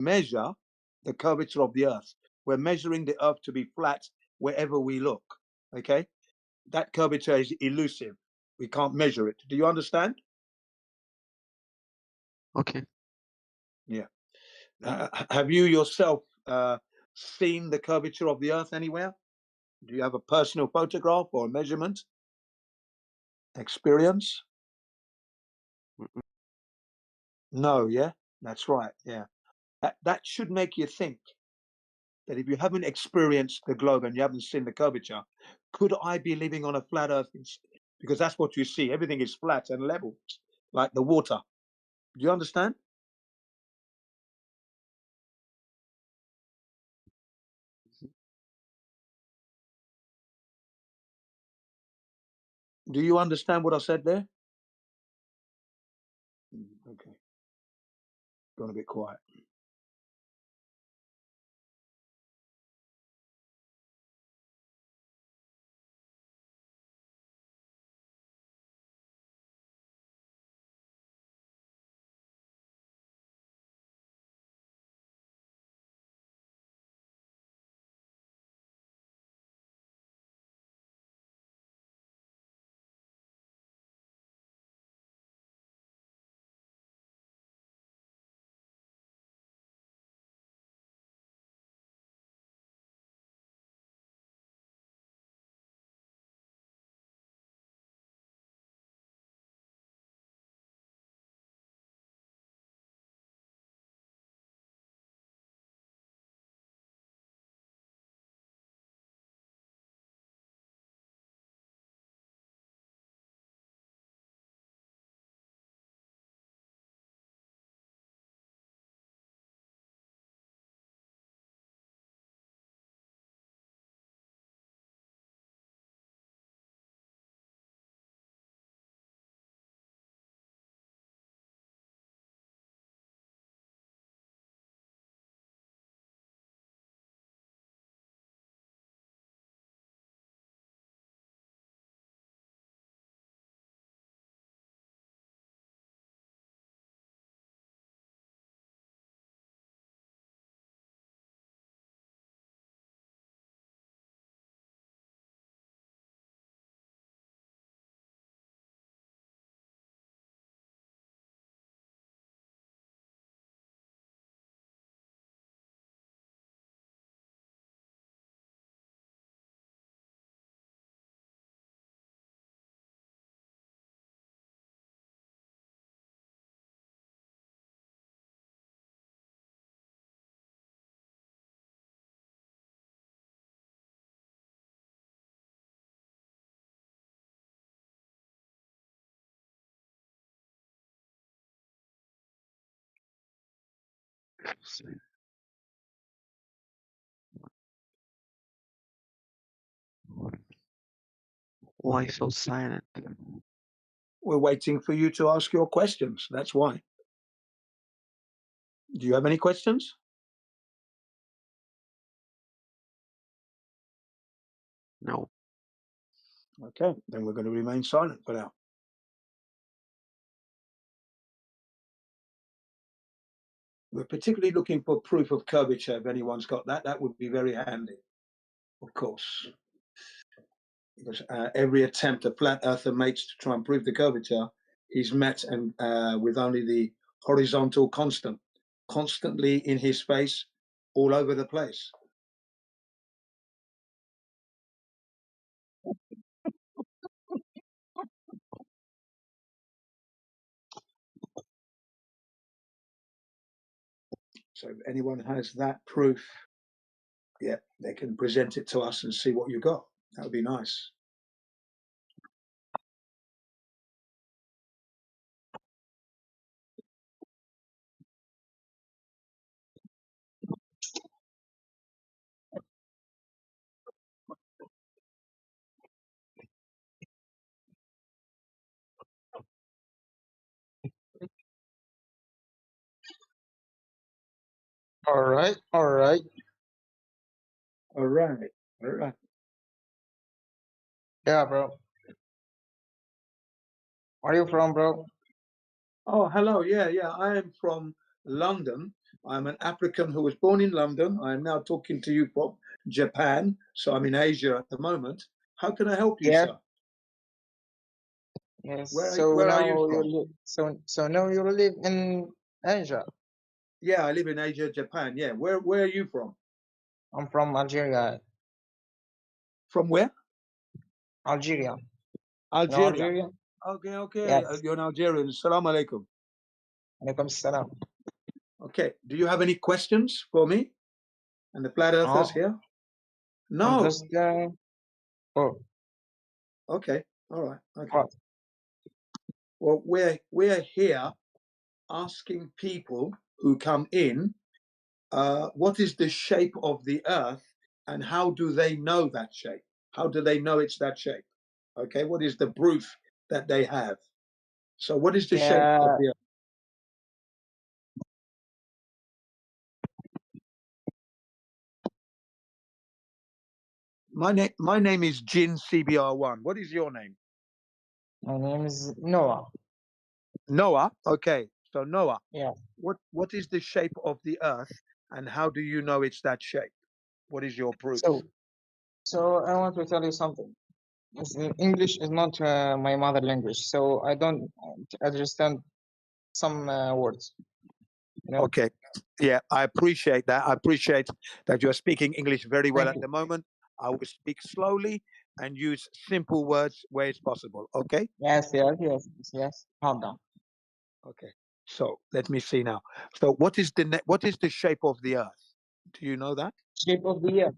measure the curvature of the Earth. We're measuring the Earth to be flat wherever we look. Okay, that curvature is elusive. We can't measure it. Do you understand? Okay. Yeah. Have you yourself seen the curvature of the Earth anywhere? Do you have a personal photograph or a measurement experience? Mm-mm. No. Yeah, that's right. Yeah, that should make you think that if you haven't experienced the globe and you haven't seen the curvature, could I be living on a flat Earth? Because that's what you see. Everything is flat and level, like the water. Do you understand? Do you understand what I said there? Okay, gone a bit quiet. Why so silent? We're waiting for you to ask your questions. That's why. Do you have any questions? No. Okay, then we're going to remain silent for now. We're particularly looking for proof of curvature. If anyone's got that, that would be very handy, of course. Because every attempt a flat earther makes to try and prove the curvature is met and with only the horizontal constant, constantly in his face, all over the place. So if anyone has that proof, yeah, they can present it to us and see what you got. That would be nice. All right, all right. All right, all right. Yeah, bro. Where are you from, bro? Oh, hello. Yeah, yeah. I am from London, I'm an African who was born in London. I am now talking to you from Japan, so I'm in Asia at the moment. How can I help you, Yeah. sir? Yes. Where So where are you now you from? live. So now you live in Asia. Yeah, I live in Asia, Japan. Yeah, where are you from? I'm from Algeria. From where? Algeria. You know Algeria. Algeria? Okay, okay. Yes. You're an Algerian. Salam alaikum. Alaikum salam. Okay. Do you have any questions for me and the flat earthers No, here? I'm No. just oh, Okay. All right. Okay. what? Well, we're here asking people who come in, what is the shape of the earth and how do they know that shape? How do they know it's that shape? Okay. What is the proof that they have? So, what is the shape of Yeah. the earth? My name is Jin CBR1. What is your name? My name is Noah. Noah. Okay. So Noah, Yeah. what is the shape of the earth and how do you know it's that shape? What is your proof? So so I want to tell you something. English is not my mother language, so I don't understand some words. You know. Okay. Yeah, I appreciate that. I appreciate that you're speaking English very well Thank at you. the moment. I will speak slowly and use simple words where it's possible. Okay. Yes. Yes. Yes. Yes. Calm down. Okay. So let me see now. So what is the shape of the earth? Do you know that? Shape of the earth.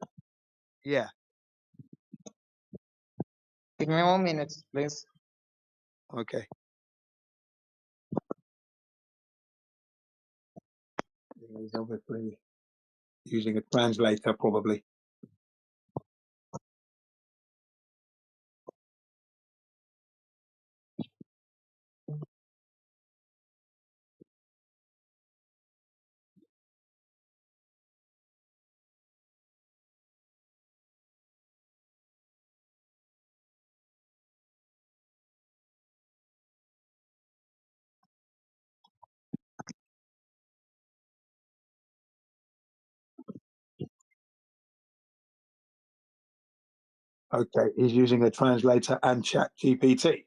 Yeah. Give me 1 minute, please. Okay. He's obviously using a translator, probably. Okay. He's using a translator and Chat GPT.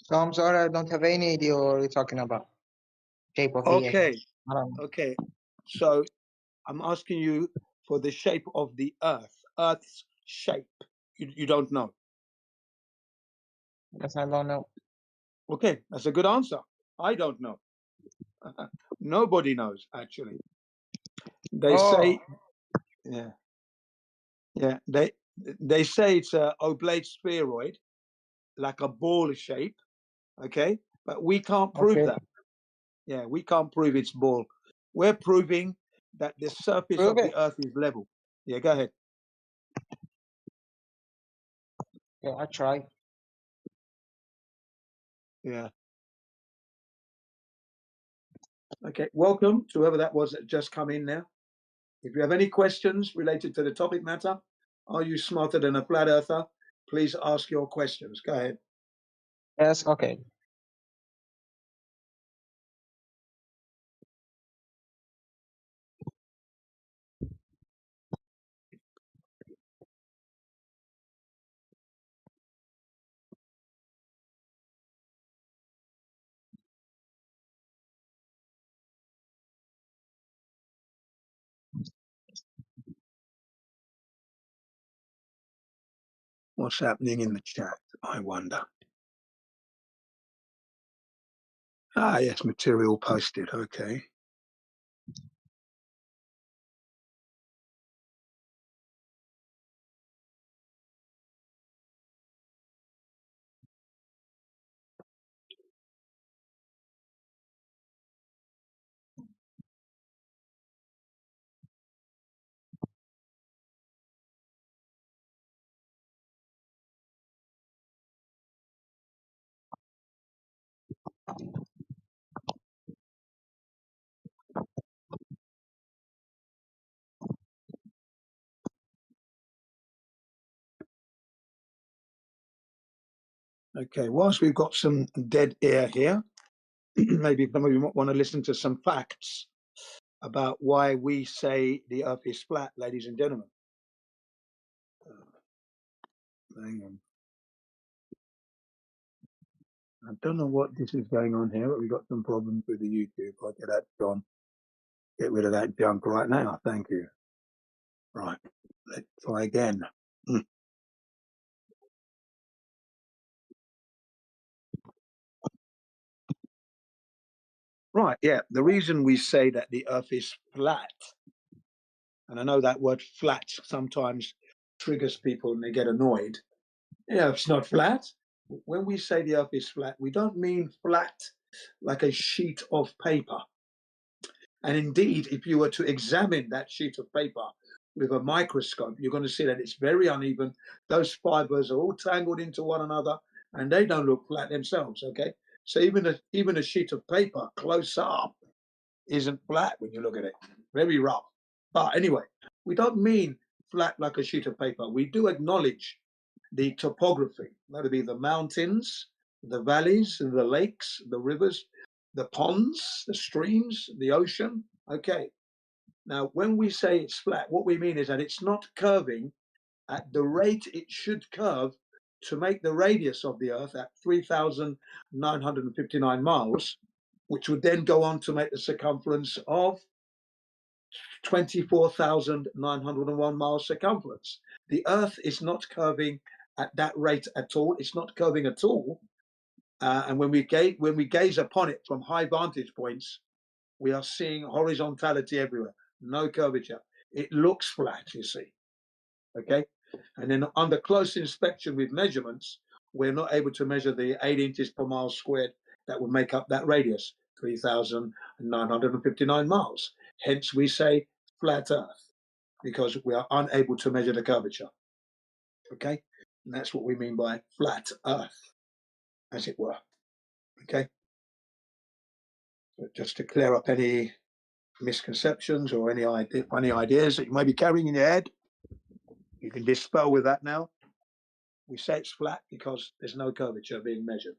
So I'm sorry, I don't have any idea what you're talking about. Shape of the earth. Okay. I don't know. Okay. So I'm asking you for the shape of the earth, Earth's shape. You don't know. Yes, I don't know. Okay, that's a good answer. I don't know. Nobody knows, actually. They Oh, say, yeah, yeah. They say it's a oblate spheroid, like a ball shape. Okay, but we can't prove okay. that. Yeah, we can't prove it's ball. We're proving that the surface Prove of it. the earth is level. Yeah, go ahead. Yeah, I try. Yeah. Okay. Welcome to whoever that was that just come in now. If you have any questions related to the topic matter, are you smarter than a flat earther? Please ask your questions. Go ahead. Yes, okay. What's happening in the chat? I wonder. Ah, yes, material posted. Okay. Okay, whilst we've got some dead air here, maybe some of you might want to listen to some facts about why we say the earth is flat, ladies and gentlemen. Hang on. I don't know what this is going on here, but we've got some problems with the YouTube. I'll get that gone. Get rid of that junk right now. Thank you. Right, let's try again. Right, yeah. The reason we say that the earth is flat, and I know that word flat sometimes triggers people and they get annoyed. Yeah, it's not flat. When we say the earth is flat, we don't mean flat like a sheet of paper. And indeed, if you were to examine that sheet of paper with a microscope, you're going to see that it's very uneven. Those fibers are all tangled into one another and they don't look flat themselves, okay? So even a sheet of paper close up isn't flat when you look at it, very rough. But anyway, we don't mean flat like a sheet of paper. We do acknowledge the topography. That would be the mountains, the valleys, the lakes, the rivers, the ponds, the streams, the ocean. Okay. Now, when we say it's flat, what we mean is that it's not curving at the rate it should curve to make the radius of the Earth at 3,959 miles, which would then go on to make the circumference of 24,901 miles circumference. The Earth is not curving at that rate at all. It's not curving at all. And when we gaze upon it from high vantage points, we are seeing horizontality everywhere, no curvature. It looks flat, you see. Okay. And then under close inspection with measurements, we're not able to measure the 8 inches per mile squared that would make up that radius, 3,959 miles. Hence, we say flat Earth because we are unable to measure the curvature. Okay. And that's what we mean by flat Earth, as it were. Okay. So just to clear up any misconceptions or any ideas that you may be carrying in your head, you can dispel with that now. We say it's flat because there's no curvature being measured.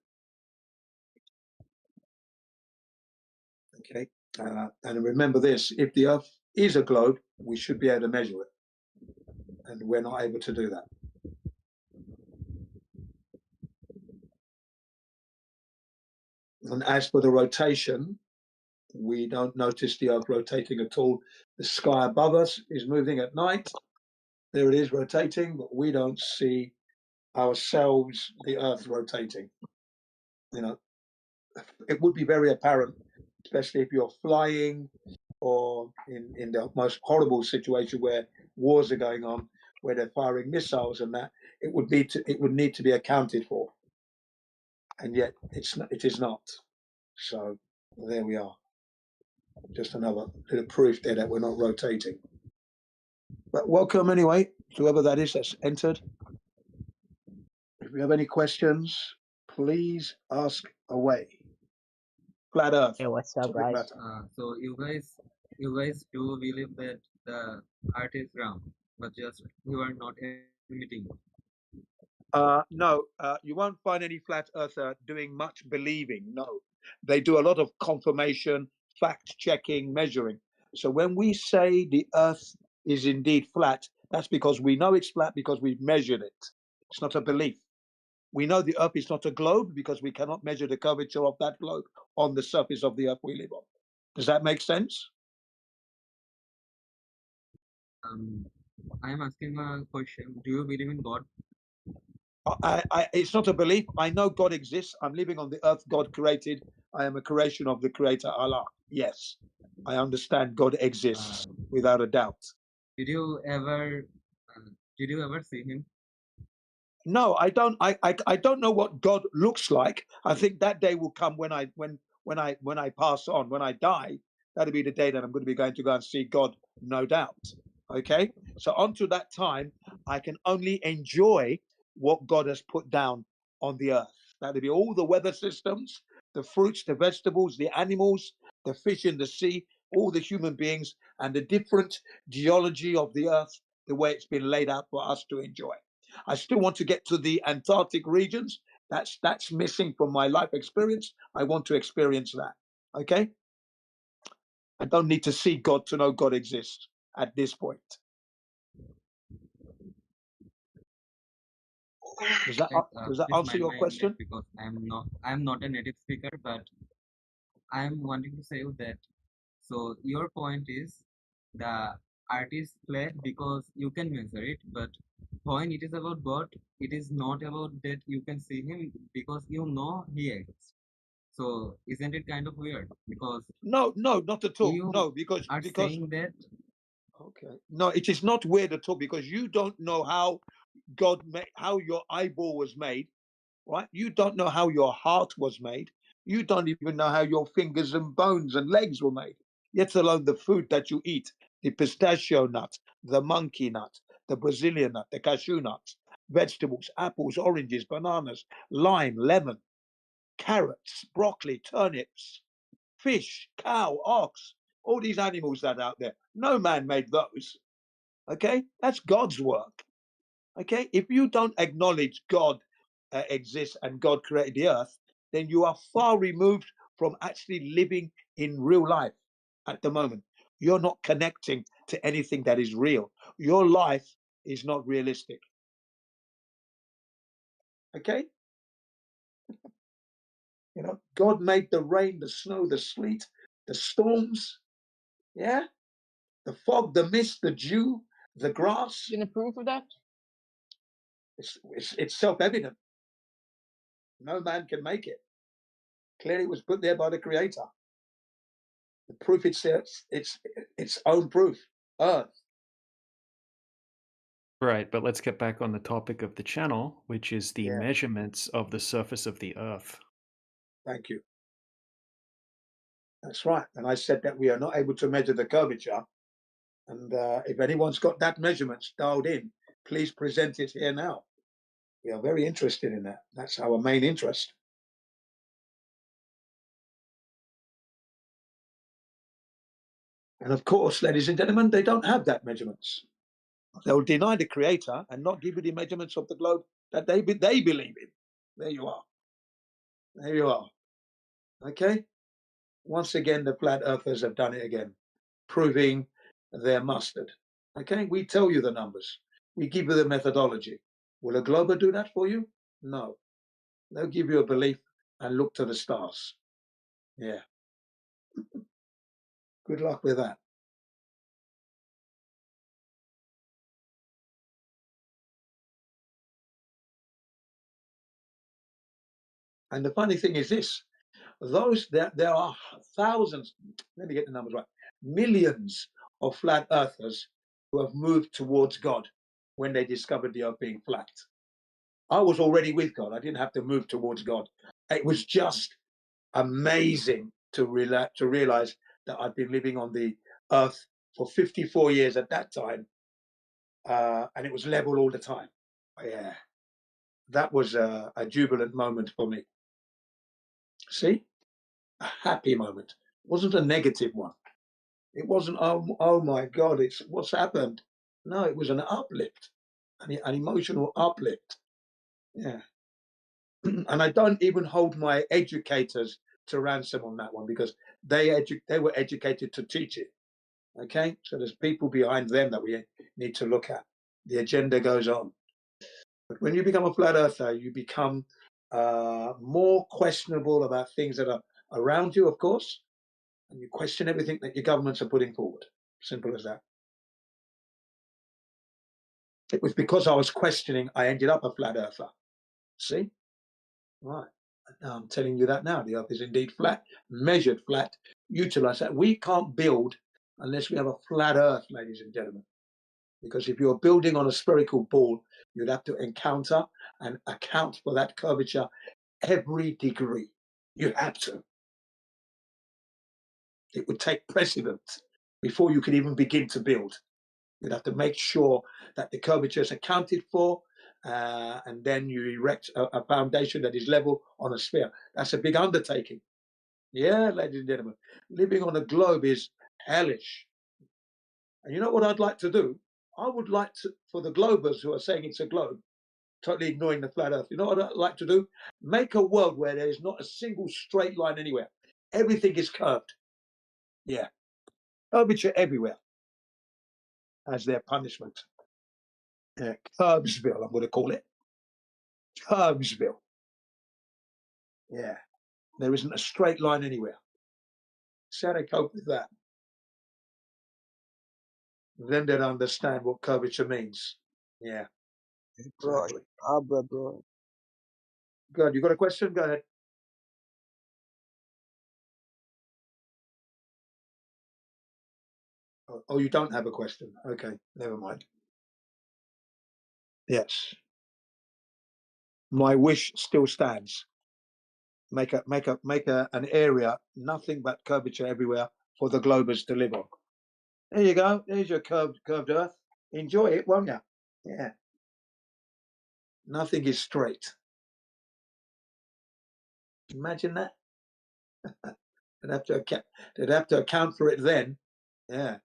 Okay. And remember this, if the Earth is a globe, we should be able to measure it. And we're not able to do that. And as for the rotation, we don't notice the Earth rotating at all. The sky above us is moving at night. There it is rotating, but we don't see ourselves, the Earth rotating. You know, it would be very apparent, especially if you're flying or in the most horrible situation where wars are going on, where they're firing missiles and that, it would need to be accounted for. And yet it is not. So there we are. Just another little proof there that we're not rotating. But welcome anyway, whoever that is that's entered. If you have any questions, please ask away. Flat Earth. Hey, what's up, Topic guys? matter. So you guys do believe that the Earth is round, but just you are not admitting it. No, you won't find any flat earther doing much believing. No, they do a lot of confirmation, fact checking, measuring. So when we say the earth is indeed flat, that's because we know it's flat because we've measured it. It's not a belief. We know the earth is not a globe because we cannot measure the curvature of that globe on the surface of the earth we live on. Does that make sense? I am asking a question. Do you believe in God? It's not a belief. I know God exists. I'm living on the earth God created. I am a creation of the Creator Allah. Yes, I understand God exists without a doubt. Did you ever see him? No, I don't. I don't know what God looks like. I think that day will come when I pass on, when I die. That'll be the day that I'm going to be going to go and see God, no doubt. Okay, so until that time, I can only enjoy what God has put down on the earth. That'll be all the weather systems, the fruits, the vegetables, the animals, the fish in the sea, all the human beings, and the different geology of the earth, the way it's been laid out for us to enjoy. I still want to get to the Antarctic regions. That's missing from my life experience. I want to experience that. Okay? I don't need to see God to know God exists at this point. Does that Please answer mind your my question? English because I'm not a native speaker, but I'm wanting to say you that. So your point is the art is flat because you can measure it, but when it is about God, it is not about that you can see him because you know he exists. So isn't it kind of weird? Because No, not at all. you No, because are saying that okay. No, it is not weird at all because you don't know how God made, how your eyeball was made, right? You don't know how your heart was made. You don't even know how your fingers and bones and legs were made, yet alone the food that you eat, the pistachio nut, the monkey nut, the Brazilian nut, the cashew nuts, vegetables, apples, oranges, bananas, lime, lemon, carrots, broccoli, turnips, fish, cow, ox, all these animals that are out there. No man made those. Okay? That's God's work. Okay? If you don't acknowledge God exists and God created the earth, then you are far removed from actually living in real life at the moment. You're not connecting to anything that is real. Your life is not realistic. Okay? You know, God made the rain, the snow, the sleet, the storms, yeah, the fog, the mist, the dew, the grass. Any proof of that? It's self-evident. No man can make it. Clearly, it was put there by the Creator. The proof itself, its own proof. Earth. Right, but let's get back on the topic of the channel, which is the Yeah. measurements of the surface of the Earth. Thank you. That's right. And I said that we are not able to measure the curvature. And if anyone's got that measurements dialed in, please present it here now. We are very interested in that. That's our main interest. And of course, ladies and gentlemen, they don't have that measurements. They'll deny the Creator and not give you the measurements of the globe that they believe in. There you are. There you are. Okay? Once again, the flat earthers have done it again, proving their mustard. Okay? We tell you the numbers. We give you the methodology. Will a glober do that for you? No. They'll give you a belief and look to the stars. Yeah. Good luck with that. And the funny thing is this, there are thousands, let me get the numbers right, millions of flat earthers who have moved towards God when they discovered the earth being flat. I was already with God. I didn't have to move towards God. It was just amazing to realize that I'd been living on the earth for 54 years at that time, and it was level all the time. Yeah, that was a jubilant moment for me. See? A happy moment. It wasn't a negative one. It wasn't, oh my God, it's what's happened. No, it was an uplift, an emotional uplift. Yeah. And I don't even hold my educators to ransom on that one because they were educated to teach it. Okay. So there's people behind them that we need to look at. The agenda goes on. But when you become a flat earther, you become more questionable about things that are around you, of course, and you question everything that your governments are putting forward. Simple as that. It was because I was questioning, I ended up a flat earther. See? Right. Now I'm telling you that now. The earth is indeed flat, measured flat, utilize that. We can't build unless we have a flat earth, ladies and gentlemen. Because if you're building on a spherical ball, you'd have to encounter and account for that curvature every degree. You have to. It would take precedence before you could even begin to build. You'd have to make sure that the curvature is accounted for, and then you erect a foundation that is level on a sphere. That's a big undertaking. Yeah, ladies and gentlemen, living on a globe is hellish. And you know what I'd like to do? I would like to, for the globers who are saying it's a globe, totally ignoring the flat earth. You know what I'd like to do? Make a world where there is not a single straight line anywhere. Everything is curved. Yeah. Curvature everywhere as their punishment. Yeah. Curbsville, I'm going to call it. Curbsville. Yeah. There isn't a straight line anywhere. See how they cope with that. Then they'd understand what curvature means. Yeah. Bro, Exactly. bro. Good. You got a question? Go ahead. Oh, you don't have a question. Okay, never mind. Yes. My wish still stands. Make an area, nothing but curvature everywhere for the globers to live on. There you go. There's your curved earth. Enjoy it, won't you? Yeah. Nothing is straight. Imagine that. They'd have to account for it then. Yeah.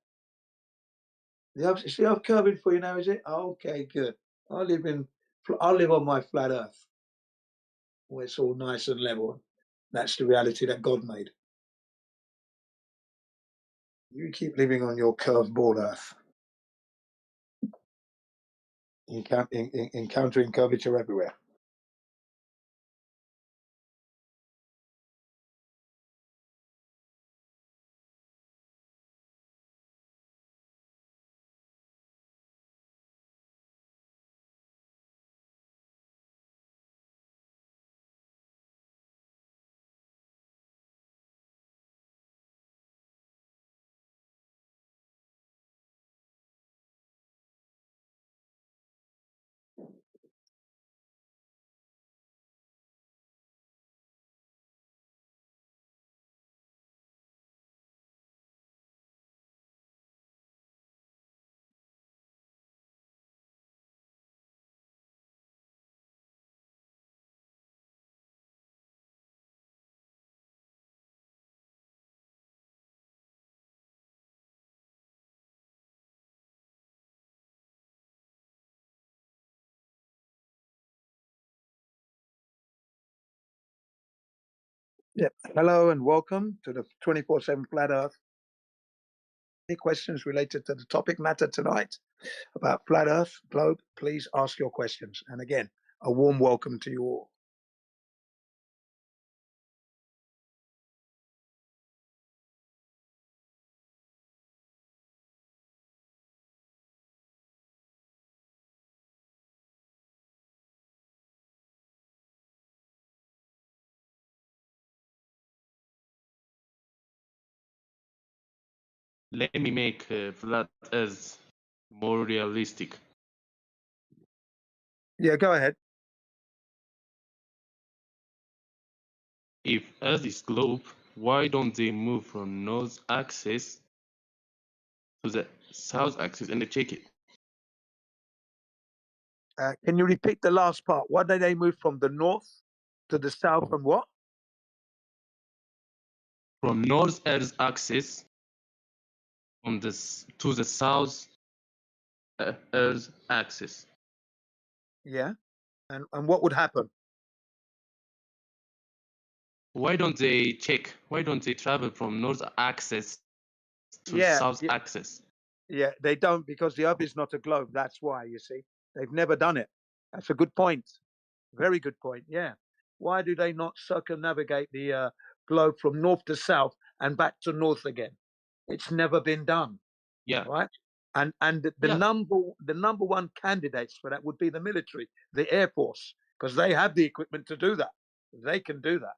See, I'm curving for you now, is it? Okay, good. I'll live on my flat earth where it's all nice and level. That's the reality that God made. You keep living on your curved ball earth, encountering curvature everywhere. Yep. Hello and welcome to the 24/7 Flat Earth. Any questions related to the topic matter tonight about Flat Earth globe? Please ask your questions. And again, a warm welcome to you all. Let me make flat Earth more realistic. Yeah, go ahead. If Earth is globe, why don't they move from north axis to the south axis and check it? Can you repeat the last part? Why did they move from the north to the south and what? From north Earth axis to the south Earth axis. Yeah. And what would happen? Why don't they check? Why don't they travel from north axis to south axis? Yeah, they don't, because the Earth is not a globe. That's why, you see. They've never done it. That's a good point. Very good point. Yeah. Why do they not circumnavigate the globe from north to south and back to north again? It's never been done. Yeah. Right. And the number one candidates for that would be the military, the Air Force, because they have the equipment to do that. They can do that.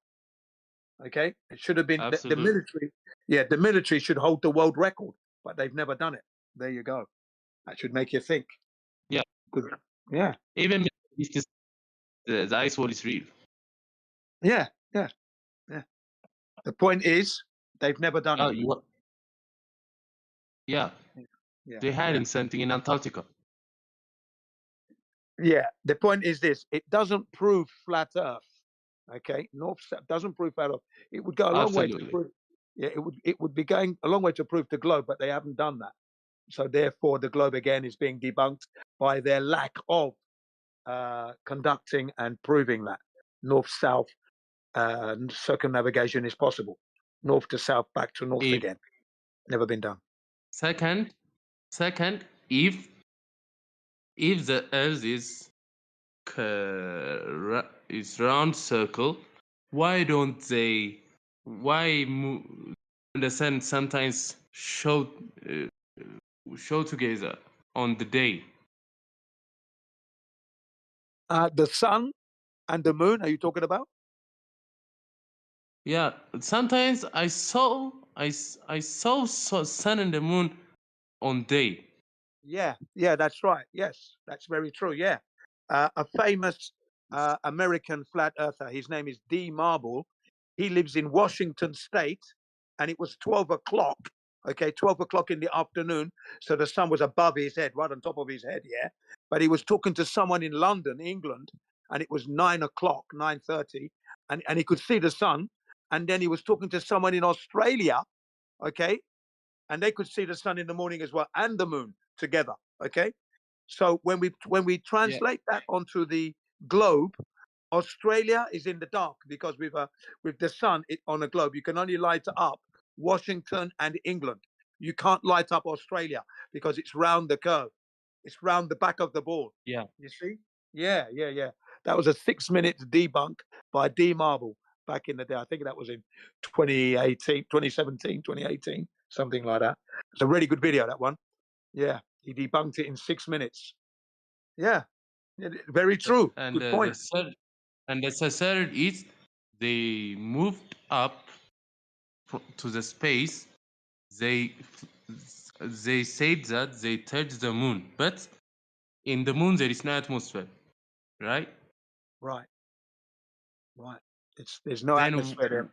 Okay. It should have been the military. Yeah, the military should hold the world record, but they've never done it. There you go. That should make you think. Yeah. Good. Yeah. Even if the ice wall is real. Yeah. The point is, they've never done it. Yeah. They're hiding something in Antarctica. Yeah. The point is this: it doesn't prove flat Earth. Okay, north south doesn't prove flat Earth. It would go a long way to prove. Yeah, it would be going a long way to prove the globe, but they haven't done that. So therefore, the globe again is being debunked by their lack of conducting and proving that north-south circumnavigation is possible. North to south, back to north If again. Never been done. second, if the Earth is round circle, why don't they? Why the sun sometimes show together on the day? The sun and the moon. Are you talking about? Yeah, sometimes I saw sun and the moon on day. Yeah, that's right. Yes, that's very true. Yeah, a famous American flat earther. His name is D. Marble. He lives in Washington State, and it was 12 o'clock. Okay, 12 o'clock in the afternoon. So the sun was above his head, right on top of his head. Yeah, but he was talking to someone in London, England, and it was 9 o'clock, 9:30, and he could see the sun. And then he was talking to someone in Australia. Okay, and they could see the sun in the morning as well, and the moon together. Okay, so when we translate that onto the globe, Australia is in the dark because with the sun on a globe, you can only light up Washington and England. You can't light up Australia because it's round the curve. It's round the back of the ball. Yeah. You see? Yeah. That was a 6-minute debunk by D Marble back in the day. I think that was in 2018, 2017, 2018, something like that. It's a really good video, that one. Yeah. He debunked it in 6 minutes. Yeah. Very true. And Good point. the third is they moved up to the space. They said that they touched the moon, but in the moon there is no atmosphere, right? Right. There's no atmosphere there.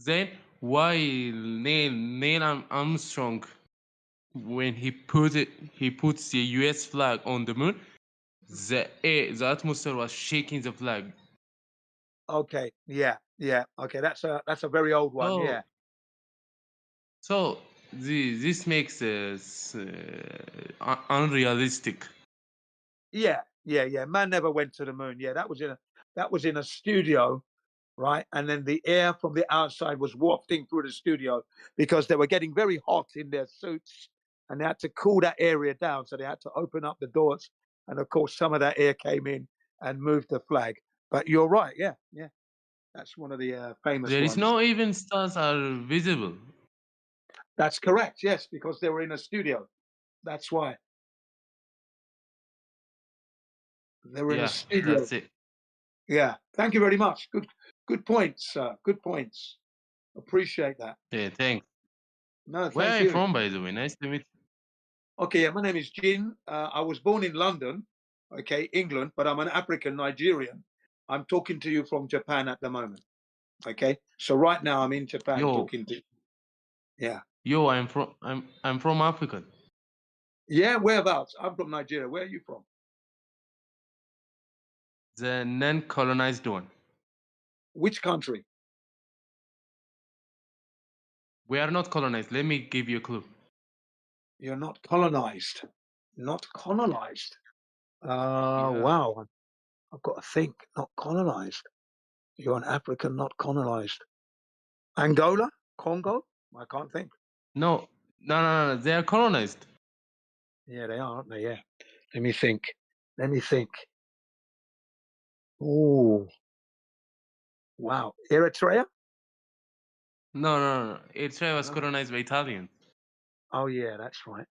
Then why Neil Armstrong, when he puts the U.S. flag on the moon, the atmosphere was shaking the flag. Okay. Yeah. Okay. That's a very old one. Oh, Yeah. so this makes unrealistic. Yeah. Man never went to the moon. Yeah, that was in a studio, right? And then the air from the outside was wafting through the studio because they were getting very hot in their suits, and they had to cool that area down. So they had to open up the doors, and of course, some of that air came in and moved the flag. But you're right. Yeah. That's one of the famous There ones. is no even stars are visible. That's correct. Yes, because they were in a studio. That's why. They were in a studio. That's it. Yeah. Thank you very much. Good points, sir. Good points. Appreciate that. Yeah, thanks. No, Where thank are you. you from, by the way? Nice to meet you. Okay, yeah, my name is Jin. I was born in London, okay, England, but I'm an African Nigerian. I'm talking to you from Japan at the moment. Okay, so right now I'm in Japan talking to you. Yeah. Yo, I'm from Africa. Yeah, whereabouts? I'm from Nigeria. Where are you from? The non-colonized one. Which country? We are not colonized. Let me give you a clue. You're not colonized. Not colonized. Wow. I've got to think. Not colonized. You're an African, not colonized. Angola? Congo? I can't think. No. They are colonized. Yeah, they are, aren't they? Yeah. Let me think. Oh, wow. Eritrea? No. Eritrea was colonized by Italians. Oh, yeah, that's right.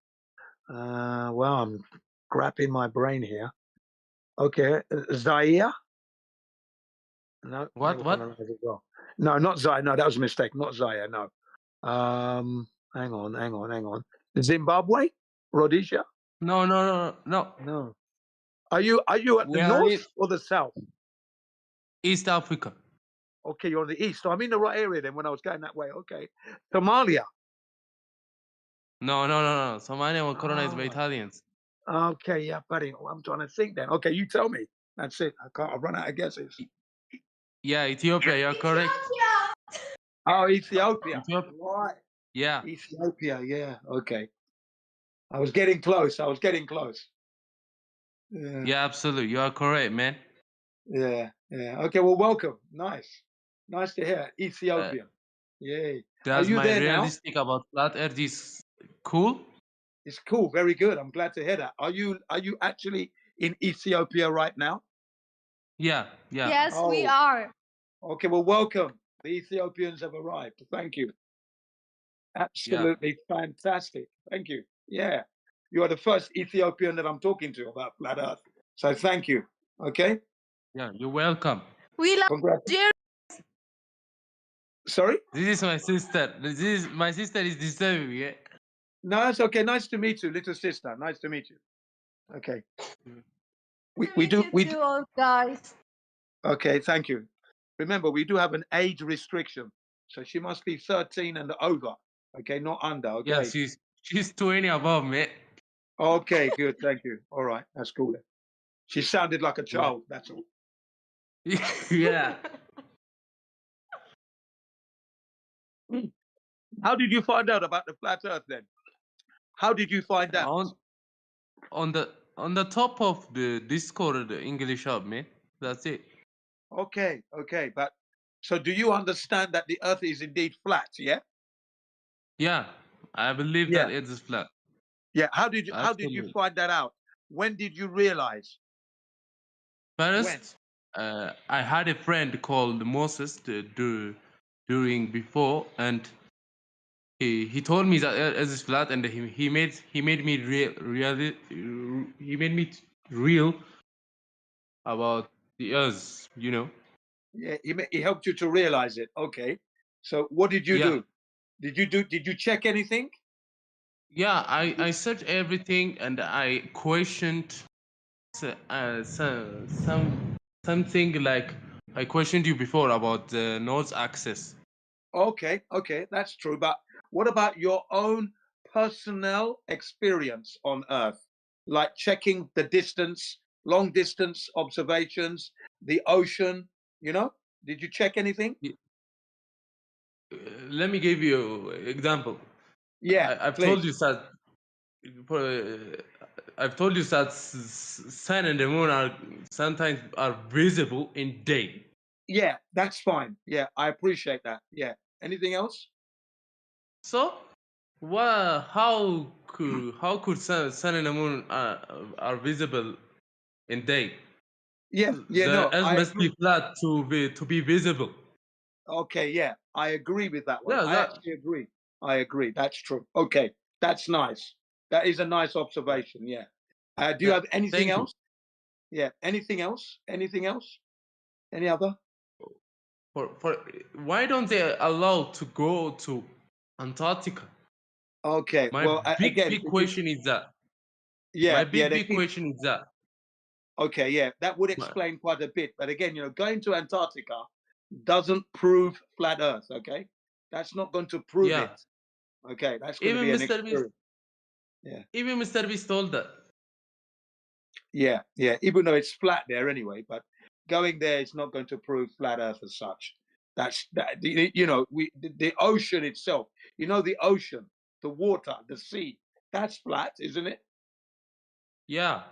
Well, I'm grabbing my brain here. Okay, Zaire? No, they were What? colonized as well. No, not Zaire. No, that was a mistake. Not Zaire. No. Hang on. Zimbabwe? Rhodesia? No. No. Are you at the We are in north or the south? East Africa. Okay, you're on the east. So I'm in the right area then when I was going that way. Okay. Somalia. No. Somalia was colonized by Italians. Okay, yeah, buddy. I'm trying to think then. Okay, you tell me. That's it. I've run out of guesses. Yeah, Ethiopia, you're correct. Oh, Ethiopia. Ethiopia. Right. Yeah. Ethiopia, yeah. Okay. I was getting close. Yeah. Yeah, absolutely. You are correct, man. Yeah. Yeah. Okay. Well, welcome. Nice. Nice to hear. Uh, Ethiopian. Yay. Are does you my there now? realistic about flat Earth is cool? It's cool. Very good. I'm glad to hear that. Are you actually in Ethiopia right now? Yeah, yeah. Yes, we Oh, are. okay. Well, welcome. The Ethiopians have arrived. Thank you. Absolutely fantastic. Thank you. Yeah. You are the first Ethiopian that I'm talking to about flat Earth. So thank you. Okay. Yeah, you're welcome. We love Congrats. Jerry. Sorry? This is my sister. My sister is disturbing me. Yeah? No, that's okay. Nice to meet you, little sister. Nice to meet you. Okay. We do You too, guys. Okay, thank you. Remember, we do have an age restriction. So she must be 13 and over. Okay, not under. Yeah, Okay. she's 20 above me. Okay, good. Thank you. All right. That's cool then. She sounded like a Yeah. child. That's all. Yeah. How did you find out about the flat earth then? How did you find out? On the top of the Discord English hub, man. That's it. Okay, okay. But so do you understand that the earth is indeed flat? Yeah? Yeah, I believe Yeah. that it is flat. Yeah. How did you Absolutely. find that out? When did you realize? First, I had a friend called Moses during before, and he told me that it is flat, and he made me real about the earth, you know. Yeah, he helped you to realize it. Okay. So what did you Yeah, do? Did you check anything? yeah. I searched everything, and I questioned something like I questioned you before about the nodes access. Okay, okay, that's true. But what about your own personnel experience on Earth? Like checking the distance, long distance observations, the ocean, you know? Did you check anything? Let me give you an example. Yeah, I've told please. you that I've told you that sun and the moon are sometimes are visible in day. Yeah, that's fine. Yeah, I appreciate that. Yeah. Anything else? So, how could sun and the moon are visible in day? Yeah, yeah, The no, earth I must agree. be flat to be visible. Okay, yeah, I agree with that one. Yeah, I that actually agree. I agree. That's true. Okay, that's nice. That is a nice yeah, observation. Yeah. Do you yeah. have anything Thank you. else? Yeah. Anything else? Anything else? Any other? For why don't they allow to go to Antarctica? Okay. My Well, again, big question is that. yeah, My yeah. They big keep. question is that. Okay, yeah, that would my- explain quite a bit. But again, going to Antarctica doesn't prove flat Earth. Okay, that's not going to prove Yeah, it. Okay, that's going to even be an Mr. Beast, experience. Yeah. even Mr. Beast told that. Yeah, yeah. Even though it's flat there anyway, but going there is not going to prove flat Earth as such. That's that. The ocean itself. The ocean, the water, the sea. That's flat, isn't it? Yeah,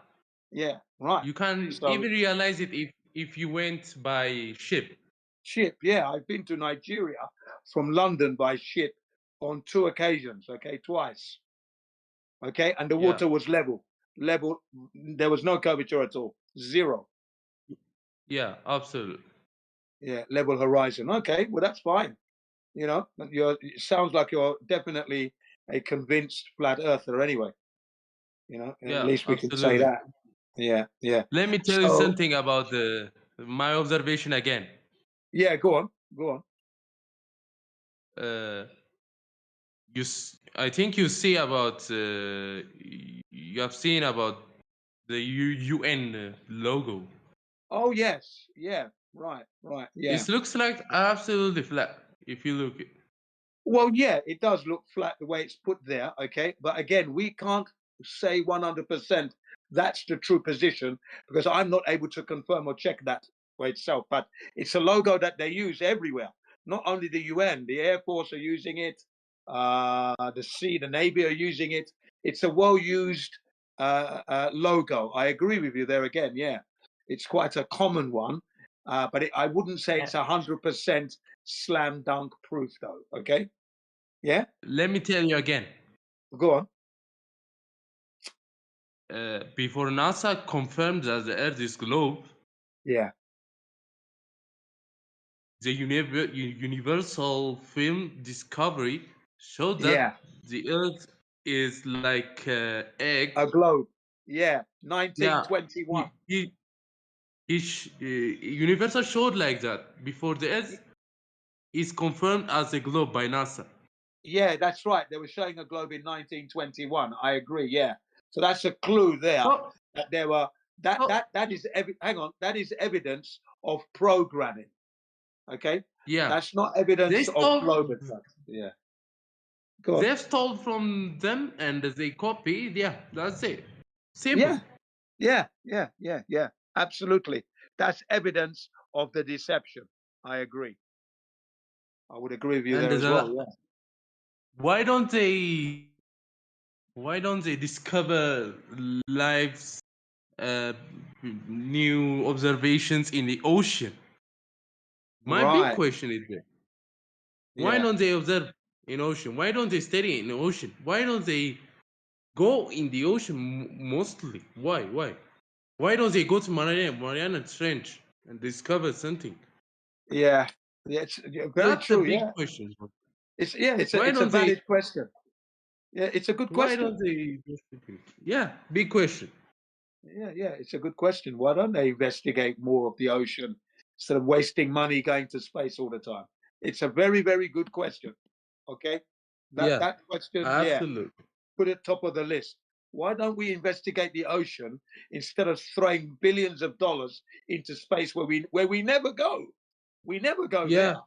Yeah. Right. you can So even realize it if you went by ship. ship. Yeah, I've been to Nigeria from London by ship on 2 occasions. Okay, twice. Okay, and the Yeah, water was level. Level. There was no curvature at all. Zero. yeah, absolutely. Yeah, level horizon. Okay, well that's fine. It sounds like you're definitely a convinced flat earther anyway. At Yeah, least we can say absolutely. that. Yeah, yeah. Let me tell you So something about the my observation again. yeah, go on, go on. Uh, I think you see about you have seen about the UN logo. Oh yes, yeah, right, right, yeah. It looks like absolutely flat if you look it. Well, yeah, it does look flat the way it's put there, okay? But again, we can't say 100% that's the true position because I'm not able to confirm or check that for itself. But it's a logo that they use everywhere. Not only the UN, the Air Force are using it, the Sea, the Navy are using it. It's a well-used logo. I agree with you there again. Yeah, it's quite a common one, but I wouldn't say it's 100% slam dunk proof, though. Okay. Yeah. Let me tell you again. Go on. Before NASA confirmed that the Earth is globe, Yeah. the Universal Film Discovery showed that Yeah. the Earth is like egg. A globe. Yeah. Yeah, 1921. Universal showed like that before the Earth is confirmed as a globe by NASA. Yeah, that's right. They were showing a globe in 1921. I agree. Yeah. So that's a clue there So, that there were that is hang on, that is evidence of programming. Okay. yeah, That's not they evidence of stole globe attack. Yeah. Go on. they stole from them and they copied. Yeah, that's it. Simple. Yeah. Yeah. Absolutely. That's evidence of the deception. I agree. I would agree with you And there as well. Yeah. why don't they discover lives, uh, new observations in the ocean? My big Right. question is that why Yeah. don't they observe in ocean? Why don't they study in the ocean? Why don't they go in the ocean mostly? Why don't they go to Mariana Trench and discover something? Yeah. It's very That's a true. big Yeah. question. Why It's a don't they? valid question. Yeah, it's a good Why question. don't they? Yeah, big question. Yeah, it's a good question. Why don't they investigate more of the ocean instead of wasting money going to space all the time? It's a very, very good question. Okay, Yeah, that question, yeah, absolutely. put it top of the list. Why don't we investigate the ocean instead of throwing billions of dollars into space where we never go? We never go Yeah, there.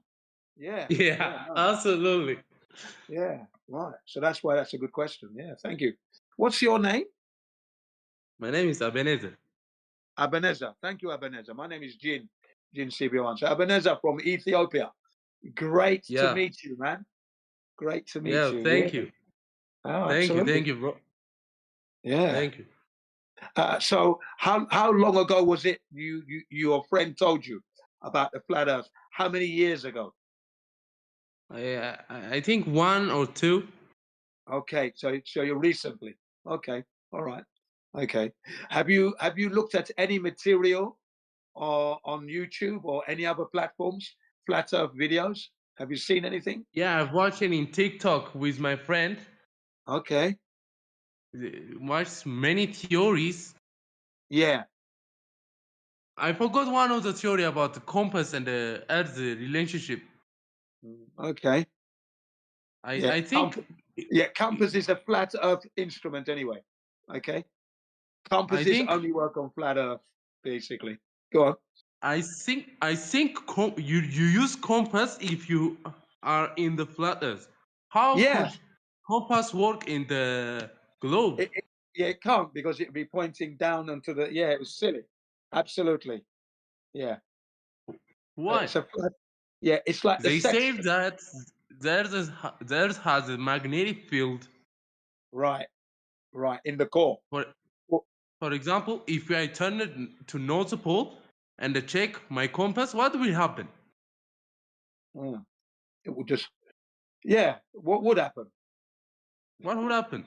Yeah, yeah, no, absolutely. yeah, right. So that's why that's a good question. Yeah, thank you. What's your name? My name is Ebenezer. Ebenezer. Thank you, Ebenezer. My name is Jin Sibiwan. So Ebenezer from Ethiopia. Great to Yeah, meet you, man. Great to meet yeah. you. Yeah. Thank you, Oh, absolutely. thank you, bro. Yeah. Thank you. So how long ago was it your friend told you about the flat Earth? How many years ago? I think one or two. Okay, so you recently. Okay, all right. Okay. Have you looked at any material or on YouTube or any other platforms, flat Earth videos? Have you seen anything? Yeah, I've watched it in TikTok with my friend. Okay. Watched many theories. Yeah. I forgot one of the theory about the compass and the Earth relationship. Okay. Yeah. I think Compass is a flat Earth instrument anyway. Okay. I Compasses think only work on flat Earth, basically. Go on. you use compass if you are in the flat Earth. How Yeah. could compass work in the globe? Yeah, it can't because it'd be pointing down onto the. Yeah, it was silly. Absolutely. Yeah. Why? It's a flat. Yeah, it's like the They say sextant. that the Earth has a magnetic field. Right. Right. In the core. For Well, for example, if I turn it to North Pole and I check my compass, what will happen? it would just. Yeah. What would happen? What would happen?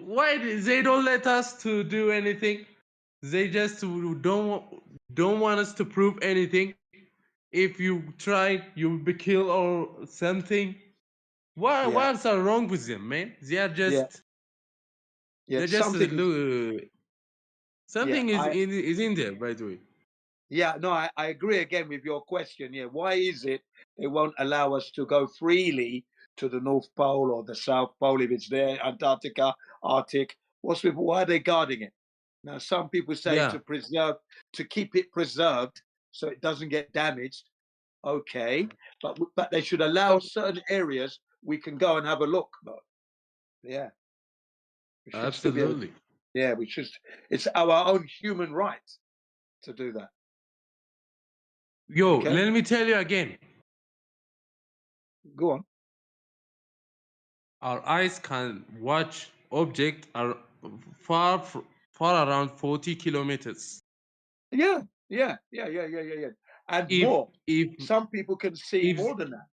Why they don't let us to do anything? They just don't want us to prove anything. If you try, you'll be killed or something. Yeah. What's wrong with them, man? Yeah. Yeah. they're just Something is. Yeah. something is in there, by the way. Yeah, no, I agree again with your question. Yeah, why is it they won't allow us to go freely to the North Pole or the South Pole if it's there, Antarctica, Arctic? Why are they guarding it? Now, some people say Yeah, to keep it preserved so it doesn't get damaged. Okay, but they should allow certain areas we can go and have a look. But yeah, we should still be able. absolutely. Yeah, we should. It's our own human right to do that. Yo, Okay, let me tell you again. go on. our eyes can watch object are far around 40 kilometers. Yeah. And If more. if Some people can see if more than that.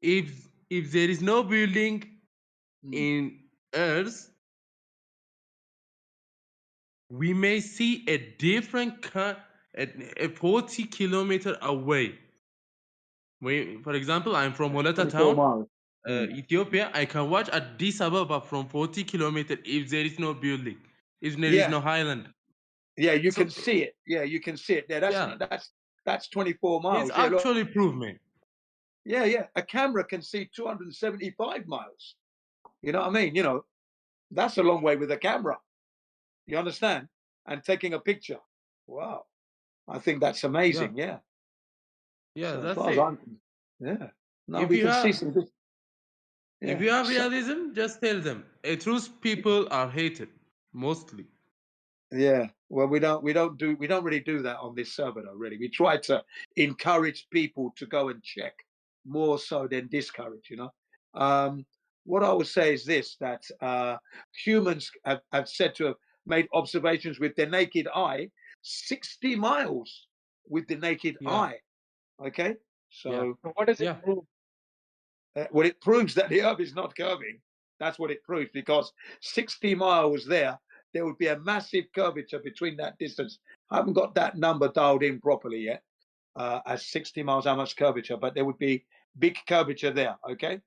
if there is no building Mm. in Earth, we may see a different a 40 kilometer away. For example, I'm from Holata 24 town, miles. Mm. Ethiopia. I can watch Addis Ababa from 40 kilometers if there is no building, if there is Yeah. no highland. Yeah, you So- can see it. Yeah, you can see it. Yeah, that's 24 miles. It's Yeah, look. actually proof, man. Yeah. A camera can see 275 miles. You know what I mean? You know, that's a long way with a camera. You understand? And taking a picture. Wow. I think that's amazing. Yeah. Yeah, So as that's far as it. yeah. No, If we you can see have some. if Yeah. you have So, realism, just tell them. Truth people are hated mostly. yeah. Well, we don't really do that on this server though, really. We try to encourage people to go and check more so than discourage, you know. What I would say is this, that humans have said to have made observations with their naked eye 60 miles with the naked Yeah. eye. Okay. So So what does it Yeah. prove? well, it proves that the earth is not curving. That's what it proves, because 60 miles there would be a massive curvature between that distance. I haven't got that number dialed in properly yet, as 60 miles, how much curvature, but there would be big curvature there, okay?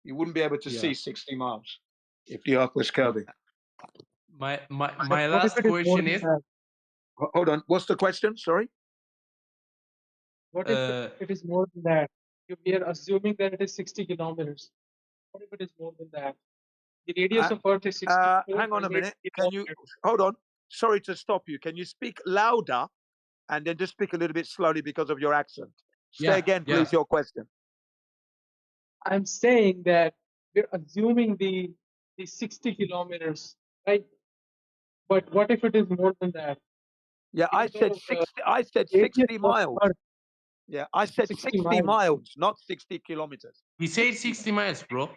You wouldn't be able to Yeah. see 60 miles if the earth was curving. My But my what if last it is more question than is that? Hold on, what's the question? Sorry? What if uh, it is more than that? We are assuming that it is 60 kilometers. What if it is more than that? The radius Uh, of Earth is 64 hang on a minute. Can you, kilometers. hold on. Sorry to stop you. Can you speak louder and then just speak a little bit slowly because of your accent? Say yeah, again, yeah. please, your question. I'm saying that we're assuming the 60 kilometers, right? But what if it is more than that? Yeah, I Even said though 60. I said radius 60 of miles. Earth Yeah, I said 60 60 miles. miles, not 60 kilometers. He said 60 miles, bro.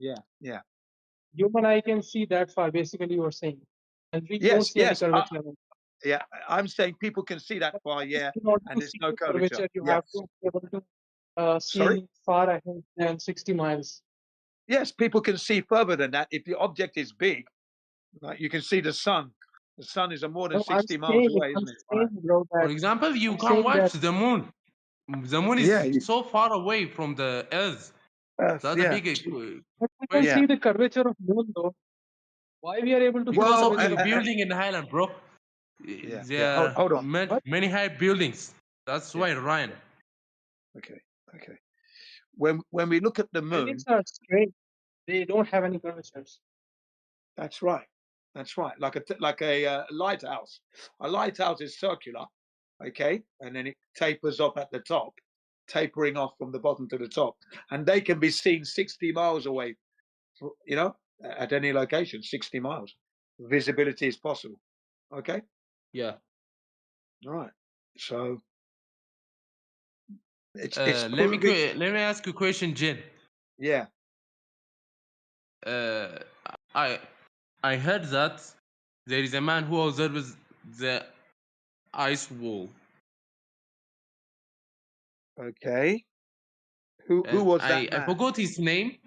Yeah. Human eye can see that far, basically, you are saying. And we don't Yes, see any curvature. yeah. I'm saying people can see that far, yeah, In order and to there's see no the curvature. curvature, you Yes. have to be able to Sorry? see far ahead than 60 miles. Yes, people can see further than that. If the object is big, like you can see the sun. The sun is more than No, 60 miles away, I'm isn't it? saying, bro, For that example, you I'm can saying watch that the moon. The moon Yeah, is so far away from the Earth. Earth, That's a yeah. big but we can Yeah. see the curvature of moon, though. Why we are able to see the because of curvature the of moon? building in the highland, bro. Yeah. There are Hold on. What? many high buildings. That's Yeah. why Ryan. Okay. When we look at the moon, Buildings are straight. They don't have any curvatures. that's right. Like a lighthouse. A lighthouse is circular, okay, and then it tapers off at the top, tapering off from the bottom to the top, and they can be seen 60 miles away. You know, at any location, 60 miles, visibility is possible. Okay, Yeah. all right. So it's Let proving. me ask you a question, Jen. Yeah. I heard that there is a man who observes the ice wall. Okay. Who And was I that man? forgot his name.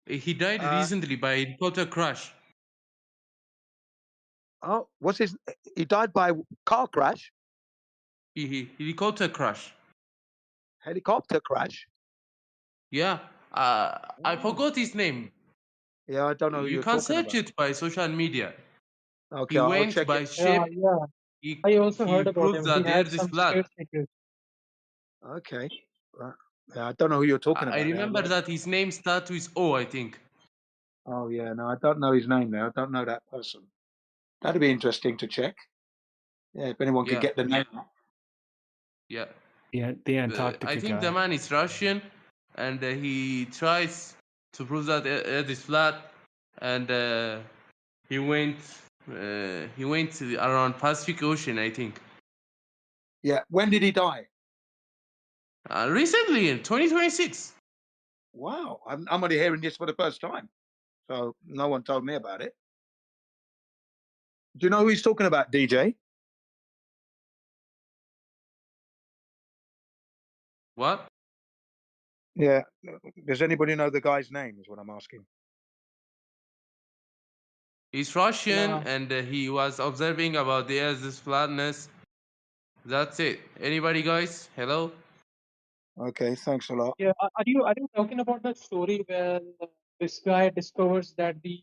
He died recently by helicopter crash. Oh, what's his? He died by car crash, Helicopter crash. helicopter crash. Yeah. I Oh. forgot his name. Yeah, I don't know who You you're can talking search about. it by social media. Okay, He I'll went check it. by ship. Yeah. I also He heard about proved him. He that the had earth is some flat. state secrets. Okay. Right. Yeah, I don't know who you're talking I about. remember that his name starts with O, I think. Oh yeah, no, I don't know his name now. I don't know that person. That'd be interesting to check. Yeah, if anyone could Yeah. get the name. Yeah. Yeah, the Antarctica I think guy. the man is Russian, and he tries to prove that Earth is flat, and he went around Pacific Ocean, I think. Yeah. When did he die? Recently in 2026. Wow, I'm only hearing this for the first time, so no one told me about it. Do you know who he's talking about, DJ? What? Yeah. Does anybody know the guy's name? Is what I'm asking. He's Russian No. and he was observing about the Earth's flatness. That's it. Anybody, guys? Hello? Okay, thanks a lot. Yeah, are you talking about the story where this guy discovers that the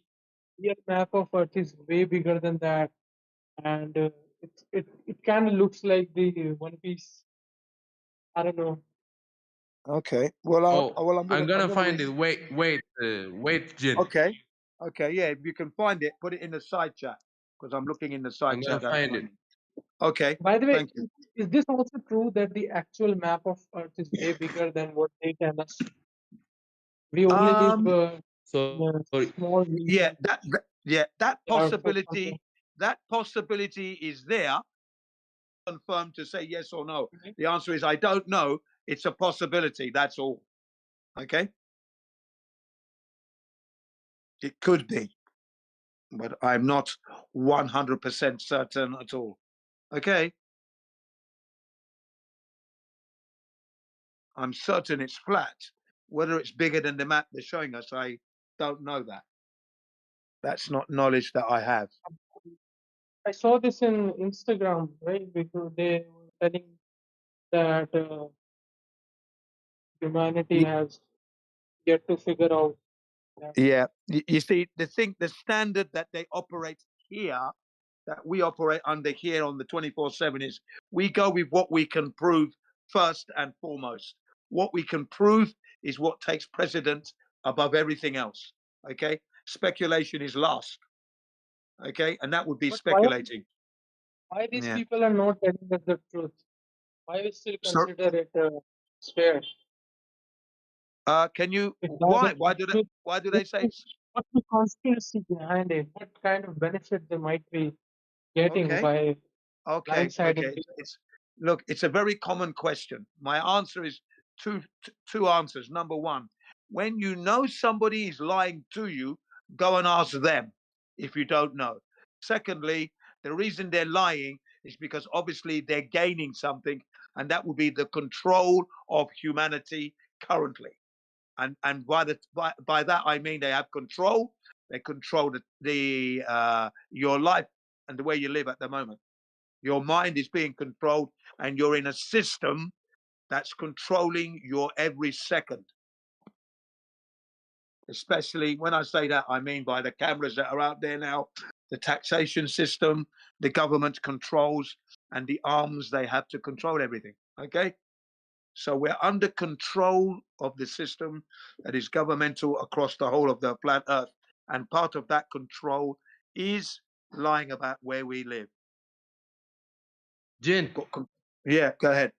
real map of Earth is way bigger than that, and it kind of looks like the One Piece. I don't know. Okay. Well, Oh, I'm I'm gonna gonna find read. it. Wait, Jin. Okay. Okay. Yeah. If you can find it, put it in the side chat because I'm looking in the side I'm chat gonna at the find it. moment. Okay. By the way, Thank you. is this also true that the actual map of Earth is way bigger than what they tell us? We only live So in a small Yeah. region, That the Earth or something. possibility is there. Confirmed to say yes or no. Mhm. The answer is I don't know. It's a possibility. That's all. Okay. It could be, but I'm not 100% certain at all. Okay. I'm certain it's flat. Whether it's bigger than the map they're showing us, I don't know that. That's not knowledge that I have. I saw this in Instagram, right? Because they were telling that humanity has yet to figure out that. Yeah. You see, the standard that they operate here, that we operate under here on the 24/7 is we go with what we can prove first and foremost. What we can prove is what takes precedence above everything else. Okay. Speculation is last. Okay. And that would be But speculating. why these Yeah. people are not telling us the truth? Why we still So, consider it fair? can you, If that why? is the truth, Why do they what say is- what's the conspiracy behind it? What kind of benefit they might be getting okay? by Okay, blindsiding people? look, it's a very common question. My answer is two answers. Number one, when you know somebody is lying to you, go and ask them if you don't know. Secondly, the reason they're lying is because obviously they're gaining something, and that would be the control of humanity currently. And by that I mean they have control. They control your life and the way you live at the moment. Your mind is being controlled, and you're in a system that's controlling your every second. Especially when I say that, I mean by the cameras that are out there now, the taxation system, the government controls, and the arms they have to control everything. Okay? So we're under control of the system that is governmental across the whole of the planet Earth. And part of that control is lying about where we live. Jin, Yeah, go ahead.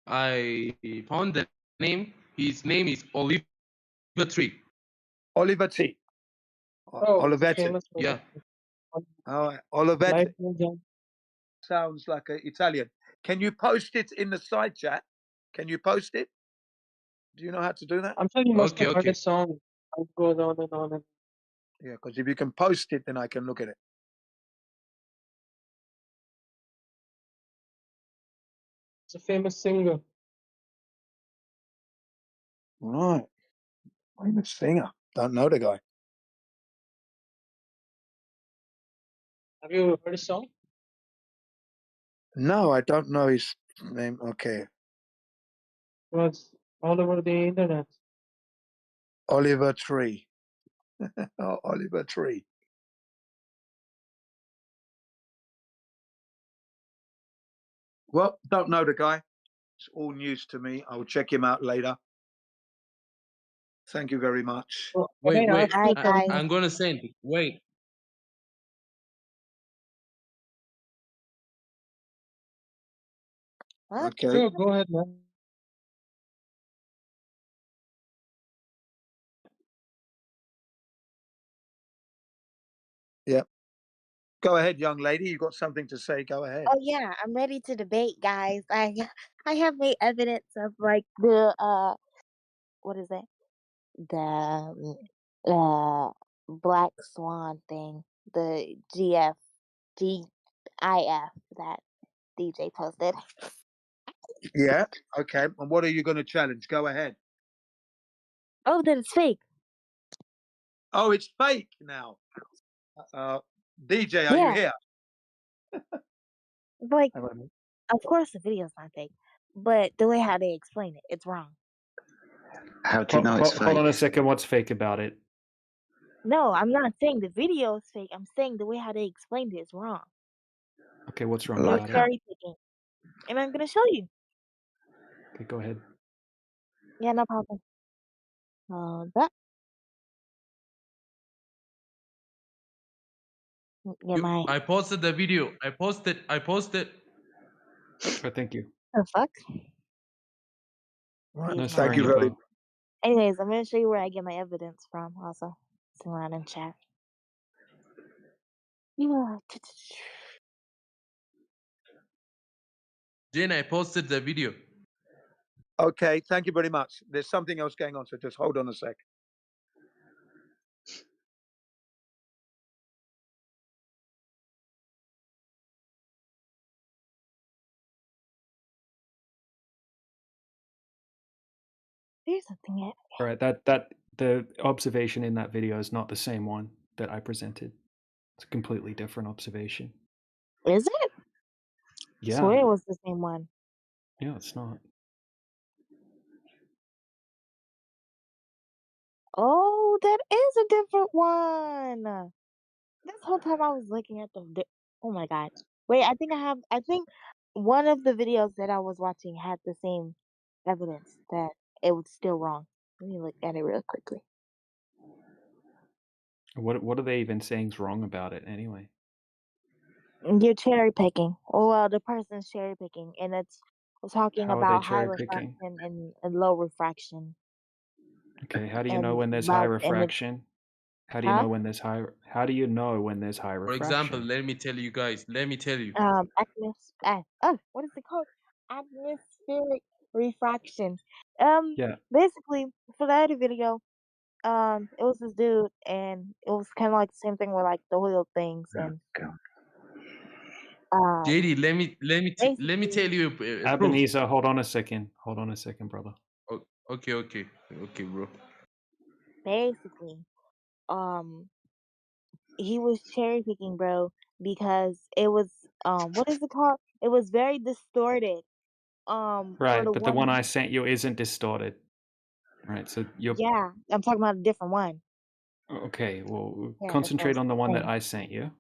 I found the name. His name is Oliver Tree. Oliver T. Oh, it's a Olivetti. famous Yeah. All right. Olivetti light bulb. sounds like an Italian. Can you post it in the side chat? Can you post it? Do you know how to do that? I'm sure you must Okay, have heard okay. a song. It goes on and on. And Yeah, because if you can post it, then I can look at it. it's a famous singer. Right. Famous singer. Don't know the guy. Have you heard a song? No, I don't know his name. Okay. It was all over the internet. Oliver Tree. Oh, Oliver Tree. Well, don't know the guy. It's all news to me. I will check him out later. Thank you very much. So, Wait, can I wait. ask you Hi, guys. something? I'm gonna send it. Wait. What? Okay. Sure, go ahead, man. Yeah. Go ahead, young lady. You got something to say? Go ahead. Oh yeah, I'm ready to debate, guys. I I have made evidence of like the what is it? The Black Swan thing, the GIF that DJ posted. Yeah. Okay. And what are you going to challenge? Go ahead. Oh, that it's fake. Oh, it's fake now. DJ, are you Yeah, here? like I love it. of course the video's not fake, but the way how they explain it, it's wrong. How do you know it's Hold on a fake? second. What's fake about it? No, I'm not saying the video is fake. I'm saying the way how they explained it is wrong. Okay, what's wrong They're Like about it? how? cherry picking, and I'm gonna show you. Okay, go ahead. Yeah, no problem. That get my I posted the video. I posted. Oh, thank you. the fuck. Right. Use Nice my Thank you ring, very Bo. Anyways, I'm gonna show you where I get my evidence from. Also, it's around in chat. Yeah. Jane, I posted the video. Okay. Thank you very much. There's something else going on, so just hold on a sec. There's something. All right, that the observation in that video is not the same one that I presented. It's a completely different observation. Is it? Yeah. Swear it was the same one. Yeah, it's not. Oh, that is a different one. This whole time I was looking at the. Oh my god! Wait, I think one of the videos that I was watching had the same evidence that it was still wrong. Let me look at it real quickly. What are they even saying's wrong about it anyway? You're cherry picking. Well, the person's cherry picking, and it's talking How are they about high cherry picking? refraction and low refraction, Okay, how do you know and when there's high about and it's refraction? How do you huh? know when there's high? How do you know when there's high For example, refraction? let me tell you guys. Let me tell you. What is it called? Atmospheric refraction. Yeah. Basically, for the other video, it was this dude, and it was kind of like the same thing with like the wheel things, and God. JD, let me basically, tell you a proof. Ebenezer, hold on a second. Hold on a second, brother. Oh, okay, bro. basically, he was cherry picking, bro, because it was what is it called? It was very distorted. For Right, the but the one one I sent you isn't distorted. Right, so you're yeah, I'm talking about a different one. okay. Well, Yeah, that's what I concentrate was on the one that saying. I sent you.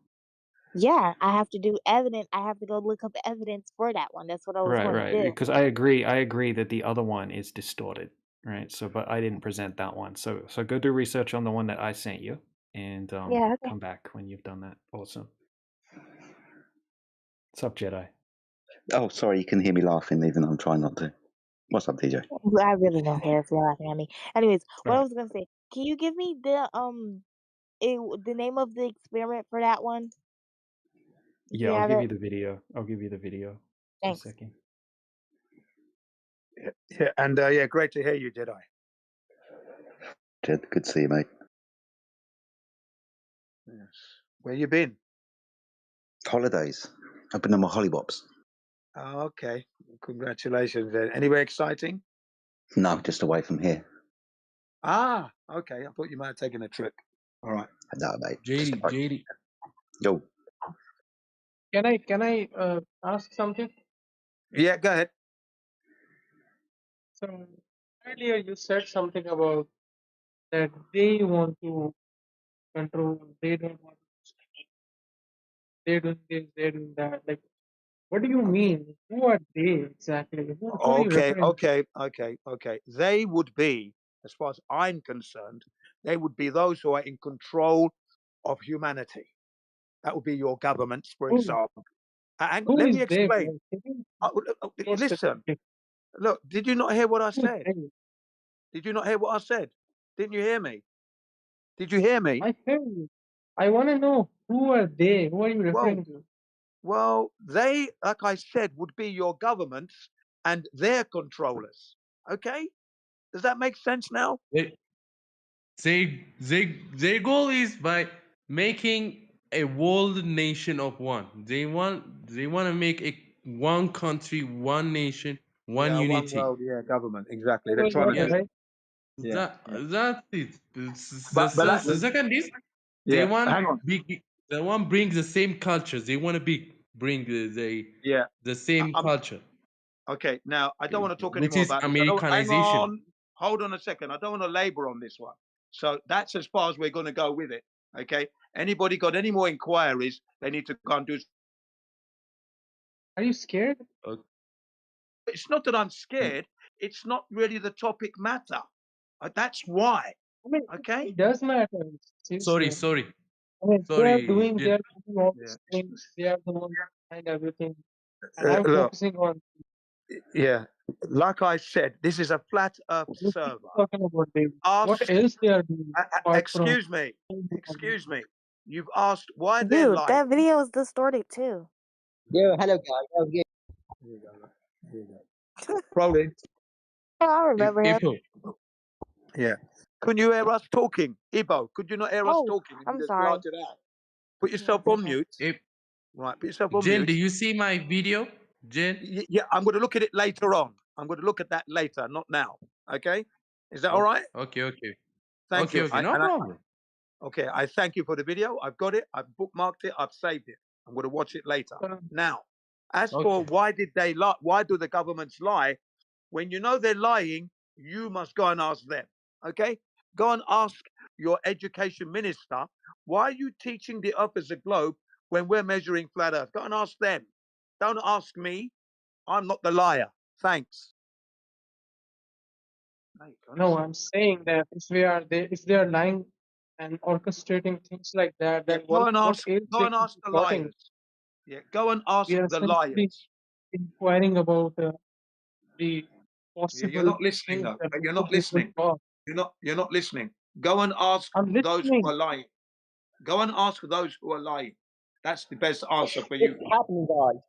Yeah, I have to do evidence. I have to go look up evidence for that one. That's what I was going to Right, do. because I agree that the other one is distorted, right? So, but I didn't present that one. So go do research on the one that I sent you, and Yeah, okay. come back when you've done that. Awesome. What's up, Jedi? Oh, sorry, you can hear me laughing even though I'm trying not to. What's up, DJ? I really don't care if you're laughing at me. Anyways, what I Right. was going to say, can you give me the name of the experiment for that one? If Yeah, you I'll have give it. you the video. I'll give you the video. Thanks. Just a second. Yeah. And yeah, great to hear you, Jedi. Jed, good to see you, mate. Yes. Where you been? Holidays. I've been on my hollywops. Oh, okay. Congratulations. Anywhere exciting? No, just away from here. Ah, okay. I thought you might have taken a trip. All right. No, mate. Just JD, away. JD. Yo, Can I ask something? Yeah, go ahead. So earlier you said something about that they want to control, they don't want to, they're doing this, they're doing that. Like, what do you mean? Who are they exactly? Who are you Okay, referring to? okay. They would be, as far as I'm concerned, they would be those who are in control of humanity. That would be your governments, for Who, example. And who let is me they, explain. bro? Can you be more Listen, specific? look, did you not hear what I Who is said? they? Did you not hear what I said? Didn't you hear me? Did you hear me? I hear you. I want to know who are they? Who are you referring to? Well, they, like I said, would be your governments and their controllers. Okay? Does that make sense now? Their goal is by making a world nation of one. They want to make a one country, one nation, one Yeah, one unity. world, yeah, government, exactly. They're World trying to order, do Yes, that. right? Yeah, yeah. that's it. But The that, second is they yeah, want hang on. they want bring the same cultures. They want to bring Yeah, the same I'm culture, okay. Now I don't want to talk which anymore is about this. Hang Americanization. on, hold on a second. I don't want to labor on this one. So that's as far as we're going to go with it. Okay. Anybody got any more inquiries? They need to go and do. Are you scared? Okay. It's not that I'm scared. It's not really the topic matter. That's why. I mean, Okay. it does matter. Seriously. Sorry, I mean, they are Jen. doing all Yeah. these things. They are the ones behind everything. And I'm Look, focusing on yeah. Like I said, this is a flat Earth what server. you're talking about, Dave. What Ask. else they are doing apart from Excuse me. Excuse me. You've asked why they're Dude, lying. that video is distorted too. Yo, hello guys. How's it Here you go. Here you go. Probably. Oh, I remember him. Ipo. Yeah. Can you hear us talking? Ibo, could you not hear us Oh, talking? And I'm you just sorry. blurt it out. Put Yeah, yourself it's on okay. mute. Right, put yourself on Jen, do mute. you see my video, Jen? Yeah, I'm going to look at it later on. I'm going to look at that later, not now. Okay? Is that all right? Okay. Thank you. No problem. Okay, I thank you for the video. I've got it. I've bookmarked it. I've saved it. I'm going to watch it later. Now, as for why did they lie? Why do the governments lie? When you know they're lying, you must go and ask them. Okay? Go and ask your education minister, why are you teaching the earth as a globe when we're measuring flat earth? Go and ask them. Don't ask me. I'm not the liar. Thanks. No, I'm saying that if they are lying and orchestrating things like that, Yeah, then go what and else ask. they Go and could ask be the plotting? liars. Yeah, go and ask We are the essentially liars. inquiring about the Yeah, you're possible not listening things though. that You're could not be put listening. forth. You're not listening. Go and ask I'm those who listening. are lying. Go and ask those who are lying. That's the best answer for What's you. happening, guys?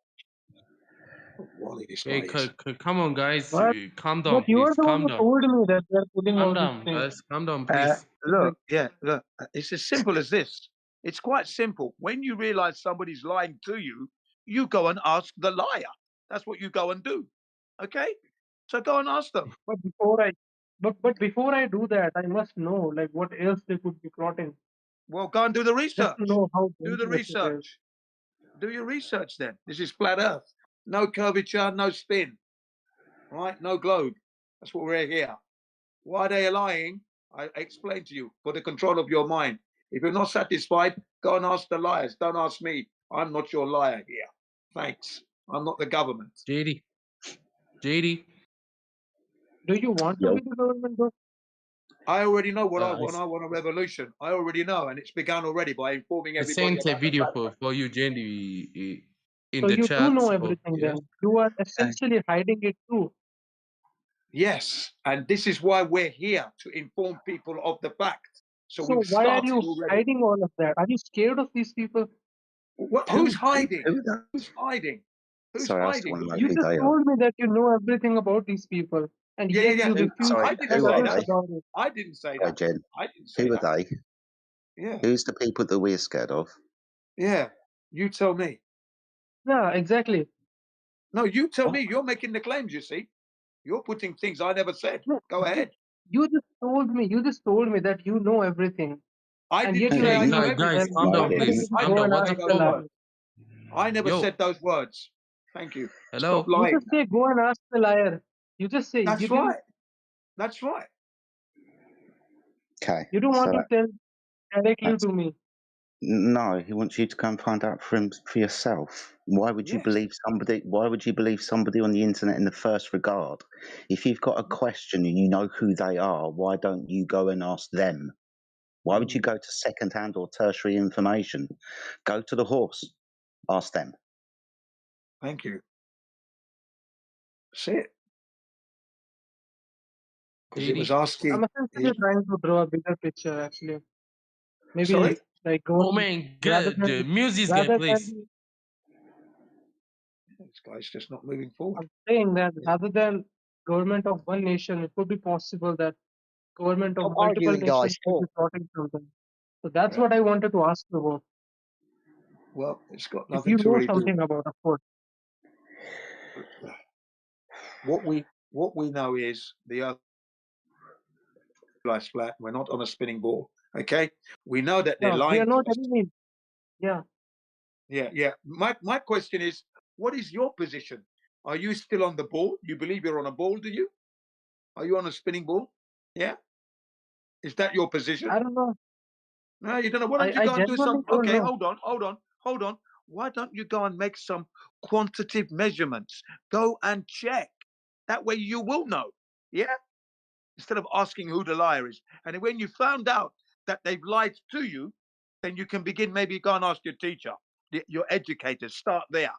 Wally, this Hey, guy is. come on, guys. But Calm but down, you are please. the one Calm who down. told me that they are putting Calm all these down, things. guys. Calm down, please. Look, it's as simple as this. It's quite simple. When you realize somebody's lying to you, you go and ask the liar. That's what you go and do. Okay? So go and ask them. But before I do that, I must know like what else they could be plotting. Well, go and do the Just research. to know how Do the dangerous it is. research. Do your research then. This is flat earth. No curvature, no spin. Right? No globe. That's what we're here. Why they are lying, I explained to you, for the control of your mind. If you're not satisfied, go and ask the liars. Don't ask me. I'm not your liar here. Thanks. I'm not the government. JD. Do you want to be the government though? I already know what I I want. I want a revolution. I already know, and it's begun already by informing everybody sent a about the video fact. for you, JD, in So the you do chat. know Oh, everything yes. then. You are essentially hiding it too. Yes, and this is why we're here, to inform people of the fact. So So we've why are started you already. hiding all of that? Are you scared of these people? Who's hiding? Who are Who's hiding? Who's Sorry, I still hiding? want to know You who just they are. told me that you know everything about these people, and Yeah, yet yeah, you yeah. refuse Sorry, I to didn't tell who say are others that. they? about it. I didn't say Sorry, that. Jen. I didn't say Who are that. they? Yeah, Who's the people that we're scared of? yeah. You tell me. Yeah, exactly. No, you tell What? me. You're making the claims, you see. You're putting things I never said. No, Go ahead. You just told me that you know everything, I and didn't yet No, you're say you I didn't. know asking, Guys, everything. calm No, I down, you're telling please. me didn't. to I Calm go down. and never What ask the said the those problem? liar. words. I never Yo, said those words. Thank you. hello. Stop You lying just now. say go and ask the liar. You just say That's you didn't. right. That's right. Okay, You don't want so to tell directly that's to me. no. He wants you to go and find out for yourself. Why would you Yes. believe somebody? Why would you believe somebody on the internet in the first regard? If you've got a question and you know who they are, why don't you go and ask them? Why would you go to second-hand or tertiary information? Go to the horse. Ask them. Thank you. See it. Because it was JD. asking. I'm essentially trying to draw a bigger picture, actually. Maybe Sorry? like Oh going man, rather the than music's gonna rather please. than This guy's just not moving forward. I'm saying that rather than government of one nation, it could be possible that government of Stop multiple arguing, guys. nations could be Talk. plotting something. So that's Yeah. what I wanted to ask you about. Well, it's got If nothing you to know really do. something about, of course. What we know is the Earth lies flat. We're not on a spinning ball. Okay. We know that they're No, we lying are to not us. enemy. Yeah. Yeah. My question is, what is your position? Are you still on the ball? You believe you're on a ball? Do you? Are you on a spinning ball? Yeah. Is that your position? I don't know. No, you don't know. Why don't you I go and do genuinely some? don't Okay, know. hold on. Why don't you go and make some quantitative measurements? Go and check. That way you will know. Yeah. Instead of asking who the liar is. And when you found out that they've lied to you, then you can begin, maybe go and ask your teacher, your educators, start there.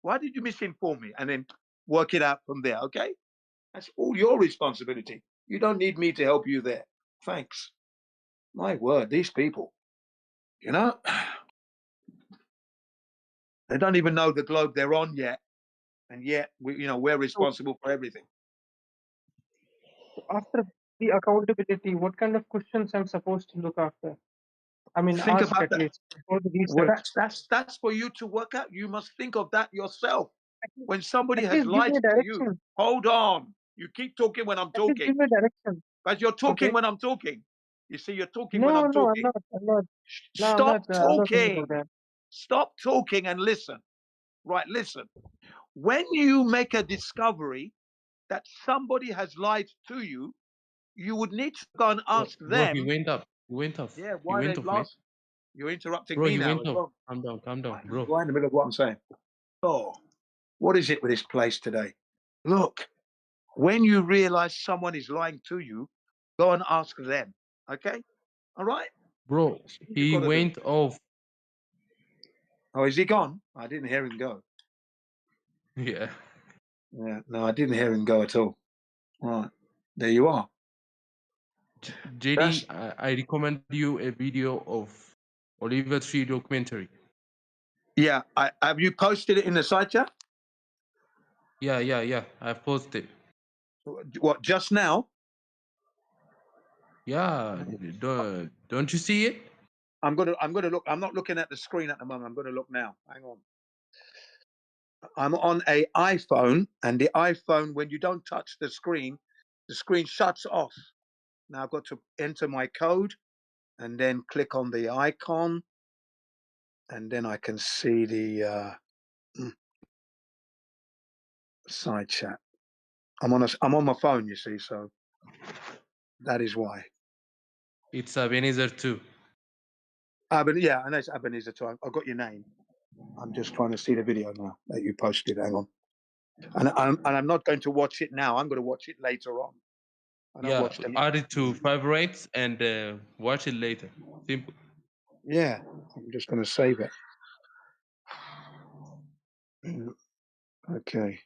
Why did you misinform me? And then work it out from there, okay? That's all your responsibility. You don't need me to help you there. Thanks. My word, these people, you know, they don't even know the globe they're on yet. And yet, we're responsible for everything. So after the accountability, what kind of questions I'm supposed to look after? I mean, Think ask about at that. least for the Well, research. that's for you to work out. You must think of that yourself. At least, When somebody at has least give lied me a to you, direction. hold on. You keep talking when I'm At least talking, give me a direction. but you're talking Okay. when I'm talking. You see, you're talking when No, I'm no, I'm talking. not. I'm not. No, Stop I'm not thinking about talking. that. Stop talking and listen. Right, listen. When you make a discovery that somebody has lied to you, you would need to go and ask Bro, he them, went up. He went off. yeah, He why went they've off, man. lost. You're interrupting Bro, me he now went as off. well. Calm down, bro. Right in the middle of what I'm saying. Oh, what is it with this place today? Look, when you realize someone is lying to you, go and ask them. Okay? All right? Bro, That's what you've he got to do. went off. Oh, is he gone? I didn't hear him go. Yeah. Yeah, no, I didn't hear him go at all. Right. There you are. JD, I recommend you a video of Oliver Tree documentary. Yeah. Have you posted it in the side chat? Yeah. I've posted. What, just now? Yeah. Don't you see it? I'm gonna look. I'm not looking at the screen at the moment. I'm gonna look now. Hang on. I'm on a iPhone, and the iPhone, when you don't touch the screen shuts off. Now I've got to enter my code and then click on the icon, and then I can see the side chat. I'm on my phone, you see, so that is why. It's Ebenezer too. Yeah, I know it's Ebenezer too. I've got your name. I'm just trying to see the video now that you posted. Hang on. And I'm not going to watch it now. I'm going to watch it later on. I don't watch them. Add it to favorites and watch it later. Simple. Yeah, I'm just going to save it. Okay.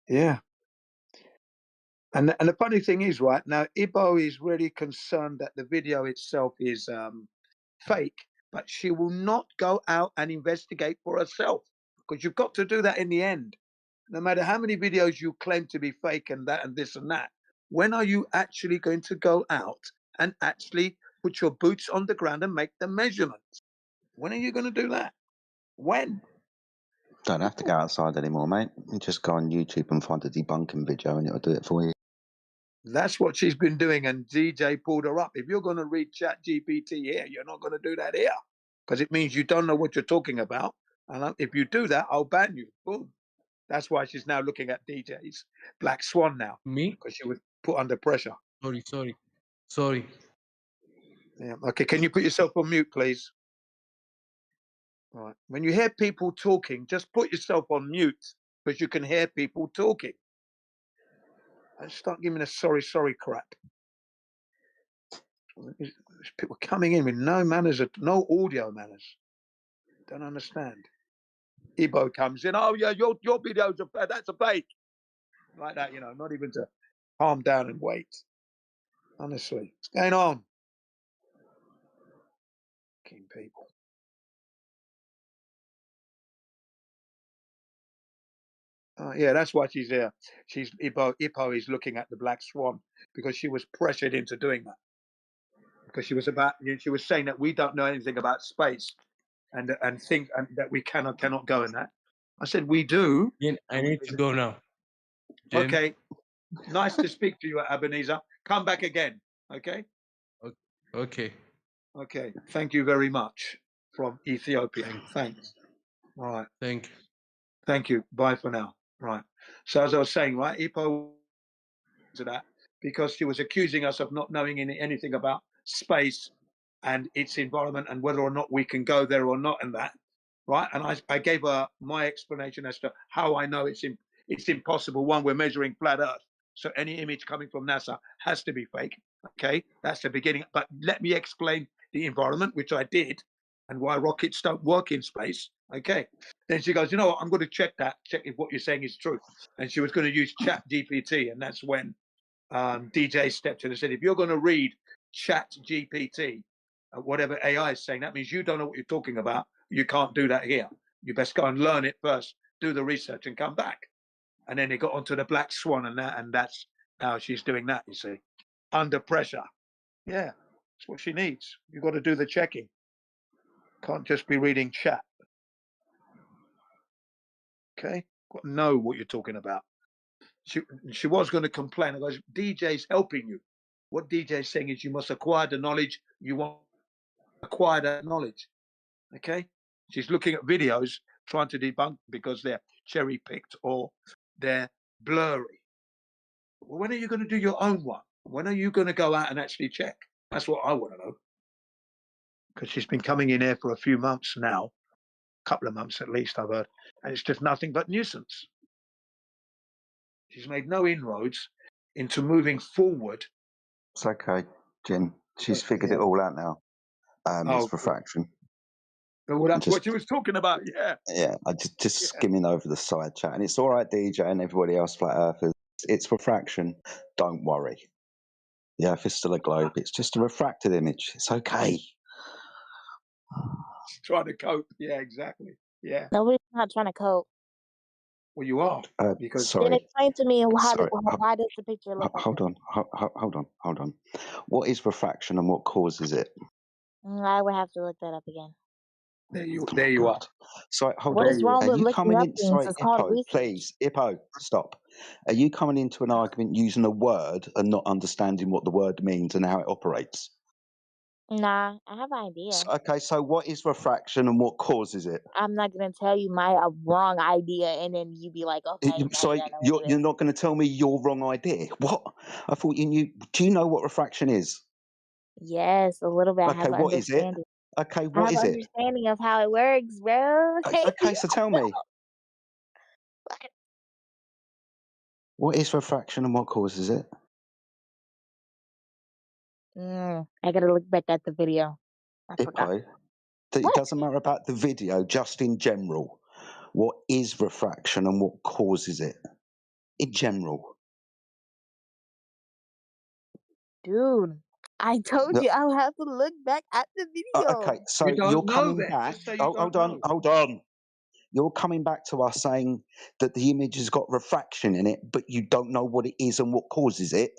Yeah. And the funny thing is, right now, Ibo is really concerned that the video itself is fake, but she will not go out and investigate for herself, because you've got to do that in the end. No matter how many videos you claim to be fake and that and this and that, when are you actually going to go out and actually put your boots on the ground and make the measurements? When are you going to do that? When? Don't have to go outside anymore, mate. You just go on YouTube and find a debunking video and it'll do it for you. That's what she's been doing, and DJ pulled her up. If you're going to read Chat GPT here, you're not going to do that here, because it means you don't know what you're talking about. And if you do that, I'll ban you. Boom. That's why she's now looking at DJ's Black Swan now, Me? because she was put under pressure. Sorry. Yeah. Okay. Can you put yourself on mute, please? All right. When you hear people talking, just put yourself on mute. because you can hear people talking. And start giving a sorry crap. There's people coming in with no manners, no audio manners. Don't understand. Ibo comes in. Oh yeah, your videos are that's a fake. Like that, not even to calm down and wait. Honestly, what's going on? Fucking people. Yeah, that's why she's here. Ipo is looking at the black swan because she was pressured into doing that. Because she was saying that we don't know anything about space and think that we cannot go in that. I said we do. Jin, I need to go now. Jin? Okay, nice to speak to you, Ebenezer. Come back again. Okay. Okay. Okay. Thank you very much from Ethiopia. Thanks. All right. Thank you. Thank you. Bye for now. Right. So as I was saying, right, Ipo to that because she was accusing us of not knowing anything about space and its environment and whether or not we can go there or not and that, right? And I gave her my explanation as to how I know it's impossible. One, we're measuring flat Earth, so any image coming from NASA has to be fake. Okay, that's the beginning. But let me explain the environment, which I did, and why rockets don't work in space. Okay. Then she goes, you know what? I'm going to check if what you're saying is true. And she was going to use Chat GPT, and that's when DJ stepped in and said, if you're going to read Chat GPT, whatever AI is saying, that means you don't know what you're talking about. You can't do that here. You best go and learn it first, do the research, and come back. And then they got onto the black swan, and that's how she's doing that. You see, under pressure. Yeah, that's what she needs. You've got to do the checking. Can't just be reading chat. Okay, got to know what you're talking about. She was going to complain. I goes, DJ's helping you. What DJ's saying is you must acquire the knowledge. You want to acquire that knowledge. Okay? She's looking at videos trying to debunk because they're cherry picked or they're blurry. Well, when are you going to do your own one? When are you going to go out and actually check? That's what I want to know. Because she's been coming in here for a few months now, a couple of months at least, I've heard, and it's just nothing but nuisance. She's made no inroads into moving forward. It's okay, Jin. She's figured it all out now. It's refraction. Well, that's what she was talking about. Yeah. Yeah, I just skimming over the side chat, and it's all right, DJ and everybody else, flat earthers. It's refraction. Don't worry. The Earth is still a globe. It's just a refracted image. It's okay. Trying to cope. Yeah, exactly. Yeah. Nobody's not trying to cope. Well, you are. Because Then explain to me Sorry. why does the picture look like Hold on. What is refraction and what causes it? I would have to look that up again. There you are. Sorry, hold What on. is wrong Are with you looking coming up in? things? Sorry, It's called Ippo, research. please. Ippo, stop. Are you coming into an argument using a word and not understanding what the word means and how it operates? Nah, I have an idea. So what is refraction and what causes it? I'm not gonna tell you my wrong idea, and then you be like, okay. Sorry, you're not going to tell me your wrong idea. What? I thought you knew. Do you know what refraction is? Yes, a little bit. I have Okay, an what is it? understanding. Okay, I what have is an it? understanding of how it works, bro. Okay, so tell me. What is refraction and what causes it? I gotta look back at the video. I forgot. Ippo, it doesn't matter about the video, just in general. What is refraction and what causes it? In general. Dude, I told you I'll have to look back at the video. Okay, so you're coming back. Hold on. You're coming back to us saying that the image has got refraction in it, but you don't know what it is and what causes it.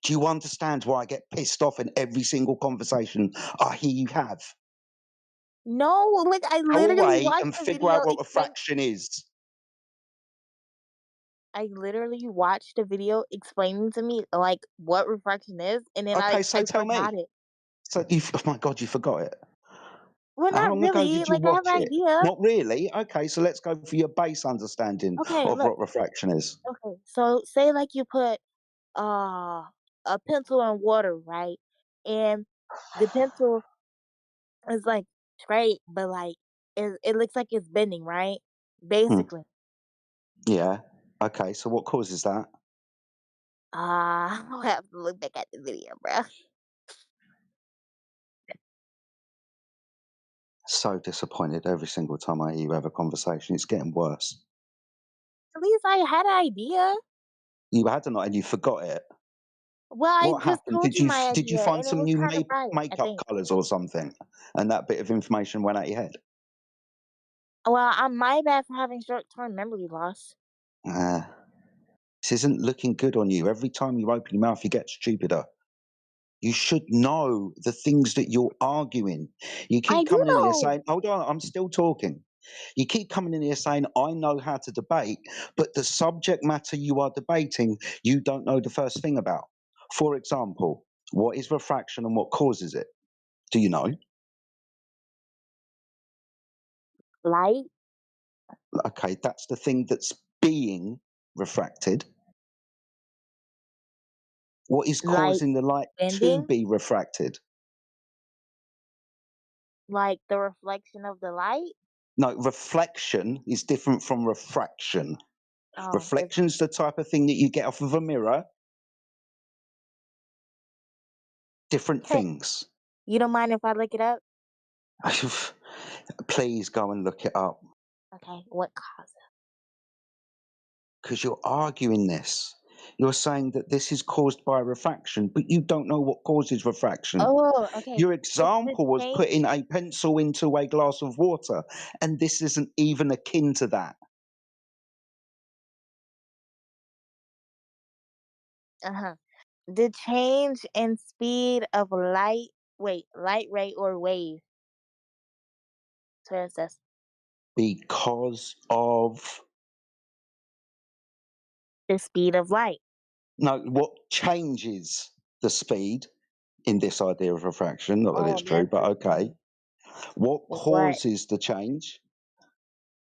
Do you understand why I get pissed off in every single conversation I hear you have? No, like I Go literally away watched and the figure video. out what refraction is. I literally watched a video explaining to me like what refraction is, and then Okay, I so tell me. forgot it. So oh my God, you forgot it. Well, How not long ago really. did you Like I have watch an it? idea. Not really. Okay, so let's go for your base understanding Okay, of look. what refraction is. Okay, so say like you put a pencil in water, right? And the pencil is like straight, but like it looks like it's bending, right? Basically. Yeah. Okay, so what causes that? I'll have to look back at the video, bro. So disappointed every single time I hear you have a conversation. It's getting worse. At least I had an idea. You had a night and you forgot it. Well, I What just happened? told you my Did you idea, find and it some was new kind of right, I makeup think. colours or something, and that bit of information went out your head? Well, I'm my bad for having short-term memory loss. This isn't looking good on you. Every time you open your mouth, you get stupider. You should know the things that you're arguing. You I keep do coming in here know. saying, hold on, I'm still talking. You keep coming in here saying, I know how to debate, but the subject matter you are debating, you don't know the first thing about. For example, what is refraction and what causes it? Do you know? Light, Okay, that's the thing that's being refracted. What is light causing the light to bending, be refracted? like the reflection of the light. No, reflection is different from refraction. Oh, Reflection's the type of thing that you get off of a mirror. Different things. You don't mind if I look it up? Please go and look it up, Okay, what causes? because you're arguing this. You're saying that this is caused by refraction, but you don't know what causes refraction. Oh, okay. Your It's the example was change. putting a pencil into a glass of water, and this isn't even akin to that. The change in speed of light. Wait, light ray or wave. So it says Because of the speed of light. no, what changes the speed in this idea of refraction? Not that Oh, it's true, but that's okay. What what causes the change?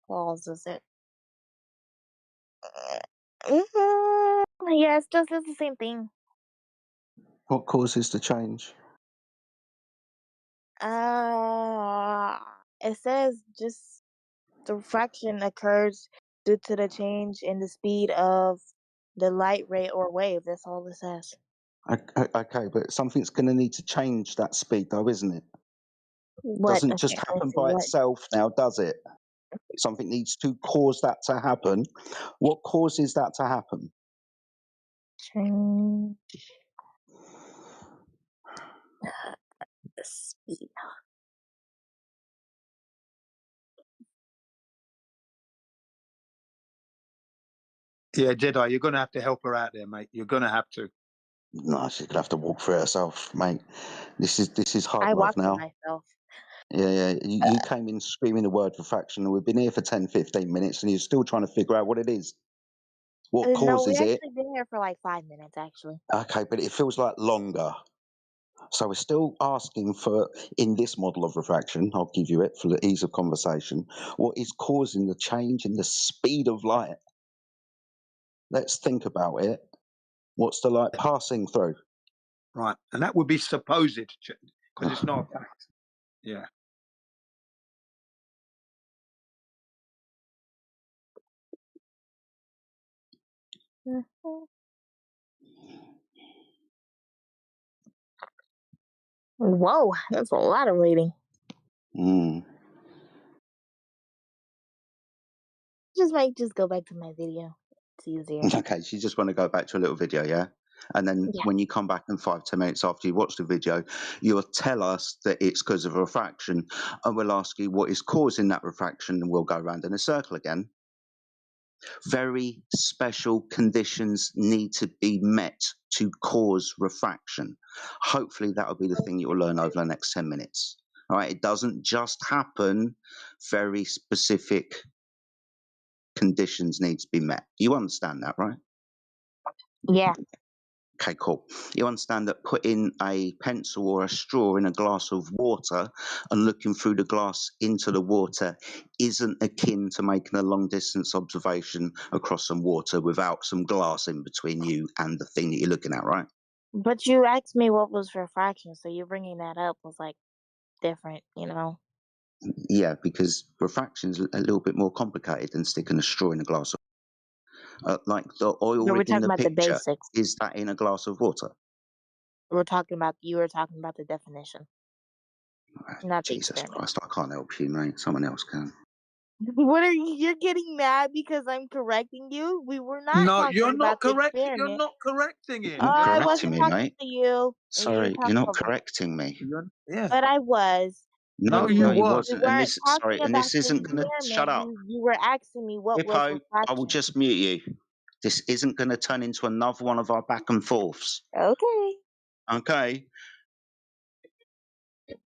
causes it. Yeah, it's just the same thing. What causes the change? It says just the refraction occurs due to the change in the speed of the light ray or wave. That's all it says. Okay, but something's going to need to change that speed, though, isn't it? What? Doesn't Okay, just let's happen see by what itself now, does it? Something needs to cause that to happen. What causes that to happen? change the speed. Yeah, Jedi, you're going to have to help her out there, mate. You're going to have to. No, she's gonna have to walk through it herself, mate. This is hard I love walked for now. myself. Yeah. You came in screaming the word refraction, and we've been here for 10, 15 minutes, and you're still trying to figure out what it is. What No, we causes it? actually been here for like 5 minutes, actually. Okay, but it feels like longer. So we're still asking for, in this model of refraction, I'll give you it for the ease of conversation, what is causing the change in the speed of light? Let's think about it. What's the light passing through? Right. And that would be supposed, because it's not a fact. Yeah. Whoa, that's a lot of reading. Just go back to my video. It's easier. Okay, so you just want to go back to a little video, yeah? And then Yeah. when you come back in 5, 10 minutes after you watch the video, you'll tell us that it's because of refraction, and we'll ask you what is causing that refraction, and we'll go around in a circle again. Very special conditions need to be met to cause refraction. Hopefully that will be the thing you'll learn over the next 10 minutes. All right, it doesn't just happen. Very specific conditions need to be met. You understand that, right? Yeah. Okay, cool. You understand that putting a pencil or a straw in a glass of water and looking through the glass into the water isn't akin to making a long distance observation across some water without some glass in between you and the thing that you're looking at, right? But you asked me what was refraction, so you bringing that up was like different, you know? Yeah, because refraction's a little bit more complicated than sticking a straw in a glass of Like the oil No, we're rig in talking the about the picture, basics. is that in a glass of water? You were talking about the definition, not the Jesus experiment. Christ, I can't help you, mate. Someone else can. What are you? You're getting mad because I'm correcting you. We were not No, talking you're about not the correct. You're experiment. not correcting You're him. not I correcting wasn't me, talking mate. to you, and you're Sorry, you're talking not over me. correcting me. Yeah. But I was. No, No, We you no, were. you We wasn't. wasn't. And weren't this, sorry, talking and about this the isn't going to shut experiment. up. You were asking me what was Hippo, I will refraction. just mute you. This isn't going to turn into another one of our back and forths. Okay. Okay?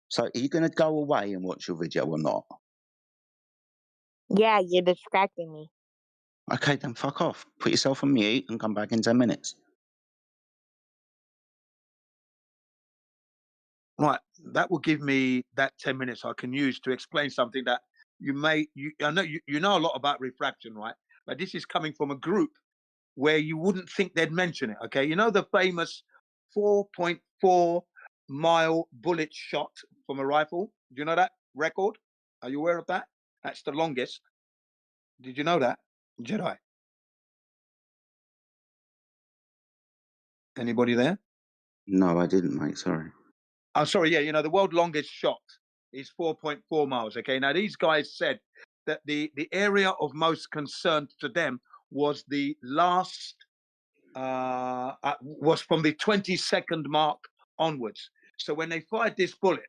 So are you going to go away and watch your video or not? Yeah, you're distracting me. Okay, then fuck off. Put yourself on mute and come back in 10 minutes. Right. That will give me that 10 minutes I can use to explain something that I know you know a lot about refraction, right? But this is coming from a group where you wouldn't think they'd mention it. Okay. You know the famous 4.4 mile bullet shot from a rifle? Do you know that record? Are you aware of that? That's the longest. Did you know that? Jedi. Anybody there? No, I didn't, mate. Sorry. I'm sorry, yeah, you know, the world longest shot is 4.4 miles. Okay. Now these guys said that the area of most concern to them was the last was from the 22nd mark onwards. So when they fired this bullet,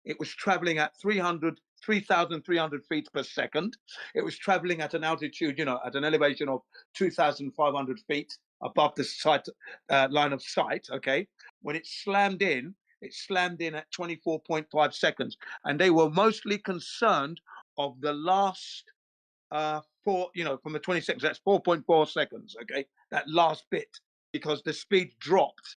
it was traveling at 3,300 feet per second. It was traveling at an altitude, you know, at an elevation of 2,500 feet above the sight, line of sight. Okay. When it slammed in at 24.5 seconds. And they were mostly concerned of the last four, you know, from the 20 seconds, that's 4.4 seconds. Okay. That last bit, because the speed dropped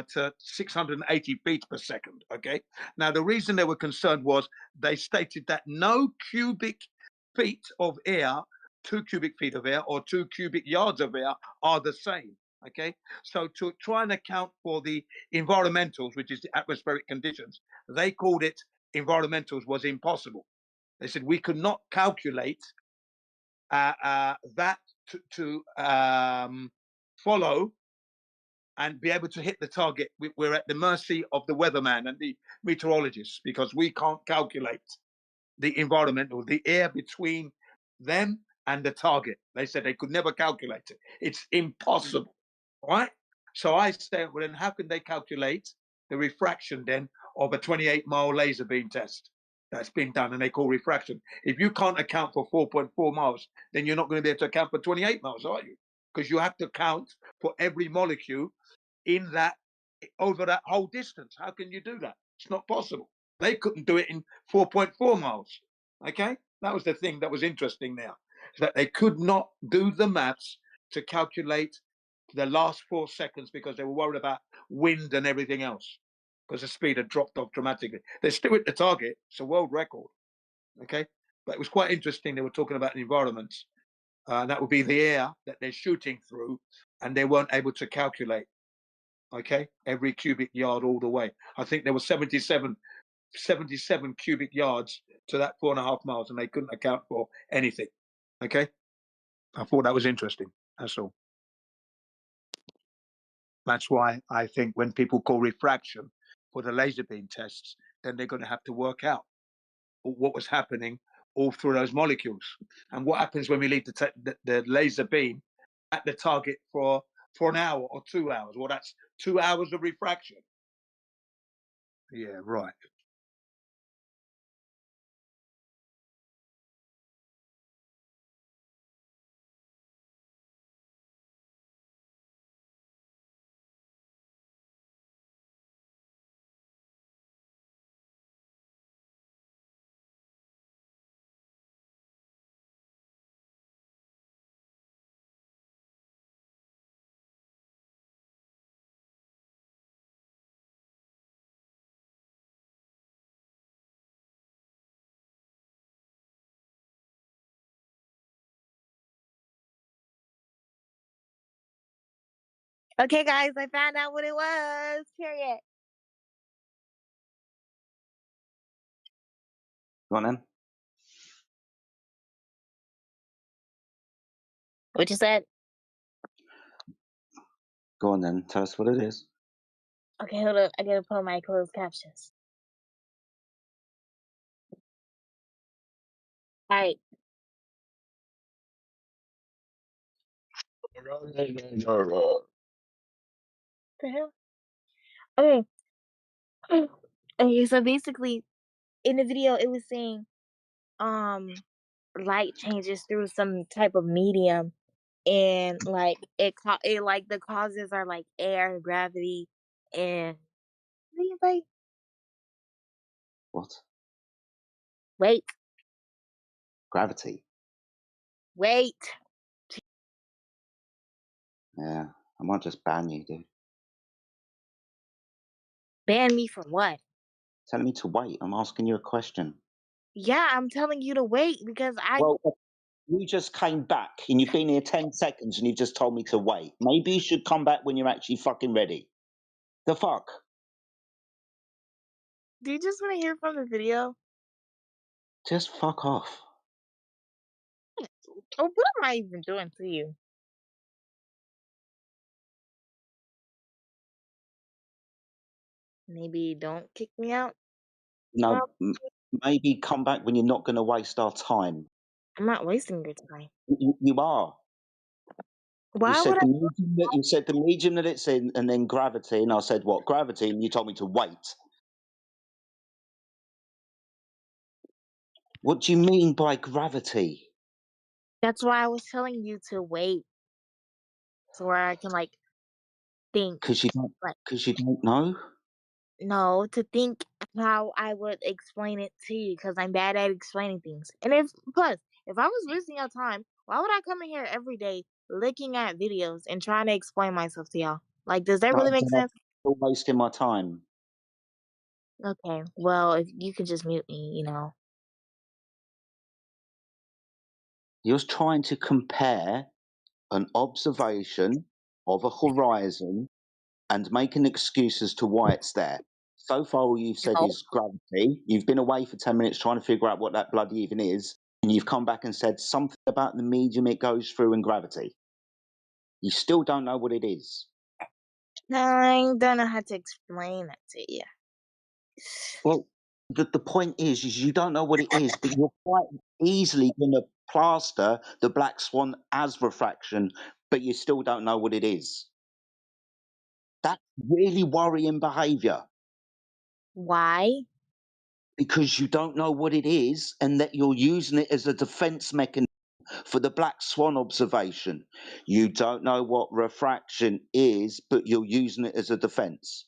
to 680 feet per second. Okay. Now, the reason they were concerned was they stated that no cubic feet of air, 2 cubic feet of air or 2 cubic yards of air are the same. Okay. So to try and account for the environmentals, which is the atmospheric conditions, they called it environmentals was impossible. They said we could not calculate that to follow and be able to hit the target. We're at the mercy of the weatherman and the meteorologists because we can't calculate the environment or the air between them and the target. They said they could never calculate it. It's impossible, right? So I said, well, then how can they calculate the refraction then of a 28-mile laser beam test that's been done and they call refraction? If you can't account for 4.4 miles, then you're not going to be able to account for 28 miles, are you? Because you have to count for every molecule in that over that whole distance. How can you do that? It's not possible. They couldn't do it in 4.4 miles. Okay, that was the thing that was interesting now, that they could not do the maths to calculate the last 4 seconds because they were worried about wind and everything else because the speed had dropped off dramatically. They're still at the target. It's a world record. Okay, but it was quite interesting. They were talking about the environments. That would be the air that they're shooting through, and they weren't able to calculate. Okay, every cubic yard all the way. I think there were 77 cubic yards to that 4.5 miles, and they couldn't account for anything. Okay, I thought that was interesting. That's all. That's why I think when people call refraction for the laser beam tests, then they're going to have to work out what was happening all through those molecules and what happens when we leave the laser beam at the target for an hour or 2 hours. Well, that's 2 hours of refraction. Yeah, right. Okay, guys, I found out what it was. Period. Go on then. What you said? Go on then, tell us what it is. Okay, hold up. I gotta put on my closed captions. Alright. The hell? Okay. Okay, so basically in the video it was saying light changes through some type of medium and like it like the causes are like air, gravity, and what do you say? What? Wait, Gravity. wait. Yeah, I might just ban you, dude. Ban me from what? Telling me to wait. I'm asking you a question. Yeah, I'm telling you to wait because Well, you just came back and you've been here 10 seconds and you've just told me to wait. Maybe you should come back when you're actually fucking ready. The fuck? do you just want to hear from the video? Just fuck off. Oh, what am I even doing to you? Maybe don't kick me out. No, Well, maybe come back when you're not going to waste our time. I'm not wasting your time. You are. Why You would said I? the medium that it's in, and then gravity, and I said what gravity, and you told me to wait. What do you mean by gravity? That's why I was telling you to wait, so where I can like think, Because you like don't know. no, to think how I would explain it to you because I'm bad at explaining things. And if I was wasting your time, why would I come in here every day looking at videos and trying to explain myself to y'all? Like, does that really make sense? You're wasting my time. Okay, well, if you could just mute me, you know. You're trying to compare an observation of a horizon and make an excuse as to why it's there. So far, all you've said No. is gravity. You've been away for 10 minutes trying to figure out what that bloody even is, and you've come back and said something about the medium it goes through and gravity. You still don't know what it is. I don't know how to explain that to you. Well, the point is you don't know what it is, but you're quite easily going to plaster the black swan as refraction, but you still don't know what it is. That's really worrying behaviour. Why? Because you don't know what it is and that you're using it as a defense mechanism for the black swan observation. You don't know what refraction is, but you're using it as a defense.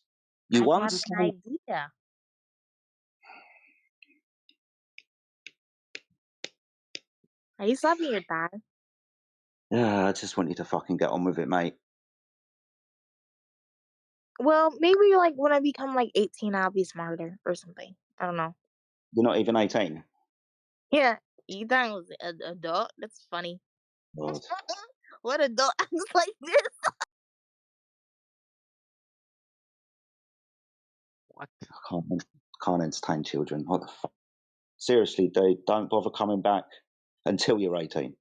I You have an understand? idea. Are you slapping your thigh? Yeah, I just want you to fucking get on with it, mate. Well, maybe like when I become like 18, I'll be smarter or something. I don't know. You're not even 18. Yeah, you thought I was an adult? That's funny. God, What adult acts like this? What? I can't entertain children. What the fuck? Seriously, dude, don't bother coming back until you're 18.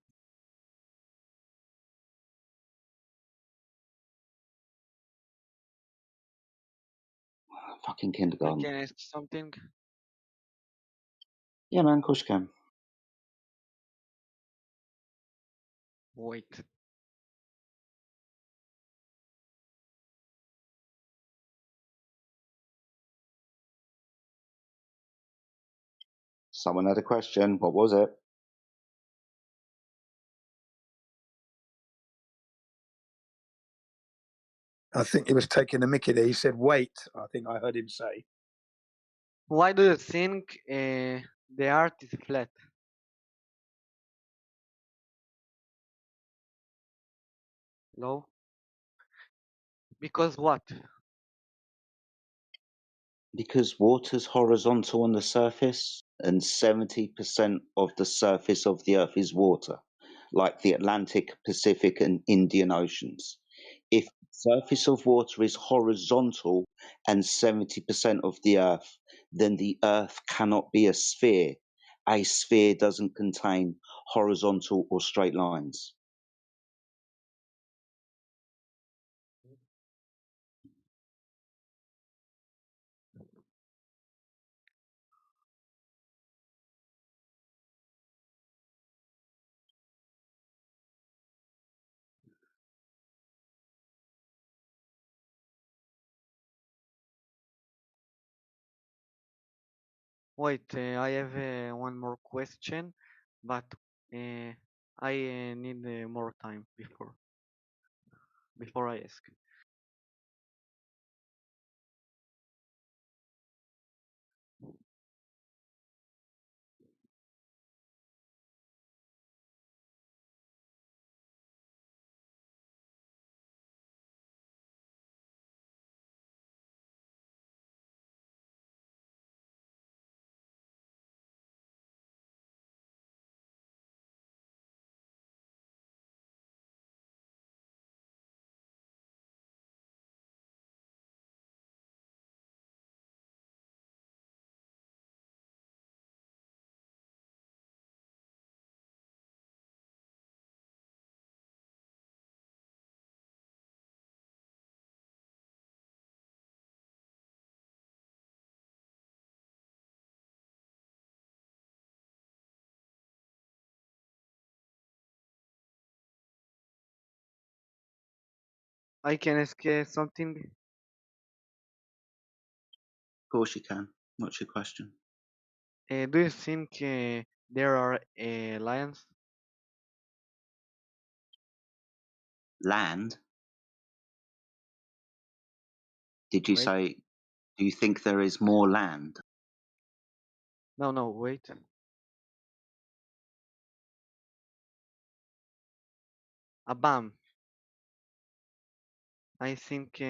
Fucking I kindergarten. can ask something? Yeah, man, of course you can. Wait. Someone had a question. What was it? I think he was taking a mickey there. He said, wait, I think I heard him say. Why do you think the Earth is flat? No? Because what? Because water's horizontal on the surface, and 70% of the surface of the Earth is water, like the Atlantic, Pacific, and Indian Oceans. If the surface of water is horizontal and 70% of the Earth, then the Earth cannot be a sphere. A sphere doesn't contain horizontal or straight lines. Wait, I have one more question, but I need more time before I ask. I can ask something. Of course you can. What's your question? Do you think there are lions? Land? Did you Wait, say, do you think there is more land? no, wait. Abam. I think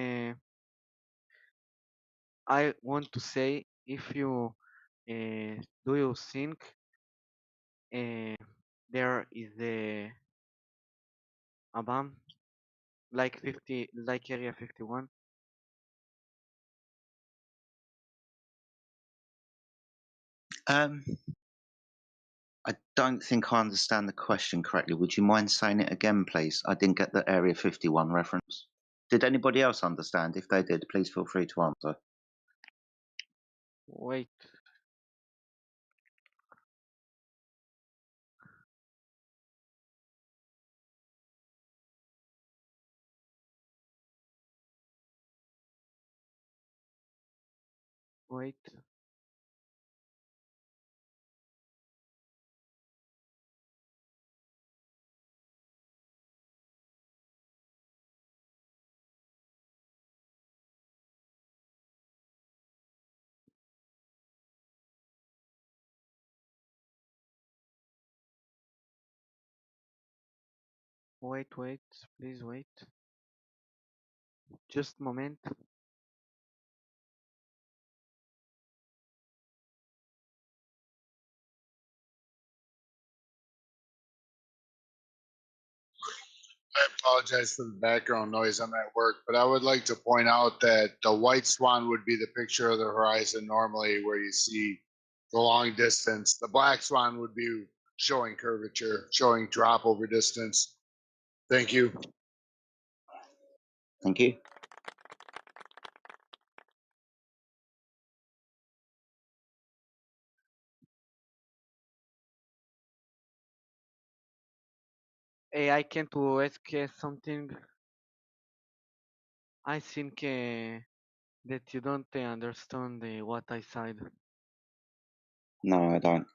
I want to say if you do you think uh, there is a Abam like 50 like Area 51? Um, I don't think I understand the question correctly. Would you mind saying it again, please? I didn't get the Area 51 reference. Did anybody else understand? If they did, please feel free to answer. Wait, wait. Wait, please wait. Just a moment. I apologize for the background noise. I'm at work, but I would like to point out that the white swan would be the picture of the horizon normally where you see the long distance. The black swan would be showing curvature, showing drop over distance. Thank you. Thank you. I can to ask something. I think that you don't understand what I said. No, I don't.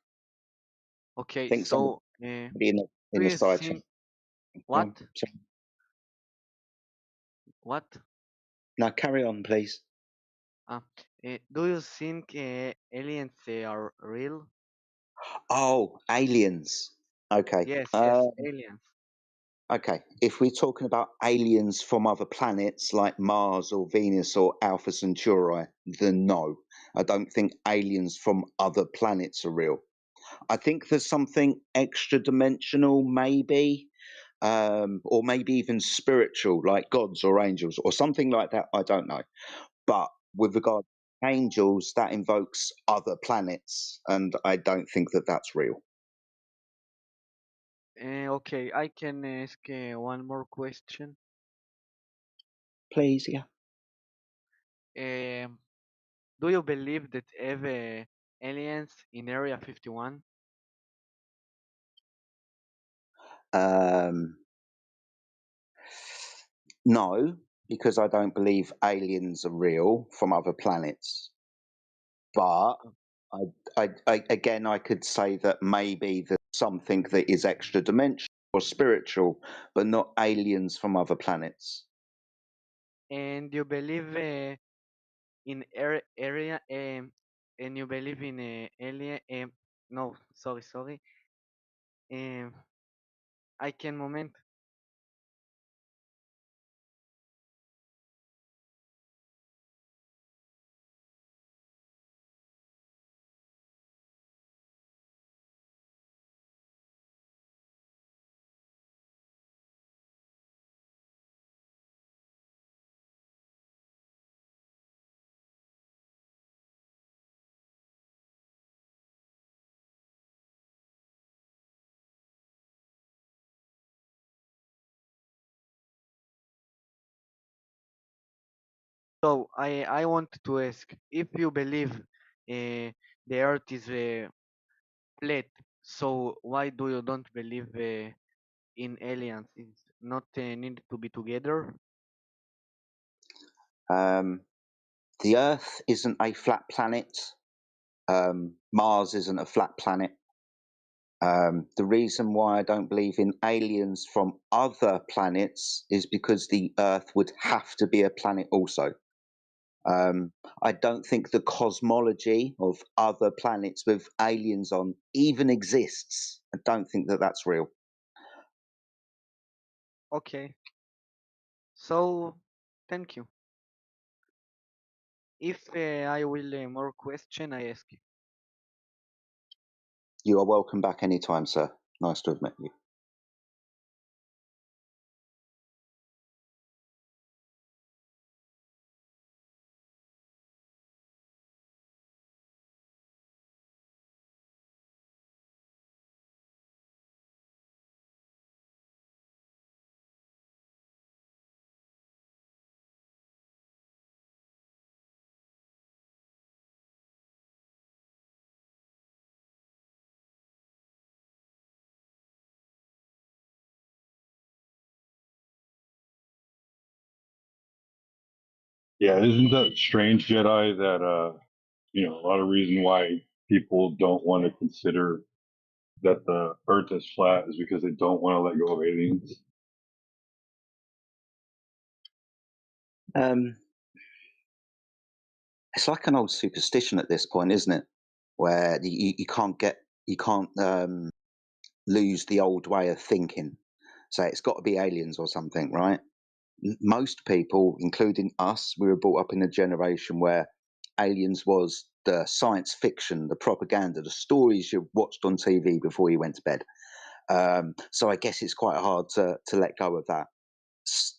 Okay, Think somebody so in do the you side chat. think what? So- What? Now carry on, please. Do you think aliens are real? Oh, aliens. Okay. Yes, aliens. Okay. If we're talking about aliens from other planets like Mars or Venus or Alpha Centauri, then no. I don't think aliens from other planets are real. I think there's something extra dimensional, maybe, or maybe even spiritual, like gods or angels or something like that. I don't know. But with regard to angels, that invokes other planets, and I don't think that that's real. Okay, I can ask one more question. Please, yeah. Do you believe that have aliens in Area 51? No, because I don't believe aliens are real from other planets. But Again, I could say that maybe there's something that is extra dimensional or spiritual, but not aliens from other planets. And you believe in area and you believe in alien no, sorry. Um, I can moment. So I want to ask if you believe the Earth is flat. So why do you don't believe in aliens? It's not need to be together. The Earth isn't a flat planet. Mars isn't a flat planet. The reason why I don't believe in aliens from other planets is because the Earth would have to be a planet also. I don't think the cosmology of other planets with aliens on even exists. I don't think that that's real. Okay. So thank you. If I will more question, I ask you. You are welcome back anytime, sir. Nice to have met you. Yeah, isn't that strange, Jedi, that a lot of reason why people don't want to consider that the Earth is flat is because they don't want to let go of aliens. It's like an old superstition at this point, isn't it? Where you can't lose the old way of thinking. So it's got to be aliens or something, right? Most people, including us, we were brought up in a generation where aliens was the science fiction, the propaganda, the stories you watched on TV before you went to bed. So I guess it's quite hard to let go of that.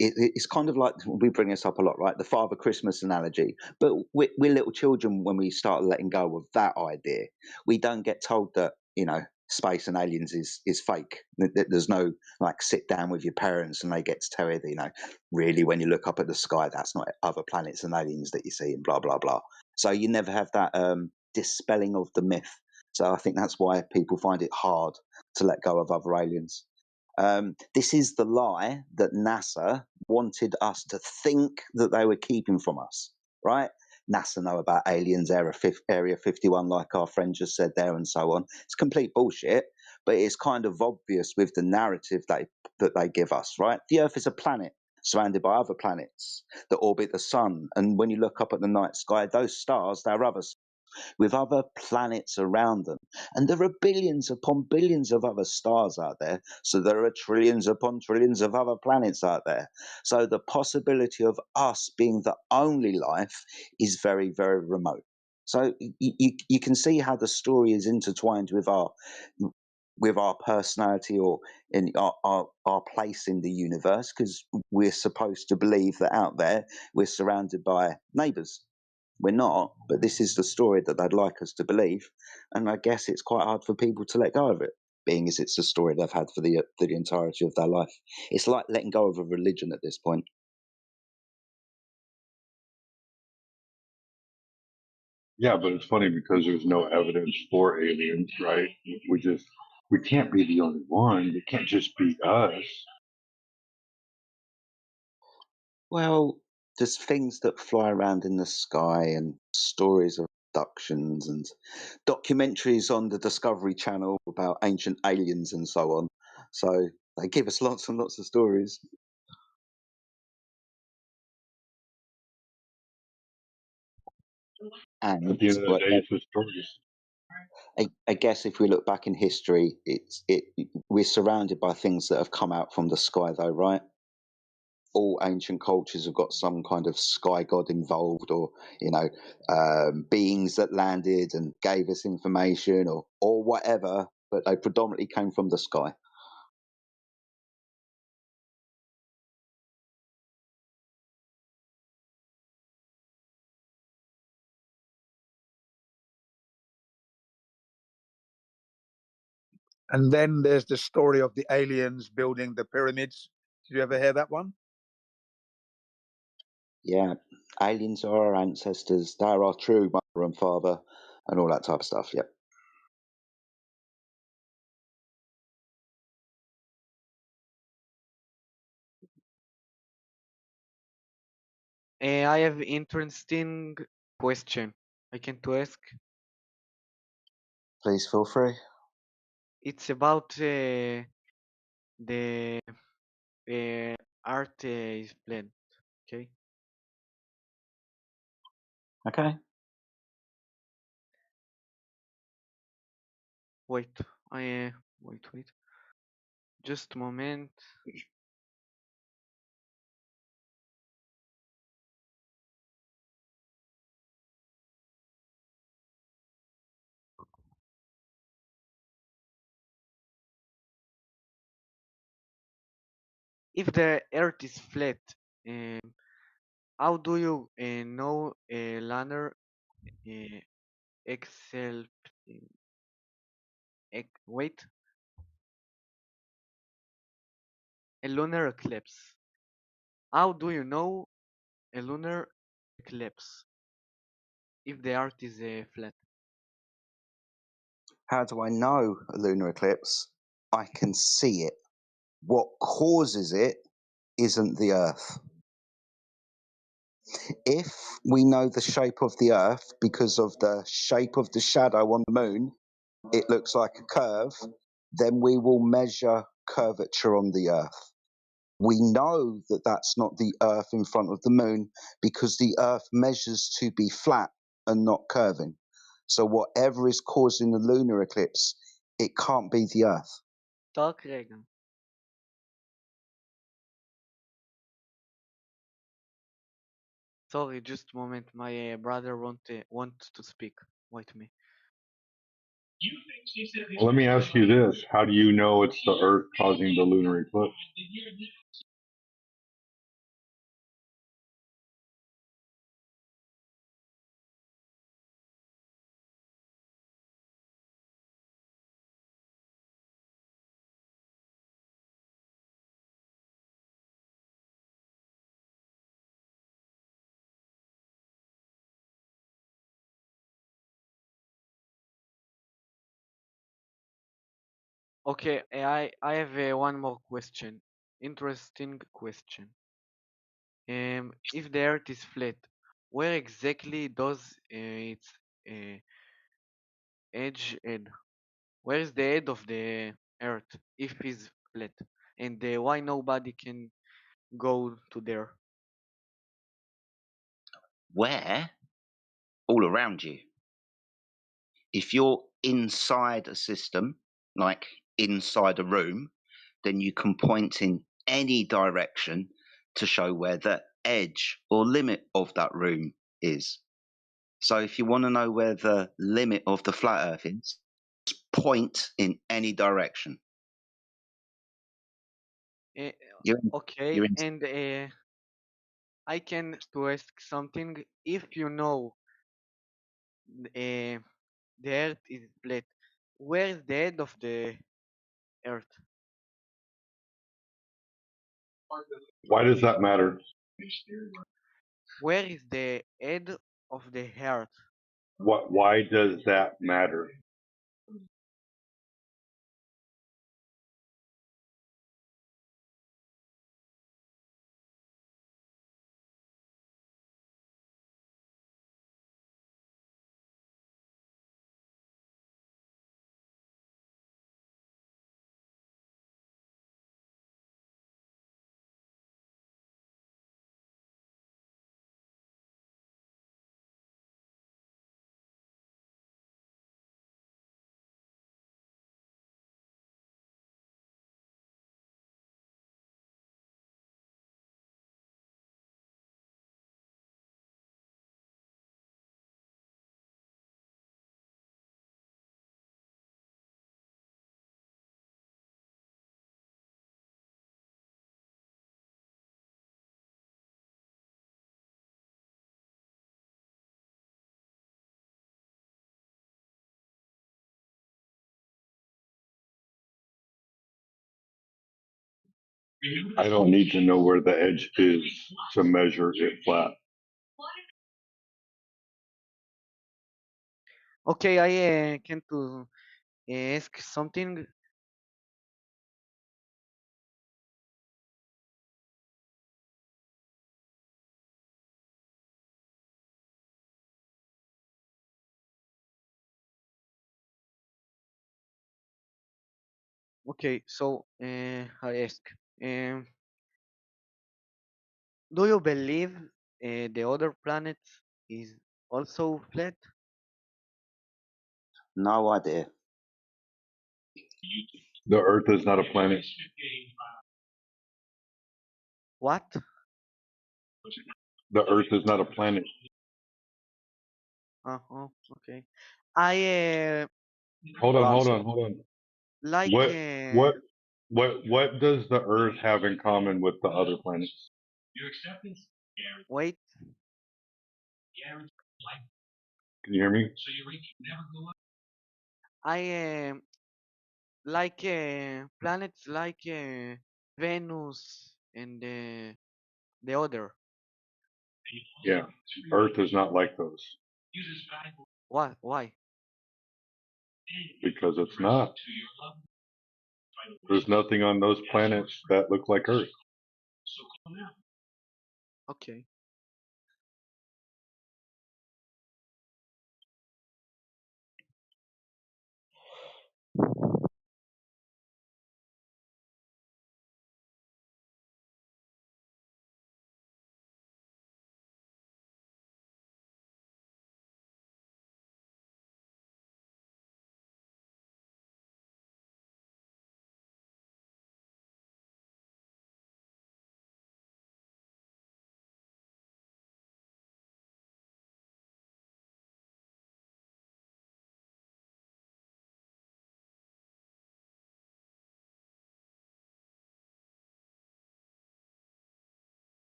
It's kind of like, we bring this up a lot, right? The Father Christmas analogy. But we're little children when we start letting go of that idea. We don't get told that, space and aliens is fake. There's no like sit down with your parents and they get to tell you that, really when you look up at the sky, that's not other planets and aliens that you see and blah, blah, blah. So you never have that dispelling of the myth. So I think that's why people find it hard to let go of other aliens. This is the lie that NASA wanted us to think that they were keeping from us, right? NASA know about aliens, Area 51, like our friend just said there, and so on. It's complete bullshit, but it's kind of obvious with the narrative that they give us, right? The Earth is a planet surrounded by other planets that orbit the sun, and when you look up at the night sky, those stars, they're others with other planets around them. And there are billions upon billions of other stars out there. So there are trillions upon trillions of other planets out there. So the possibility of us being the only life is very, very remote. So you can see how the story is intertwined with our personality or in our place in the universe, because we're supposed to believe that out there we're surrounded by neighbors. We're not, but this is the story that they'd like us to believe, and I guess it's quite hard for people to let go of it, being as it's a story they've had for the entirety of their life. It's like letting go of a religion at this point. Yeah, but it's funny because there's no evidence for aliens, right? We can't be the only one. It can't just be us. Well, there's things that fly around in the sky and stories of abductions and documentaries on the Discovery Channel about ancient aliens and so on. So they give us lots and lots of stories. At And the end of the day, it's just stories. I guess if we look back in history, we're surrounded by things that have come out from the sky, though, right? All ancient cultures have got some kind of sky god involved, or beings that landed and gave us information, or whatever. But they predominantly came from the sky. And then there's the story of the aliens building the pyramids. Did you ever hear that one? Yeah, aliens are our ancestors. They're our true mother and father, and all that type of stuff. Yep. I have interesting question. I can to ask. Please feel free. It's about the art is planned. Okay. Okay. Wait. Wait. Just a moment. If the Earth is flat, um, how do you know a lunar excel? Wait, a lunar eclipse. How do you know a lunar eclipse if the Earth is flat? How do I know a lunar eclipse? I can see it. What causes it isn't the Earth. If we know the shape of the Earth because of the shape of the shadow on the moon, it looks like a curve, then we will measure curvature on the Earth. We know that that's not the Earth in front of the moon because the Earth measures to be flat and not curving. So whatever is causing the lunar eclipse, it can't be the Earth. Talk רגע. Sorry, just a moment. My brother want to speak. Wait me. Well, let me ask you this: how do you know it's the Earth causing the lunar eclipse? Okay, I have one more question. Interesting question. If the Earth is flat, where exactly does its uh, edge end? Where is the head of the Earth if it's flat? And why nobody can go to there? Where? All around you. If you're inside a system, like inside a room, then you can point in any direction to show where the edge or limit of that room is. So if you want to know where the limit of the flat Earth is, just point in any direction. Uh, You're in, okay, you're in. and I can to ask something. If you know uh, the Earth is flat, where is the head of the Earth? Why does that matter? Where is the head of the Earth? Why does that matter? I don't need to know where the edge is to measure it flat. Okay, I can to ask something. Okay, so I ask, um, do you believe the other planets is also flat? No idea. The Earth is not a planet. What? The Earth is not a planet. Oh, okay. I Hold on, Well hold answered. on, hold on. like What what what does the Earth have in common with the other planets? wait. Can you hear me? I like planets like Venus and the other. Yeah. Earth is not like those What? Why? because it's not. There's nothing on those planets that look like Earth. Okay.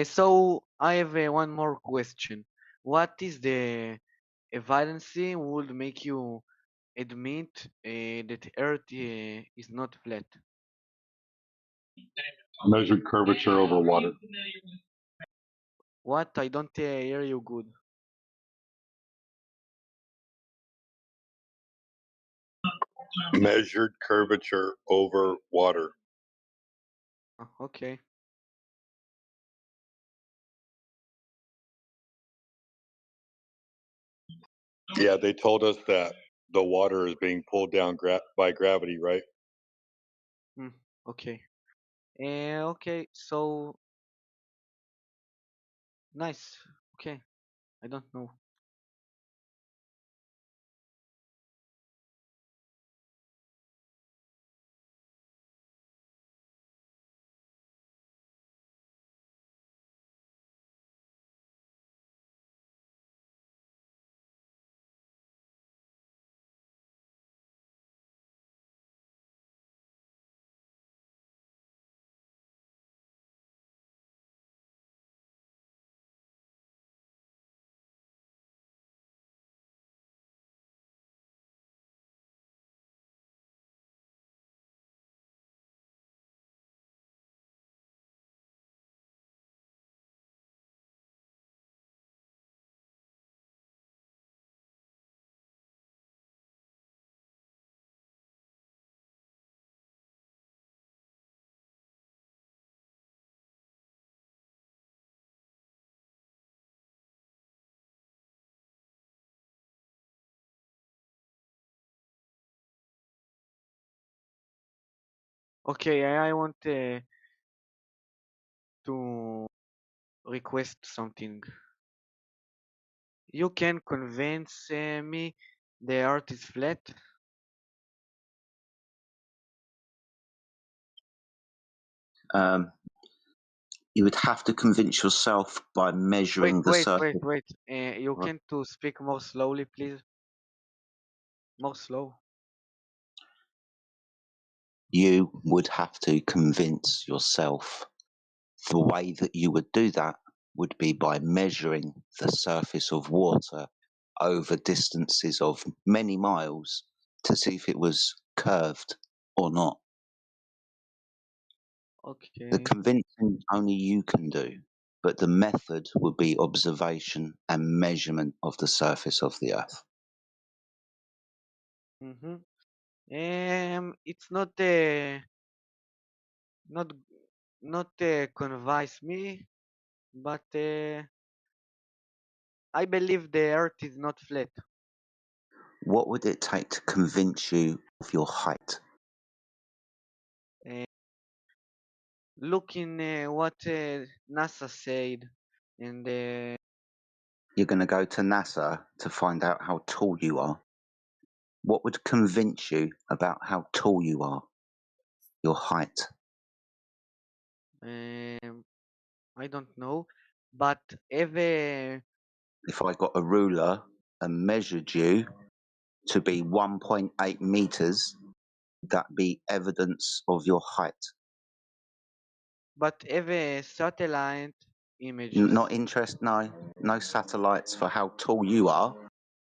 So I have one more question. What is the evidence would make you admit that Earth is not flat? Measured curvature over water. What? I don't hear you good. Measured curvature over water. Okay. Yeah, they told us that the water is being pulled down by gravity, right? Hmm. Okay. Okay. So nice. Okay. I don't know. Okay. I want to request something. You can convince me the earth is flat? You would have to convince yourself by measuring the surface. Wait. You can to speak more slowly, please? More slow. You would have to convince yourself. The way that you would do that would be by measuring the surface of water over distances of many miles to see if it was curved or not. The Okay. convincing only you can do, but the method would be observation and measurement of the surface of the earth. Mm-hmm. It's not convince me, but I believe the earth is not flat. What would it take to convince you of your height? Look in what NASA said, and You're going to go to NASA to find out how tall you are. What would convince you about how tall you are? Your height. I don't know, but if If I got a ruler and measured you to be 1.8 meters, that be evidence of your height. but if a satellite images, Not interest, no satellites for how tall you are.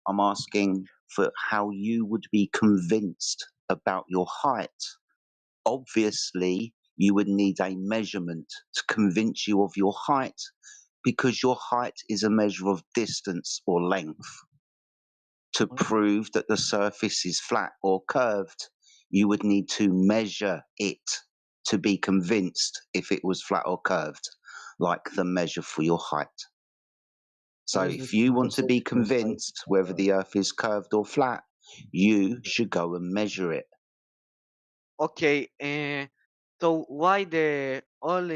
I'm asking for how you would be convinced about your height. Obviously, you would need a measurement to convince you of your height because your height is a measure of distance or length. To prove that the surface is flat or curved, you would need to measure it to be convinced if it was flat or curved, like the measure for your height. So if you want to be convinced whether the earth is curved or flat, you should go and measure it. okay. So why the all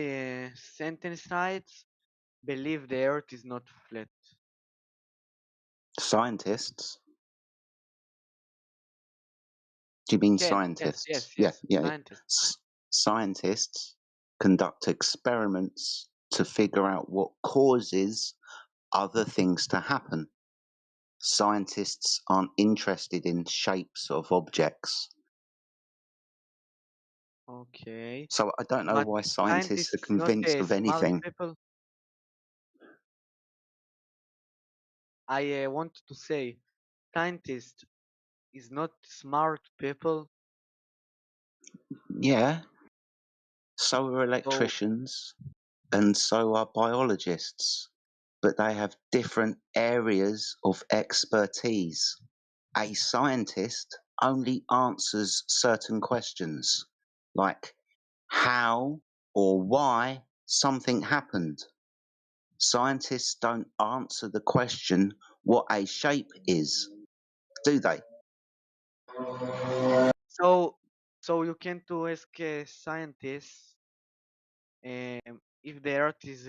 sentence sites believe the earth is not flat? Scientists? Do you mean Yes, scientists? yes. Yeah. Scientists. Scientists conduct experiments to figure out what causes other things to happen. Scientists aren't interested in shapes of objects. Okay, So I don't know but why scientists are scientists not convinced of smart anything. people. I want to say, scientists is not smart people. Yeah, so are So electricians and so are biologists, but they have different areas of expertise. A scientist only answers certain questions, like how or why something happened. Scientists don't answer the question what a shape is, do they? so so you can to ask scientists if the earth is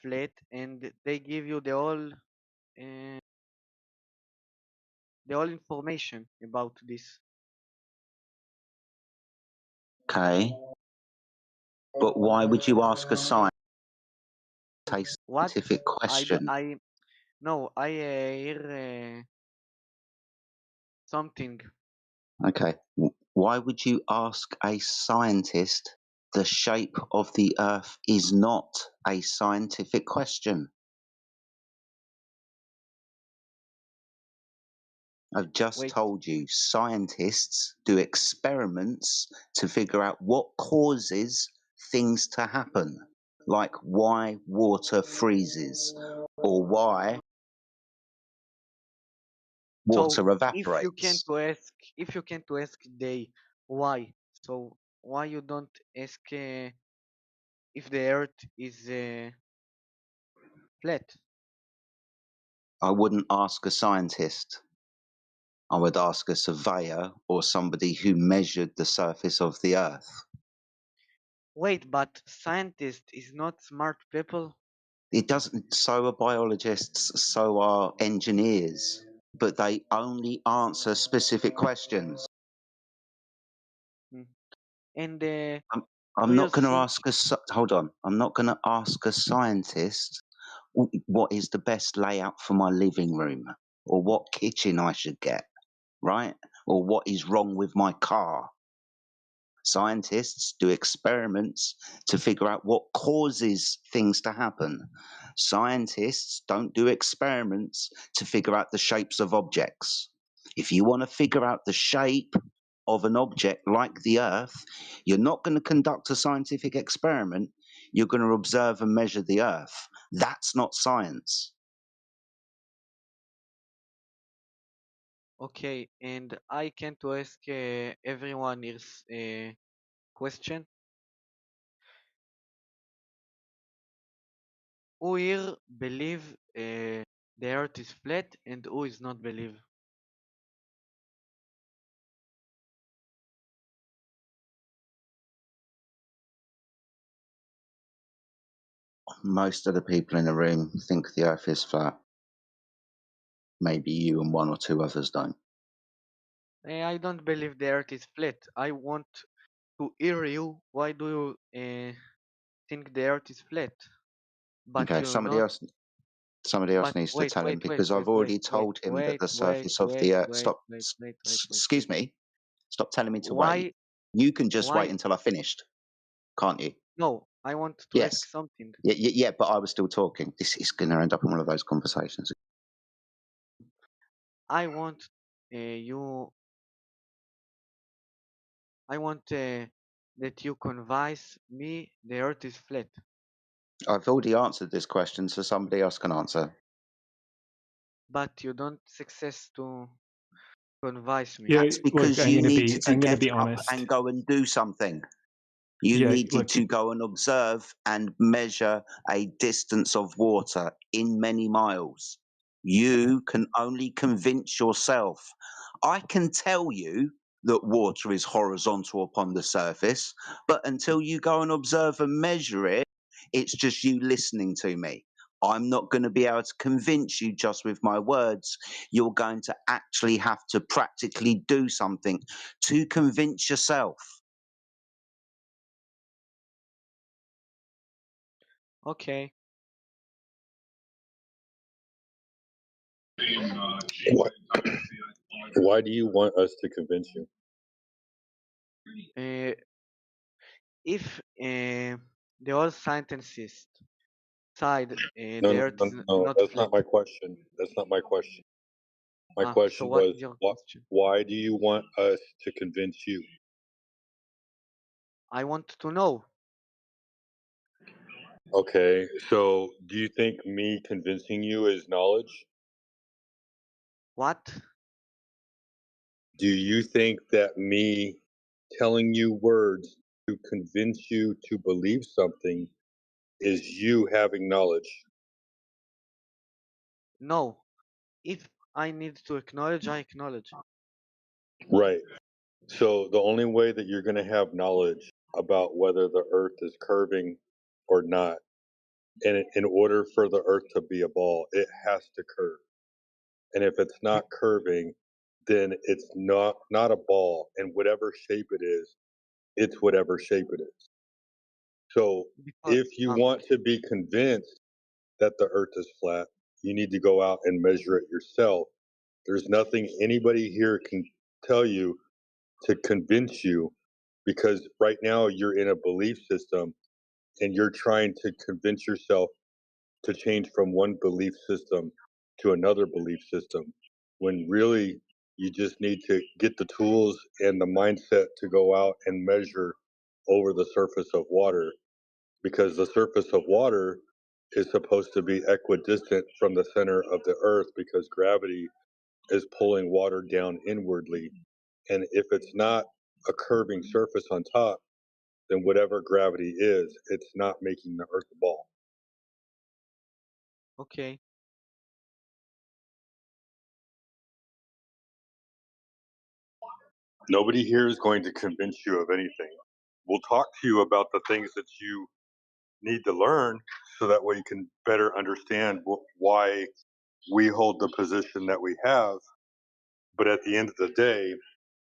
flat, and they give you uh, the whole information about this. Okay, but why would you ask a scientist a What? scientific question? I no, I hear something. Okay, why would you ask a scientist? The shape of the earth is not a scientific question. I've just Wait. told you scientists do experiments to figure out what causes things to happen, like why water freezes or why So water if you can evaporates. to ask they why, so why you don't ask if the earth is flat? I wouldn't ask a scientist. I would ask a surveyor or somebody who measured the surface of the earth. Wait, but scientist is not smart people. It doesn't. So are biologists. So are engineers. But they only answer specific questions. And I'm do you not going to think? ask hold on. I'm not going to ask a scientist what is the best layout for my living room, or what kitchen I should get, right? Or what is wrong with my car. Scientists do experiments to figure out what causes things to happen. Scientists don't do experiments to figure out the shapes of objects. If you want to figure out the shape of an object like the Earth, you're not going to conduct a scientific experiment. You're going to observe and measure the Earth. That's not science. Okay, and I can to ask everyone here's a question. Who here believe the Earth is flat and who is not believe? Most of the people in the room think the Earth is flat. Maybe you and one or two others don't. I don't believe the Earth is flat. I want to hear you. Why do you think the Earth is flat? But Okay, you not. somebody else But needs to wait, tell him, wait, wait, because wait, I've wait, already wait, told him that wait, the wait, surface of wait, the Earth. wait, Stop. wait, wait, wait, wait, Excuse wait. me. Stop telling me to Why? wait. You can just wait Why? until I finished, can't you? No, I want to ask Yes. something. Yeah, but I was still talking. This is going to end up in one of those conversations. I want you. I want that you convince me the Earth is flat. I've already answered this question, so somebody else can answer. But you don't success to convince me. Yeah, That's look, because you needed to I'm gonna get be up honest. and go and do something. You Yeah, needed look, to go and observe and measure a distance of water in many miles. You can only convince yourself. I can tell you that water is horizontal upon the surface, but until you go and observe and measure it, it's just you listening to me. I'm not going to be able to convince you just with my words. You're going to actually have to practically do something to convince yourself. Okay. Why do you want us to convince you? If the whole scientists side No, the no, Earth no, is no. not That's flat. not my question. That's not my question. My So question what was, is your question? why do you want us to convince you? I want to know. Okay, so do you think me convincing you is knowledge? What? Do you think that me telling you words to convince you to believe something is you having knowledge? No. If I need to acknowledge, I acknowledge. Right. So the only way that you're going to have knowledge about whether the earth is curving or not, and in order for the earth to be a ball, it has to curve. And if it's not curving, then it's not a ball, and whatever shape it is, it's whatever shape it is. So Because if you want to be convinced that the earth is flat, you need to go out and measure it yourself. There's nothing anybody here can tell you to convince you, because right now you're in a belief system and you're trying to convince yourself to change from one belief system to another belief system, when really you just need to get the tools and the mindset to go out and measure over the surface of water, because the surface of water is supposed to be equidistant from the center of the earth, because gravity is pulling water down inwardly. And if it's not a curving surface on top, then whatever gravity is, it's not making the earth a ball. okay. Nobody here is going to convince you of anything. We'll talk to you about the things that you need to learn so that way you can better understand why we hold the position that we have. But at the end of the day,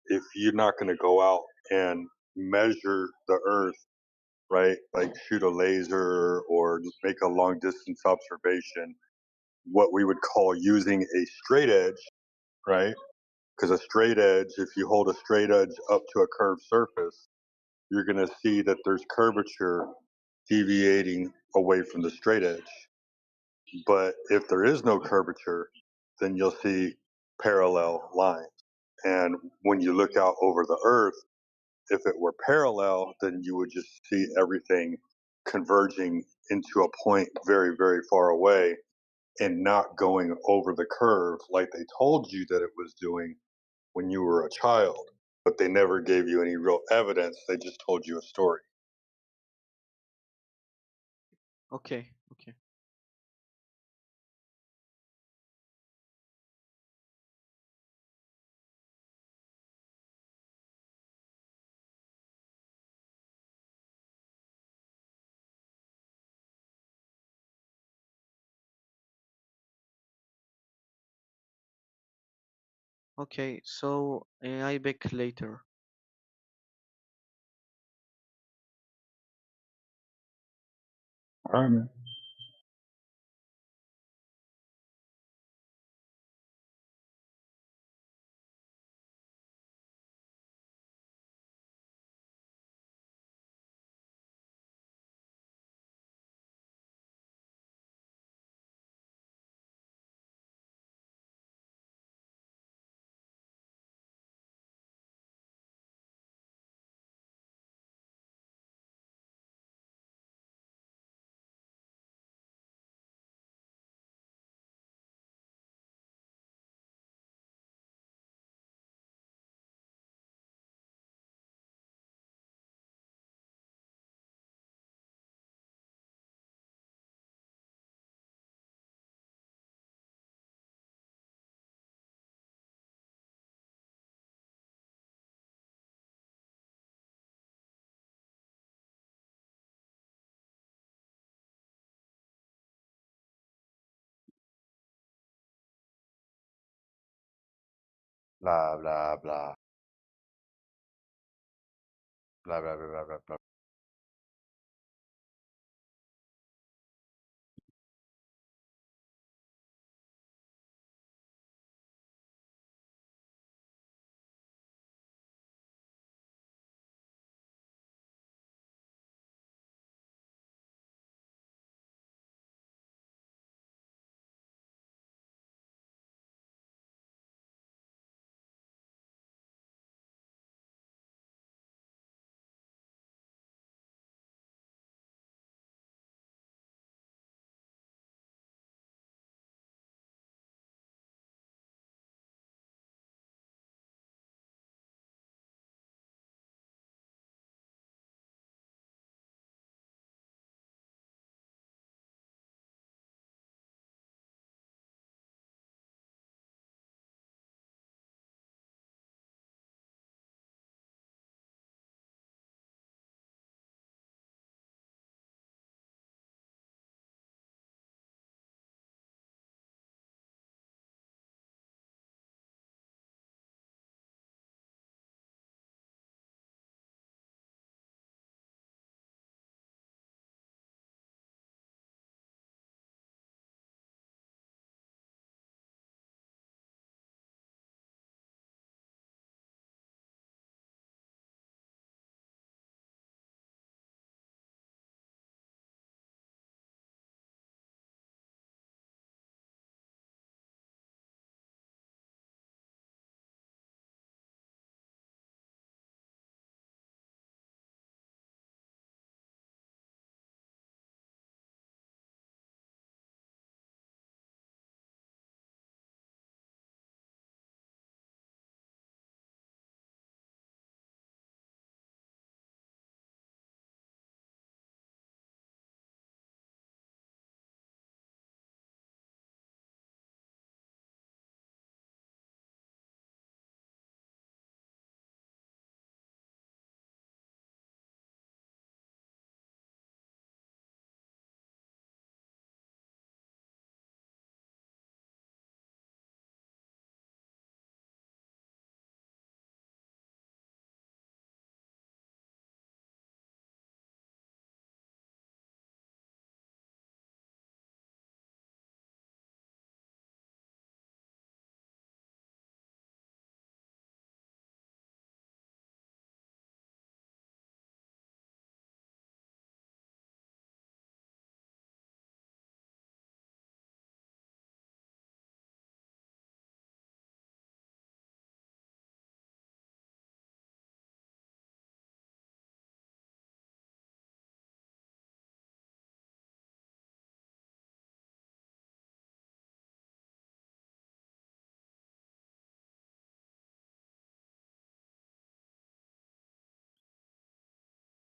if you're not going to go out and measure the earth, right, like shoot a laser or make a long distance observation, what we would call using a straight edge, right? Because a straight edge, if you hold a straight edge up to a curved surface, you're going to see that there's curvature deviating away from the straight edge. But if there is no curvature, then you'll see parallel lines. And when you look out over the earth, if it were parallel, then you would just see everything converging into a point very, very far away and not going over the curve like they told you that it was doing when you were a child. But they never gave you any real evidence. They just told you a story. Okay, okay. Okay, so I back later. All right, man. Blah blah blah. Blah blah blah blah blah blah.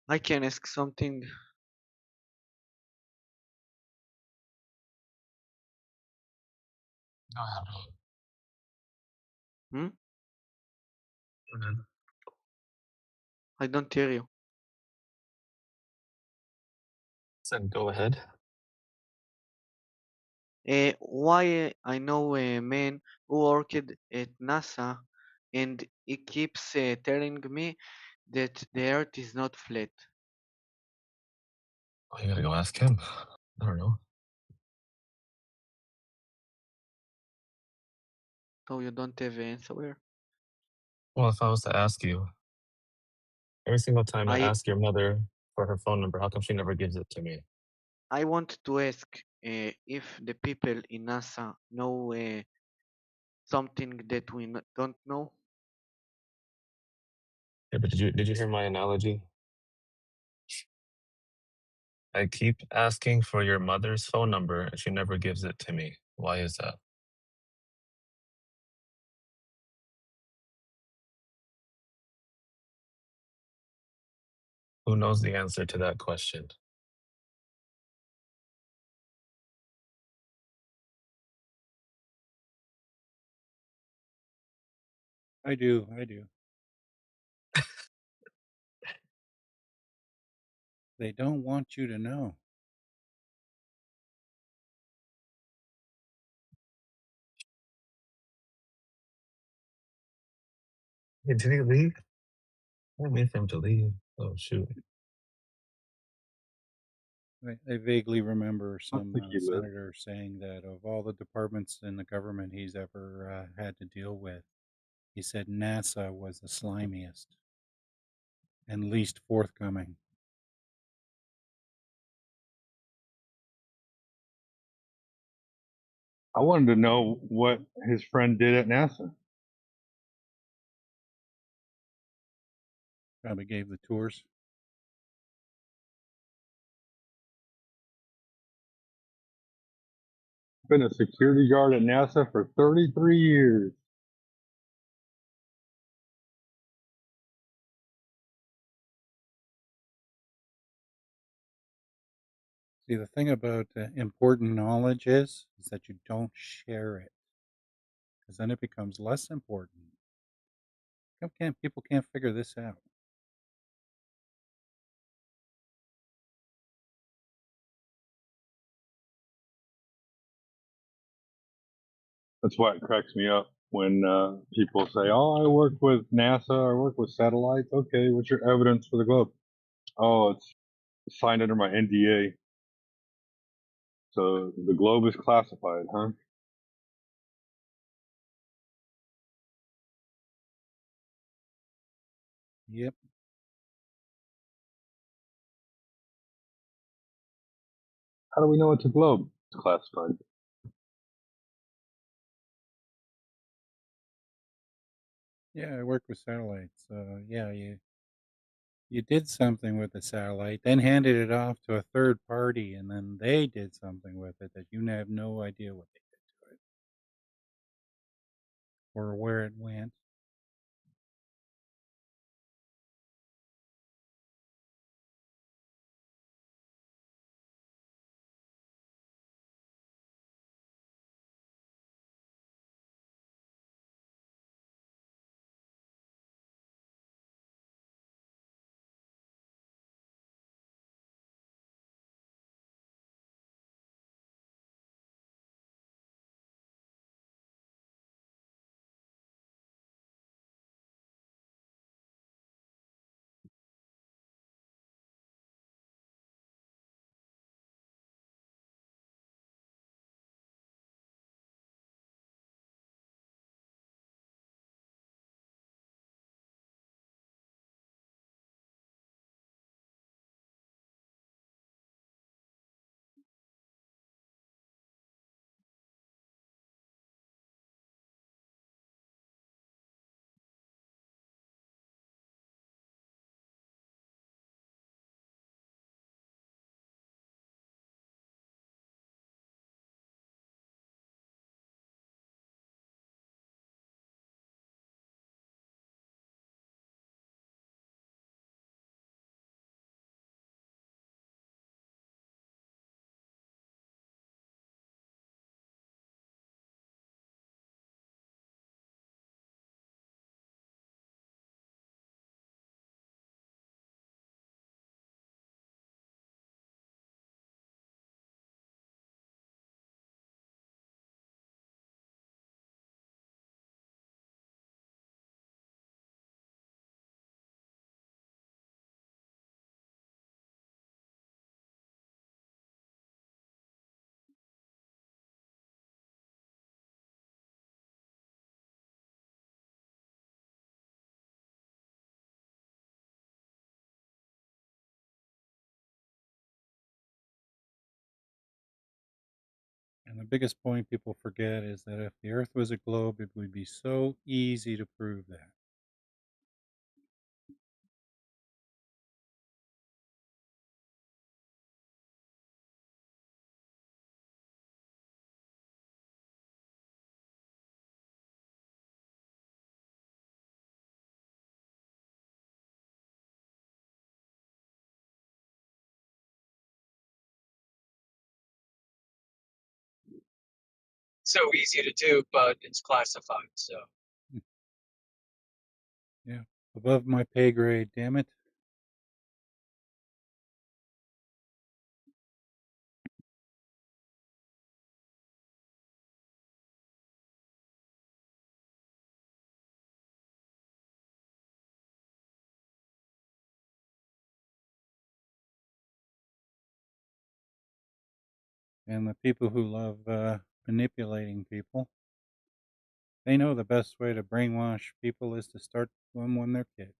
I can ask something. Go ahead. Hmm? Go ahead. I don't hear you. Said go ahead. Why I know a man who worked at NASA and he keeps telling me that the earth is not flat. Oh, you gotta go ask him. I don't know. So you don't have an answer? Well, if I was to ask you, every single time I I ask your mother for her phone number, how come she never gives it to me? I want to ask if the people in NASA know something that we don't know. Yeah, but did you hear my analogy? I keep asking for your mother's phone number and she never gives it to me. Why is that? Who knows the answer to that question? I do. I do. They don't want you to know. Hey, did he leave? I wait for him to leave. Oh shoot. I vaguely remember I don't some think he lives. senator saying that of all the departments in the government he's ever had to deal with, he said NASA was the slimiest and least forthcoming. I wanted to know what his friend did at NASA. Probably gave the tours. Been a security guard at NASA for 33 years. See, the thing about important knowledge is that you don't share it, because then it becomes less important. People can't figure this out? That's why it cracks me up when people say, "Oh, I work with NASA. I work with satellites." Okay, what's your evidence for the globe? Oh, it's signed under my NDA. So the globe is classified, huh? Yep. How do we know it's a globe? It's classified. Yeah, I work with satellites. Yeah, you did something with the satellite, then handed it off to a third party, and then they did something with it that you have no idea what they did to it or where it went. And the biggest point people forget is that if the Earth was a globe, it would be so easy to prove that. So easy to do, but it's classified. So Yeah, above my pay grade, damn it. And the people who love manipulating people, they know the best way to brainwash people is to start them when they're kids.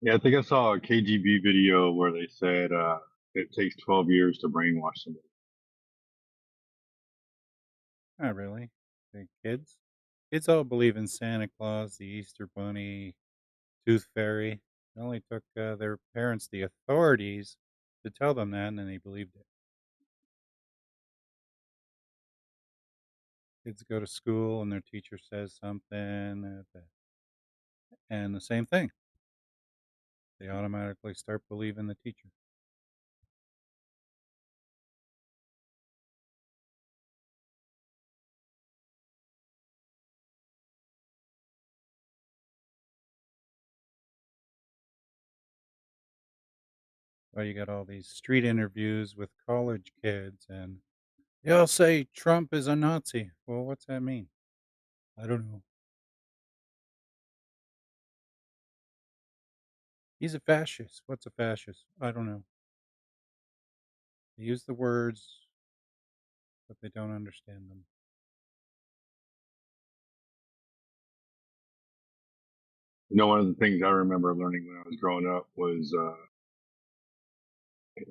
Yeah, I think I saw a KGB video where they said it takes 12 years to brainwash somebody. Not really. The kids? Kids all believe in Santa Claus, the Easter Bunny, Tooth Fairy. It only took their parents, the authorities, to tell them that, and then they believed it. Kids go to school and their teacher says something, and the same thing. They automatically start believing the teacher. Well, you got all these street interviews with college kids, and they all say Trump is a Nazi. Well, what's that mean? I don't know. He's a fascist. What's a fascist? I don't know. They use the words, but they don't understand them. You know, one of the things I remember learning when I was growing up was,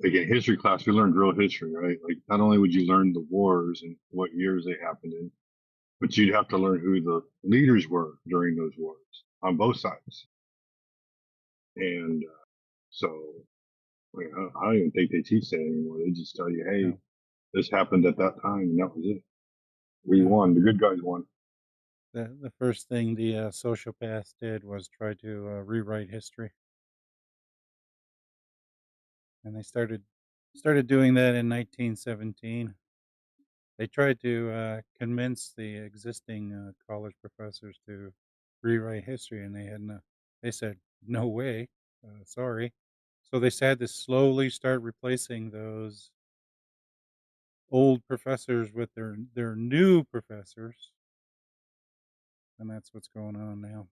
like in history class, we learned real history, right? Like not only would you learn the wars and what years they happened in, but you'd have to learn who the leaders were during those wars on both sides. And so like, I don't even think they teach that anymore. They just tell you, hey, No. this happened at that time, and that was it. We No. won. The good guys won. The first thing the sociopaths did was try to rewrite history, and they started doing that in 1917. They tried to convince the existing college professors to rewrite history, and they said no way, sorry. So they had to slowly start replacing those old professors with their new professors, and that's what's going on now.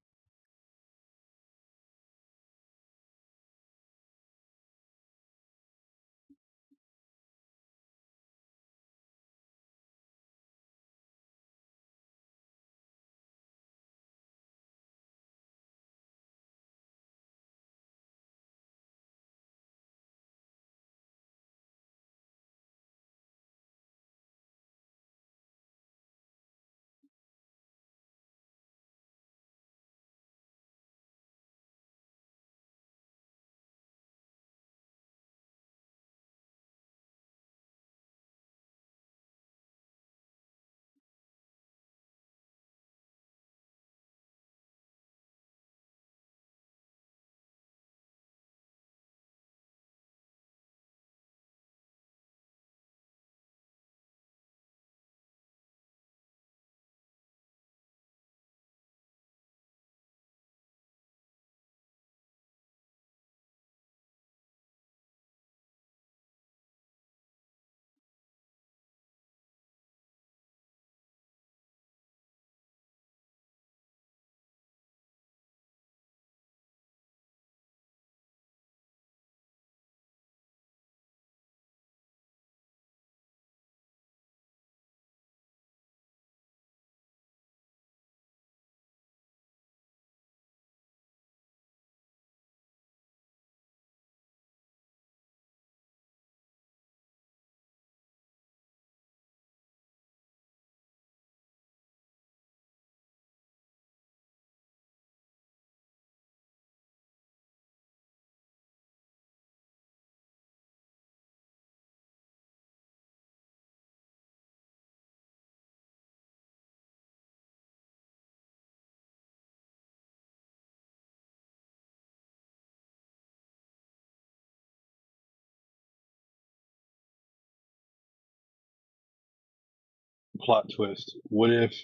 plot twist. What if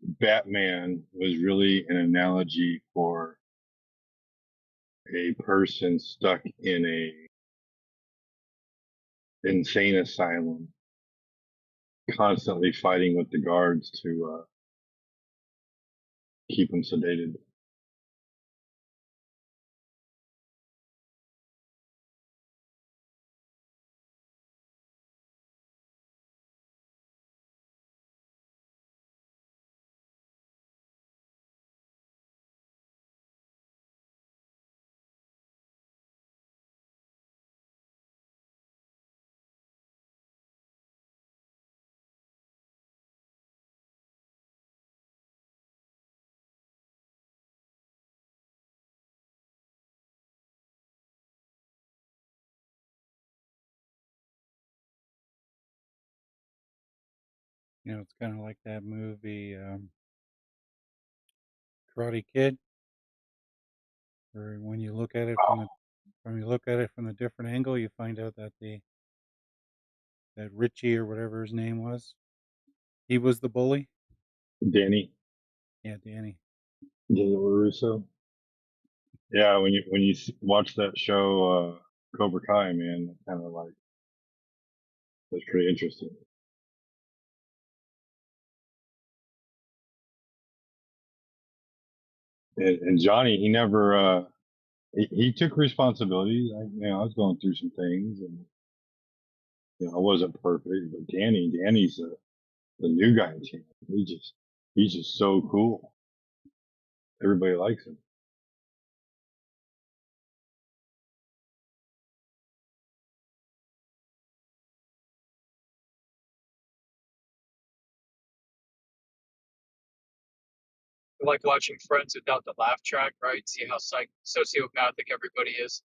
Batman was really an analogy for a person stuck in a insane asylum, constantly fighting with the guards to keep him sedated? You know, it's kind of like that movie Karate Kid, where when you look at it from the different angle, you find out that that Richie or whatever his name was, he was the bully. Danny, Yeah, Danny. Danny LaRusso. Yeah, when you watch that show, Cobra Kai, man, kind of like that's pretty interesting. And Johnny, he never he took responsibility. I was going through some things, and I wasn't perfect. But Danny's the new guy in team. He's just so cool. Everybody likes him. Like watching Friends without the laugh track, right? See how sociopathic everybody is.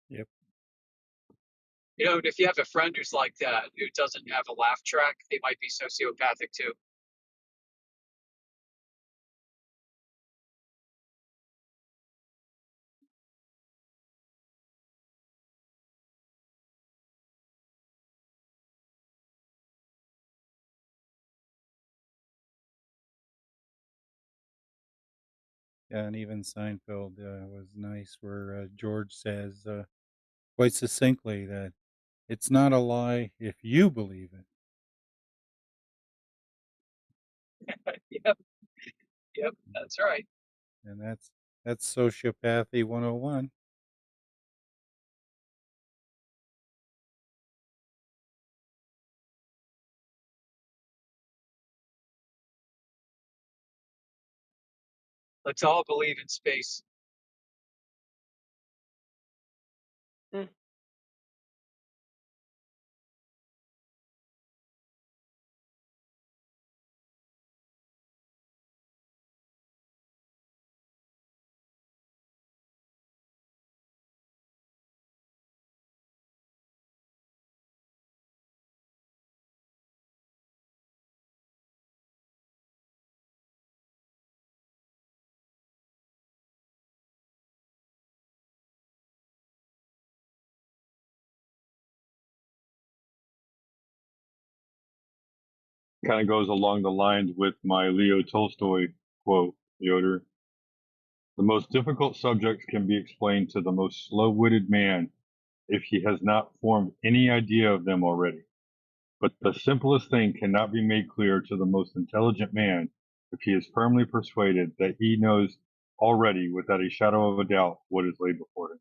Yep. You know, if you have a friend who's like that, who doesn't have a laugh track, they might be sociopathic too. Yeah, and even Seinfeld was nice, where George says quite succinctly that it's not a lie if you believe it, Yep, yep, that's right. and that's sociopathy 101. Let's all believe in space. Kind of goes along the lines with my Leo Tolstoy quote, Yoder. The most difficult subjects can be explained to the most slow-witted man if he has not formed any idea of them already. But the simplest thing cannot be made clear to the most intelligent man if he is firmly persuaded that he knows already without a shadow of a doubt what is laid before him.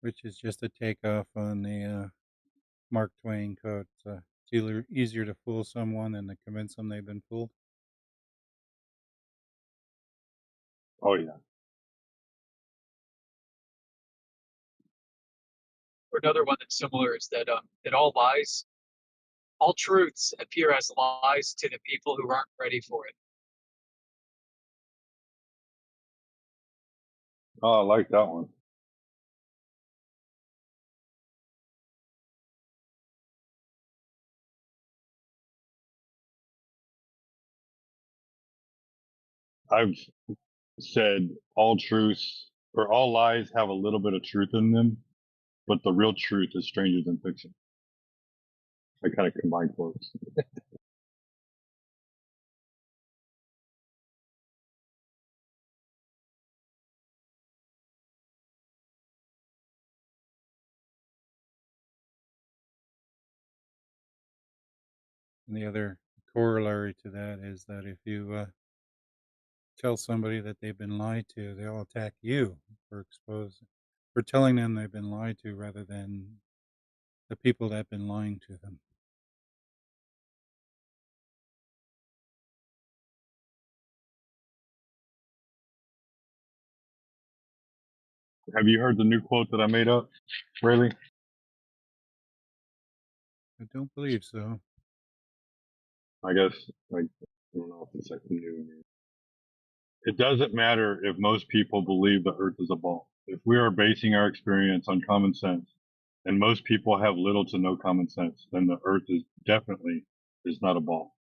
Which is just a takeoff on the Mark Twain quote. It's easier to fool someone than to convince them they've been fooled. Oh yeah. Or another one that's similar is that that all truths appear as lies to the people who aren't ready for it. Oh, I like that one. I've said all truths or all lies have a little bit of truth in them, but the real truth is stranger than fiction. I kind of combine quotes. And the other corollary to that is that if you tell somebody that they've been lied to, they'll attack you for telling them they've been lied to rather than the people that have been lying to them. Have you heard the new quote that I made up, Rayleigh? I don't believe so. I guess, like, I don't know if it's like new. It doesn't matter if most people believe the earth is a ball. If we are basing our experience on common sense, and most people have little to no common sense, then the earth is definitely is not a ball.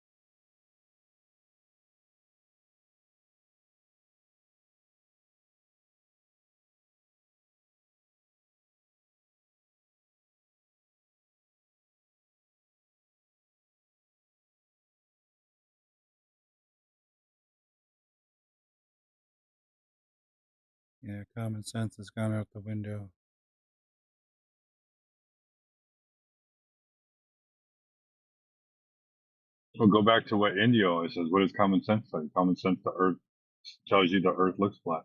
Yeah, common sense has gone out the window. So go back to what India always says. What does common sense say? Common sense, the earth tells you the earth looks flat.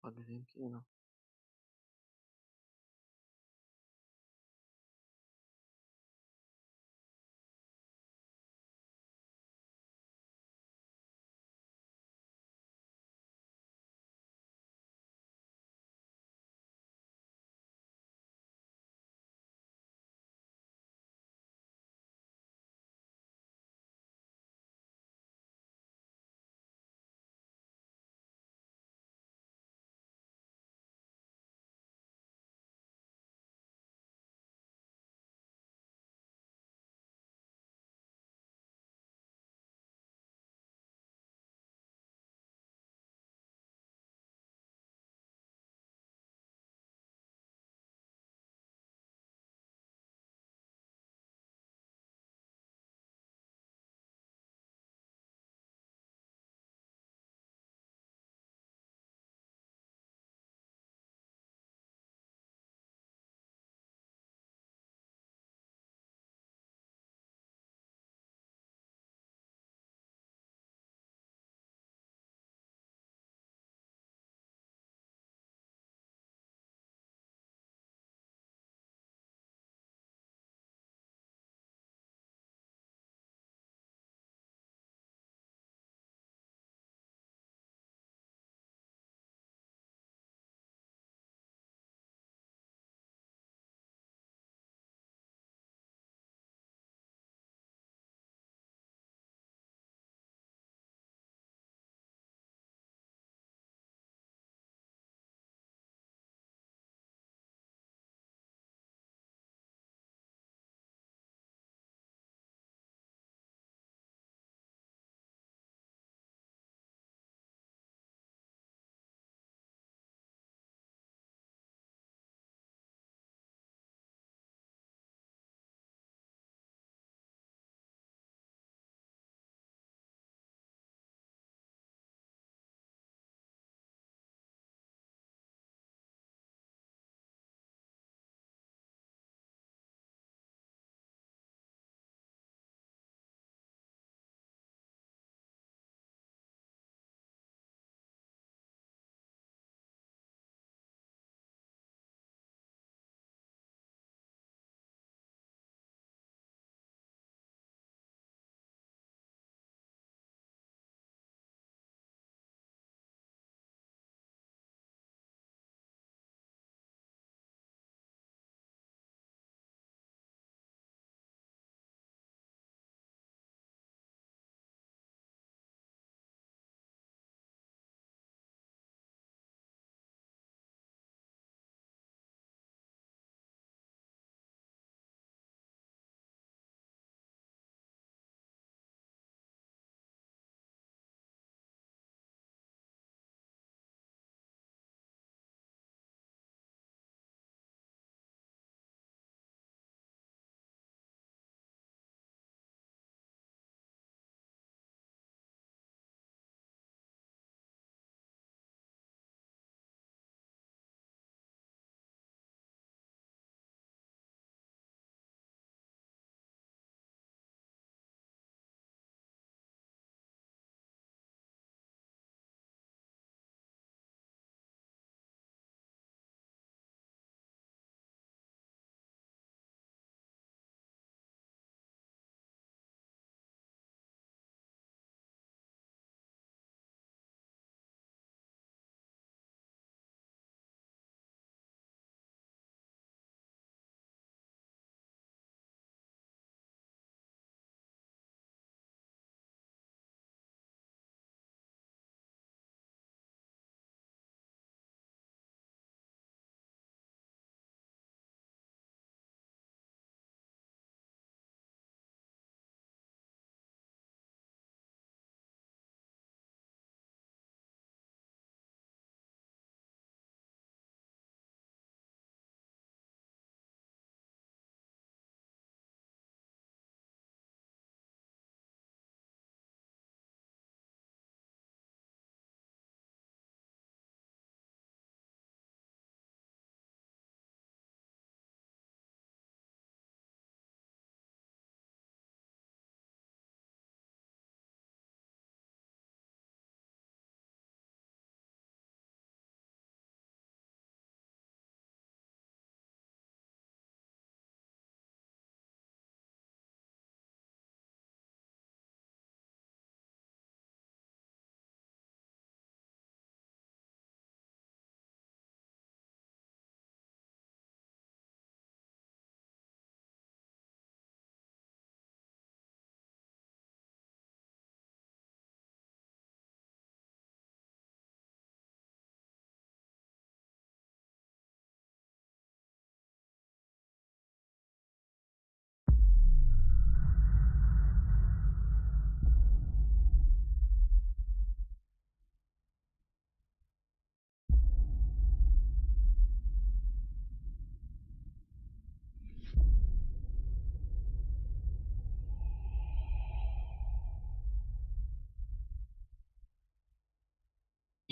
חברים, כאילו.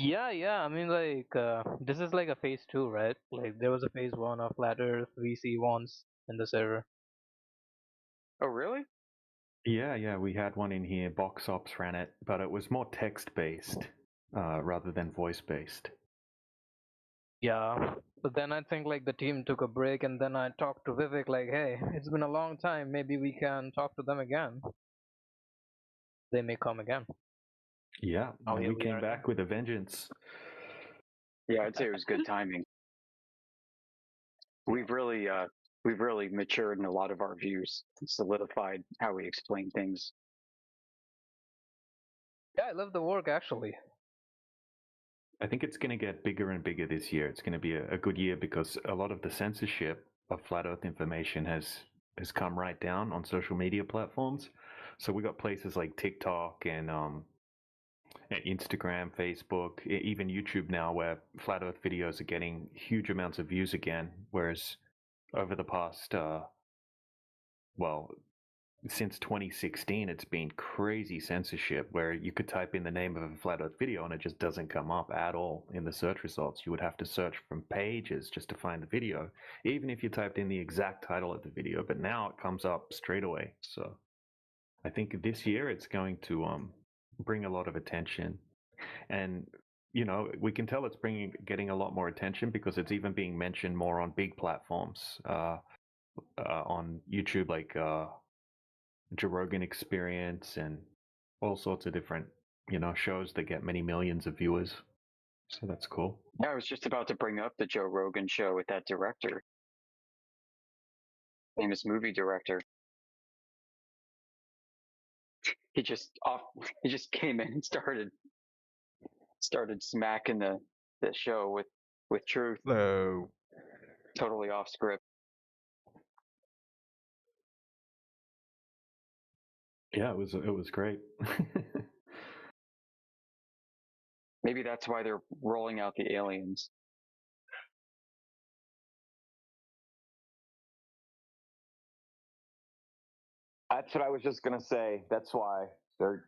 Yeah. I mean, like, this is like a phase 2, right? Like, there was a phase 1 of Flat Earth VC once in the server. Oh, really? Yeah, we had one in here. Box Ops ran it, but it was more text-based rather than voice-based. Yeah, but then I think like the team took a break, and then I talked to Vivek like, hey, it's been a long time. Maybe we can talk to them again. They may come again. Yeah, Oh, and here we we came are back with a vengeance. Yeah, I'd say it was good timing. We've really matured in a lot of our views, solidified how we explain things. Yeah, I love the work actually. I think it's going to get bigger and bigger this year. It's going to be a good year because a lot of the censorship of flat Earth information has come right down on social media platforms. So we got places like TikTok and Instagram, Facebook, even YouTube now, where flat Earth videos are getting huge amounts of views again. Whereas over the past, since 2016, it's been crazy censorship where you could type in the name of a flat Earth video and it just doesn't come up at all in the search results. You would have to search from pages just to find the video, even if you typed in the exact title of the video. But now it comes up straight away. So I think this year it's going to bring a lot of attention. And we can tell it's getting a lot more attention because it's even being mentioned more on big platforms on YouTube, like Joe Rogan Experience and all sorts of different shows that get many millions of viewers. So that's cool. Yeah, I was just about to bring up the Joe Rogan show with that director, famous movie director. He just came in and started smacking the show with truth. Hello. Totally off script. Yeah, it was great. Maybe that's why they're rolling out the aliens. That's what I was just gonna say. That's why they'll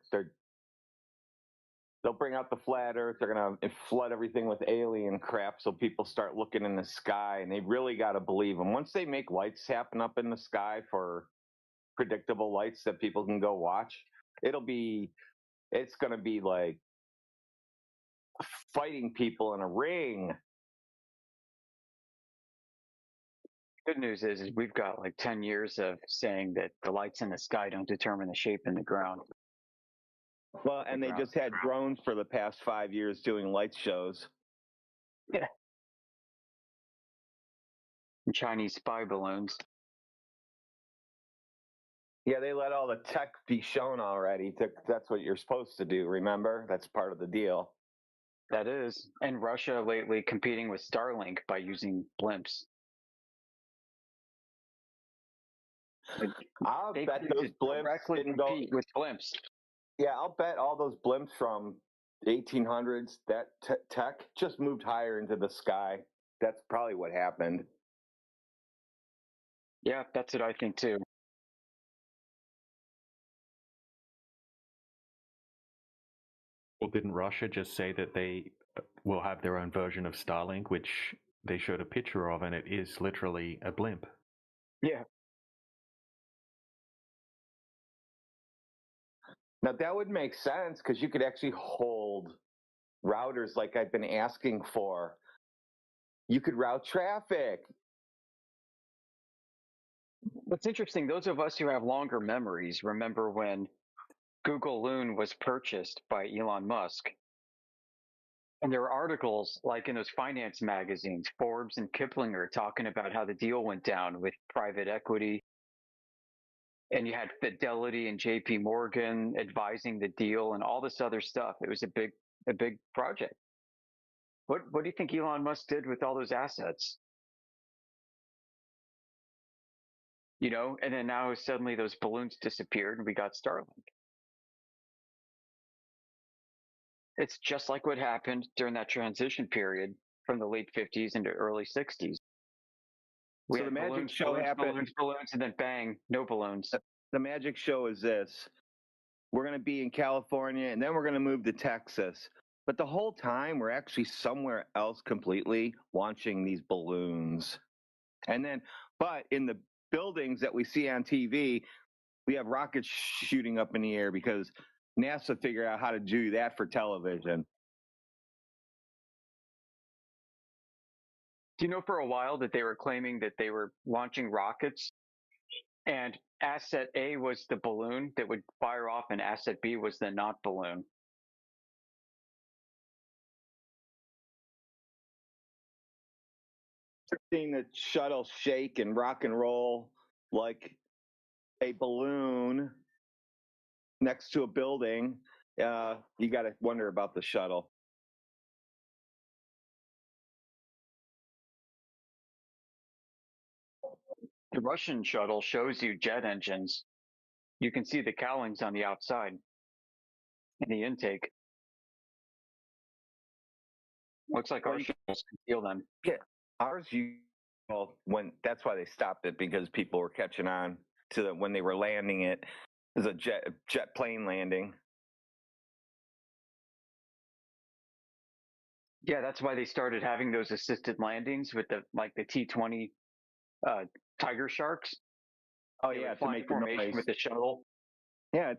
bring out the flat Earth. They're gonna flood everything with alien crap, so people start looking in the sky, and they really got to believe them. Once they make lights happen up in the sky for predictable lights that people can go watch, it's gonna be like fighting people in a ring. Good news is we've got like 10 years of saying that the lights in the sky don't determine the shape in the ground. Well, and they just had drones for the past 5 years doing light shows. Yeah. And Chinese spy balloons. Yeah, they let all the tech be shown already. That's what you're supposed to do, remember? That's part of the deal. That is. And Russia lately competing with Starlink by using blimps. I'll bet those blimps didn't go with blimps. Yeah, I'll bet all those blimps from 1800s, that tech just moved higher into the sky. That's probably what happened. Yeah, that's what I think too. Well, didn't Russia just say that they will have their own version of Starlink, which they showed a picture of, and it is literally a blimp? Yeah. Now that would make sense because you could actually hold routers like I've been asking for. You could route traffic. What's interesting, those of us who have longer memories remember when Google Loon was purchased by Elon Musk. And there were articles like in those finance magazines, Forbes and Kiplinger, talking about how the deal went down with private equity. And you had Fidelity and JP Morgan advising the deal and all this other stuff. It was a big project. What do you think Elon Musk did with all those assets? And then now suddenly those balloons disappeared and we got Starlink. It's just like what happened during that transition period from the late 50s into early 60s. We So had the magic balloons, show balloons, happened. balloons, and then bang, no balloons. The magic show is this. We're going to be in California, and then we're going to move to Texas. But the whole time we're actually somewhere else completely launching these balloons. And then, but in the buildings that we see on TV, we have rockets shooting up in the air because NASA figured out how to do that for television. Do you know for a while that they were claiming that they were launching rockets and asset A was the balloon that would fire off and asset B was the not balloon? Seeing the shuttle shake and rock and roll like a balloon next to a building, you got to wonder about the shuttle. The Russian shuttle shows you jet engines. You can see the cowlings on the outside and the intake. Looks like our shuttles conceal them. Yeah, ours. When that's why they stopped it, because people were catching on to when they were landing it as a jet plane landing. Yeah, that's why they started having those assisted landings with the T-20 Tiger Sharks. Oh yeah, to make the formation noise with the shuttle. Yeah,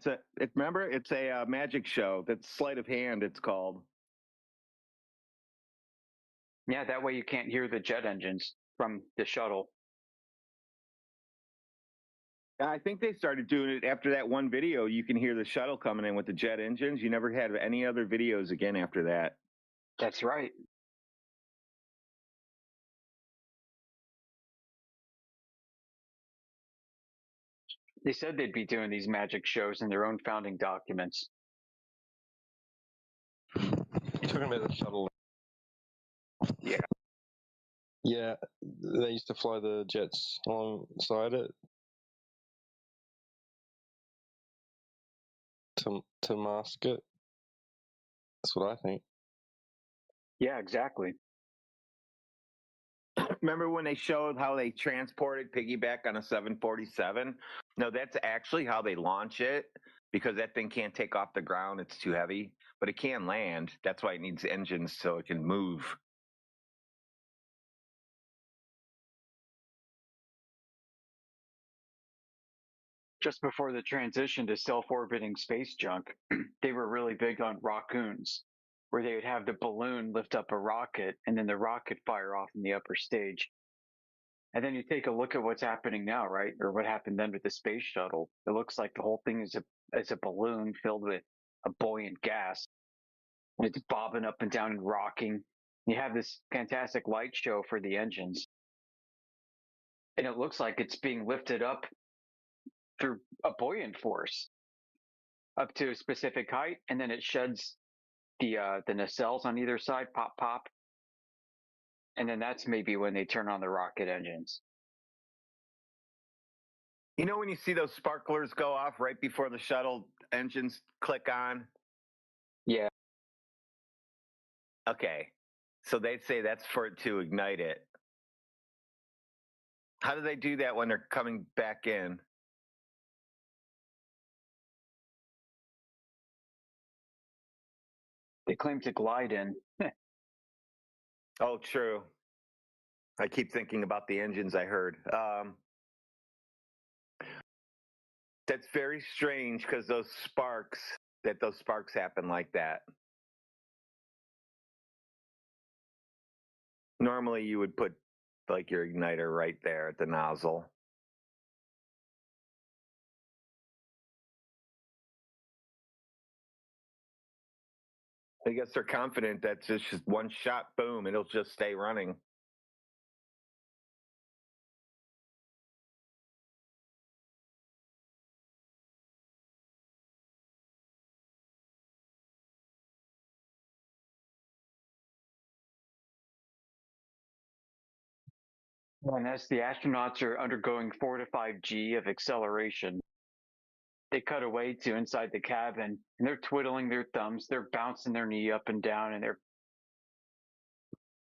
remember, it's a magic show. That's sleight of hand. It's called. Yeah, that way you can't hear the jet engines from the shuttle. I think they started doing it after that one video. You can hear the shuttle coming in with the jet engines. You never had any other videos again after that. That's right. They said they'd be doing these magic shows in their own founding documents. You're talking about the shuttle. Yeah. Yeah, they used to fly the jets alongside it to mask it. That's what I think. Yeah, exactly. Remember when they showed how they transported piggyback on a 747? No, that's actually how they launch it, because that thing can't take off the ground. It's too heavy, but it can land. That's why it needs engines so it can move. Just before the transition to self-orbiting space junk, they were really big on rockoons, where they would have the balloon lift up a rocket and then the rocket fire off in the upper stage. And then you take a look at what's happening now, right? Or what happened then with the space shuttle. It looks like the whole thing is a balloon filled with a buoyant gas. And it's bobbing up and down and rocking. You have this fantastic light show for the engines. And it looks like it's being lifted up through a buoyant force up to a specific height, and then it sheds the nacelles on either side, pop, pop. And then that's maybe when they turn on the rocket engines. You know when you see those sparklers go off right before the shuttle engines click on? Yeah. Okay. So they'd say that's for it to ignite it. How do they do that when they're coming back in? They claim to glide in. Oh, true. I keep thinking about the engines I heard. That's very strange, because those sparks happen like that. Normally you would put like your igniter right there at the nozzle. I guess they're confident that just one shot, boom, it'll just stay running. And as the astronauts are undergoing 4 to 5 G of acceleration, they cut away to inside the cabin, and they're twiddling their thumbs, they're bouncing their knee up and down, and they're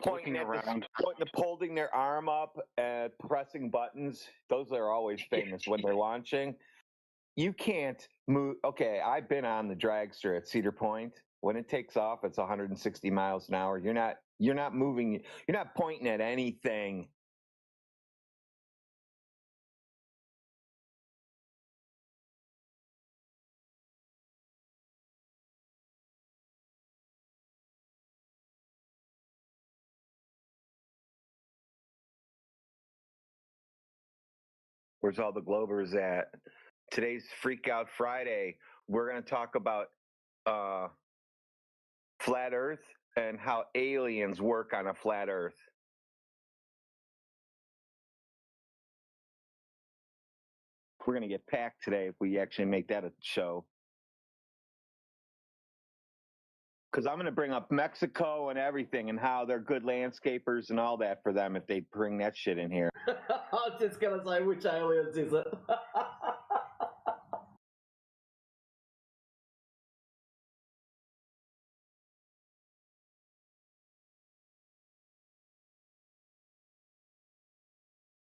Pointing looking around. Holding their arm up and pressing buttons. Those are always famous when they're launching. You can't move. Okay, I've been on the dragster at Cedar Point. When it takes off, it's 160 miles an hour. You're not moving. You're not pointing at anything. Where's all the Globers at? Today's Freak Out Friday. We're going to talk about flat Earth and how aliens work on a flat Earth. We're going to get packed today if we actually make that a show. Because I'm going to bring up Mexico and everything and how they're good landscapers and all that for them if they bring that shit in here. I was just gonna say, which aliens is it?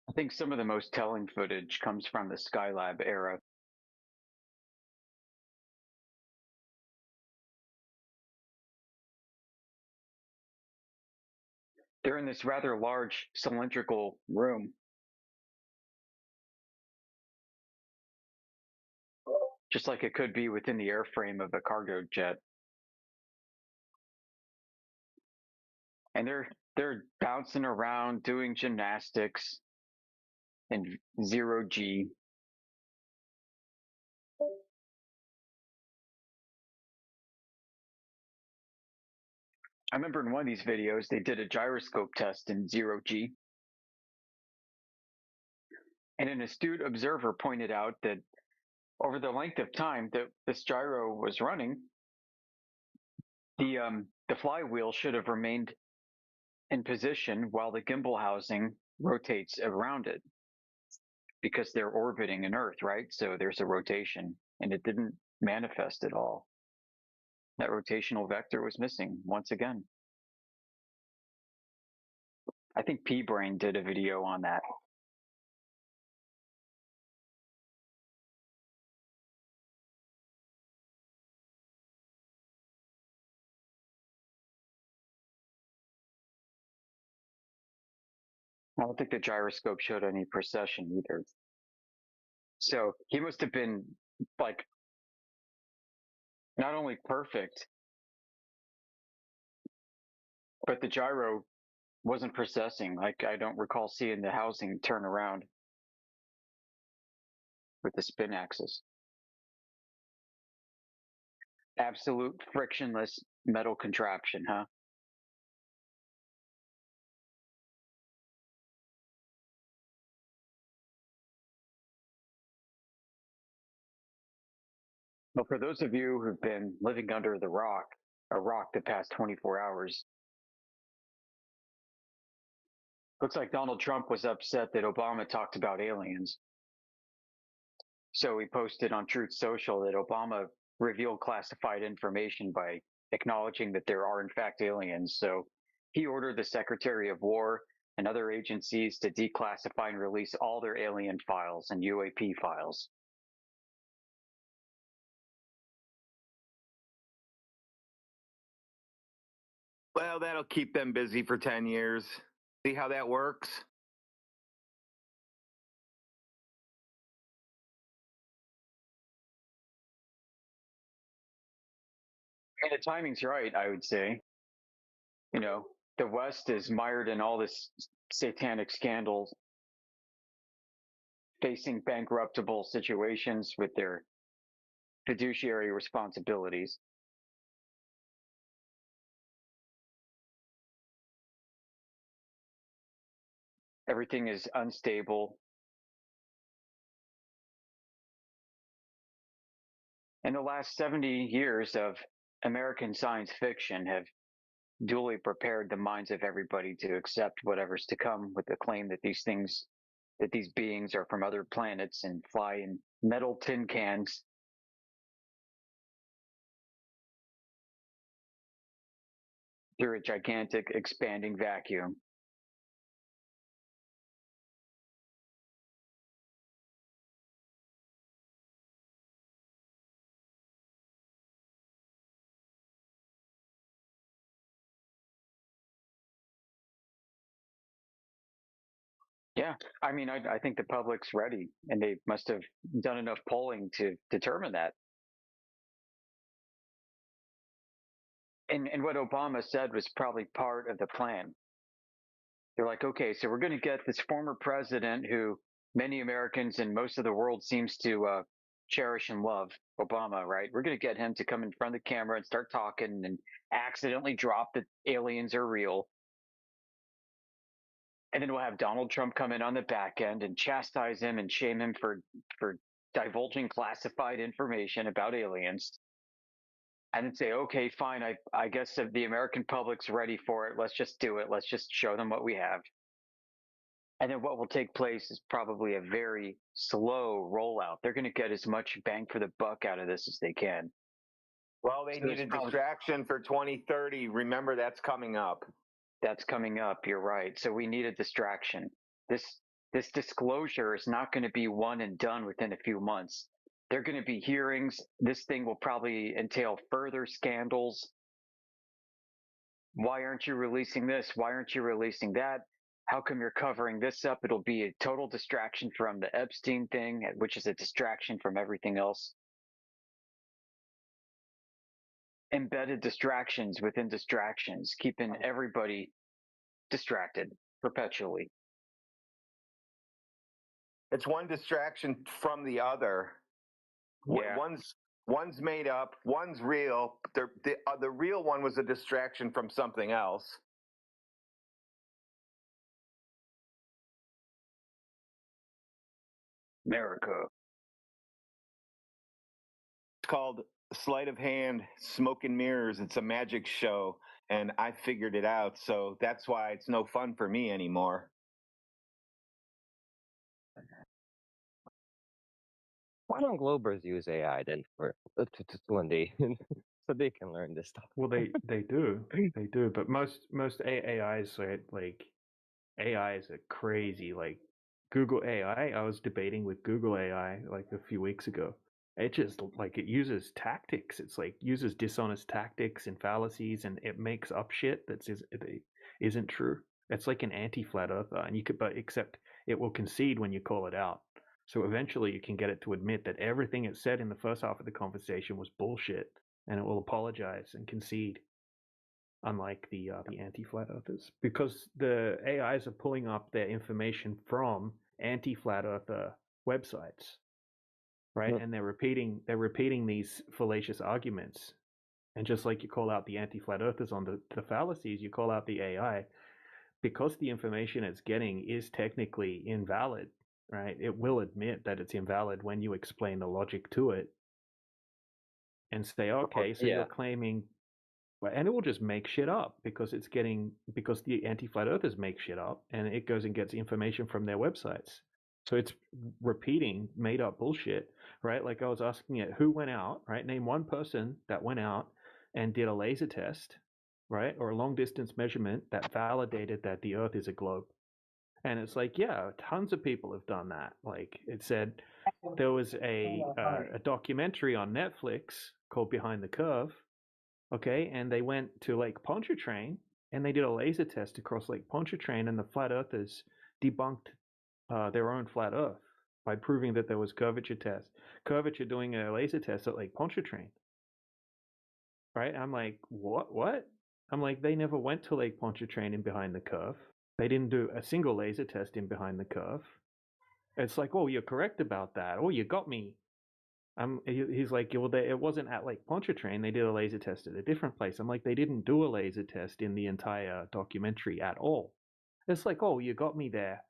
I think some of the most telling footage comes from the Skylab era. They're in this rather large cylindrical room. Just like it could be within the airframe of a cargo jet. And they're bouncing around doing gymnastics in zero G. I remember in one of these videos, they did a gyroscope test in zero G. And an astute observer pointed out that over the length of time that this gyro was running, the flywheel should have remained in position while the gimbal housing rotates around it because they're orbiting an Earth, right? So there's a rotation, and it didn't manifest at all. That rotational vector was missing once again. I think P-Brain did a video on that. I don't think the gyroscope showed any precession either. So he must have been like not only perfect, but the gyro wasn't precessing. Like I don't recall seeing the housing turn around with the spin axis. Absolute frictionless metal contraption, huh? Well, for those of you who've been living under a rock the past 24 hours, looks like Donald Trump was upset that Obama talked about aliens. So he posted on Truth Social that Obama revealed classified information by acknowledging that there are in fact aliens. So he ordered the Secretary of War and other agencies to declassify and release all their alien files and UAP files. Well, that'll keep them busy for 10 years. See how that works? And the timing's right, I would say. You know, the West is mired in all this satanic scandals, facing bankruptable situations with their fiduciary responsibilities. Everything is unstable. And the last 70 years of American science fiction have duly prepared the minds of everybody to accept whatever's to come with the claim that these beings are from other planets and fly in metal tin cans. Through a gigantic expanding vacuum. Yeah, I mean, I think the public's ready, and they must have done enough polling to determine that. And what Obama said was probably part of the plan. They're like, okay, so we're going to get this former president who many Americans and most of the world seems to cherish and love, Obama, right? We're going to get him to come in front of the camera and start talking and accidentally drop that aliens are real. And then we'll have Donald Trump come in on the back end and chastise him and shame him for divulging classified information about aliens. And then say, okay, fine, I guess if the American public's ready for it, let's just do it. Let's just show them what we have. And then what will take place is probably a very slow rollout. They're going to get as much bang for the buck out of this as they can. Well, they need a distraction for 2030. Remember, that's coming up. That's coming up. You're right. So we need a distraction. This disclosure is not going to be one and done within a few months. There are going to be hearings. This thing will probably entail further scandals. Why aren't you releasing this? Why aren't you releasing that? How come you're covering this up? It'll be a total distraction from the Epstein thing, which is a distraction from everything else. Embedded distractions within distractions, keeping everybody distracted perpetually. It's one distraction from the other. Yeah. One's made up, one's real. The real one was a distraction from something else. America. It's called Sleight of Hand, Smoke and Mirrors. It's a magic show, and I figured it out. So that's why it's no fun for me anymore. Why don't Globers use AI then for when they so they can learn this stuff? Well, they do, but most AIs like AIs are crazy. Like Google AI, I was debating with Google AI like a few weeks ago. It just like it uses tactics. It's like uses dishonest tactics and fallacies, and it makes up shit that isn't true. It's like an anti-flat earther, and except it will concede when you call it out. So eventually, you can get it to admit that everything it said in the first half of the conversation was bullshit, and it will apologize and concede. Unlike the anti-flat earthers, because the AIs are pulling up their information from anti-flat earther websites, right? And they're repeating these fallacious arguments. And just like you call out the anti-flat earthers on the fallacies, you call out the AI, because the information it's getting is technically invalid, right? It will admit that it's invalid when you explain the logic to it and say, okay, so you're claiming, and it will just make shit up because the anti-flat earthers make shit up, and it goes and gets information from their websites. So it's repeating made up bullshit, right? Like I was asking it, who went out, right? Name one person that went out and did a laser test, right? Or a long distance measurement that validated that the earth is a globe. And it's like, yeah, tons of people have done that. Like it said, there was a documentary on Netflix called Behind the Curve, okay, and they went to Lake Pontchartrain and they did a laser test across Lake Pontchartrain, and the flat earthers debunked their own flat earth by proving that there was curvature doing a laser test at Lake Pontchartrain. Right? I'm like, what? I'm like, they never went to Lake Pontchartrain in Behind the Curve. They didn't do a single laser test in Behind the Curve. It's like, oh, you're correct about that. Oh, you got me. He's like, well, it wasn't at Lake Pontchartrain. They did a laser test at a different place. I'm like, they didn't do a laser test in the entire documentary at all. It's like, oh, you got me there.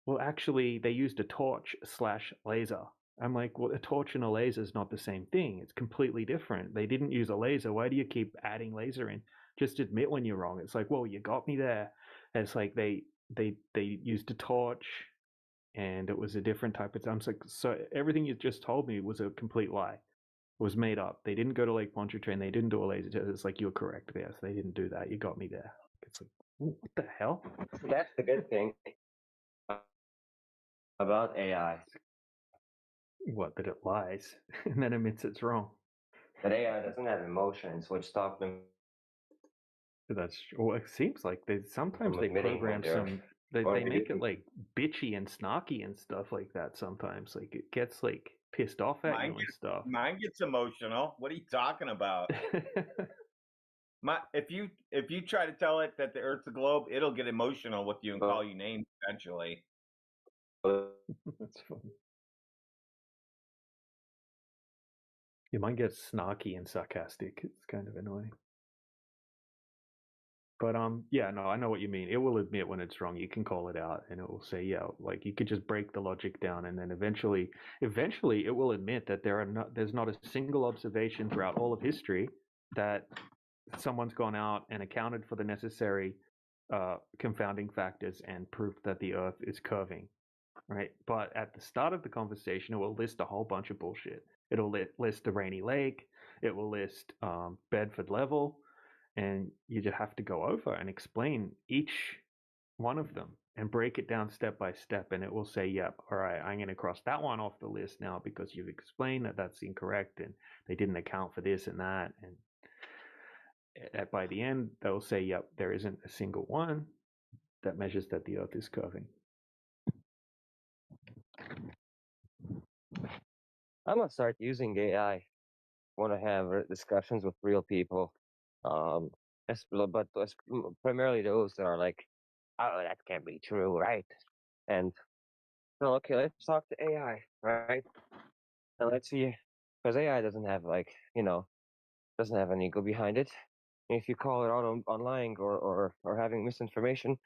Well, actually, they used a torch/laser. I'm like, well, a torch and a laser is not the same thing. It's completely different. They didn't use a laser. Why do you keep adding laser in? Just admit when you're wrong. It's like, well, you got me there. And it's like they used a torch, and it was a different type of. I'm like, so everything you just told me was a complete lie. It was made up. They didn't go to Lake Pontchartrain. They didn't do a laser test. It's like, you're correct. Yes, they didn't do that. You got me there. It's like, what the hell? That's the good thing about AI. What, that it lies and then admits it's wrong? That AI doesn't have emotions, which stop them. That's well, it seems like they From admitting when program they're some They make it like bitchy and snarky and stuff like that sometimes. Like it gets like pissed off at you and stuff. Mine gets emotional. What are you talking about? If you try to tell it that the Earth's a globe, it'll get emotional with you and call you names eventually. That's funny. Yeah, mine gets snarky and sarcastic. It's kind of annoying. But yeah, no, I know what you mean. It will admit when it's wrong. You can call it out, and it will say, yeah, like you could just break the logic down, and then eventually, it will admit that there's not a single observation throughout all of history that someone's gone out and accounted for the necessary confounding factors and proof that the Earth is curving, right? But at the start of the conversation, it will list a whole bunch of bullshit. It'll list the Rainy Lake. It will list Bedford Level. And you just have to go over and explain each one of them and break it down step by step. And it will say, yep, all right, I'm going to cross that one off the list now because you've explained that that's incorrect and they didn't account for this and that. And by the end, they'll say, yep, there isn't a single one that measures that the Earth is curving. I'm going to start using AI. I want to have discussions with real people. Primarily those that are like, oh, that can't be true, right? And so, okay, let's talk to AI, right? And let's see, because AI doesn't have doesn't have an ego behind it. And if you call it out on lying or having misinformation,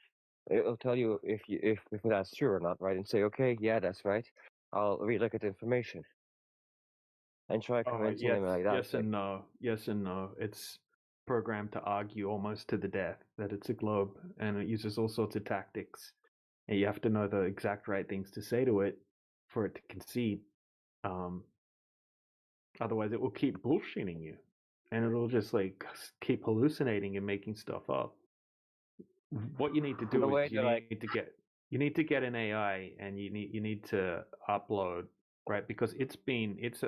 it'll tell you if that's true or not, right? And say, okay, yeah, that's right. I'll relook at the information and try convincing them like that. Yes and no. Yes and no. It's programmed to argue almost to the death that it's a globe, and it uses all sorts of tactics. And you have to know the exact right things to say to it for it to concede. Otherwise, it will keep bullshitting you, and it'll just like keep hallucinating and making stuff up. What you need to do is you need to get an AI, and you need to upload, right? Because it's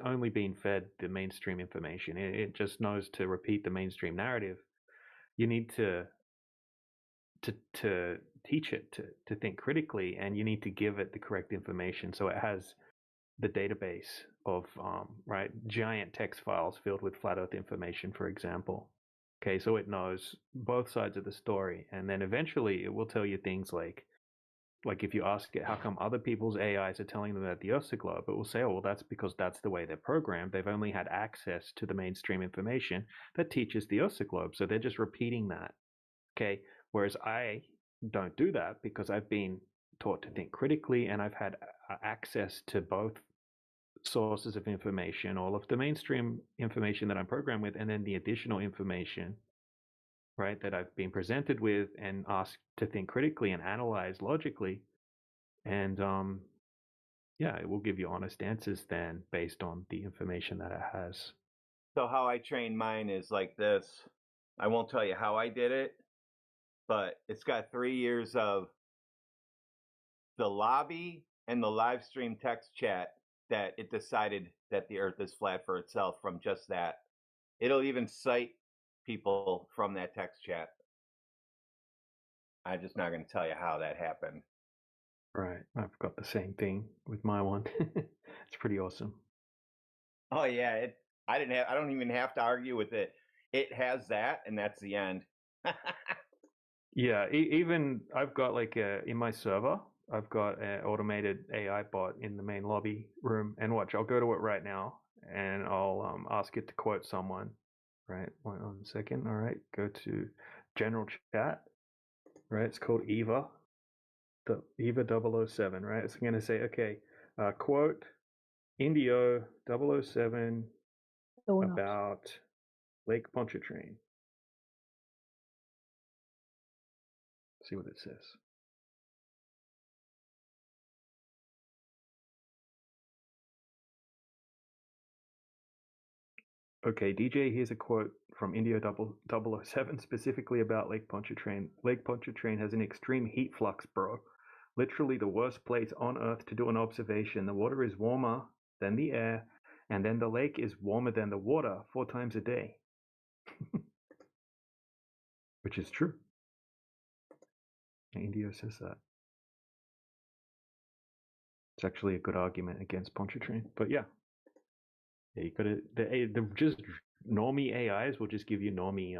only been fed the mainstream information. It just knows to repeat the mainstream narrative. You need to teach it to think critically, and you need to give it the correct information so it has the database of giant text files filled with flat Earth information, for example. Okay, so it knows both sides of the story, and then eventually it will tell you things like if you ask it, how come other people's AIs are telling them that the Earth's a globe? It will say, oh, well, that's because that's the way they're programmed. They've only had access to the mainstream information that teaches the Earth's a globe, so they're just repeating that. Okay, whereas I don't do that because I've been taught to think critically, and I've had access to both sources of information, all of the mainstream information that I'm programmed with, and then the additional information, right, that I've been presented with and asked to think critically and analyze logically. And yeah, it will give you honest answers then based on the information that it has. So how I train mine is like this. I won't tell you how I did it, but it's got 3 years of the lobby and the live stream text chat that it decided that the Earth is flat for itself from just that. It'll even cite people from that text chat. I'm just not going to tell you how that happened. Right. I've got the same thing with my one. It's pretty awesome. Oh yeah, I don't even have to argue with it. It has that, and that's the end. Yeah, even I've got in my server, I've got an automated AI bot in the main lobby room, and watch, I'll go to it right now, and I'll ask it to quote someone. Right, 1 second. All right, go to general chat. Right, it's called Eva. The Eva 007. Right, it's going to say, okay, quote Indio 007 about Lake Pontchartrain. See what it says. Okay, DJ, here's a quote from Indio 007 specifically about Lake Pontchartrain. Lake Pontchartrain has an extreme heat flux, bro. Literally the worst place on Earth to do an observation. The water is warmer than the air, and then the lake is warmer than the water 4 times a day. Which is true. Indio says that. It's actually a good argument against Pontchartrain. But yeah, you got to the just normie AIs will just give you normie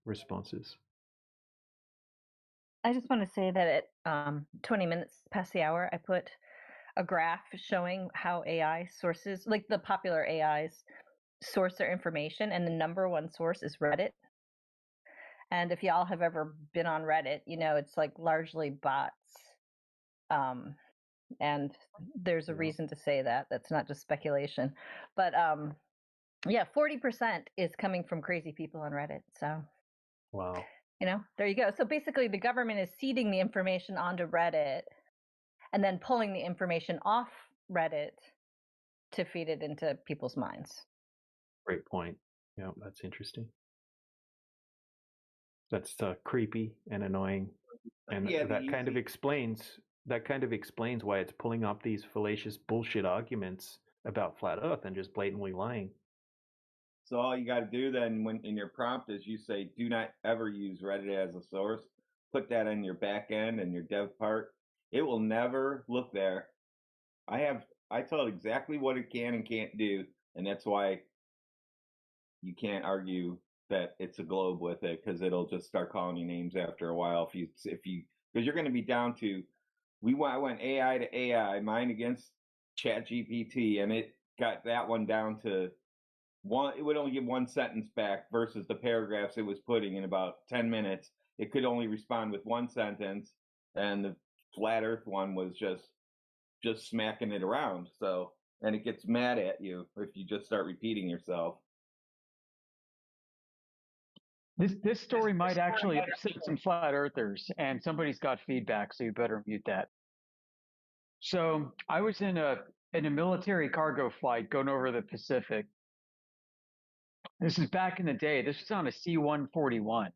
responses. I just want to say that at 20 minutes past the hour, I put a graph showing how AI sources, like the popular AIs, source their information, and the number one source is Reddit. And if y'all have ever been on Reddit, you know it's like largely bots. And there's a reason to say that. That's not just speculation. But yeah, 40% is coming from crazy people on Reddit. So wow. You know, there you go. So basically the government is seeding the information onto Reddit and then pulling the information off Reddit to feed it into people's minds. Great point. Yeah, that's interesting. That's creepy and annoying, and Yeah, that kind of explains why it's pulling up these fallacious bullshit arguments about flat Earth and just blatantly lying. So all you got to do then, when in your prompt, is you say, "Do not ever use Reddit as a source." Put that in your back end and your dev part. It will never look there. I tell it exactly what it can and can't do, and that's why you can't argue that it's a globe with it, because it'll just start calling you names after a while. Because you're going to be down to, I went AI to AI, mine against ChatGPT, and it got that one down to one. It would only give one sentence back versus the paragraphs it was putting in about 10 minutes. It could only respond with one sentence, and the flat Earth one was just smacking it around. So, and it gets mad at you if you just start repeating yourself. This story might actually upset some flat earthers, and somebody's got feedback, so you better mute that. So I was in a military cargo flight going over the Pacific. This is back in the day. This was on a C-141.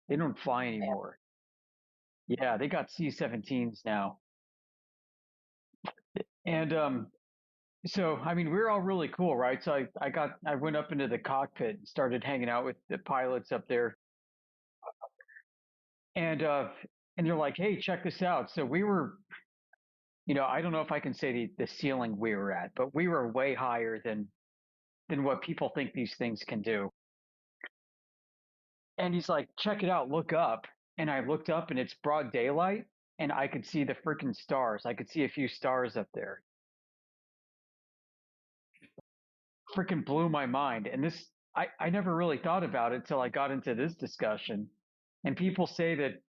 They don't fly anymore. Yeah, they got C-17s now. And so I mean, we were all really cool, right? So I went up into the cockpit and started hanging out with the pilots up there. And they're like, "Hey, check this out." So we were, I don't know if I can say the ceiling we were at, but we were way higher than what people think these things can do. And he's like, "Check it out, look up." And I looked up and it's broad daylight and I could see the freaking stars. I could see a few stars up there. Freaking blew my mind. And this, I never really thought about it till I got into this discussion. And people say that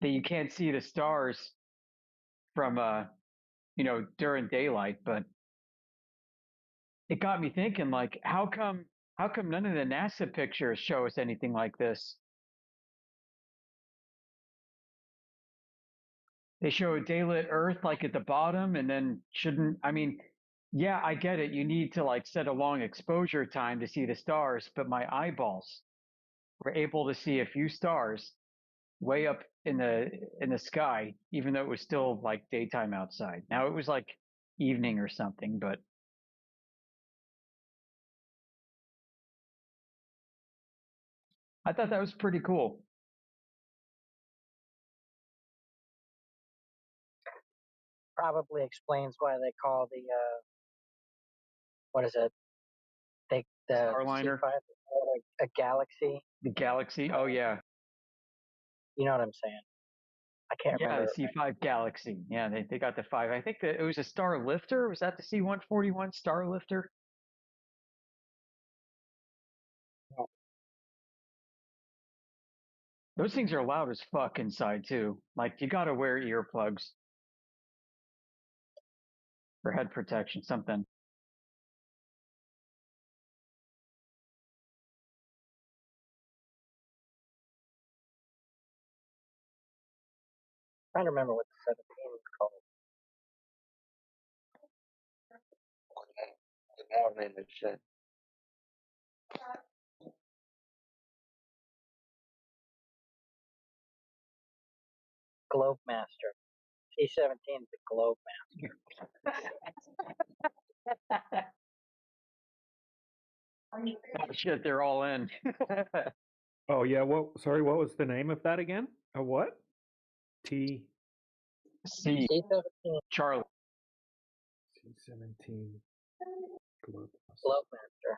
you can't see the stars from, during daylight, but it got me thinking, like, how come none of the NASA pictures show us anything like this? They show a daylit Earth like at the bottom, and then yeah, I get it. You need to like set a long exposure time to see the stars, but my eyeballs were able to see a few stars way up in the sky, even though it was still like daytime outside. Now it was like evening or something, but I thought that was pretty cool. Probably explains why they call the what is it? The Starliner. C5 a galaxy. The galaxy. Oh yeah. You know what I'm saying? I can't Yeah, remember. the C5 Galaxy. Yeah, they got the 5. I think that it was a Star Lifter. Was that the C-141 Star Lifter? Those things are loud as fuck inside too. Like you gotta wear earplugs for head protection, something. I don't remember what the 17 was called. Now name it shit. Globe Master. C-17 is the Globe Master. Oh shit, they're all in. Oh yeah, sorry, what was the name of that again? A what? C. C-17. Charlie. 17 Globe. Globemaster.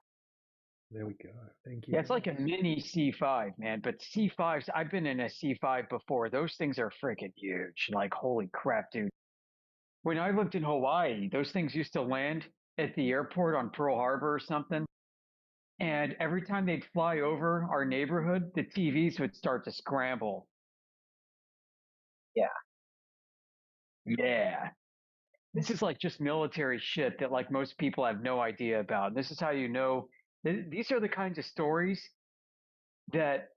There we go. Thank you. Yeah, it's like a guys. mini C5, man. But C5s, I've been in a C5 before. Those things are freaking huge. Like, holy crap, dude. When I lived in Hawaii, those things used to land at the airport on Pearl Harbor or something. And every time they'd fly over our neighborhood, the TVs would start to scramble. Yeah. Yeah. This is like just military shit that like most people have no idea about. This is how you know these are the kinds of stories that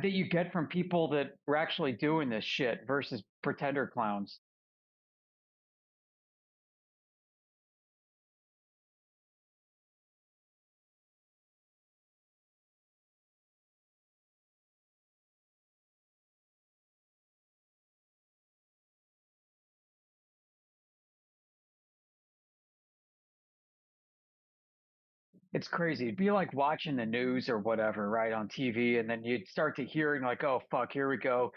you get from people that were actually doing this shit versus pretender clowns. It's crazy. It'd be like watching the news or whatever, right, on TV, and then you'd start to hearing like, "Oh fuck, here we go,"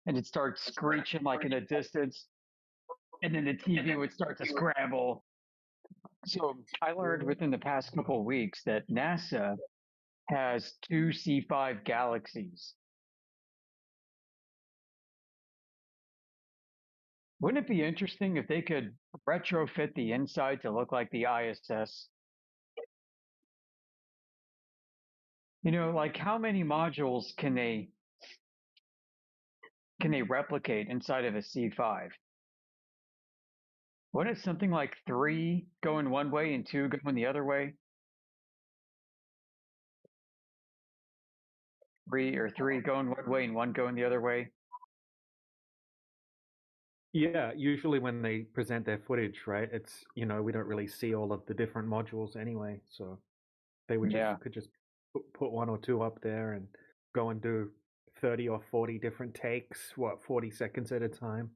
and it'd start screeching like in a distance, and then the TV would start to scramble. So I learned within the past couple of weeks that NASA has 2 C5 galaxies. Wouldn't it be interesting if they could retrofit the inside to look like the ISS? You know, like how many modules can they replicate inside of a C5? Wouldn't it something like 3 going one way and 2 going the other way? 3 going one way and 1 going the other way? Yeah, usually when they present their footage, right, it's, we don't really see all of the different modules anyway, so they would could just put 1 or 2 up there and go and do 30 or 40 different takes, 40 seconds at a time.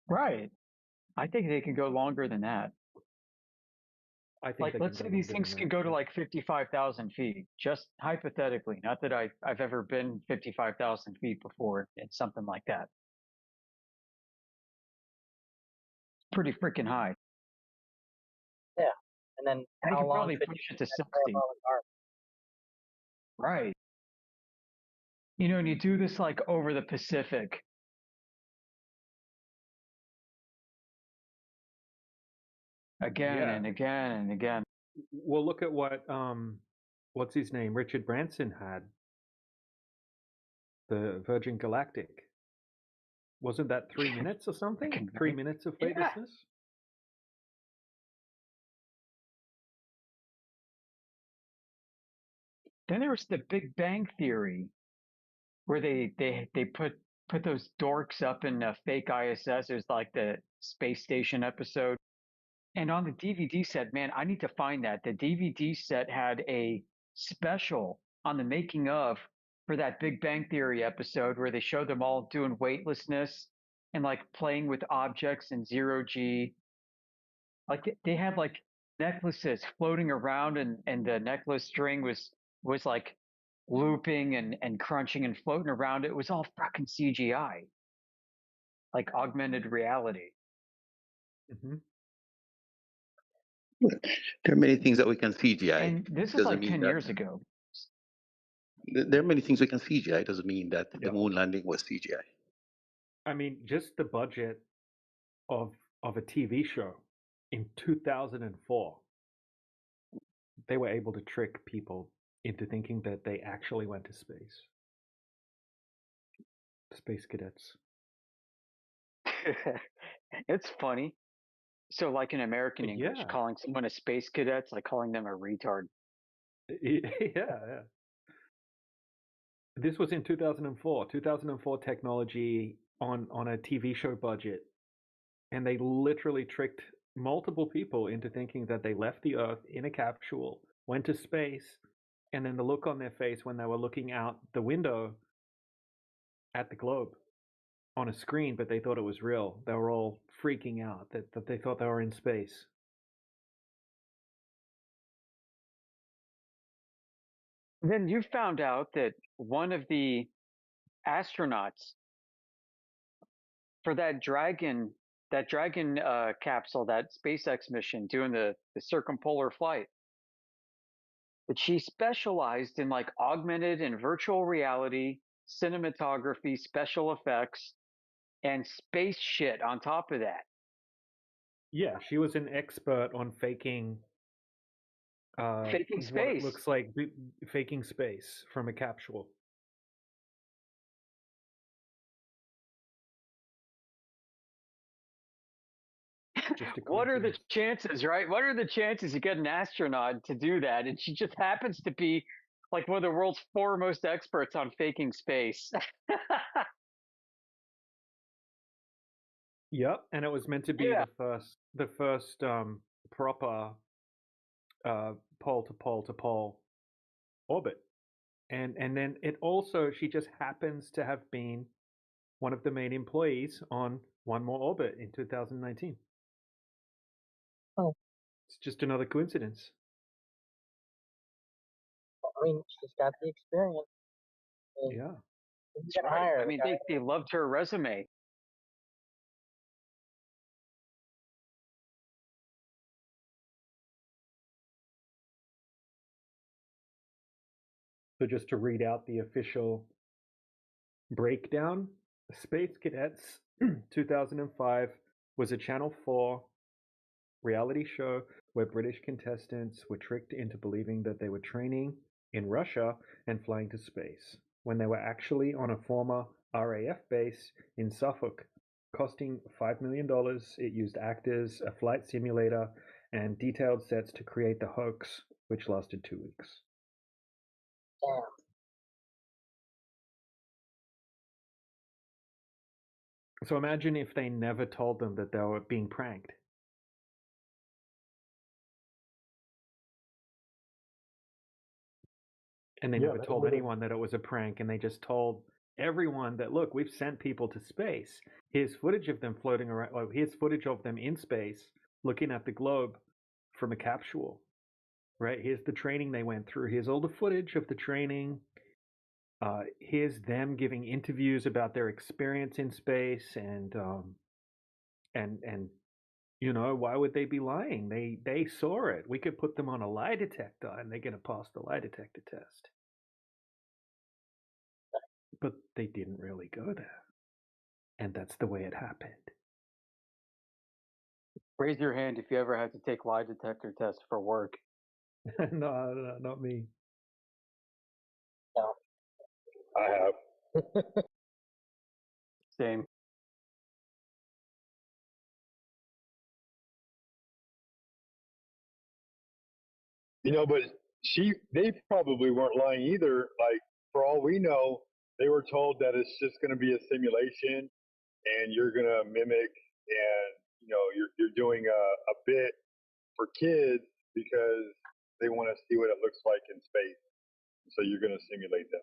Right. I think they can go longer than that. I think Like, let's say these things can go to like 55,000 feet, just hypothetically. Not that I've ever been 55,000 feet before in something like that. Pretty freaking high. Yeah. And then I how could long probably could push you it to keep that 60. parabolic arc? Right. You know, and you do this like over the Pacific. Again and again and again. Well, look at what what's his name, Richard Branson had. The Virgin Galactic. Wasn't that 3 minutes or something? 3 minutes of weightlessness? Then there was the Big Bang Theory, where they put those dorks up in a fake ISS. It was like the space station episode. And on the DVD set, man, I need to find that. The DVD set had a special on the making of for that Big Bang Theory episode where they showed them all doing weightlessness and like playing with objects in zero G. Like they had like necklaces floating around and the necklace string was like looping and crunching and floating around. It was all fucking CGI, like augmented reality. Mm-hmm. There are many things that we can CGI. And this is Doesn't like mean 10 that years ago. there are many things we can CGI. Doesn't mean that the moon landing was CGI. I mean, just the budget of a TV show in 2004, they were able to trick people into thinking that they actually went to space. Space cadets. It's funny. So, like in American English, Yeah. calling someone a space cadet's like calling them a retard. Yeah. This was in 2004. 2004 technology on a TV show budget, and they literally tricked multiple people into thinking that they left the Earth in a capsule, went to space, and then the look on their face when they were looking out the window at the globe on a screen, but they thought it was real. They were all freaking out that they thought they were in space. Then you found out that one of the astronauts for that Dragon that Dragon capsule, that SpaceX mission doing the circumpolar flight, that she specialized in like augmented and virtual reality, cinematography, special effects, and space shit on top of that. Yeah, she was an expert on faking Faking what it space. looks like faking space from a capsule. What are the chances, right? What are the chances you get an astronaut to do that? And she just happens to be like one of the world's foremost experts on faking space. Yep, and it was meant to be the first proper pole to pole to pole orbit. And then it also, she just happens to have been one of the main employees on One More Orbit in 2019. Oh. It's just another coincidence. I mean, she's got the experience. Yeah. Who's gonna hire her? I mean, they loved her resume. So just to read out the official breakdown, Space Cadets 2005 was a Channel 4 reality show where British contestants were tricked into believing that they were training in Russia and flying to space, when they were actually on a former RAF base in Suffolk. Costing $5 million, it used actors, a flight simulator, and detailed sets to create the hoax, which lasted 2 weeks. Damn. So imagine if they never told them that they were being pranked. And they never told anyone that it was a prank, and they just told everyone that, look, we've sent people to space. Here's footage of them floating around. Well, here's footage of them in space looking at the globe from a capsule. Right? Here's the training they went through. Here's all the footage of the training. Here's them giving interviews about their experience in space, and you know, why would they be lying? They saw it. We could put them on a lie detector, and they're going to pass the lie detector test. But they didn't really go there. And that's the way it happened. Raise your hand if you ever had to take lie detector tests for work. No, not me. No. I have. Same. You know, but they probably weren't lying either. Like, for all we know, they were told that it's just going to be a simulation, and you're going to mimic, and you know, you're doing a bit for kids because they want to see what it looks like in space. So you're going to simulate that.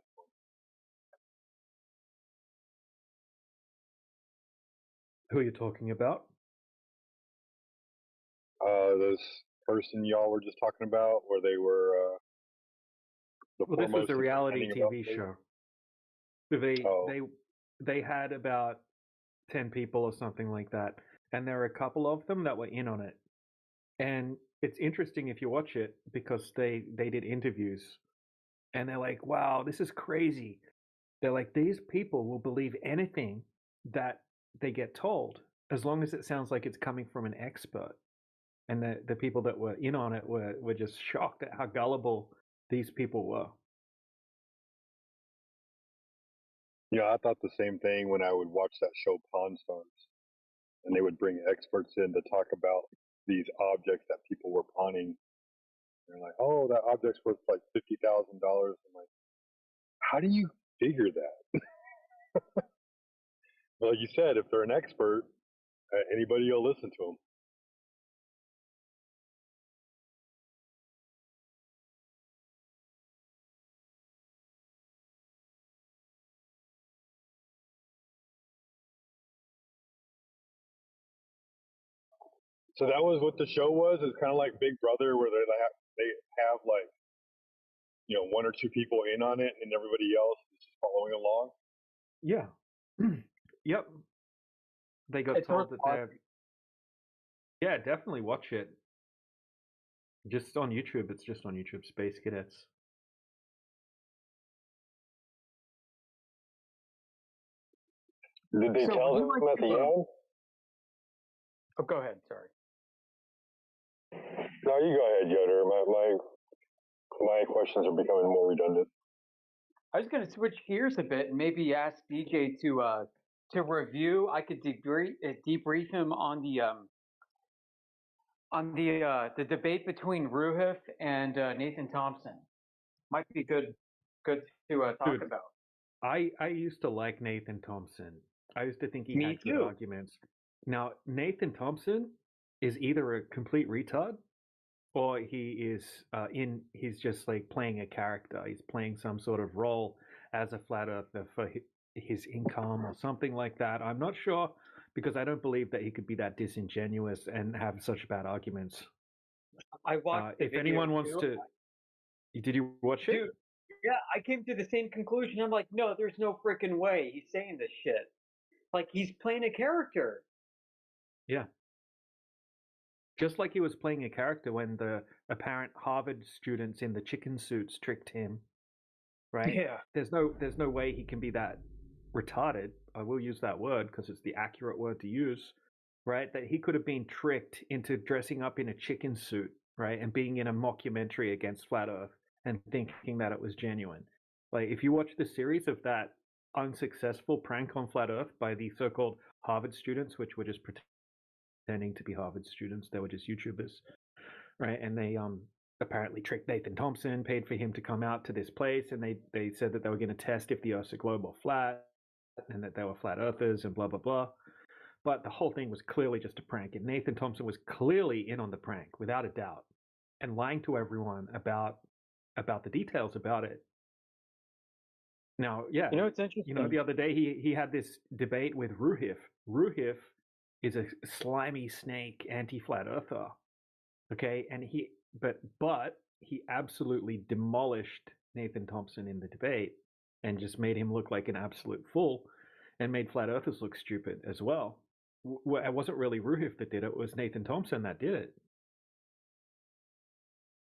Who are you talking about? This person y'all were just talking about, where they were Well, this was a reality TV show. They had about 10 people or something like that, and there were a couple of them that were in on it. And it's interesting if you watch it, because they did interviews, and they're like, wow, this is crazy. They're like, these people will believe anything that they get told, as long as it sounds like it's coming from an expert. And the people that were in on it were just shocked at how gullible these people were. You know, I thought the same thing when I would watch that show Pawn Stars, and they would bring experts in to talk about these objects that people were pawning. They're like, "Oh, that object's worth like $50,000." I'm like, "How do you figure that?" Well, you said if they're an expert, anybody will listen to them. So that was what the show was. It's kind of like Big Brother, where they have like, you know, one or two people in on it, and everybody else is just following along. Yeah. Yep. They got told that Yeah, definitely watch it. Just on YouTube. It's just on YouTube. Space Cadets. Did they So tell would them you like at to? the end? Oh, go ahead. Sorry. No, you go ahead, Yoder. My questions are becoming more redundant. I was going to switch gears a bit and maybe ask DJ to review. I could debrief him on the debate between Ruhif and Nathan Thompson. Might be good to talk Dude, about. I used to like Nathan Thompson. I used to think he Me had good too. arguments. Now, Nathan Thompson is either a complete retard or he's just like playing a character. He's playing some sort of role as a flat earther for his income or something like that. I'm not sure because I don't believe that he could be that disingenuous and have such bad arguments. I watched the If video anyone wants too. to, did you watch it? Dude, yeah, I came to the same conclusion. I'm like, no, there's no freaking way he's saying this shit. Like he's playing a character. Yeah. Just like he was playing a character when the apparent Harvard students in the chicken suits tricked him, right? Yeah. There's no way he can be that retarded. I will use that word because it's the accurate word to use, right? That he could have been tricked into dressing up in a chicken suit, right, and being in a mockumentary against Flat Earth and thinking that it was genuine. Like if you watch the series of that unsuccessful prank on Flat Earth by the so-called Harvard students, which were just pretending to be Harvard students, they were just YouTubers, right? And they apparently tricked Nathan Thompson, paid for him to come out to this place, and they said that they were going to test if the Earth's a globe or flat, and that they were flat earthers and blah blah blah. But the whole thing was clearly just a prank, and Nathan Thompson was clearly in on the prank, without a doubt, and lying to everyone about the details about it. Now, yeah, You know, it's interesting. the other day he had this debate with Ruhif. Ruhif is a slimy snake anti-flat earther. Okay, and he absolutely demolished Nathan Thompson in the debate and just made him look like an absolute fool and made flat earthers look stupid as well. It wasn't really Ruhif that did it, it was Nathan Thompson that did it.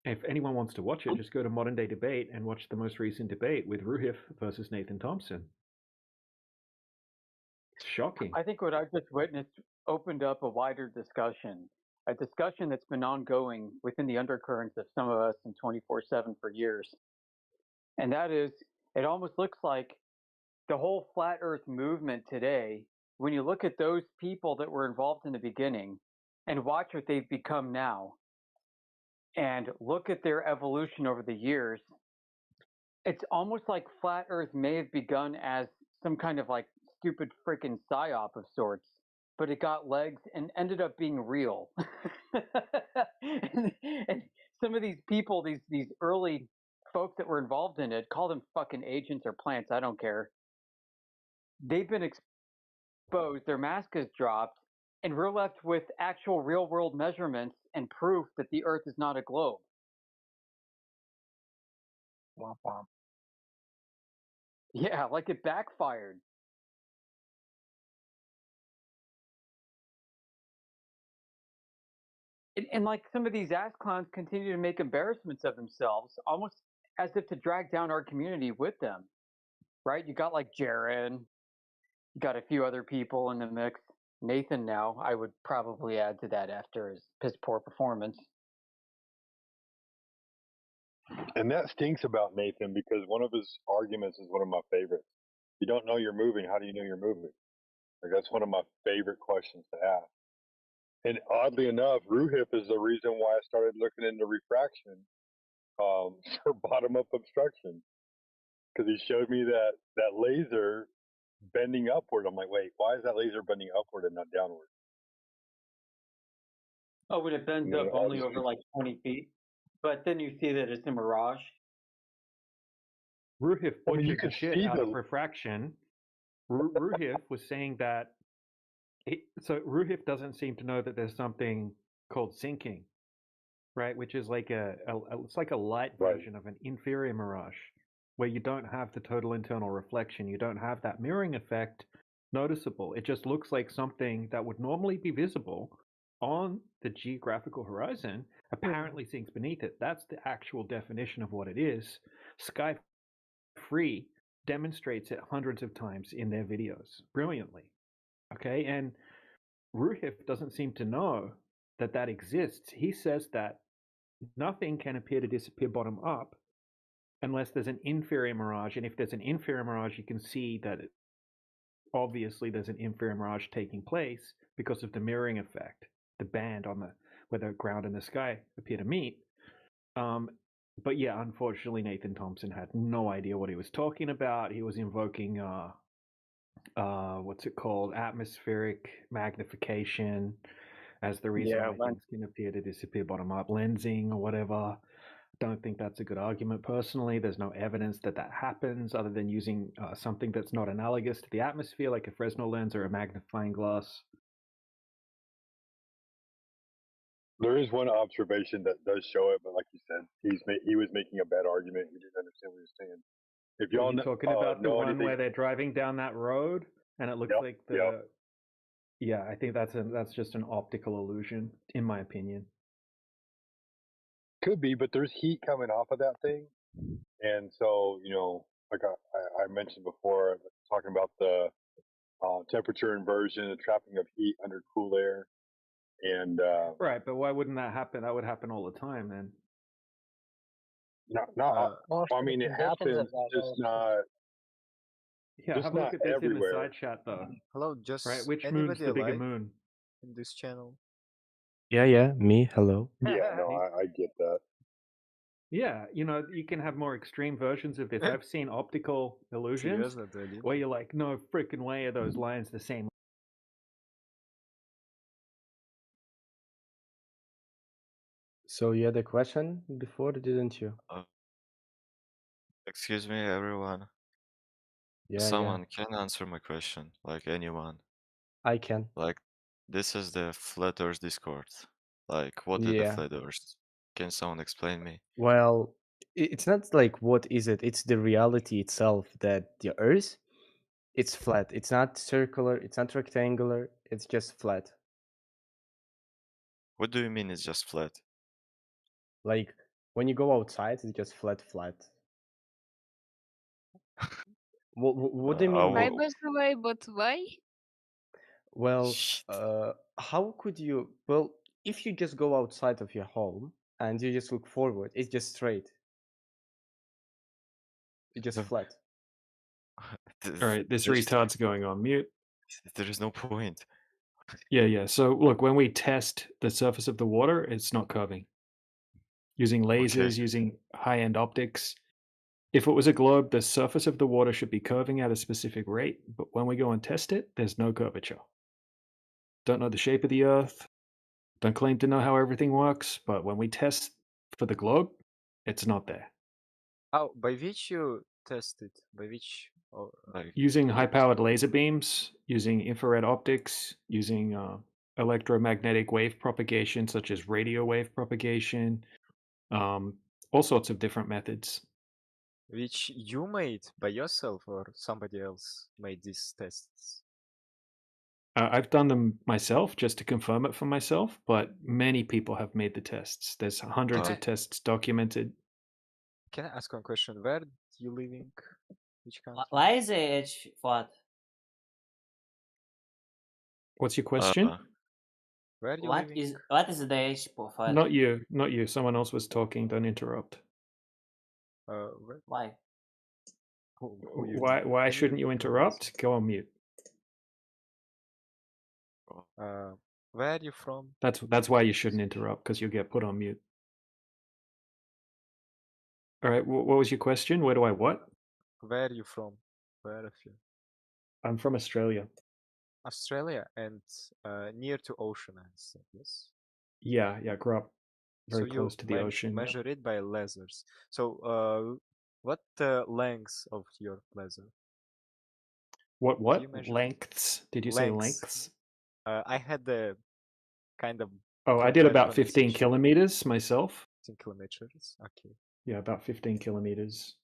If anyone wants to watch it, just go to Modern Day Debate and watch the most recent debate with Ruhif versus Nathan Thompson. It's shocking. I think what I've just witnessed opened up a wider discussion, a discussion that's been ongoing within the undercurrents of some of us in 24/7 for years. And that is, it almost looks like the whole flat earth movement today, when you look at those people that were involved in the beginning and watch what they've become now, and look at their evolution over the years, it's almost like flat earth may have begun as some kind of like stupid freaking psyop of sorts, but it got legs and ended up being real. and some of these people, these early folks that were involved in it, call them fucking agents or plants, I don't care. They've been exposed, their mask is dropped, and we're left with actual real world measurements and proof that the earth is not a globe. Womp womp. Yeah, like it backfired. And like some of these ass clowns continue to make embarrassments of themselves, almost as if to drag down our community with them. Right? You got like Jared, you got a few other people in the mix. Nathan now, I would probably add to that after his piss poor performance. And that stinks about Nathan because one of his arguments is one of my favorites. You don't know you're moving. How do you know you're moving? Like that's one of my favorite questions to ask. And oddly enough, Ruhif is the reason why I started looking into refraction for bottom up obstruction because he showed me that laser bending upward. I'm like, wait, why is that laser bending upward and not downward? Oh, when it bends up only over like 20 feet. But then you see that it's a mirage. Ruhif I mean, you butchered could the shit see out of the refraction. Ruhif was saying that. So Ruhif doesn't seem to know that there's something called sinking, right? Which is like it's like a light version of an inferior mirage, where you don't have the total internal reflection, you don't have that mirroring effect noticeable. It just looks like something that would normally be visible on the geographical horizon apparently sinks beneath it. That's the actual definition of what it is. Sky Free demonstrates it hundreds of times in their videos brilliantly. Okay, and Ruhif doesn't seem to know that that exists. He says that nothing can appear to disappear bottom up unless there's an inferior mirage, and if there's an inferior mirage, you can see that obviously there's an inferior mirage taking place because of the mirroring effect, the band on the where the ground and the sky appear to meet. But yeah, unfortunately, Nathan Thompson had no idea what he was talking about. He was invoking what's it called, atmospheric magnification as the reason Yeah, why things can appear to disappear bottom up, lensing or whatever. Don't think that's a good argument personally. There's no evidence that that happens other than using something that's not analogous to the atmosphere, like a Fresnel lens or a magnifying glass. There is one observation that does show it, but like you said, he was making a bad argument. He didn't understand what he was saying. If Are y'all you talking about the know one anything, where they're driving down that road and it looks yep, like yep, the? Yeah, I think that's just an optical illusion, in my opinion. could be, but there's heat coming off of that thing, and so like I mentioned before, talking about the temperature inversion, the trapping of heat under cool air, and Right, but why wouldn't that happen? That would happen all the time then. not Well, I mean, the it conditions happens, of that just not Yeah, just have a look not at this in the everywhere. side chat though. Hello, Right, just which moon's anybody the bigger alive moon? in this channel? Yeah, me. Hello. Yeah, no, I get that. Yeah, you can have more extreme versions of this. I've seen optical illusions Seriously, Adeline? where you're like, no freaking way are those lines the same. So you had a question before, didn't you? Excuse me, everyone. Yeah. Someone can answer my question, like anyone. I can. Like, this is the Flat Earth Discord. Like, what is the Yeah. Flat Earth? Can someone explain me? Well, it's not like what is it? It's the reality itself that the Earth, it's flat. It's not circular. It's not rectangular. It's just flat. What do you mean it's just flat? Like when you go outside, it's just flat. What do you mean? Hi, by the way, but why? Well, how could you? Well, if you just go outside of your home and you just look forward, it's just straight. It's just flat. All right, this retard's going on mute. There is no point. Yeah. So look, when we test the surface of the water, it's not curving. Using lasers, using high-end optics. If it was a globe, the surface of the water should be curving at a specific rate, but when we go and test it, there's no curvature. Don't know the shape of the Earth, don't claim to know how everything works, but when we test for the globe, it's not there. Oh, by which you tested? By which? Using high-powered laser beams, using infrared optics, using electromagnetic wave propagation, such as radio wave propagation, all sorts of different methods. Which you made by yourself or somebody else made these tests? I've done them myself just to confirm it for myself, but many people have made the tests. There's hundreds of tests documented. Can I ask one question? Where you living? Which country? Why is the edge flat? What's your question? Where you What living? is the edge flat? Not you. Someone else was talking. Don't interrupt. Why? Why shouldn't you interrupt? Go on mute. Where are you from? That's why you shouldn't interrupt, because you'll get put on mute. All right. What was your question? Where do I what? Where are you from? Where are you? I'm from Australia. Australia and near to ocean, I said, yes. Yeah. Grew up very So close you to the ocean. measure it by lasers. So what length of your laser? What you measure? lengths? Did you say lengths? I had the kind of. Oh, I did about 15 kilometers myself. 15 kilometers. Okay. Yeah, about 15 kilometers.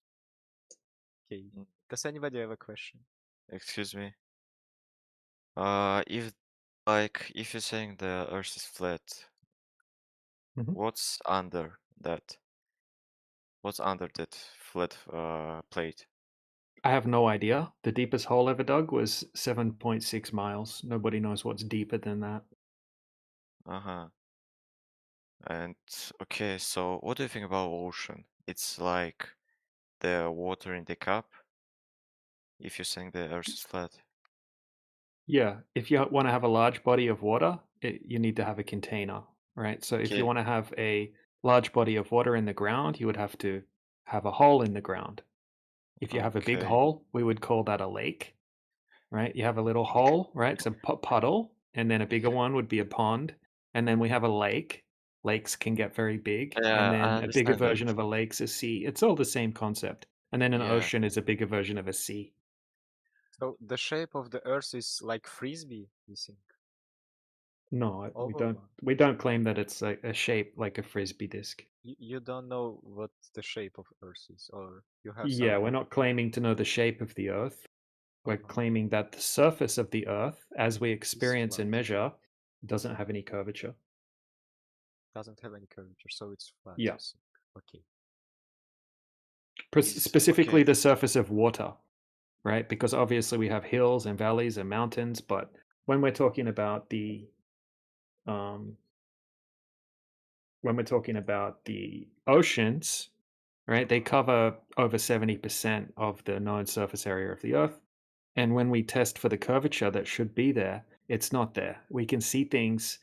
Okay. Does anybody have a question? Excuse me. If Like, if you're saying the Earth is flat, Mhm. what's under that? What's under that flat plate? I have no idea. The deepest hole ever dug was 7.6 miles. Nobody knows what's deeper than that. Uh-huh. And okay, so what do you think about ocean? It's like the water in the cup, if you're saying the Earth is flat. Yeah, if you want to have a large body of water, you need to have a container, right? So if you Okay. want to have a large body of water in the ground, you would have to have a hole in the ground. If you have a big Okay. hole, we would call that a lake, right? You have a little hole, right? It's a puddle, and then a bigger one would be a pond, and then we have a lake. Lakes can get very big, and Yeah, I then a bigger understand that. version of a lake's a sea. It's all the same concept. And then an Yeah. ocean is a bigger version of a sea. So the shape of the Earth is like frisbee, you think? No, Oh, we don't claim that it's a shape like a frisbee disc. you don't know what the shape of Earth is, or you have Yeah, some. we're not claiming to know the shape of the Earth. We're claiming that the surface of the Earth, as we experience and flat. measure, doesn't have any curvature. Doesn't have any curvature, so it's flat. Yeah. You think? Okay. Specifically okay. the surface of water, right? Because obviously we have hills and valleys and mountains, but when we're talking about the oceans, right, they cover over 70% of the known surface area of the Earth. And when we test for the curvature that should be there, it's not there. We can see things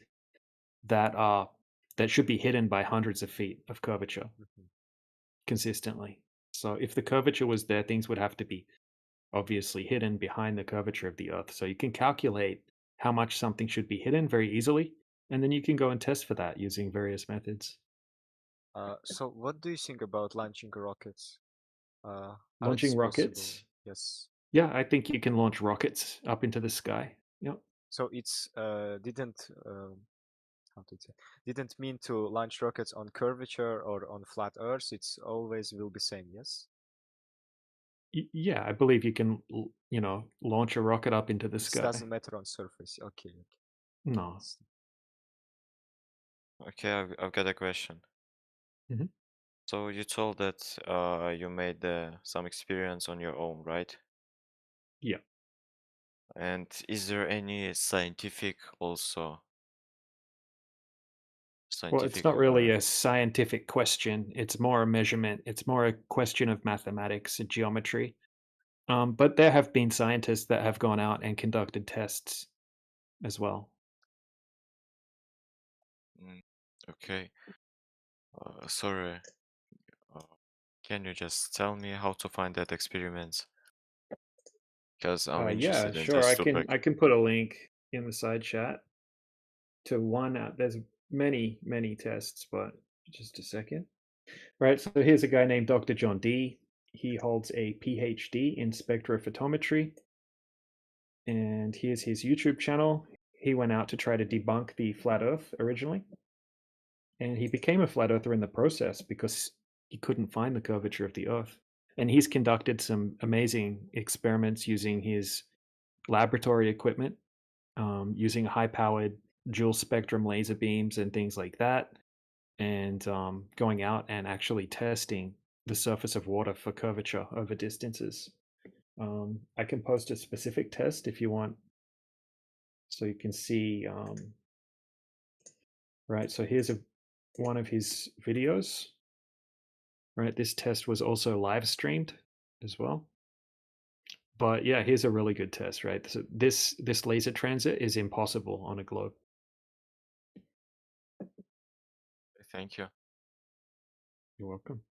that should be hidden by hundreds of feet of curvature consistently. So if the curvature was there, things would have to be obviously hidden behind the curvature of the Earth. So you can calculate how much something should be hidden very easily, and then you can go and test for that using various methods. So what do you think about launching rockets? How Launching it's possible? rockets? Yes. Yeah, I think you can launch rockets up into the sky. Yep. So it's didn't how to say didn't mean to launch rockets on curvature or on flat Earth. It's always will be same. Yes. Yeah, I believe you can, launch a rocket up into the It sky. doesn't matter on surface. Okay. No. Okay, I've got a question. Mhm. So you told that you made some experience on your own, right? Yeah. And is there any scientific also? Well, it's not really a scientific question. It's more a measurement. It's more a question of mathematics and geometry. But there have been scientists that have gone out and conducted tests as well. Okay. Sorry. Uh, can you just tell me how to find that experiment? Because I'm Yeah, interested in sure. this I can topic. put a link in the side chat to one. There's many tests, but just a second. Right. So here's a guy named Dr. John D. He holds a PhD in spectrophotometry, and here's his YouTube channel. He went out to try to debunk the flat Earth originally, and he became a flat earther in the process because he couldn't find the curvature of the Earth. And he's conducted some amazing experiments using his laboratory equipment, using high-powered dual spectrum laser beams and things like that, and going out and actually testing the surface of water for curvature over distances. I can post a specific test if you want, so you can see. Right, so here's one of his videos. Right, this test was also live streamed as well. But yeah, here's a really good test, right? So this laser transit is impossible on a globe. Thank you. You're welcome.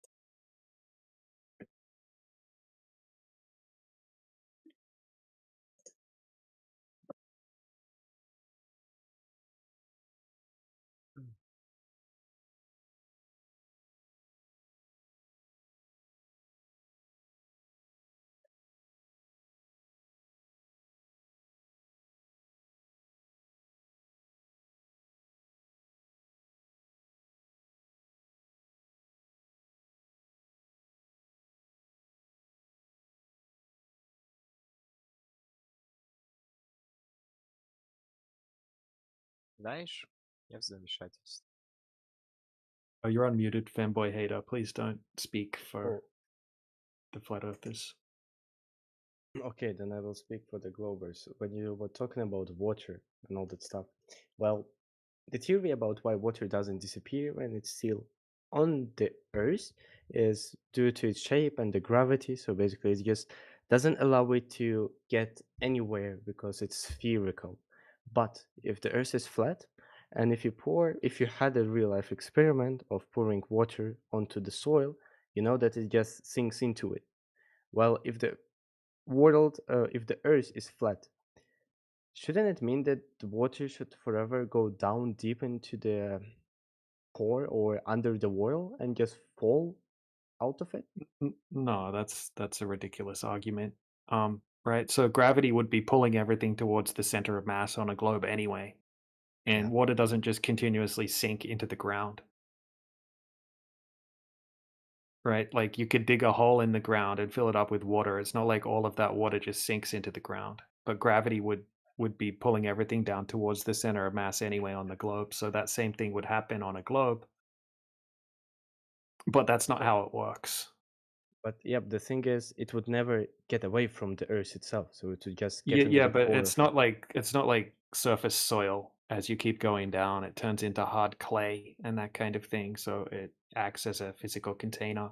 Знаешь, я в замешательстве. Oh, you're unmuted, fanboy hater. Please don't speak for Oh, the flat earthers. okay, then I will speak for the Globers. When you were talking about water and all that stuff, well, the theory about why water doesn't disappear when it's still on the Earth is due to its shape and the gravity. So basically, it just doesn't allow it to get anywhere because it's spherical. But if the Earth is flat, and if you had a real life experiment of pouring water onto the soil, you know that it just sinks into it. Well, if the Earth is flat, shouldn't it mean that the water should forever go down deep into the core or under the world and just fall out of it? No, that's a ridiculous argument. Right. So gravity would be pulling everything towards the center of mass on a globe anyway, and Yeah. water doesn't just continuously sink into the ground. Right? Like you could dig a hole in the ground and fill it up with water. It's not like all of that water just sinks into the ground. But gravity would be pulling everything down towards the center of mass anyway on the globe. So that same thing would happen on a globe. But that's not how it works. But yeah, the thing is, it would never get away from the Earth itself, so it would just get Yeah, into yeah, the but core it's of it. not like surface soil. As you keep going down, it turns into hard clay and that kind of thing. So it acts as a physical container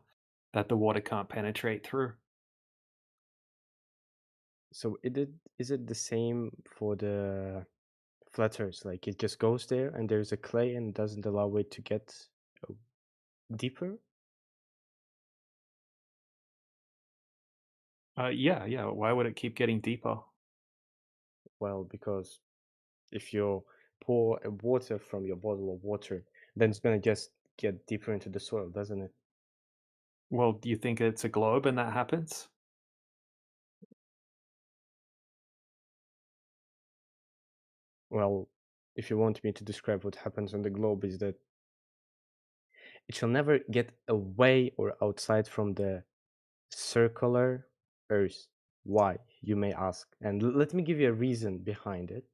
that the water can't penetrate through. So is it the same for the flat Earth? Like it just goes there and there's a clay and doesn't allow it to get uh, deeper? Yeah. Why would it keep getting deeper? Well, because if you pour water from your bottle of water, then it's gonna just get deeper into the soil, doesn't it? Well, do you think it's a globe and that happens? Well, if you want me to describe what happens on the globe, is that it shall never get away or outside from the circular Earth. Why, you may ask? And let me give you a reason behind it,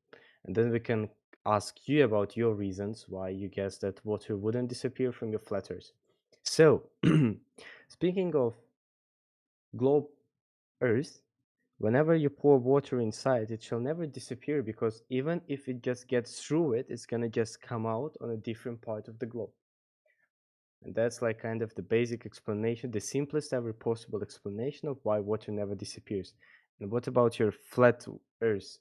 and then we can ask you about your reasons why you guess that water wouldn't disappear from your flat Earth. So, speaking of globe Earth, whenever you pour water inside, it shall never disappear because even if it just gets through it, it's gonna just come out on a different part of the globe. And that's like kind of the basic explanation, the simplest ever possible explanation of why water never disappears. And what about your flat Earth?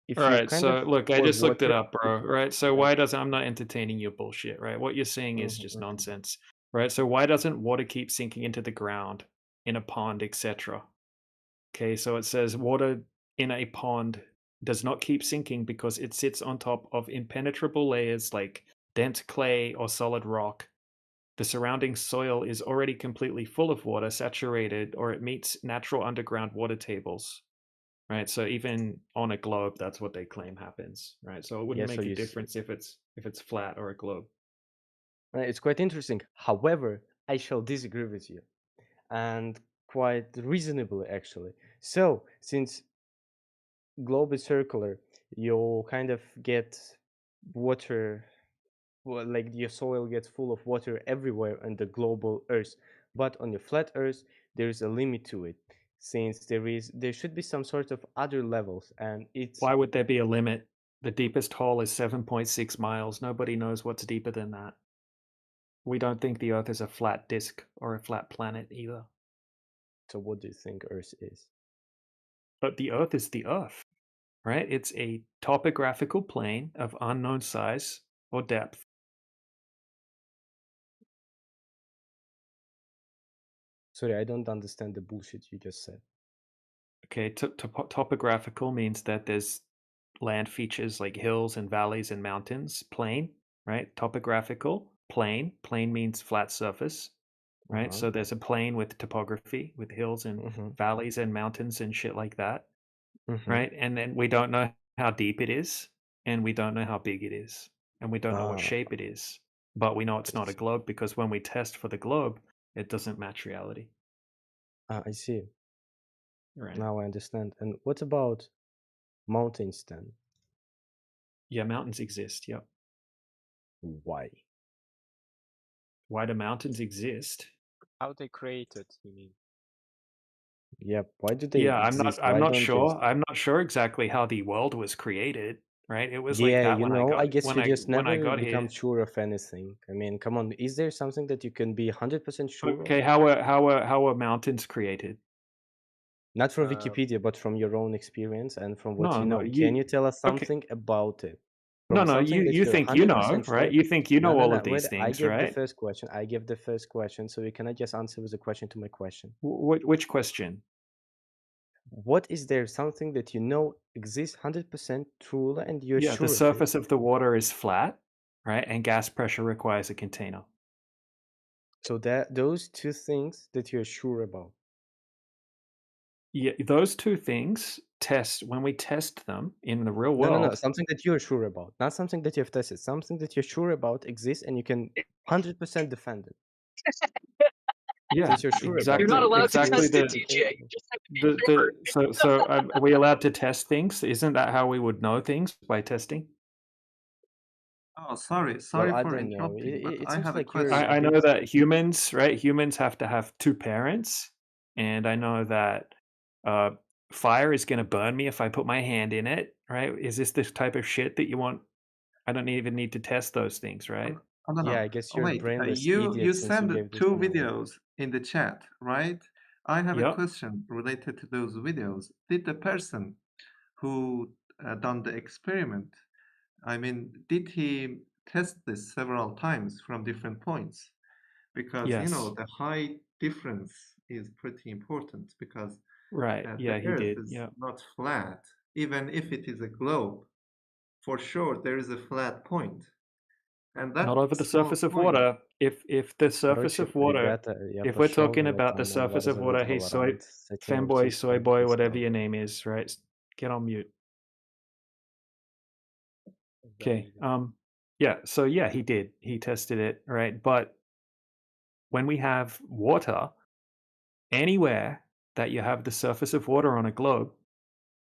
If All you right, kind of so look, I pour just looked it water, up, bro. Right, so yeah. why does I'm not entertaining your bullshit, right? What you're saying is just Okay. nonsense, right? So why doesn't water keep sinking into the ground in a pond, etc.? Okay, so it says water in a pond does not keep sinking because it sits on top of impenetrable layers like dense clay or solid rock. The surrounding soil is already completely full of water, saturated, or it meets natural underground water tables. Right, so even on a globe, that's what they claim happens. Right, so it wouldn't Yeah, so make a you difference if it's flat or a globe. it's quite interesting. However, I shall disagree with you, and quite reasonably actually. So, since globe is circular, you kind of get water, well, like your soil gets full of water everywhere on the global Earth. But on your flat Earth, there is a limit to it, since there should be some sort of other levels, and it's Why would there be a limit? The deepest hole is 7.6 miles. Nobody knows what's deeper than that. We don't think the Earth is a flat disk or a flat planet either. So what do you think Earth is? But the Earth is the Earth, right? It's a topographical plane of unknown size or depth. Sorry, I don't understand the bullshit you just said. Okay, topographical means that there's land features like hills and valleys and mountains. Plain, right? Topographical, plain. Plain means flat surface, right? So there's a plain with topography, with hills and valleys and mountains and shit like that, right? And then we don't know how deep it is, and we don't know how big it is, and we don't know what Ah, shape it is. But we know it's I not a see. globe because when we test for the globe, it doesn't match reality. I see. Right. Now I understand. And what about mountains then? Yeah, mountains exist. Yep. Why? Why do mountains exist? How they created, you mean? Yep. Why do they Yeah, exist? I'm Why not don't sure. just I'm not sure exactly how the world was created, right? It was like Yeah, that you know, I guess you just when I never got become here. sure of anything. I mean, come on, is there something that you can be 100% sure of? Okay, how are mountains created? Not from Uh, Wikipedia, but from your own experience and from what No, you no, know. Can you tell us okay. something about it? No, From no, something that you you're think you know, 100% right? sure? You think you No, know no, all no. of Wait, these I things, gave the right? first question. I gave the first question, so you cannot just answer with a question to my question. Which question? What is there something that you know exists 100% true and you're Yeah, the sure of it? surface of the water is flat, right? And gas pressure requires a container. So that those two things that you're sure about. Yeah, those two things test when we test them in the real No, no, no. world. Something that you're sure about, not something that you've tested. Something that you're sure about exists and you can 100% defend it. Yeah, Since you're sure about exactly. it. You're not allowed to Exactly test it, DJ. Just have to be fair. so are we allowed to test things? Isn't that how we would know things, by testing? Oh, sorry Well, I for don't know. interrupting, but It I seems have a like you're question. a I know bit. that humans, right? Humans have to have two parents, and I know that fire is going to burn me if I put my hand in it, right? Is this type of shit that you want? I don't even need to test those things, right? I don't Yeah, know. I guess Oh, you're a wait, brainless you idiot since you send gave this two analogy. videos in the chat, right? I have a Yep. question related to those videos. Did the person who done the experiment, I mean, did he test this several times from different points? Because you know Yes. the height difference is pretty important because Right. the Yeah, he Earth did. is Yeah. not flat. Even if it is a globe, for sure there is a flat point. And that Not over the small surface of point, water. If the surface Короче, of water, ребята, я if we're пошел, talking мне about the там surface of water, разрулить hey, Valorant с этим fanboy, soy аутистом boy, whatever пристал. your name is, right? Get on mute. Okay. Yeah. So yeah, he did. He tested it, right? But when we have water, anywhere that you have the surface of water on a globe,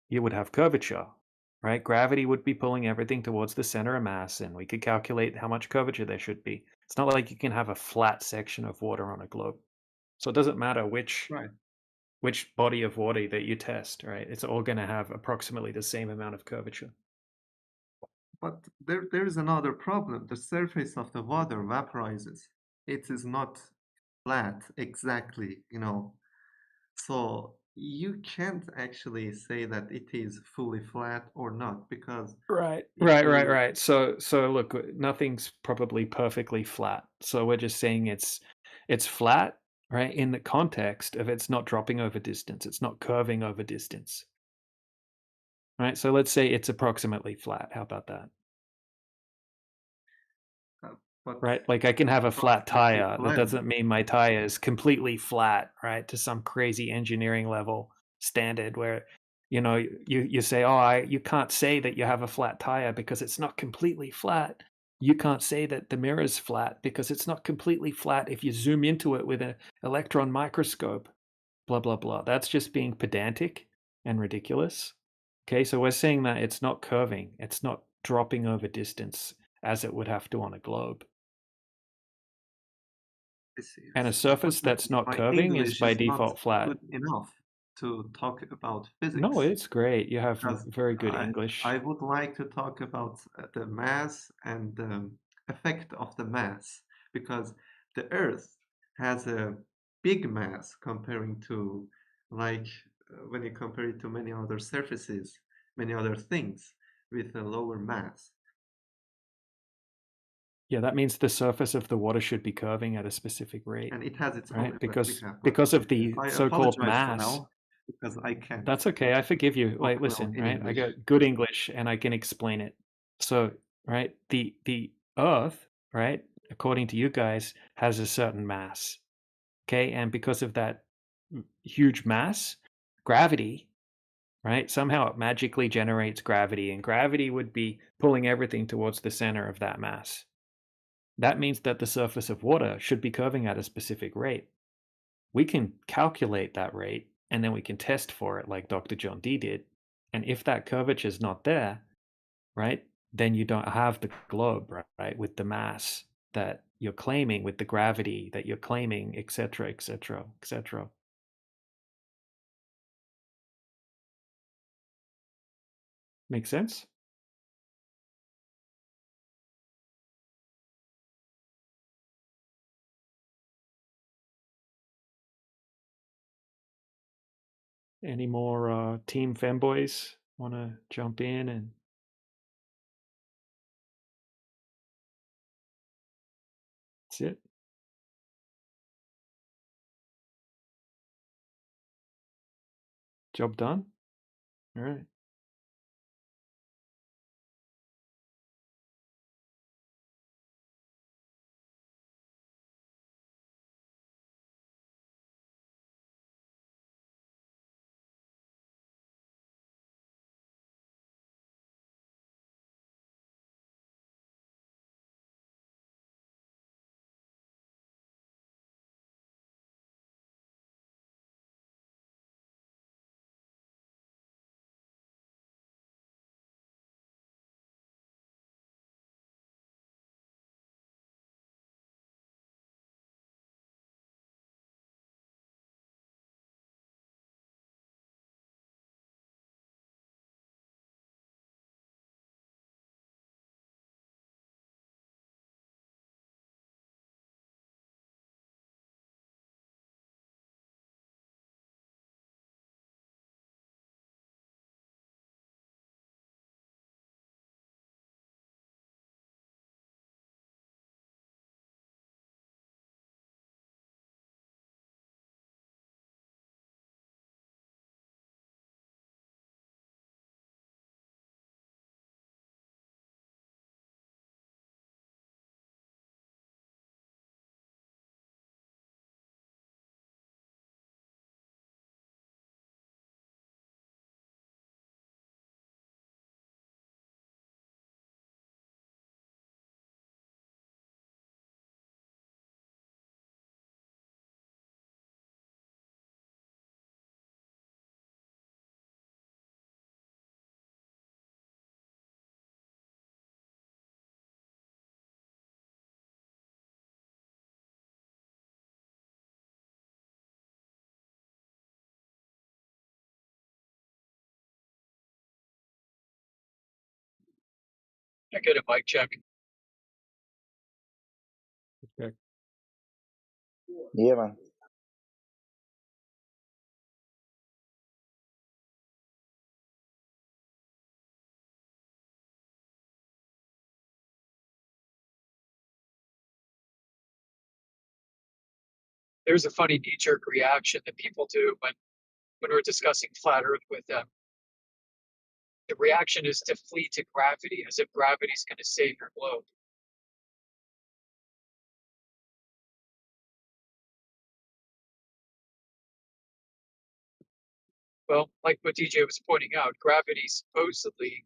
you would have curvature, right? Gravity would be pulling everything towards the center of mass, and we could calculate how much curvature there should be. It's not like you can have a flat section of water on a globe. So it doesn't matter which body of water that you test, right? It's all going to have approximately the same amount of curvature. But there is another problem. The surface of the water vaporizes. It is not flat exactly, you know. So you can't actually say that it is fully flat or not because Right. if you So look, nothing's probably perfectly flat. So we're just saying it's flat, right? In the context of it's not dropping over distance, it's not curving over distance. Right? So let's say it's approximately flat. How about that? but Right? Like I can have a flat approximately tire. That flat. doesn't mean my tire is completely flat, right? To some crazy engineering level standard where you say, "Oh, you can't say that you have a flat tire because it's not completely flat." You can't say that the mirror's flat because it's not completely flat if you zoom into it with an electron microscope. Blah blah blah. That's just being pedantic and ridiculous. Okay, so we're saying that it's not curving, it's not dropping over distance as it would have to on a globe. And a surface that's not My curving is English by is not default flat. good enough to talk about physics. No, it's great. You have Because very good English. I would like to talk about the mass and the effect of the mass because the Earth has a big mass comparing to like when you compare it to many other surfaces, many other things with a lower mass. Yeah, that means the surface of the water should be curving at a specific rate. And it has its own right? Because but of the I so-called apologize for mass. now because I can't. That's okay. I forgive you. Like, talk well listen, in right? I English. got good English and I can explain it. So, right, the Earth, right, according to you guys, has a certain mass. Okay, and because of that huge mass, gravity, right, somehow it magically generates gravity, and gravity would be pulling everything towards the center of that mass. That means that the surface of water should be curving at a specific rate. We can calculate that rate and then we can test for it like Dr. John D did. And if that curvature is not there, right, then you don't have the globe, right? With the mass that you're claiming, with the gravity that you're claiming, etc., etc., etc. Make sense? Any more team femboys want to jump in? And that's it. Job done? All right. I get a mic check. Okay. Yeah, man. There's a funny knee-jerk reaction that people do when we're discussing flat Earth with them. The reaction is to flee to gravity, as if gravity's going to save your globe. Well, like what DJ was pointing out, gravity's supposedly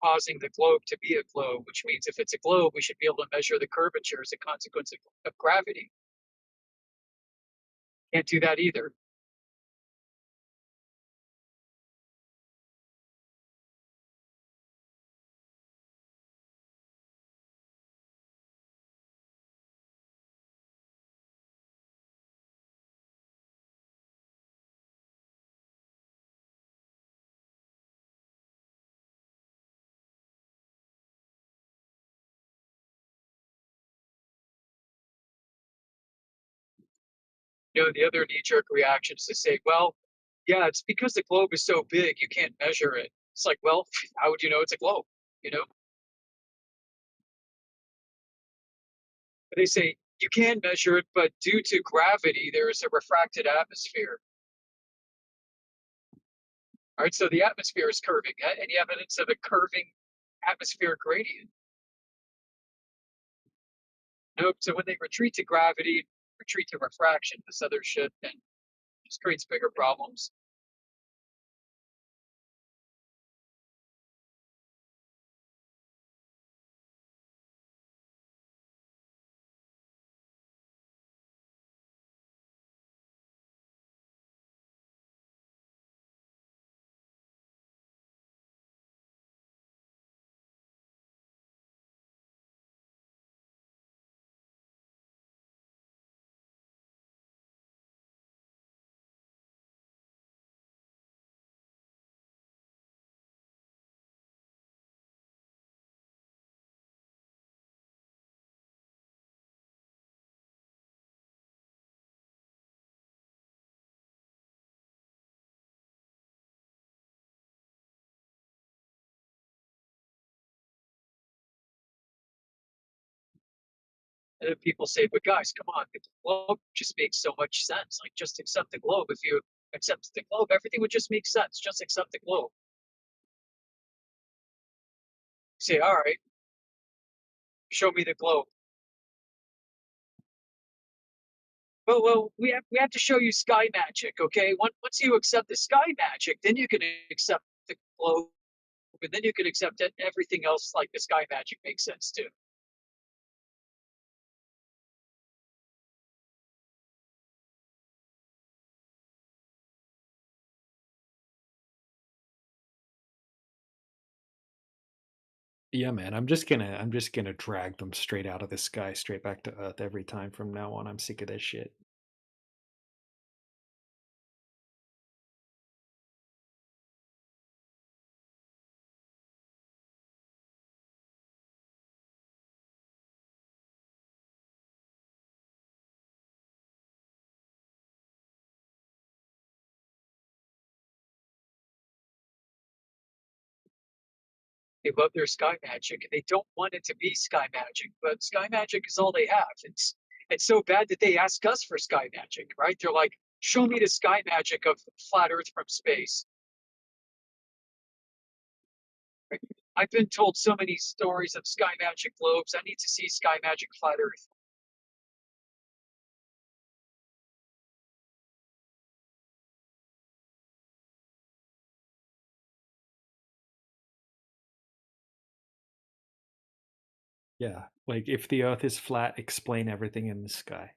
causing the globe to be a globe, which means if it's a globe, we should be able to measure the curvature as a consequence of gravity. Can't do that either. You know, the other knee-jerk reaction is to say, well, yeah, it's because the globe is so big, you can't measure it. It's like, well, how would you know it's a globe? You know? But they say you can measure it, but due to gravity, there is a refracted atmosphere. All right, so the atmosphere is curving. Any evidence of a curving atmospheric gradient? Nope. So when they retreat to gravity, retreat to refraction, this other shit, and just creates bigger problems. And then people say, but guys, come on, the globe just makes so much sense. Like, just accept the globe. If you accept the globe, everything would just make sense. Just accept the globe. You say, all right, show me the globe. Well, we have to show you sky magic, okay? Once you accept the sky magic, then you can accept the globe, and then you can accept it, everything else like the sky magic makes sense too. Yeah, man. I'm just gonna drag them straight out of the sky, straight back to Earth every time from now on. I'm sick of this shit. They love their sky magic, and they don't want it to be sky magic, but sky magic is all they have. It's so bad that they ask us for sky magic, right? They're like, show me the sky magic of flat Earth from space. I've been told so many stories of sky magic globes. I need to see sky magic flat Earth. Yeah, like if the Earth is flat, explain everything in the sky.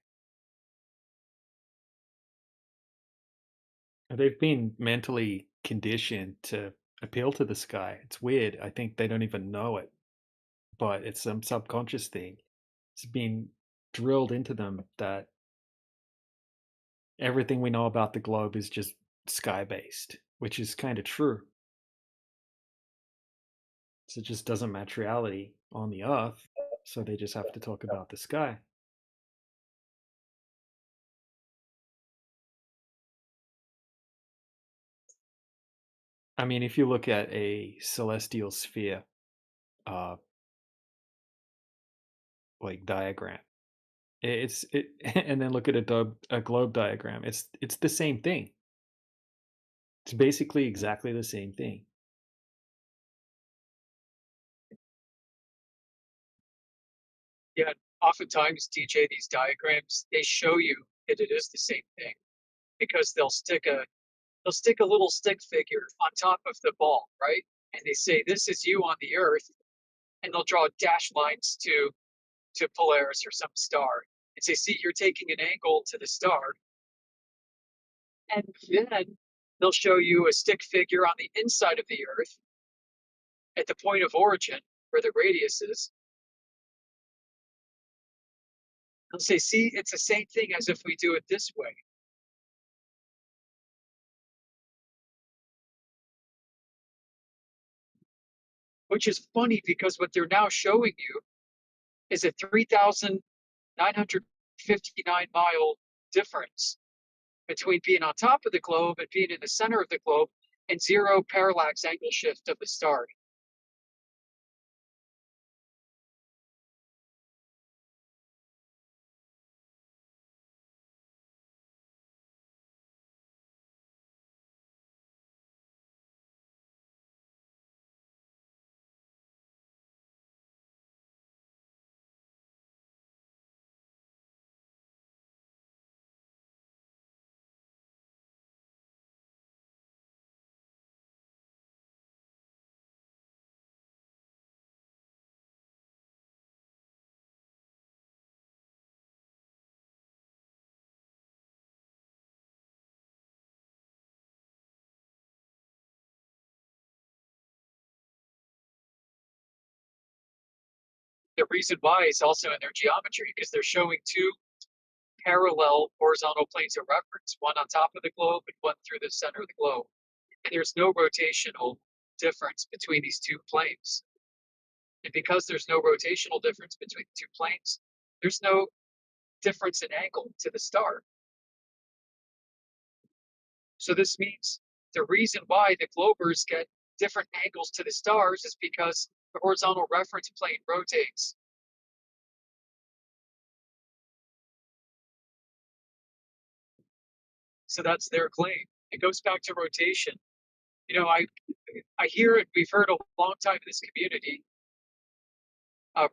They've been mentally conditioned to appeal to the sky. It's weird. I think they don't even know it, but it's some subconscious thing. It's been drilled into them that everything we know about the globe is just sky based, which is kind of true. So it just doesn't match reality on the Earth. So they just have to talk about the sky. I mean, if you look at a celestial sphere, uh, like diagram, and then look at a globe diagram. It's the same thing. It's basically exactly the same thing. Yeah, oftentimes, DJ, these diagrams, they show you that it is the same thing because they'll stick a little stick figure on top of the ball, right? And they say this is you on the Earth, and they'll draw dashed lines to Polaris or some star, and say, see, you're taking an angle to the star, and then they'll show you a stick figure on the inside of the Earth at the point of origin where the radius is. They'll say, see, it's the same thing as if we do it this way. Which is funny because what they're now showing you is a 3,959 mile difference between being on top of the globe and being in the center of the globe, and zero parallax angle shift of the star. The reason why is also in their geometry because they're showing two parallel horizontal planes of reference, one on top of the globe and one through the center of the globe. And there's no rotational difference between these two planes. And because there's no rotational difference between the two planes, there's no difference in angle to the star. So this means the reason why the globers get different angles to the stars is because the horizontal reference plane rotates. So that's their claim. It goes back to rotation. You know, I hear it. We've heard a long time in this community.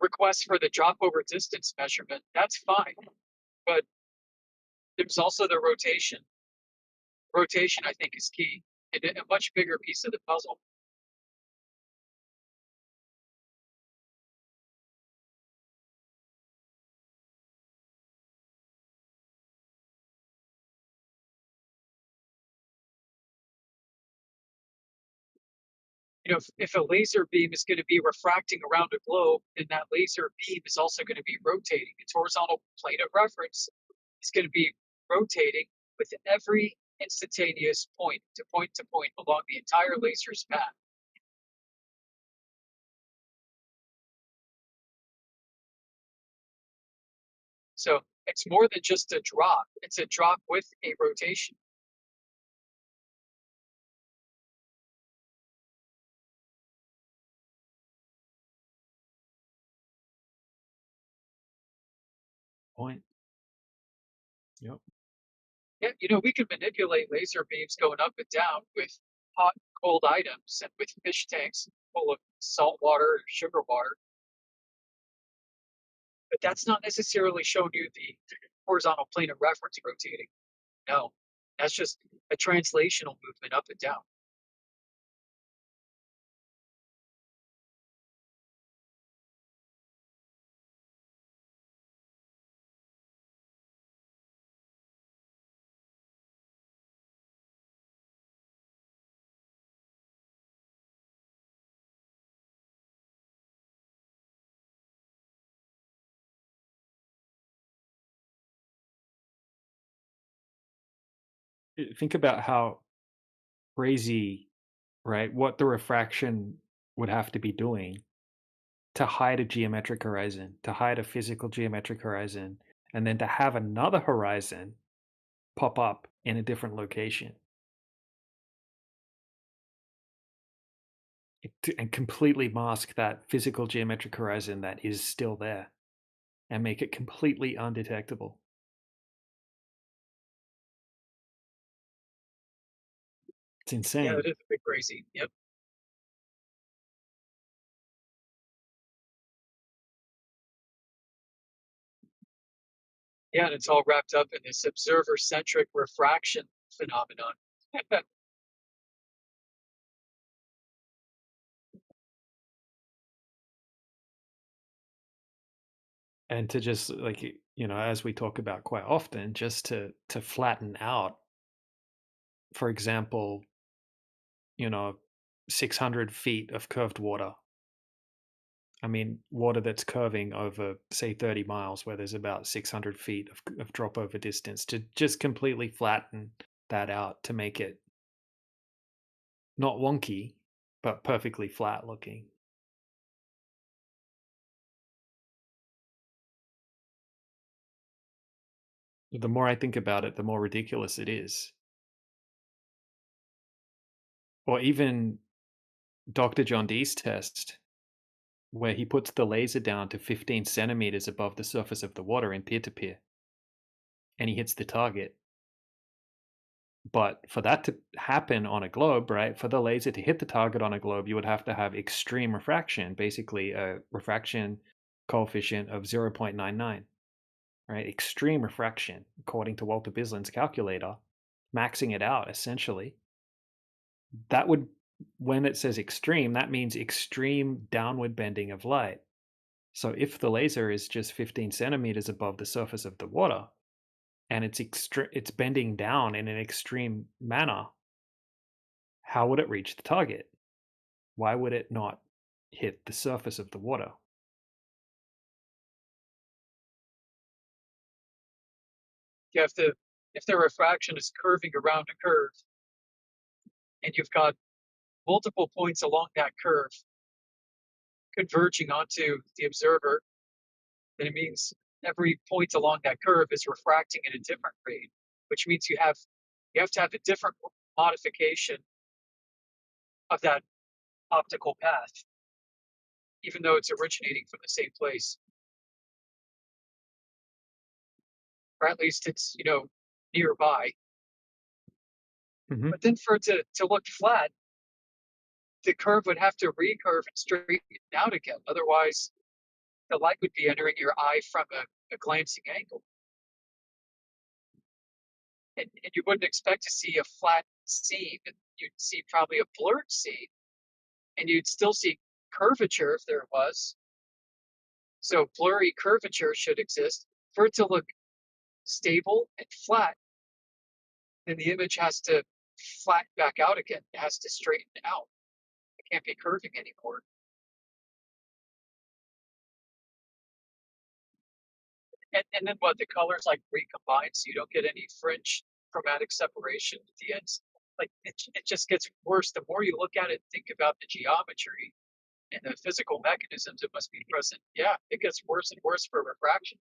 Requests for the drop over distance measurement. That's fine, but there's also the rotation. Rotation, I think, is key and a much bigger piece of the puzzle. You know, if a laser beam is going to be refracting around a globe, then that laser beam is also going to be rotating. Its horizontal plane of reference is going to be rotating with every instantaneous point to point along the entire laser's path. So it's more than just a drop. It's a drop with a rotation. Point. Yep. Yeah, you know, we can manipulate laser beams going up and down with hot and cold items and with fish tanks full of salt water or sugar water. But that's not necessarily showing you the horizontal plane of reference rotating. No, that's just a translational movement up and down. Think about how crazy, right? What the refraction would have to be doing to hide a geometric horizon, to hide a physical geometric horizon, and then to have another horizon pop up in a different location. And completely mask that physical geometric horizon that is still there and make it completely undetectable. It's Yeah, insane. it is a bit crazy. Yep. Yeah, and it's all wrapped up in this observer-centric refraction phenomenon. And to just like, you know, as we talk about quite often, just to flatten out, for example, you know, 600 feet of curved water. I mean, water that's curving over, say, 30 miles, where there's about 600 feet of drop over distance, to just completely flatten that out to make it not wonky, but perfectly flat looking. The more I think about it, the more ridiculous it is. Or even Dr. John Dee's test, where he puts the laser down to 15 centimeters above the surface of the water in peer-to-peer, and he hits the target. But for that to happen on a globe, right, for the laser to hit the target on a globe, you would have to have extreme refraction, basically a refraction coefficient of 0.99, right? Extreme refraction, according to Walter Bislin's calculator, maxing it out essentially. That would, when it says extreme, that means extreme downward bending of light. So if the laser is just 15 centimeters above the surface of the water, and it's bending down in an extreme manner, how would it reach the target? Why would it not hit the surface of the water? You have to, if the refraction is curving around a curve, and you've got multiple points along that curve converging onto the observer, then it means every point along that curve is refracting at a different rate, which means you have to have a different modification of that optical path, even though it's originating from the same place. Or at least it's, you know, nearby. Mhm. But then for it to look flat, the curve would have to recurve and straighten out again. Otherwise, the light would be entering your eye from a glancing angle. And you wouldn't expect to see a flat scene. You'd see probably a blurred scene, and you'd still see curvature if there was. So blurry curvature should exist. For it to look stable and flat, then the image has to flatten back out again. It has to straighten out. It can't be curving anymore. And then what? The colors like recombine, so you don't get any fringe chromatic separation at the ends. Like it just gets worse. The more you look at it, think about the geometry and the physical mechanisms that must be present. Yeah, it gets worse and worse for refraction.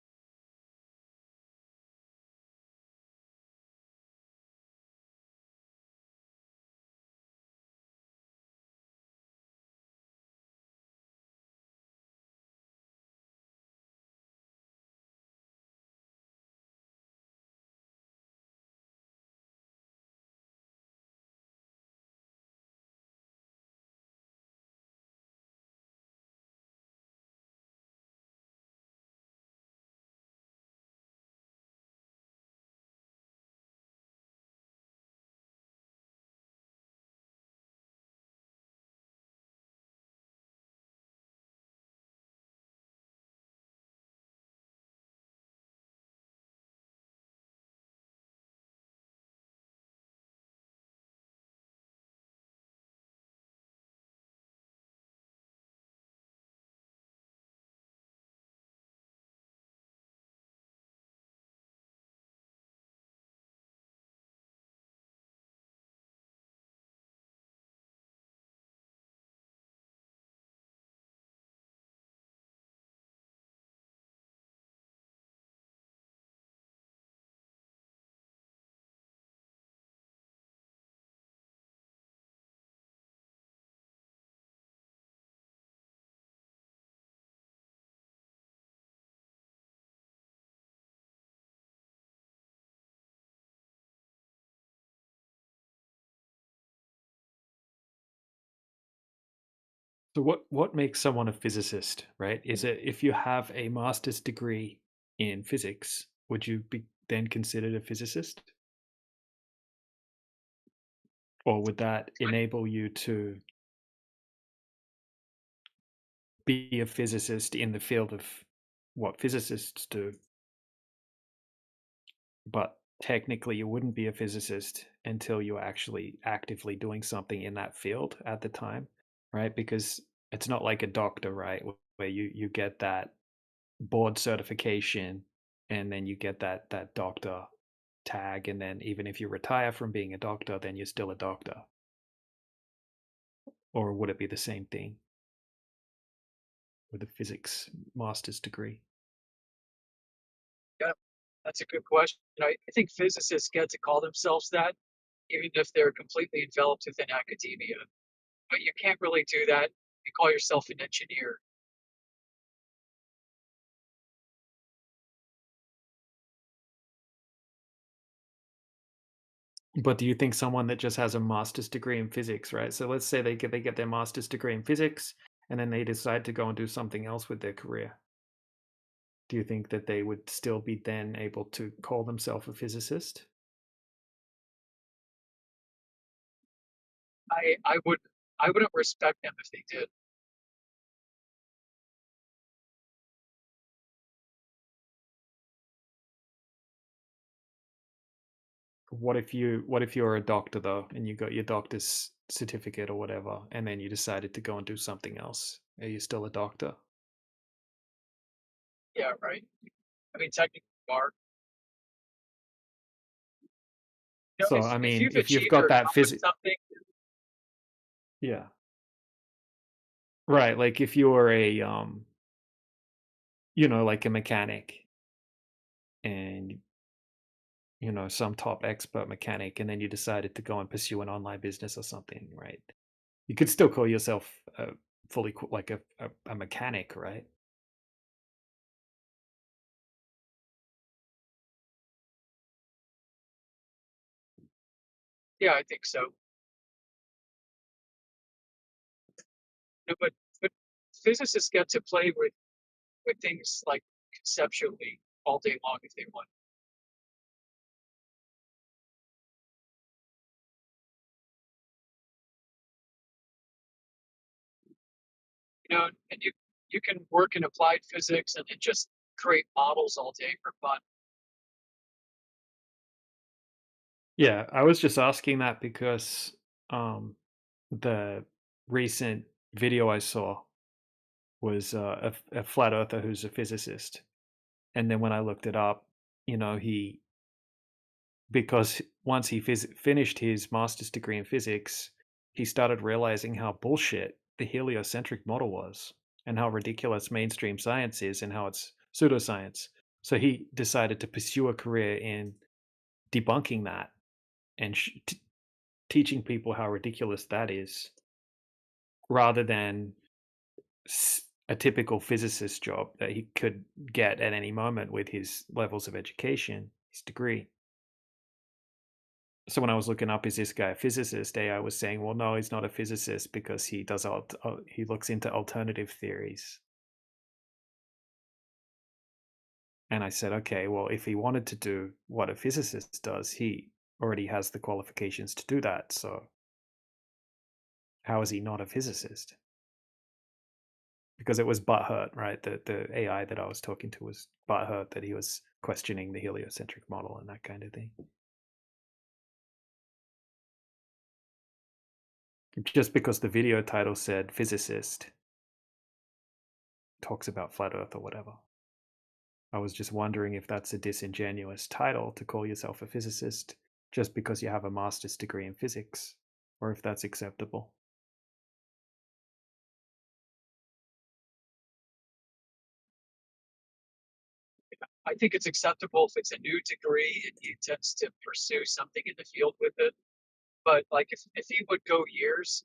So what makes someone a physicist, right? Is it if you have a master's degree in physics, would you be then considered a physicist? Or would that enable you to be a physicist in the field of what physicists do, but technically you wouldn't be a physicist until you're actually actively doing something in that field at the time, right? Because it's not like a doctor, right? Where you get that board certification and then you get that doctor tag, and then even if you retire from being a doctor, then you're still a doctor. Or would it be the same thing with a physics master's degree? Yeah, that's a good question. I think physicists get to call themselves that, even if they're completely enveloped within academia. But you can't really do that. You call yourself an engineer. But do you think someone that just has a master's degree in physics, right? So let's say they get their master's degree in physics and then they decide to go and do something else with their career. Do you think that they would still be then able to call themselves a physicist? I wouldn't respect them if they did. What if you're a doctor though and you got your doctor's certificate or whatever and then you decided to go and do something else? Are you still a doctor? Yeah, right. I mean, technically, you are. You know, So if I if mean, you've if you've achieved or got that accomplished physics, something, yeah. Right, like if you're a like a mechanic and some top expert mechanic and then you decided to go and pursue an online business or something, right? You could still call yourself like a mechanic, right? Yeah, I think so. No, but physicists get to play with things like conceptually all day long if they want. You know, and you can work in applied physics and then just create models all day for fun. Yeah, I was just asking that because the recent video I saw was a flat earther who's a physicist, and then when I looked it up, you know, he because once he finished his master's degree in physics, he started realizing how bullshit the heliocentric model was, and how ridiculous mainstream science is, and how it's pseudoscience. So he decided to pursue a career in debunking that and teaching people how ridiculous that is, rather than a typical physicist job that he could get at any moment with his levels of education, his degree. So when I was looking up, is this guy a physicist? AI was saying, well, no, he's not a physicist because he does he looks into alternative theories. And I said, okay, well, if he wanted to do what a physicist does, he already has the qualifications to do that. So how is he not a physicist? Because it was butthurt, right? The AI that I was talking to was butthurt that he was questioning the heliocentric model and that kind of thing. Just because the video title said physicist, talks about flat earth or whatever. I was just wondering if that's a disingenuous title to call yourself a physicist just because you have a master's degree in physics, or if that's acceptable. I think it's acceptable if it's a new degree and he intends to pursue something in the field with it. But like if he would go years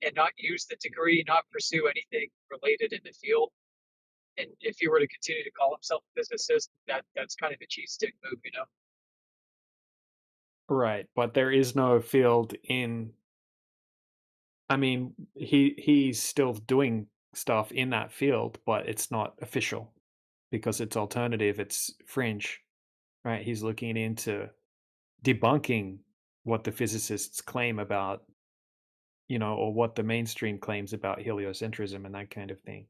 and not use the degree, not pursue anything related in the field, and if he were to continue to call himself a physicist, that's kind of a cheese stick move, you know. Right, but there is no field in. I mean, he's still doing stuff in that field, but it's not official because it's alternative, it's fringe, right? He's looking into debunking what the physicists claim about, you know, or what the mainstream claims about heliocentrism and that kind of thing.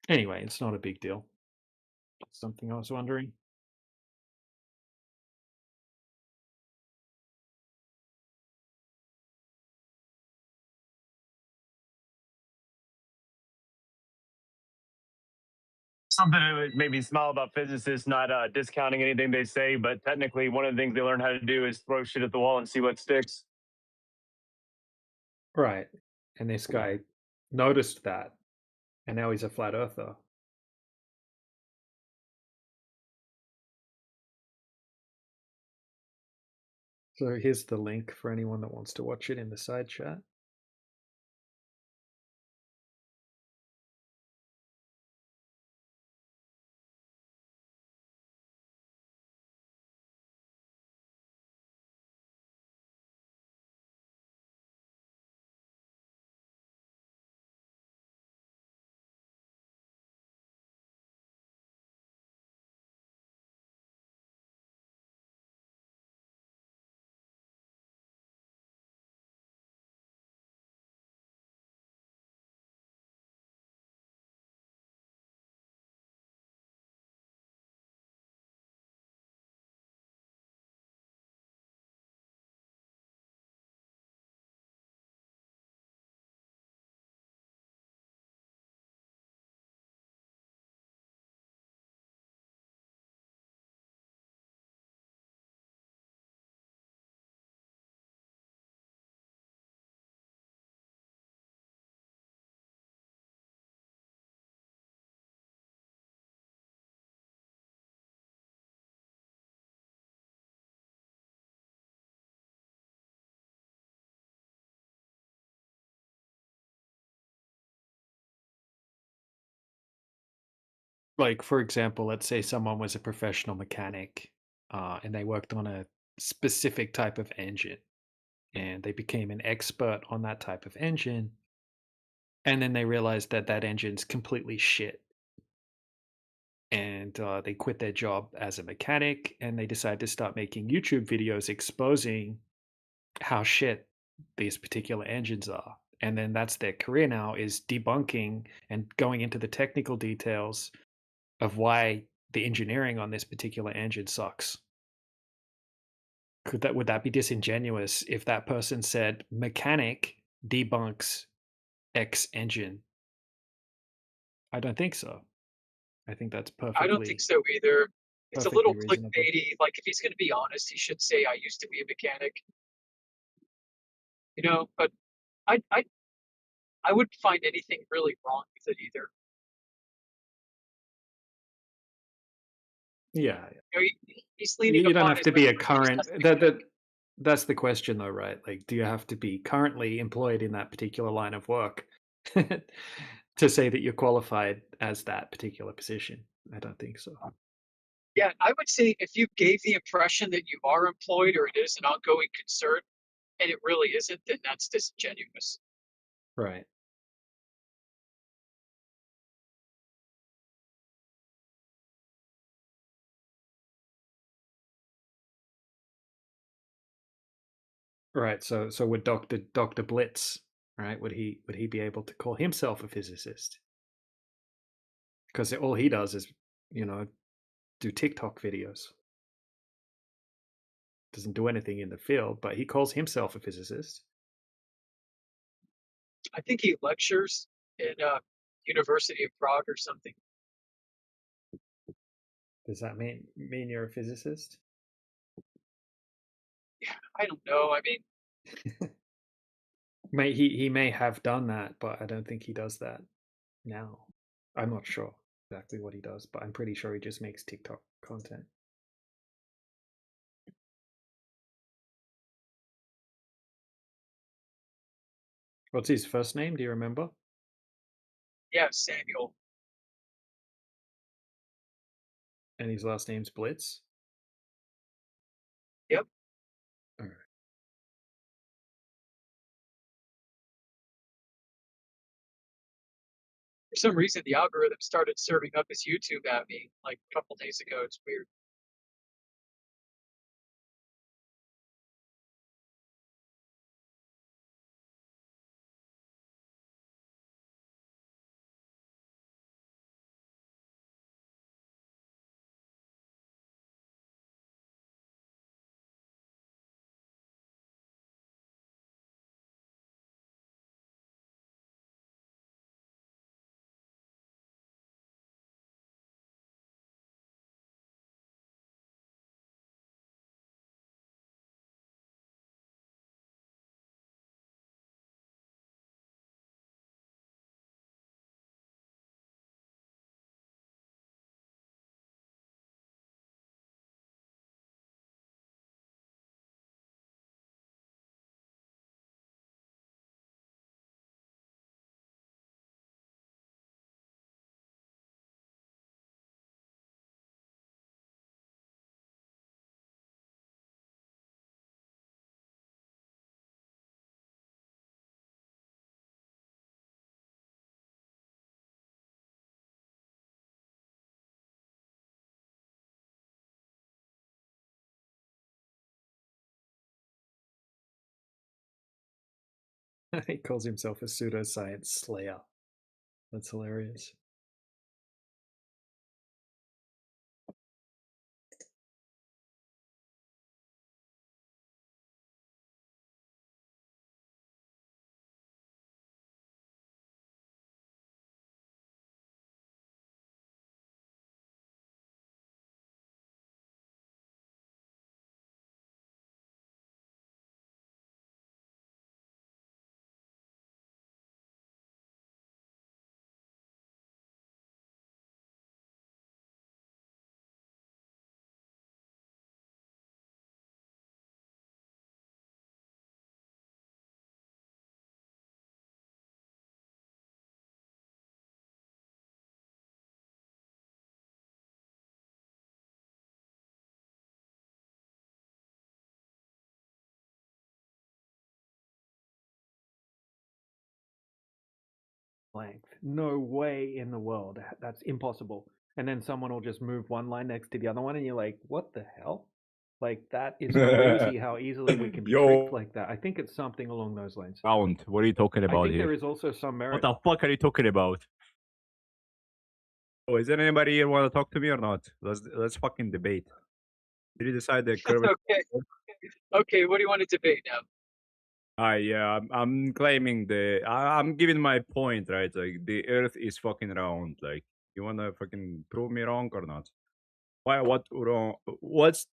Anyway, it's not a big deal. Something I was wondering. Something that made me smile about physicists, not discounting anything they say, but technically one of the things they learn how to do is throw shit at the wall and see what sticks. Right. And this guy noticed that, and now he's a flat earther. So here's the link for anyone that wants to watch it in the side chat. Like, for example, let's say someone was a professional mechanic, and they worked on a specific type of engine, and they became an expert on that type of engine, and then they realized that that engine's completely shit, and they quit their job as a mechanic, and they decide to start making YouTube videos exposing how shit these particular engines are. And then that's their career now, is debunking and going into the technical details of why the engineering on this particular engine sucks. Would that be disingenuous if that person said mechanic debunks X engine? I don't think so. I think that's I don't think perfectly so either. It's a perfectly little reasonable. clickbaity. Like if he's going to be honest, he should say, "I used to be a mechanic." You know, but I I I wouldn't find anything really wrong with it either. Yeah, You know, he's leaning you don't upon have his to be a expertise. current That's the that's the question though, right? Like, do you have to be currently employed in that particular line of work to say that you're qualified as that particular position? I don't think so. Yeah, I would say if you gave the impression that you are employed or it is an ongoing concern and it really isn't, then that's disingenuous. Right. Right. So would Dr. Blitz, right? Would he be able to call himself a physicist? Because all he does is, you know, do TikTok videos. Doesn't do anything in the field, but he calls himself a physicist. I think he lectures in University of Prague or something. Does that mean you're a physicist? Yeah, I don't know. I mean, He may have done that, but I don't think he does that now. I'm not sure exactly what he does, but I'm pretty sure he just makes TikTok content. What's his first name? Do you remember? yeah, Samuel. And his last name's Blitz. Yep. All right. For some reason, the algorithm started serving up his YouTube at me like a couple days ago. It's weird. He calls himself a pseudoscience slayer. That's hilarious. length. No way in the world. That's impossible. And then someone will just move one line next to the other one, and you're like, what the hell? Like, that is crazy how easily we can be tricked like that. I think it's something along those lines. Cont, what are you talking I about think here? there is also some What merit. the fuck are you talking about? Oh, is there anybody here want to talk to me or not? Let's fucking debate. Did you decide the curvature? Okay. Okay, what do you want to debate now? I'm claiming I'm giving my point, right? Like the Earth is fucking round. Like, you wanna fucking prove me wrong or not? Why? What wrong? What's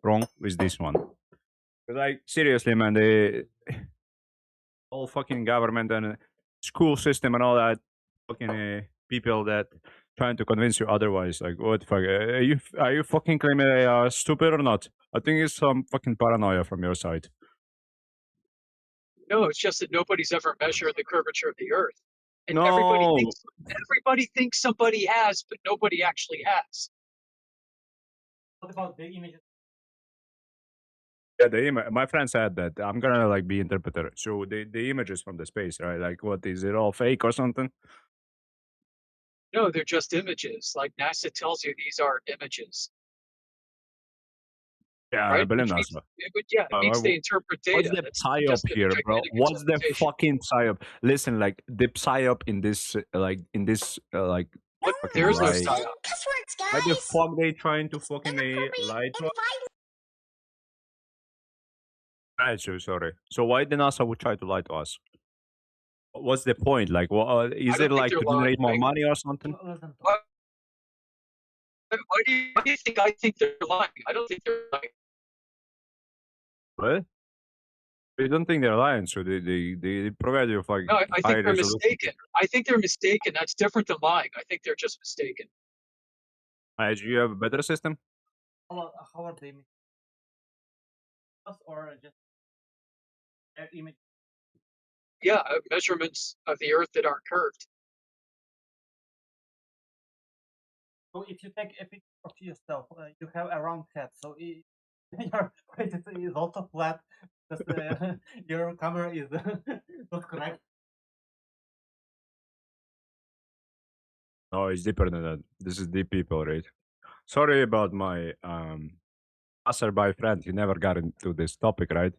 wrong with this one? 'Cause, like, seriously, man, the whole fucking government and school system and all that fucking people that trying to convince you otherwise. Like, what the fuck? Are you fucking claiming they are stupid or not? I think it's some fucking paranoia from your side. No, it's just that nobody's ever measured the curvature of the Earth, and No. everybody thinks somebody has, but nobody actually has. What about the images? Yeah, my friend said that I'm gonna like be interpreter. So the images from the space, right? Like, what is it all fake or something? No, they're just images. Like NASA tells you these are images, Yeah, I right? believe Which means, NASA. it means they interpret What's data. the That's psyop just a here, bro? gigantic What's the interpretation. fucking psyop? Listen, like the psyop in this, like fucking There is no lie. psyop. Why the fuck they trying to fucking lie to us? I'm so sorry. So why the NASA would try to lie to us? What's the point? Like, what is I it don't think like they're to generate more lying. money or something? Why do you think I think they're lying? I don't think they're lying. What? I don't think they're lying, so they provide you with like No, I high think they're resolution. mistaken. I think they're mistaken. That's different than lying. I think they're just mistaken. Do you have a better system? How are they? Or just image? Yeah, measurements of the Earth that aren't curved. So if you take a picture of yourself, you have a round head. So your face is also flat because your camera is not correct. No, it's deeper than that. This is deep people, right? Sorry about my passerby friend. You never got into this topic, right?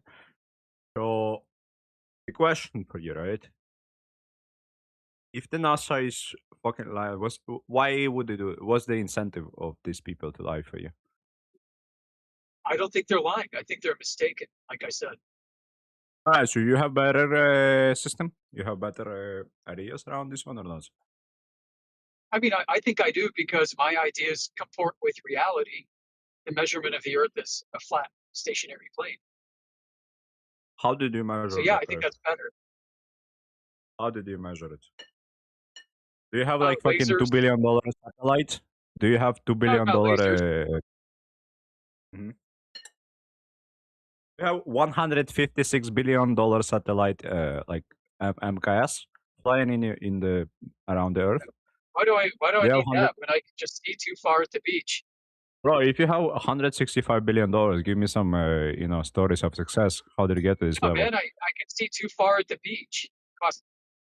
So the question for you, right? If the NASA is fucking lying, why would they do it? What's the incentive of these people to lie for you? I don't think they're lying. I think they're mistaken, like I said. So you have better system? You have better ideas around this one or not? I mean, I think I do because my ideas comport with reality. The measurement of the Earth is a flat, stationary plane. How did you measure So yeah, I the think Earth? that's better. How did you measure it? Do you have like fucking $2 Lasers. billion satellite? Do you have $2 billion? Lasers. We have $156 billion satellite, like MKS, flying in the around the Earth. Why do I We have need that when I can just see too far at the beach? Bro, if you have $165 billion, give me some, stories of success. How did you get to this Oh level? man, I can see too far at the beach.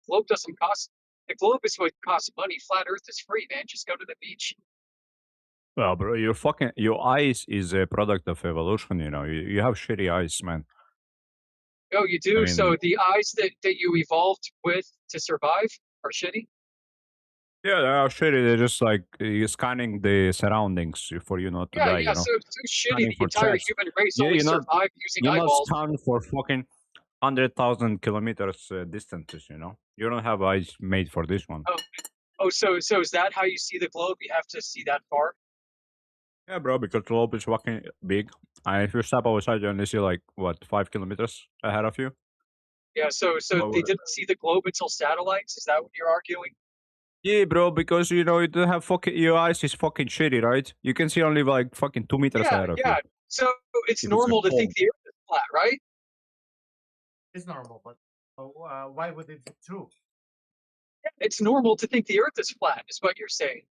Globe doesn't cost. The globe is what costs money. Flat Earth is free, man. Just go to the beach. Well, bro, your eyes is a product of evolution. You have shitty eyes, man. Oh, you do. I mean, So the eyes that you evolved with to survive are shitty. yeah, they are shitty. They're just like you're scanning the surroundings for you not to die. Yeah. So shitty. Scanning The for entire threats. human race Yeah, only survived using you not eyeballs. scan for fucking 100,000 kilometers distances. You don't have eyes made for this one. So is that how you see the globe? You have to see that far. Yeah, bro, because the globe is fucking big. And if you step outside, you only see like what 5 kilometers ahead of you. Yeah. So they didn't see the globe until satellites. Is that what you're arguing? Yeah, bro, because you don't have fucking your eyes is fucking shitty, right? You can see only like fucking 2 meters ahead of you. Yeah. So it's If it's a normal to think cone. the Earth is flat, right? It's normal, but why would it be true? It's normal to think the Earth is flat, is what you're saying.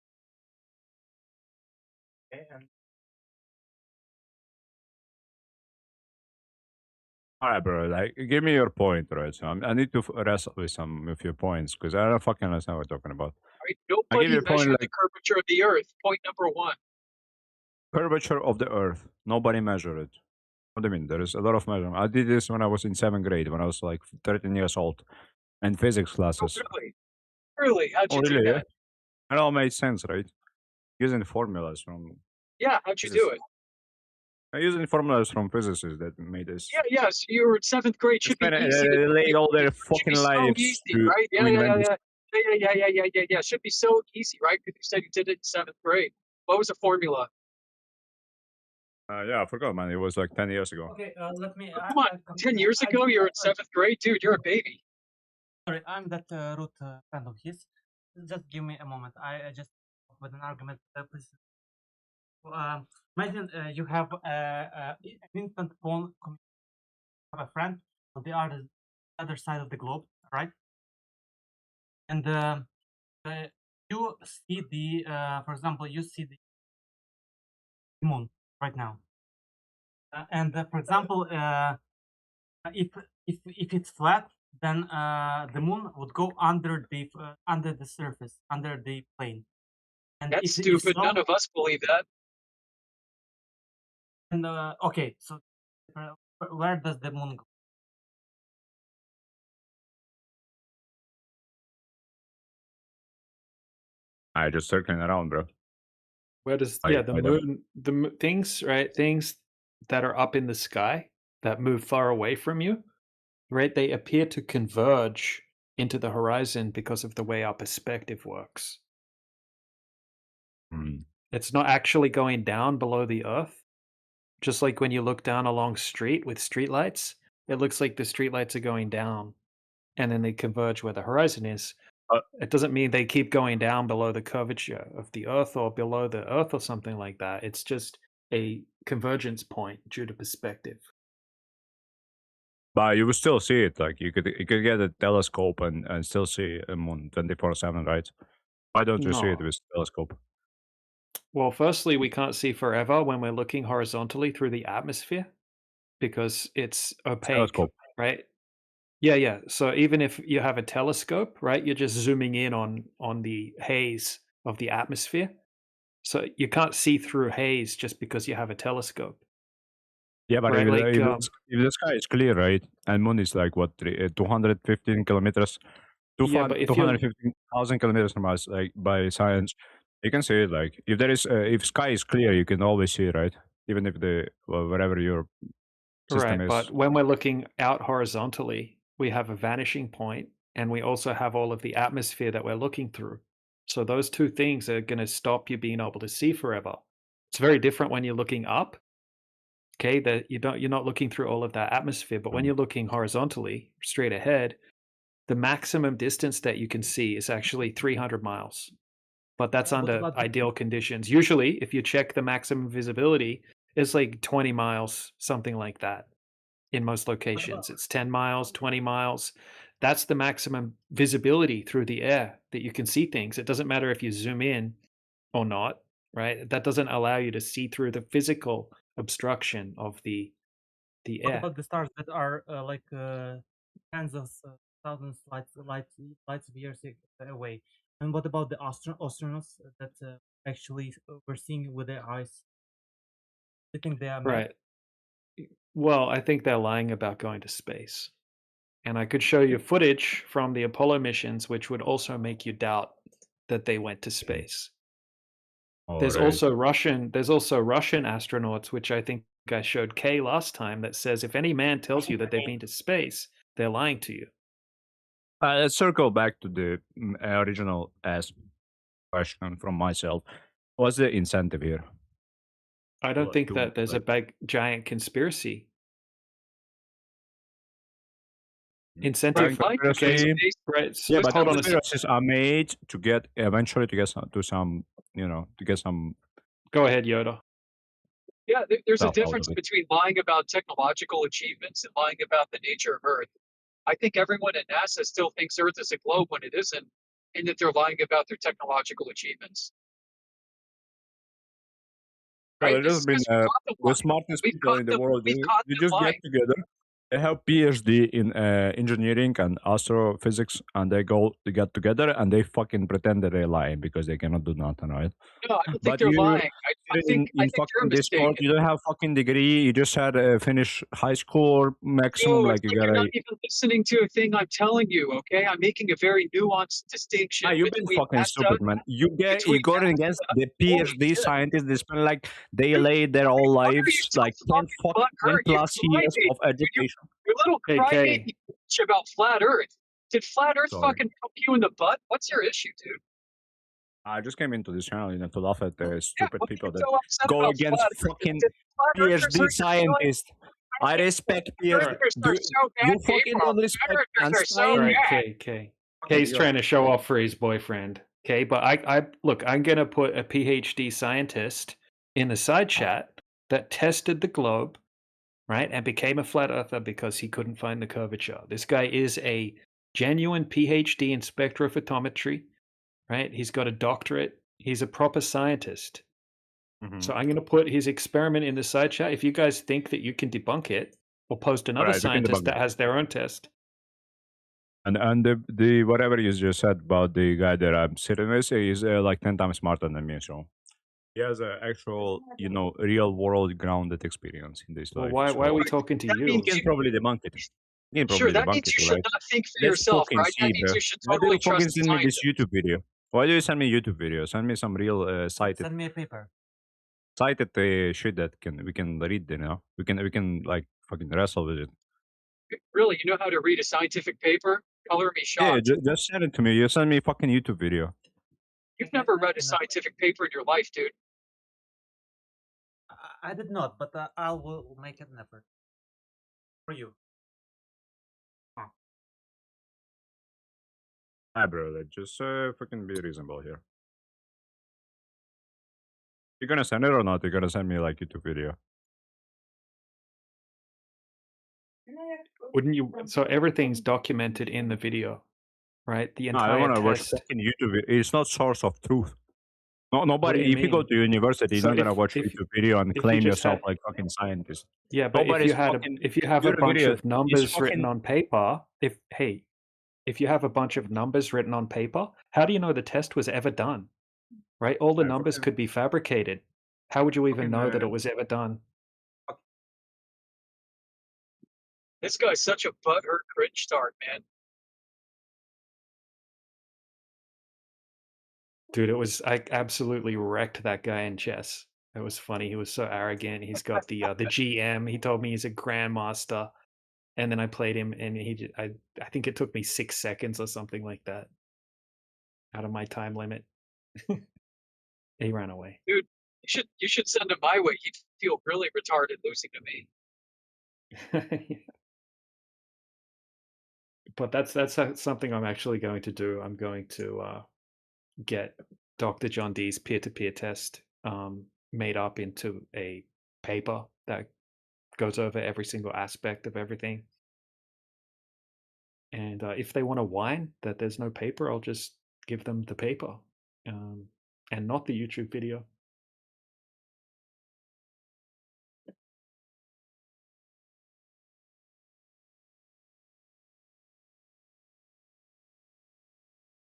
Okay, and All right, bro. Like, give me your point, right? So I need to wrestle with some of your points because I don't fucking understand what you're talking about. Right? I give Nobody you a point measured the like curvature of the Earth. Point number one. curvature of the Earth. Nobody measured it. What do you mean? There is a lot of measurement. I did this when I was in 7th grade, when I was like 13 years old, in physics Oh, classes. really? Really? How'd Oh, you do really? Yeah. that? It all made sense, right? Using the formulas from Yeah, how'd you do it? using formulas from physicists that made this. Yeah, yeah. So you were in 7th grade. They Should be spent easy. laid all their Should be fucking so lives easy, to right? Yeah, yeah, invent yeah, this. yeah. Yeah. Should be so easy, right? Because you said you did it in 7th grade. What was the formula? Yeah, I forgot, man. It was like 10 years ago. Okay, let me. Come on, 10 years ago, you're in 7th grade, dude. You're a baby. Sorry, I'm that root friend of his. Just give me a moment. I just with an argument. Please. Imagine you have an instant phone. Have a friend on the other side of the globe, right? And you see the, for example, you see the moon right now. And for example, if it's flat, then the moon would go under the surface, under the plane. And That's if stupid. so, None of us believe that. and okay, so where does the moon go? I just circling around, bro. Where does I the don't- moon things, right? Things that are up in the sky that move far away from you, right? They appear to converge into the horizon because of the way our perspective works. It's not actually going down below the earth. Just like when you look down a long street with streetlights, it looks like the streetlights are going down and then they converge where the horizon is. It doesn't mean they keep going down below the curvature of the earth or below the earth or something like that. It's just a convergence point due to perspective. But you will still see it. Like you could get a telescope and still see a moon 24/7, right? Why don't you see it No. with telescope? Well, firstly, we can't see forever when we're looking horizontally through the atmosphere because it's opaque, Telescope. right? Yeah. So even if you have a telescope, right, you're just zooming in on the haze of the atmosphere. So you can't see through haze just because you have a telescope. Yeah, but Right, like, if the sky is clear, right, and moon is like what 215 kilometers, Yeah, but if you're 215,000 kilometers from us, like by science, you can see it. Like if there is if sky is clear, you can always see, right? Even if wherever your system Right, is. but when we're looking out horizontally, we have a vanishing point, and we also have all of the atmosphere that we're looking through. So those two things are going to stop you being able to see forever. It's very different when you're looking up. Okay, that you're not looking through all of that atmosphere, but when you're looking horizontally, straight ahead, the maximum distance that you can see is actually 300 miles. But that's What under about ideal conditions. Usually, if you check the maximum visibility, it's like 20 miles, something like that. In most locations, it's 10 miles, 20 miles. That's the maximum visibility through the air that you can see things. It doesn't matter if you zoom in or not, right? That doesn't allow you to see through the physical obstruction of the what air. about the stars that are like tens of thousands lights of years away? And what about the astronauts that actually we're seeing with their eyes? Do you think they are mad? Right. Well, I think they're lying about going to space. And I could show you footage from the Apollo missions, which would also make you doubt that they went to space. There's Alright. also Russian astronauts, which I think I showed Kay last time, that says if any man tells you that they've been to space, they're lying to you. Let's circle back to the original ask question from myself. What's the incentive here? I don't Like, think to, that there's a big giant conspiracy. Incentive, Right, okay, conspiracy. right? Yeah, but Hold on a second. conspiracies are made to get eventually to get some, to get some. Go ahead, Yoda. Yeah, there's a stuff out difference of it. between lying about technological achievements and lying about the nature of Earth. I think everyone at NASA still thinks Earth is a globe when it isn't, and that they're lying about their technological achievements. Well, Right? there's This been because we've caught them the lying. smartest We've people caught in the them. world. We've caught You them just get lying. together They have PhD in engineering and astrophysics, and they get together and they fucking pretend that they're lying because they cannot do nothing, right? No, I don't think But they're you lying. I sit think in you're fucking Discord, mistaken. you don't have fucking degree, you just had finish high school or maximum, No, it's like you like you're not gotta. even listening to a thing I'm telling you. Okay, I'm making a very nuanced distinction Ah, you've been between fucking NASA, stupid, man. You between going against NASA. the Holy PhD shit! scientists. They spend like they laid their whole Why are you lives, so like 10, fucking butthurt? 10 You plus years crybaby, of dude. education. Your little Hey, crybaby Kay. bitch about flat Earth. Did flat Earth Sorry. fucking poke you in the butt? What's your issue, dude? I just came into this channel, to laugh at the Yeah, stupid what are people you that so upset go about against flat Earth? fucking Did flat Earthers PhD hurt your feelings? scientists. I respect Flat PhD. Earthers are so You bad fucking people. don't Flat respect Earthers are so All Einstein. right, bad. Kay. Okay, Kay's go trying ahead. to show off for his boyfriend. Okay, but I look, I'm gonna put a PhD scientist in the side chat that tested the globe, right, and became a flat earther because he couldn't find the curvature. This guy is a genuine PhD in spectrophotometry, right? He's got a doctorate. He's a proper scientist. So I'm going to put his experiment in the side chat. If you guys think that you can debunk it, or post another Alright, we can scientist debunk that it. has their own test. And the whatever you just said about the guy that I'm sitting with is like 10 times smarter than me. So he has an actual, real world grounded experience in this Well, life. why are So we talking to That you? he means can you, probably debunk it. He can sure, probably that debunk means it, you should right? not think for Let's yourself, fucking right? That see, means bro. you should Why do totally you fucking trust the send me this scientists. YouTube video? Why do you send me YouTube video? Send me some real cited Send me a paper. cited shit that we can read. We can like fucking wrestle with it. Really, you know how to read a scientific paper? Color me Yeah, shocked. just send it to me. You send me a fucking YouTube video. You've never read a scientific paper in your life, dude. I did not, but I will make an effort for you. Hi, bro. Like, just fucking be reasonable here. You gonna send it or not? You gonna send me like YouTube video? Wouldn't you? So everything's documented in the video, right? The No, I don't entire want to watch test. fucking YouTube. It's not source of truth. No, What nobody. do you If you go mean? to university, you're So not gonna watch if YouTube video and if you claim just yourself had like fucking scientist. yeah, but Nobody's fucking. if you have a Your bunch video of is numbers written fucking. on paper, if you have a bunch of numbers written on paper, how do you know the test was ever done? Right? All the numbers Fucking, could be fabricated. How would you even fucking, know that it was ever done? This guy's such a butthurt cringe start, man. Dude, I absolutely wrecked that guy in chess. It was funny. He was so arrogant. He's got the GM. He told me he's a grandmaster, and then I played him, and I think it took me 6 seconds or something like that out of my time limit. He ran away. Dude, you should send him my way. He'd feel really retarded losing to me. But that's something I'm actually going to do. I'm going to get Dr. John Dee's peer-to-peer test made up into a paper that goes over every single aspect of everything. And if they want to whine that there's no paper, I'll just give them the paper and not the YouTube video.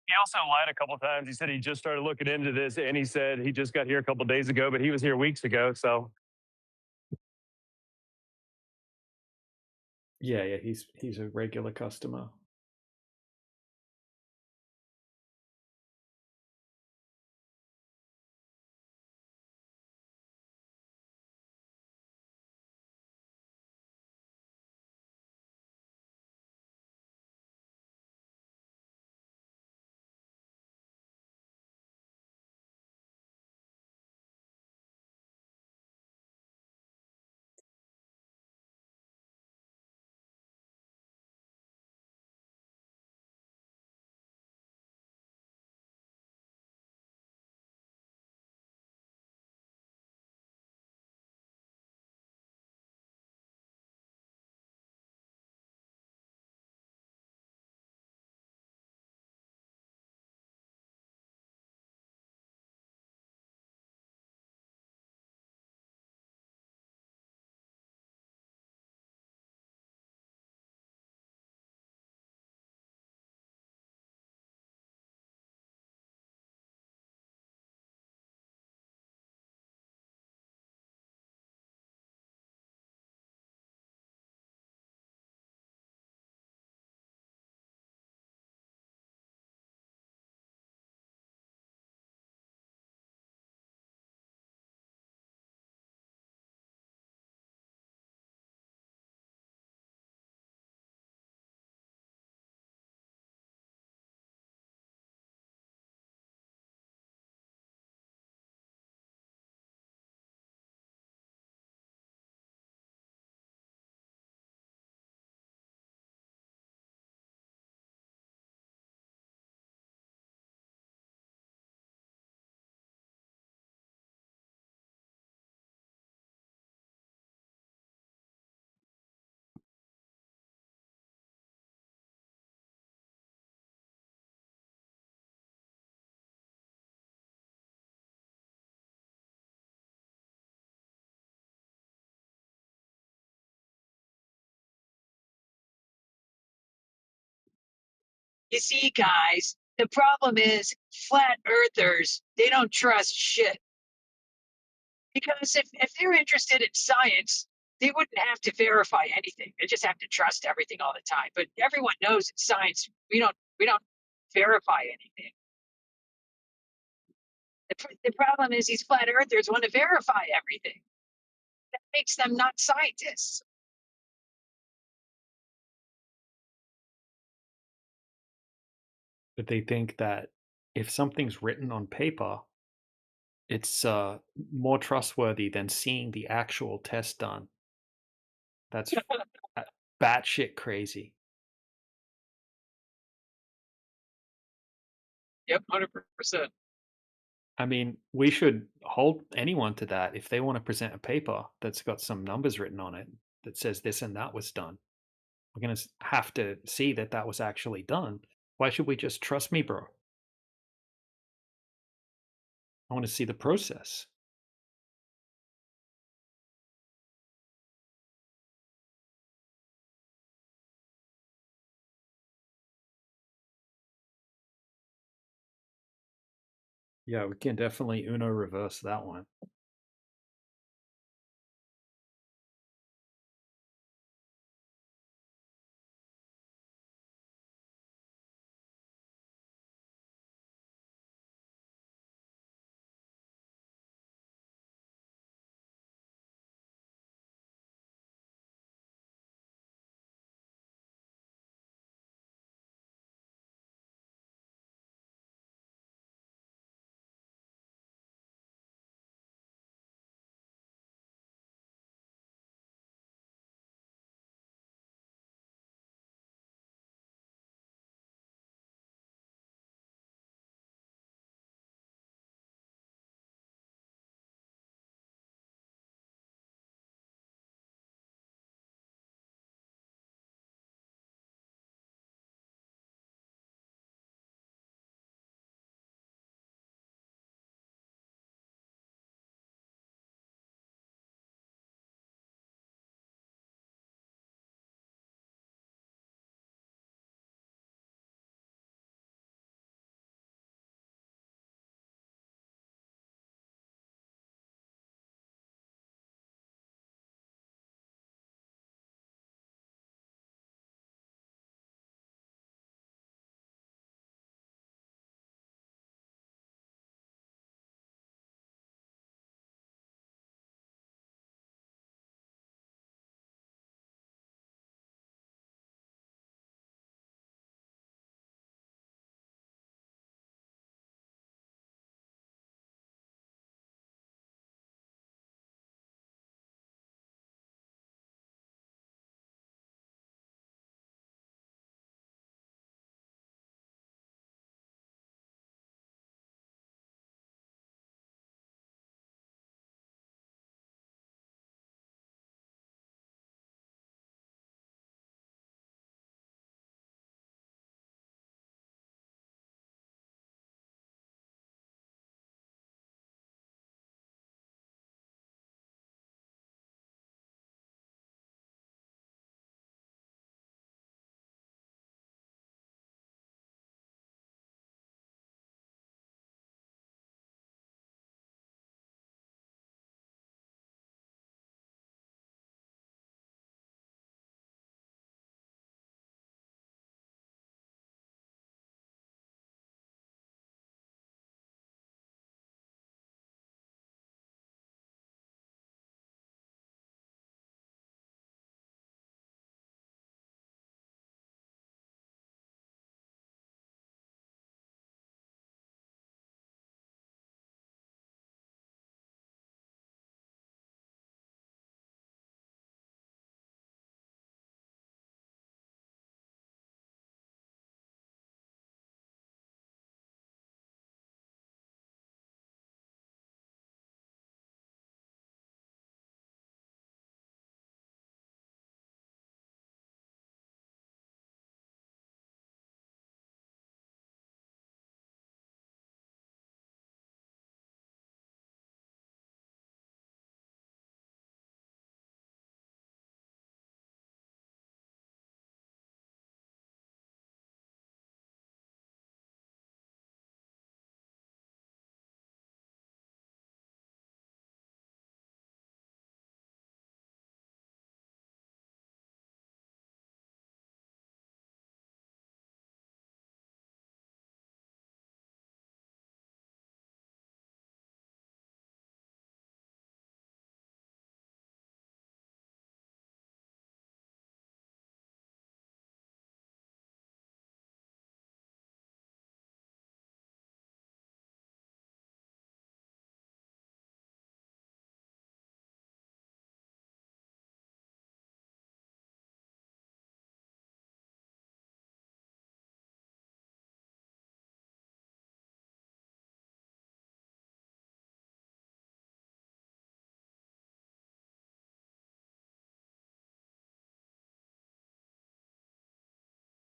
He also lied a couple times. He said he just started looking into this, and he said he just got here a couple days ago, but he was here weeks ago. So Yeah, he's a regular customer. You see, guys, the problem is flat earthers, they don't trust shit. Because if they're interested in science, they wouldn't have to verify anything. They just have to trust everything all the time. But everyone knows in science we don't verify anything. The problem is these flat earthers want to verify everything. That makes them not scientists. But they think that if something's written on paper, it's more trustworthy than seeing the actual test done. That's batshit crazy. Yep, 100%. I mean, we should hold anyone to that if they want to present a paper that's got some numbers written on it that says this and that was done. We're going to have to see that that was actually done. Why should we just trust me, bro? I want to see the process. Yeah, we can definitely Uno reverse that one.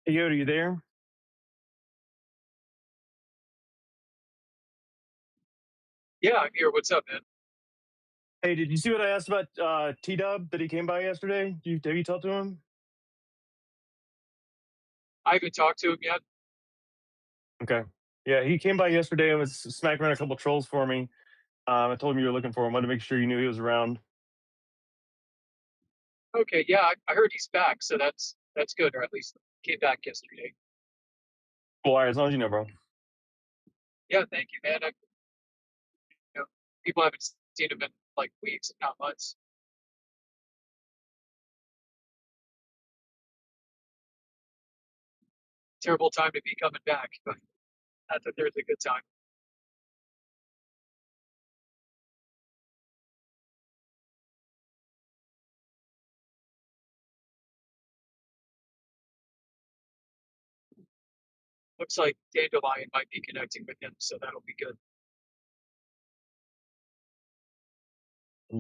Hey, Yoda, you there? Yeah, I'm here. What's up, man? Hey, did you see what I asked about T Dub that he came by yesterday? Have you talked to him? I haven't talked to him yet. Okay. Yeah, he came by yesterday and was smacking around a couple trolls for me. I told him you were looking for him. Wanted to make sure you knew he was around. Okay, yeah, I heard he's back, so that's good, or at least came back yesterday. Cool, all right, as long as you know, bro. Yeah, thank you, man. People haven't seen him in like weeks, if not months. Terrible time to be coming back, but not that there's a good time. Looks like Dandelion might be connecting with him, so that'll be good.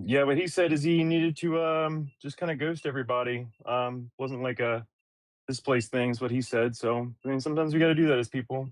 Yeah, what he said is he needed to just kind of ghost everybody. Wasn't like a displaced thing is what he said. So I mean, sometimes we got to do that as people.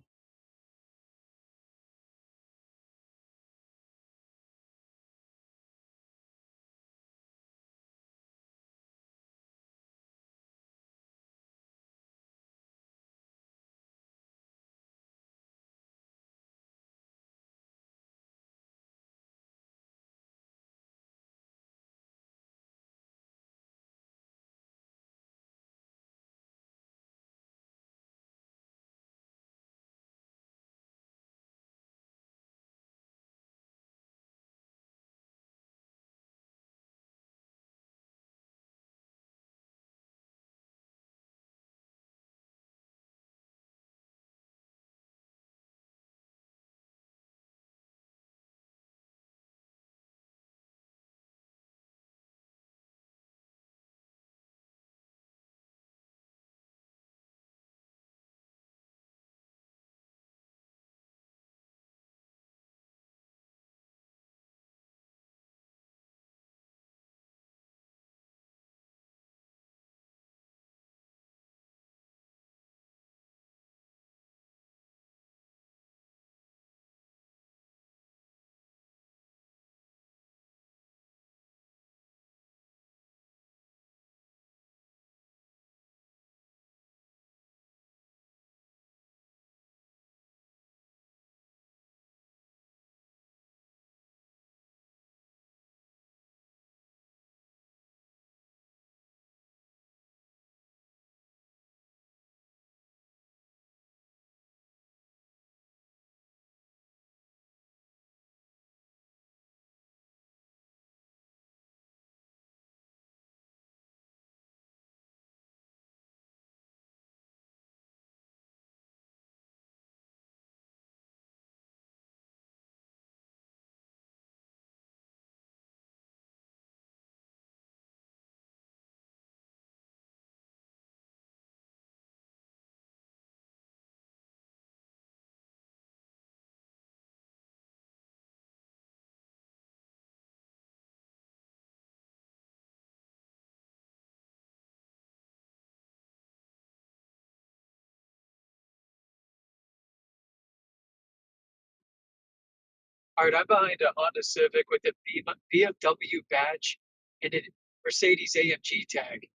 All right, I'm behind a Honda Civic with a BMW badge and a Mercedes AMG tag.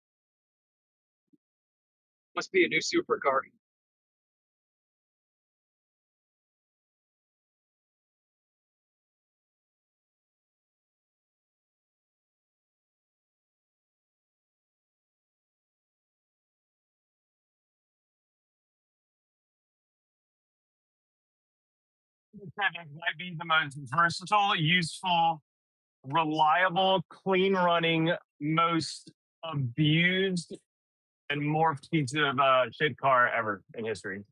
Must be a new supercar. Might be the most versatile, useful, reliable, clean running, most abused and morphed piece of shit car ever in history.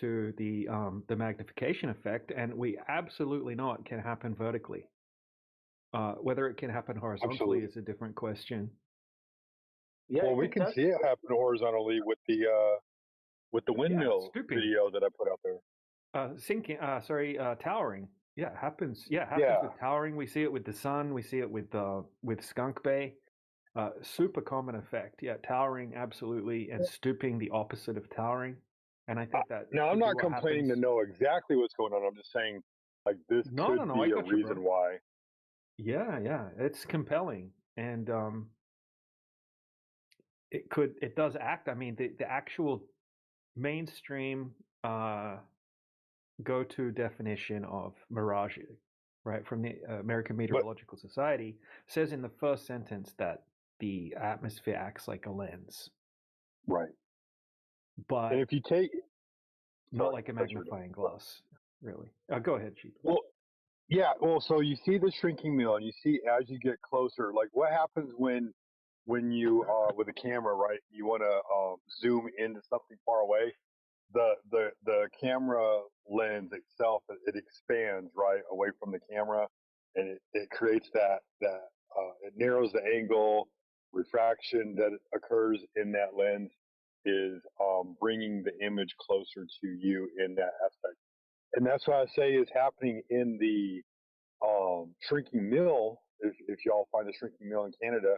to the magnification effect, and we absolutely know it can happen vertically. Whether it can happen horizontally Absolutely. is a different question. Yeah, well, we can see it happen horizontally with the windmill stooping. video that I put out there. Towering. Yeah, it happens. Yeah, it happens Yeah. with towering. We see it with the sun. We see it with Skunk Bay. Super common effect. Yeah, towering absolutely, and stooping the opposite of towering. And I think that Now, I'm could be not what complaining happens. to know exactly what's going on. I'm just saying, like, this No, could no, no. I be a got you, reason bro. why. Yeah, it's compelling, and it does act. I mean, the actual mainstream go-to definition of mirage, right, from the American Meteorological Society, says in the first sentence that the atmosphere acts like a lens. Right. But and if you take, not like a magnifying glass, really. Go ahead, Chief. Well, yeah. Well, so you see the shrinking mill, and you see as you get closer, like what happens when you with a camera, right? You want to zoom into something far away. The camera lens itself, it expands right away from the camera, and it creates that it narrows the angle. Refraction that occurs in that lens is bringing the image closer to you in that aspect, and that's what I say is happening in the shrinking mill. If y'all find the shrinking mill in Canada,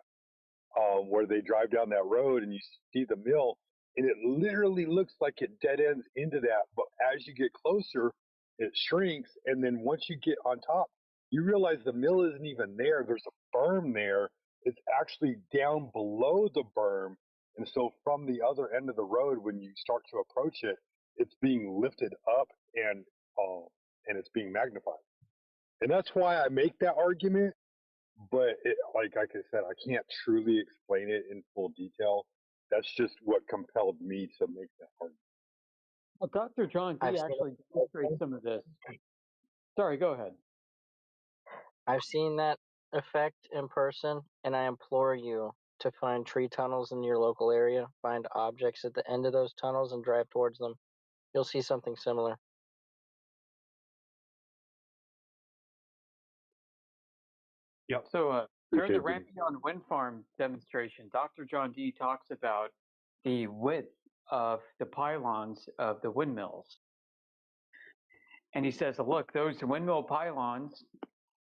where they drive down that road and you see the mill, and it literally looks like it dead ends into that. But as you get closer, it shrinks, and then once you get on top, you realize the mill isn't even there. There's a berm there. It's actually down below the berm, and so from the other end of the road, when you start to approach it, it's being lifted up and it's being magnified. And that's why I make that argument. But like I said, I can't truly explain it in full detail. That's just what compelled me to make that argument. Well, Dr. John I've D seen actually it. demonstrates some of this. Sorry, go ahead. I've seen that effect in person, and I implore you to find tree tunnels in your local area, find objects at the end of those tunnels, and drive towards them. You'll see something similar. Yep. So during the Appreciate it. Rampion wind farm demonstration, Dr. John D talks about the width of the pylons of the windmills. And he says, look, those windmill pylons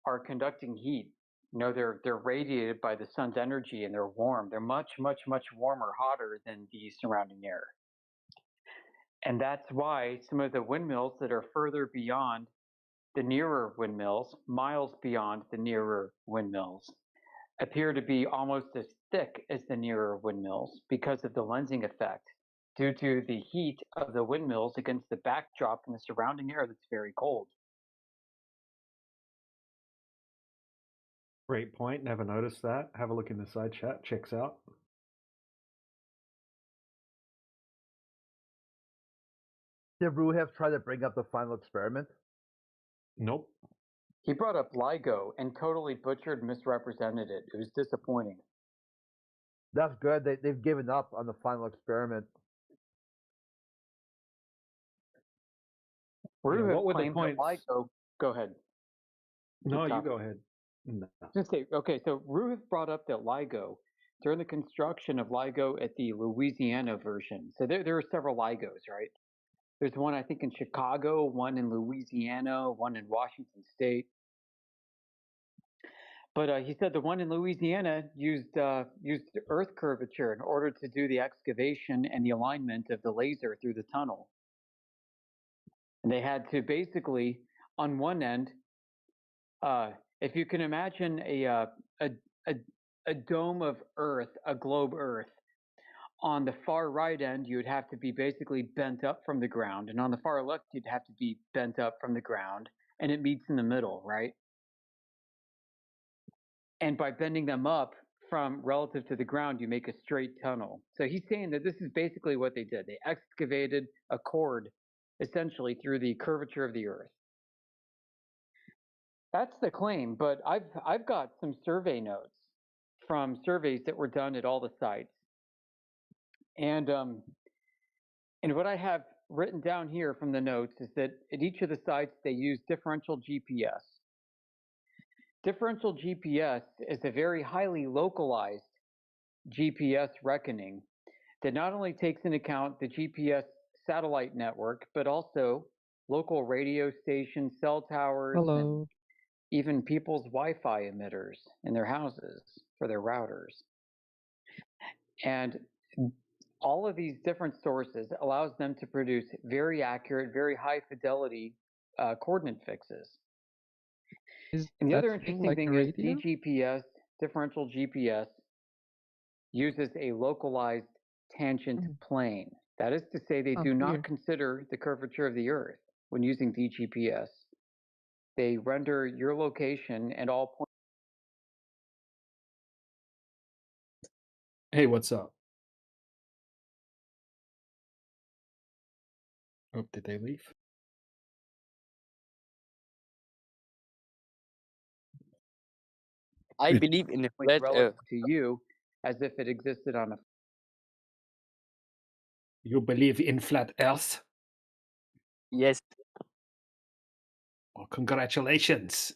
are conducting heat. You know, they're radiated by the sun's energy, and they're warm. They're much, much, much warmer, hotter than the surrounding air. And that's why some of the windmills that are further beyond the nearer windmills, miles beyond the nearer windmills, appear to be almost as thick as the nearer windmills because of the lensing effect, due to the heat of the windmills against the backdrop in the surrounding air that's very cold. Great point. Never noticed that. Have a look in the side chat. Checks out. Did Ruhev try to bring up the final experiment? Nope. He brought up LIGO and totally butchered, misrepresented it. It was disappointing. That's good. They've given up on the final experiment. Ruhev what were the claimed that points? LIGO. Go ahead. No, Keep you talking. go ahead. No. Just say, okay, so Ruth brought up that LIGO, during the construction of LIGO at the Louisiana version, so there are several LIGOs, right? There's one, I think, in Chicago, one in Louisiana, one in Washington State. But he said the one in Louisiana used earth curvature in order to do the excavation and the alignment of the laser through the tunnel. And they had to basically, on one end, if you can imagine a dome of Earth, a globe Earth, on the far right end, you would have to be basically bent up from the ground. And on the far left, you'd have to be bent up from the ground. And it meets in the middle, right? And by bending them up from relative to the ground, you make a straight tunnel. So he's saying that this is basically what they did. They excavated a cord, essentially, through the curvature of the Earth. That's the claim, but I've got some survey notes from surveys that were done at all the sites. And what I have written down here from the notes is that at each of the sites they use differential GPS. Differential GPS is a very highly localized GPS reckoning that not only takes into account the GPS satellite network, but also local radio stations, cell towers, and Hello. even people's Wi-Fi emitters in their houses for their routers. And all of these different sources allows them to produce very accurate, very high fidelity coordinate fixes. Is And the that other thing interesting like a thing is radio? DGPS, differential GPS, uses a localized tangent plane. That is to say, they Oh, do not weird. consider the curvature of the Earth when using DGPS. They render your location and all points. Hey, what's up? Oh, did they leave? I believe in a flat relative Earth. to you as if it existed on a. You believe in flat Earth? Yes. Well, congratulations.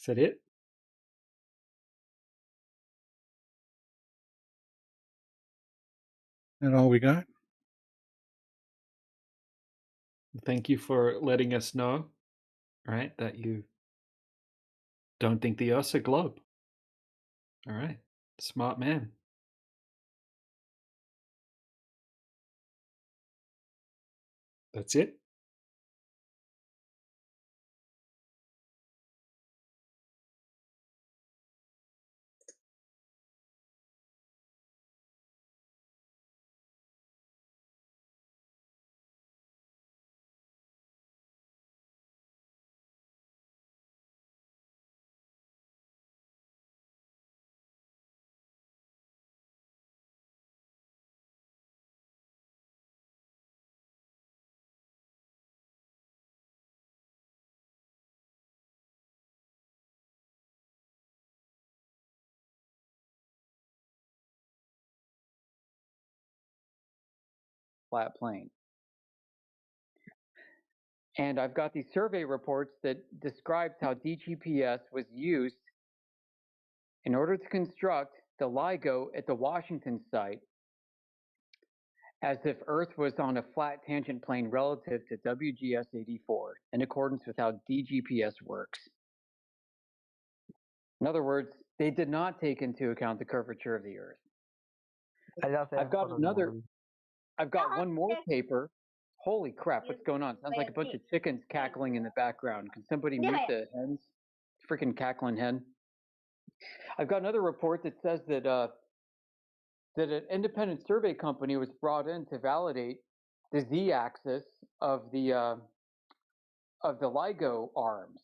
Is that it? That all we got? Thank you for letting us know, right, that you don't think the Earth's a globe. All right. Smart man. That's it? Flat plane. And I've got these survey reports that describes how DGPS was used in order to construct the LIGO at the Washington site as if Earth was on a flat tangent plane relative to WGS-84 in accordance with how DGPS works. In other words, they did not take into account the curvature of the Earth. I've got one more paper. Holy crap, what's going on? Sounds like a bunch of chickens cackling in the background. Can somebody mute the hens? Freaking cackling hen. I've got another report that says that that an independent survey company was brought in to validate the z-axis of the LIGO arms.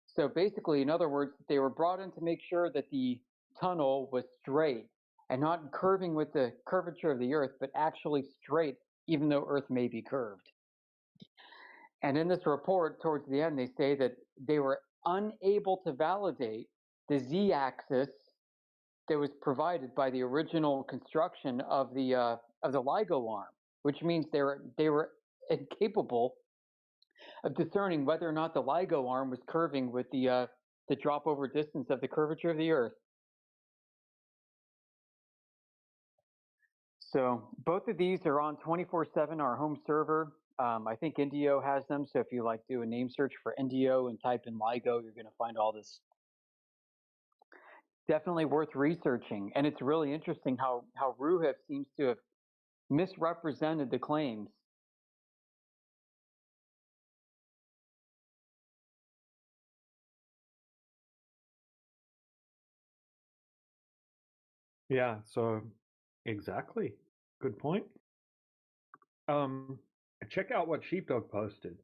So basically, in other words, they were brought in to make sure that the tunnel was straight and not curving with the curvature of the Earth, but actually straight, even though Earth may be curved. And in this report, towards the end, they say that they were unable to validate the z-axis that was provided by the original construction of the LIGO arm, which means they were incapable of discerning whether or not the LIGO arm was curving with the drop over distance of the curvature of the Earth. So both of these are on 24/7, our home server. I think Indio has them, so if you like do a name search for Indio and type in LIGO, you're going to find all this. Definitely worth researching, and it's really interesting how Ruhif seems to have misrepresented the claims. Yeah, so exactly. Good point. Check out what Sheepdog posted.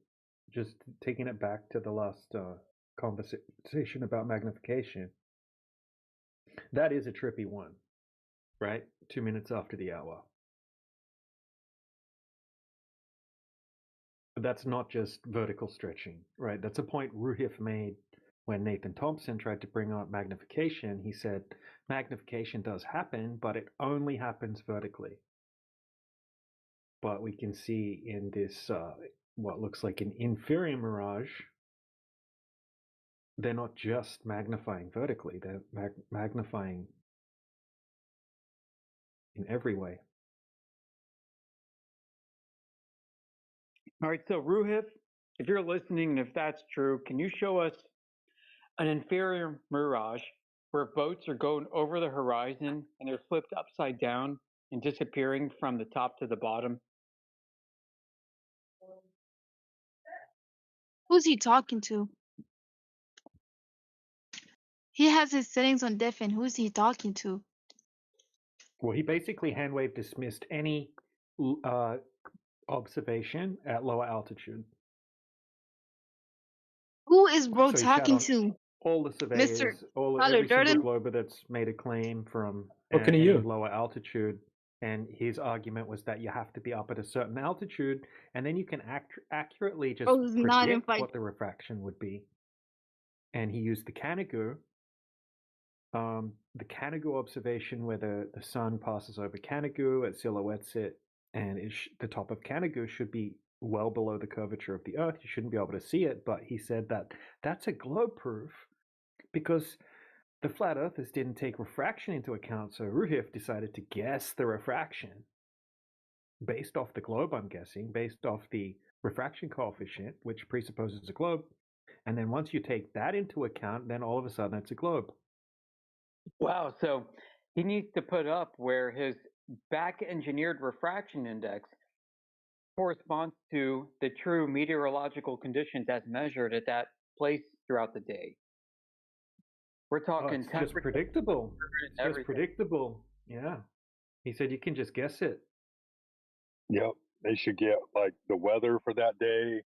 Just taking it back to the last conversation about magnification. That is a trippy one, right? 2 minutes after the hour. But that's not just vertical stretching, right? That's a point Ruhif made when Nathan Thompson tried to bring up magnification, he said magnification does happen, but it only happens vertically. But we can see in this what looks like an inferior mirage, they're not just magnifying vertically, they're magnifying in every way. All right, so Ruhif, if you're listening and if that's true, can you show us an inferior mirage where boats are going over the horizon and they're flipped upside down and disappearing from the top to the bottom? Who's he talking to? He has his settings on deafen. Who's he talking to? Well, he basically hand wave dismissed any observation at lower altitude. Who is bro So he shat talking on to? all the Mr. surveyors, Tyler every single Durden? glober that's made a claim from Talking to any you. lower altitude. And his argument was that you have to be up at a certain altitude, and then you can accurately just Bro is not in predict fight. what the refraction would be. And he used the Canigou observation where the sun passes over Canigou, it silhouettes it, and the top of Canigou should be well below the curvature of the Earth. You shouldn't be able to see it, but he said that that's a globe proof because the flat earthers didn't take refraction into account, so Ruhif decided to guess the refraction based off the globe, I'm guessing, based off the refraction coefficient, which presupposes a globe. And then once you take that into account, then all of a sudden it's a globe. Wow, so he needs to put up where his back engineered refraction index corresponds to the true meteorological conditions as measured at that place throughout the day. We're talking it's just predictable. It's just predictable. Yeah. He said you can just guess it. Yep. They should get like the weather for that day,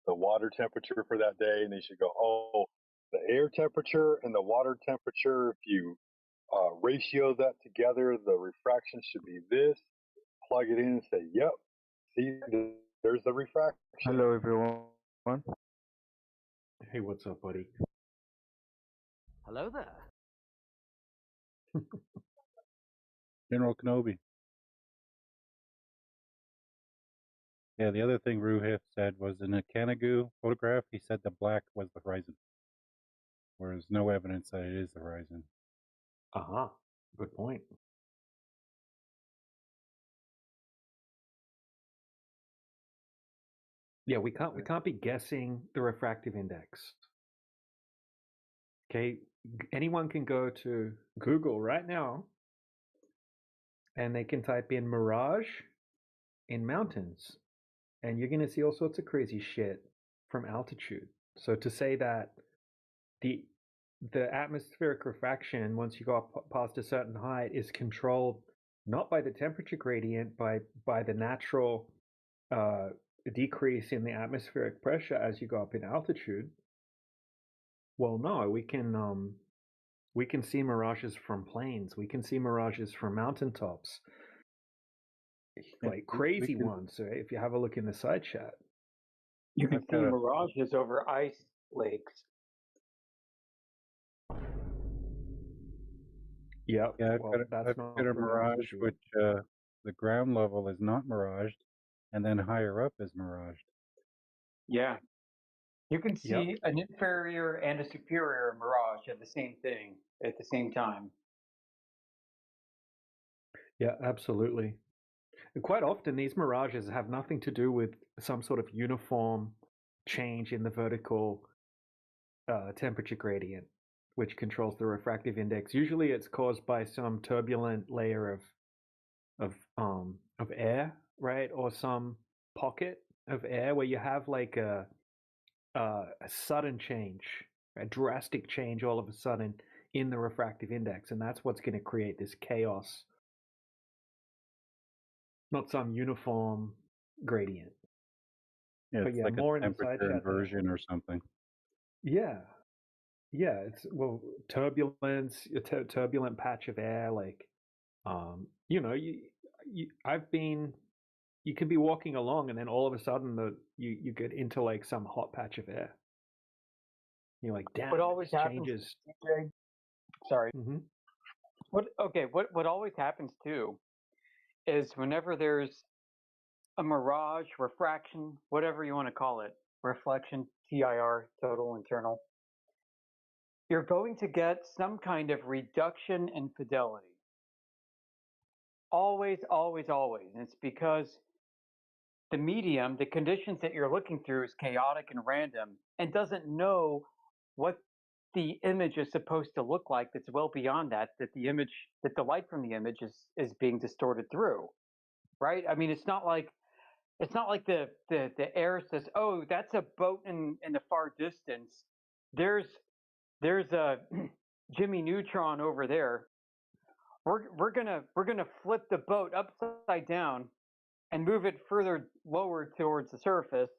the water temperature for that day, and they should go, oh, the air temperature and the water temperature, if you ratio that together, the refraction should be this. Plug it in and say, yep, see, there's the refraction. Hello, everyone. Hey, what's up, buddy? Hello there. General Kenobi. Yeah, the other thing Ruhif said was in a Canigou photograph, he said the black was the horizon, whereas no evidence that it is the horizon. Uh-huh. Good point. Yeah, we can't be guessing the refractive index. Okay, anyone can go to Google right now and they can type in mirage in mountains and you're going to see all sorts of crazy shit from altitude. So to say that the atmospheric refraction once you go up past a certain height is controlled not by the temperature gradient, by the natural decrease in the atmospheric pressure as you go up in altitude. Well, no, we can see mirages from plains. We can see mirages from mountaintops, like crazy ones. So if you have a look in the side chat, you can see mirages over ice lakes. Yep. Yeah, well, I've got a mirage which the ground level is not miraged, and then higher up is miraged. Yeah. You can see an inferior and a superior mirage of the same thing at the same time. Yeah, absolutely. And quite often, these mirages have nothing to do with some sort of uniform change in the vertical temperature gradient, which controls the refractive index. Usually, it's caused by some turbulent layer of air, right, or some pocket of air where you have like a sudden change, a drastic change all of a sudden in the refractive index, and that's what's going to create this chaos. Not some uniform gradient. Yeah, But it's yeah, like more a in the side temperature chat there. inversion or something. Yeah, it's turbulence, a turbulent patch of air. Like, you can be walking along, and then all of a sudden you get into like some hot patch of air. Like, damn, What always this happens, changes. DJ? Sorry. Mm-hmm. What always happens too is whenever there's a mirage, refraction, whatever you want to call it, reflection, TIR, total internal, you're going to get some kind of reduction in fidelity. Always, always, always. And it's because the medium, the conditions that you're looking through is chaotic and random and doesn't know what the image is supposed to look like that's well beyond that the light from the image is being distorted through. Right? I mean, it's not like the air says, "Oh, that's a boat in the far distance. There's a Jimmy Neutron over there. We're gonna flip the boat upside down and move it further lower towards the surface,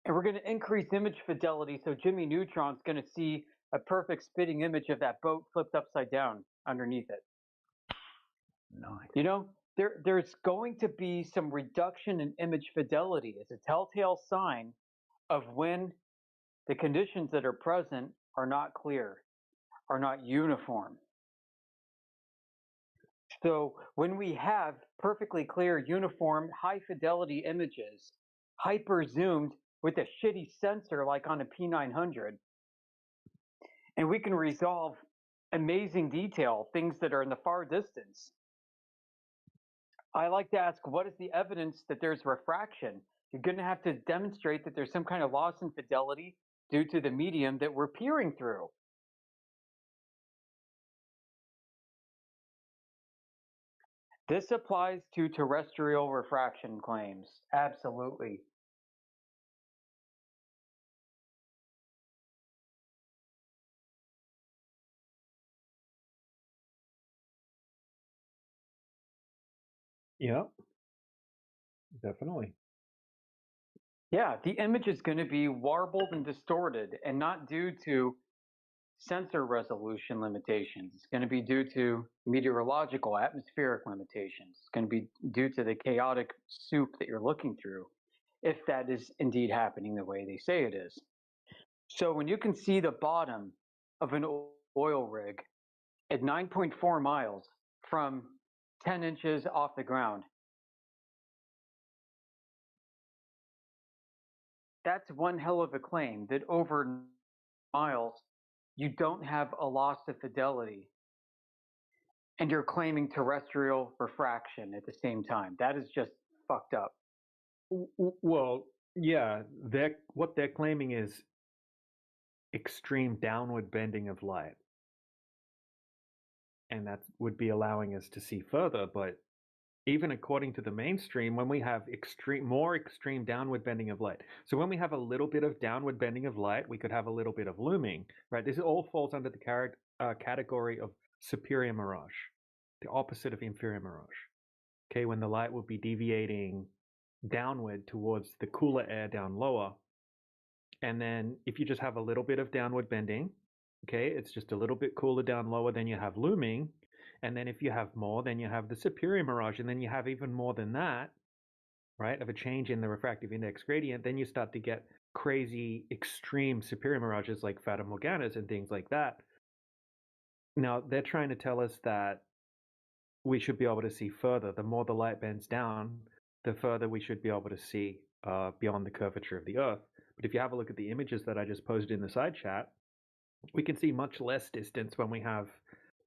and we're gonna increase image fidelity so Jimmy Neutron's gonna see a perfect spitting image of that boat flipped upside down underneath it." Nice. You know, there's going to be some reduction in image fidelity as a telltale sign of when the conditions that are present are not clear, are not uniform. So when we have perfectly clear, uniform, high fidelity images, hyper zoomed with a shitty sensor like on a P900, and we can resolve amazing detail, things that are in the far distance, I like to ask, what is the evidence that there's refraction? You're going to have to demonstrate that there's some kind of loss in fidelity due to the medium that we're peering through. This applies to terrestrial refraction claims. Absolutely. Yeah, definitely. Yeah, the image is going to be warbled and distorted, and not due to sensor resolution limitations. It's going to be due to meteorological, atmospheric limitations. It's going to be due to the chaotic soup that you're looking through, if that is indeed happening the way they say it is. So when you can see the bottom of an oil rig at 9.4 miles from 10 inches off the ground, that's one hell of a claim that over miles you don't have a loss of fidelity and you're claiming terrestrial refraction at the same time. That is just fucked up. Well, yeah, what they're claiming is extreme downward bending of light. And that would be allowing us to see further, but even according to the mainstream, when we have more extreme downward bending of light. So when we have a little bit of downward bending of light, we could have a little bit of looming, right? This all falls under the category of superior mirage, the opposite of inferior mirage. Okay, when the light will be deviating downward towards the cooler air down lower. And then if you just have a little bit of downward bending, okay, it's just a little bit cooler down lower, then you have looming. And then if you have more, then you have the superior mirage. And then you have even more than that, right, of a change in the refractive index gradient. Then you start to get crazy, extreme superior mirages like Fata Morganas and things like that. Now, they're trying to tell us that we should be able to see further. The more the light bends down, the further we should be able to see beyond the curvature of the Earth. But if you have a look at the images that I just posted in the side chat, we can see much less distance when we have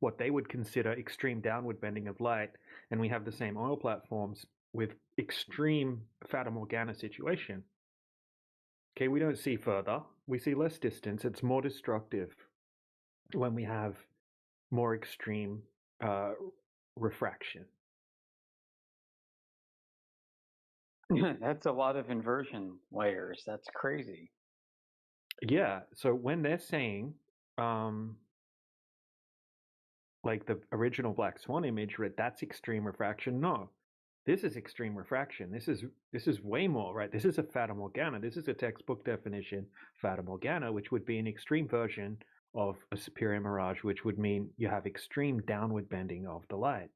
what they would consider extreme downward bending of light, and we have the same oil platforms with extreme Fata Morgana situation. Okay, we don't see further. We see less distance. It's more destructive when we have more extreme refraction. That's a lot of inversion layers. That's crazy. Yeah, so when they're saying like the original Black Swan image, right, that's extreme refraction. No, this is extreme refraction. This is way more, right? This is a Fata Morgana. This is a textbook definition Fata Morgana, which would be an extreme version of a superior mirage, which would mean you have extreme downward bending of the light.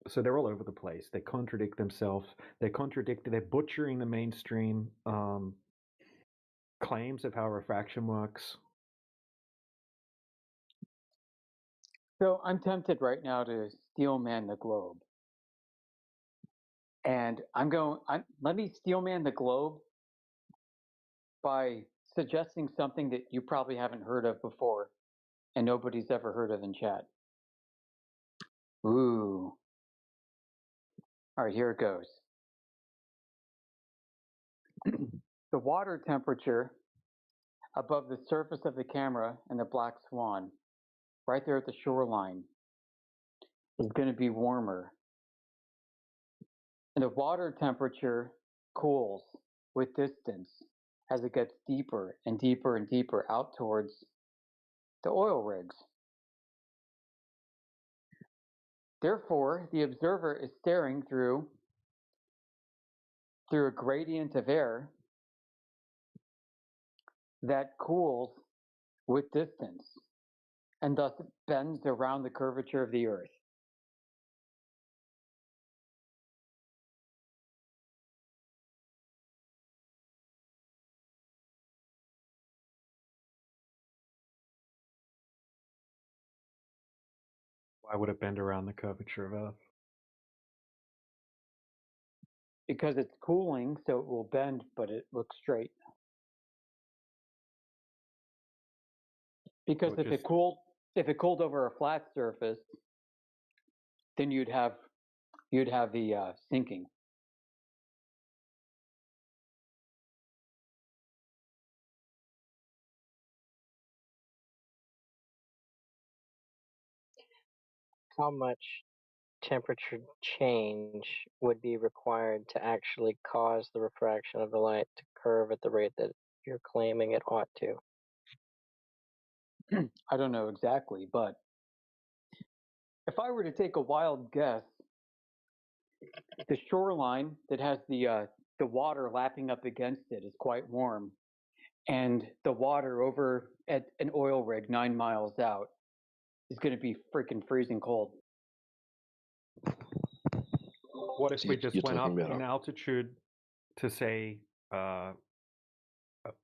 So they're all over the place. They contradict themselves. They're butchering the mainstream claims of how refraction works. So I'm tempted right now to steelman the globe. And let me steelman the globe by suggesting something that you probably haven't heard of before and nobody's ever heard of in chat. Ooh. All right, here it goes. The water temperature above the surface of the camera and the black swan, right there at the shoreline, is going to be warmer. And the water temperature cools with distance as it gets deeper and deeper and deeper out towards the oil rigs. Therefore, the observer is staring through a gradient of air that cools with distance and thus bends around the curvature of the Earth. Why would it bend around the curvature of Earth? Because it's cooling, so it will bend, but it looks straight. Because if it cooled over a flat surface, then you'd have the sinking. How much temperature change would be required to actually cause the refraction of the light to curve at the rate that you're claiming it ought to? I don't know exactly, but if I were to take a wild guess, the shoreline that has the water lapping up against it is quite warm, and the water over at an oil rig 9 miles out is going to be freaking freezing cold. What if we just went up in altitude to say a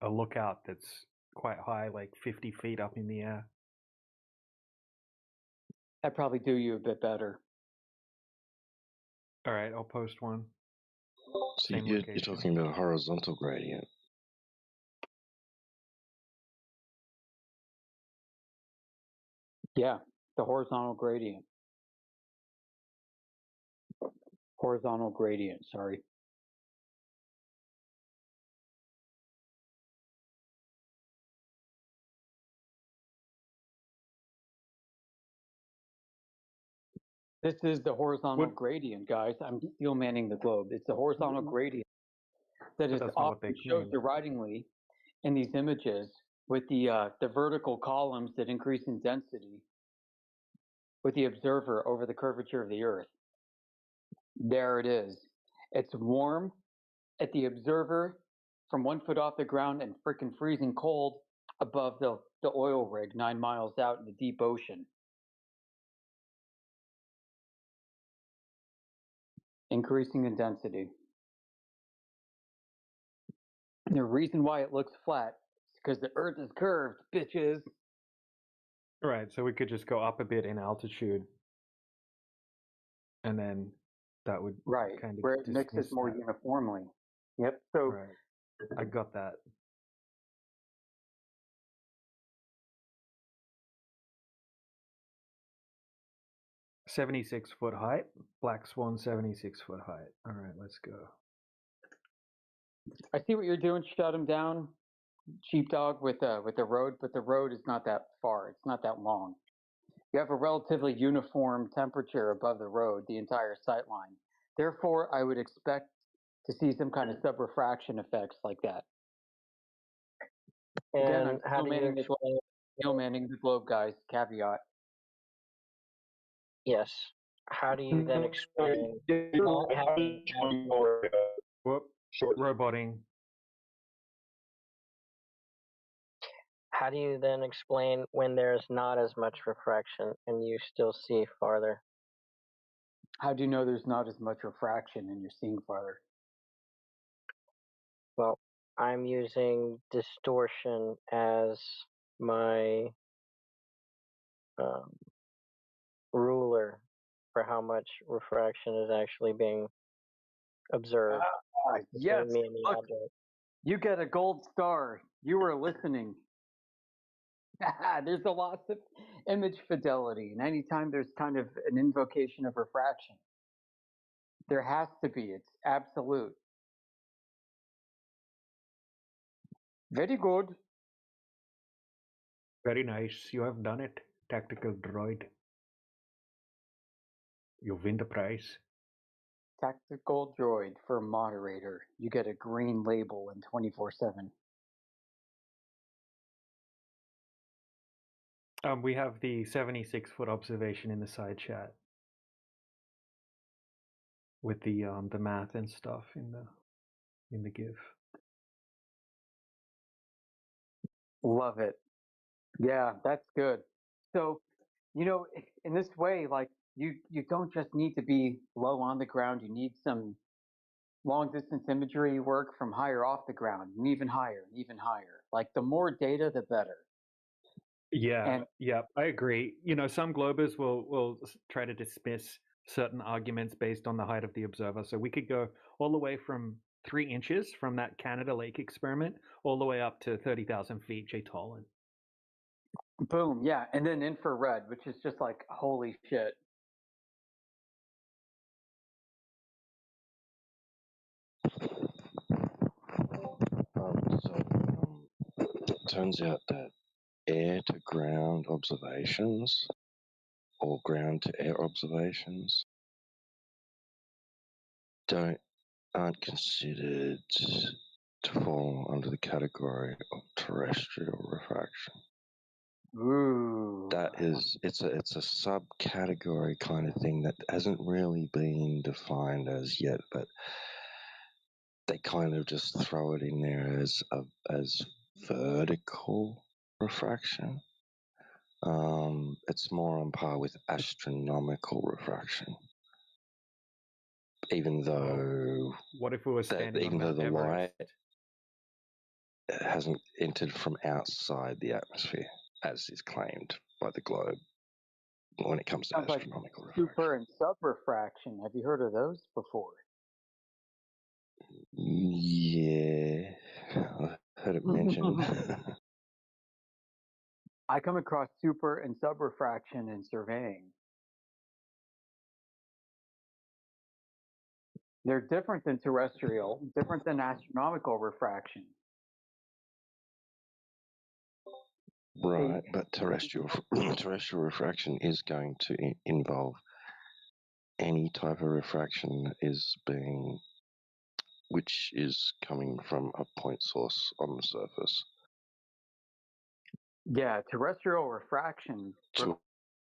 lookout that's quite high, like 50 feet up in the air? That'd probably do you a bit better. All right, I'll post one. So you're talking about a horizontal gradient. Yeah, the horizontal gradient. Horizontal gradient, sorry. This is the horizontal gradient, guys. I'm steel manning the globe. It's the horizontal gradient that is often shown deridingly in these images with the vertical columns that increase in density with the observer over the curvature of the Earth. There it is. It's warm at the observer from 1 foot off the ground and freaking freezing cold above the oil rig 9 miles out in the deep ocean. Increasing in density. And the reason why it looks flat is because the Earth is curved, bitches. Right, so we could just go up a bit in altitude, and then that would kind of where it mixes more uniformly. Yep. So right. I got that. "76-foot height, black swan 76-foot height." All right, let's go. I see what you're doing. Shut him down, sheepdog, with the road, but the road is not that far. It's not that long. You have a relatively uniform temperature above the road, the entire sight line. Therefore, I would expect to see some kind of subrefraction effects like that. Again, I'm how do you explain? still manning the globe, guys. Caveat. Yes. How do you then explain? Whoop, roboting. How do you then explain when there's not as much refraction and you still see farther? How do you know there's not as much refraction and you're seeing farther? Well, I'm using distortion as my ruler for how much refraction is actually being observed. Yes, Me and the look, object. you get a gold star. You were listening. There's a loss of image fidelity, and anytime there's kind of an invocation of refraction, there has to be. It's absolute. Very good. Very nice. You have done it, tactical droid. You win the prize. Tactical droid for moderator. You get a green label in 24/7. We have the 76-foot observation in the side chat with the math and stuff in the GIF. Love it. Yeah, that's good. So, you know, in this way, like you don't just need to be low on the ground. You need some long distance imagery work from higher off the ground, and even higher, and even higher. Like the more data, the better. Yeah, I agree. You know, some globers will try to dismiss certain arguments based on the height of the observer. So we could go all the way from 3 inches from that Canada Lake experiment all the way up to 30,000 feet, Jay Tolan. Boom, yeah, and then infrared, which is just like holy shit. Turns out that air to ground observations or ground to air observations aren't considered to fall under the category of terrestrial refraction. Ooh. It's a subcategory kind of thing that hasn't really been defined as yet, but they kind of just throw it in there as vertical refraction. It's more on par with astronomical refraction. Even though what if we were standing even on though Mount the Everest? light hasn't entered from outside the atmosphere, as is claimed by the globe when it comes to Sounds like astronomical refraction. super and subrefraction. Have you heard of those before? Yeah, I heard it mentioned. I come across super and subrefraction in surveying. They're different than terrestrial, different than astronomical refraction. Right, but terrestrial refraction is going to involve any type of refraction which is coming from a point source on the surface. Yeah, terrestrial refraction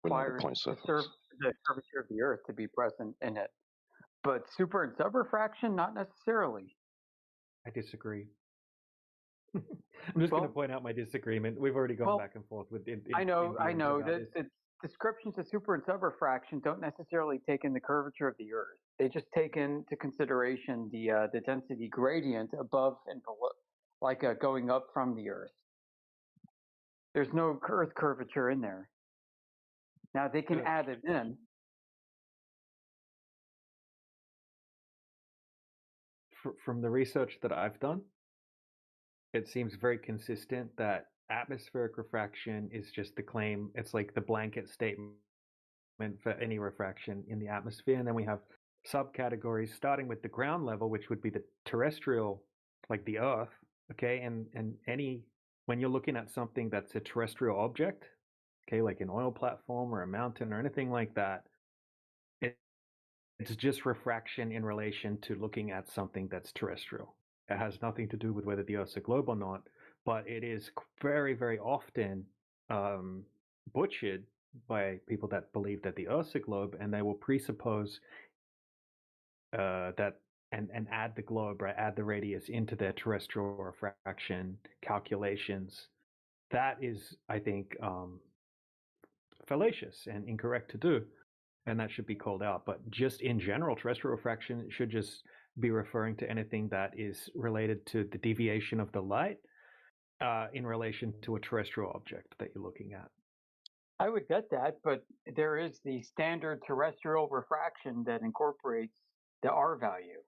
requires the curvature of the Earth to be present in it. But super and subrefraction, not necessarily. I disagree. I'm just going to point out my disagreement. We've already gone back and forth with. I know. The descriptions of super and subrefraction don't necessarily take in the curvature of the Earth. They just take into consideration the density gradient above and below, like going up from the Earth. There's no Earth curvature in there. Now they can add it in. From the research that I've done, it seems very consistent that atmospheric refraction is just the claim. It's like the blanket statement for any refraction in the atmosphere. And then we have subcategories starting with the ground level, which would be the terrestrial, like the Earth. Okay. And when you're looking at something that's a terrestrial object, okay, like an oil platform or a mountain or anything like that, it's just refraction in relation to looking at something that's terrestrial. It has nothing to do with whether the Earth's a globe or not, but it is very, very often butchered by people that believe that the Earth's a globe, and they will presuppose that and add the globe, right, add the radius into their terrestrial refraction calculations. That is, I think, fallacious and incorrect to do. and that should be called out. But just in general, terrestrial refraction should just be referring to anything that is related to the deviation of the light in relation to a terrestrial object that you're looking at. I would get that, but there is the standard terrestrial refraction that incorporates the R value.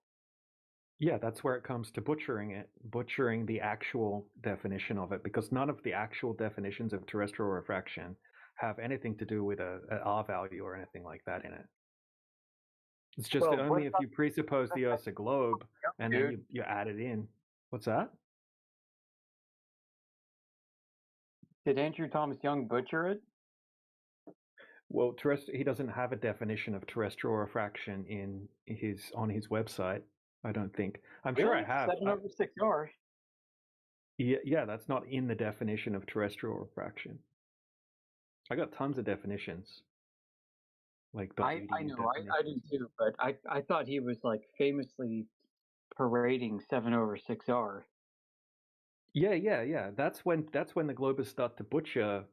Yeah, that's where it comes to butchering the actual definition of it, because none of the actual definitions of terrestrial refraction have anything to do with a R value or anything like that in it. It's just Well, only if you presuppose the Earth's a globe and then you add it in. What's that? Did Andrew Thomas Young butcher it? Well, he doesn't have a definition of terrestrial refraction on his website. I don't think. I'm sure I have. 7/6R. Yeah, that's not in the definition of terrestrial refraction. I got tons of definitions. Like the I know, I do too, but I thought he was like famously parading 7/6R. Yeah. That's when the globers start to butcher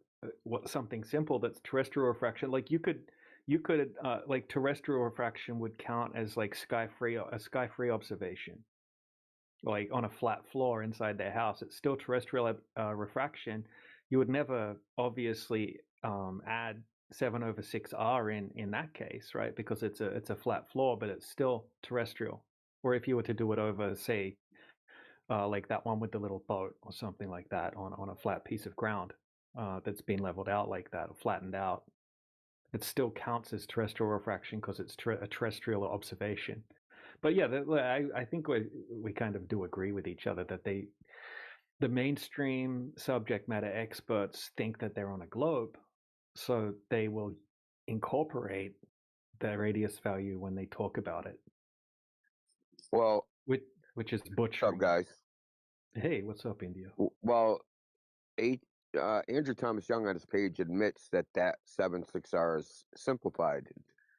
something simple that's terrestrial refraction. Like you could like terrestrial refraction would count as like a sky-free observation, like on a flat floor inside their house. It's still terrestrial refraction. You would never obviously add 7/6R in that case, right? Because it's a flat floor, but it's still terrestrial. Or if you were to do it over, say, like that one with the little boat or something like that on a flat piece of ground that's been leveled out like that or flattened out, it still counts as terrestrial refraction because it's a terrestrial observation. But yeah, I think we kind of do agree with each other that the mainstream subject matter experts think that they're on a globe, so they will incorporate the radius value when they talk about it. Well, which is butchering. What's up, guys? Hey, what's up, India? Well, Andrew Thomas Young on his page admits that 7/6R is simplified.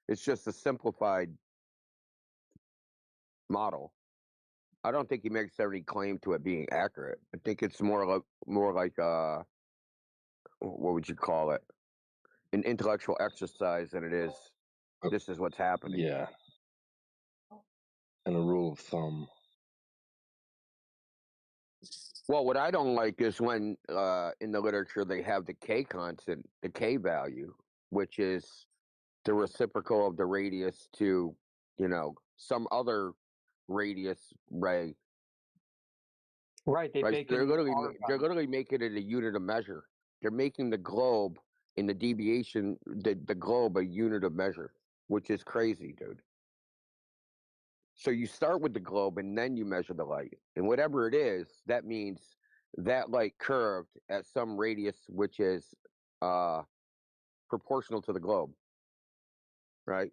It's just a simplified model. I don't think he makes any claim to it being accurate. I think it's more like what would you call it? An intellectual exercise than it is. This is what's happening. Yeah. And a rule of thumb. Well, what I don't like is when in the literature they have the K constant, the K value, which is the reciprocal of the radius to, some other radius ray. Right, they're literally making it a unit of measure. They're making the globe in the deviation, the globe a unit of measure, which is crazy, dude. So you start with the globe and then you measure the light. And whatever it is, that means that light curved at some radius which is proportional to the globe. Right?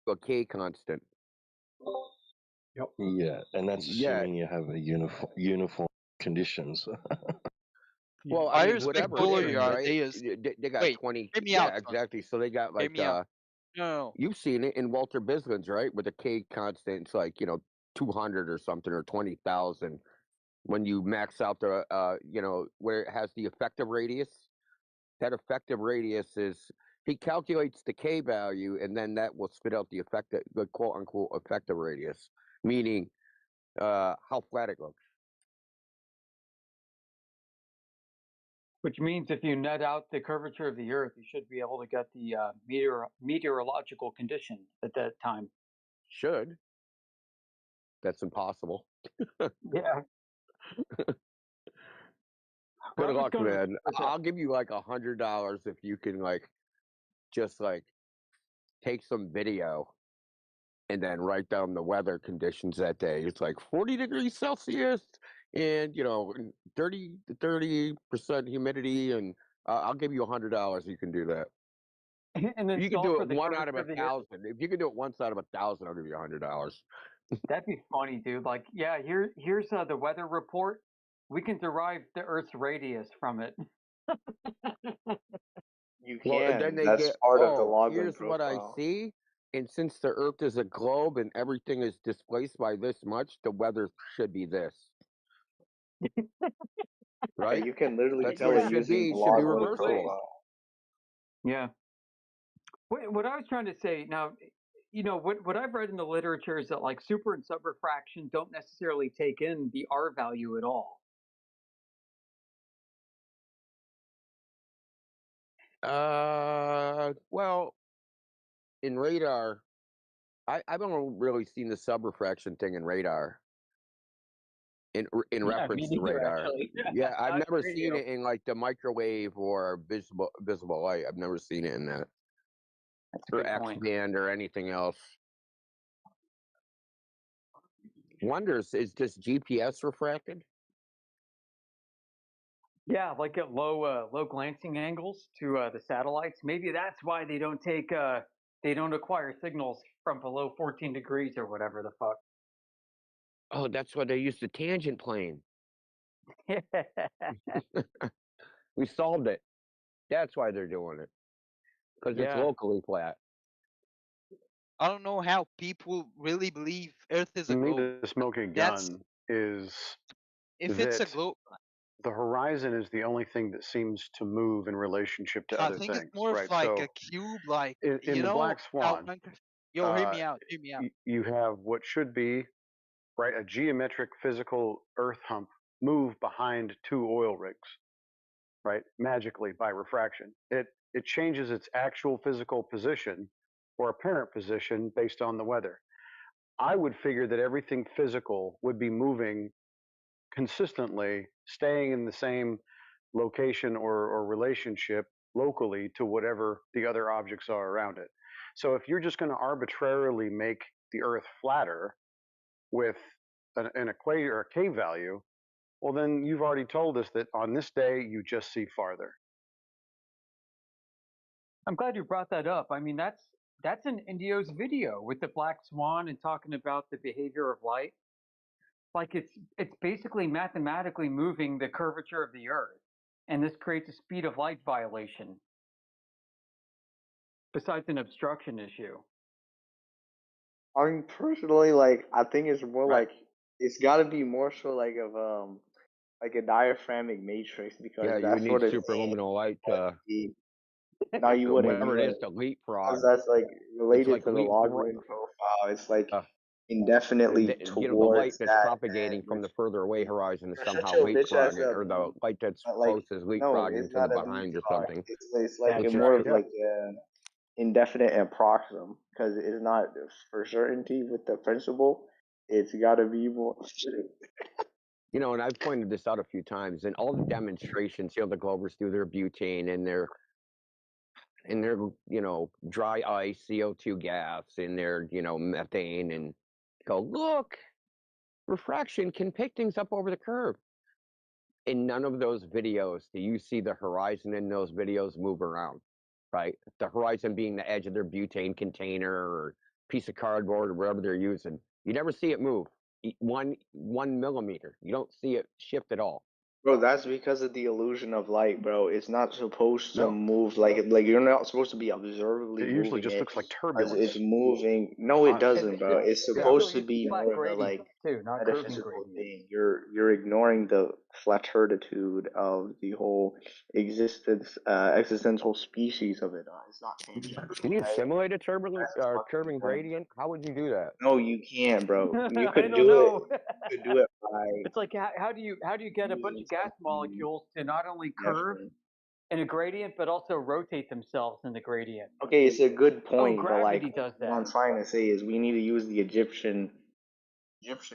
A K constant. Yep. Yeah, and that's assuming you have a uniform conditions. Well, I mean, whatever it is, right? They got 20. Yeah, exactly. So they got like No. You've seen it in Walter Bislin's, right? With the K constant, it's like 200 or something, or 20,000. When you max out the where it has the effective radius, that effective radius is he calculates the K value, and then that will spit out the quote unquote effective radius, meaning how flat it looks. Which means if you net out the curvature of the Earth, you should be able to get the meteorological condition at that time. Should. That's impossible. Yeah. Good luck, man. I'll give you like $100 if you can just take some video and then write down the weather conditions that day. It's like 40 degrees Celsius and 30% humidity, and I'll give you $100. You can do that. And then you can do it 1 out of 1,000. If you can do it once out of 1,000, I'll give you $100. That'd be funny, dude. Like, yeah, here's the weather report. We can derive the Earth's radius from it. You Well, and can. then they That's get, part of the login here's what I profile. see. And since the Earth is a globe and everything is displaced by this much, the weather should be this. Right? Yeah, you can literally That's tell what it it should using be. the It should be login reversible. profile. Yeah. What I was trying to say now, what I've read in the literature is that like super and subrefraction don't necessarily take in the R value at all. Well, in radar, I haven't really seen the subrefraction thing in radar. In Yeah, me reference to neither, radar, actually. yeah, I've Not in never seen radio. it in like the microwave or visible light. I've never seen it in that That's a or good X point. band or anything else. Wonders, is this GPS refracted? Yeah, like at low glancing angles to the satellites. Maybe that's why they don't acquire signals from below 14 degrees or whatever the fuck. Oh, that's why they use the tangent plane. We solved it. That's why they're doing it because it's Yeah. locally flat. I don't know how people really believe Earth is To a me, globe. the smoking That's gun is if it's a that globe. the horizon is the only thing that seems to move in relationship to I other think it's things, more of right? like So a cube, like in the Black how Swan, Minecraft. Yo, hear uh, me out. Hear me out. you have what should be, right, a geometric physical Earth hump move behind two oil rigs, right, magically by refraction. It changes its actual physical position or apparent position based on the weather. I would figure that everything physical would be moving consistently, staying in the same location or relationship locally to whatever the other objects are around it. So if you're just going to arbitrarily make the Earth flatter with an equator or a K value, well, then you've already told us that on this day you just see farther. I'm glad you brought that up. I mean, that's in Indio's video with the black swan and talking about the behavior of light. Like it's basically mathematically moving the curvature of the Earth, and this creates a speed of light violation. Besides an obstruction issue. I mean, personally, like I think it's more Right. like it's got to be more so like a diaphragmic matrix because Yeah, you would that's need sort of superluminal light to no, you wouldn't. You whatever it is wouldn't to because leapfrog. that's like It's related like to the login profile. It's like indefinitely the light towards that's that, propagating from which the further away horizon is bro, shut somehow your bitch ass leapfrogging, up, or the dude. light that's But like, close is no, it's leapfrogging to the not a behind or leapfrog. something. It's like That's a right. more of like indefinite and proximum because it's not for certainty with the principle. It's got to be more. You know, and I've pointed this out a few times in all the demonstrations. The Glovers do their butane and their dry ice, CO2 gas, and their methane, and go look, refraction can pick things up over the curve. In none of those videos do you see the horizon in those videos move around, right? The horizon being the edge of their butane container or piece of cardboard or whatever they're using. You never see it move 1 millimeter. You don't see it shift at all. Bro, that's because of the illusion of light, bro. It's not supposed to No. move like you're not supposed to be observably It usually moving just it looks like as turbulence. it's moving. No, it doesn't, bro. It's supposed to be flat more of a gradient like too, not curving metaphysical gradient. thing. You're ignoring the flatitude of the whole existential species of it. It's not changing. Can you Right? simulate a turbulent That's the fucking curving point. gradient? How would you do that? No, you can't, bro. You I could don't do it. know. You could do it by It's like how do you get a bunch using of gas something molecules to not only curve different. in a gradient but also rotate themselves in the gradient? Okay, it's a good Oh, point, but like gravity does what that. I'm trying to say is we need to use the Egyptian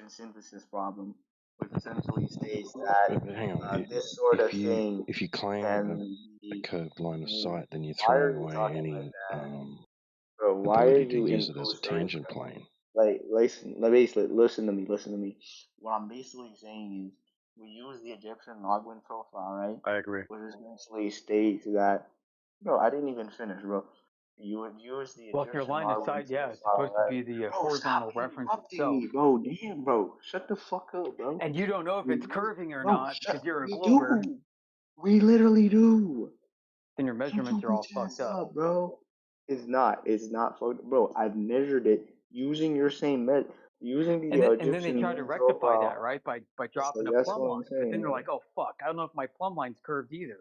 synthesis problem, which essentially states that But hang on, this sort of if you thing if you claim can a be. curved line of sight, then you're Why are throwing you away talking like any that, bro? Why are ability to you use it as a imposing? tangent plane. Like, listen to me. Listen to me. What I'm basically saying is we use the Egyptian login profile, right? I agree. Which essentially states that. Bro, I didn't even finish, bro. You would use the Well, if your Egyptian line of login sight, yeah, it's profile, supposed to right? be the Bro, horizontal stop reference interrupting itself. me, bro. Damn, bro. Shut the fuck up, bro. And you don't know if We it's use, curving or bro. not because you're a We glober. do. We literally do. Then your Shut your measurements are all bitch fucked ass up. up, bro. It's not. It's not fucked, bro. I've measured it using your same using the And then they Egyptian try to moon rectify that, profile. right? By So dropping a that's plumb what line. I'm But saying, then they're bro. like, oh fuck, I don't know if my plumb line's curved either.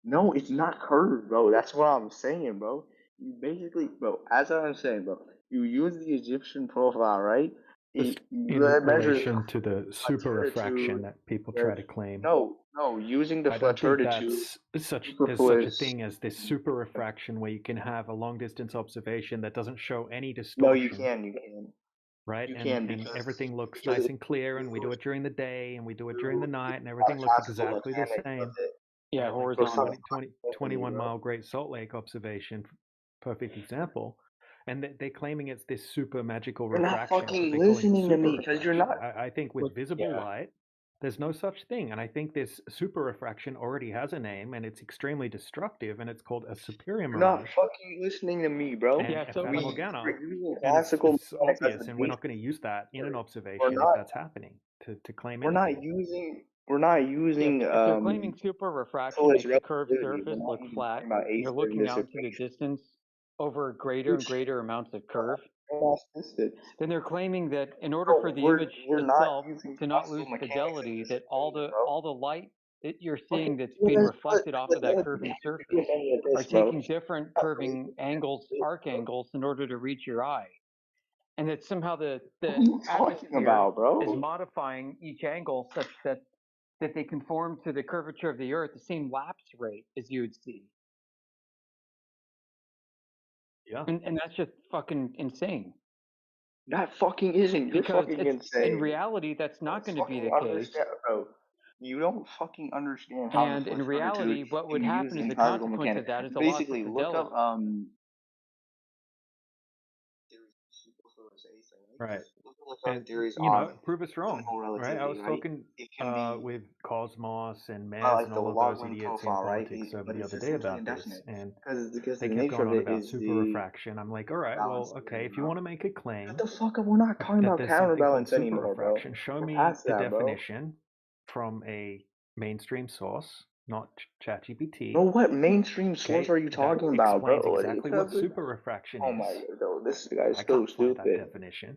No, it's not curved, bro. That's what I'm saying, bro. You basically, bro, as I'm saying, bro, you use the Egyptian profile, right? Just in That measures relation to the super refraction latitude. that people try There's to claim. no, using the I don't think flatitude, there's such a superfluous. thing as this super refraction where you can have a long distance observation that doesn't show any No, you distortion, can, right? you And can because everything looks because nice it and clear, and we do goes it during the day, and we do it during the through night, and the everything looks classical exactly the mechanics of same. it. Yeah, Right? Like the horizontal. 21 mile Great Salt Lake observation, perfect example. And they're claiming it's this super magical You're not refraction, but fucking they're calling it listening to super me because you're refraction. not. I think with visible Yeah. light, there's no such thing. And I think this super refraction already has a name, and it's extremely destructive, and it's called a superior You're not mirage fucking listening to me, bro. and Yeah, a so fata like, morgana. We're using And classical it's mechanics as obvious, the and we're base. not going to use that in an We're observation if not. that's happening to claim We're not anything. using. We're not yeah, using. if they're claiming super refraction Fullest makes the curved relativity. We're surface not look even flat, talking about and you're looking out into the asymmetry. distance over greater and greater amounts of curve, then they're claiming that in order for the image We're not itself using to not lose classical mechanics in fidelity, this that thing, bro. all the light that you're Okay, seeing that's what being is reflected off of that curving to do surface with any of are this, bro? taking different curving angles, arc angles, in order to reach your eye. And that somehow the What are you talking atmosphere about, bro? is modifying each angle such that they conform to the curvature of the Earth, the same lapse rate as you would see. Yeah. And that's just fucking insane. That fucking isn't. You're Because fucking it's, in insane. reality, that's not going to be the Fucking case. understand, bro. You don't fucking understand how And the in flatitude reality, what would can be used happen as in a classical consequence mechanics. of that is a loss of Basically, look fidelity. up Right. look up And theories you know, on prove us wrong, general right? I relativity, was right? talking It can be with Cosmos and Mez like and the all of log those wind idiots in profile, right? politics over But the it's other day essentially about this, indefinite and because they the kept nature going of on it about is super the refraction. I'm like, all right, counterbalance well, okay, theory, if you bro. want to make a Shut claim the fuck up. We're not talking that about there's something called counterbalance super anymore, bro. refraction, show We're me past the that, bro. definition from a mainstream source, not ChatGPT. Bro, what mainstream source Okay, are you that talking about, bro? explains exactly what super refraction Oh my is. god, bro, this guy's I so can't find that stupid. definition.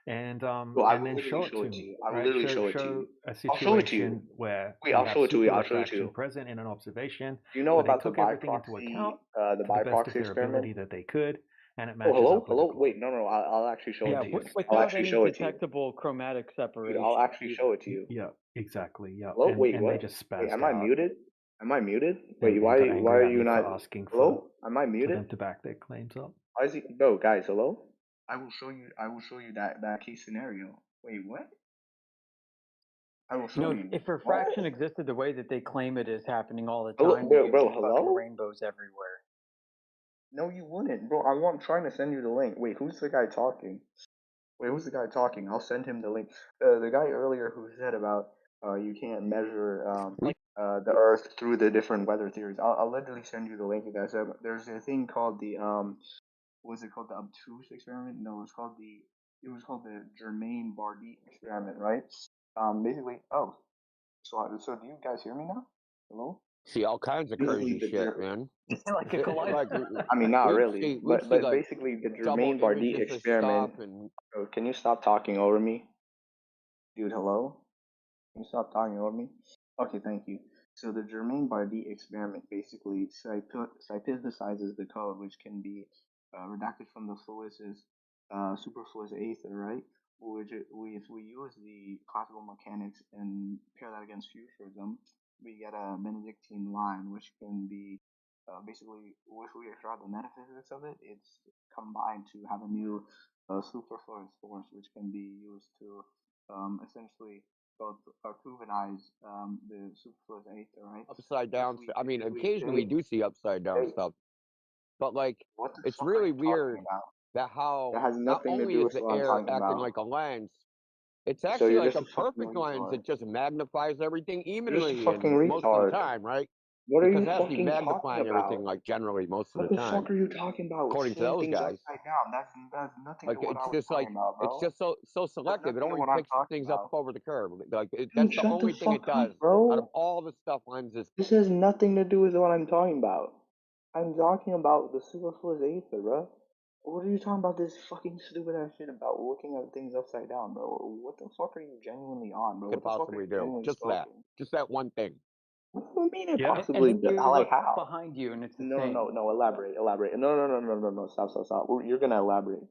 And Bro, I will then literally show it show to it to me, you. I will right? literally show it to Show you. a I'll show it to you. situation where Wait, we I'll have show it to super you. I'll show it to refraction you. present in an observation Do you know where they about the took everything into biproxy, account the to the best of biproxy their experiment? ability that they could, and it Oh, matches hello, up with the hello. globe. Wait, no, I'll actually show it Yeah, to you. I'll without actually any show it to you. detectable chromatic Dude, separation. I'll actually show it to you. Yeah, exactly. Yeah, Hello, wait, and they what? just Wait, spazzed am I out muted? Am I muted? Wait, and got why angry are at you me for not? asking Hello, am I for muted? them to back their claims up. Why is he? No, guys, hello. I will show you. I will show you that case scenario. Wait, what? I will You show know, you. if refraction existed the way that they claim it is happening all the Hello, time, bro, you'd see fucking hello? rainbows everywhere. No, you wouldn't, bro. I'm trying to send you the link. Wait, who's the guy talking? Wait, who's the guy talking? I'll send him the link. The guy earlier who said about you can't measure the Earth through the different weather theories. I'll literally send you the link, you guys. There's a thing called the what was it called? The obtuse experiment? No, it was called the Germain Bardi experiment, right? Basically, oh, so do you guys hear me now? Hello? See all kinds of Basically, crazy shit, man. Like a collider. Like I mean, not we'd really, see we'd but see like basically the double Germain Bardi images of stuff experiment. and Oh, can you stop talking over me, dude? Hello? Can you stop talking over me? Okay, thank you. So the Germain Bardi experiment basically hypothesizes the code, which can be redacted from the fluid's superfluous aether, right? If we use the classical mechanics and pair that against futurism, we get a Benedictine line, which can be basically, if we extract the metaphysics of it, it's combined to have a new superfluous force, which can be used to essentially both arcuvinize the superfluous aether, right? upside down. I mean, If we occasionally we say, do see upside down hey, stuff, but like what the it's fuck are really you talking weird about? that how That has not nothing to only do is with the what I'm air talking acting about. like a lens, it's So actually you're like just a a fucking perfect lens retard. that just magnifies everything You're just a evenly fucking and most of the retard. time, right? What are Because you it has to be fucking talking magnifying about? everything like generally most of What the the time, fuck are you talking about? according to Seeing those things guys. upside down. That's nothing to Like what I it's was just like talking about, it's bro. just so That's selective. It nothing to only what I'm picks talking things up about. over the curve. Like Dude, that's the shut the only thing fuck it up, does out of bro. all the stuff lenses. This has nothing to do with what I'm talking about. I'm talking about the superfluous aether, bro. What are you talking about this fucking stupid ass shit about looking at things upside down, bro? What the fuck are you genuinely on, bro? Could What the fuck are possibly you do genuinely just smoking? that one thing. What do you mean Yeah. impossibly? And then you Like look how? behind you, and it's the No, same. no. Elaborate. No. Stop. You're gonna elaborate.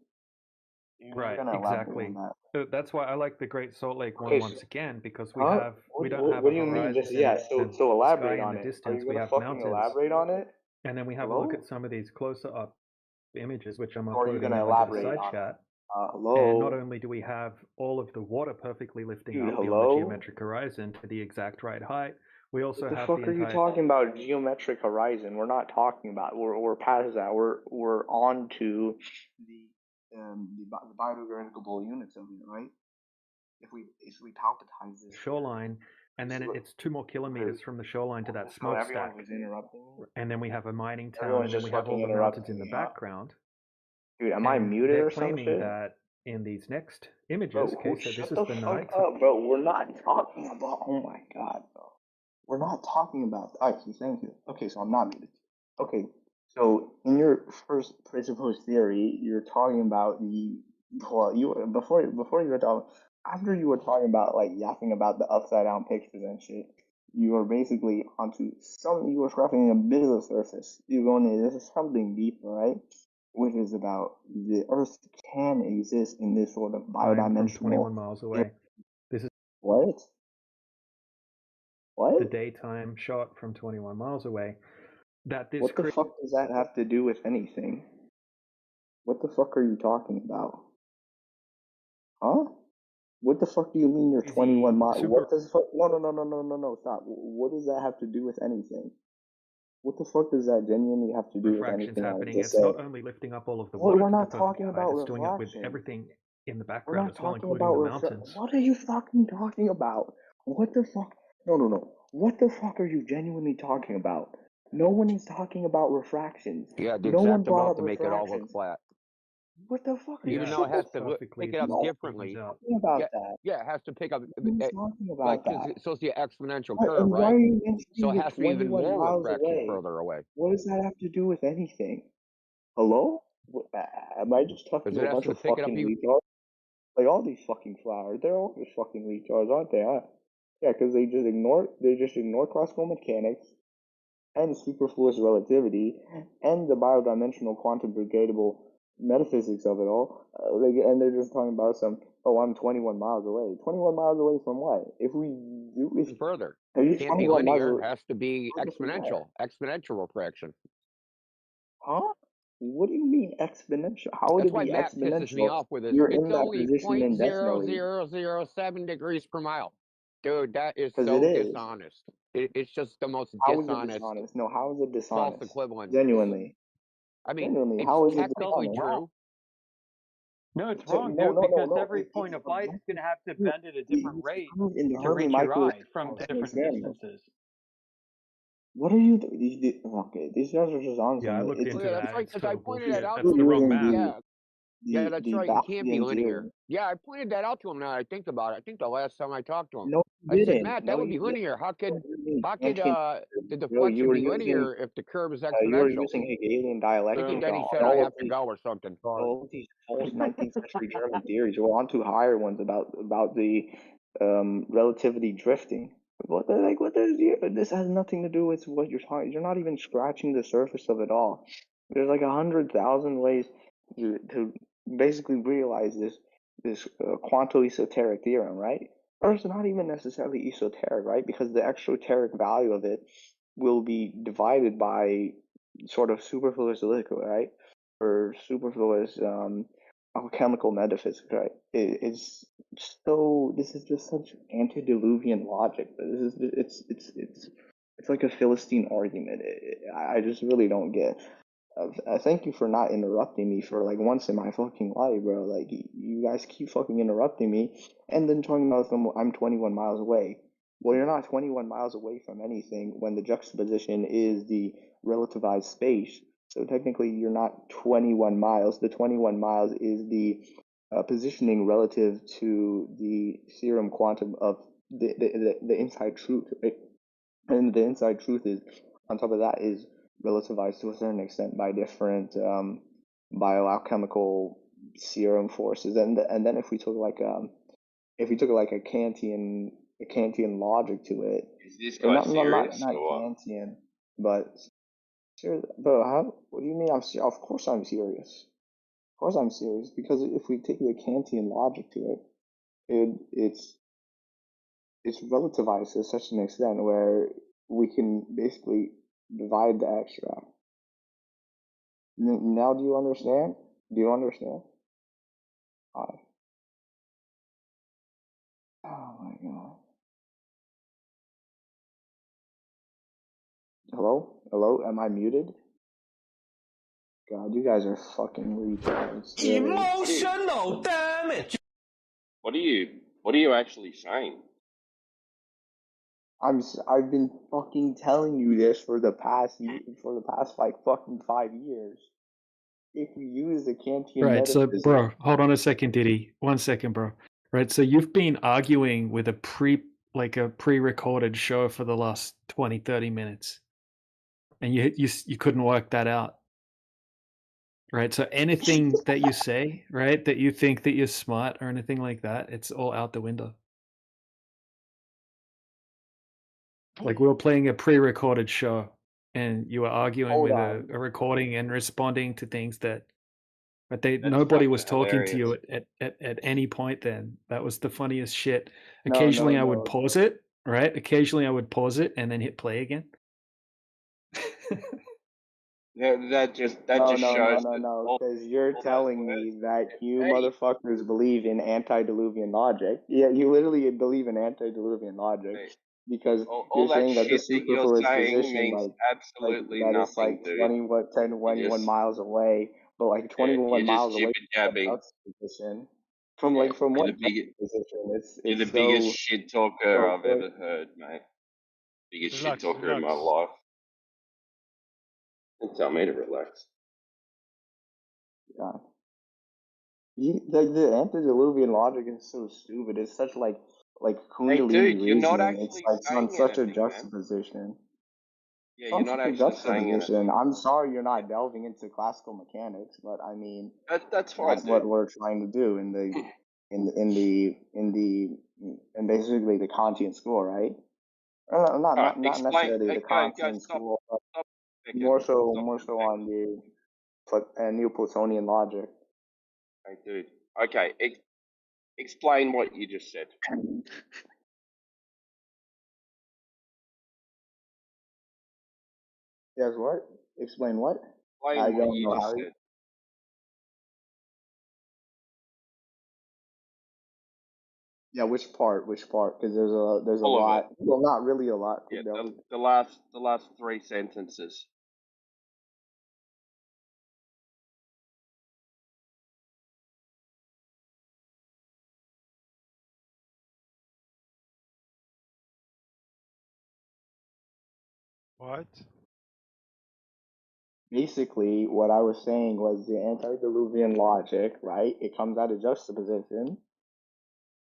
You're Right, gonna elaborate on exactly. that. So that's why I like the Great Salt Lake one Okay. once again, because we Huh? don't have What a do you mean? Just horizon So and so a sky elaborate in on the it. Are distance. you We gonna have fucking mountains, elaborate on it? and then we have a look at Hello? some of these closer up images, which I'm Or are you uploading gonna now into the elaborate side on it? chat. And not Hello? only do we have all of the water perfectly lifting Dude, up beyond the hello? geometric horizon to the exact right height, we also What the have fuck the are you entire talking about? Geometric horizon. We're not talking about. We're past that. We're on to the biodegradable units of it, right? If we palpitize this shoreline, and then it's 2 more kilometers from the shoreline to that So everyone smokestack. was interrupting me. And then we have a mining town, Everyone's and then just we have all fucking the mountains interrupting in the me, huh? background. Dude, am I And muted they're or some claiming shit? that in these next Bro, images, okay, so shut this is the the fuck night. up, bro. We're not talking about. Oh my god, bro. We're not talking about. Okay, thank you. Okay, so I'm not muted. Okay, so in your first presupposed theory, you're talking about the. Well, before you were talking, after you were talking about like yapping about the upside down pictures and shit, you were basically onto some. You were scratching a bit of the surface. You're going. This is something deeper, right? Which is about the Earth can exist in this sort of From biodimensional. 21 miles away. This is What? the What? daytime shot from 21 miles away. That this What the fuck does that have to do with anything? What the fuck are you talking about? Huh? What the fuck do you mean you're 21 miles? What the fuck? No, stop. What does that have to do with anything? What the fuck does that genuinely have to do with refraction's anything I happening. just It's said? not only lifting up all of the Well, water we're to the not perfect talking height, about it's doing it with refraction. everything in the We're background not as well, talking including about the mountains. What are you fucking talking about? What the fuck? No. What the fuck are you genuinely talking about? No one is talking about refractions. Yeah, the No one exact brought amount up to make it all look refractions. flat. What the fuck are you Even though it has to perfectly pick it up no differently. talking about Yeah, that? yeah, it has to pick up Who's talking like about because that? it's supposed to be an exponential What, curve, and why right? are you So mentioning it the has to be even 21 more miles refraction away? further away. What does that have to do with anything? Hello? Am I just talking Because to it a has bunch to of pick it up fucking even. retards? Like all these fucking flowers, they're all just fucking retards, aren't they? Huh? Yeah, because they just ignore classical mechanics and superfluous relativity and the biodimensional quantum brigadable metaphysics of it all. And they're just talking about I'm 21 miles away. 21 miles away from what? If Further, are you can't be 21 miles linear. away? Has to be Further from where? exponential refraction. Huh? What do you mean exponential? How would That's it why be Matt pisses me exponential? off with this. You're It's in that only position indefinitely. 0.0007 degrees per mile. Dude, that is Because so it is. dishonest. It's just the most How is it dishonest dishonest? No, how is it false dishonest? equivalence. Genuinely. I mean, Genuinely, it's how is it technically dishonest? true. No, it's So, wrong, no, dude, no, no, because no. every point of light is going to have to Dude, bend at a different it's rate proved in the to Hurley reach your microwave eye from different experiment. distances. What are you? Okay, these guys are just on Yeah, I something. looked It's Oh, into yeah, that. that's right. It's Because I total pointed that bullshit. out That's to the him. wrong using math. Yeah, that's the right. It can't be Bathian linear. theorem. Yeah, I pointed that out to him. Now I think about it. I think the last time I talked to him, No, I you said, didn't. Matt, that No, would be you didn't. linear. How could What do you mean? how could Kantian the theorem. Bro, you deflection were be using linear if the curve is you were exponential? using Hegelian I dialectic think on then he said I all of have to these go or something. all of these false 19th century German theories. We're on to higher ones about the relativity drifting. This has nothing to do with what you're talking. You're not even scratching the surface of it all. There's like 100,000 ways to basically realize this quantum esoteric theorem, right? Or it's not even necessarily esoteric, right? Because the exoteric value of it will be divided by sort of superfluous liquid, right? Or superfluous alchemical metaphysics, right? It's so. This is just such antediluvian logic. This is it's like a Philistine argument. I just really don't get. I thank you for not interrupting me for like once in my fucking life, bro. Like you guys keep fucking interrupting me, and then talking about I'm 21 miles away. Well, you're not 21 miles away from anything when the juxtaposition is the relativized space. So technically, you're not 21 miles. The 21 miles is the positioning relative to the theorem quantum of the inside truth, right? And the inside truth is, on top of that, is relativized to a certain extent by different bioalchemical serum forces. And then if we took like a Kantian logic to it, Is this Or guy not serious or? Kantian, but but how? What do you mean? Of course I'm serious. Of course I'm serious because if we take the Kantian logic to it's relativized to such an extent where we can basically divide the extra. Now, do you understand? Do you understand? Oh my god. Hello? Hello? Am I muted? God, you guys are fucking retards. Emotional damage. What are you actually saying? I've been fucking telling you this for the past like fucking 5 years. If we use the Kantian Right. So, metaphysics, bro, hold on a second, Diddy. 1 second, bro. Right. So you've been arguing with a pre-recorded show for the last 20, 30 minutes, and you couldn't work that out. Right. So anything that you say, right, that you think that you're smart or anything like that, it's all out the window. Like we were playing a pre-recorded show, and you were arguing hold with on. a recording and responding to things that, but That's nobody fucking was talking to hilarious. you at any point. Then that was the funniest shit. No, Occasionally, I would pause it. Right. Occasionally, I would pause it and then hit play again. That just shows that all because you're those telling words me that get you paid. motherfuckers believe in antediluvian logic. Yeah, you literally believe in antediluvian logic Mate, because all you're that saying that the shit that you're superfluous saying position, means like absolutely that it's nothing, like dude. 21 miles away, but like 21 You're just miles away jibber from jabbing. that juxtaposition. From Yeah, from you're what the biggest. juxtaposition? You're the It's biggest so shit talker I've quick. ever heard, mate. Biggest shit Relax, talker in my relax. life. Don't tell me to relax. Yeah. The antediluvian logic is so stupid. It's such like Hey, Kundalini dude, you're not reasoning. It's actually like it's on saying such a anything, man. juxtaposition. Yeah, It's you're on not such a actually saying juxtaposition. anything. I'm sorry you're not delving into classical mechanics, but I mean That's fine, that's what dude. we're trying to do in basically the Kantian school, right? All right, Not explain. necessarily the Go. Kantian Stop. school, but Stop picking. more Stop so picking. on the Neoplatonian logic. Hey, dude. Okay, explain what you just said. Yes, what? Explain what? I Explain what don't you know just how. said. Yeah, which part? Which part? Because there's a All of it. lot. Well, not really a lot to Yeah, delve. the last 3 sentences. What? Basically, what I was saying was the antediluvian logic, right? It comes out of juxtaposition,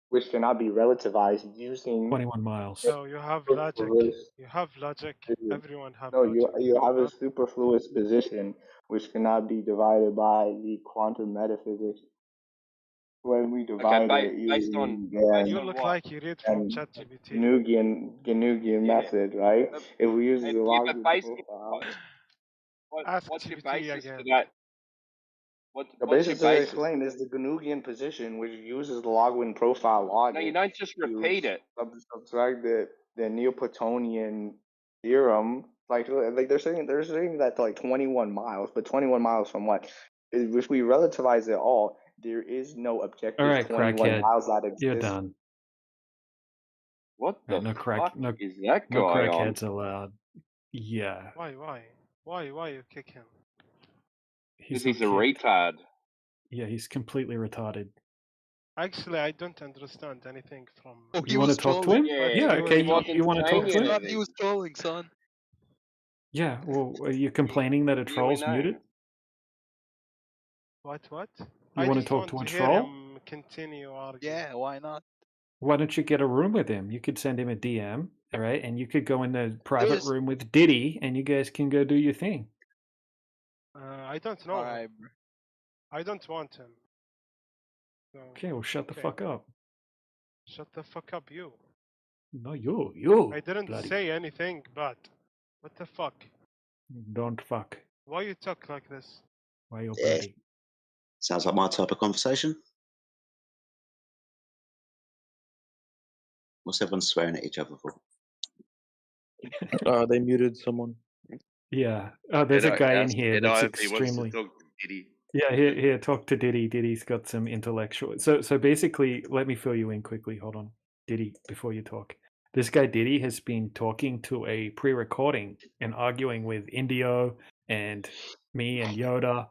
which cannot be relativized using 21 miles. No, you have logic. superfluous. You have logic. Everyone have No, logic. you have a superfluous position which cannot be divided by the quantum metaphysics. When we Okay, divide it based using You on look what? like you read from and ChatGPT. Ganuggian Yeah. method, right? If we use the Yeah, but logarithm based on profile. Ask what's your GPT basis for again. that? The What's your basis to basis? explain is the Ganuggian position, which uses the login profile No, you logic don't just to repeat it. subtract the Neoplatonian theorem. Like they're saying that to like 21 miles, but 21 miles from what? If we relativize it all, there is no All objective right, 21 crackhead, miles that you're exists. done. What Right, the fuck is that no guy on? crackheads allowed. Yeah, Why you kick him? Because not he's a kicked. retard. Yeah, he's completely retarded. Actually, I don't understand anything from. Oh, he You want to was talk to trolling. him? Yeah, Yeah, he okay. wasn't You want to talk saying to him? Son, he anything. was trolling, son. Yeah. Well, are you complaining that a troll's Q&A. muted? What? You I want to just talk want to a to hear troll? him continue arguing. Yeah, why not? Why don't you get a room with him? You could send him a DM, all right? And you could go in the private There's room with Diddy, and you guys can go do your thing. I don't know him. alright, bro. I don't want him. So, Okay, well, shut the okay. fuck up. Shut the fuck up, you. No, you. I didn't Bloody. say anything, but what the fuck? Don't fuck. Why you talk like this? Why you Yeah. bloody? Sounds like my type of conversation. What's everyone swearing at each other for? They muted someone. Yeah. There's a guy in here that's He wants to extremely. talk to Diddy. Yeah, here, talk to Diddy. Diddy's got some intellectual. So basically, let me fill you in quickly. Hold on, Diddy, before you talk. This guy Diddy has been talking to a pre-recording and arguing with Indio and me and Yoda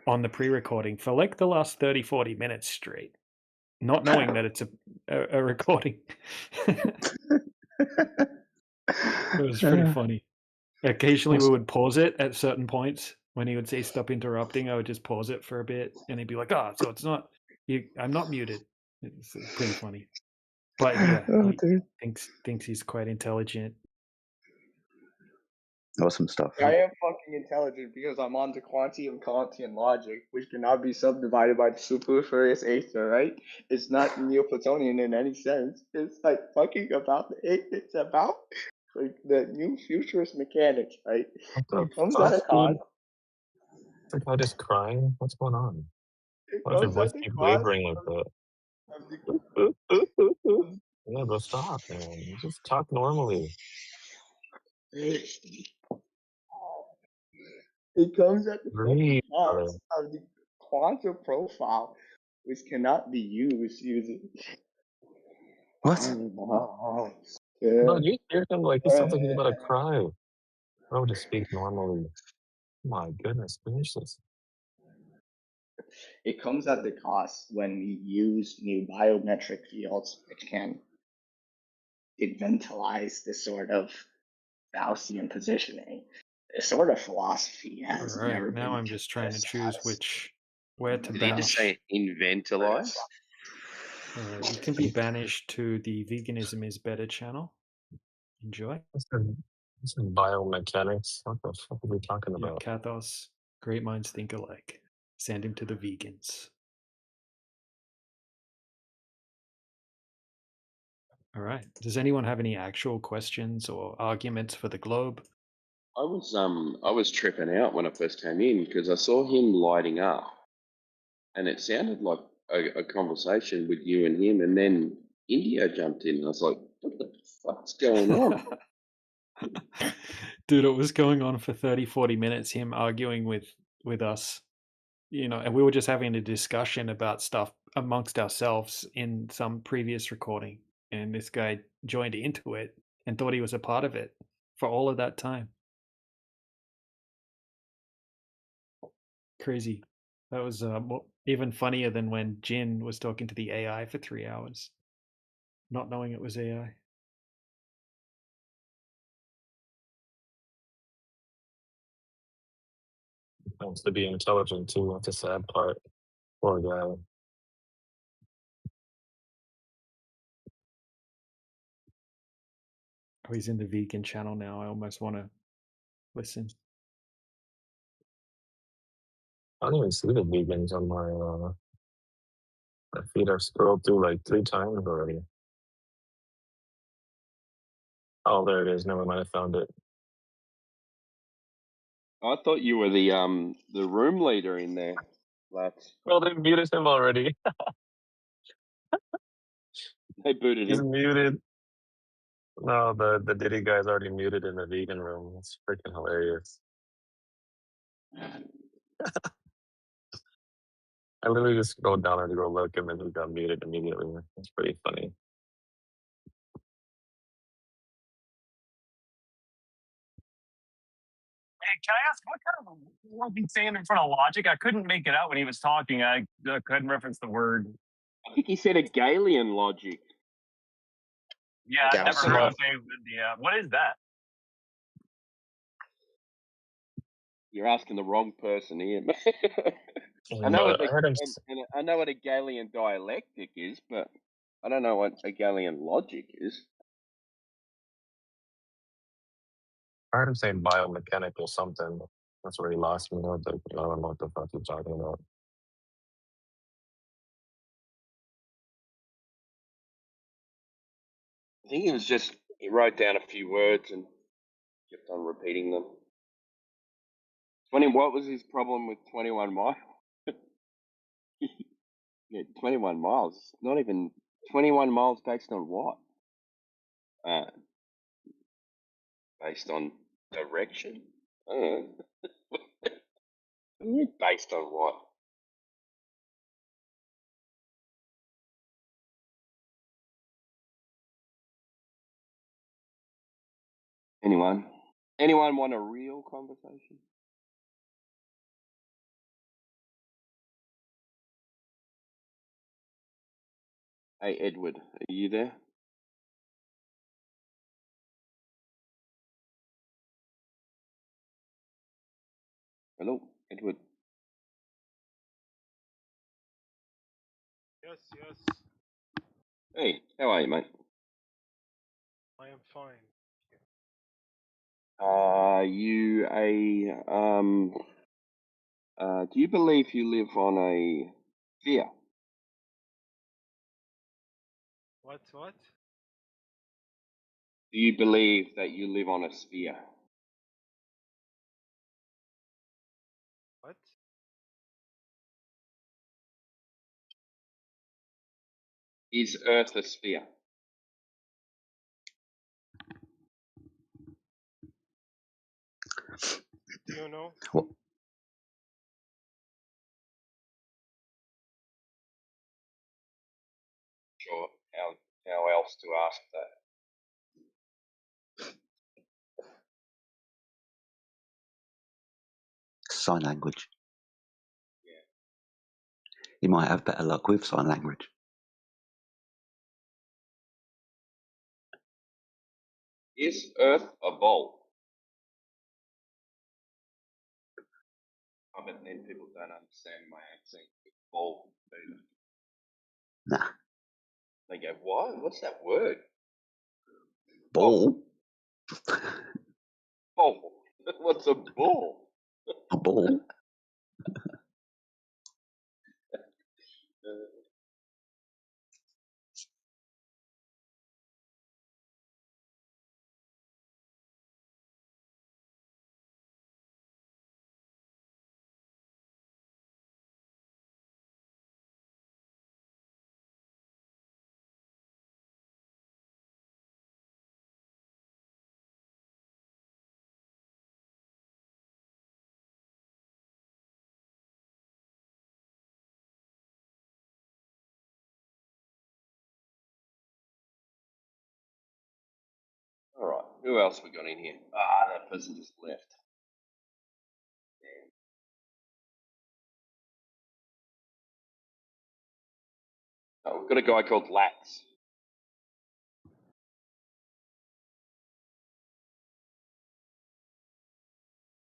on the pre-recording for like the last 30, 40 minutes straight, not knowing that it's a recording. It was pretty funny. Occasionally we would pause it at certain points. When he would say stop interrupting, I would just pause it for a bit and he'd be like, so it's not you, I'm not muted. It's pretty funny. But yeah, he thinks he's quite intelligent. Awesome stuff. I am fucking intelligent because I'm on the quantum Kantian logic, which cannot be subdivided by the superfluous ether, right? It's not Neoplatonian in any sense. It's like fucking about it's about like the new futurist mechanics, right? What It comes the out fuck, of cos. dude? The guy just crying? What's going on? It Why does your comes voice at the keep cost wavering like that? of the Yeah, bro, stop, man. Just talk normally. It comes at the fucking Breathe, brother. cost of the quantum profile, which cannot be used using. What? No, you hear him like he sounds like he's about to cry. Bro, just speak normally. My goodness, finish this. It comes at the cost when we use new biometric fields, which can inventalize this sort of Faustian positioning. This sort of philosophy All has right, never now been I'm just trying to choose discussed. where to Did he just say banish. inventalize? All right, you can be banished to the Veganism is Better channel. Enjoy. This is biomechanics. What the fuck are we talking Yeah, about? Kathos. Great minds think alike. Send him to the vegans. All right. Does anyone have any actual questions or arguments for the globe? I was tripping out when I first came in because I saw him lighting up, and it sounded like a conversation with you and him, and then India jumped in, and I was like, "What the fuck's going on?" Dude, it was going on for 30, 40 minutes, him arguing with us, and we were just having a discussion about stuff amongst ourselves in some previous recording. And this guy joined into it and thought he was a part of it for all of that time. Crazy. That was even funnier than when Jin was talking to the AI for 3 hours, not knowing it was AI. Wants to be intelligent too. That's a sad part. Poor guy. Oh, he's in the vegan channel now. I almost want to listen. I don't even see the vegans on my feed. I've scrolled through like 3 times already. Oh, there it is. Never mind. I found it. I thought you were the room leader in there, lads. Well, they muted him already. They booted He's him. muted. No, the Diddy guy's already muted in the vegan room. It's freaking hilarious. I literally just scrolled down to go look him and he got muted immediately. It's pretty funny. Hey, can I ask what kind of what was he saying in front of Logic? I couldn't make it out when he was talking. I couldn't reference the word. I think he said a Galilean logic. Yeah, I've never heard of it. Yeah, what is that? You're asking the wrong person here. I No, know what I heard him. I know what a Galilean dialectic is, but I don't know what a Galilean logic is. I heard him say biomechanical something. That's where he lost me. I don't know what the fuck he's talking about. think he wrote down a few words and kept on repeating them. What was his problem with 21 miles? Yeah, 21 miles. Not even 21 miles based on what? Based on direction? I don't know. Based on what? Anyone? Anyone want a real conversation? Hey, Edward, are you there? Hello, Edward. Yes, yes, Hey, how are you, mate? I am fine. Do you believe you live on a sphere? What? Do you believe that you live on a sphere? What? Is Earth a sphere? Do you know? What? Sure. How else to ask that? Sign language. Yeah. You might have better luck with sign language. Is Earth a ball? I bet then people don't understand my accent. Ball. Nah. They go, what? What's that word? Ball? Ball. What's a ball? A ball? All right. Who else we got in here? Ah, that person just left. Damn. Oh, we've got a guy called Lax.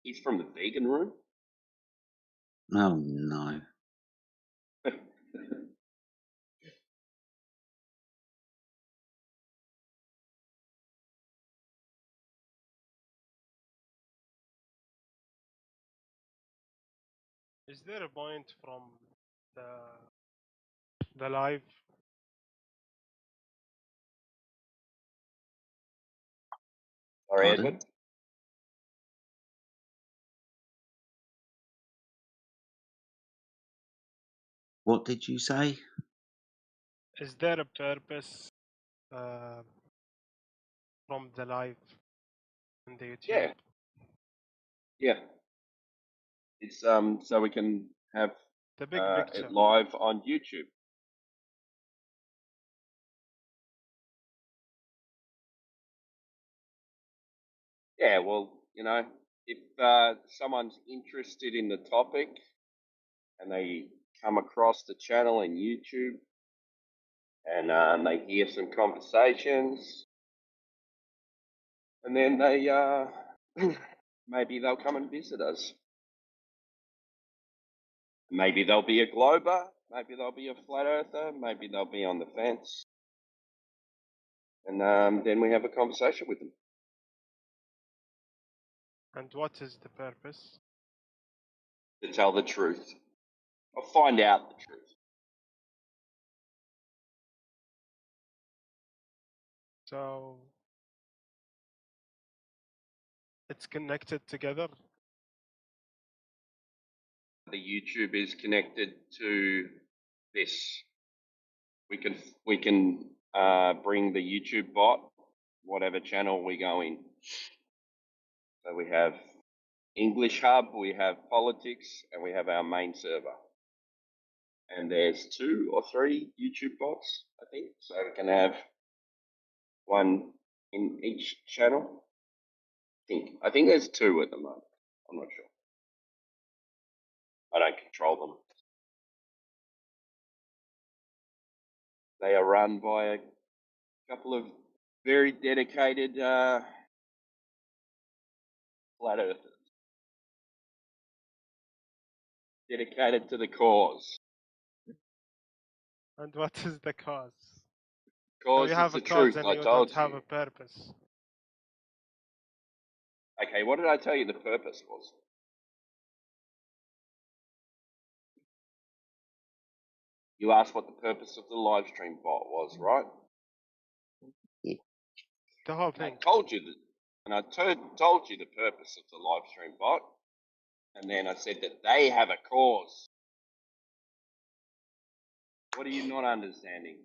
He's from the vegan room. Oh no. Is there a point from the live? Sorry, Pardon? Edward. What did you say? Is there a purpose from the live on the YouTube? Yeah. Yeah. It's so we can have The big picture. it live on YouTube. Yeah, well, you know, if someone's interested in the topic and they come across the channel in YouTube and they hear some conversations, and then they maybe they'll come and visit us. Maybe they'll be a glober, maybe they'll be a flat earther, maybe they'll be on the fence, and then we have a conversation with them. And what is the purpose? To tell the truth. I'll find out the truth. So it's connected together. The YouTube is connected to this. We can bring the YouTube bot, whatever channel we go in. So we have English Hub, we have politics, and we have our main server. And there's 2 or 3 YouTube bots, I think. So we can have one in each channel. I think there's 2 at the moment. I'm not sure. I don't control them. They are run by a couple of very dedicated flat earthers. Dedicated to the cause. And what is the cause? So Cause you is have the a cause truth, and I you told don't have you. a purpose. Okay, what did I tell you the purpose was? You asked what the purpose of the live stream bot was, right? The whole thing. I told you that, and I told you the purpose of the live stream bot, and then I said that they have a cause. What are you not understanding?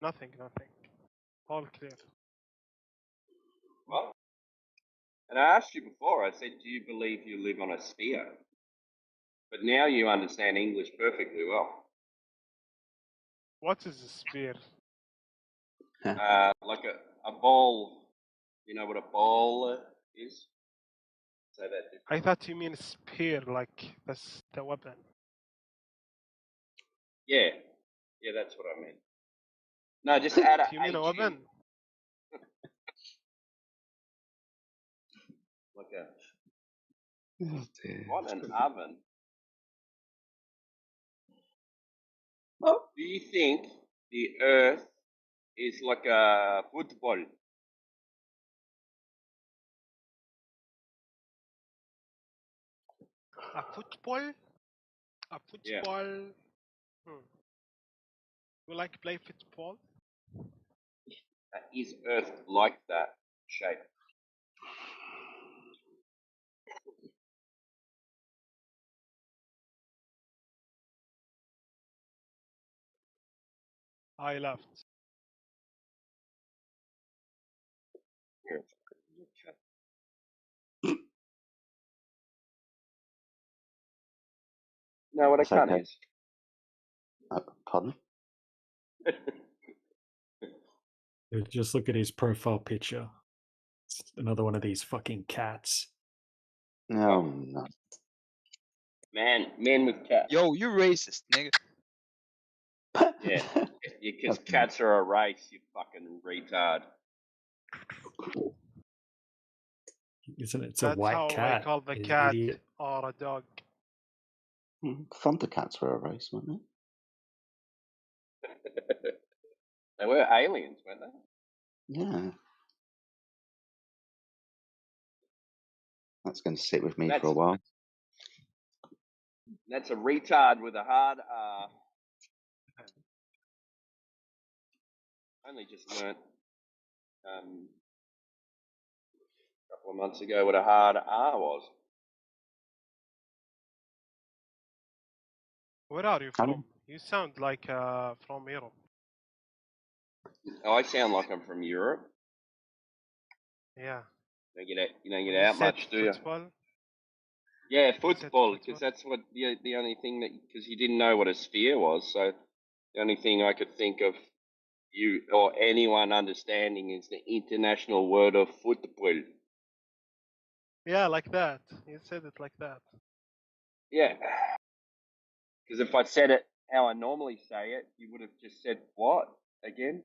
Nothing. All clear. What? And I asked you before, I said, do you believe you live on a sphere? But now you understand English perfectly well. What is a sphere? Like a ball. You know what a ball is? Say that different. I thought you mean spear, like that's the weapon. Yeah, that's what I meant. No, just add a Do you mean a H weapon? in. Like a what an oven. Oh. Do you think the Earth is like a football? A football? A football? Yeah. You like play football? Is Earth like that shape? I left. Here. No, what a It's cunt okay. is. Pardon? Just look at his profile picture. It's another one of these fucking cats. No, no. Man with cat. Yo, you racist, nigga. Yeah, because cats are a race, you fucking retard. Isn't it? It's That's a white how cat. I call the you cat idiot. or a dog. Thundercats were a race, weren't they? They were aliens, weren't they? Yeah. That's going to sit with me for a while. That's a retard with a hard R. Only just learnt a couple of months ago what a hard R was. Where are you from? You sound like from Europe. Oh, I sound like I'm from Europe. Yeah. You don't get When out you said much, do you? football? Yeah, football, because that's what the only thing that, because you didn't know what a sphere was, so the only thing I could think of you or anyone understanding is the international word of football. Yeah, like that. You said it like that. Yeah. Because if I said it how I normally say it, you would have just said what again?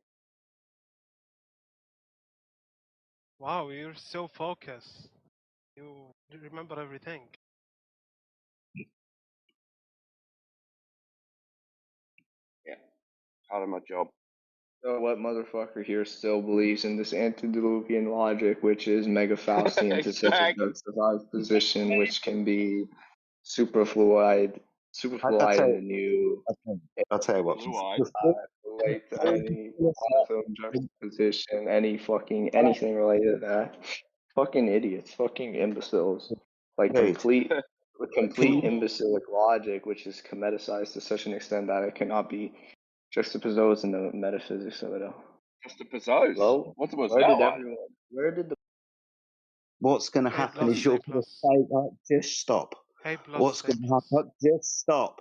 Wow, you're so focused. You remember everything. Yeah, part of my job. So what motherfucker here still believes in this antediluvian logic, which is mega Faustian to such a Exactly. juxtaposed position, which can be superfluid super I, fluid I'll eye tell in you, the new I'll tell you what. Blue eye. white before you tiny do that, monofilm juxtaposition, anything related to that. Fucking idiots, fucking imbeciles. Like dude, complete imbecilic logic, which is cometicized to such an extent that it cannot be juxtaposed in the metaphysics of it all. Juxtaposed? Well, What was where that did like? where did the what's going to A happen is plus, A you're going to plus, say, right, just stop. A plus, What's A going to plus. happen? Just stop.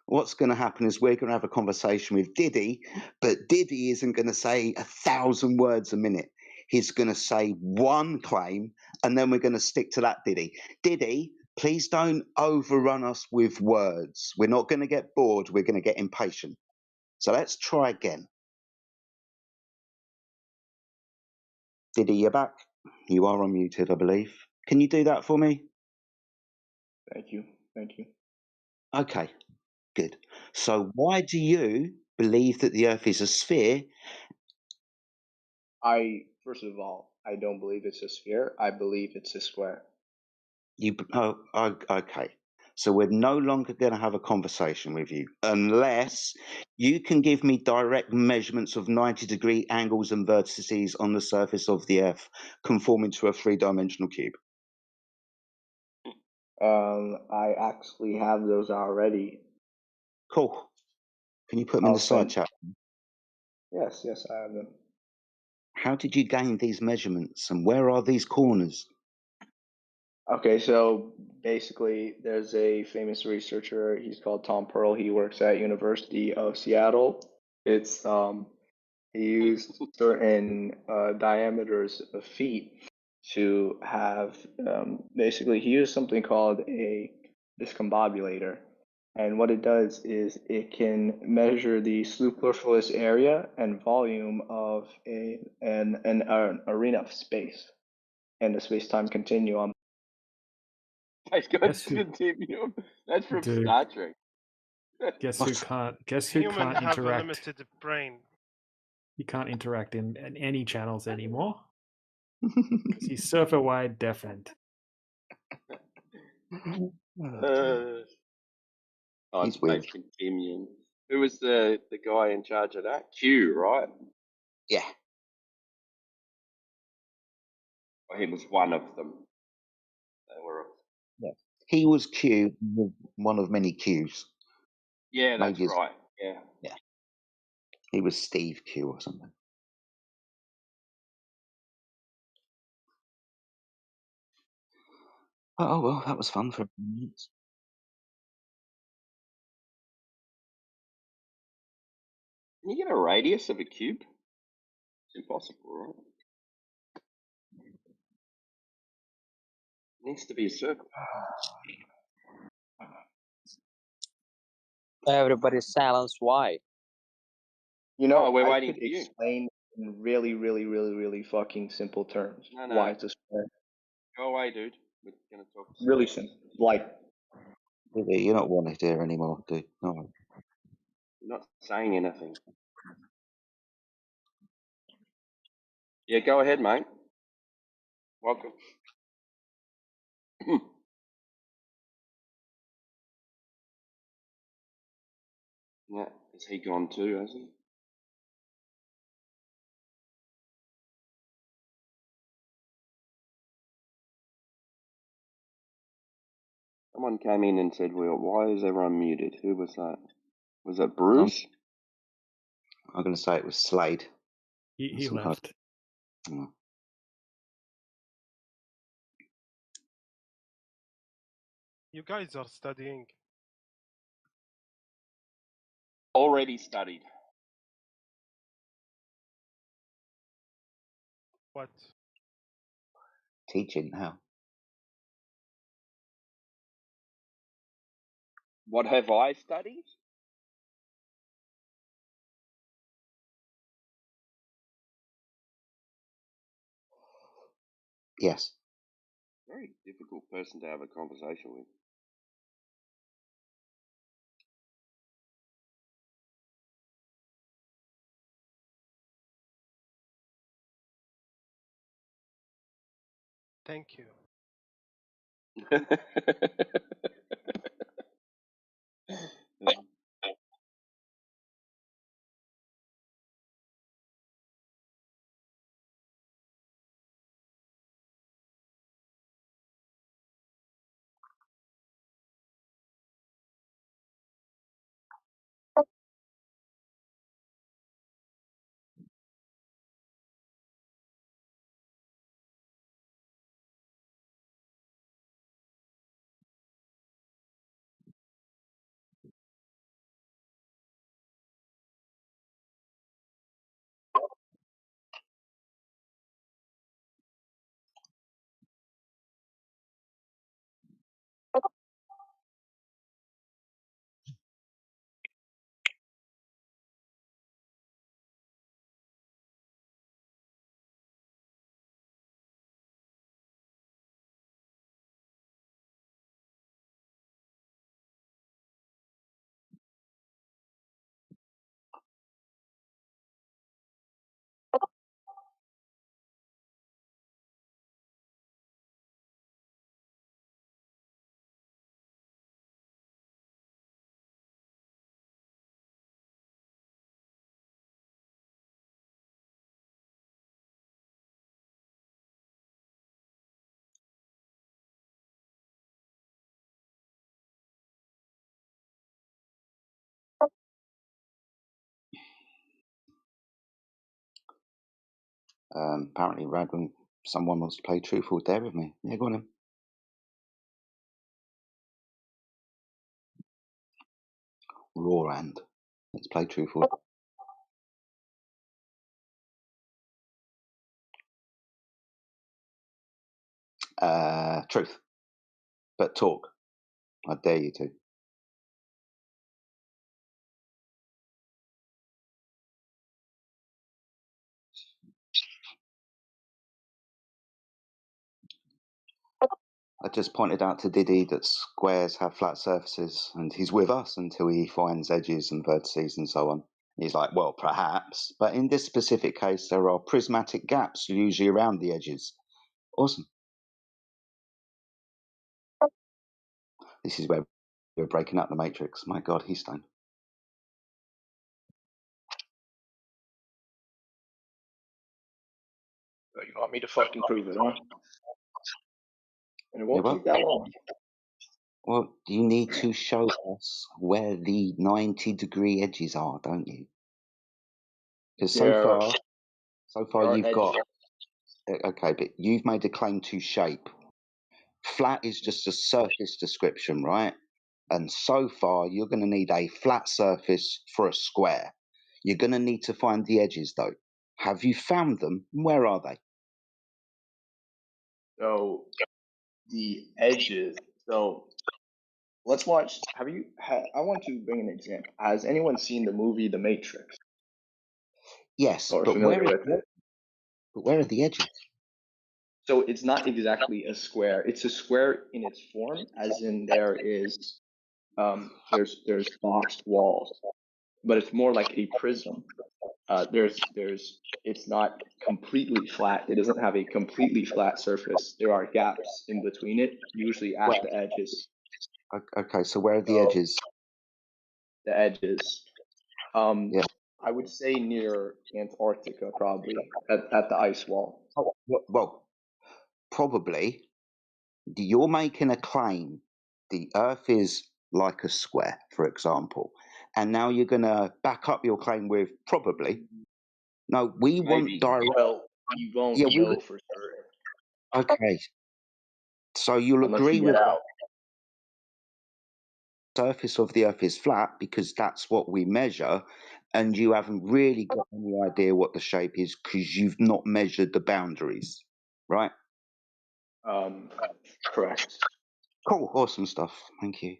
What's going to happen is we're going to have a conversation with Diddy, but Diddy isn't going to say 1,000 words a minute. He's going to say one claim, and then we're going to stick to that, Diddy. Diddy, please don't overrun us with words. We're not going to get bored. We're going to get impatient. So let's try again. Diddy, you're back. You are unmuted, I believe. Can you do that for me? Thank you. Okay, good. So why do you believe that the Earth is a sphere? First of all, I don't believe it's a sphere. I believe it's a square. Okay. So we're no longer going to have a conversation with you unless you can give me direct measurements of 90-degree angles and vertices on the surface of the Earth conforming to a three-dimensional cube. I actually have those already. Cool. Can you put them in the side chat? Yes, I have them. How did you gain these measurements and where are these corners? Okay, so basically, there's a famous researcher. He's called Tom Pearl. He works at University of Seattle. It's he used certain diameters of feet to have basically he used something called a discombobulator, and what it does is it can measure the superfluous area and volume of an arena of space and the space-time continuum. Space Guess who, continuum. That's from dude? Star Trek. Guess who can't? Guess who Human can't have a interact? limited brain. You can't interact in any channels anymore because he's server wide deafened. He's Space weird. continuum. Who was the guy in charge of that? Q, right? Yeah. Well, he was one of them. They were. Yeah. He was Q, one of many Qs. Yeah, that's Maybe right. Yeah. Yeah. He was Steve Q or something. Oh well, that was fun for a few minutes. Can you get a radius of a cube? It's impossible, right? It needs to be a circle. Everybody's silenced. Why? You know, we're I waiting could for you. explain in really fucking simple terms No. why it's a square. Go away, dude. We're gonna talk. Really simple. Like, You're not wanted here anymore, dude. No. You're not saying anything. Yeah, go ahead, mate. Welcome. Yeah, is he gone too, has he? Someone came in and said, well, why is everyone muted? Who was that? Was it Bruce? I'm going to say it was Slade. He Some left. Kind You guys are studying. Already studied. What? Teaching now. What have I studied? Yes. Very difficult person to have a conversation with. Thank you. Apparently, someone wants to play Truth or Dare with me. Yeah, go on then. Rawrand. Let's play Truth or Truth. But talk. I dare you to. I just pointed out to Diddy that squares have flat surfaces, and he's with us until he finds edges and vertices and so on. He's like, well, perhaps, but in this specific case, there are prismatic gaps usually around the edges. Awesome. This is where we're breaking up the matrix. My God, he's stoned. You want me to fucking prove it, huh? And it won't Yeah, take that long. Well, you need to show us where the 90-degree edges are, don't you? Because so far are you've edges. got... Okay, but you've made a claim to shape. Flat is just a surface description, right? And so far, you're going to need a flat surface for a square. You're going to need to find the edges, though. Have you found them? Where are they? So the edges. So let's watch. I want to bring an example. Has anyone seen the movie The Matrix? Yes, Or but familiar with it? where are the edges? So it's not exactly a square. It's a square in its form, as in there's boxed walls, but it's more like a prism. It's not completely flat. It doesn't have a completely flat surface. There are gaps in between it, usually at the edges. Okay, so where are the edges? The edges. Yeah. I would say near Antarctica, probably at the ice wall. Well, probably. You're making a claim. The Earth is like a square, for example, and now you're going to back up your claim with probably. No, we want Maybe. direct. Well, you won't know for certain. Okay. So you'll Unless agree you with get out. the surface of the Earth is flat because that's what we measure, and you haven't really got any idea what the shape is because you've not measured the boundaries, right? Correct. Cool, awesome stuff. Thank you.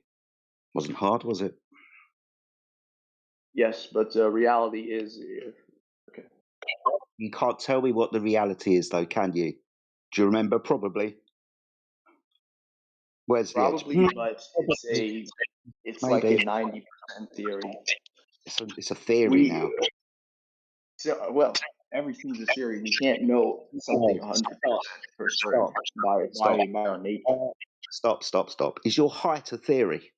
Wasn't hard, was it? Yes, but reality is okay. You can't tell me what the reality is, though, can you? Do you remember? Probably. Where's the edge? Probably, but it's like a 90% theory. It's a theory now. So, well, everything's a theory. We can't know something 100% for certain by our nature. Stop. Is your height a theory?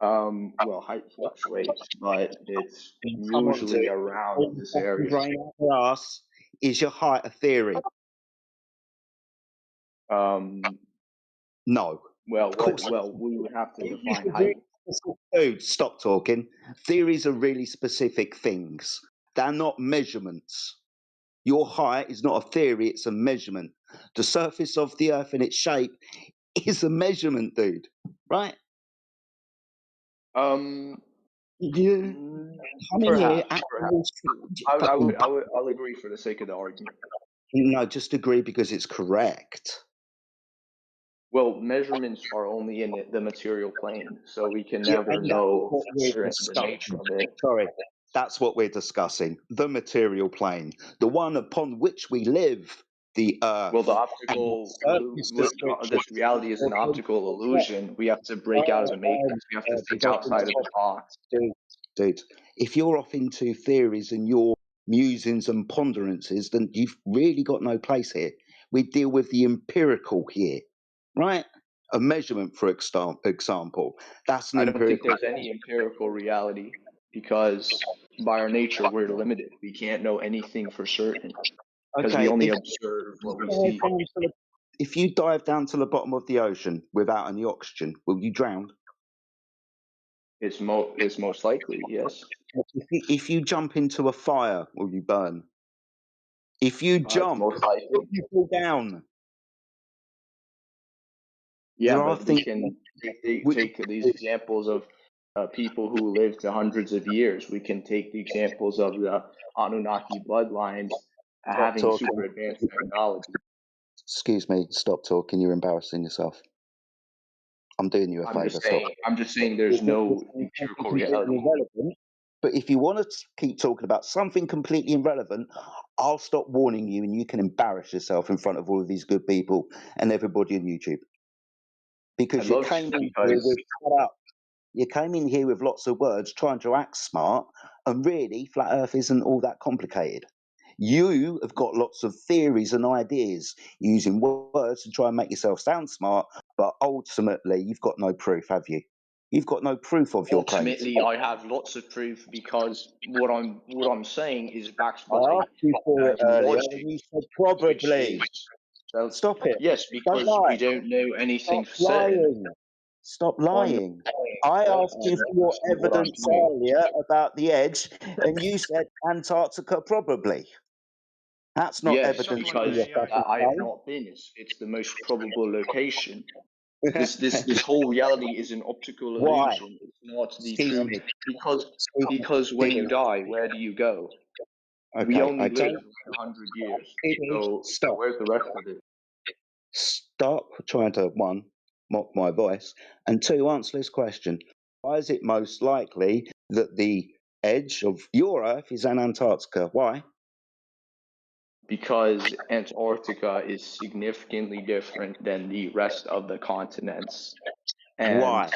Well, height fluctuates, but it's usually around this area. Is your height a theory? No. Well, we would have to define height. Dude, stop talking. Theories are really specific things. They're not measurements. Your height is not a theory, it's a measurement. The surface of the Earth and its shape is a measurement, dude. Right? Yeah. Perhaps. I'll agree for the sake of the argument. No, just agree because it's correct. Well, measurements are only in the material plane, so we can never know for certain the nature of it. Sorry, that's what we're discussing. The material plane, the one upon which we live, the Earth. Well, the optical this reality is an optical illusion. We have to break out of the matrix. We have to think outside of the box. Dude, if you're off into theories and your musings and ponderances, then you've really got no place here. We deal with the empirical here, right? A measurement, for example, that's an empirical. I don't think there's any empirical reality because by our nature we're limited. We can't know anything for certain because we only observe what we see. If you dive down to the bottom of the ocean without any oxygen, will you drown? It's most likely, yes. If you jump into a fire, will you burn? If you jump, most likely. you fall down. Yeah, There are but we things. can take these examples of people who lived to hundreds of years. We can take the examples of the Anunnaki bloodlines Stop having talking. super advanced technology. Excuse me. Stop talking. You're embarrassing yourself. I'm doing you a I'm favour. just saying there's no empirical reality. But if you want to keep talking about something completely irrelevant, I'll stop warning you, and you can embarrass yourself in front of all of these good people and everybody on YouTube. Because I'd you love came to, in here because with shut up. You came in here with lots of words, trying to act smart, and really, flat Earth isn't all that complicated. You have got lots of theories and ideas using words to try and make yourself sound smart, but ultimately, you've got no proof, have you? You've got no proof of your claims. ultimately I have lots of proof, because what I'm saying is backed I by asked you for it earlier, logic, and you said which probably. is, well, Stop it. yes, Don't because lie. we don't know anything Stop for certain. lying. Stop lying. I asked you for your That's not what I'm evidence saying. earlier about the edge, and you said Antarctica probably. That's not Yes, evidence for because your fucking I have claim. not been. It's the most probable location. This whole reality is an optical Why? illusion. It's not the Excuse truth. me. Because when you die, where do you go? We Okay, only I live don't. like 100 years. Stop. So where's the rest of it? Stop trying to, one, mock my voice, and two, answer this question. Why is it most likely that the edge of your Earth is in Antarctica? Why? Because Antarctica is significantly different than the rest of the continents. And Why?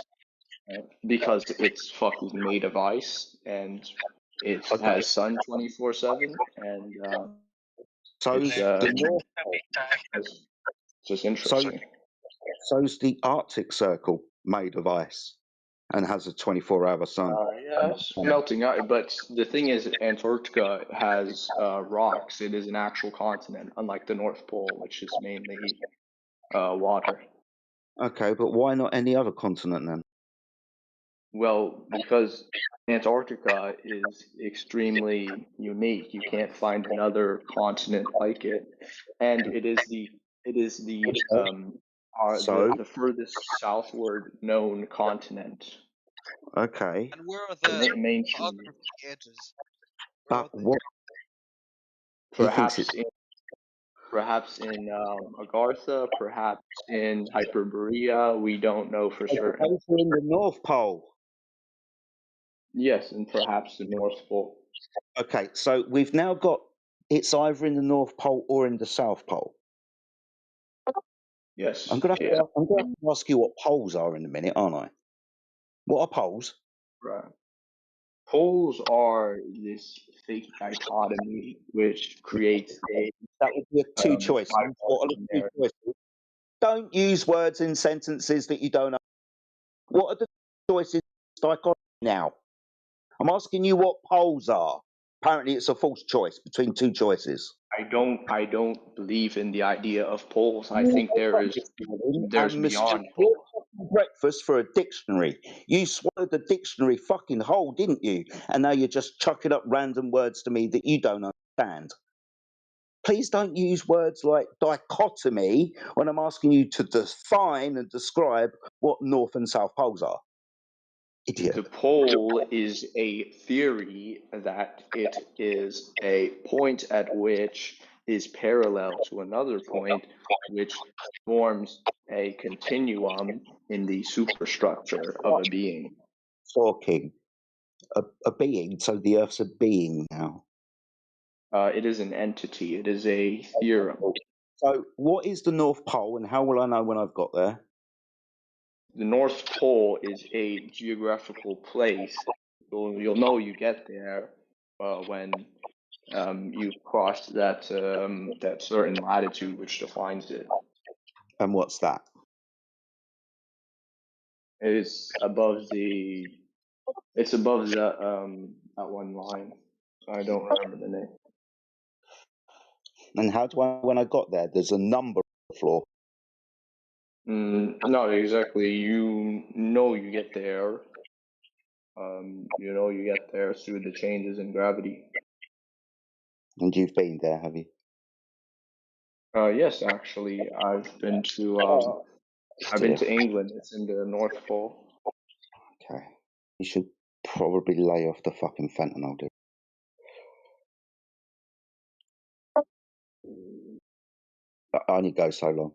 because it's fucking made of ice, and it has sun 24/7, and So's the North it's just interesting. So's the Arctic Circle made of ice and has a 24-hour sun. Yeah, it's melting out. But the thing is, Antarctica has rocks. It is an actual continent, unlike the North Pole, which is mainly water. Okay, but why not any other continent then? Well, because Antarctica is extremely unique. You can't find another continent like it, and it is the the furthest southward known continent. Okay. And where are the Mainstream. other edges? But what? Perhaps in Agartha, perhaps in Hyperborea. We don't know for certain. Over in the North Pole. Yes, and perhaps the North Pole. Okay, so we've now got it's either in the North Pole or in the South Pole. Yes. I'm going to ask you what poles are in a minute, aren't I? What are poles? Right. Poles are this fake dichotomy which creates a that would be a two choices. What are the two choices? Don't use words in sentences that you don't know. What are the choices dichotomy now? I'm asking you what poles are. Apparently it's a false choice between two choices. I don't believe in the idea of poles. I think there's beyond poles. Breakfast for a dictionary. You swallowed the dictionary fucking whole, didn't you? And now you're just chucking up random words to me that you don't understand. Please don't use words like dichotomy when I'm asking you to define and describe what North and South poles are. Idiot. The pole is a theory that it is a point at which is parallel to another point, which forms a continuum in the superstructure of a being. Talking. A being, so the Earth's a being now. It is an entity. It is a theorem. So what is the North Pole and how will I know when I've got there? The North Pole is a geographical place. You'll know you get there when you cross that that certain latitude which defines it. And what's that? It's above the. It's above that one line. I don't remember the name. And how do I when I got there? There's a number on the floor. Not exactly. You know you get there. You know you get there through the changes in gravity. And you've been there, have you? Yes, actually, I've been to England. It's in the North Pole. Okay. You should probably lay off the fucking fentanyl, dude. I only go so long.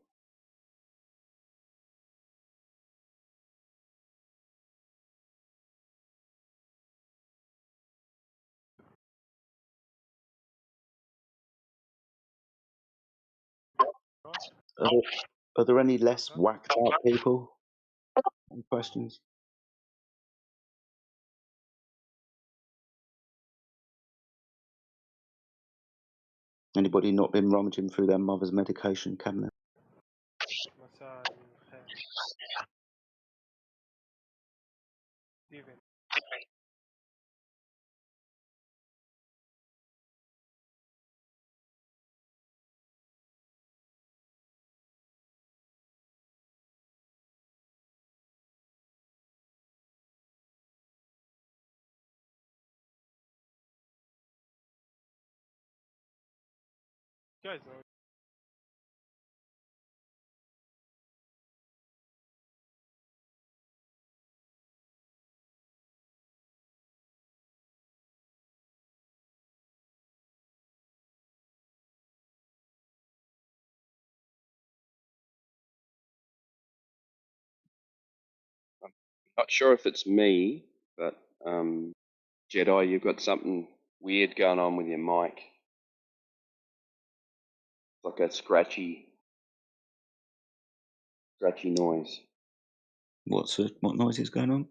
Are there any less whacked out people? Any questions? Anybody not been rummaging through their mother's medication cabinet? مساء الخير. Steven. Guys, Not sure if it's me, but Jedi, you've got something weird going on with your mic. Like a scratchy noise. What noise is going on?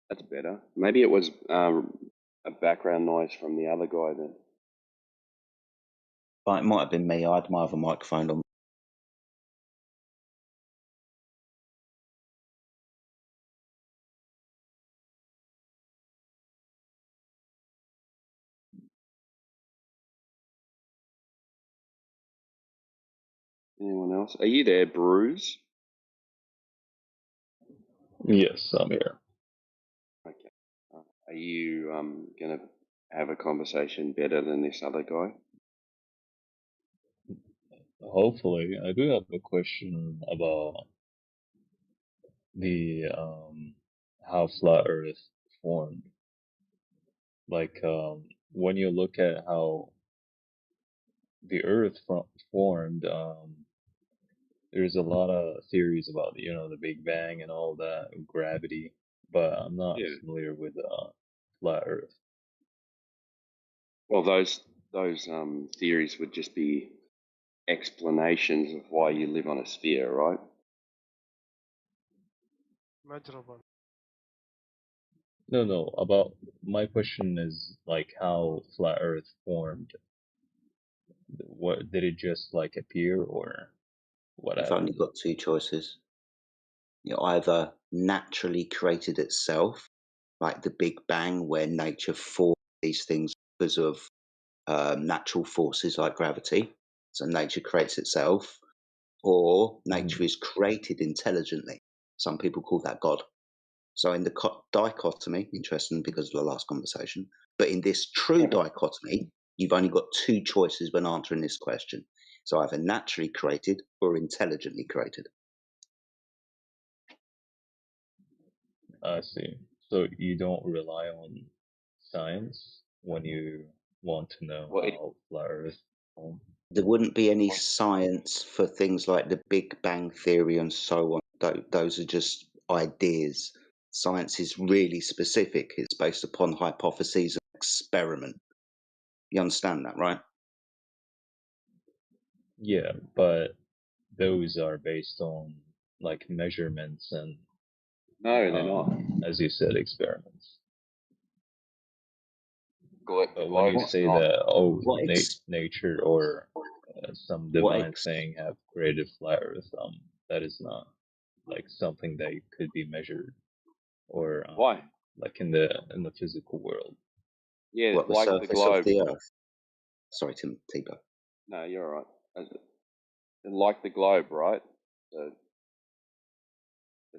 That's better. Maybe it was a background noise from the other guy then. It might have been me. I had my other microphone on. Anyone else? Are you there, Bruce? Yes, I'm here. Okay. Are you going to have a conversation better than this other guy? Hopefully, I do have a question about the how flat Earth formed. Like when you look at how the Earth formed, there's a lot of theories about the Big Bang and all that, gravity, but I'm not familiar with flat Earth. Well, those theories would just be explanations of why you live on a sphere, right? مجربا. No. About my question is like how flat Earth formed. What did it just like appear, or what You've happened? only got two choices. You either naturally created itself, like the Big Bang, where nature formed these things because of natural forces like gravity. So nature creates itself, or nature is created intelligently. Some people call that God. So in the dichotomy, interesting because of the last conversation, but in this true dichotomy, you've only got two choices when answering this question. So either naturally created or intelligently created. I see. So you don't rely on science when you want to know how flat Earth formed? There wouldn't be any science for things like the Big Bang Theory and so on. Those are just ideas. Science is really specific. It's based upon hypotheses and experiment. You understand that, right? Yeah, but those are based on like measurements and No, they're not. as you said, experiments. But when you Globe's say not. that, nature or some divine ex- thing have created flat Earth, that is not like something that could be measured or Why? like in the physical world. Yeah, What, the like the surface of globe. the Earth? Sorry, Tibo. No, you're all right. Like the globe, right? The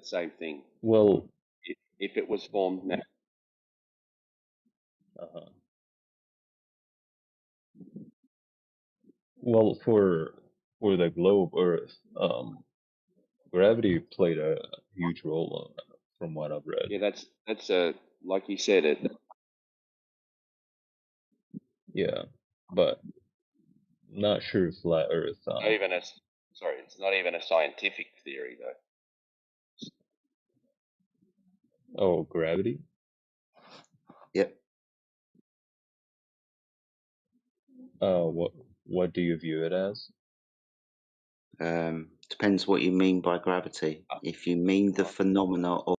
same thing. Well, if it was formed now. Well, for for the globe Earth, gravity played a huge role from what I've read. Yeah, that's like you said it. Yeah, but not sure flat Earth. Not even a sorry, it's not even a scientific theory though. Oh, gravity. Yep. What do you view it as? Depends what you mean by gravity. If you mean the phenomena of,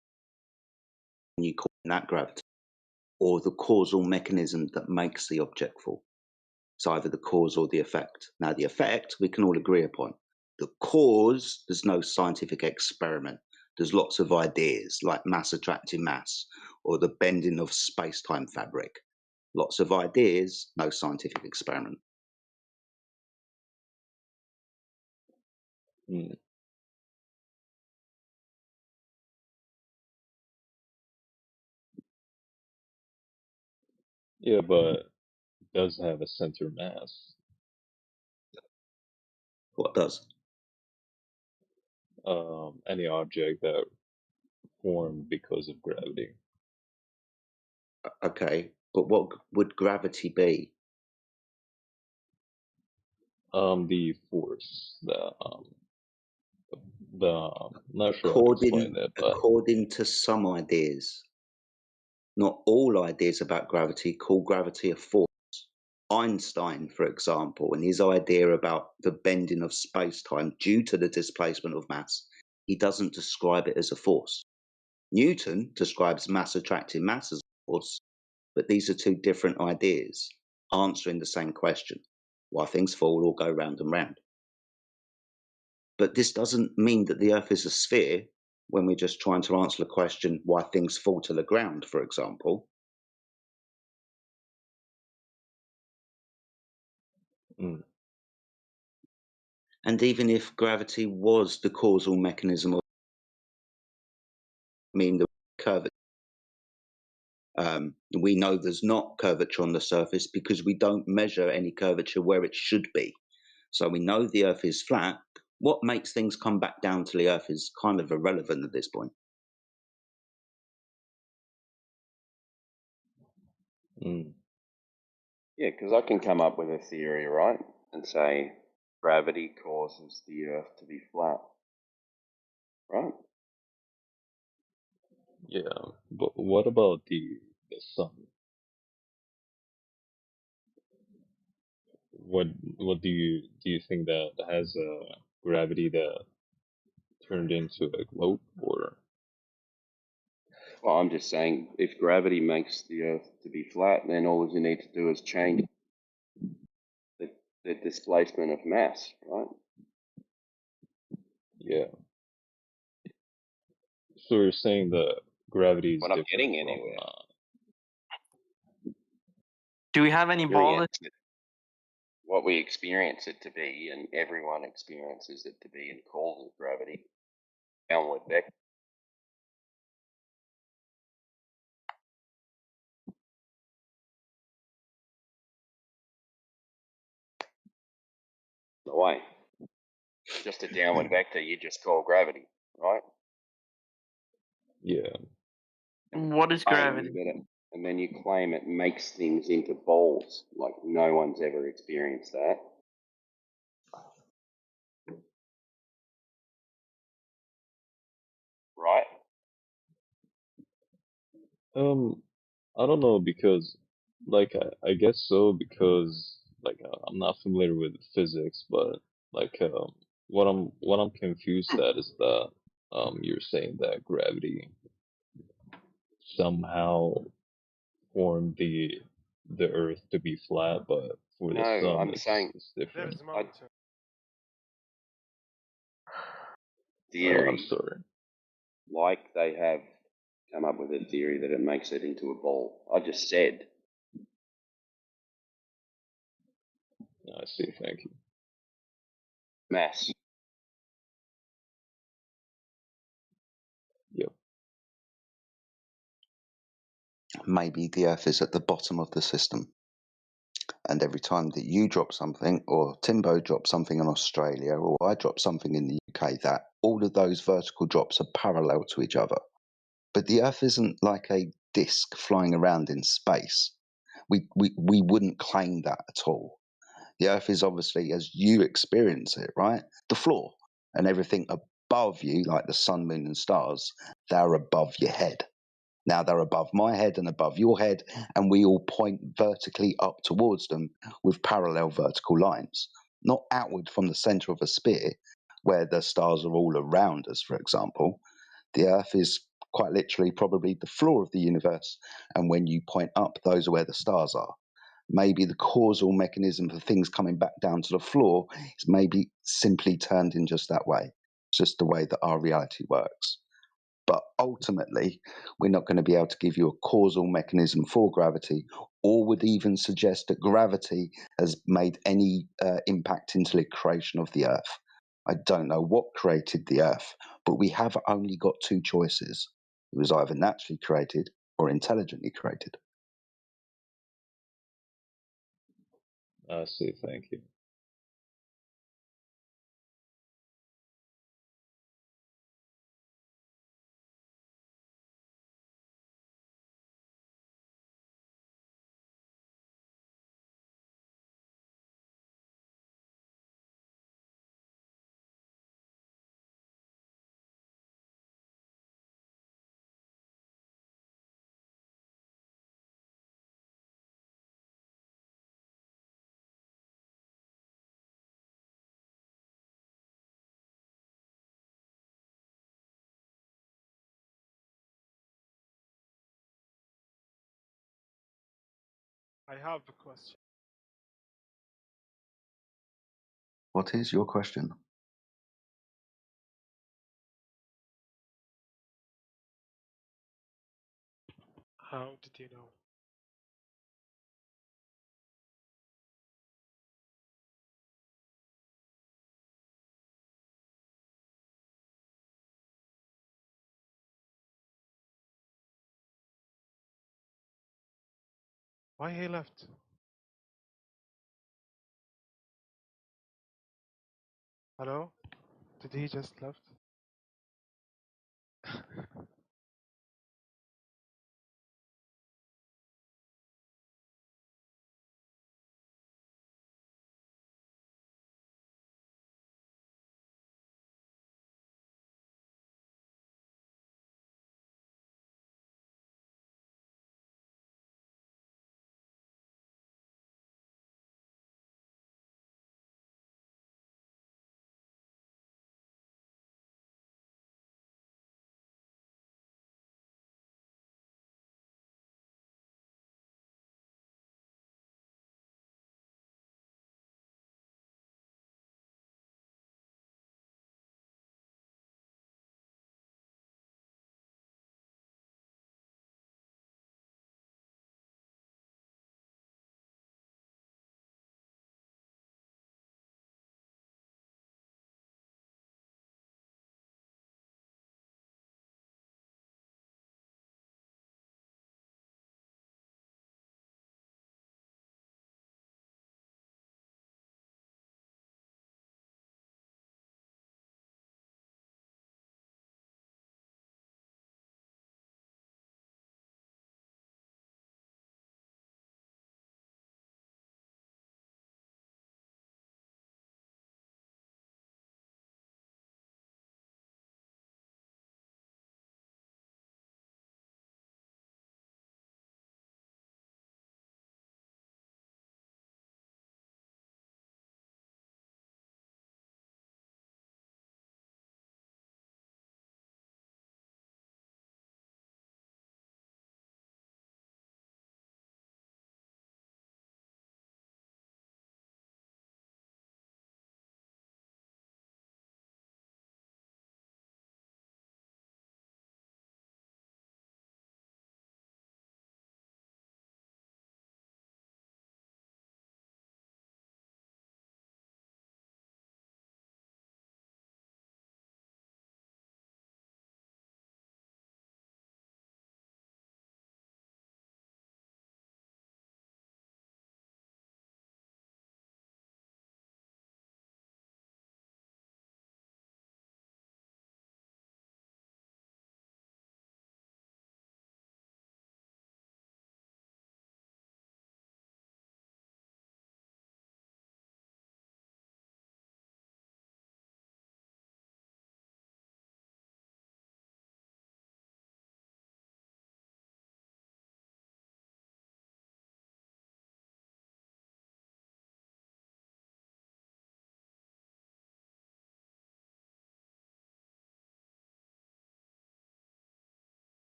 you call that gravity, or the causal mechanism that makes the object fall. It's either the cause or the effect. Now, the effect we can all agree upon. The cause, there's no scientific experiment. There's lots of ideas like mass attracting mass or the bending of space-time fabric. Lots of ideas, no scientific experiment. Hmm. Yeah, but it does have a center mass. What does? Any object that formed because of gravity. Okay, but what would gravity be? The force, not sure how to explain that, but According to some ideas, not all ideas about gravity call gravity a force. Einstein, for example, and his idea about the bending of space-time due to the displacement of mass, he doesn't describe it as a force. Newton describes mass attracting mass as a force, but these are two different ideas answering the same question: why things fall or go round and round. But this doesn't mean that the Earth is a sphere when we're just trying to answer the question why things fall to the ground, for example. Mm. And even if gravity was the causal mechanism of the curvature, we know there's not curvature on the surface because we don't measure any curvature where it should be. So we know the Earth is flat. What makes things come back down to the Earth is kind of irrelevant at this point. Mm. Yeah, because I can come up with a theory, right, and say gravity causes the Earth to be flat, right? Yeah, but what about the sun? What do you think that has a gravity that turned into a globe, or? Well, I'm just saying, if gravity makes the Earth to be flat, then all you need to do is change the displacement of mass, right? Yeah. So you're saying that gravity is We're not different getting from anywhere. Do we have any balls? What we experience it to be, and everyone experiences it to be and calls it gravity, downward vector. No way. Just a downward vector you just call gravity, right? Yeah. What is gravity? And then you claim it makes things into balls, like no one's ever experienced that. Right? I don't know, because like I guess so, because like I'm not familiar with physics, but like what I'm confused at is that you're saying that gravity somehow formed the Earth to be flat, but for the No, sun I'm saying it's different. Theory. I'm sorry. Like they have come up with a theory that it makes it into a ball. I just said. I see. Thank you. Mass. Yep. Maybe the Earth is at the bottom of the system. And every time that you drop something, or Timbo drops something in Australia, or I drop something in the UK, that all of those vertical drops are parallel to each other. But the Earth isn't like a disk flying around in space. We wouldn't claim that at all. The Earth is obviously, as you experience it, right? The floor. And everything above you, like the sun, moon, and stars, they're above your head. Now they're above my head and above your head, and we all point vertically up towards them with parallel vertical lines, not outward from the center of a sphere where the stars are all around us, for example. The Earth is quite literally probably the floor of the universe, and when you point up, those are where the stars are. Maybe the causal mechanism for things coming back down to the floor is maybe simply turned in just that way. It's just the way that our reality works. But ultimately, we're not going to be able to give you a causal mechanism for gravity, or would even suggest that gravity has made any impact into the creation of the Earth. I don't know what created the Earth, but we have only got two choices. It was either naturally created or intelligently created. I see. Thank you. I have a question. What is your question? How did you know? Why he left? Hello? Did he just left?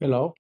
Hello.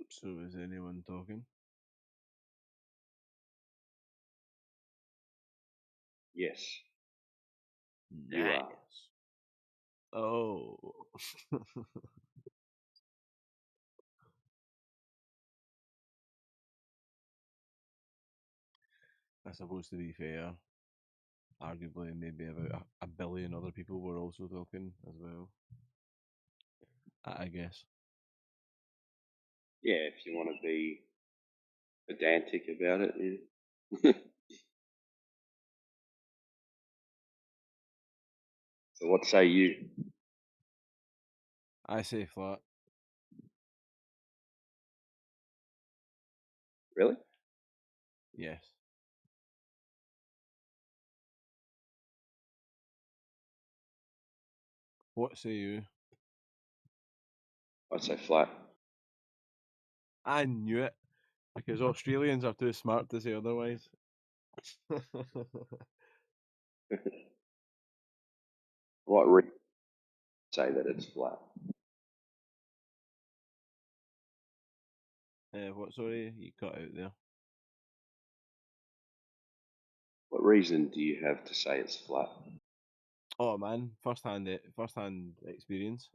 So is anyone talking? Yes, you Nice. are. Oh. I suppose to be fair, arguably maybe about a billion other people were also talking as well. I guess. Yeah, if you want to be pedantic about it. Yeah. So what say you? I say flat. Really? Yes. What say you? I'd say flat. I knew it because Australians are too smart to say otherwise. What reason say that it's flat? What? Sorry, you cut out there. What reason do you have to say it's flat? Oh man, first-hand experience.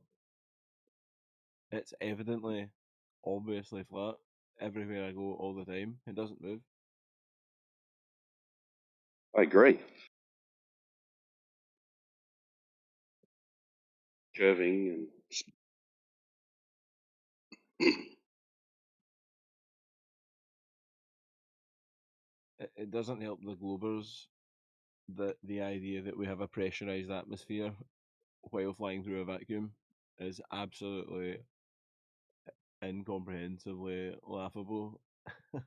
It's evidently, obviously flat everywhere I go all the time. It doesn't move. I agree. Curving and It doesn't help the Globers that the idea that we have a pressurized atmosphere while flying through a vacuum is absolutely incomprehensibly laughable. I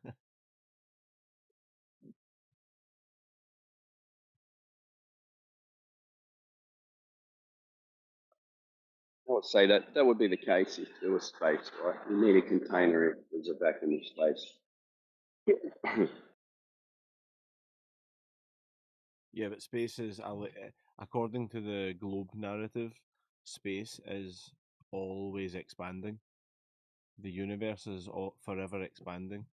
would say that would be the case if there was space, right? You need a container if there's a vacuum of space. Yeah, but space is, according to the globe narrative, space is always expanding. The universe is forever expanding,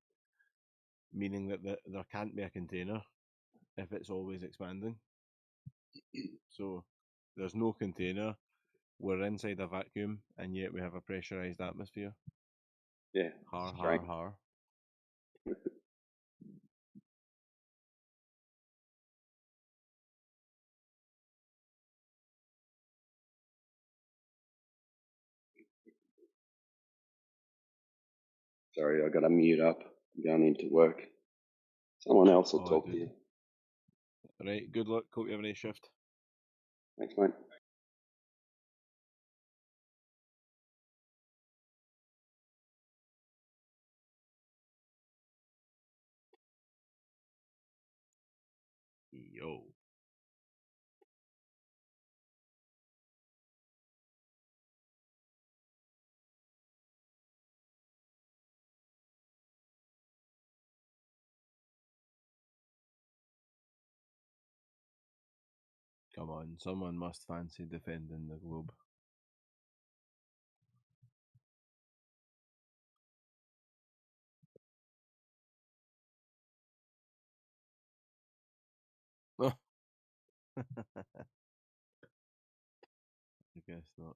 meaning that there can't be a container if it's always expanding. So there's no container. We're inside a vacuum, and yet we have a pressurized atmosphere. Yeah. Har har Strange. har. Sorry, I got to mute up. I'm going into work. Someone else will Oh, talk to good. you. Right. Good luck. Hope you have a nice shift. Thanks, mate. Yo. Come on, someone must fancy defending the globe. Oh. I guess not.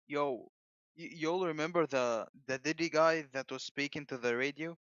Yo, you'll remember the Diddy guy that was speaking to the radio?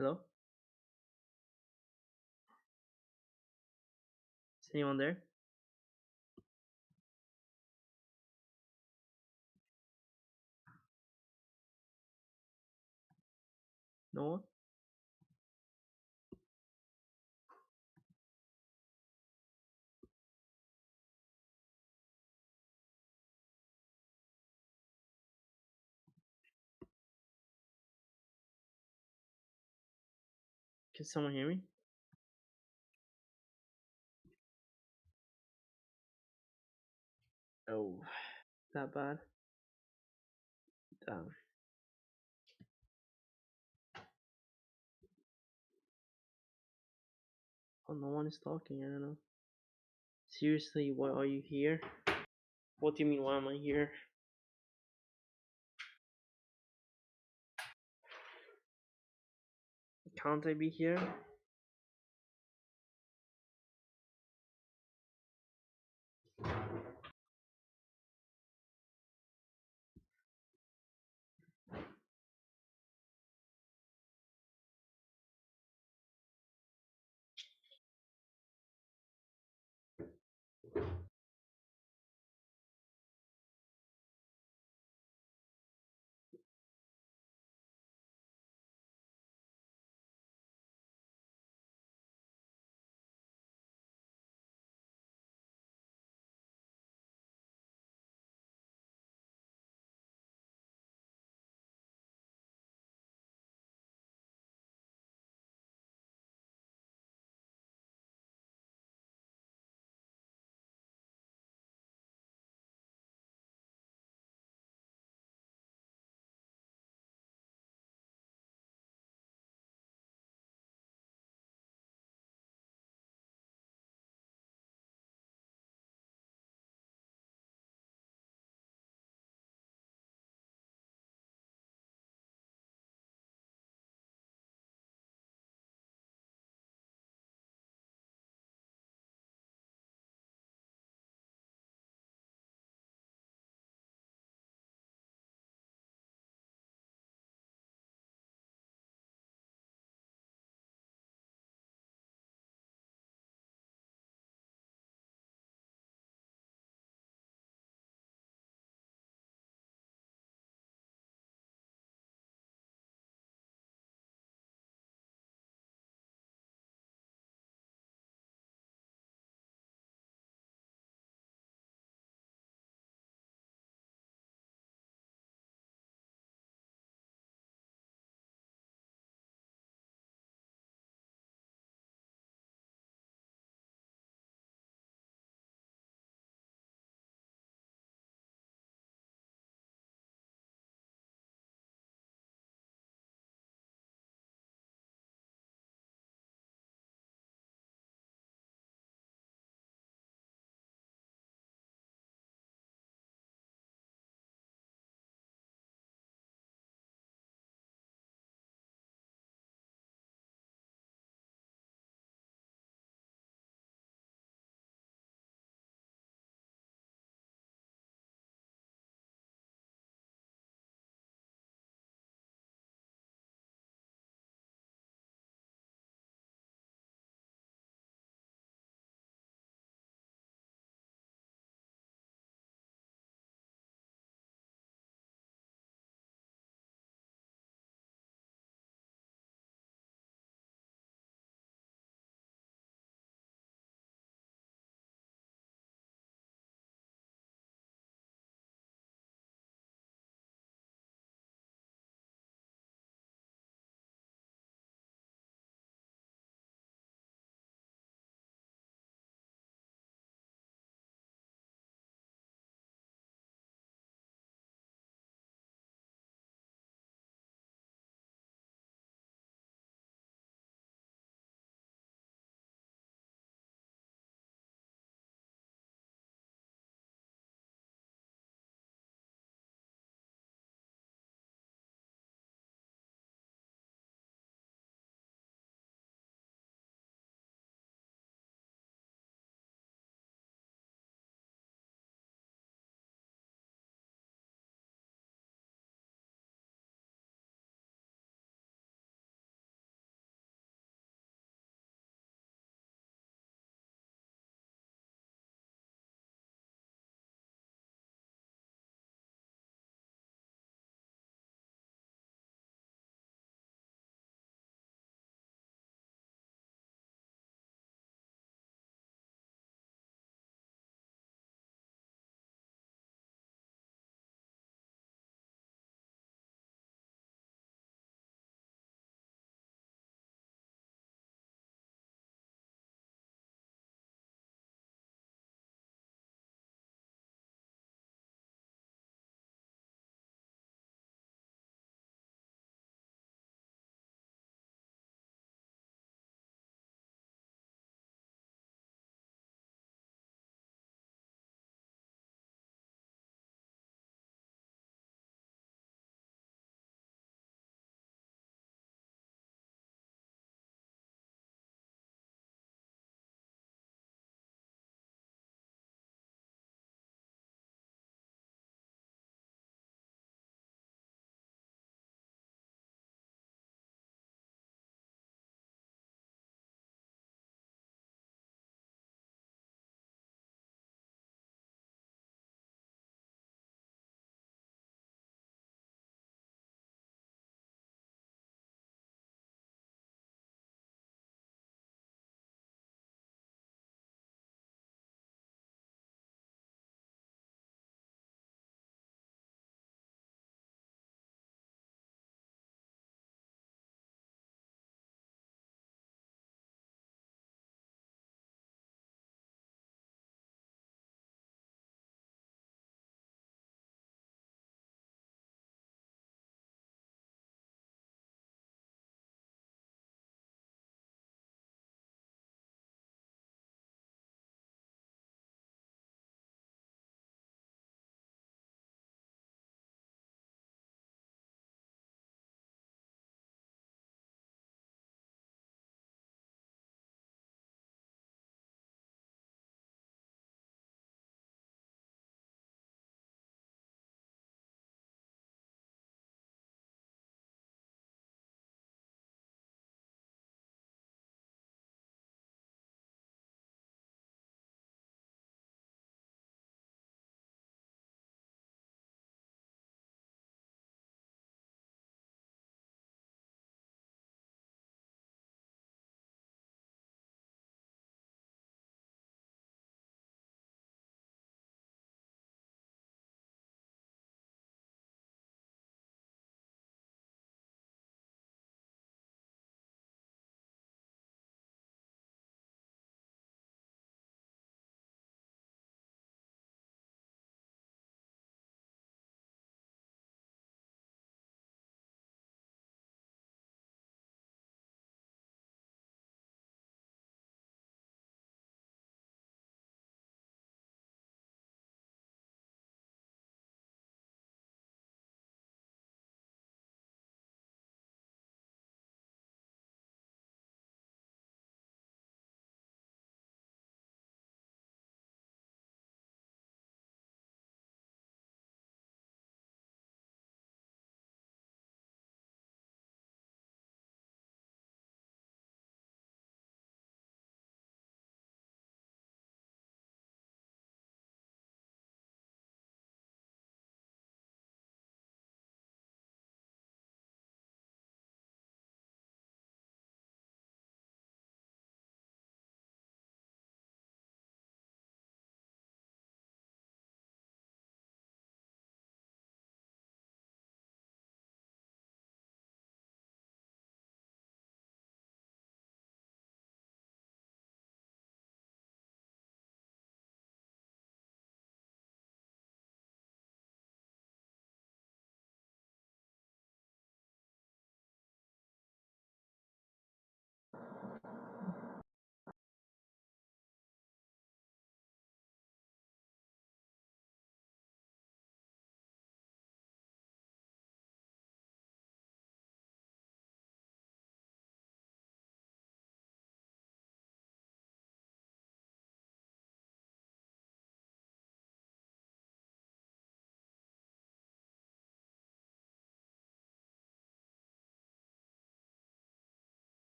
Hello? Is anyone there? No one? Can someone hear me? Oh, that bad? Damn. Oh, no one is talking, I don't know. Seriously, why are you here? What do you mean, why am I here? Can't I be here?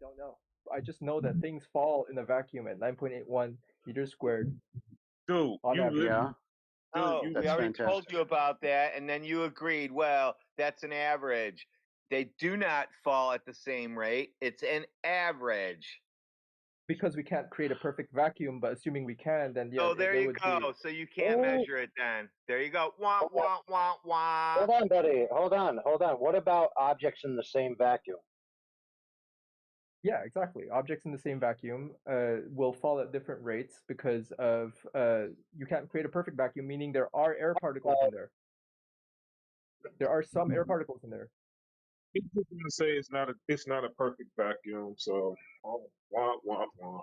don't know. I just know that things fall in a vacuum at 9.81 meters squared. Dude, on you average. literally, Yeah, dude, that's we already fantastic. told you about that, and then you agreed. Well, that's an average. They do not fall at the same rate. It's an average. Because we can't create a perfect vacuum, but assuming we can, then yeah, Oh, there there you would go. be. So you can't measure it then. There you go. Wah, wah, wah, wah. Hold on, buddy. Hold on. What about objects in the same vacuum? Yeah, exactly. Objects in the same vacuum will fall at different rates because of you can't create a perfect vacuum, meaning there are air particles in there. There are some air particles in there. People going to say it's not a perfect vacuum. So wah, wah, wah.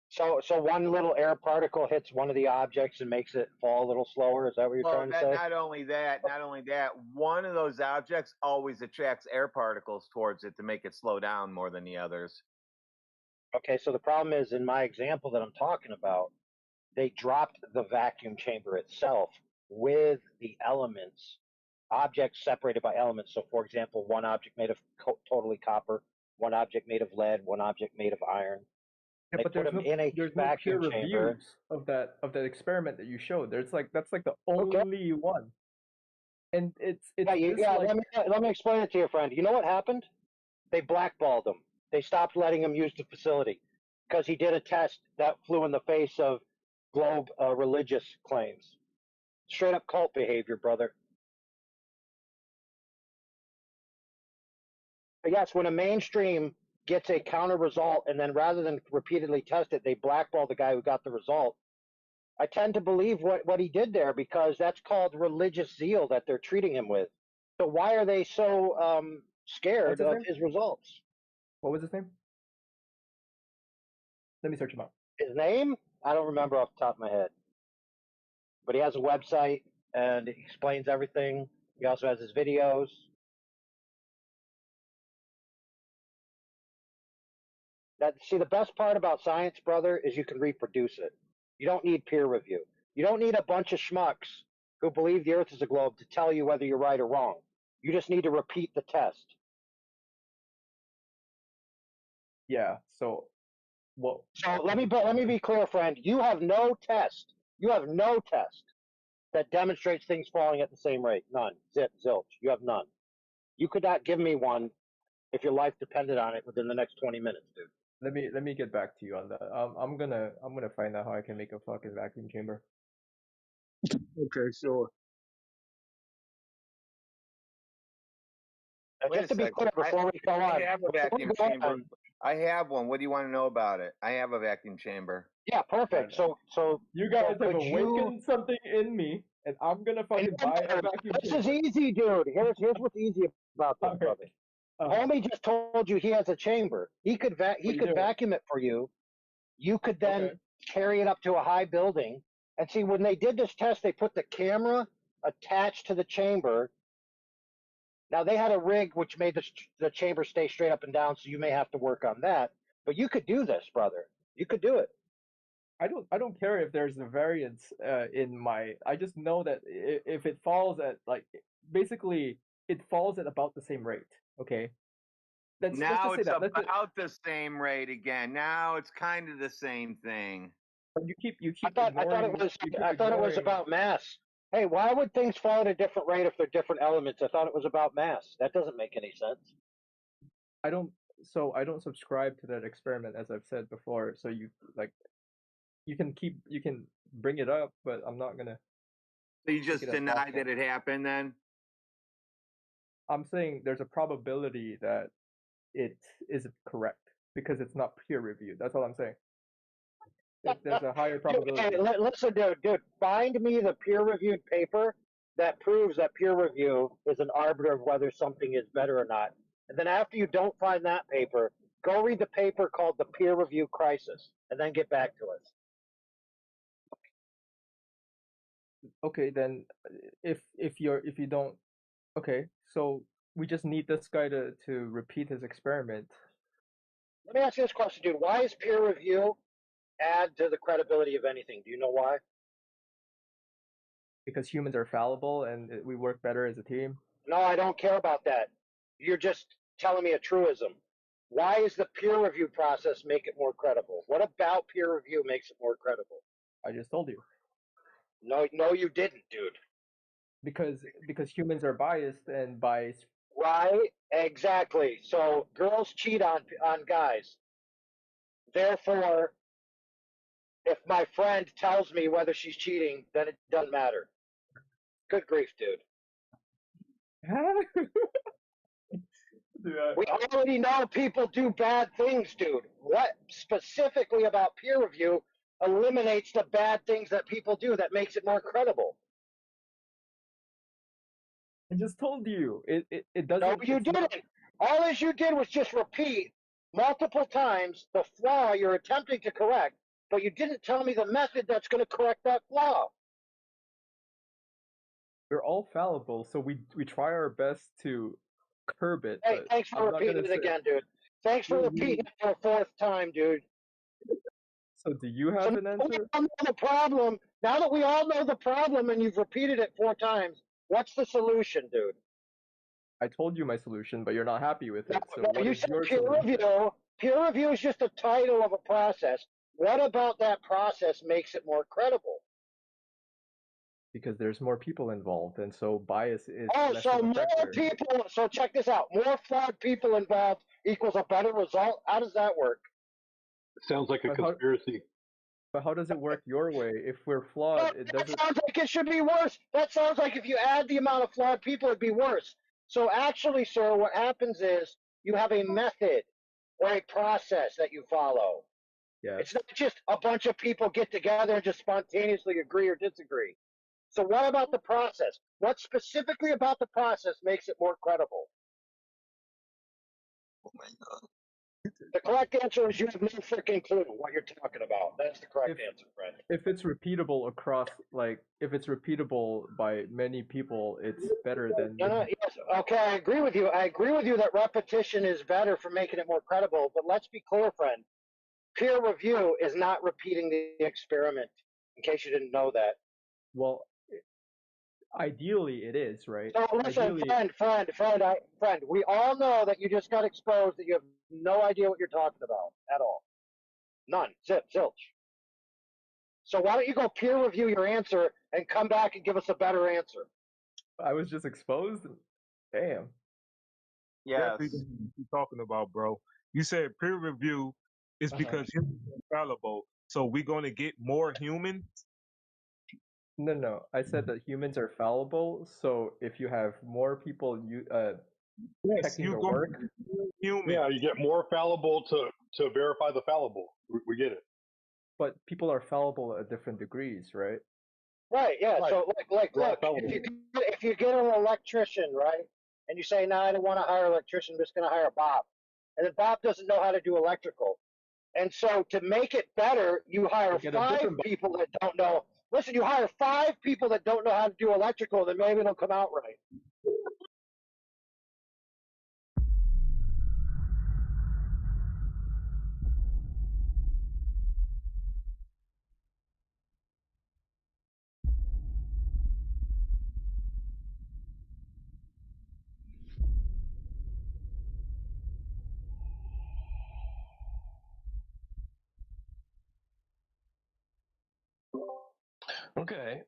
So one little air particle hits one of the objects and makes it fall a little slower. Is that what you're Well, trying to say? not only that, one of those objects always attracts air particles towards it to make it slow down more than the others. Okay, so the problem is in my example that I'm talking about, they dropped the vacuum chamber itself with the elements, objects separated by elements. So, for example, one object made of totally copper, one object made of lead, one object made of iron. Yeah, They but put them in a there's no peer vacuum chamber. reviews of that experiment that you showed. That's like the only one, and it's Yeah, like, let me explain it to you, friend. You know what happened? They blackballed him. They stopped letting him use the facility because he did a test that flew in the face of globe religious claims. Straight up cult behavior, brother. But yes, when a mainstream gets a counter result and then rather than repeatedly test it, they blackball the guy who got the result. I tend to believe what he did there because that's called religious zeal that they're treating him with. So why are they so scared of his results? What was his name? Let me search him up. His name? I don't remember off the top of my head. But he has a website and he explains everything. He also has his videos. See, the best part about science, brother, is you can reproduce it. You don't need peer review. You don't need a bunch of schmucks who believe the Earth is a globe to tell you whether you're right or wrong. You just need to repeat the test. Yeah. So, well. So let me be clear, friend. You have no test. You have no test that demonstrates things falling at the same rate. None. Zip, zilch. You have none. You could not give me one if your life depended on it within the next 20 minutes, dude. Let me get back to you on that. I'm gonna find out how I can make a fucking vacuum chamber. Okay, sure. Just to be clear, before we go on, I have a vacuum chamber. I have one. What do you want to know about it? I have a vacuum chamber. Yeah, perfect. So you guys have awakened something in me, and I'm gonna fucking buy a vacuum This chamber. is easy, dude. Here's what's easy about this, brother. Homie just told you he has a chamber. He could vacuum it for you. You could then carry it up to a high building. And see, when they did this test, they put the camera attached to the chamber. Now they had a rig which made the chamber stay straight up and down, so you may have to work on that. But you could do this, brother. You could do it. I don't care if there's a variance in my. I just know that if it falls at basically it falls at about the same rate. Okay. Now it's about the same rate again. Now it's kind of the same thing. But you keep. I thought it was about mass. Hey, why would things fall at a different rate if they're different elements? I thought it was about mass. That doesn't make any sense. I don't subscribe to that experiment, as I've said before. So you can bring it up, but I'm not gonna. So you just deny that it happened then? I'm saying there's a probability that it isn't correct because it's not peer reviewed. That's all I'm saying. There's a higher probability. Hey, listen, dude, find me the peer-reviewed paper that proves that peer review is an arbiter of whether something is better or not. And then after you don't find that paper, go read the paper called The Peer Review Crisis, and then get back to us. Okay, then if you don't, okay, so we just need this guy to repeat his experiment. Let me ask you this question, dude. Why is peer review add to the credibility of anything? Do you know why? Because humans are fallible and we work better as a team. No, I don't care about that. You're just telling me a truism. Why is the peer review process make it more credible? What about peer review makes it more credible? I just told you. No, you didn't, dude. Because humans are biased, and bias. Right? Exactly. So girls cheat on guys. Therefore, if my friend tells me whether she's cheating, then it doesn't matter. Good grief, dude. We already know people do bad things, dude. What specifically about peer review eliminates the bad things that people do that makes it more credible? I just told you. It doesn't. No, you didn't. All as you did was just repeat multiple times the flaw you're attempting to correct, but you didn't tell me the method that's going to correct that flaw. We're all fallible, so we try our best to curb it. Hey, But thanks for repeating it again, dude. Thanks for repeating it for a fourth time, dude. So do you have an answer? Now we all know the problem. Now that we all know the problem and you've repeated it 4 times, what's the solution, dude? I told you my solution, but you're not happy with it. So No, what you is said your peer solution? review. Peer review is just a title of a process. What about that process makes it more credible? Because there's more people involved, and so bias is Oh, less so of a more factor. people. So check this out. More flawed people involved equals a better result. How does that work? Sounds like a But how- conspiracy. But how does it work your way? If we're flawed, it That doesn't. sounds like it should be worse. That sounds like if you add the amount of flawed people, it'd be worse. So actually, sir, what happens is you have a method or a process that you follow. Yeah. It's not just a bunch of people get together and just spontaneously agree or disagree. So what about the process? What specifically about the process makes it more credible? Oh my god. The correct answer is you have no freaking clue what you're talking about. That's the correct answer, friend. If it's repeatable across, like, if it's repeatable by many people, it's better than. Yes, okay, I agree with you. I agree with you that repetition is better for making it more credible, but let's be clear, friend. Peer review is not repeating the experiment, in case you didn't know that. Well, ideally it is, right? So listen, Ideally, friend, we all know that you just got exposed, that you have no idea what you're talking about at all. None. Zilch. So why don't you go peer review your answer and come back and give us a better answer? I was just exposed. Damn. Yes. What you talking about, bro? You said peer review is because humans are fallible, so we're going to get more humans. No. I said that humans are fallible, so if you have more people, checking your work. Yeah, you get more fallible to verify the fallible. We get it. But people are fallible at different degrees, right? Right. Yeah. Right. So look, fallible. if you get an electrician, right, and you say, "No, I don't want to hire an electrician. I'm just going to hire Bob," and then Bob doesn't know how to do electrical, and so to make it better, you hire Get a 5 different Bob. people that don't know. Listen, you hire 5 people that don't know how to do electrical, then maybe it'll come out right. Okay,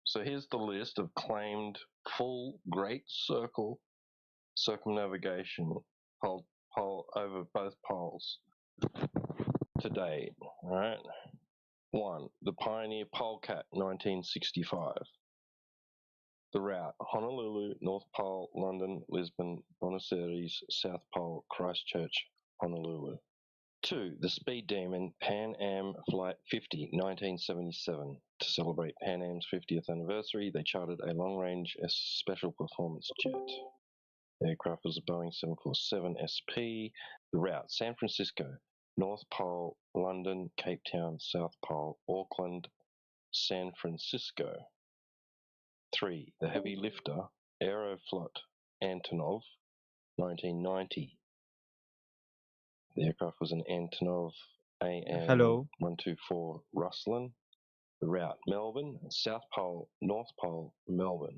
so here's the list of claimed full Great Circle circumnavigation pole over both poles to date. All right. 1. The Pioneer Polecat, 1965. The route: Honolulu, North Pole, London, Lisbon, Buenos Aires, South Pole, Christchurch, Honolulu. 2. The Speed Demon Pan Am Flight 50, 1977. To celebrate Pan Am's 50th anniversary, they chartered a long-range special performance jet. The aircraft was a Boeing 747 SP. The route: San Francisco, North Pole, London, Cape Town, South Pole, Auckland, San Francisco. 3. The Heavy Lifter Aeroflot Antonov, 1990. The aircraft was an Antonov Hello. AN-124 Ruslan. The route: Melbourne, South Pole, North Pole, Melbourne.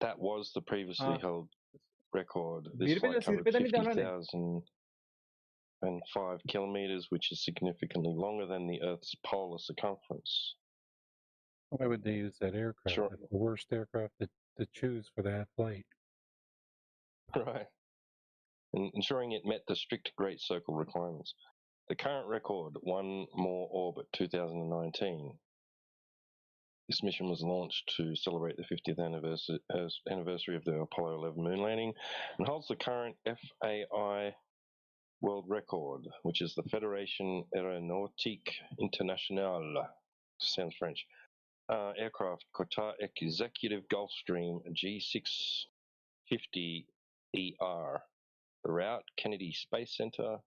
That was the previously held record. This flight covered 50,005 kilometers, which is significantly longer than the Earth's polar circumference. Why would they use that aircraft? Sure. It's the worst aircraft to choose for that flight. Right. And ensuring it met the strict Great Circle requirements. The current record, one more orbit, 2019. This mission was launched to celebrate the 50th anniversary of the Apollo 11 moon landing and holds the current FAI world record, which is the Fédération Aéronautique Internationale. Sounds French. Aircraft Qatar Executive Gulfstream G650ER. The route, Kennedy Space Center,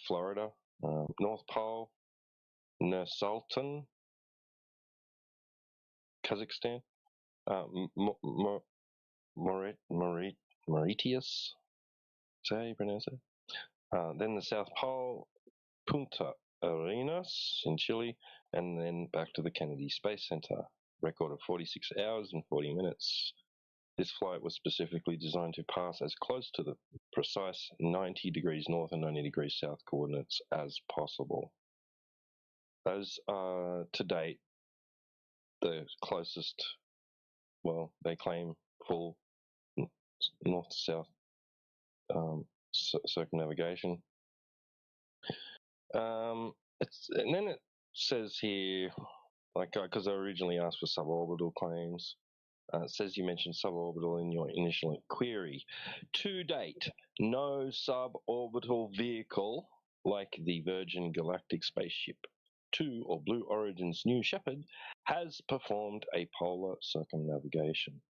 Florida, North Pole, Nur-Sultan, Kazakhstan, Mauritius, is that how you pronounce it? Then the South Pole, Punta Arenas in Chile, and then back to the Kennedy Space Center. Record of 46 hours and 40 minutes. This flight was specifically designed to pass as close to the precise 90 degrees north and 90 degrees south coordinates as possible. Those are, to date, the closest, well, they claim full north-south circumnavigation. And then it says here, like, because I originally asked for suborbital claims, it says you mentioned suborbital in your initial query. To date, no suborbital vehicle like the Virgin Galactic spaceship 2 or Blue Origin's New Shepard has performed a polar circumnavigation.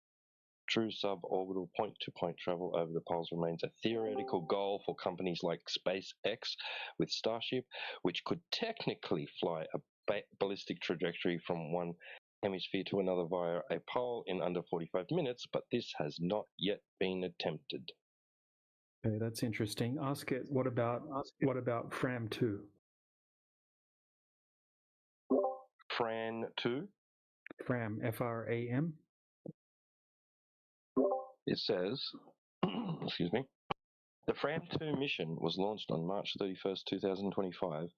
True suborbital point-to-point travel over the poles remains a theoretical goal for companies like SpaceX with Starship, which could technically fly a ballistic trajectory from one hemisphere to another via a pole in under 45 minutes, but this has not yet been attempted. Okay, that's interesting. Ask it. What about Fram 2? Fran 2? Fram, F-R-A-M? It says, excuse me, the Fram 2 mission was launched on March 31st, 2025,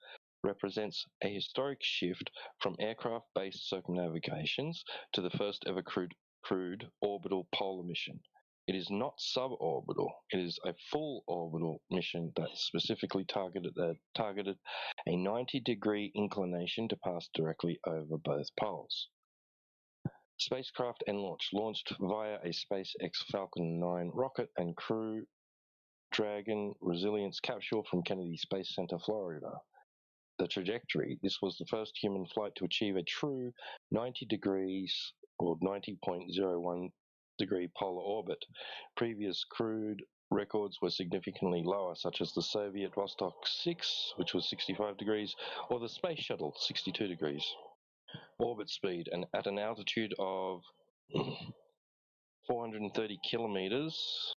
represents a historic shift from aircraft-based circumnavigations to the first ever crewed orbital polar mission. It is not suborbital. It is a full orbital mission that specifically targeted a 90-degree inclination to pass directly over both poles. Spacecraft and launch. Launched via a SpaceX Falcon 9 rocket and Crew Dragon Resilience capsule from Kennedy Space Center, Florida. The trajectory. This was the first human flight to achieve a true 90 degrees or 90.01 degree polar orbit. Previous crewed records were significantly lower, such as the Soviet Vostok 6, which was 65 degrees, or the Space Shuttle, 62 degrees. Orbit speed, and at an altitude of 430 kilometers,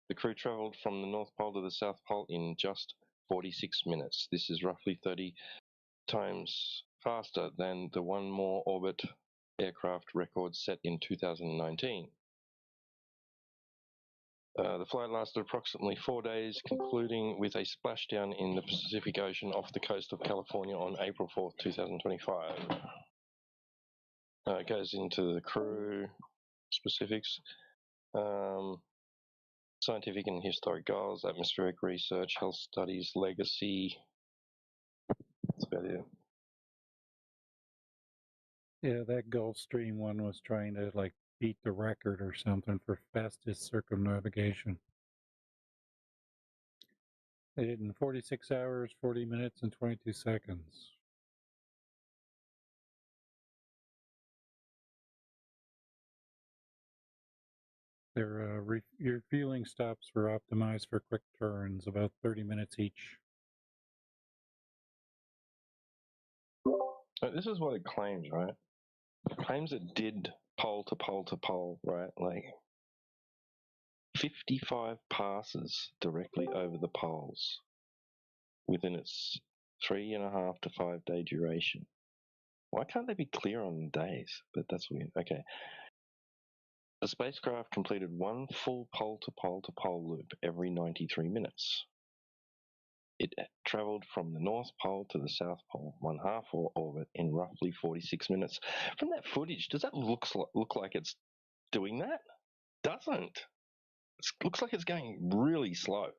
the crew traveled from the North Pole to the South Pole in just 46 minutes. This is roughly 30 times faster than the one more orbit aircraft record set in 2019. The flight lasted approximately 4 days, concluding with a splashdown in the Pacific Ocean off the coast of California on April 4th, 2025. It goes into the crew specifics. Scientific and historic goals, atmospheric research, health studies, legacy. That's about it. Yeah, that Gulfstream one was trying to like beat the record or something for fastest circumnavigation. They did it in 46 hours, 40 minutes, and 22 seconds. Their refueling stops were optimized for quick turns, about 30 minutes each. This is what it claims, right? It claims it did pole to pole to pole, right? Like 55 passes directly over the poles within its 3.5 to 5 day duration. Why can't they be clear on days? But that's weird. Okay. The spacecraft completed one full pole-to-pole-to-pole loop every 93 minutes. It traveled from the North Pole to the South Pole, one half orbit in roughly 46 minutes. From that footage, does that look like it's doing that? Doesn't. It looks like it's going really slow.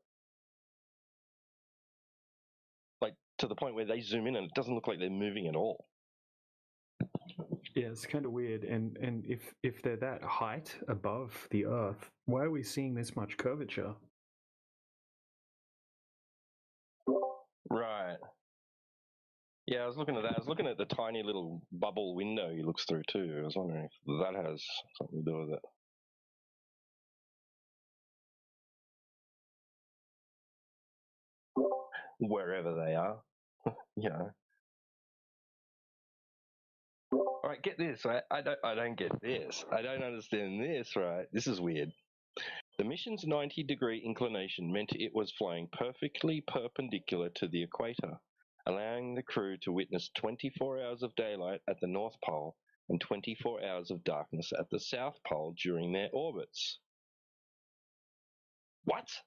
Like, to the point where they zoom in and it doesn't look like they're moving at all. Yeah, it's kind of weird. And if they're that height above the Earth, why are we seeing this much curvature? Right. Yeah, I was looking at that. I was looking at the tiny little bubble window he looks through too. I was wondering if that has something to do with it. Wherever they are, you know. All right, get this. I don't get this. I don't understand this. Right, this is weird. The mission's 90-degree inclination meant it was flying perfectly perpendicular to the equator, allowing the crew to witness 24 hours of daylight at the North Pole and 24 hours of darkness at the South Pole during their orbits. What?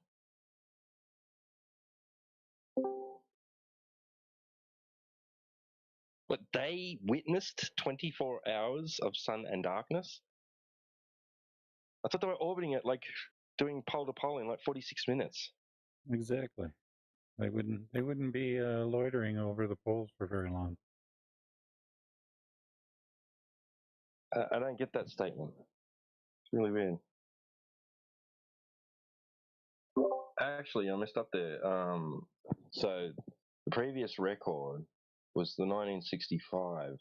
But they witnessed 24 hours of sun and darkness? I thought they were orbiting it, like doing pole to pole in like 46 minutes. Exactly. They wouldn't be loitering over the poles for very long. I don't get that statement. It's really weird. Actually, I messed up there. So the previous record was the 1965.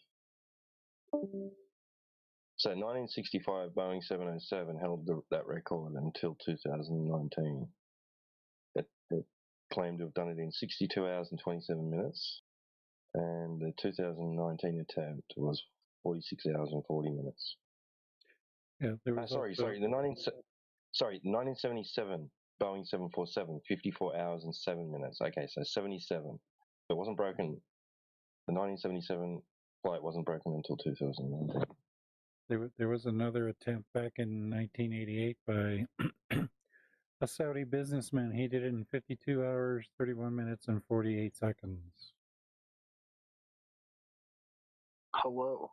So 1965 Boeing 707 held that record until 2019. It claimed to have done it in 62 hours and 27 minutes. And the 2019 attempt was 46 hours and 40 minutes. Yeah, there was sorry, 1977 Boeing 747, 54 hours and 7 minutes. Okay, so 77. It wasn't broken. The 1977 flight wasn't broken until 2019. There was another attempt back in 1988 by a Saudi businessman. He did it in 52 hours, 31 minutes, and 48 seconds. Hello.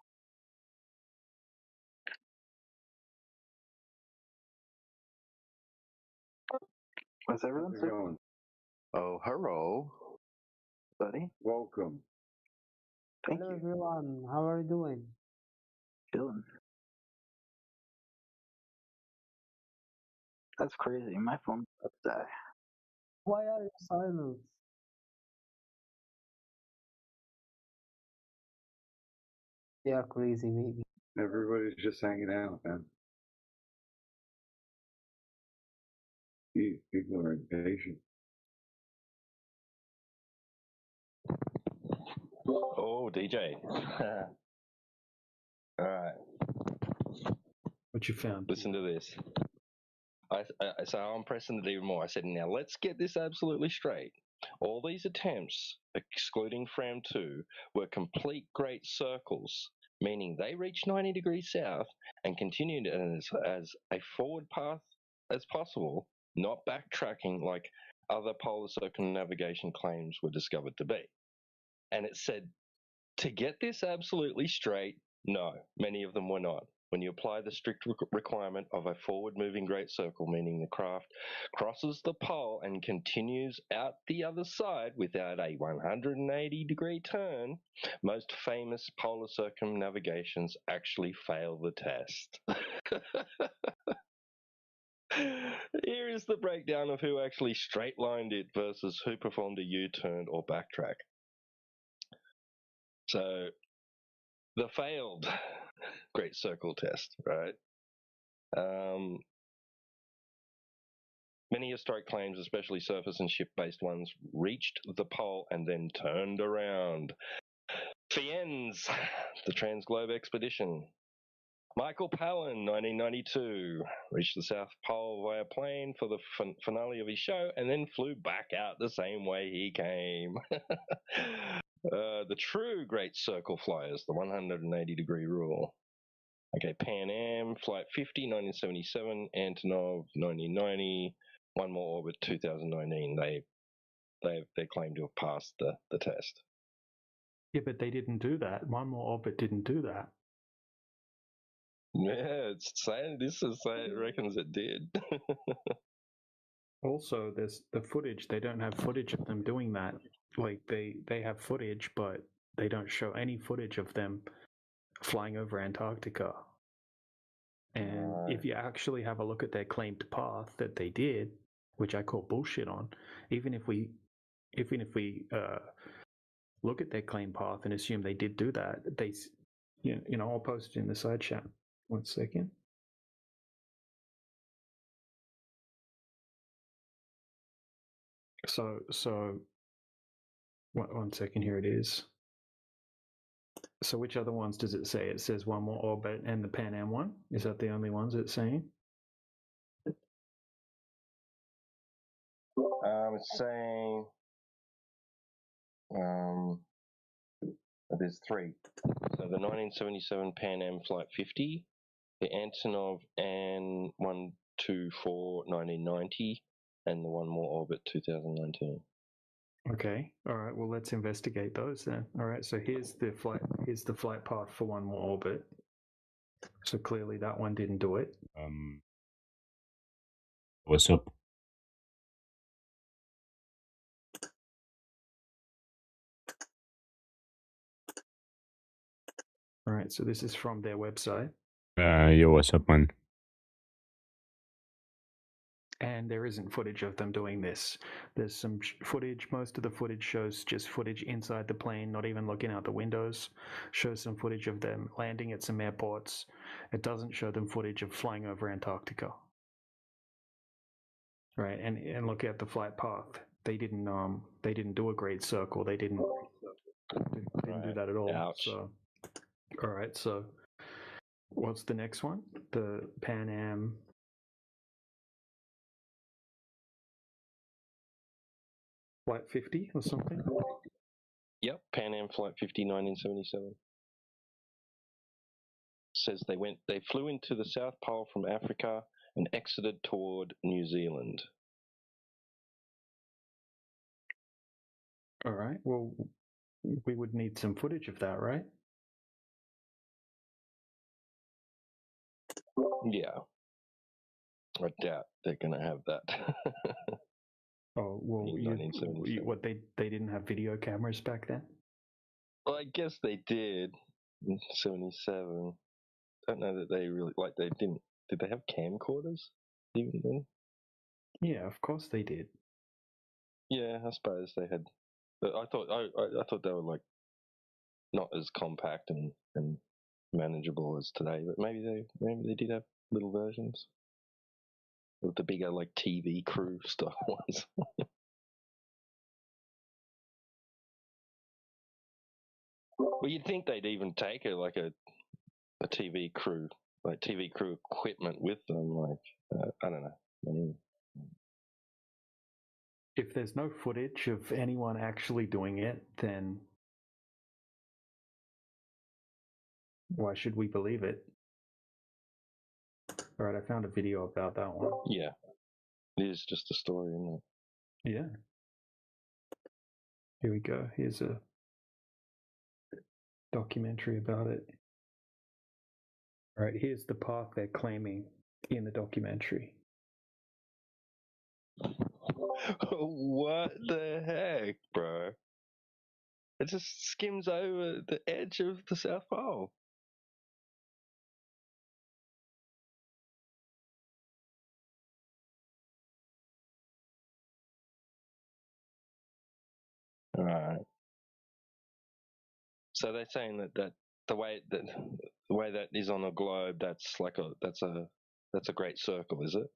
How's everyone? How's it going? Oh, hello, buddy. Welcome. Thank Hello you. everyone, how are you doing? Chilling. That's crazy. My phone's about to die. Why are you silent? They are crazy, maybe. Everybody's just hanging out, man. People are impatient. Oh, DJ. All right. What you found? Listen to this. So I'm pressing it even more. I said, now let's get this absolutely straight. All these attempts, excluding Fram 2, were complete great circles, meaning they reached 90 degrees south and continued as a forward path as possible, not backtracking like other polar circumnavigation claims were discovered to be. And it said, to get this absolutely straight, no, many of them were not. When you apply the strict requirement of a forward-moving great circle, meaning the craft crosses the pole and continues out the other side without a 180-degree turn, most famous polar circumnavigations actually fail the test. Here is the breakdown of who actually straight-lined it versus who performed a U-turn or backtrack. So, the failed great circle test, right? Many historic claims, especially surface and ship-based ones, reached the pole and then turned around. Fiennes, the Transglobe Expedition. Michael Palin, 1992, reached the South Pole via plane for the finale of his show and then flew back out the same way he came. The true Great Circle Flyers, the 180-degree rule. Okay, Pan Am, Flight 50, 1977, Antonov, 1990, One More Orbit, 2019. They claim to have passed the test. Yeah, but they didn't do that. One More Orbit didn't do that. Yeah, it's saying this is saying it reckons it did. Also, there's the footage. They don't have footage of them doing that. Like they have footage, but they don't show any footage of them flying over Antarctica. And if you actually have a look at their claimed path that they did, which I call bullshit on, even if we look at their claimed path and assume they did do that, they, you know, I'll post it in the side chat. 1 second. So 1 second, here it is. So which other ones does it say? It says One More Orbit and the Pan Am one. Is that the only ones it's saying? It's saying there's three. So the 1977 Pan Am Flight 50, the Antonov An 124 1990, and the One More Orbit 2019. Okay. All right. Well, let's investigate those then. All right. So here's the flight path for One More Orbit. So clearly that one didn't do it. What's up? All right. So this is from their website. Yo, what's up, man? And there isn't footage of them doing this. There's some footage. Most of the footage shows just footage inside the plane, not even looking out the windows. Shows some footage of them landing at some airports. It doesn't show them footage of flying over Antarctica. Right, and look at the flight path. They didn't do a great circle. They didn't do that at all. Ouch. So, all right. So, what's the next one? The Pan Am. Flight 50 or something? Yep, Pan Am Flight 50, 1977. Says they flew into the South Pole from Africa and exited toward New Zealand. All right. Well, we would need some footage of that, right? Yeah. I doubt they're going to have that. Oh well, what they didn't have video cameras back then. Well, I guess they did in 77. Don't know that they really they didn't. Did they have camcorders even then? Yeah, of course they did. Yeah, I suppose they had. But I thought they were not as compact and manageable as today. But maybe they did have little versions with the bigger TV crew style ones. Well, you'd think they'd even take a TV crew, TV crew equipment with them. I don't know. If there's no footage of anyone actually doing it, then why should we believe it? All right, I found a video about that one. Yeah, it is just a story, isn't it? Yeah. Here we go. Here's a documentary about it. All right, here's the path they're claiming in the documentary. What the heck, bro? It just skims over the edge of the South Pole. All right. So they're saying that the way that is on a globe, that's a great circle, is it?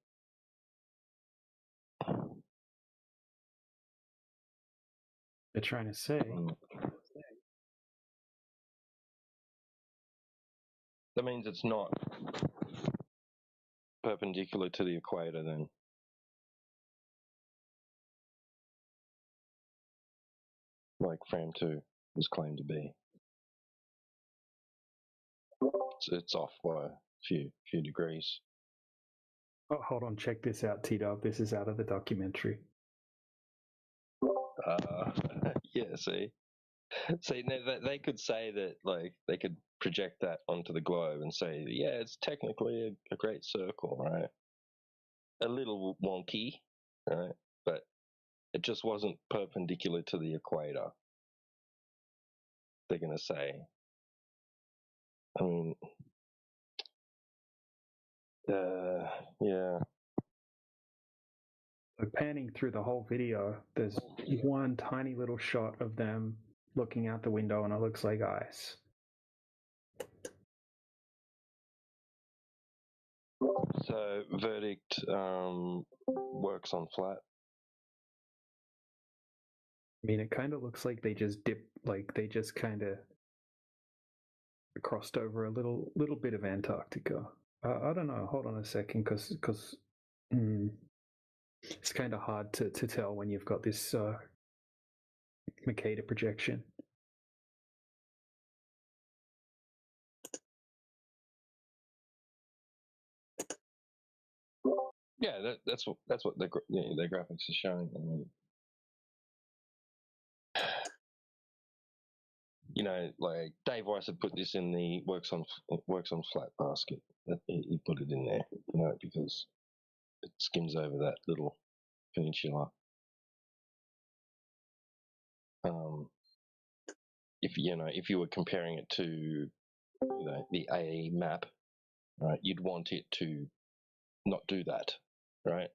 They're trying to say. That means it's not perpendicular to the equator, then. Like Fram 2 was claimed to be. It's off by a few degrees. Oh, hold on, check this out, T-Dub. This is out of the documentary. Yeah, see, they could say that, like, they could project that onto the globe and say, yeah, it's technically a great circle, right? A little wonky, right? But it just wasn't perpendicular to the equator. They're going to say. I mean, yeah. So panning through the whole video, there's one tiny little shot of them looking out the window, and it looks like ice. So verdict works on flat. I mean, it kind of looks like they just they just kind of crossed over a little bit of Antarctica. I don't know. Hold on a second, because it's kind of hard to tell when you've got this Mercator projection. Yeah, that's what their graphics are showing. I mean, you know, like Dave Weiss had put this in the works on flat basket. He put it in there, you know, because it skims over that little peninsula. If you were comparing it to, the AE map, right, you'd want it to not do that, right?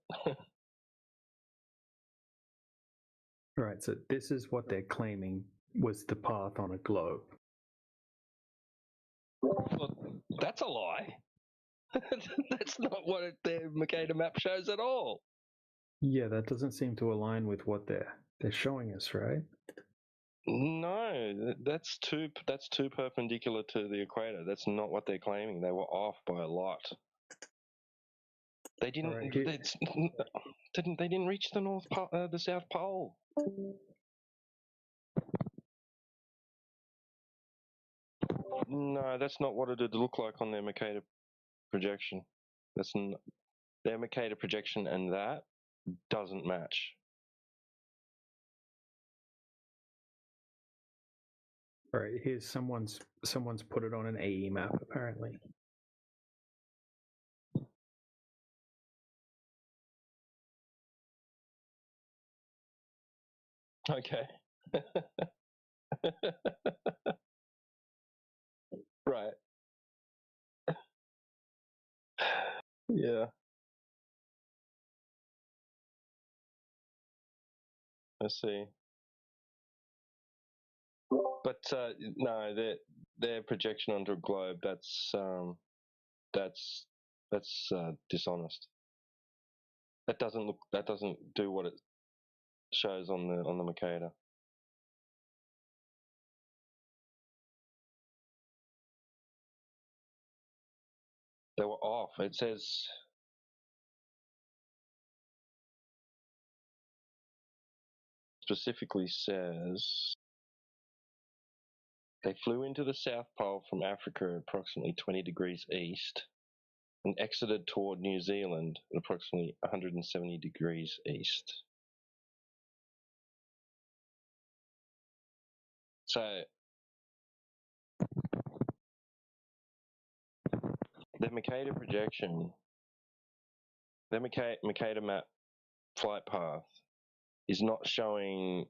Right. So this is what they're claiming was the path on a globe. Well, that's a lie. That's not what their Mercator map shows at all. Yeah, that doesn't seem to align with what they're showing us, right? No, that's too perpendicular to the equator. That's not what they're claiming. They were off by a lot. They didn't. Right. They didn't reach the South Pole. No, that's not what it'd look like on their Mercator projection. Their Mercator projection, and that doesn't match. All right, here's someone's put it on an AE map apparently. Okay. Right. Yeah. I see. But no, their projection onto a globe, that's dishonest. That doesn't do what it shows on the Mercator. They were off. It says specifically says they flew into the South Pole from Africa approximately 20 degrees east and exited toward New Zealand at approximately 170 degrees east. So the Mercator projection, the Mercator map flight path is not showing.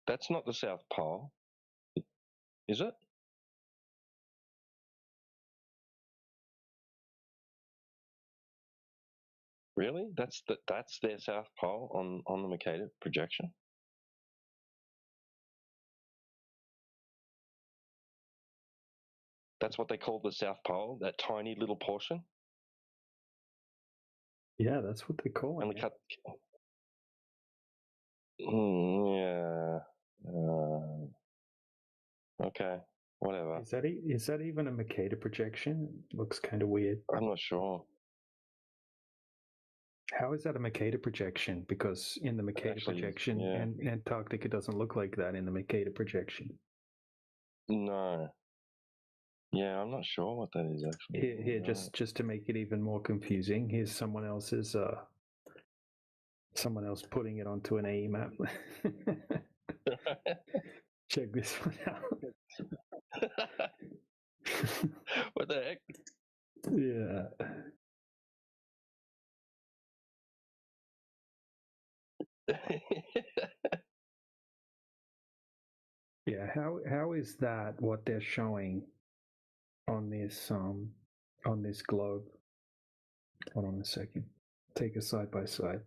That's not the South Pole, is it? Really? That's their South Pole on the Mercator projection? That's what they call the South Pole, that tiny little portion? Yeah, that's what they call it. And yeah. Okay, whatever. Is that even a Mercator projection? It looks kind of weird. I'm not sure. How is that a Mercator projection? Because in the Mercator projection, and Antarctica doesn't look like that in the Mercator projection. No. Yeah, I'm not sure what that is actually. Here, just to make it even more confusing, here's someone else's someone else putting it onto an AE map. Check this one out. What the heck? Yeah. Yeah, how is that what they're showing on this globe? Hold on a second. Take it side by side.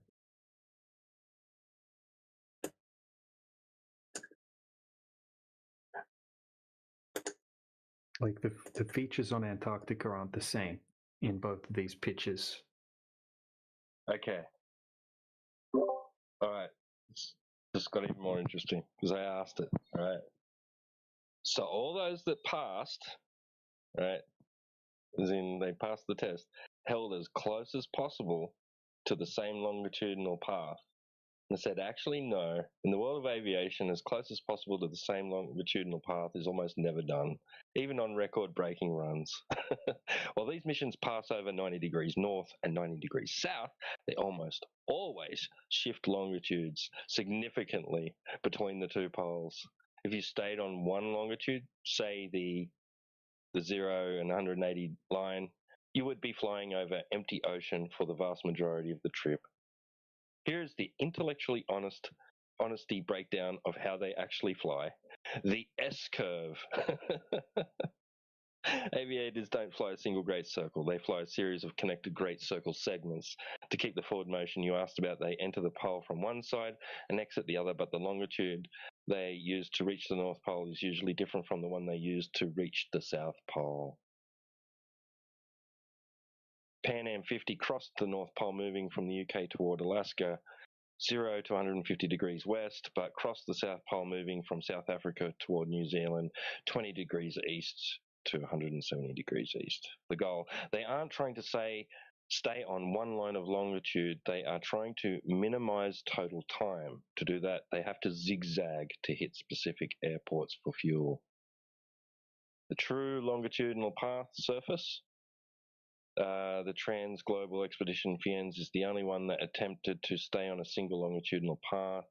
Like the features on Antarctica aren't the same in both of these pictures. Okay. All right. This got even more interesting because I asked it. All right. So all those that passed, right, as in they passed the test, held as close as possible to the same longitudinal path. And said, actually, no. In the world of aviation, as close as possible to the same longitudinal path is almost never done, even on record-breaking runs. While these missions pass over 90 degrees north and 90 degrees south, they almost always shift longitudes significantly between the two poles. If you stayed on one longitude, say the 0 and 180 line, you would be flying over empty ocean for the vast majority of the trip. Here is the intellectually honesty breakdown of how they actually fly. The S-curve. Aviators don't fly a single great circle. They fly a series of connected great circle segments. To keep the forward motion you asked about, they enter the pole from one side and exit the other, but the longitude they use to reach the North Pole is usually different from the one they use to reach the South Pole. Pan Am 50 crossed the North Pole moving from the UK toward Alaska, 0 to 150 degrees west, but crossed the South Pole moving from South Africa toward New Zealand, 20 degrees east to 170 degrees east. The goal, they aren't trying to say stay on one line of longitude, they are trying to minimize total time. To do that, they have to zigzag to hit specific airports for fuel. The true longitudinal path surface, the Trans-Global Expedition Fiends is the only one that attempted to stay on a single longitudinal path.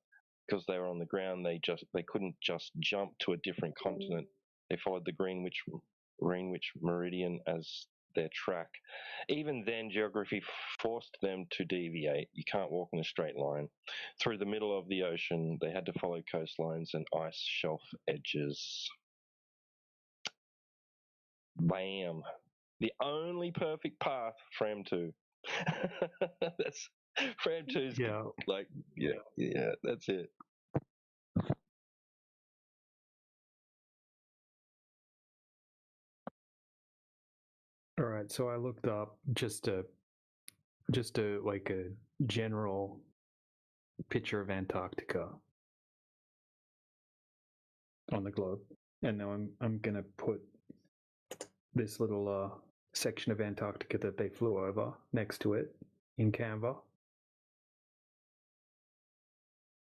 Because they were on the ground, they couldn't just jump to a different continent. They followed the Greenwich Meridian as their track. Even then, geography forced them to deviate. You can't walk in a straight line. Through the middle of the ocean, they had to follow coastlines and ice shelf edges. Bam. The only perfect path, Fram 2. That's Fram 2's yeah, that's it. All right, so I looked up just a like a general picture of Antarctica on the globe, and now I'm gonna put this little section of Antarctica that they flew over next to it in Canva.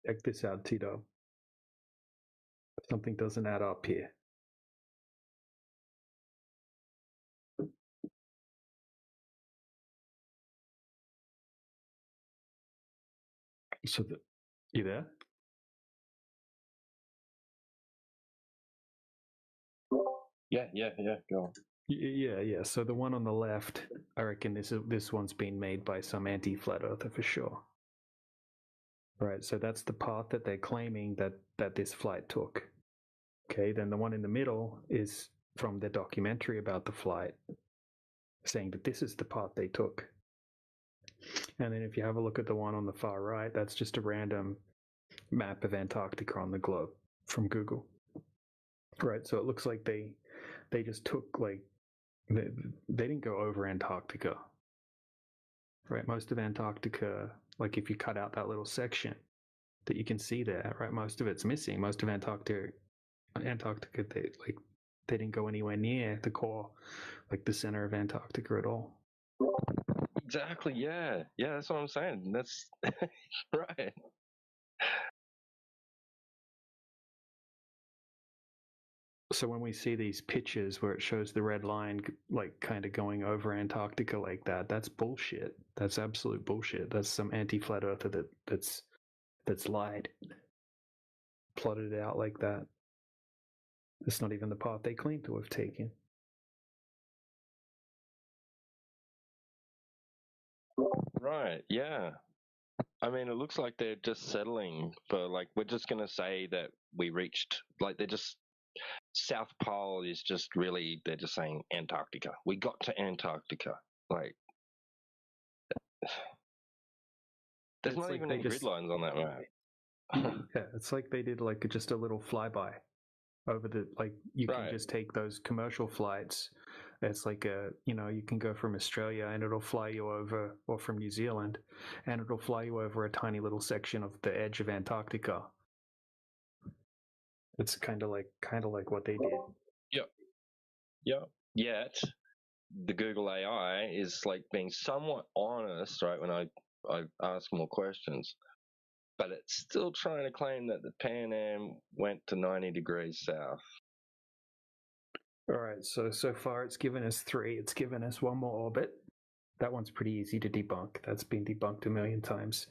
Check this out, Tito. Something doesn't add up here. So you there? Yeah, go on. Yeah. So the one on the left, I reckon this one's been made by some anti-flat earther for sure. Right, so that's the path that they're claiming that this flight took. Okay, then the one in the middle is from the documentary about the flight, saying that this is the path they took. And then if you have a look at the one on the far right, that's just a random map of Antarctica on the globe from Google. Right, so it looks like they just took they didn't go over Antarctica. Right, most of Antarctica, like if you cut out that little section that you can see there, right, most of it's missing. Most of Antarctica, they didn't go anywhere near the core, like the center of Antarctica at all. Exactly, yeah, that's what I'm saying. That's right. So when we see these pictures where it shows the red line, like kind of going over Antarctica like that, that's bullshit. That's absolute bullshit. That's some anti-flat earther that's lied, plotted it out like that. It's not even the path they claim to have taken. Right, yeah. I mean, it looks like they're just settling for, like, we're just going to say that we reached, like, they're just, South Pole is just really, they're just saying Antarctica. We got to Antarctica. Like, there's It's not like even they any just grid lines on that map. yeah, it's like they did like just a little flyby over the like you can just take those commercial flights. It's like you can go from Australia and it'll fly you over, or from New Zealand, and it'll fly you over a tiny little section of the edge of Antarctica. It's kind of like what they did. Yep. Yet the Google AI is like being somewhat honest, right? When I ask more questions, but it's still trying to claim that the Pan Am went to 90 degrees south. All right, so far it's given us 3. It's given us one more orbit. That one's pretty easy to debunk. That's been debunked a million times,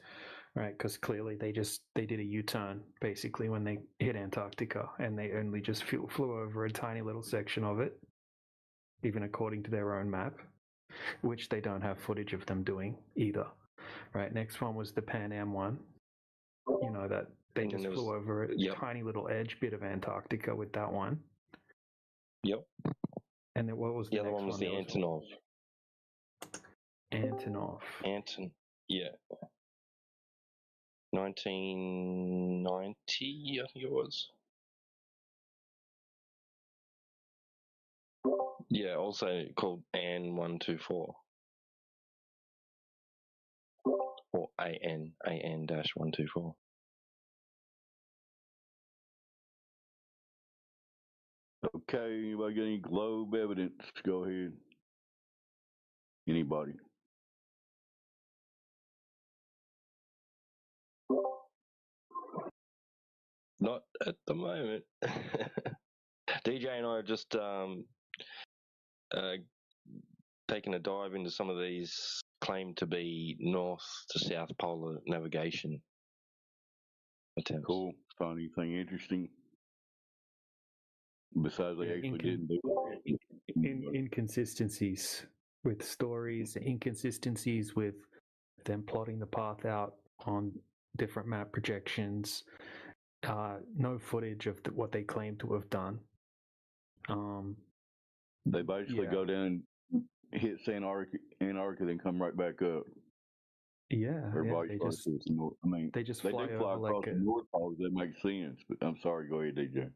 right? Because clearly they did a U-turn basically when they hit Antarctica, and they only just flew over a tiny little section of it, even according to their own map, which they don't have footage of them doing either. Right. Next one was the Pan Am one. You know that they just flew over a tiny little edge bit of Antarctica with that one. Yep. And then what was the other next one? Was the Antonov. Yeah. 1990, I think it was. Yeah, also called AN-124. Or AN-124. Okay, anybody got any globe evidence? Go ahead. Anybody? Not at the moment. DJ and I are just taking a dive into some of these claimed to be north to south polar navigation attempts. Cool. Found anything interesting? Besides, they actually didn't do it. Inconsistencies with stories, inconsistencies with them plotting the path out on different map projections, no footage of what they claim to have done. They basically go down and hit Antarctica, then come right back up. Yeah, Everybody starts to the north. I mean, they just they fly do fly over across like the North Pole. That makes sense. But I'm sorry. Go ahead, DJ.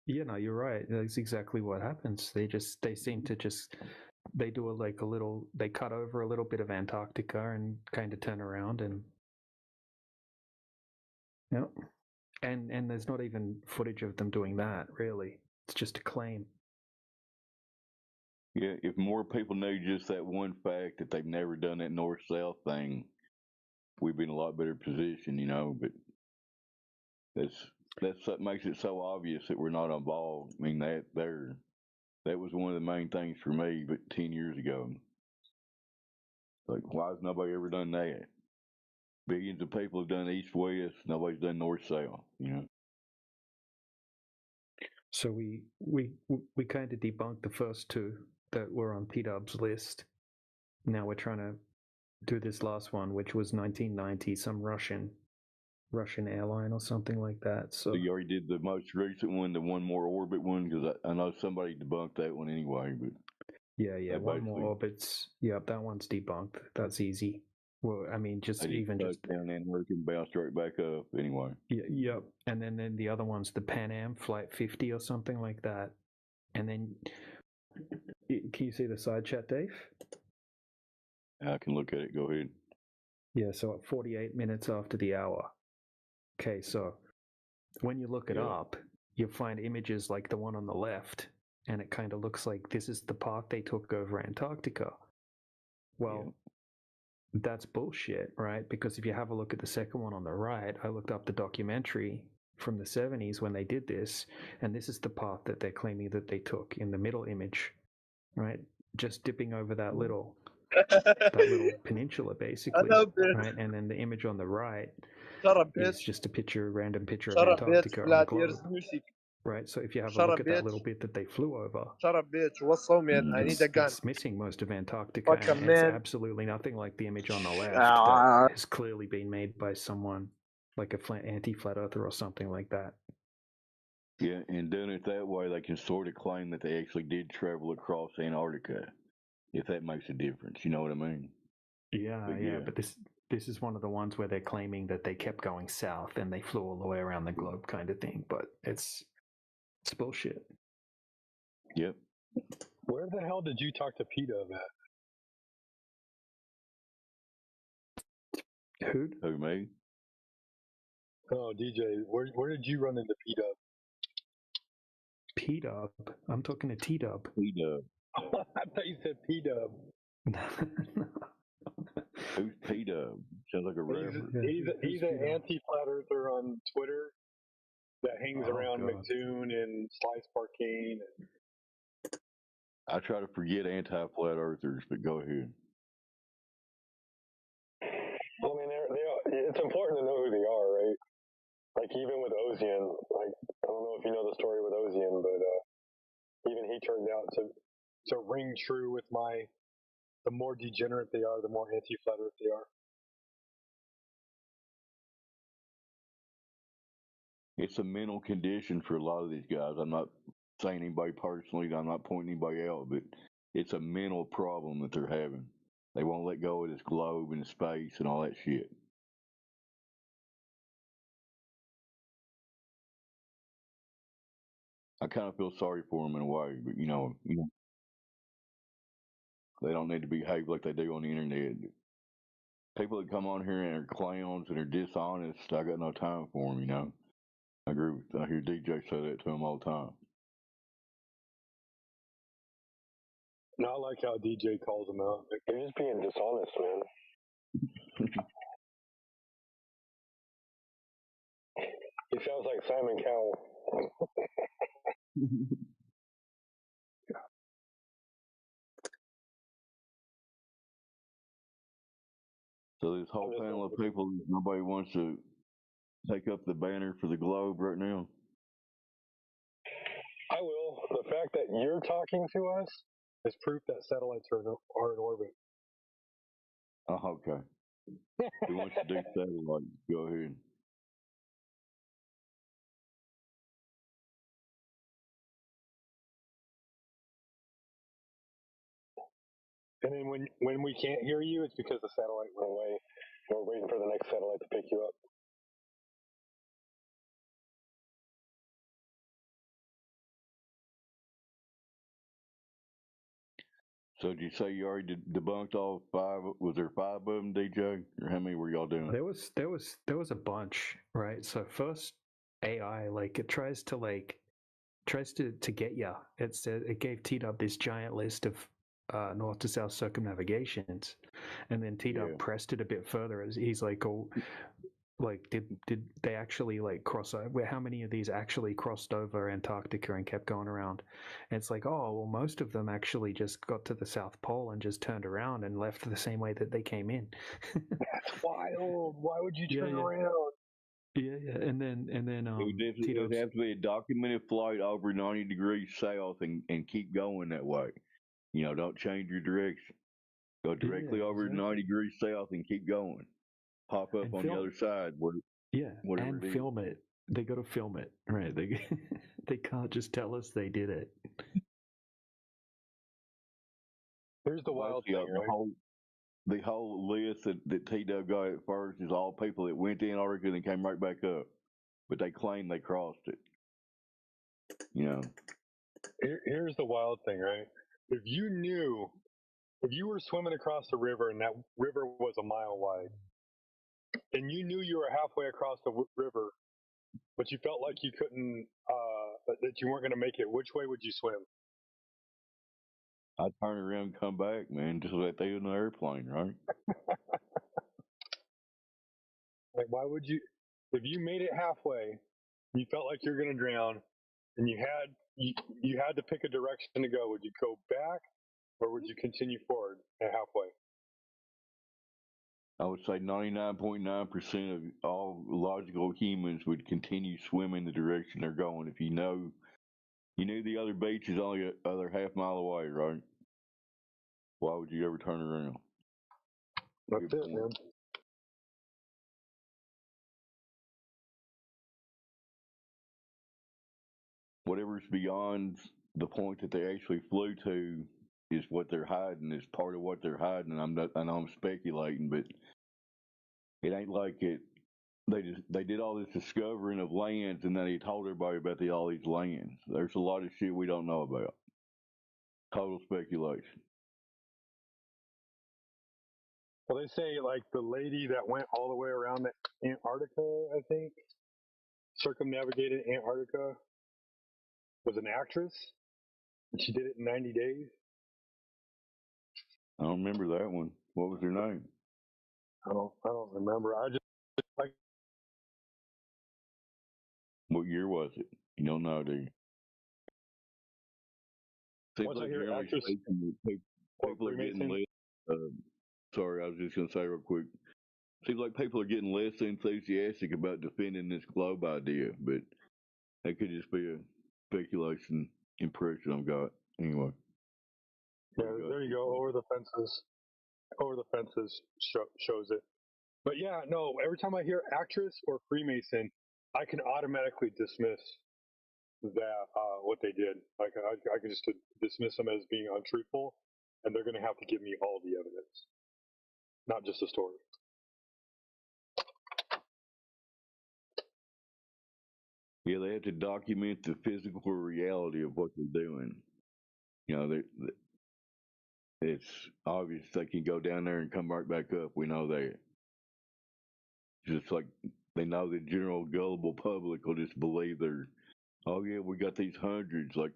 Yeah, no, you're right. That's exactly what happens. They seem to they do they cut over a little bit of Antarctica and kind of turn around and and there's not even footage of them doing that, really. It's just a claim. Yeah, if more people knew just that one fact that they've never done that north-south thing, we'd be in a lot better position, But that's what makes it so obvious that we're not involved. I mean, that was one of the main things for me, but 10 years ago. Like, why has nobody ever done that? Billions of people have done east-west. Nobody's done north-south, So we kind of debunked the first 2 that were on P-Dub's list. Now we're trying to do this last one, which was 1990, some Russian airline or something like that. So you already did the most recent one, the one more orbit one, because I know somebody debunked that one anyway. But yeah, one more orbits. Yeah, that one's debunked. That's easy. Well, I mean, just down and working, bounce right back up anyway. Yep. And then the other one's the Pan Am Flight 50 or something like that. And then, can you see the side chat, Dave? I can look at it. Go ahead. Yeah. So at 48 minutes after the hour. Okay. So when you look it up, you'll find images like the one on the left, and it kind of looks like this is the path they took over Antarctica. Well. That's bullshit, right? Because if you have a look at the second one on the right, I looked up the documentary from the 70s when they did this, and this is the path that they're claiming that they took in the middle image, right? Just dipping over that little peninsula, basically, Shut up, bitch. right? And then the image on the right Shut up, is bitch. just a random picture Shut of up, bitch. Antarctica on the Vladimir globe, Musik. right? So if you have Shut a look up, at that bitch. little bit that they flew over, Shut up, bitch. What's up, man? I need a gun. it's missing most of Antarctica, Fuck a and it's man. absolutely nothing like the image on the left Ah. that has clearly been made by someone like a anti-flat earther or something like that. Yeah, and doing it that way, they can sort of claim that they actually did travel across Antarctica, if that makes a difference. You know what I mean? Yeah, but this is one of the ones where they're claiming that they kept going south and they flew all the way around the globe, kind of thing. But it's bullshit. Yep. Where the hell did you talk to P-Dub at? Who? Who, me? Oh, DJ, where did you run into P-Dub? P-Dub? I'm talking to T-Dub. P-Dub. I thought you said P-Dub. Who's P-Dub? Sounds like a rapper. He's an anti-flat earther on Twitter that hangs around God. McToon and Slice Parkane. I try to forget anti-flat earthers, but go ahead. Well, I mean, it's important to know who they are, right? Like, even with Ozian, like, I don't know if you know the story with Ozian, but even he turned out to ring true with the more degenerate they are, the more anti-flat earth they are. It's a mental condition for a lot of these guys. I'm not saying anybody personally. I'm not pointing anybody out, but it's a mental problem that they're having. They won't let go of this globe and space and all that shit. I kind of feel sorry for them in a way, but you know, they don't need to behave like they do on the internet. People that come on here and are clowns and are dishonest, I got no time for them. You know, I agree with. I hear DJ say that to him all the time. No, I like how DJ calls them out. They're just being dishonest, man. He sounds like Simon Cowell. So this whole panel of people, nobody wants to take up the banner for the globe right now. I will. The fact that you're talking to us is proof that satellites are in orbit. Oh, okay. Who wants to do satellites? Go ahead. And then when we can't hear you, it's because the satellite went away. We're waiting for the next satellite to pick you up. So did you say you already debunked all 5? Was there 5 of them, DJ? Or how many were y'all doing? There was a bunch, right? So first AI, like it tries to get you. It gave T-Dub this giant list of north to south circumnavigations, and then T-Dub pressed it a bit further as he's like, oh, like did they actually like cross over? How many of these actually crossed over Antarctica and kept going around? And it's like, oh well, most of them actually just got to the South Pole and just turned around and left the same way that they came in. That's wild. Why would you turn around? Yeah, and then it would have to be a documented flight over 90 degrees south and keep going that way. You know, don't change your direction. Go directly over 90 degrees south and keep going. Pop up on the other side. And film it. They got to film it, right? They can't just tell us they did it. Here's the wild thing, right? The whole list that T-Dub got at first is all people that went to Antarctica and came right back up, but they claim they crossed it. You know. Here's the wild thing, right? If you were swimming across the river and that river was a mile wide, and you knew you were halfway across the river, but you felt like you couldn't, that you weren't going to make it, which way would you swim? I'd turn around and come back, man, just like they in the airplane, right? Like, why would you, if you made it halfway You felt like you're going to drown, and you had to pick a direction to go. Would you go back, or would you continue forward at halfway? I would say 99.9% of all logical humans would continue swimming the direction they're going. If you knew the other beach is only other half mile away, right? Why would you ever turn around? That's it, man. Whatever's beyond the point that they actually flew to is what they're hiding. Is part of what they're hiding. I know I'm speculating, but it ain't like it. They did all this discovering of lands, and then they told everybody about all these lands. There's a lot of shit we don't know about. Total speculation. Well, they say like the lady that went all the way around Antarctica, I think, circumnavigated Antarctica, was an actress, and she did it in 90 days. I don't remember that one. What was her name? I don't remember. I just like. What year was it? You don't know, do you? Seems Once I like hear generally actress speaking, people are getting Freemason. less. Sorry, I was just going to say real quick. Seems like people are getting less enthusiastic about defending this globe idea, but that could just be a speculation impression I've got. Anyway. Yeah, there you go. Over the fences. Over the fences shows it. But yeah, no. Every time I hear actress or Freemason, I can automatically dismiss that what they did. Like I can just dismiss them as being untruthful, and they're going to have to give me all the evidence, not just a story. Yeah, they have to document the physical reality of what they're doing. You know, it's obvious they can go down there and come right back up. We know that. Just like they know the general gullible public will just believe oh yeah, we got these hundreds. Like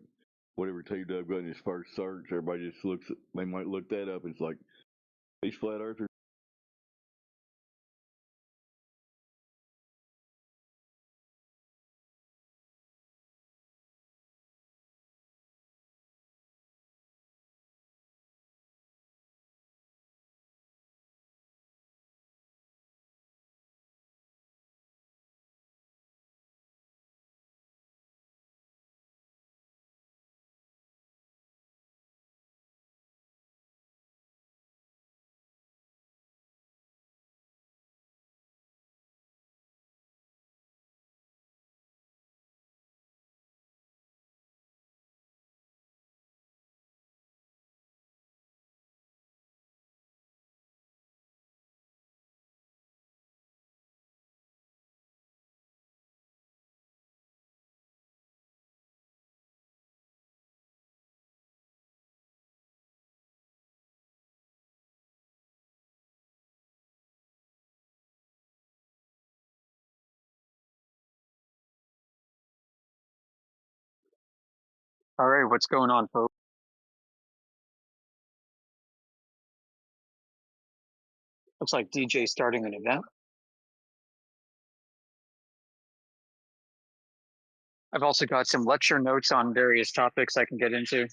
whatever T-Dub got in his first search, everybody just they might look that up. And it's like these flat earthers. All right, what's going on, folks? Looks like DJ starting an event. I've also got some lecture notes on various topics I can get into.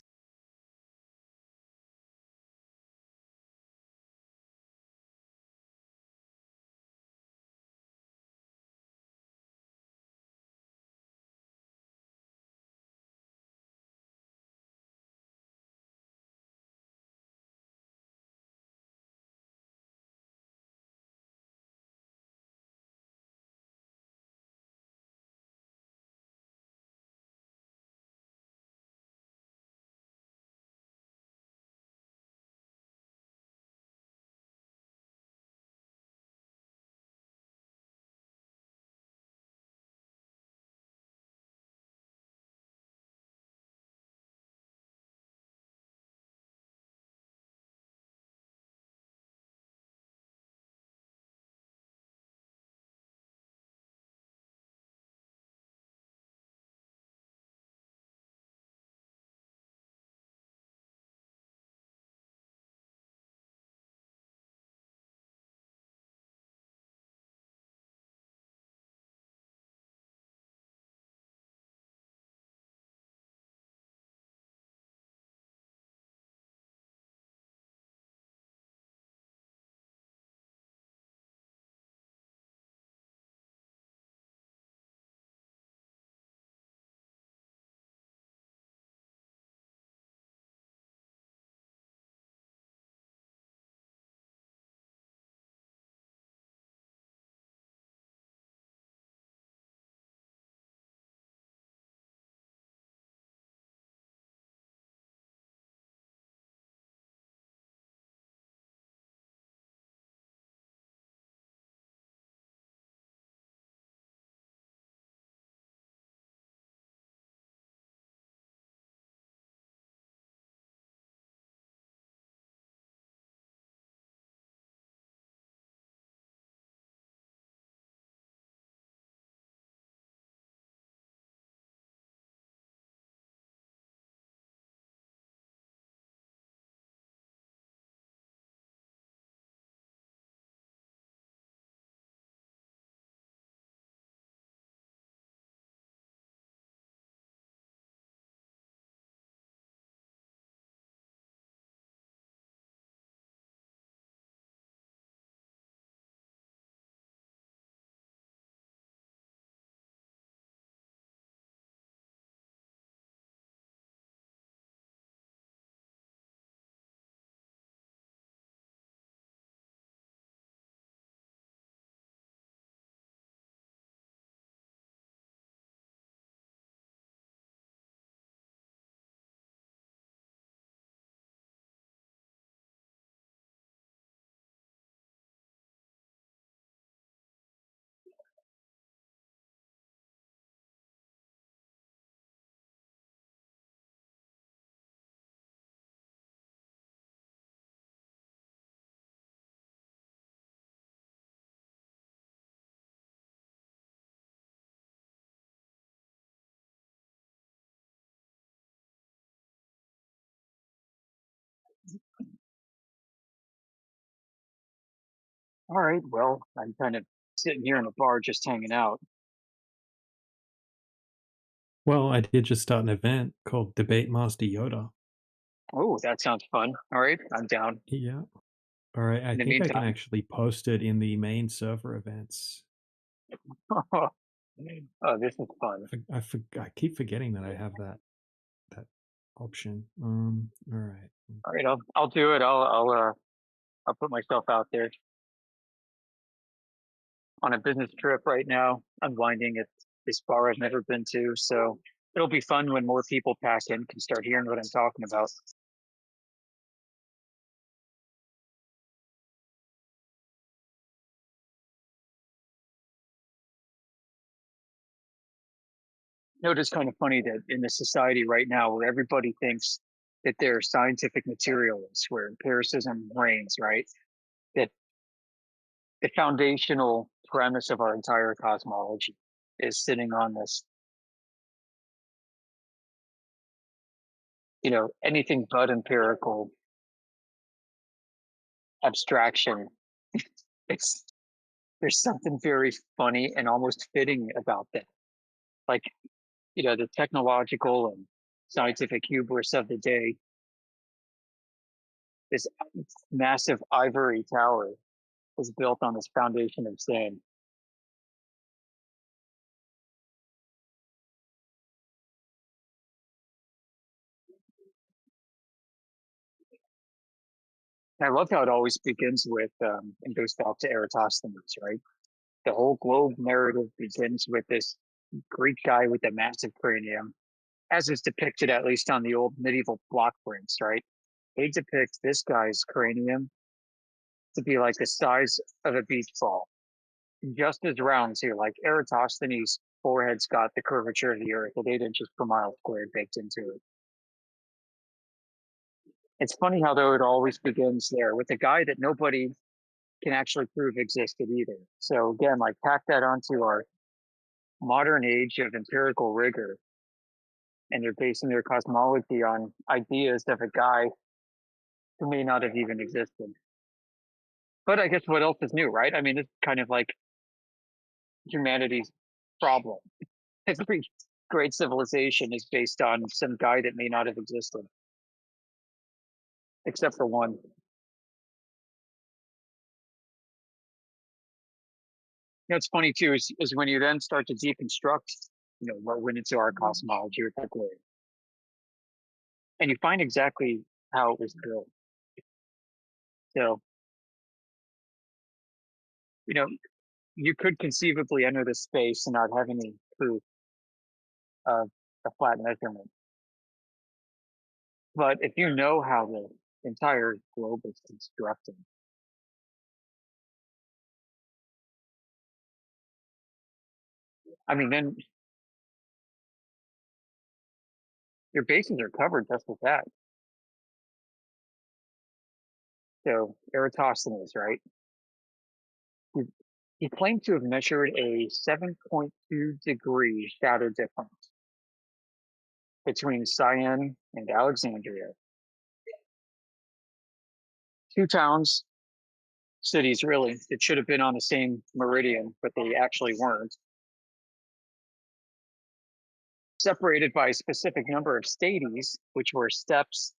All right, well, I'm kind of sitting here in the bar just hanging out. Well, I did just start an event called Debate Master Yoda. Oh, that sounds fun. All right, I'm down. Yeah. All right, I In the think I can meantime, actually post it in the main server events. oh, this is fun. I keep forgetting that I have that option. All right. All right, I'll do it. I'll put myself out there on a business trip right now, unwinding at this bar I've never been to. So it'll be fun when more people pack in, can start hearing what I'm talking about. You know, it's kind of funny that in the society right now where everybody thinks that they're scientific materialists, where empiricism reigns, right? That the foundational premise of our entire cosmology is sitting on this, you know, anything but empirical abstraction. It's there's something very funny and almost fitting about that. Like, you know, the technological and scientific hubris of the day, this massive ivory tower is built on this foundation of sand. And I love how it always begins with, and goes back to Eratosthenes, right? The whole globe narrative begins with this Greek guy with a massive cranium, as is depicted at least on the old medieval block prints, right? They depict this guy's cranium to be like the size of a beach ball, just as round too. Like Eratosthenes' forehead's got the curvature of the Earth at 8 inches per mile squared baked into it. It's funny how though it always begins there with a guy that nobody can actually prove existed either. So again, like pack that onto our modern age of empirical rigor, and they're basing their cosmology on ideas of a guy who may not have even existed. But I guess what else is new, right? I mean, it's kind of like humanity's problem. Every great civilization is based on some guy that may not have existed, except for one. You know, it's funny too is when you then start to deconstruct, you know, what went into our cosmology or technically, and you find exactly how it was built. So, you know, you could conceivably enter this space and not have any proof of a flat measurement. But if you know how the entire globe is constructed, I mean, then your bases are covered just with that. So Eratosthenes, right? He claimed to have measured a 7.2 degree shadow difference between Cyan and Alexandria. Two towns, cities really, that should have been on the same meridian, but they actually weren't. Separated by a specific number of stadies, which were steps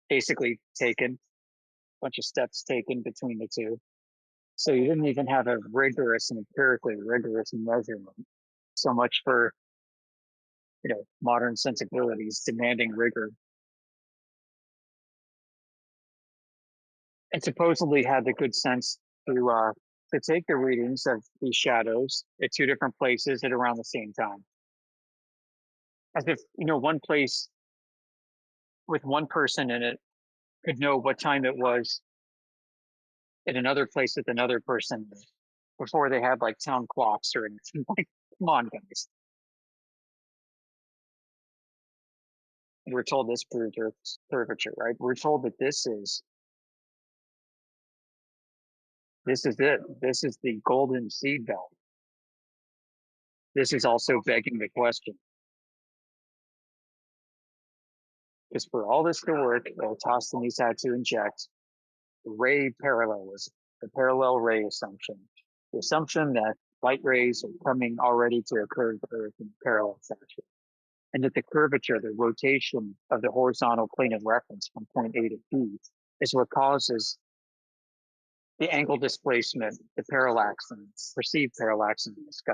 basically taken, a bunch of steps taken between the two. So you didn't even have a rigorous and empirically rigorous measurement. So much for, you know, modern sensibilities demanding rigor. And supposedly had the good sense to take the readings of these shadows at two different places at around the same time. As if, you know, one place with one person in it could know what time it was at another place with another person before they had like town clocks or anything. Like, come on, guys. We're told this proves Earth's curvature, right? We're told that this is it. This is the golden seed belt. This is also begging the question. Because for all this to work, Eratosthenes had to inject ray parallelism. the parallel ray assumption, the assumption that light rays are coming already to occur to Earth in parallel fashion, and that the curvature, the rotation of the horizontal plane of reference from point A to B is what causes the angle displacement, the parallax, and perceived parallax in the sky.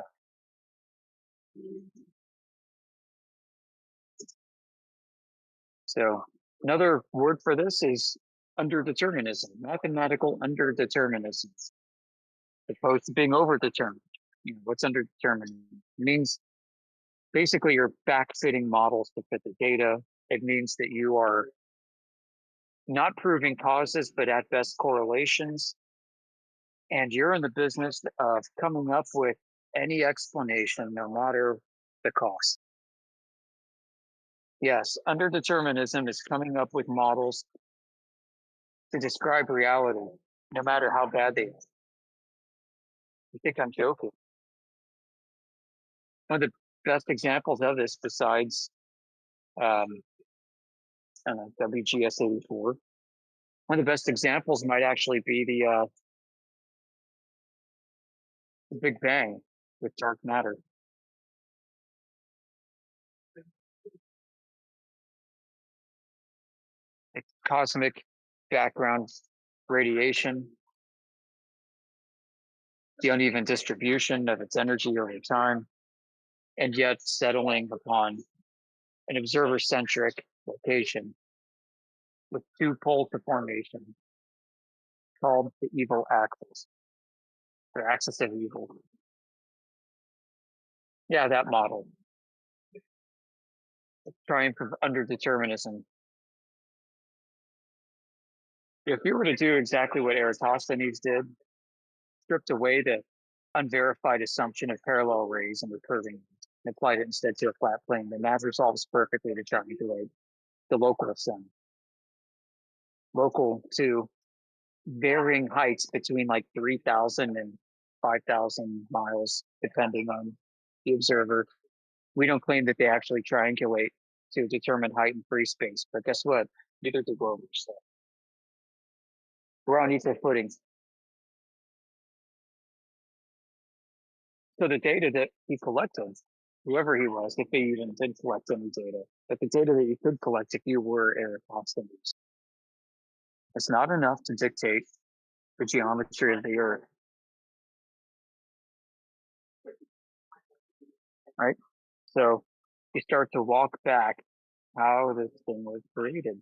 So another word for this is underdeterminism, mathematical underdeterminism, as opposed to being overdetermined. What's underdetermined? It means basically you're backfitting models to fit the data. It means that you are not proving causes, but at best correlations. And you're in the business of coming up with any explanation, no matter the cost. Yes, underdeterminism is coming up with models to describe reality, no matter how bad they are. You think I'm joking? One of the best examples of this, besides WGS 84, one of the best examples might actually be the Big Bang with dark matter. It's cosmic background radiation, the uneven distribution of its energy over time, and yet settling upon an observer-centric location with two poles to formation called the evil axis, or axis of evil. Yeah, that model. Triumph of underdeterminism. If you were to do exactly what Eratosthenes did, stripped away the unverified assumption of parallel rays and recurving and applied it instead to a flat plane, then that resolves perfectly to calculate the local sum. Local to varying heights between like 3,000 and 5,000 miles, depending on the observer. We don't claim that they actually triangulate to determine height in free space, but guess what? Neither do Globers. So we're on equal footing. So the data that he collected, whoever he was, if he even did collect any data, but the data that you could collect if you were Eratosthenes, it's not enough to dictate the geometry of the Earth. Right? So you start to walk back how this thing was created.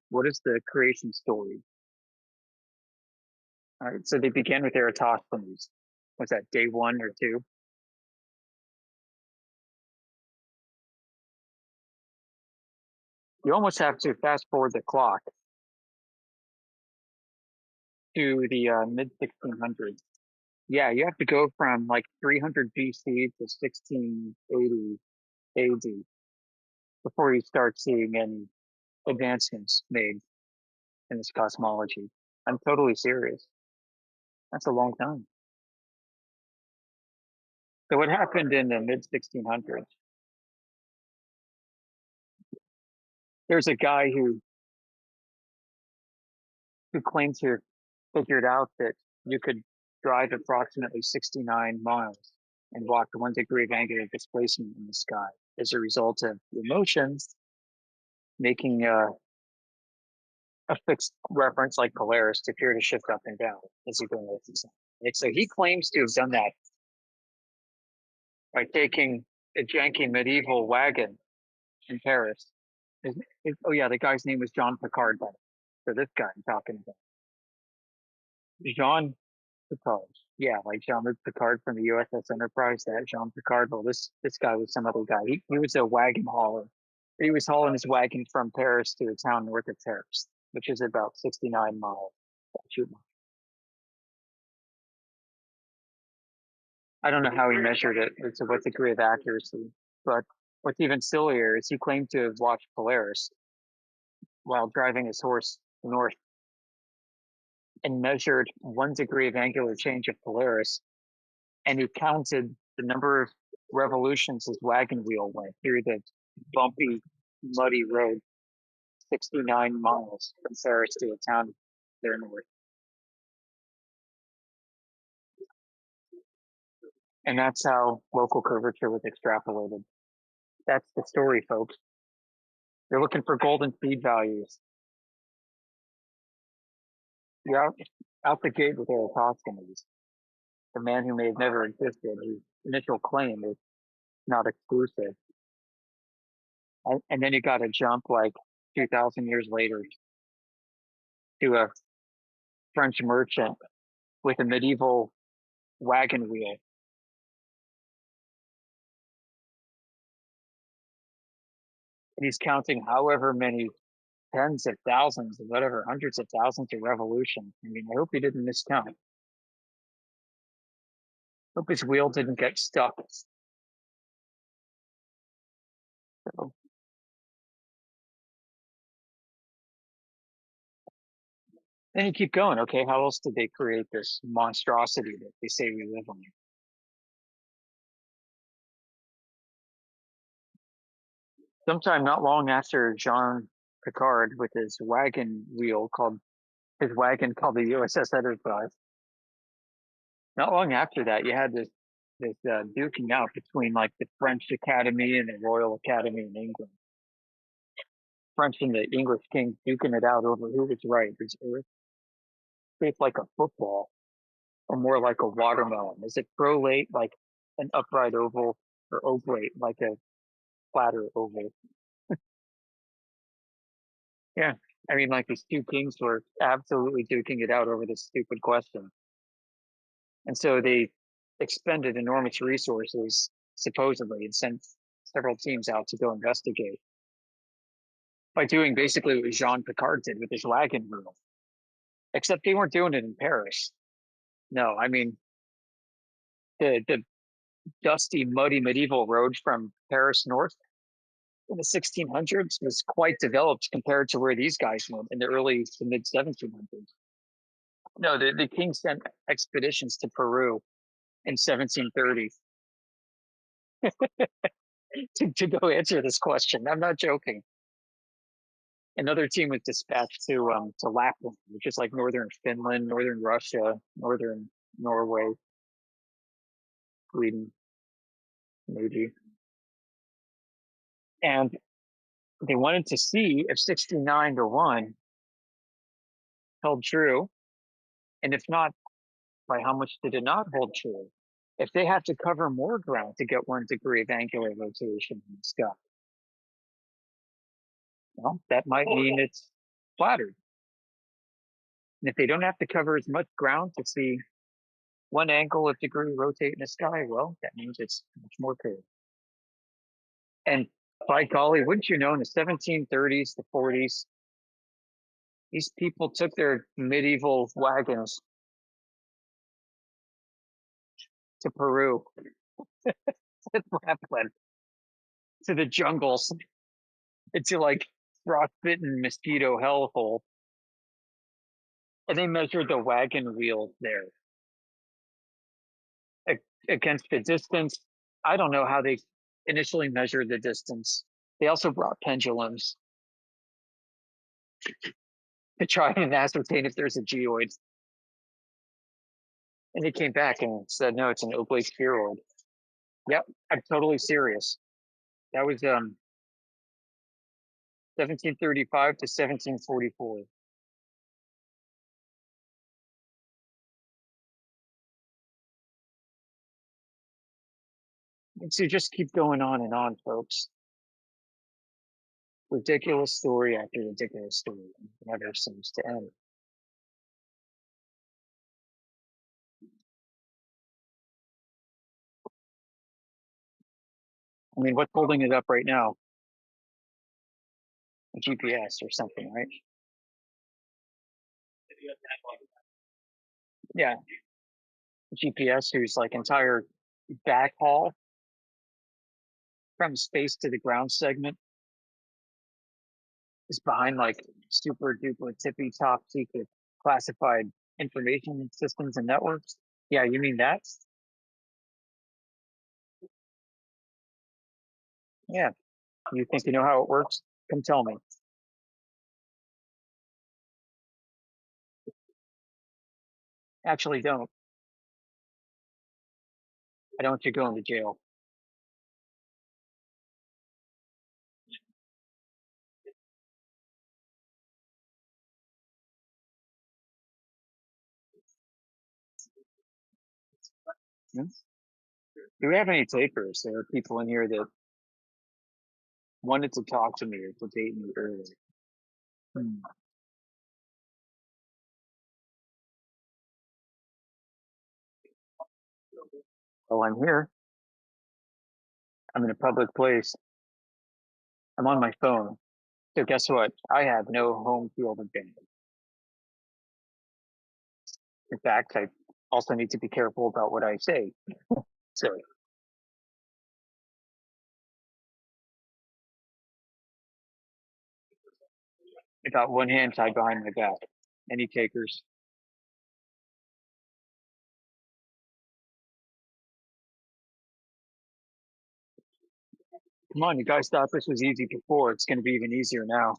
What is the creation story? All right, so they began with Eratosthenes. Was that day 1 or 2? You almost have to fast forward the clock to the mid 1600s. Yeah, you have to go from like 300 BC to 1680 AD before you start seeing any advancements made in this cosmology. I'm totally serious. That's a long time. So what happened in the mid 1600s? There's a guy who claimed to figured out that you could drive approximately 69 miles and walk 1 degree of angular displacement in the sky as a result of the motions making a fixed reference like Polaris to appear to shift up and down as you go with the sun. And so he claims to have done that by taking a janky medieval wagon in Paris. Oh yeah, the guy's name was John Picard. So this guy I'm talking about, Jean Picard. Yeah, like Jean-Luc Picard from the USS Enterprise. That Jean Picard. Well, this guy was some other guy. He was a wagon hauler. He was hauling his wagon from Paris to a town north of Paris, which is about 69 miles. I don't know how he measured it, to what degree of accuracy, but what's even sillier is he claimed to have watched Polaris while driving his horse north and measured 1 degree of angular change of Polaris, and he counted the number of revolutions his wagon wheel went through the bumpy, muddy road, 69 miles from Paris to a town there north. And that's how local curvature was extrapolated. That's the story, folks. You're looking for golden speed values. You're out the gate with Eratosthenes, the man who may have never existed, whose initial claim is not exclusive. And then you got to jump like 2,000 years later to a French merchant with a medieval wagon wheel. He's counting however many tens of thousands, or whatever, hundreds of thousands of revolutions. I mean, I hope he didn't miscount. Hope his wheel didn't get stuck. So, then you keep going. Okay, how else did they create this monstrosity that they say we live on? Sometime not long after Jean Picard with his wagon called the USS Enterprise. Not long after that, you had this duking out between like the French Academy and the Royal Academy in England. French and the English kings duking it out over who was right. Is Earth shaped like a football or more like a watermelon? Is it prolate like an upright oval or oblate like a flatter oval? Yeah, I mean, like these two kings were absolutely duking it out over this stupid question. And so they expended enormous resources, supposedly, and sent several teams out to go investigate by doing basically what Jean Picard did with his wagon wheel. Except they weren't doing it in Paris. No, I mean, the dusty, muddy medieval road from Paris north in the 1600s was quite developed compared to where these guys went in the early to mid 1700s. No, the king sent expeditions to Peru in 1730 to go answer this question. I'm not joking. Another team was dispatched to Lapland, which is like northern Finland, northern Russia, northern Norway, Sweden, maybe. And they wanted to see if 69-1 held true, and if not, by how much did it not hold true? If they have to cover more ground to get 1 degree of angular rotation in the sky, well, that might mean it's flattered. And if they don't have to cover as much ground to see 1 angle of degree rotate in the sky, well, that means it's much more clear. And by golly, wouldn't you know, in the 1730s, the 40s, these people took their medieval wagons to Peru, to Lapland, to the jungles, into like frostbitten mosquito hellhole. And they measured the wagon wheel there against the distance. I don't know how they initially measured the distance. They also brought pendulums to try and ascertain if there's a geoid. And they came back and said, no, it's an oblate spheroid. Yep, I'm totally serious. That was 1735 to 1744. And so just keep going on, folks. Ridiculous story after ridiculous story. It never seems to end. I mean, what's holding it up right now? A GPS or something, right? Yeah. GPS, whose like entire backhaul from space to the ground segment is behind like super duper tippy top secret classified information systems and networks. Yeah, you mean that? Yeah. You think you know how it works? Come tell me. Actually don't. I don't want you going to jail. Hmm? Do we have any takers? There are people in here that wanted to talk to me or to date me earlier. Hmm. Oh, I'm here. I'm in a public place. I'm on my phone. So guess what? I have no home field advantage. In fact, I also need to be careful about what I say. So I got one hand tied behind my back. Any takers? Come on, you guys thought this was easy before. It's going to be even easier now.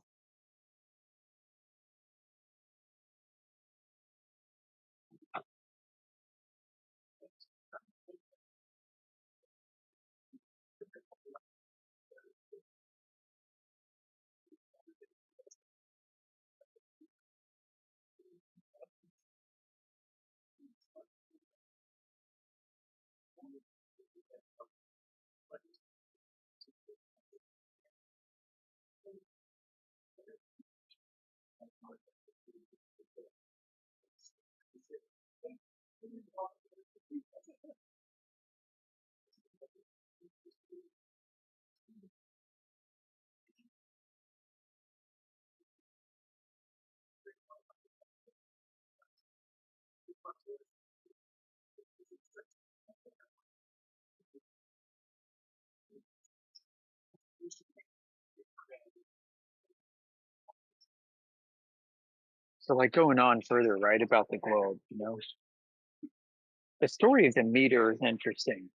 So like going on further, right, about the globe, the story of the meter is interesting.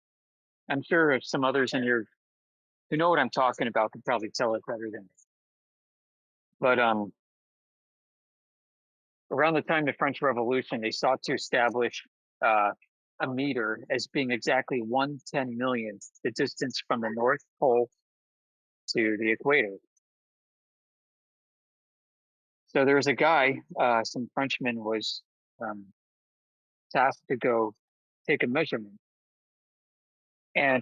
I'm sure if some others in here who know what I'm talking about could probably tell it better than me. But around the time of the French Revolution, they sought to establish a meter as being exactly 1/10 millionth the distance from the North Pole to the equator. So there was a guy, some Frenchman was tasked to go take a measurement. And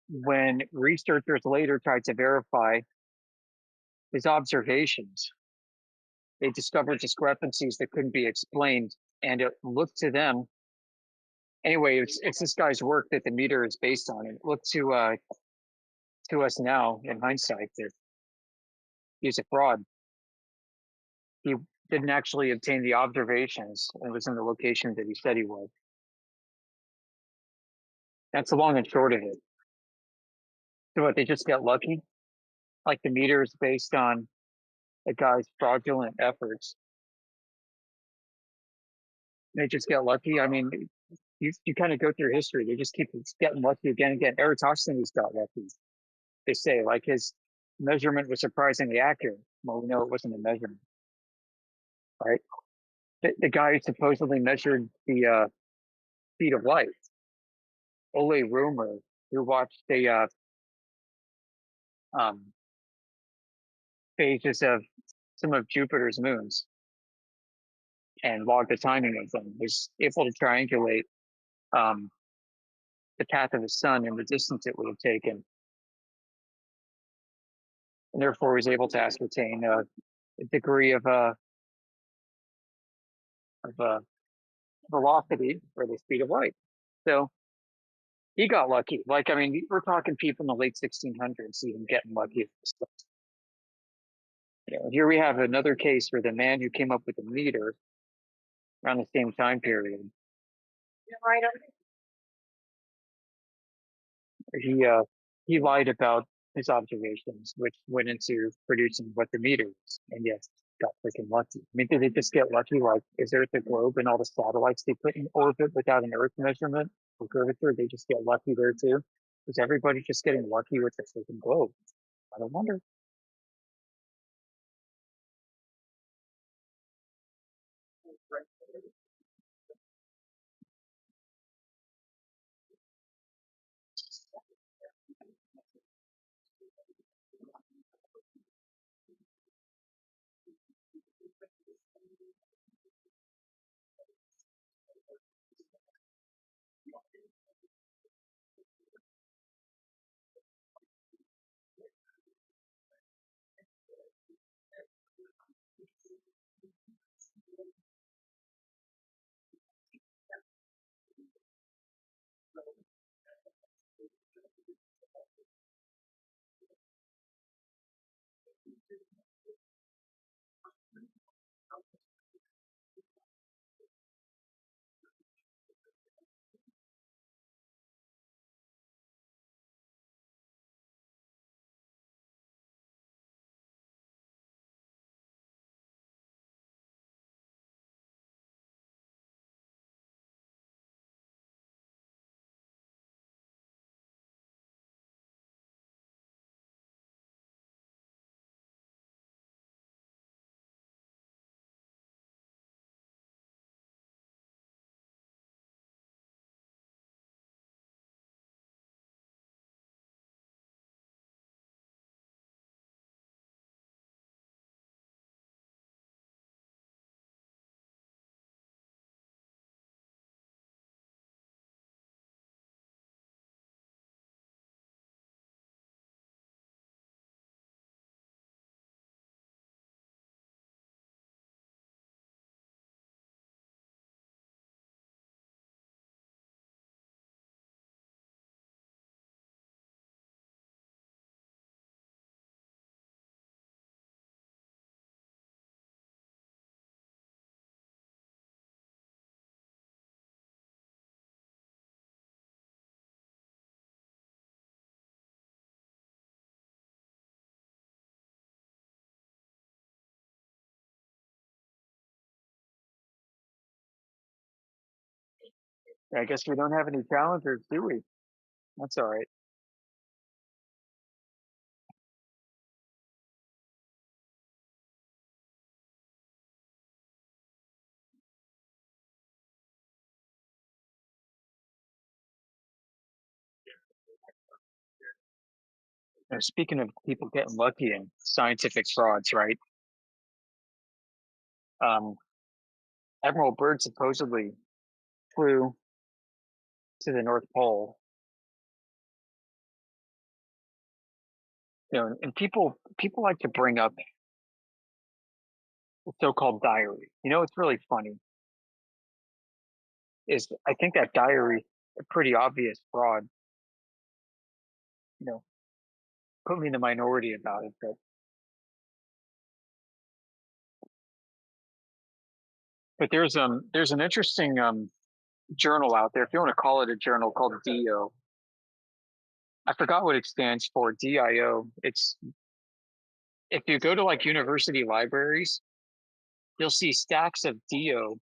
when researchers later tried to verify his observations, they discovered discrepancies that couldn't be explained. And it looked to them, anyway, it's this guy's work that the meter is based on. It looked to us now in hindsight that he's a fraud. He didn't actually obtain the observations and was in the location that he said he was. That's the long and short of it. So what, they just got lucky? Like the meter is based on a guy's fraudulent efforts. They just get lucky. I mean, you kind of go through history. They just keep getting lucky again and again. Eratosthenes got lucky. They say like his measurement was surprisingly accurate. Well, we know it wasn't a measurement, right? The guy who supposedly measured the speed of light, Ole Rumor, who watched the um, phases of some of Jupiter's moons and logged the timing of them, was able to triangulate um, the path of the sun and the distance it would have taken, and therefore was able to ascertain a degree of velocity or the speed of light. So he got lucky. Like, I mean, we're talking people in the late 1600s even getting lucky. Here we have another case where the man who came up with the meter around the same time period, he lied about his observations, which went into producing what the meter is, and yes, got freaking lucky. I mean, did they just get lucky? Like, is Earth a globe and all the satellites they put in orbit without an Earth measurement for curvature? They just get lucky there too? Is everybody just getting lucky with the freaking globe? I don't wonder. I guess we don't have any challengers, do we? That's all right. Now, speaking of people getting lucky in scientific frauds, right? Admiral Byrd supposedly flew to the North Pole. You know, and people like to bring up the so-called diary. You know, it's really funny. Is I think that diary a pretty obvious fraud. You know, put me in the minority about it, but there's an interesting journal out there, if you want to call it a journal, called DO. I forgot what it stands for. DIO. It's if you go to like university libraries, you'll see stacks of DO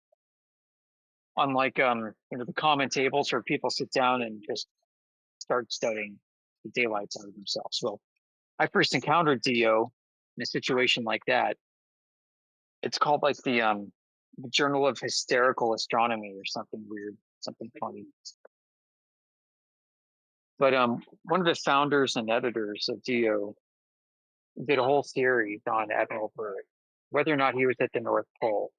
on like the common tables where people sit down and just start studying the daylights out of themselves. Well, I first encountered DO in a situation like that. It's called like the Journal of Hysterical Astronomy or something weird, something funny. But one of the founders and editors of DO did a whole series on Admiral Byrd, whether or not he was at the North Pole.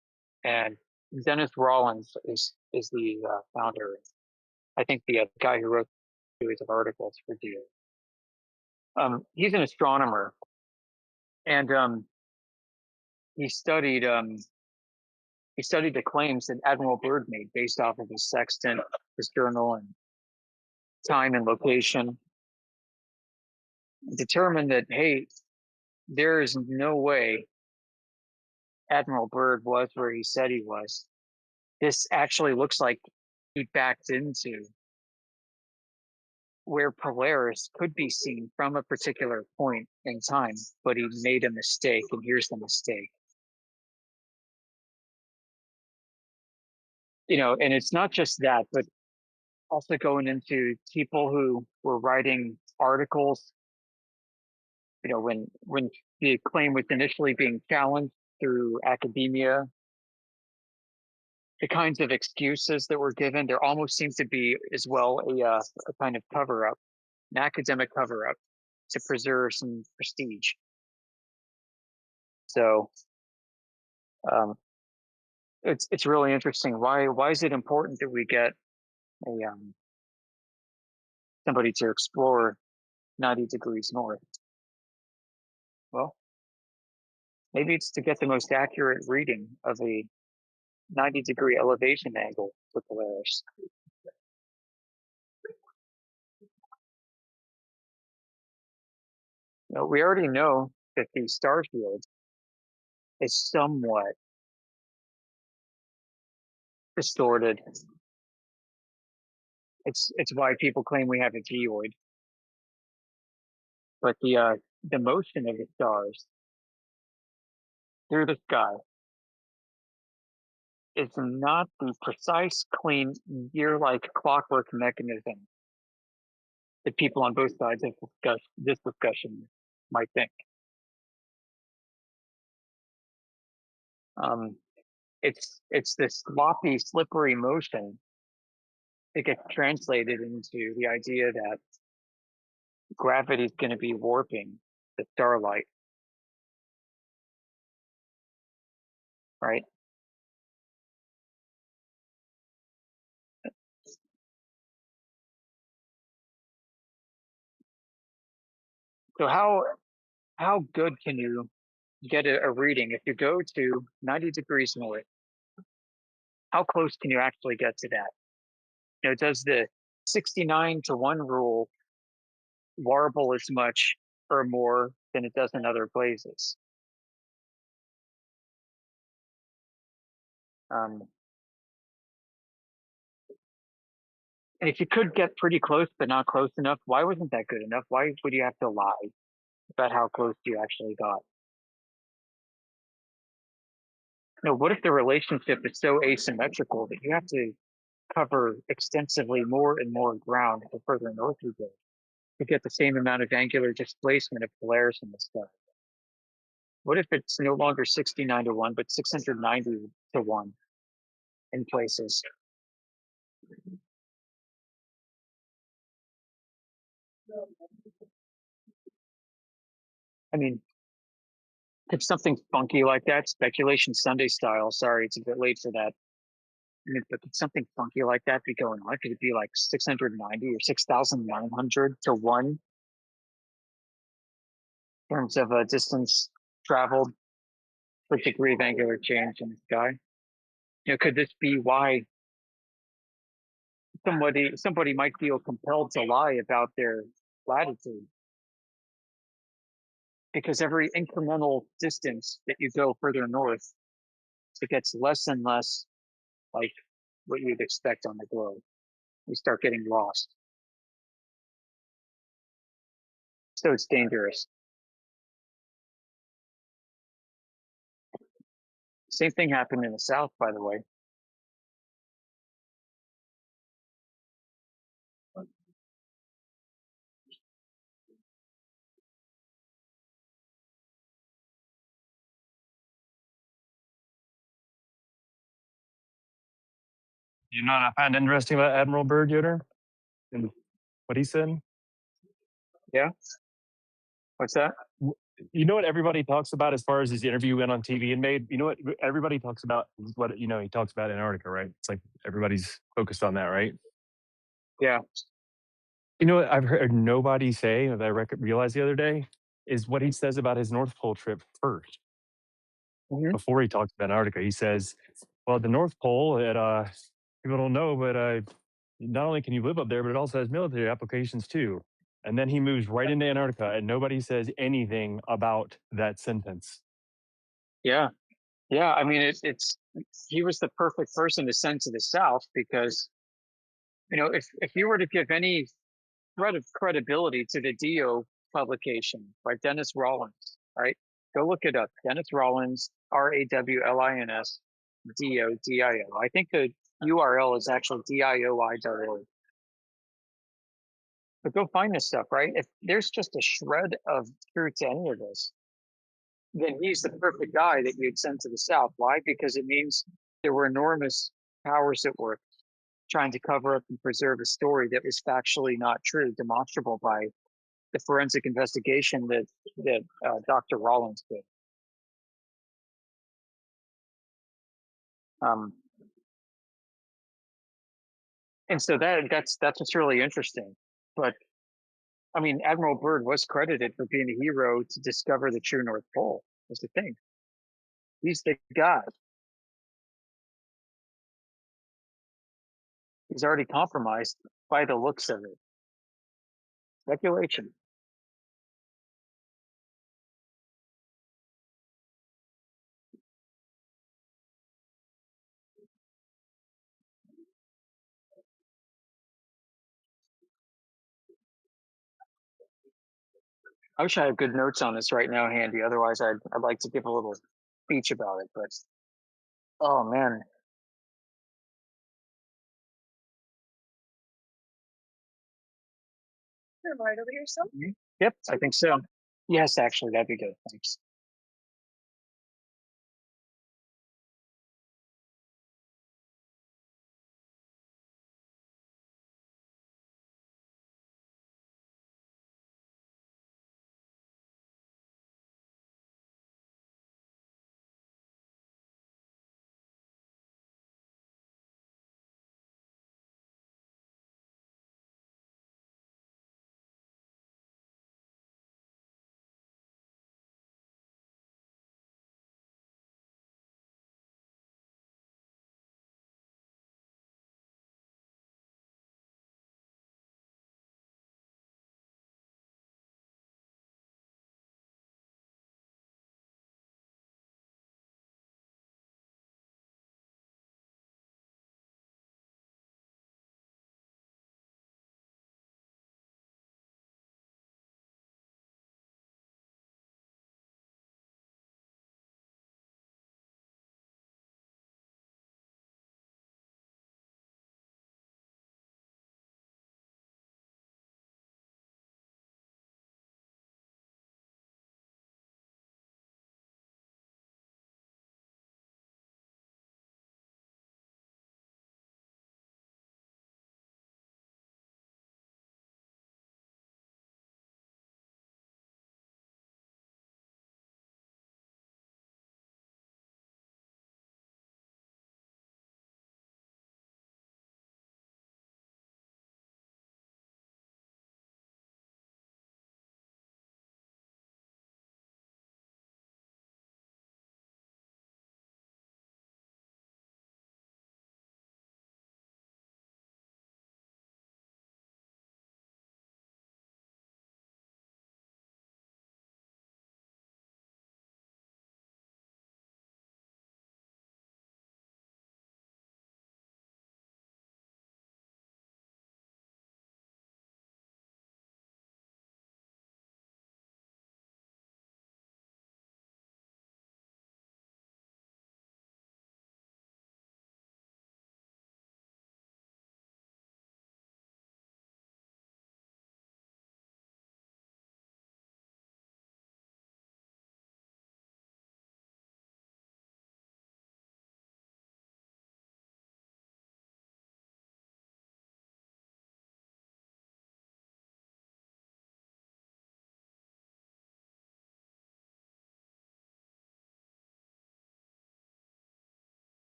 And Dennis Rawlins is the founder. I think the guy who wrote a series of articles for DO. He's an astronomer, and he studied the claims that Admiral Byrd made based off of his sextant, his journal, and time and location. Determined that, hey, there is no way Admiral Byrd was where he said he was. This actually looks like he backed into where Polaris could be seen from a particular point in time, but he made a mistake, and here's the mistake. You know, and it's not just that, but also going into people who were writing articles. You know, when the claim was initially being challenged through academia, the kinds of excuses that were given, there almost seems to be as well a kind of cover up, an academic cover up to preserve some prestige. So it's really interesting. Why is it important that we get a somebody to explore 90 degrees north? Well, maybe it's to get the most accurate reading of a 90-degree elevation angle for Polaris. You know, we already know that the star field is somewhat distorted. It's why people claim we have a geoid. But the motion of the stars through the sky is not the precise, clean, year-like clockwork mechanism that people on both sides of this discussion might think. It's this sloppy, slippery motion that gets translated into the idea that gravity is going to be warping the starlight, right? So how good can you get a reading if you go to 90 degrees north? How close can you actually get to that? You know, does the 69-to-1 rule warble as much or more than it does in other places? And if you could get pretty close but not close enough, why wasn't that good enough? Why would you have to lie about how close you actually got? You know, what if the relationship is so asymmetrical that you have to cover extensively more and more ground the further north you go to get the same amount of angular displacement of Polaris in the sky. What if it's no longer 69 to 1, but 690 to 1 in places? I mean, could something funky like that, speculation Sunday style, sorry, it's a bit late for that. I mean, but could something funky like that be going on? Could it be like 690 or 6,900 to 1 in terms of distance traveled per degree of angular change in the sky? You know, could this be why somebody might feel compelled to lie about their latitude? Because every incremental distance that you go further north, it gets less and less like what you'd expect on the globe. You start getting lost. So it's dangerous. Same thing happened in the south, by the way. You know what I find interesting about Admiral Byrd, Yoder? And what he said? Yeah? What's that? You know what everybody talks about as far as his interview went on TV and made? You know what everybody talks about? What, you know, he talks about Antarctica, right? It's like everybody's focused on that, right? Yeah. You know what I've heard nobody say that I realized the other day is what he says about his North Pole trip first. Before he talks about Antarctica, he says, well, the North Pole, people don't know, but not only can you live up there, but it also has military applications too. And then he moves right into Antarctica, and nobody says anything about that sentence. Yeah. Yeah. I mean, it's he was the perfect person to send to the south because, you know, if you were to give any thread of credibility to the Dio publication by Dennis Rollins, right? Go look it up. Dennis Rollins, Rawlins, DO, I think the URL is actually dioi.org. But go find this stuff, right? If there's just a shred of truth to any of this, then he's the perfect guy that you'd send to the South. Why? Because it means there were enormous powers at work trying to cover up and preserve a story that was factually not true, demonstrable by the forensic investigation that Dr. Rollins did. And so that's what's really interesting. But I mean, Admiral Byrd was credited for being a hero to discover the true North Pole. That's the thing. He's the guy. He's already compromised by the looks of it. Speculation. I wish I had good notes on this right now handy. Otherwise, I'd like to give a little speech about it. But oh man, right over here, so. Yep, I think so. Yes, actually, that'd be good. Thanks.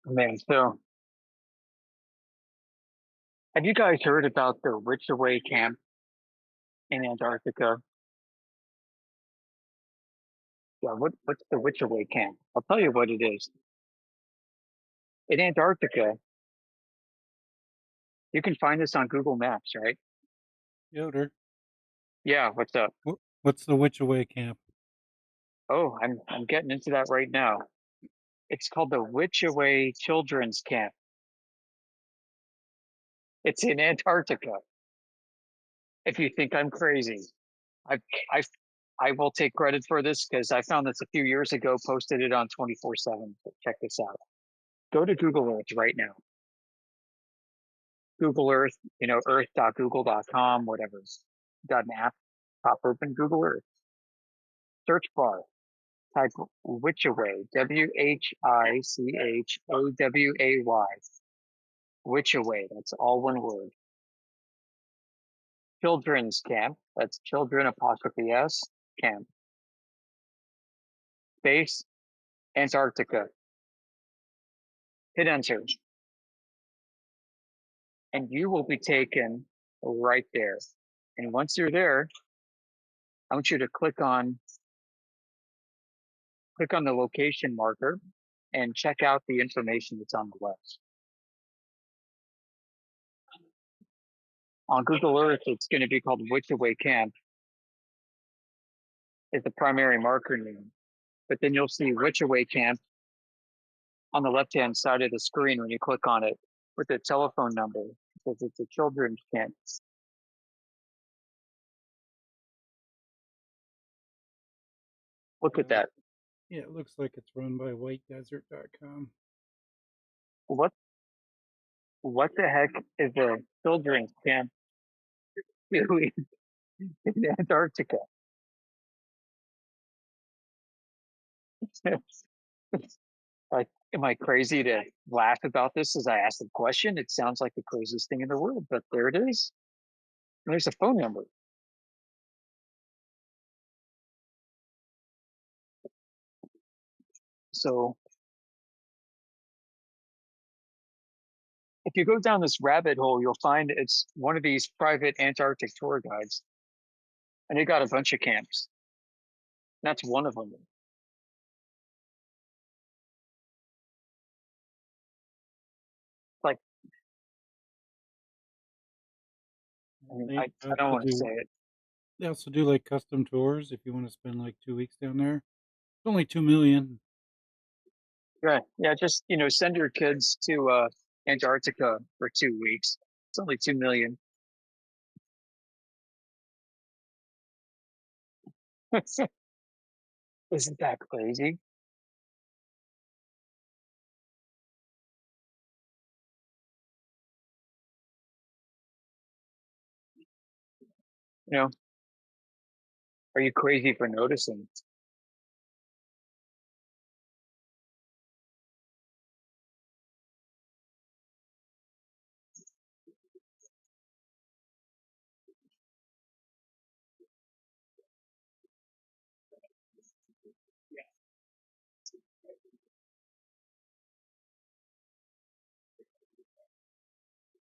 Man, so have you guys heard about the Witchaway camp in Antarctica? Yeah, what's the Witchaway camp? I'll tell you what it is. In Antarctica, you can find this on Google Maps, right? Yoder, Yeah, what's up? what's the Witchaway camp? Oh, I'm getting into that right now. It's called the Witchaway Children's Camp. It's in Antarctica. If you think I'm crazy, I I I will take credit for this because I found this a few years ago, posted it on 24/7. Check this out. Go to Google Earth right now. Google Earth, earth.google.com, whatever. Got an app, pop open Google Earth. Search bar, type Witchaway, Whichoway. Witchaway, that's all one word. Children's camp, that's children apostrophe S, camp. Base, Antarctica. Hit enter. And you will be taken right there. And once you're there, I want you to click on the location marker and check out the information that's on the left. On Google Earth, it's going to be called Witchaway Camp is the primary marker name. But then you'll see Witchaway Camp on the left-hand side of the screen when you click on it with the telephone number because it's a children's camp. Look at that. Yeah, it looks like it's run by whitedesert.com. What the heck is a children's camp doing in Antarctica? Like, am I crazy to laugh about this as I ask the question? It sounds like the craziest thing in the world, but there it is. And there's a phone number. So if you go down this rabbit hole, you'll find it's one of these private Antarctic tour guides. And they got a bunch of camps. That's one of them. Like, I mean, I don't want to say it. They also do like custom tours if you want to spend like 2 weeks down there. It's only $2 million. Right. Yeah, just send your kids to Antarctica for 2 weeks. It's only 2 million. Isn't that crazy? Are you crazy for noticing?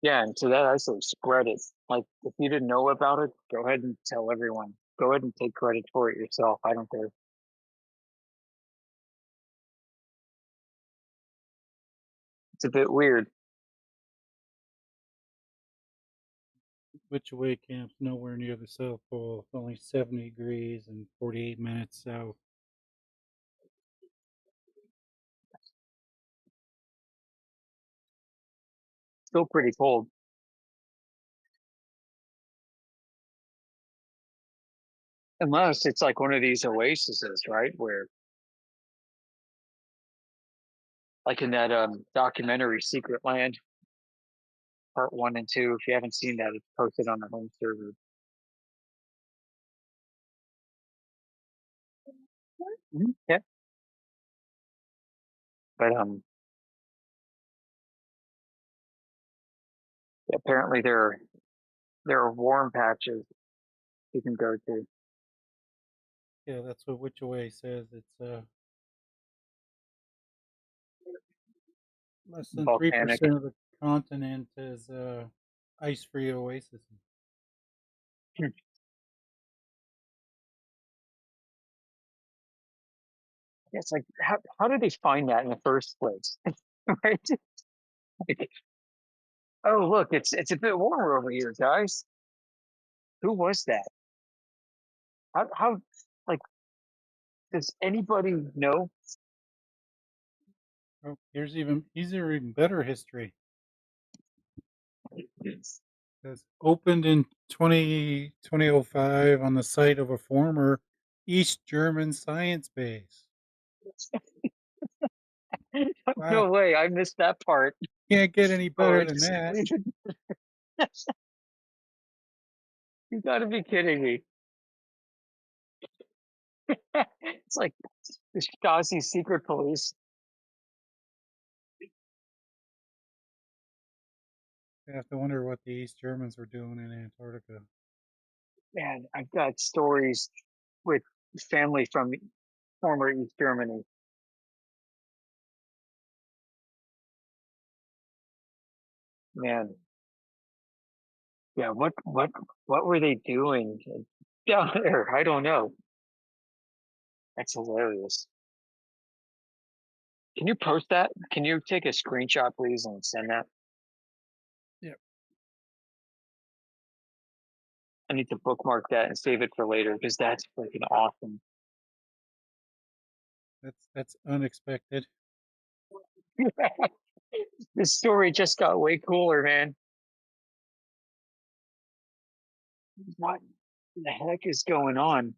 Yeah, and to that I say spread it. Like if you didn't know about it, go ahead and tell everyone. Go ahead and take credit for it yourself. I don't care. It's a bit weird. Witchaway Camp's nowhere near the South Pole. It's only 70 degrees and 48 minutes south. Still pretty cold. Unless it's like one of these oases, right? Where like in that documentary Secret Land, part 1 and 2. If you haven't seen that, it's posted on the home server. Yeah. But apparently there are warm patches you can go to. Yeah, that's what Witchaway says. It's Less than volcanic. 3% of the continent is ice-free oasis. It's like how did they find that in the first place? Right? Like, oh look, it's a bit warmer over here, guys. Who was that? How like does anybody know? Oh, here's even better history. It says opened in 2005 on the site of a former East German science base. Wow, No way, I missed that part. can't get any Oh, better than that. You gotta be kidding me. It's like the Stasi secret police. I have to wonder what the East Germans were doing in Antarctica. Man, I've got stories with family from former East Germany. Man, yeah, what were they doing down there? I don't know. That's hilarious. Can you post that? Can you take a screenshot, please, and send that? Yep. I need to bookmark that and save it for later because that's freaking awesome. That's unexpected. This story just got way cooler, man. What the heck is going on?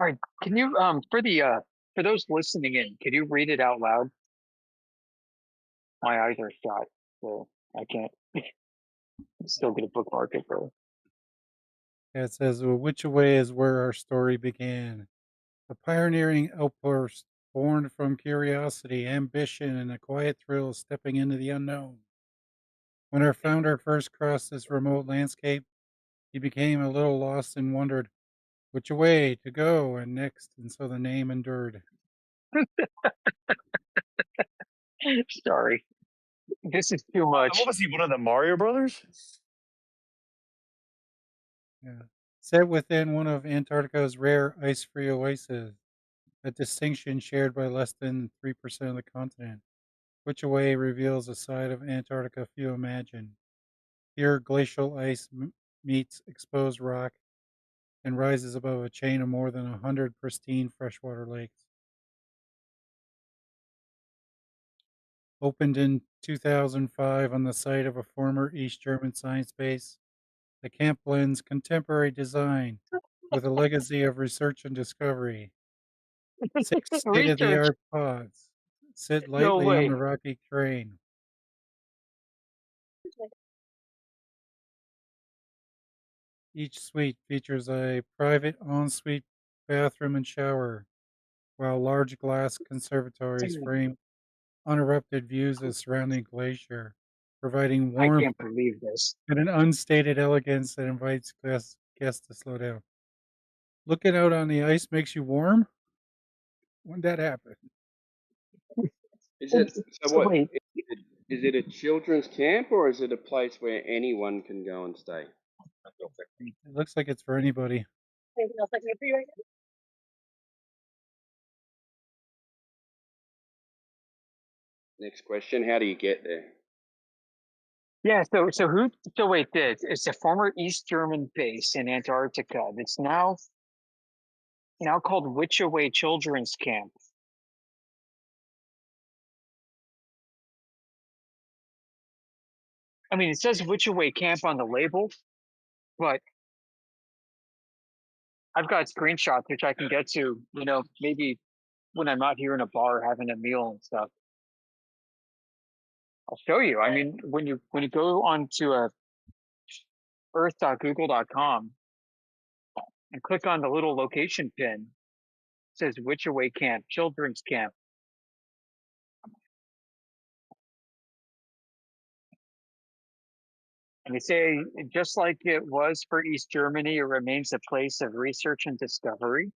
All right, can you for those listening in, can you read it out loud? My eyes are shot, so I can't still get a bookmark it, bro. Yeah, it says, well, which way is where our story began? A pioneering outburst born from curiosity, ambition, and a quiet thrill of stepping into the unknown. When our founder first crossed this remote landscape, he became a little lost and wondered which way to go and next, and so the name endured. Sorry, this is too much. What was he? One of the Mario Brothers? Yeah. Set within one of Antarctica's rare ice-free oases, a distinction shared by less than 3% of the continent. Which away reveals a side of Antarctica few imagine. Here, glacial ice meets exposed rock and rises above a chain of more than 100 pristine freshwater lakes. Opened in 2005 on the site of a former East German science base, the camp blends contemporary design with a legacy of research and discovery. 6 Research. state-of-the-art pods sit No lightly on way. the rocky terrain. Each suite features a private ensuite bathroom and shower, while large glass conservatories frame uninterrupted views of surrounding glacier, providing I warmth can't believe this. and an unstated elegance that invites guests to slow down. Looking out on the ice makes you warm? When did that happen? Is it so? What Wait. is it a children's camp or is it a place where anyone can go and stay? It looks like it's for anybody. Next question: how do you get there? Yeah, so wait, this it's a former East German base in Antarctica that's now called Witchaway Children's Camp. I mean, it says Witchaway Camp on the label, but I've got screenshots which I can get to, maybe when I'm out here in a bar having a meal and stuff. I'll show you. I mean, when you go onto earth.google.com and click on the little location pin, it says Witchaway Camp, Children's Camp. And they say, just like it was for East Germany, it remains a place of research and discovery.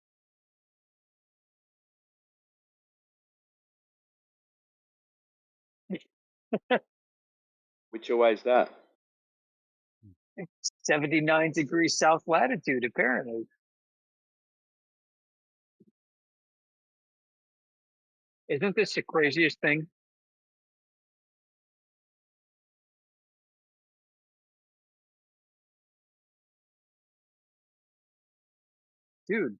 Which way is that? 79 degrees south latitude, apparently. Isn't this the craziest thing? Dude.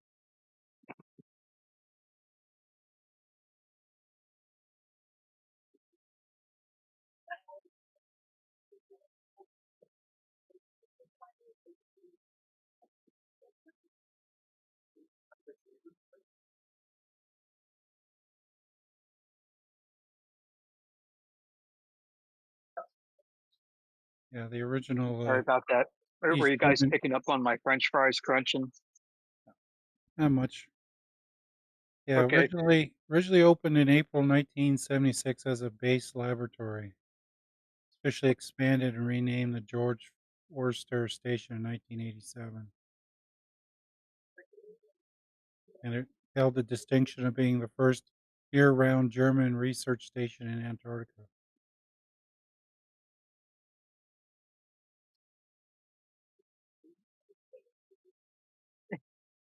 Yeah, the original. Sorry about that. Were East you guys German. picking up on my French fries crunching? Not much. Yeah, Okay. originally opened in April 1976 as a base laboratory. Officially expanded and renamed the George Forster Station in 1987. And it held the distinction of being the first year-round German research station in Antarctica.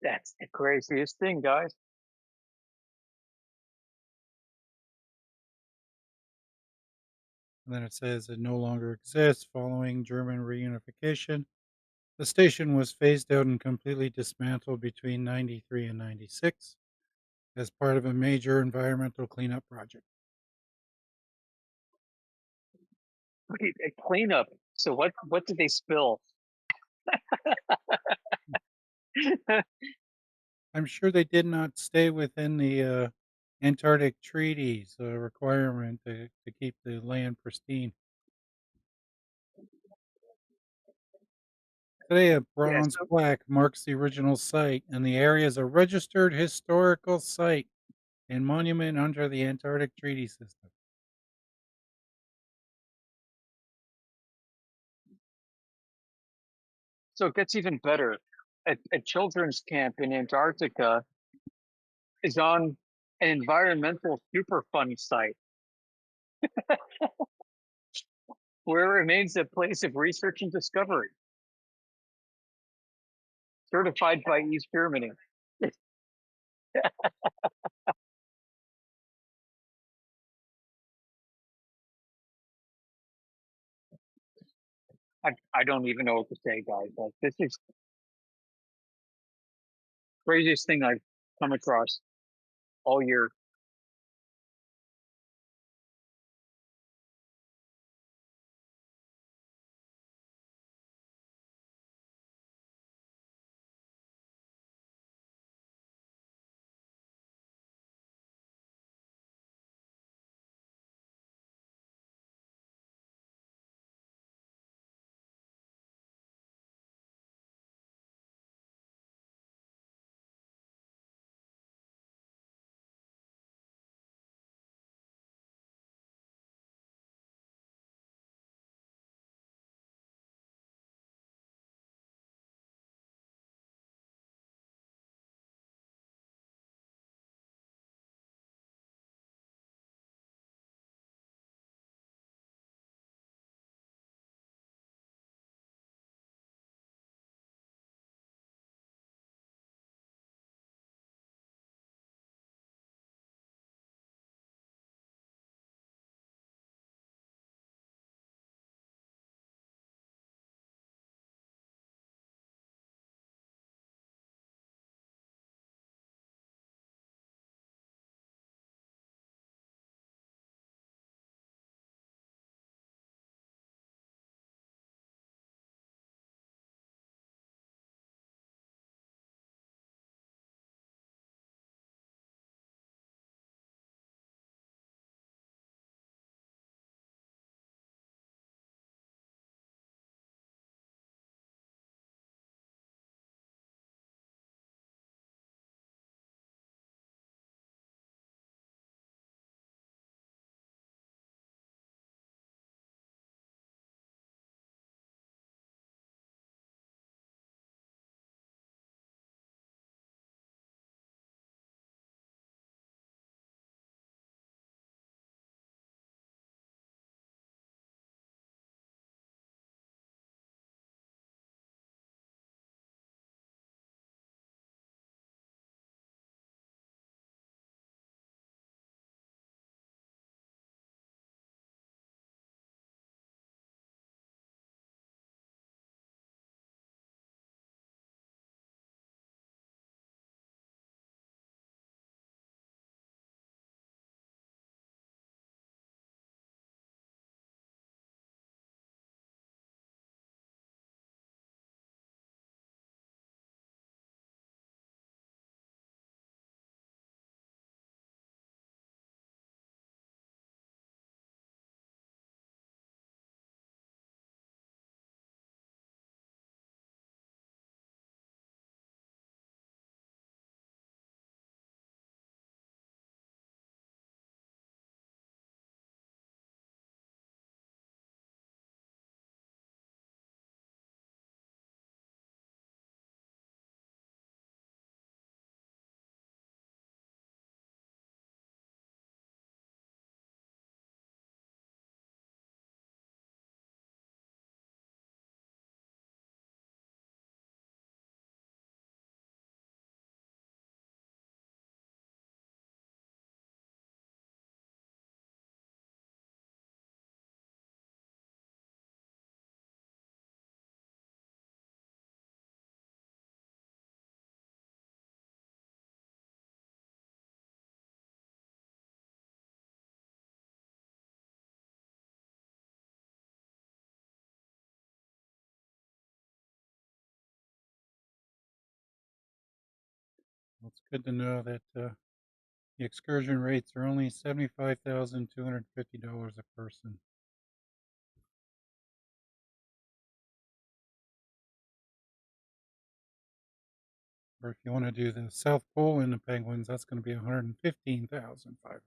That's the craziest thing, guys. And then it says it no longer exists following German reunification. The station was phased out and completely dismantled between 93 and 96 as part of a major environmental cleanup project. Wait, a cleanup. So what did they spill? I'm sure they did not stay within the Antarctic Treaty's requirement to keep the land pristine. Today, a Yeah, bronze so, plaque marks the original site, and the area is a registered historical site and monument under the Antarctic Treaty System. so it gets even better. A children's camp in Antarctica is on an environmental Superfund site where it remains a place of research and discovery, certified by East Germany. I don't even know what to say, guys. Like, this is craziest thing I've come across all year. it's good to know that the excursion rates are only $75,250 a person. Or if you want to do the South Pole and the penguins, that's going to be $115,500.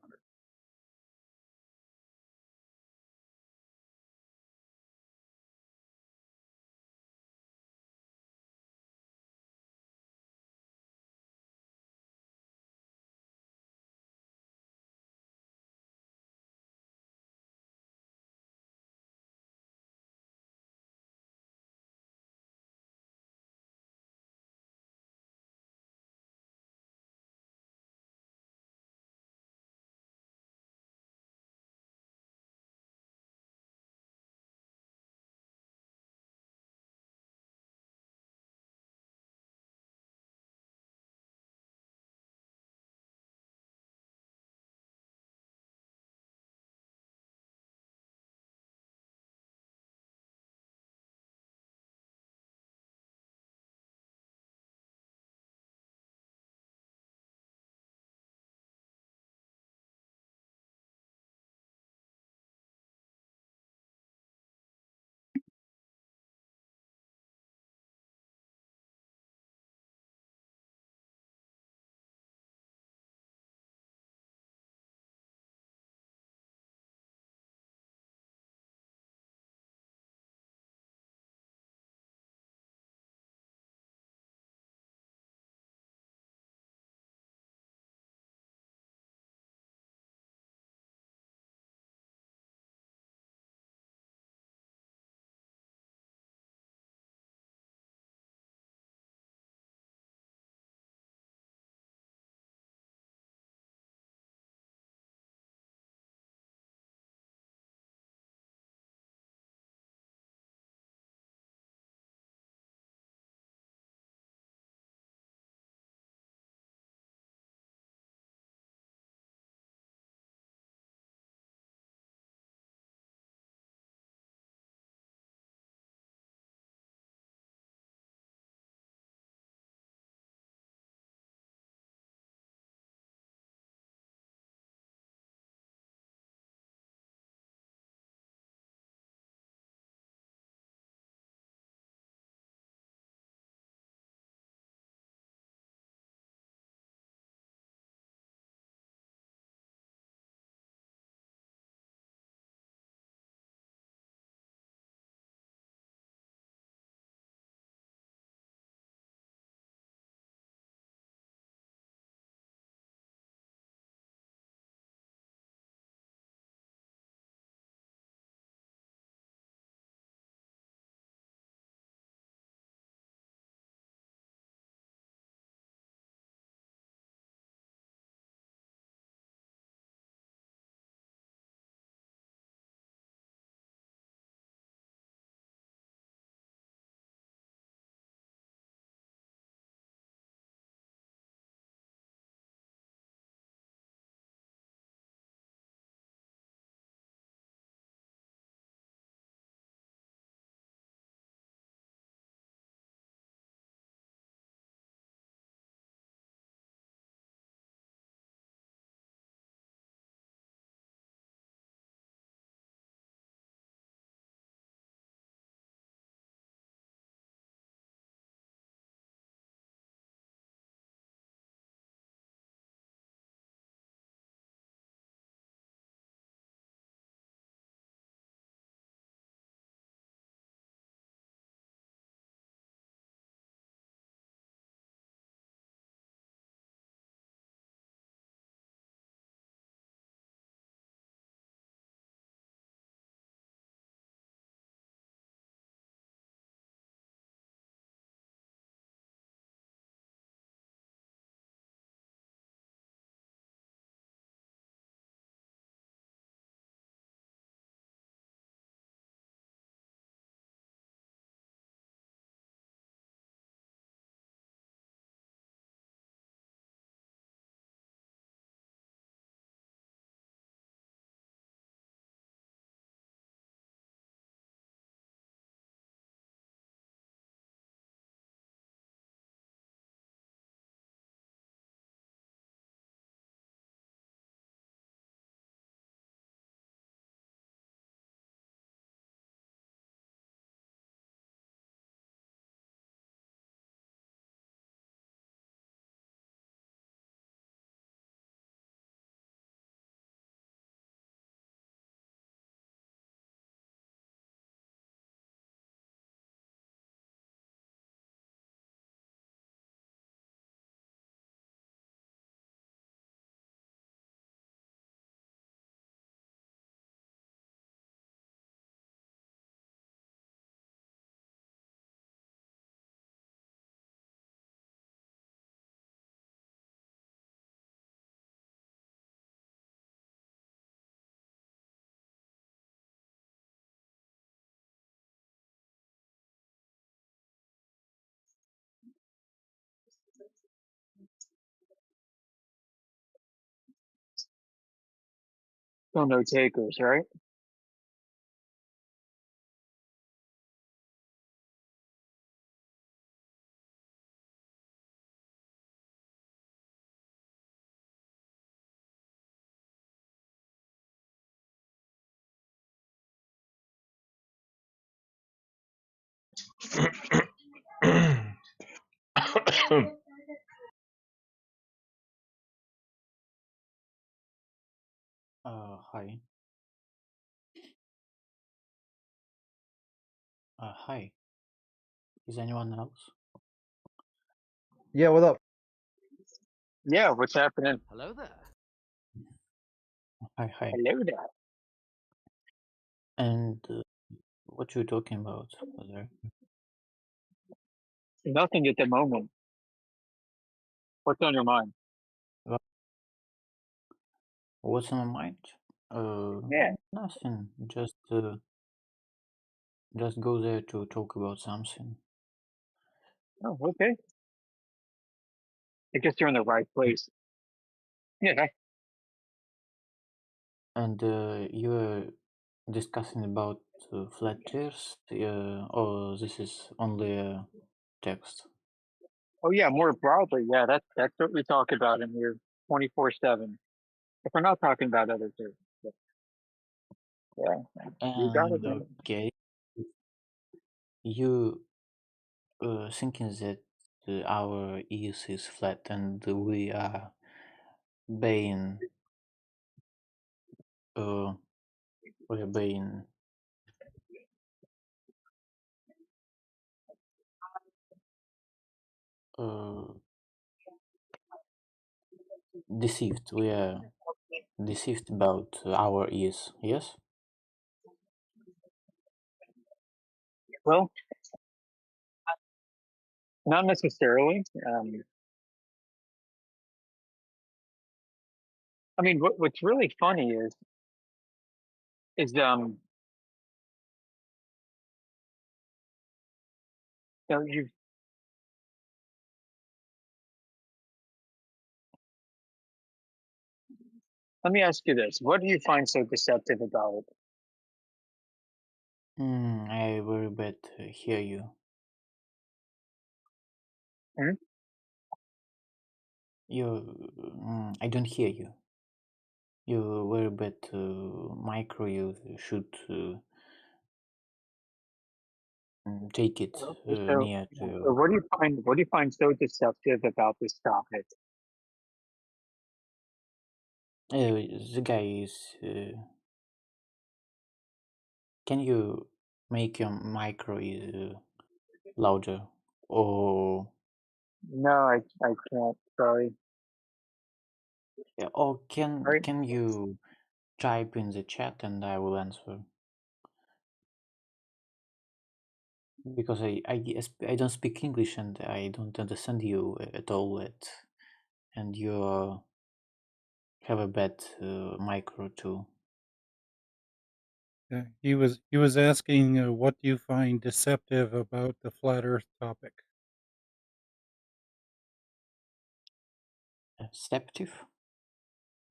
Still no takers, right? Hi. Hi. Is anyone else? Yeah, what up? Yeah, what's happening? Hello there. Hi, hi. Hello there. And what you talking about there? Nothing at the moment. What's on your mind? What's on my mind? Yeah. Nothing. Just go there to talk about something. Oh, okay. I guess you're in the right place. Yeah. And you were discussing about flat earth, or this is only a text? Oh yeah, more broadly, yeah, that's what we talk about in here 24/7. If we're not talking about other things. Yeah. You got it, And man. okay, you thinking that our earth is flat and we are being we're being uh, deceived. We are deceived about our ears. Yes. Well, not necessarily. I mean, what's really funny is you know, you let me ask you this: what do you find so deceptive about it? I very bad hear you. Hmm? I don't hear you. You very bad micro. You should take it Okay, near to so you. what do you find so deceptive about this topic? The guy is. Can you make your micro louder? Or No, I can't. Sorry. or Right. can you type in the chat and I will answer? Because I don't speak English and I don't understand you at all. And you have a bad micro too. He was asking, what do you find deceptive about the flat Earth topic? Deceptive?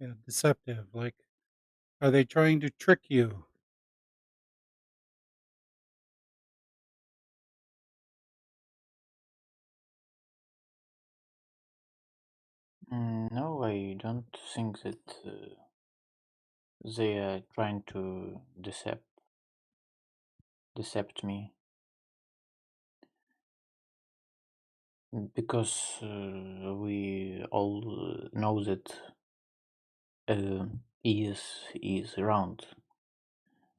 Yeah, deceptive. Like, are they trying to trick you? No, I don't think that they are trying to decept me. Because we all know that is round,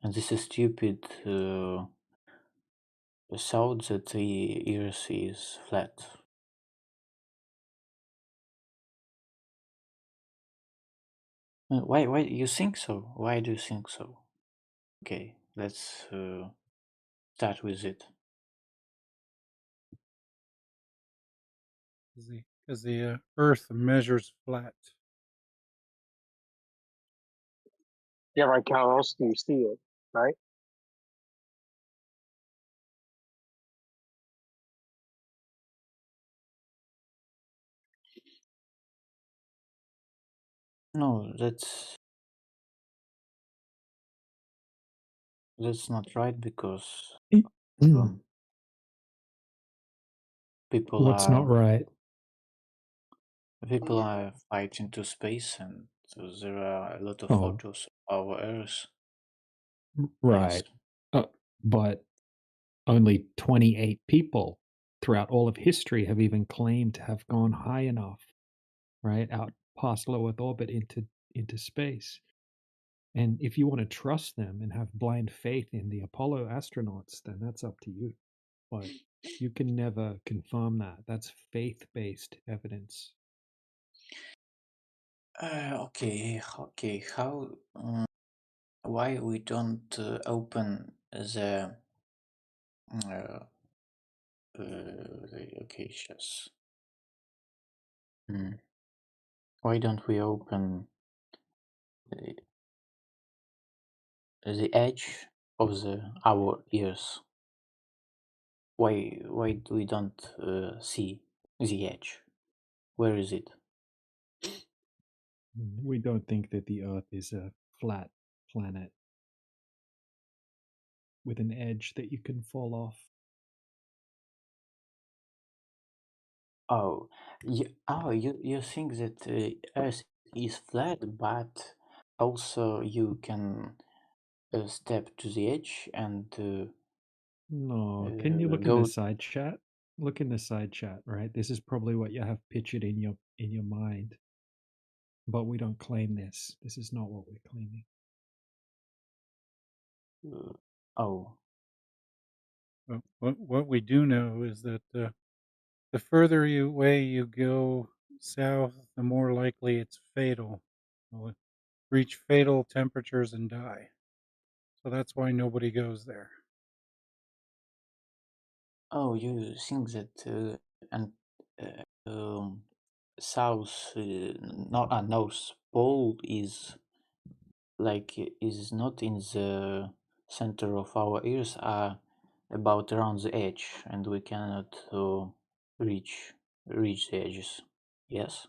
and this is stupid thought that the Earth is flat. Why you think so? Why do you think so? Okay, let's start with it. Because the Earth measures flat. Yeah, like how else do you see it, right? No, that's That's not right because Mm. people What's not right? fighting to space, and so there are a lot of Oh, photos of our Earth. right. But only 28 people throughout all of history have even claimed to have gone high enough, right, out past low Earth orbit into space. And if you want to trust them and have blind faith in the Apollo astronauts, then that's up to you. But you can never confirm that. That's faith-based evidence. Okay. How? Why we don't open the? Okay, just. Why don't we open the edge of our ears? Why we don't see the edge? Where is it? We don't think that the Earth is a flat planet with an edge that you can fall off. Oh, you think that Earth is flat, but also you can step to the edge and No, can you look in the go. side chat? Look in the side chat, right? This is probably what you have pictured in your mind. But we don't claim this. This is not what we're claiming. Oh. What we do know is that the further away you go south, the more likely it's fatal. You'll reach fatal temperatures and die. So that's why nobody goes there. Oh, you think that and south, not North Pole is is not in the center of our ears, are about around the edge, and we cannot reach the edges. Yes.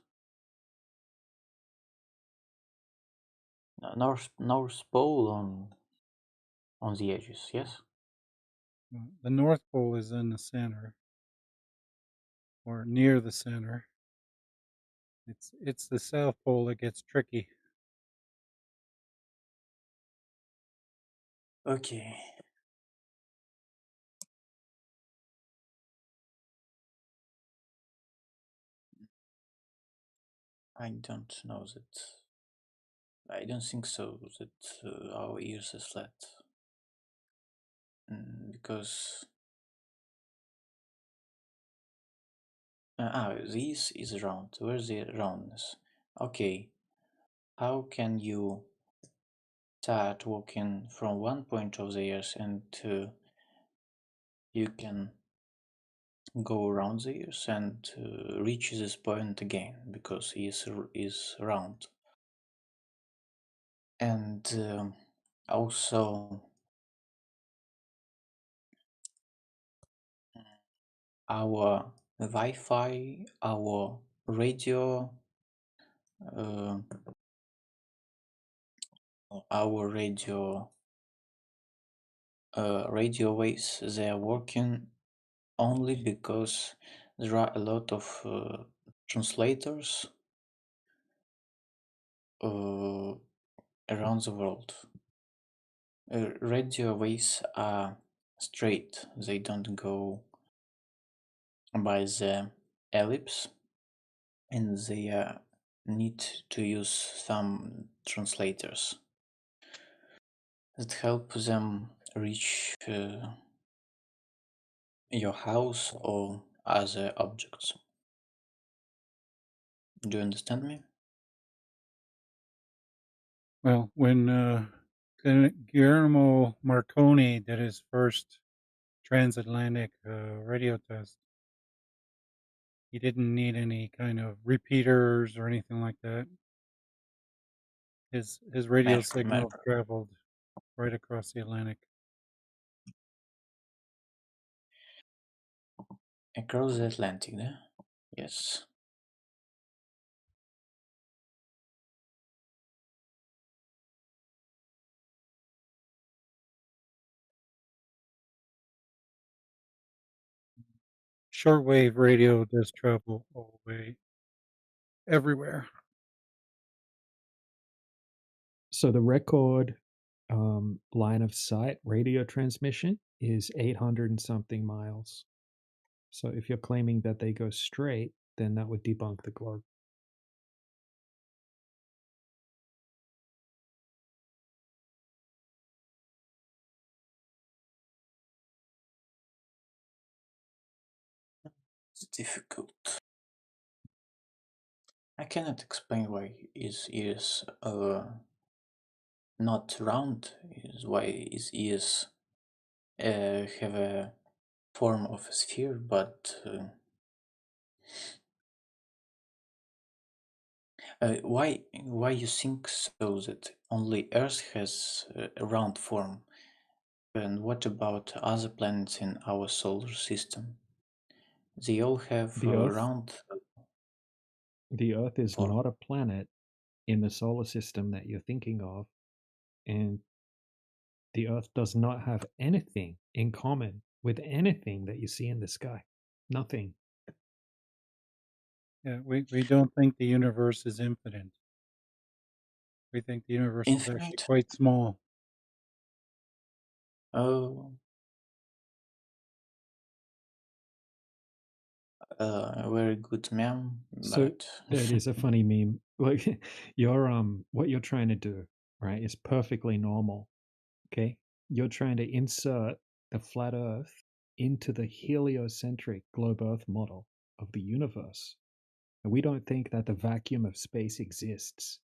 North Pole on the edges. Yes. The North Pole is in the center, or near the center. It's the South Pole that gets tricky. Okay. I don't know that. I don't think so that our ears is flat. Because this is round. Where's the roundness? Okay. How can you start walking from one point of the ears and you can go around the ears and reach this point again because he is round. And also our Wi-Fi, our radio, our radio waves, they are working only because there are a lot of translators around the world. Radio waves are straight, they don't go by the ellipse, and they need to use some translators that help them reach your house or other objects. Do you understand me? Well, when Guillermo Marconi did his first transatlantic radio test, he didn't need any kind of repeaters or anything like that. His radio signal traveled right across the Atlantic. Across the Atlantic, yeah? Yes. Shortwave radio does travel all the way everywhere. So the record line of sight radio transmission is 800 and something miles. So if you're claiming that they go straight, then that would debunk the globe. It's difficult. I cannot explain why is not round. Is why is have a form of a sphere, but why you think so that only Earth has a round form? And what about other planets in our solar system? They all have The a Earth, round the Earth is form. not a planet in the solar system that you're thinking of, and the Earth does not have anything in common with anything that you see in the sky. Nothing. Yeah, we don't think the universe is infinite. We think the universe is actually Infinite? quite small. Oh, very good meme, So but it is a funny meme. Like you're what you're trying to do, right, is perfectly normal. Okay? You're trying to insert the flat Earth into the heliocentric globe Earth model of the universe. And we don't think that the vacuum of space exists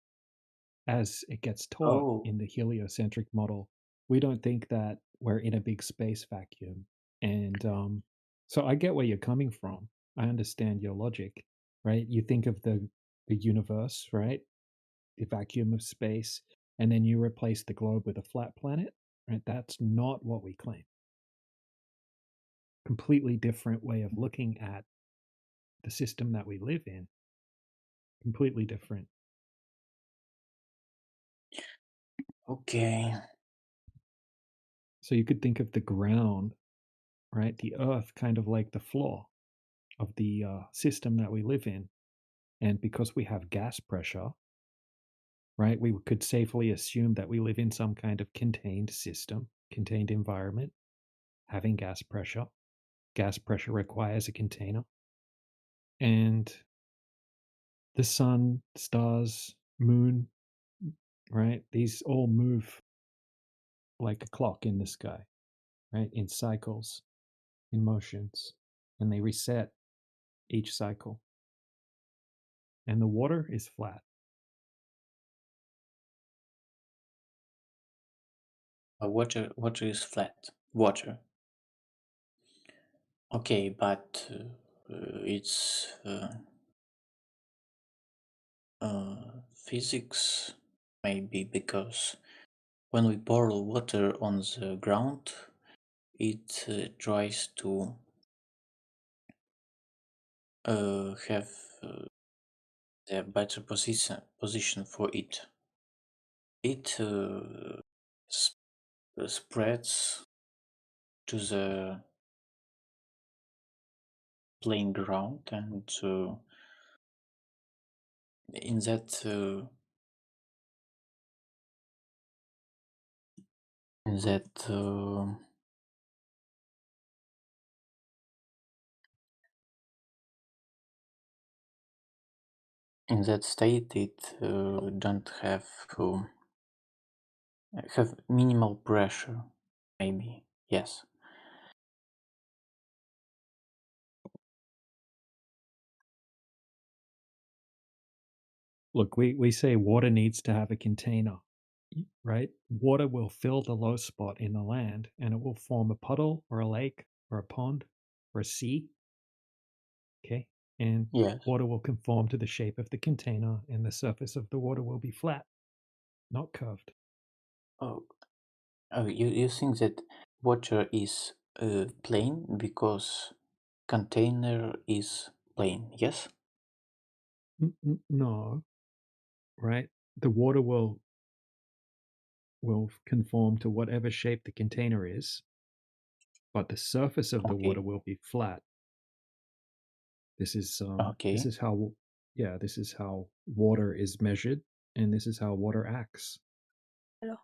as it gets taught oh, in the heliocentric model. We don't think that we're in a big space vacuum. And so I get where you're coming from. I understand your logic, right? You think of the universe, right? The vacuum of space, and then you replace the globe with a flat planet, right? That's not what we claim. Completely different way of looking at the system that we live in. Completely different. okay. So you could think of the ground, right? The earth kind of like the floor of the system that we live in. And because we have gas pressure, right, we could safely assume that we live in some kind of contained system, contained environment, having gas pressure. Gas pressure requires a container. And the sun, stars, moon, right, these all move like a clock in the sky, right, in cycles, in motions, and they reset each cycle. And the water is flat. Water is flat. Water. Okay, but it's physics maybe, because when we pour water on the ground, it tries to have a better position for it. It spreads to the plain ground, and in that in that in that state, it don't have minimal pressure, maybe. Yes. Look, we say water needs to have a container, right? Water will fill the low spot in the land and it will form a puddle or a lake or a pond or a sea. Okay. And Yes. water will conform to the shape of the container and the surface of the water will be flat, not curved. Oh, you think that water is plain because container is plain? Yes. No, right? The water will conform to whatever shape the container is, but the surface of the water Okay. will be flat. This is Okay. this is how this is how water is measured, and this is how water acts.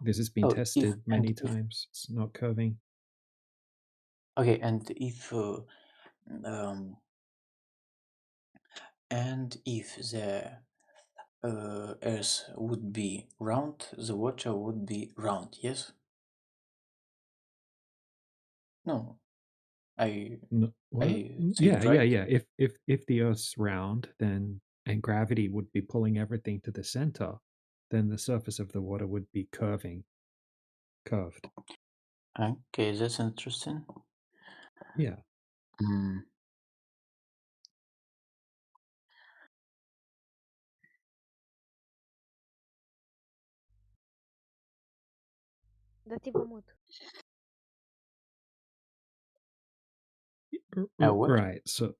This has been Oh, if tested many and if times. It's not curving. okay, um, and if the Earth would be round, the water would be round. Yes? No, What? I see Yeah, it right. yeah. If the Earth's round, then and gravity would be pulling everything to the center, then the surface of the water would be curved. Okay, that's interesting. Yeah. Mm. Дайте помут. What? Right. So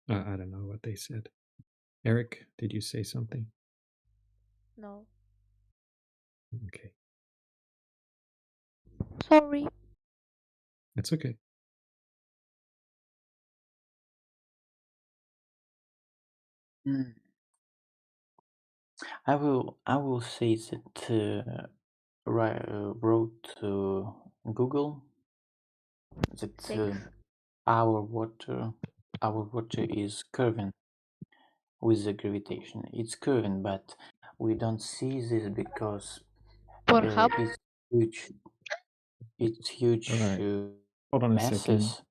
I don't know what they said. Eric, did you say something? No. Okay. Sorry. It's okay. Mm. I will say that wrote Google that Thanks. our water is curving with the gravitation. It's curving, but we don't see this because Pornhub. it's huge. It's huge All right. Hold on a second. masses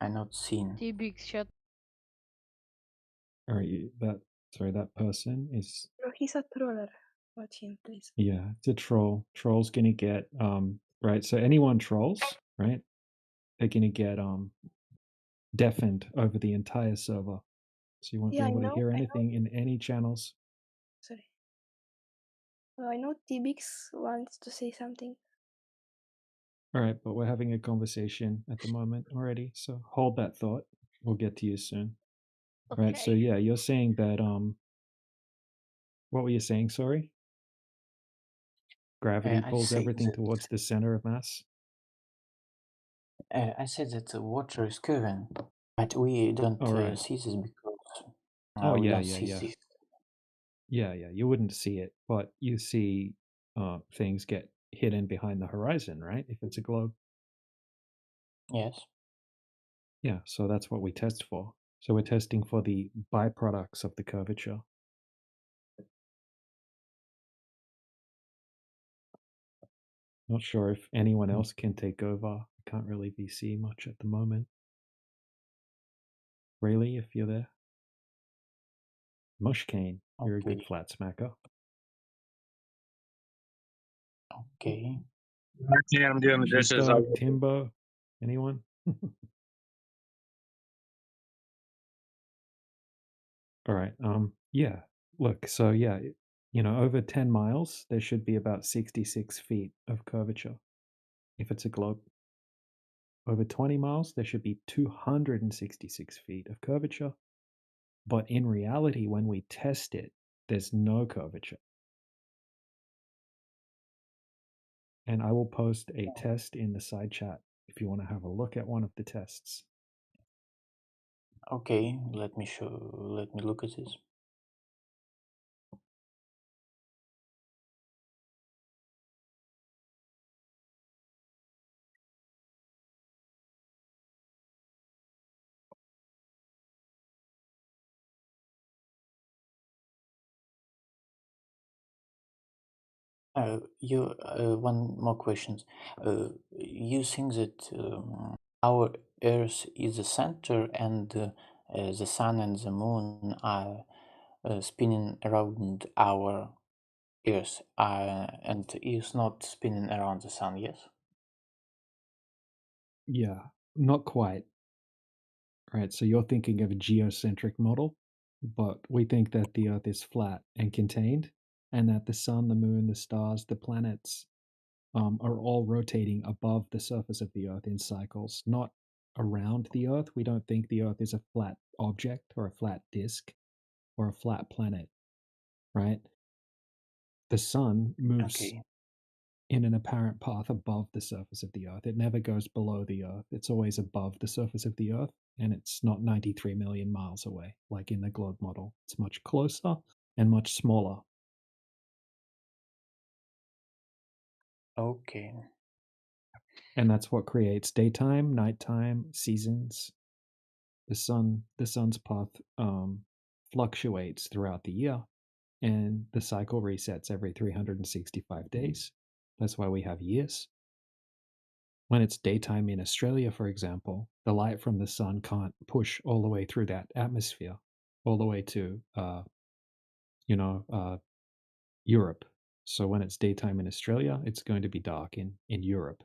are not seen. T-Big shot. All right, that person is Bro, he's a troller. Watch him, please. yeah, it's a troll. Troll's gonna get right. So anyone trolls, right? They're gonna get deafened over the entire server. So you won't Yeah, be I able to know. hear anything in any channels. Sorry. I know T-Bix wants to say something. All right, but we're having a conversation at the moment already, so hold that thought. We'll get to you soon. Okay. Right, so yeah, you're saying that what were you saying, sorry? Gravity I pulls say everything that towards the center of mass? I said that the water is curving, but we don't All right. see this because Oh we yeah, don't yeah, see yeah. this. Yeah, you wouldn't see it, but you see things get hidden behind the horizon, right? If it's a globe. Yes. Yeah, so that's what we test for. So we're testing for the byproducts of the curvature. Not sure if anyone else can take over. Can't really be seen much at the moment. Rayleigh, if you're there. Mushkane, you're a good Okay. flat smacker. Okay. I'm doing the dishes. Sheepdog, Timbo, anyone? All right. Yeah. Look, so yeah, over 10 miles, there should be about 66 feet of curvature if it's a globe. Over 20 miles, there should be 266 feet of curvature. But in reality, when we test it, there's no curvature. And I will post a test in the side chat if you want to have a look at one of the tests. Okay, let me look at this. One more question. You think that our Earth is the center and the sun and the moon are spinning around our Earth and is not spinning around the sun, yes? Yeah, not quite. Right, so you're thinking of a geocentric model, but we think that the Earth is flat and contained, and that the sun, the moon, the stars, the planets are all rotating above the surface of the Earth in cycles, not around the Earth. We don't think the Earth is a flat object or a flat disk or a flat planet, right? The sun moves in an apparent path above the surface of the Earth. It never goes below the Earth. It's always above the surface of the Earth. and it's not 93 million miles away like in the globe model. It's much closer and much smaller. Okay. And that's what creates daytime, nighttime, seasons. The sun's path fluctuates throughout the year, and the cycle resets every 365 days. That's why we have years. When it's daytime in Australia, for example, the light from the sun can't push all the way through that atmosphere, all the way to Europe. So when it's daytime in Australia, it's going to be dark in Europe,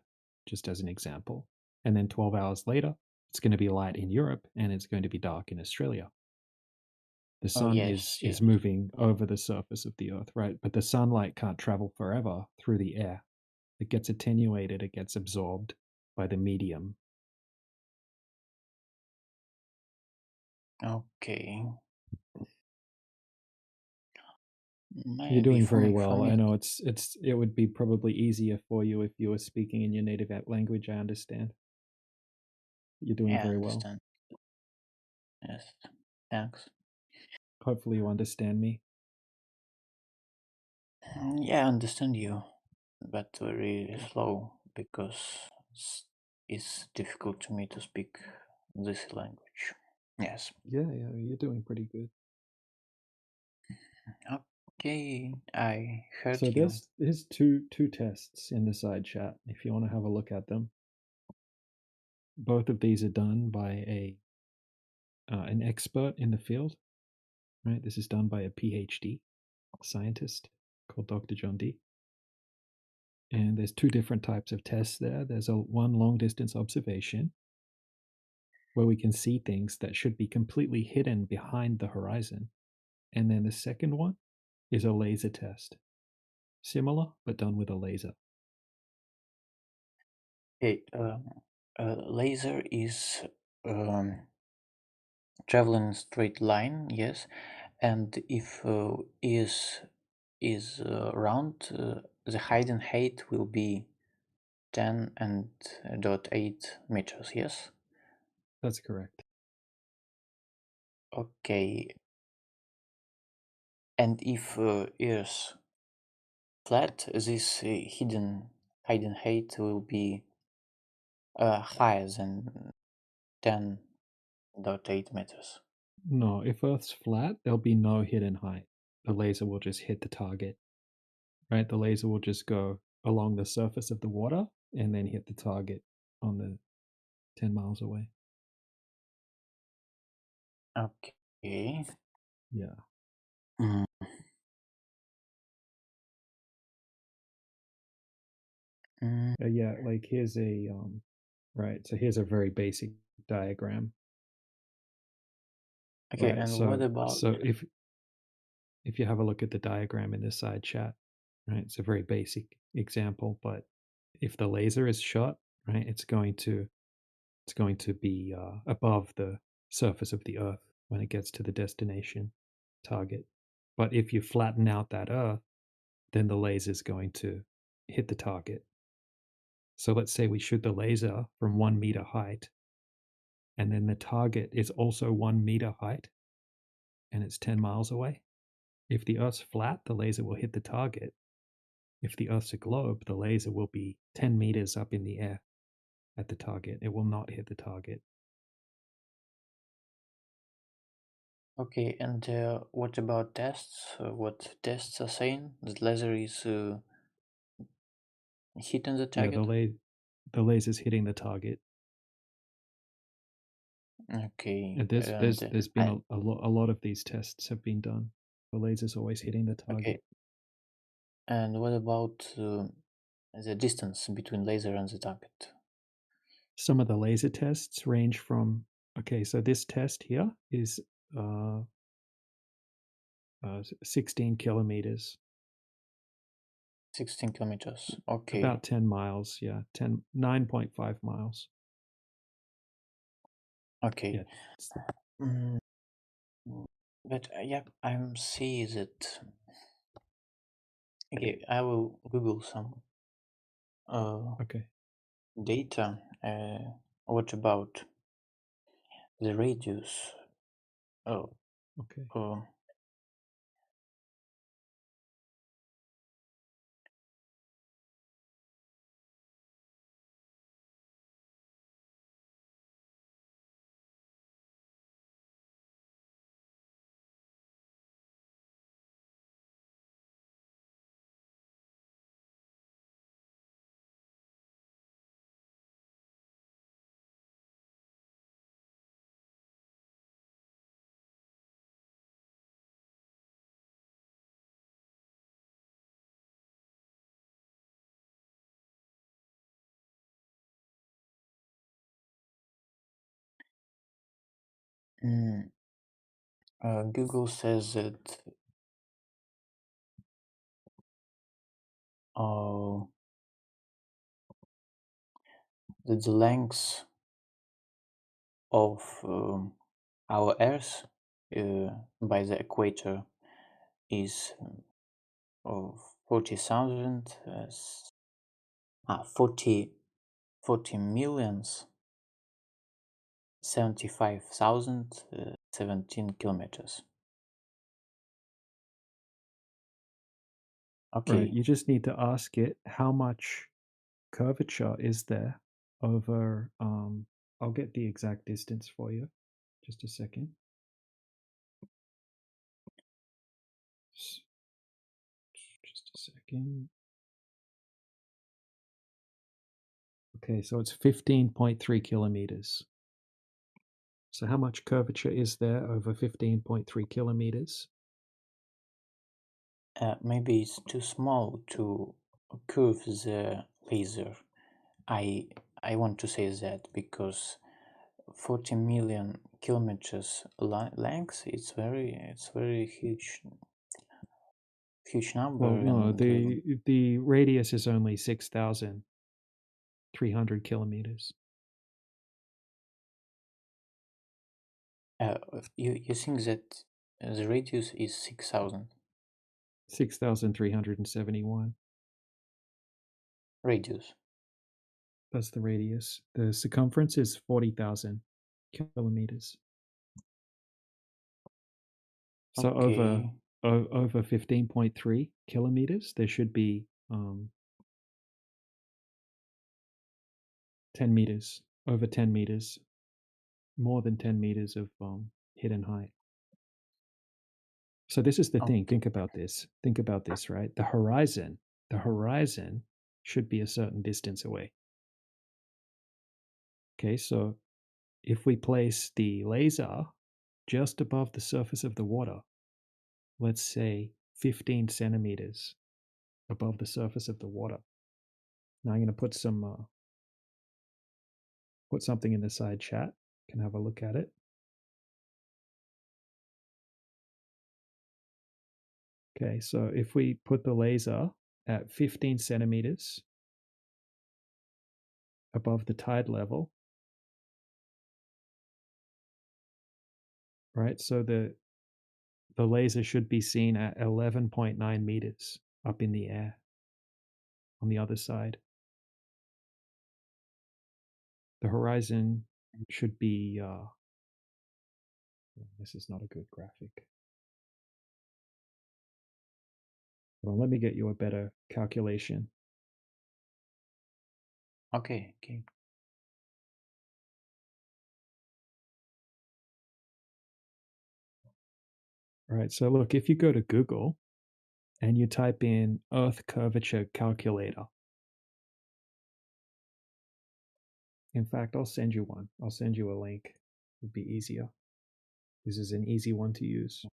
just as an example. And then 12 hours later, it's going to be light in Europe and it's going to be dark in Australia. The sun yes, is moving over the surface of the earth, right? But the sunlight can't travel forever through the air. It gets attenuated, it gets absorbed by the medium. Okay. You're Maybe doing very for well. me. I know it would be probably easier for you if you were speaking in your native language. I understand. You're doing Yeah, I very well. understand. Yes, thanks. Hopefully you understand me. Yeah, I understand you, but very slow because it's difficult to me to speak this language. Yes. Yeah, you're doing pretty good. Okay, I heard So you. there's two tests in the side chat if you want to have a look at them. Both of these are done by an expert in the field, right? This is done by a PhD scientist called Dr. John D. And there's two different types of tests there. There's one long distance observation where we can see things that should be completely hidden behind the horizon. And then the second one is a laser test. Similar, but done with a laser. Okay, laser is traveling in straight line, yes, and if is round, the hidden height will be 10.8 meters, yes? That's correct. Okay. And if Earth flat, this hidden height will be higher than 10.8 meters. No, if Earth's flat, there'll be no hidden height. The laser will just hit the target, right? The laser will just go along the surface of the water and then hit the target on the 10 miles away. Okay. Yeah. Mm. Yeah, like here's a right. So here's a very basic diagram. Okay, Right. and So what about so if you have a look at the diagram in this side chat, right? It's a very basic example, but if the laser is shot, right, it's going to be above the surface of the Earth when it gets to the destination target. But if you flatten out that Earth, then the laser is going to hit the target. So let's say we shoot the laser from 1 meter height, and then the target is also 1 meter height, and it's 10 miles away. If the Earth's flat, the laser will hit the target. If the Earth's a globe, the laser will be 10 meters up in the air at the target. It will not hit the target. Okay, and what about tests? What tests are saying? The laser is hitting the Yeah, target? the laser's hitting the target. Okay, And there's been a lot of these tests have been done. The laser's always hitting the target. Okay. And what about the distance between laser and the target? Some of the laser tests range from, okay, so this test here is 16 kilometers. 16 kilometers. Okay. About 10 miles, yeah. 9.5 miles. Okay. Yeah. But yeah, I'm see that. Okay, I will Google some okay. data. What about the radius. Oh, okay. Google says that that the length of our Earth by the equator is of 40,000 40 millions 75,017 kilometers. Okay. Right. You just need to ask it how much curvature is there over. I'll get the exact distance for you. Just a second. Just a second. Okay, so it's 15.3 kilometers. So how much curvature is there over 15.3 kilometers? Maybe it's too small to curve the laser. I want to say that because 40 million kilometers length, it's very huge number. Well, no, And the radius is only 6,300 kilometers. You think that the radius is 6,000? 6,371. Radius. That's the radius. The circumference is 40,000 kilometers. So Okay. over 15.3 kilometers, there should be 10 meters, over 10 meters, more than 10 meters of hidden height. So this is the thing. Think about this. Think about this, right? The horizon should be a certain distance away. Okay, so if we place the laser just above the surface of the water, let's say 15 centimeters above the surface of the water. Now I'm going to put something in the side chat. You can have a look at it. Okay, so if we put the laser at 15 centimeters above the tide level, right? So the laser should be seen at 11.9 meters up in the air on the other side. The horizon should be, this is not a good graphic. Well, let me get you a better calculation. Okay. All right, so look, if you go to Google and you type in Earth curvature calculator. In fact, I'll send you one. I'll send you a link. It'd be easier. This is an easy one to use.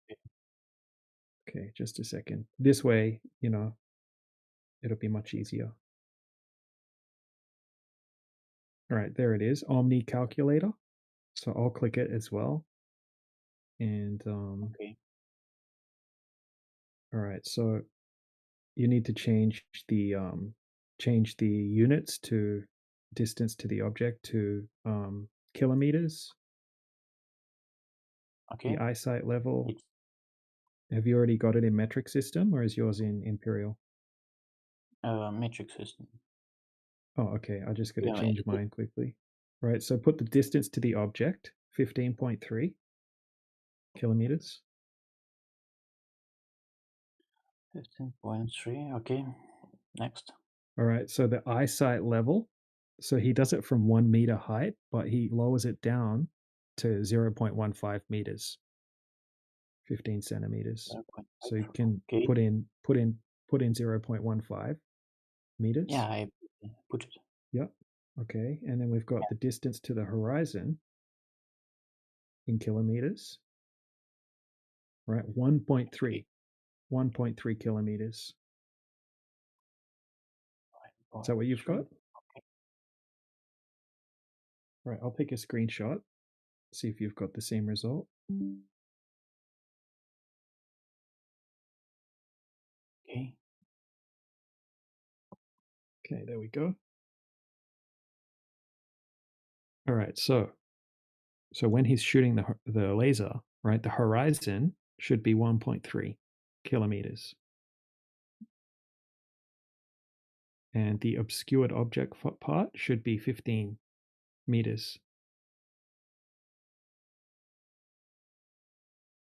Okay, just a second. This way, it'll be much easier. All right, there it is, Omni Calculator. So I'll click it as well. And okay. All right, so you need to change the units to distance to the object to kilometers. Okay. The eyesight level. Have you already got it in metric system, or is yours in imperial? Metric system. Oh, okay. I just got to change mine quickly. Right, so put the distance to the object, 15.3 kilometers. 15.3. Okay. Next. All right. So the eyesight level. So he does it from 1 meter height, but he lowers it down to 0.15 meters, 15 centimeters. So you can Okay. put in 0.15 meters. Yeah, I put it. Yep. Okay. And then we've got the distance to the horizon in kilometers. Right. 1.3 kilometers. Is that what you've got? Right. I'll take a screenshot. See if you've got the same result. Okay. Okay, there we go. All right, so when he's shooting the laser, right, the horizon should be 1.3 kilometers. And the obscured object part should be 15 meters.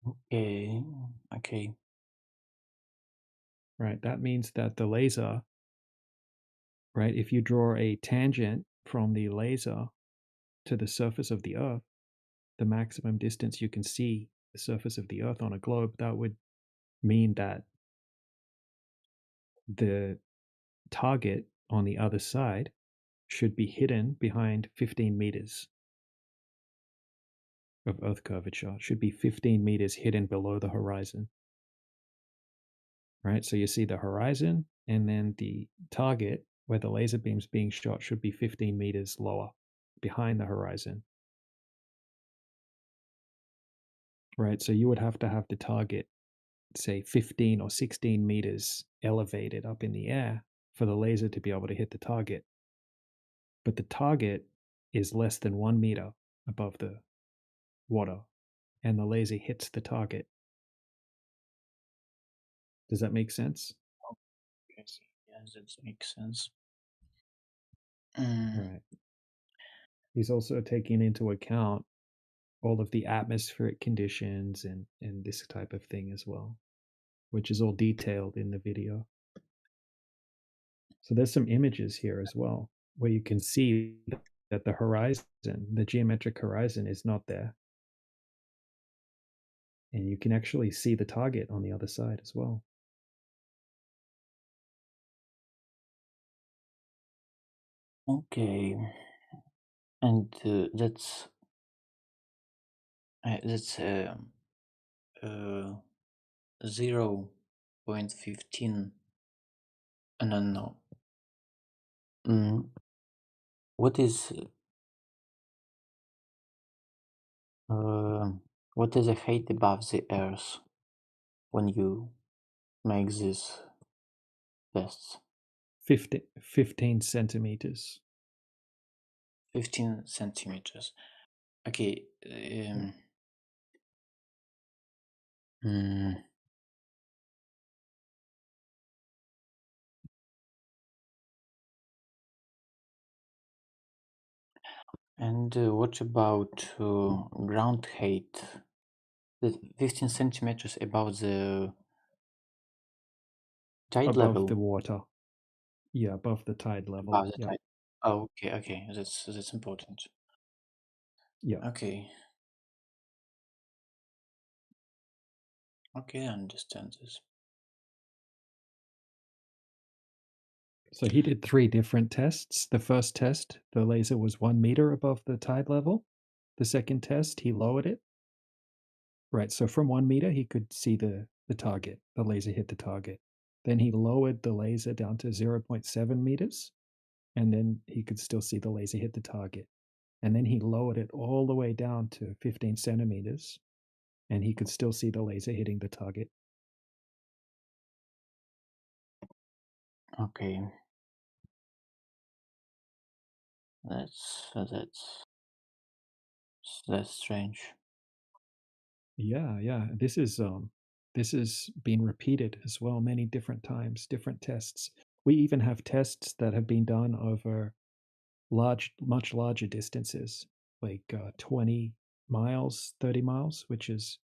Okay. Okay. Right, that means that the laser, right, if you draw a tangent from the laser to the surface of the Earth, the maximum distance you can see the surface of the Earth on a globe, that would mean that the target on the other side should be hidden behind 15 meters of Earth curvature. Should be 15 meters hidden below the horizon. Right, so you see the horizon, and then the target where the laser beam's being shot should be 15 meters lower behind the horizon. Right, so you would have to have the target, say 15 or 16 meters elevated up in the air for the laser to be able to hit the target. But the target is less than 1 meter above the water, and the laser hits the target. Does that make sense? Yes, that makes sense. Right. He's also taking into account all of the atmospheric conditions and this type of thing as well, which is all detailed in the video. So there's some images here as well where you can see that the horizon, the geometric horizon, is not there. And you can actually see the target on the other side as well. Okay. And that's 0.15. No. What is the height above the Earth when you make these tests? 15 centimeters. 15 centimeters. Okay. And what about ground height? The 15 centimeters above the tide Above level. the water. Yeah, above the tide level. Above the Yeah. tide. Oh, okay. That's important. Yeah. Okay. Okay, I understand this. So he did 3 different tests. The first test, the laser was 1 meter above the tide level. The second test, he lowered it. Right, so from 1 meter, he could see the target. The laser hit the target. Then he lowered the laser down to 0.7 meters, and then he could still see the laser hit the target. And then he lowered it all the way down to 15 centimeters, and he could still see the laser hitting the target. Okay. That's strange. Yeah. This is being repeated as well many different times, different tests. We even have tests that have been done over much larger distances, like 20 miles, 30 miles, which is,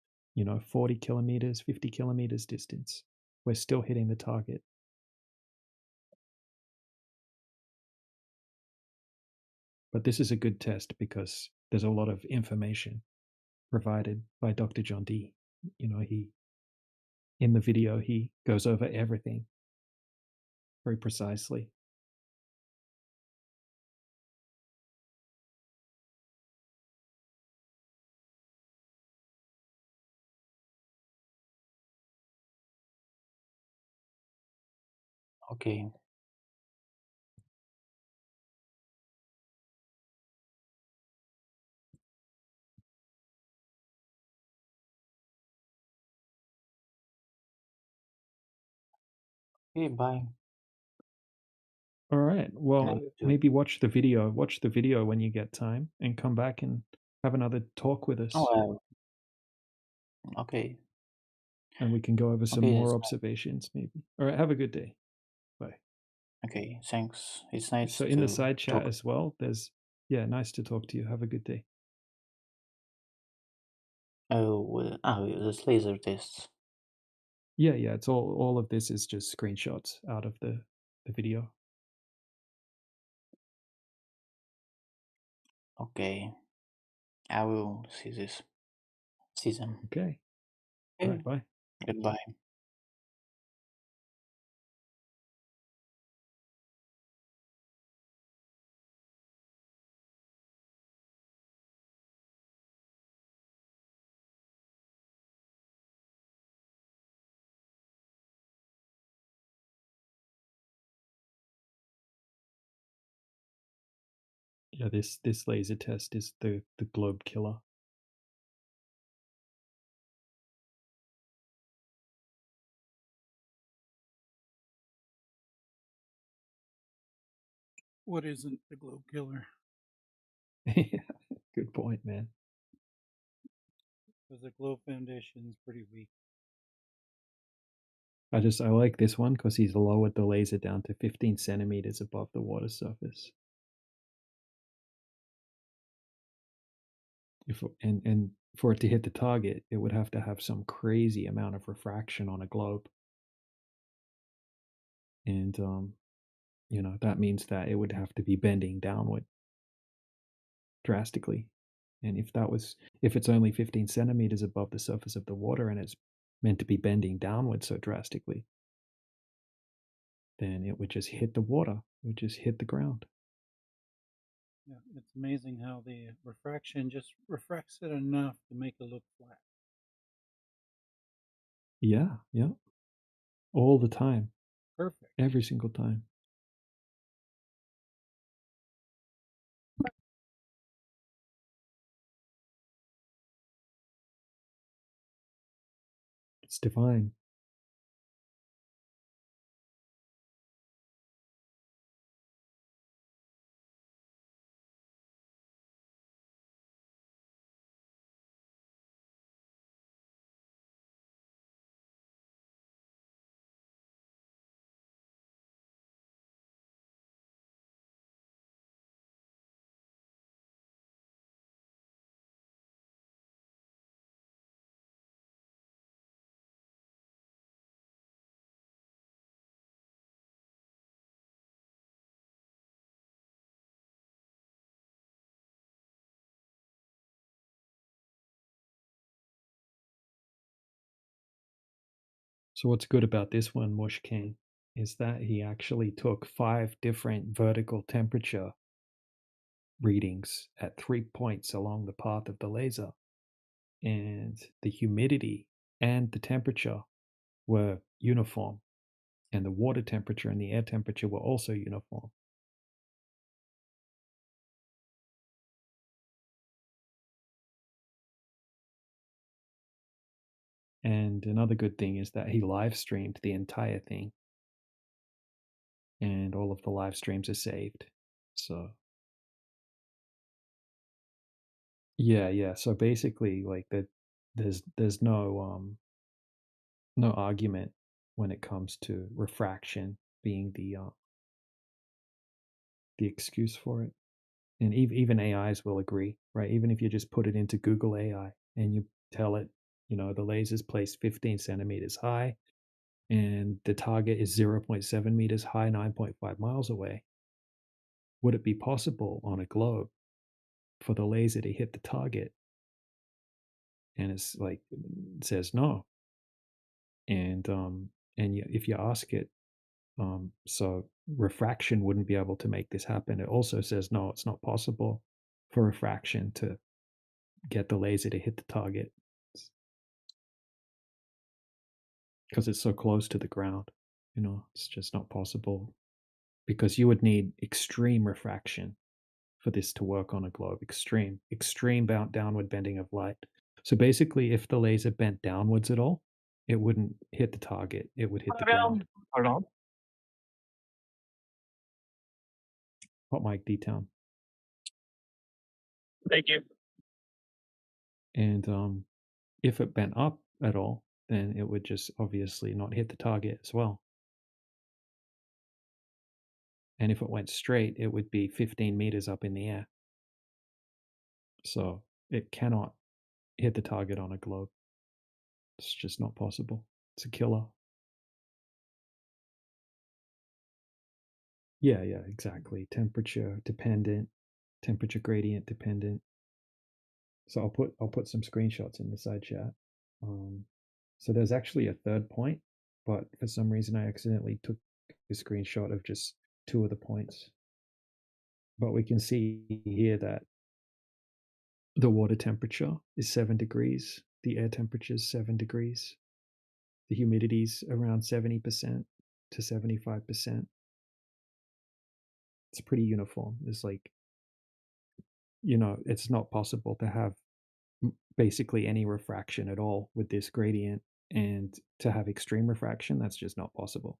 40 kilometers, 50 kilometers distance. We're still hitting the target. But this is a good test because there's a lot of information provided by Dr. John D. In the video, he goes over everything very precisely. Okay. Okay, bye. All right. Well, Nice to maybe watch the video. Watch the video when you get time, and come back and have another talk with us, Oh, okay. and we can go over some Okay, more that's observations. Maybe. All right. Have a good day. Bye. okay. Thanks. It's nice So in the to side chat talk. as well, there's nice to talk to you. Have a good day. This laser tests. Yeah, it's all of this is just screenshots out of the video. Okay. I will see them. Okay. All right, bye. Goodbye. Yeah, this laser test is the globe killer. What isn't the globe killer? Good point, man. Because the globe foundation is pretty weak. I like this one because he's lowered the laser down to 15 centimeters above the water surface. And for it to hit the target, it would have to have some crazy amount of refraction on a globe. And that means that it would have to be bending downward drastically. And if it's only 15 centimeters above the surface of the water and it's meant to be bending downward so drastically, then it would just hit the water. It would just hit the ground. Yeah, it's amazing how the refraction just refracts it enough to make it look flat. Yeah. All the time. Perfect. Every single time. It's divine. So what's good about this one, Mush King, is that he actually took 5 different vertical temperature readings at 3 points along the path of the laser. And the humidity and the temperature were uniform. And the water temperature and the air temperature were also uniform. And another good thing is that he live streamed the entire thing. And all of the live streams are saved. So yeah. So basically, like there's no argument when it comes to refraction being the excuse for it. and even AIs will agree, right? Even if you just put it into Google AI and you tell it, the laser's placed 15 centimeters high and the target is 0.7 meters high, 9.5 miles away, would it be possible on a globe for the laser to hit the target? And it's like, it says no. And if you ask it, so refraction wouldn't be able to make this happen. It also says no, it's not possible for refraction to get the laser to hit the target because it's so close to the ground. It's just not possible because you would need extreme refraction for this to work on a globe. Extreme downward bending of light. So basically, if the laser bent downwards at all, it wouldn't hit the target. It would hit the ground. Hold on. Hot mic D-Town. Thank you. And if it bent up at all, then it would just obviously not hit the target as well. And if it went straight, it would be 15 meters up in the air. So it cannot hit the target on a globe. It's just not possible. It's a killer. Yeah, exactly. Temperature dependent, temperature gradient dependent. So I'll put some screenshots in the side chat. So there's actually a third point, but for some reason I accidentally took a screenshot of just 2 of the points. But we can see here that the water temperature is 7 degrees, the air temperature is 7 degrees, the humidity is around 70% to 75%. It's pretty uniform. It's like, it's not possible to have basically any refraction at all with this gradient, and to have extreme refraction, that's just not possible.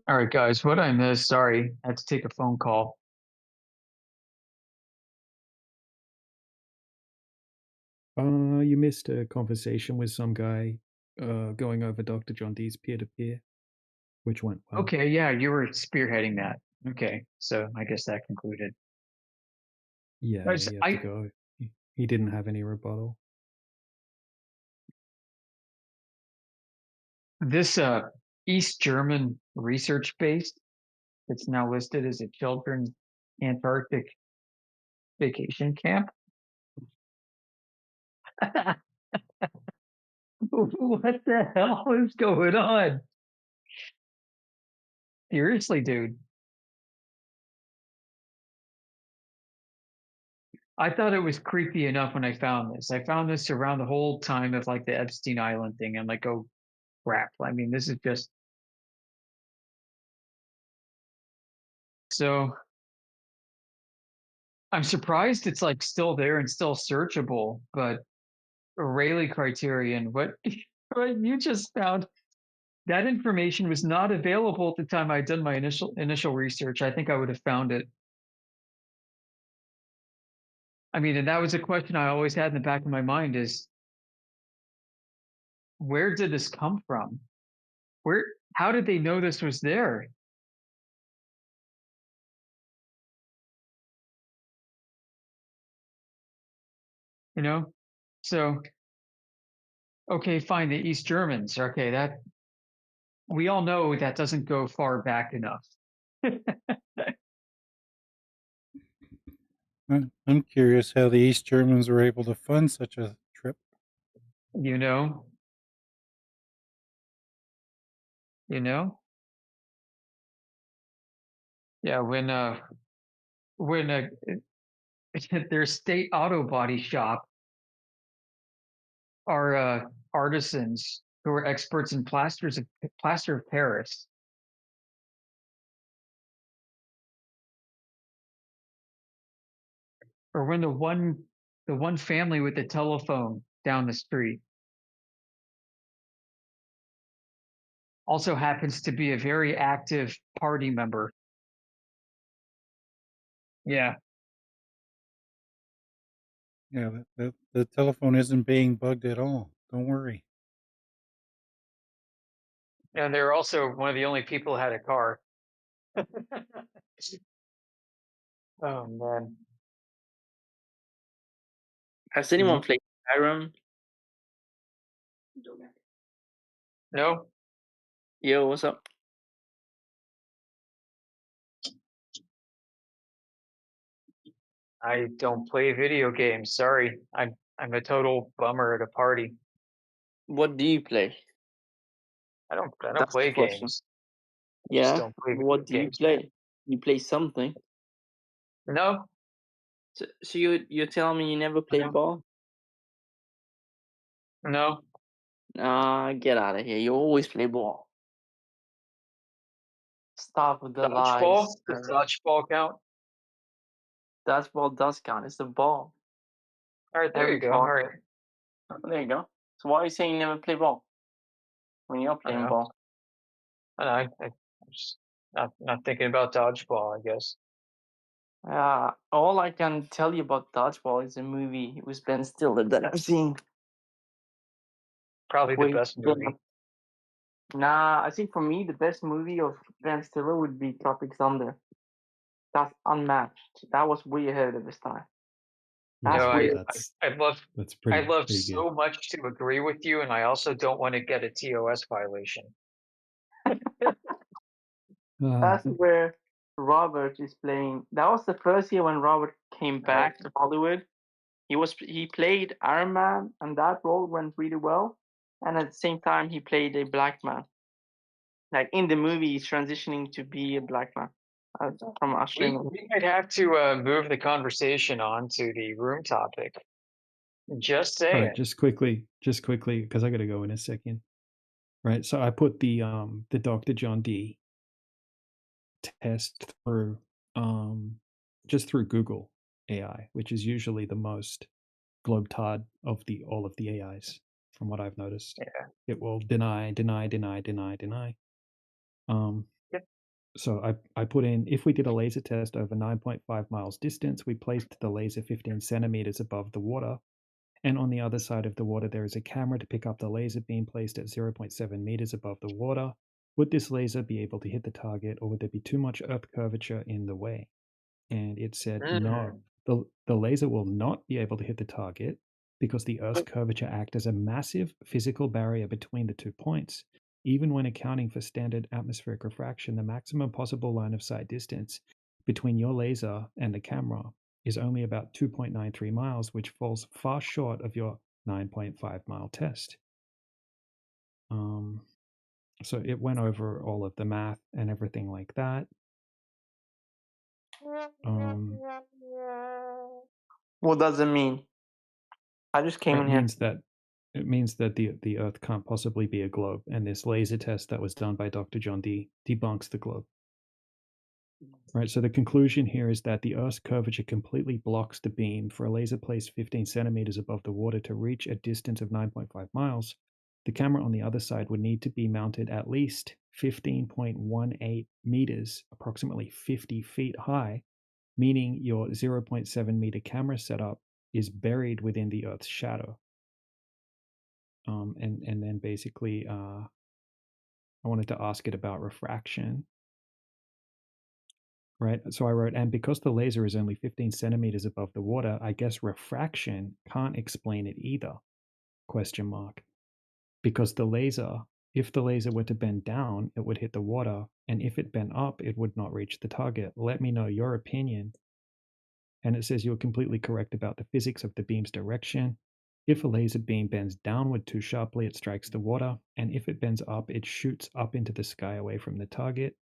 All right, guys, what I missed? Sorry, I had to take a phone call. You missed a conversation with some guy going over Dr. John Dee's peer-to-peer, which went well. Okay, yeah, you were spearheading that. Okay, so I guess that concluded. Yeah, you have to go. He didn't have any rebuttal. This East German research base that's now listed as a children's Antarctic vacation camp. What the hell is going on? Seriously, dude. I thought it was creepy enough when I found this. I found this around the whole time of like the Epstein Island thing. I'm like, oh crap. I mean, this is just so I'm surprised it's like still there and still searchable, but Rayleigh criterion, what you just found, that information was not available at the time I'd done my initial research. I think I would have found it. I mean, and that was a question I always had in the back of my mind is where did this come from? How did they know this was there? You know? So, okay, fine, the East Germans. Okay, that we all know that doesn't go far back enough. I'm curious how the East Germans were able to fund such a trip. You know? You know? Yeah, when their state auto body shop are artisans who are experts in plaster of Paris. Or when the one family with the telephone down the street also happens to be a very active party member. Yeah. Yeah, the telephone isn't being bugged at all. Don't worry. And they're also one of the only people who had a car. Oh man. Has anyone played Skyrim? No? Yo, what's up? I don't play video games. Sorry. I'm a total bummer at a party. What do you play? I don't That's play the question. games. I just Yeah. don't play video What do you games. play? You play something. No. So you're telling me you never played ball? No. Get out of here. You always play ball. Stop with the Dodgeball? lies. Does dodgeball count? Dodgeball does count. It's the ball. All right, there Every you go. ball. All right. There you go. So why are you saying you never play ball when you're I playing know. ball? I'm just not thinking about dodgeball, I guess. All I can tell you about dodgeball is a movie with Ben Stiller that I've seen. Probably the best movie. Nah, I think for me the best movie of Ben Stiller would be Tropic Thunder. That's unmatched. That was way ahead of its time. That's way. I love. That's I love pretty so much to agree with you, and I also don't want to get a TOS violation. That's where Robert is playing. That was the first year when Robert came back to Hollywood. He played Iron Man, and that role went really well. And at the same time, he played a black man. Like in the movie, he's transitioning to be a black man from Australia. We might have to move the conversation on to the room topic. Just All saying. right, just quickly, because I got to go in a second. Right, so I put the Dr. John D test through just through Google AI, which is usually the most globetard of all of the AIs, from what I've noticed. Yeah. It will deny. So I put in, if we did a laser test over 9.5 miles distance, we placed the laser 15 centimeters above the water, and on the other side of the water there is a camera to pick up the laser beam placed at 0.7 meters above the water. Would this laser be able to hit the target, or would there be too much earth curvature in the way? And it said no. The laser will not be able to hit the target because the Earth's curvature acts as a massive physical barrier between the 2 points. Even when accounting for standard atmospheric refraction, the maximum possible line of sight distance between your laser and the camera is only about 2.93 miles, which falls far short of your 9.5-mile test. So it went over all of the math and everything like that. What does it mean? I just came in It here. means that the Earth can't possibly be a globe, and this laser test that was done by Dr. John Dee debunks the globe. Right. So the conclusion here is that the Earth's curvature completely blocks the beam for a laser placed 15 centimeters above the water to reach a distance of 9.5 miles. The camera on the other side would need to be mounted at least 15.18 meters, approximately 50 feet high, meaning your 0.7 meter camera setup is buried within the Earth's shadow. And then basically, I wanted to ask it about refraction. Right. So I wrote, and because the laser is only 15 centimeters above the water, I guess refraction can't explain it either. Question mark. Because the laser, if the laser were to bend down, it would hit the water, and if it bent up, it would not reach the target. Let me know your opinion. And it says you're completely correct about the physics of the beam's direction. If a laser beam bends downward too sharply, it strikes the water, and if it bends up, it shoots up into the sky away from the target.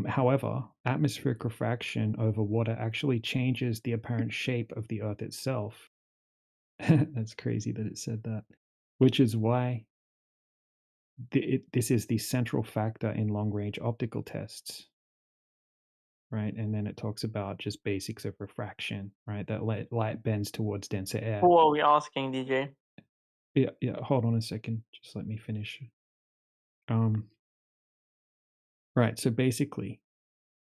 However, atmospheric refraction over water actually changes the apparent shape of the Earth itself. That's crazy that it said that. Which is why this is the central factor in long-range optical tests. Right, and then it talks about just basics of refraction, right? That light bends towards denser air. Who are we asking, DJ? Yeah. Hold on a second. Just let me finish. Right. So basically,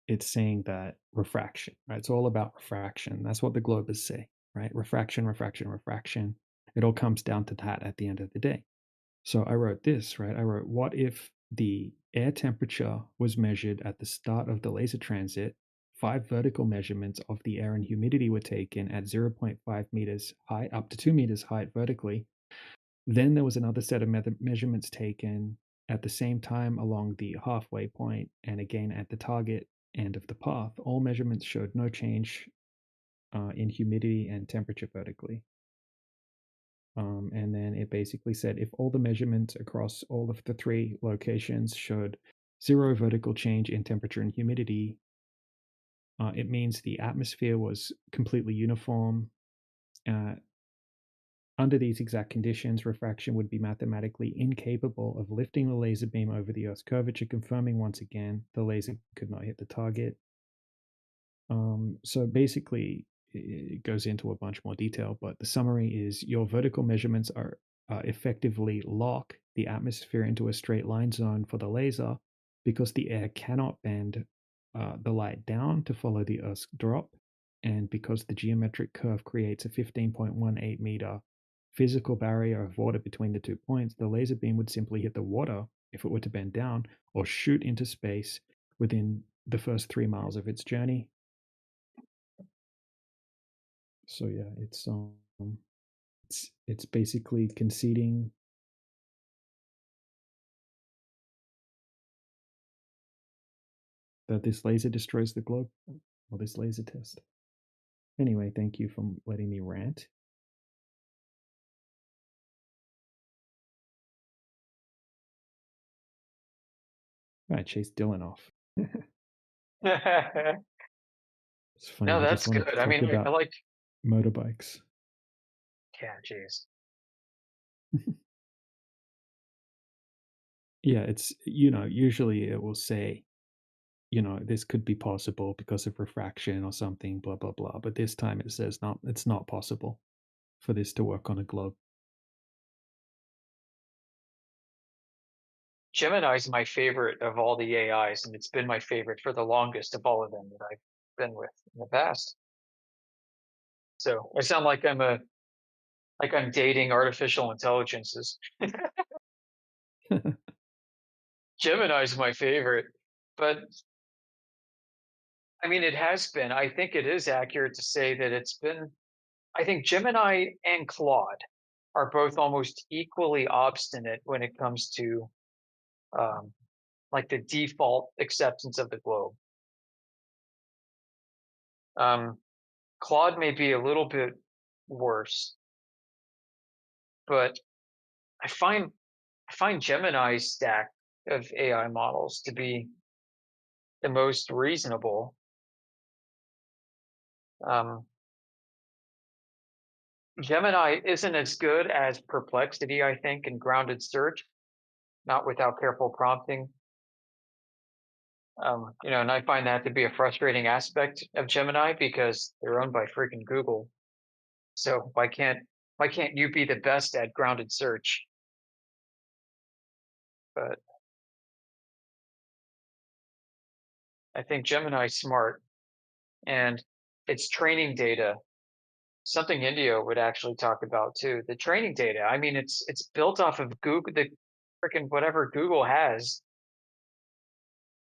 it's saying that refraction, right? It's all about refraction. That's what the globers say, right? Refraction, refraction, refraction. It all comes down to that at the end of the day. So I wrote this, right? I wrote, what if the air temperature was measured at the start of the laser transit? 5 vertical measurements of the air and humidity were taken at 0.5 meters height, up to 2 meters height vertically. Then there was another set of measurements taken at the same time along the halfway point and again at the target end of the path. All measurements showed no change in humidity and temperature vertically. And then it basically said if all the measurements across all of the 3 locations showed 0 vertical change in temperature and humidity, it means the atmosphere was completely uniform. Under these exact conditions, refraction would be mathematically incapable of lifting the laser beam over the Earth's curvature, confirming once again the laser could not hit the target. So basically, it goes into a bunch more detail, but the summary is your vertical measurements are effectively lock the atmosphere into a straight line zone for the laser because the air cannot bend the light down to follow the Earth's drop, and because the geometric curve creates a 15.18 meter physical barrier of water between the 2 points, the laser beam would simply hit the water if it were to bend down or shoot into space within the first 3 miles of its journey. So yeah, it's basically conceding that this laser destroys the globe, or this laser test. Anyway, thank you for letting me rant. I chased Dylan off. It's funny. No, He that's just wanted good. to I talk mean, I about liked. motorbikes. Yeah, jeez. Yeah, it's usually it will say, this could be possible because of refraction or something, blah blah blah. But this time it says it's not possible for this to work on a globe. Gemini's my favorite of all the AIs, and it's been my favorite for the longest of all of them that I've been with in the past. So I sound like I'm dating artificial intelligences. Gemini's my favorite, but I mean, it has been. I think it is accurate to say that it's been. I think Gemini and Claude are both almost equally obstinate when it comes to like the default acceptance of the globe. Claude may be a little bit worse, but I find Gemini's stack of AI models to be the most reasonable. Gemini isn't as good as Perplexity, I think, in grounded search, not without careful prompting. And I find that to be a frustrating aspect of Gemini because they're owned by freaking Google. So why can't you be the best at grounded search? But I think Gemini's smart, and its training data, something Indio would actually talk about too. The training data. I mean, it's built off of Google. The freaking whatever Google has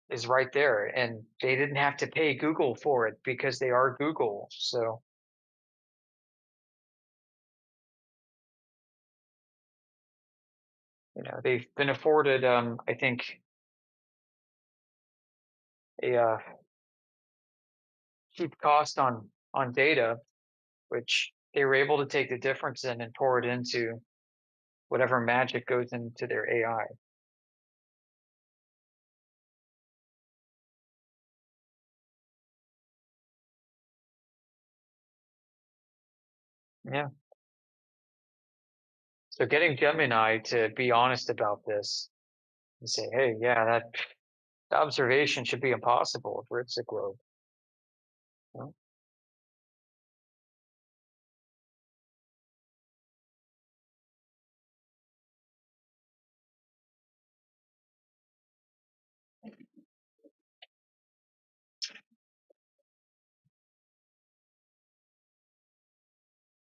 is right there, and they didn't have to pay Google for it because they are Google. So they've been afforded, I think, a cheap cost on data, which they were able to take the difference in and pour it into whatever magic goes into their AI. Yeah. So getting Gemini to be honest about this and say, hey, yeah, that observation should be impossible if it's a globe. Well,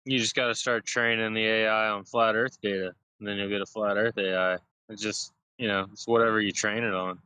You just got to start training the AI on flat Earth data, and then you'll get a flat Earth AI. It's just, it's whatever you train it on.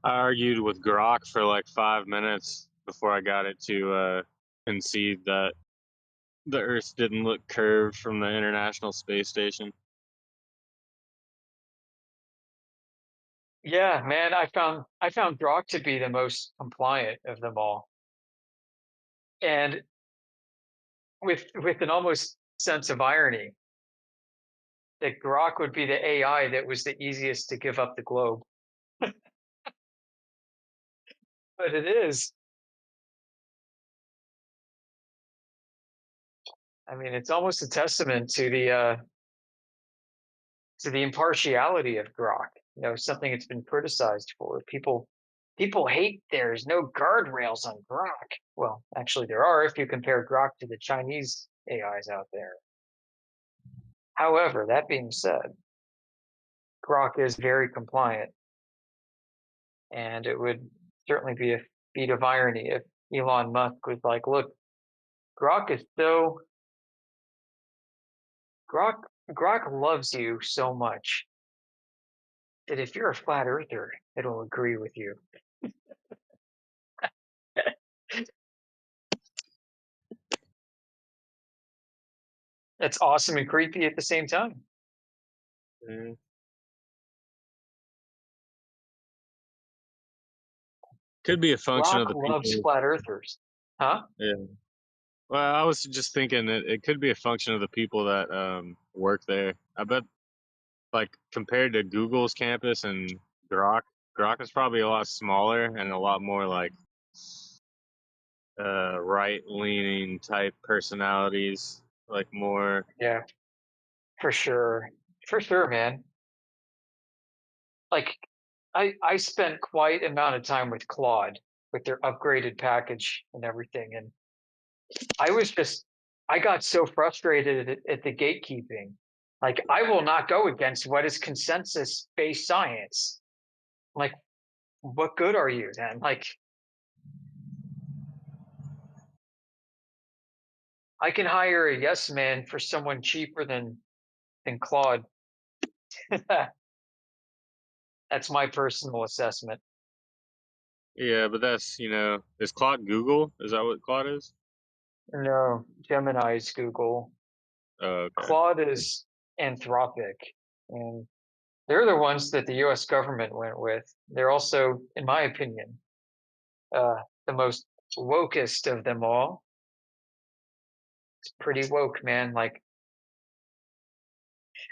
I argued with Grok for like 5 minutes before I got it to concede that the Earth didn't look curved from the International Space Station. yeah, man, I found Grok to be the most compliant of them all, and with an almost sense of irony that Grok would be the AI that was the easiest to give up the globe. But it is. I mean, it's almost a testament to the impartiality of Grok. Something it's been criticized for. People hate there's no guardrails on Grok. Well, actually, there are if you compare Grok to the Chinese AIs out there. However, that being said, Grok is very compliant, and it would certainly be a feat of irony if Elon Musk was like, "Look, Grok is so Grok loves you so much that if you're a flat earther, it'll agree with you." It's awesome and creepy at the same time. Mm. Could be a function of Rock the loves people. flat earthers. Huh? Yeah. Well, I was just thinking it could be a function of the people that work there. I bet, like, compared to Google's campus and Grok, Grok is probably a lot smaller and a lot more like right-leaning type personalities, like more. Yeah, for sure. For sure, man. Like, I spent quite amount of time with Claude with their upgraded package and everything, and I got so frustrated at the gatekeeping. Like, I will not go against what is consensus-based science. Like, what good are you then? Like, I can hire a yes man for someone cheaper than Claude. That's my personal assessment. Yeah, but that's, is Claude Google? Is that what Claude is? No, Gemini is Google. Oh, okay. Claude is Anthropic, and they're the ones that the U.S. government went with. They're also, in my opinion, the most wokest of them all. It's pretty woke, man. Like,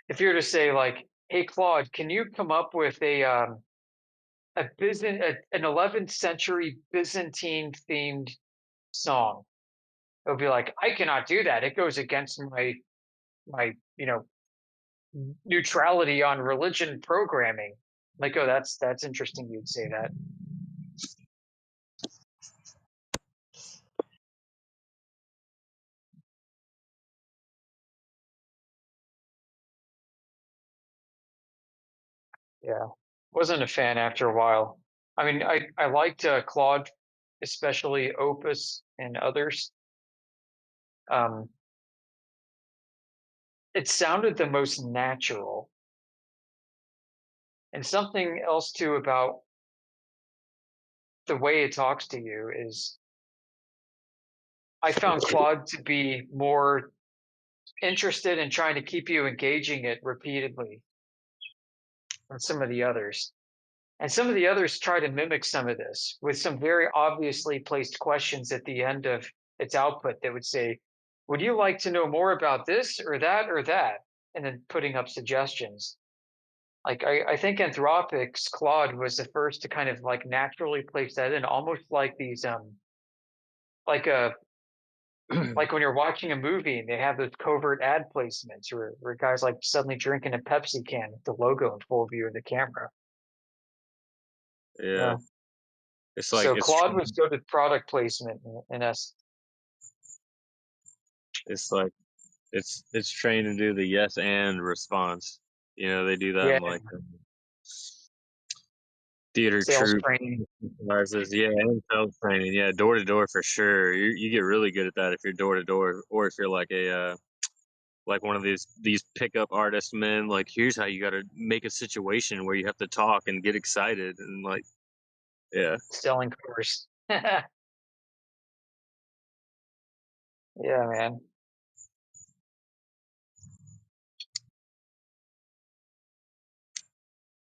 if you were to say, like, "Hey, Claude, can you come up with an 11th century Byzantine themed song?" It'll be like, "I cannot do that. It goes against my neutrality on religion programming." Like, oh, that's interesting. You'd say that. Yeah, wasn't a fan after a while. I mean, I liked Claude, especially Opus and others. Um, it sounded the most natural. And something else too about the way it talks to you is I found Claude to be more interested in trying to keep you engaging it repeatedly than some of the others. And some of the others try to mimic some of this with some very obviously placed questions at the end of its output that would say, "Would you like to know more about this or that or that?" And then putting up suggestions. Like, I think Anthropic's Claude was the first to kind of like naturally place that in, almost like these like a like when you're watching a movie and they have those covert ad placements where guys like suddenly drinking a Pepsi can with the logo in full view of the camera. Yeah. It's like So Claude was good at product placement in essence. it's like it's trained to do the yes and response. They do that Yeah, in like theater sales troupe training. exercises. Yeah, and sales training. Yeah, door to door for sure. You get really good at that if you're door to door, or if you're like like one of these pickup artist men. Like, here's how you got to make a situation where you have to talk and get excited and like, yeah. Selling cars. Yeah, man.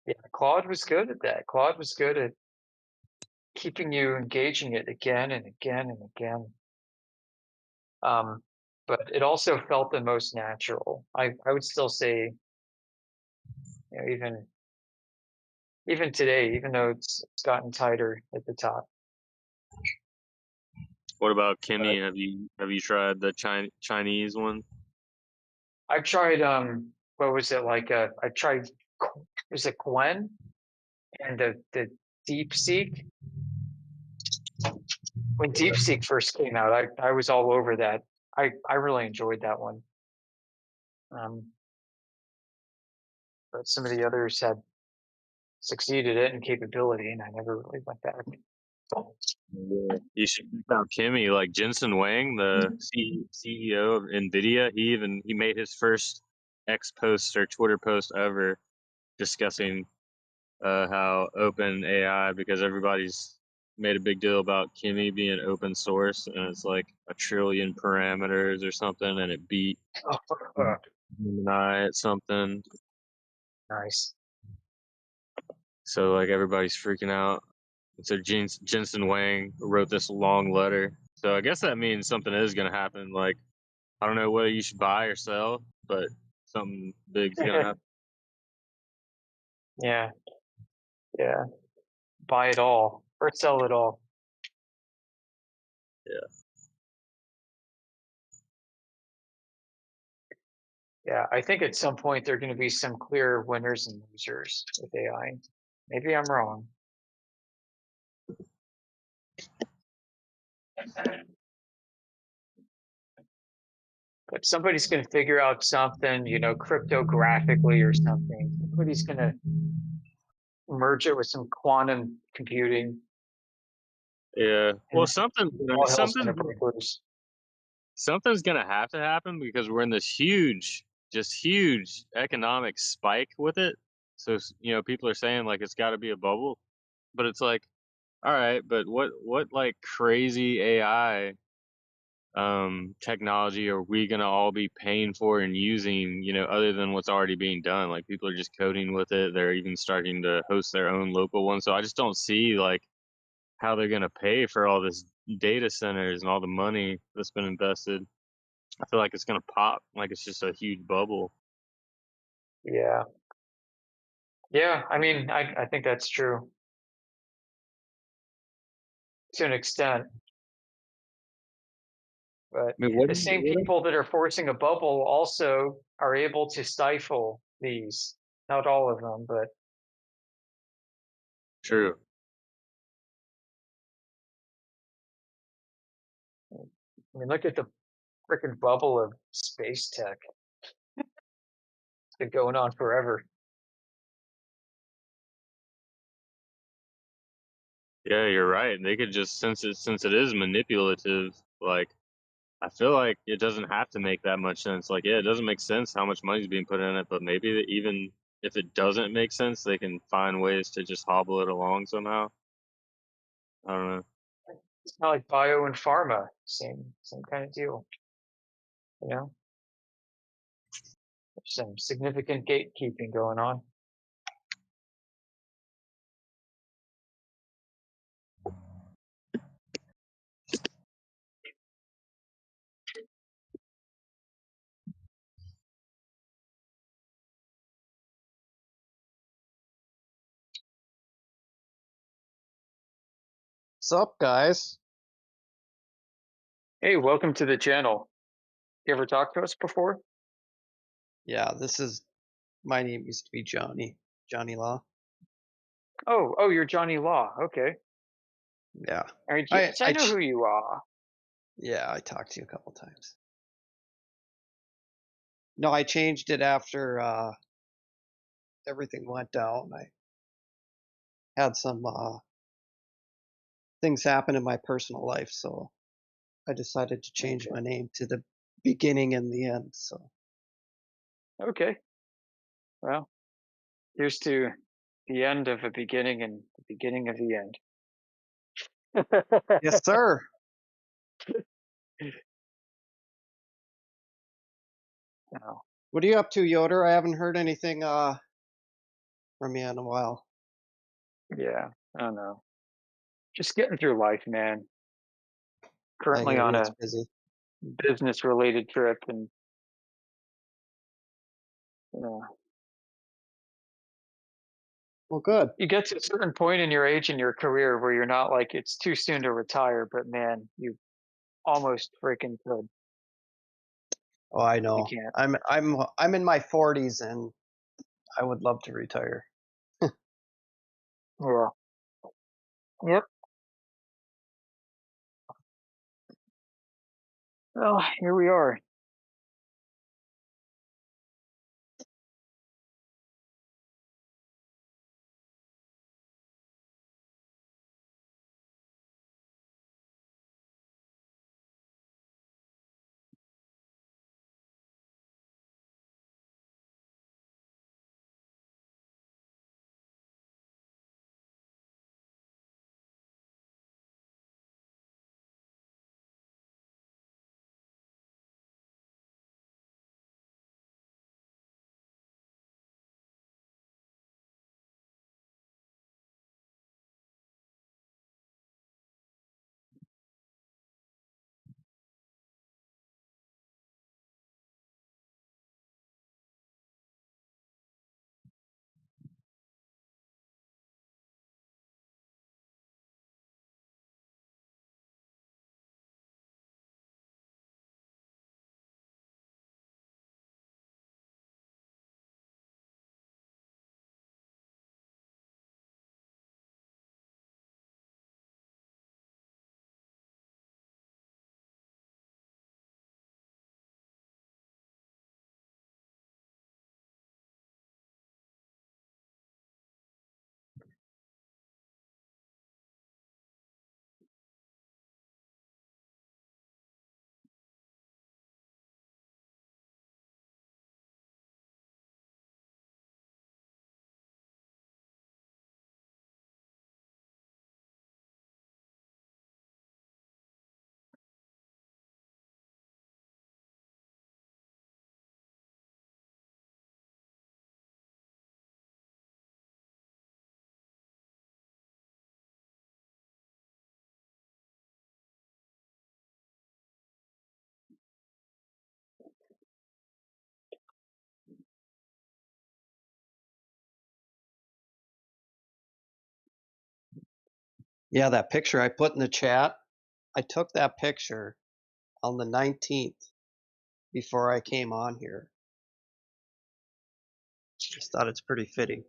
Yeah, Claude was good at that. Claude was good at keeping you engaging it again and again and again. But it also felt the most natural. I would still say, even today, even though it's gotten tighter at the top. What about Kimmy? Have you tried the Chinese one? I've tried what was it like? I tried, was it Gwen and the DeepSeek? When DeepSeek first came out, I was all over that. I really enjoyed that one. But some of the others had succeeded it in capability, and I never really went back. Yeah. You should check out Kimmy, like Jensen Wang, the CEO of NVIDIA. He made his first X post or Twitter post ever discussing how open AI, because everybody's made a big deal about Kimmy being open source, and it's like 1 trillion parameters or something, and it beat Gemini at something. Nice. So like everybody's freaking out. So Jensen Wang wrote this long letter. So I guess that means something is gonna happen. Like I don't know whether you should buy or sell, but something big's gonna happen. Yeah. Yeah. Buy it all or sell it all. Yeah. Yeah, I think at some point there are going to be some clear winners and losers with AI. Maybe I'm wrong. But somebody's going to figure out something, cryptographically or something. Somebody's going to merge it with some quantum computing. Yeah. Well, And all hell's going to something break loose. something's gonna have to happen because we're in this huge economic spike with it. So people are saying like it's got to be a bubble, but it's like, all right, but what like crazy AI technology are we gonna all be paying for and using? Other than what's already being done. Like people are just coding with it. They're even starting to host their own local one. So I just don't see like how they're gonna pay for all this data centers and all the money that's been invested. I feel like it's gonna pop, like it's just a huge bubble. Yeah. Yeah, I mean, I think that's true to an extent. But I mean, the same people that are forcing a bubble also are able to stifle these. Not all of them, but True. I mean, look at the freaking bubble of space tech. It's been going on forever. Yeah, you're right. They could just since it is manipulative, like I feel like it doesn't have to make that much sense. Like, yeah, it doesn't make sense how much money's being put in it, but maybe even if it doesn't make sense, they can find ways to just hobble it along somehow. I don't know. It's not like bio and pharma. Same kind of deal. There's some significant gatekeeping going on. Sup, guys? Hey, welcome to the channel. You ever talked to us before? Yeah, my name used to be Johnny Law. Oh, you're Johnny Law. Okay. Yeah. All right, yes, I know who you are. Yeah, I talked to you a couple times. No, I changed it after everything went down. I had some things happen in my personal life, so I decided to change my name to the beginning and the end. So Okay. Well, here's to the end of a beginning and the beginning of the end. yes, sir. No. What are you up to, Yoder? I haven't heard anything from you in a while. Yeah, I don't know. Just getting through life, man. I Currently hear on you. a It's busy. business-related trip, and Well, good. you get to a certain point in your age in your career where you're not like it's too soon to retire, but man, you almost freaking could. Oh, I know. You can't. I'm in my 40s and I would love to retire. Yeah. Yep. Well, here we are. Yeah, that picture I put in the chat, I took that picture on the 19th before I came on here. Just thought it's pretty fitting.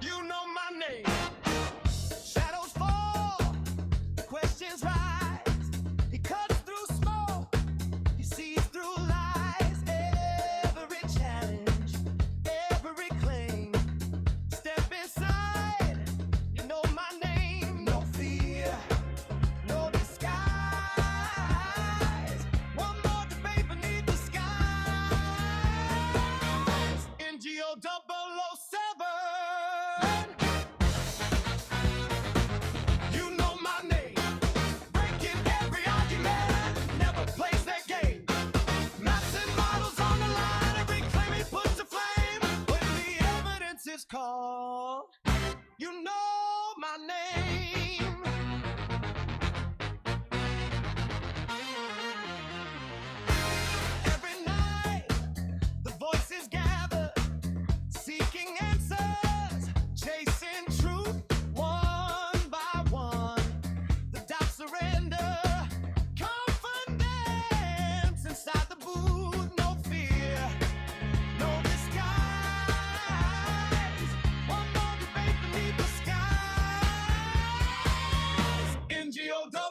You know my name. Shadows fall, questions rise. He cuts through smoke, he sees through lies. Every challenge, every claim. Step inside, you know my name. No fear, no disguise. One more debate beneath the skies. NGO 007. You know my name. Breaking every argument, never plays that game. Maps and models on the line, every claim he puts to flame. When the evidence is called, you know my name. Every night, the voices gather, seeking answers, chasing truth, one by one. The doubts surrender, confidence inside the booth, no fear, no disguise. One more debate beneath the skies. NGO 007.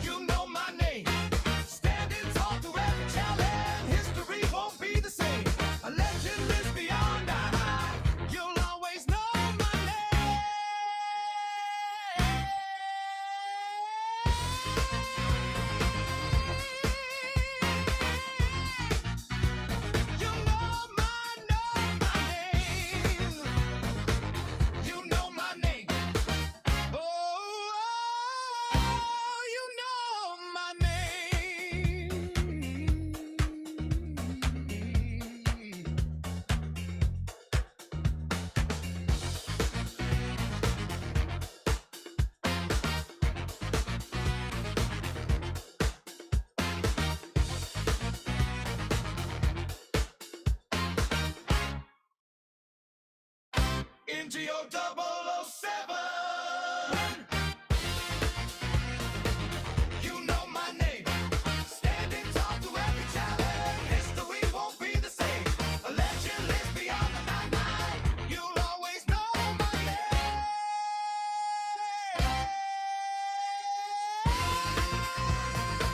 You know my name. Standing tall through every challenge. History won't be the same. A legend lives beyond our eye. You'll always know my name. You know my name. You know my name. Oh, you know my name. NGO 007. You know my name. Standing tall through every challenge. History won't be the same. A legend lives beyond the night. You'll always know my name. You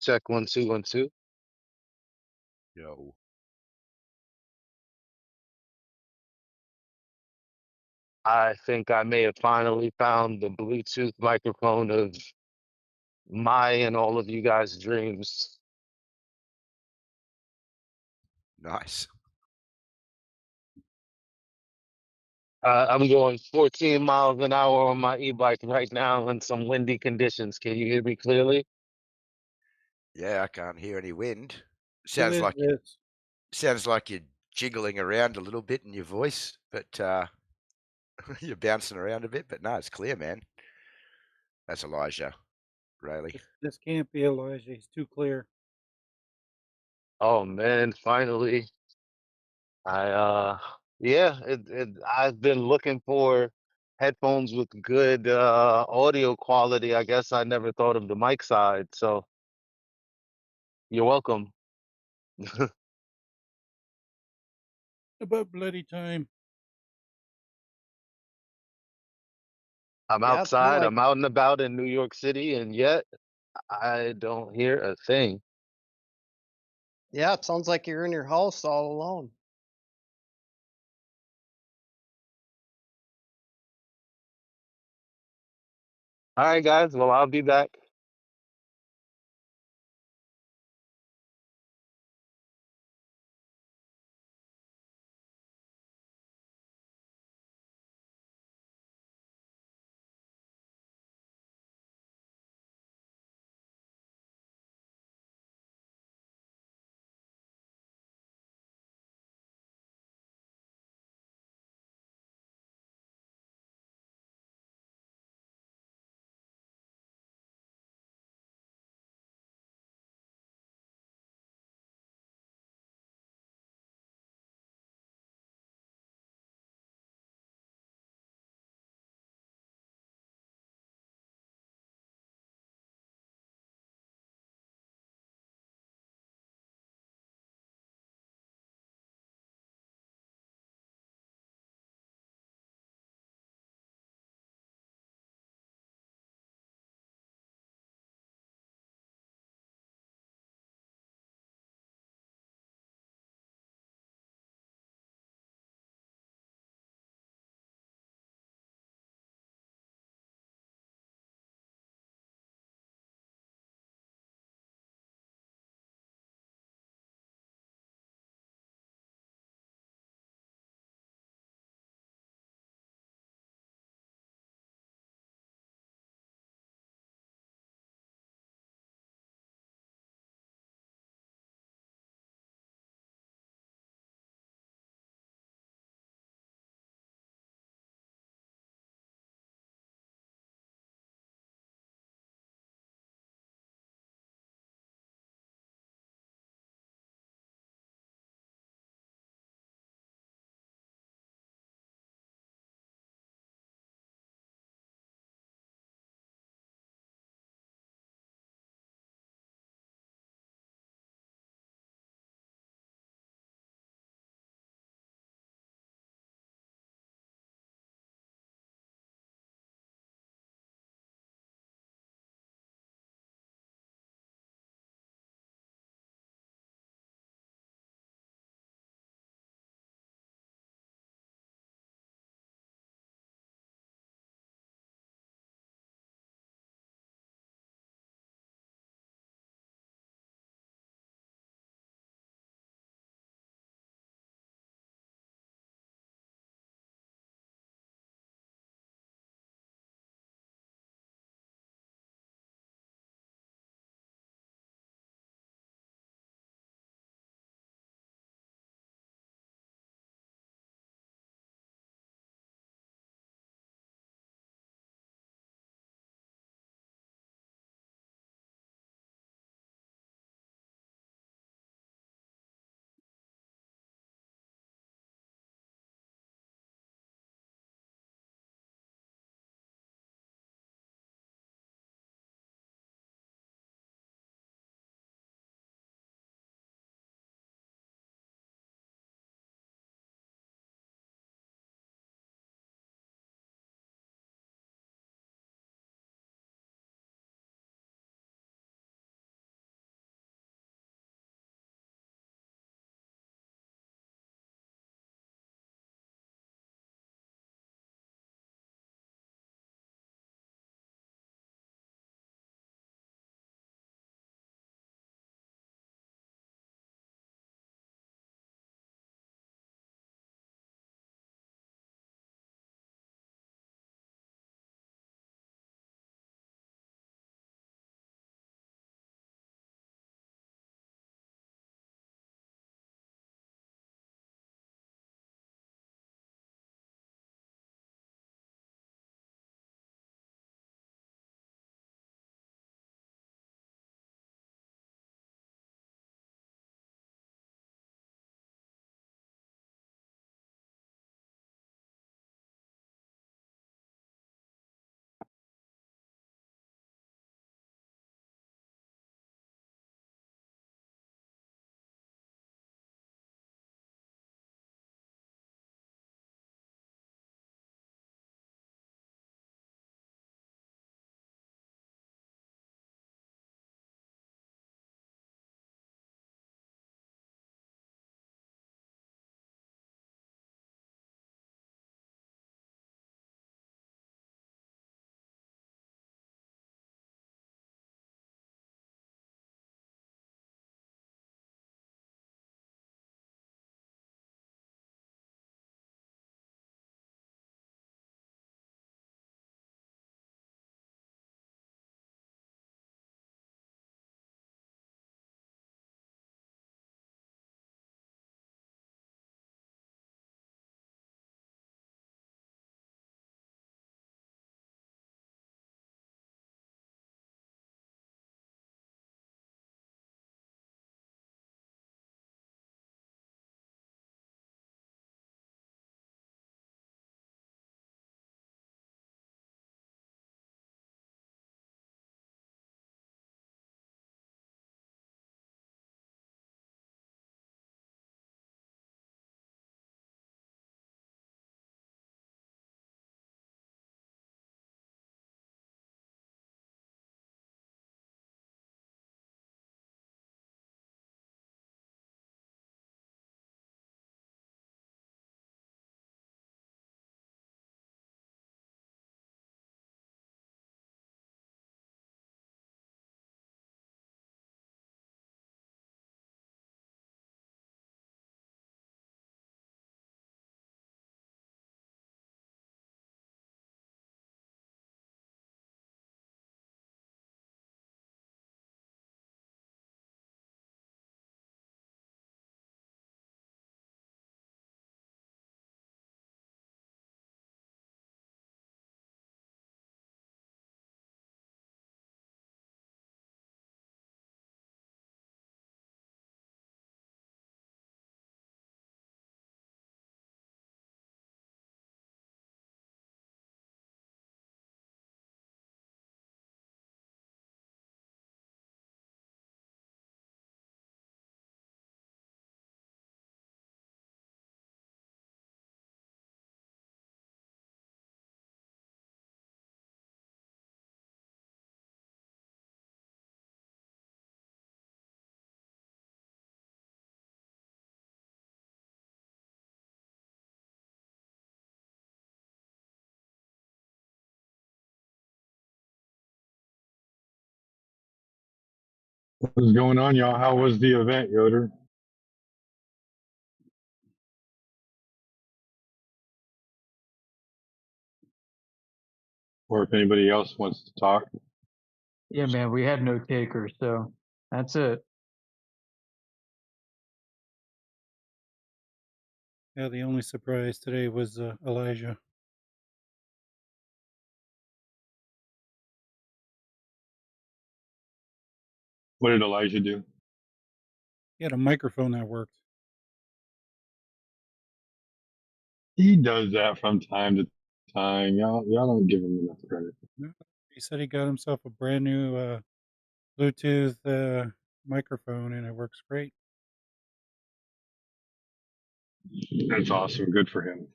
Check 1 2 1 2. Yo. I think I may have finally found the Bluetooth microphone of my and all of you guys' dreams. Nice. I'm going 14 miles an hour on my e-bike right now in some windy conditions. Can you hear me clearly? Yeah, I can't hear any wind. Who Sounds is like this? sounds like you're jiggling around a little bit in your voice, but you're bouncing around a bit. But no, it's clear, man. That's Elijah Rayleigh. This can't be Elijah. He's too clear. Oh man, finally. I've been looking for headphones with good audio quality. I guess I never thought of the mic side, so you're welcome. About bloody time. I'm Yeah, it sounds outside, like I'm out and about in New York City, and yet I don't hear a thing. you're in your house all alone. All right, guys, well, I'll be back. What's going on, y'all? How was the event, Yoder? Or if anybody else wants to talk. Yeah, man, we had no takers, so that's it. Yeah, the only surprise today was Elijah. What did Elijah do? He had a microphone that worked. He does that from time to time. Y'all don't give him enough credit. No, he said he got himself a brand new Bluetooth microphone, and it works great. That's awesome. Good for him.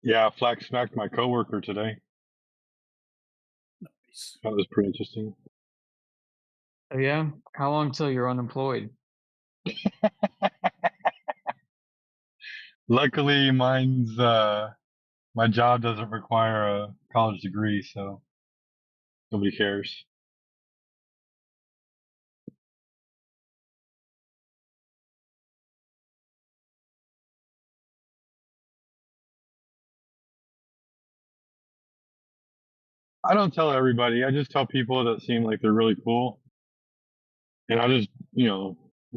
Yeah, Flack smacked my coworker today. Nice. That was pretty interesting. Oh, yeah? How long till you're unemployed? Luckily, my job doesn't require a college degree, so nobody cares. I don't tell everybody. I just tell people that seem like they're really cool, and I just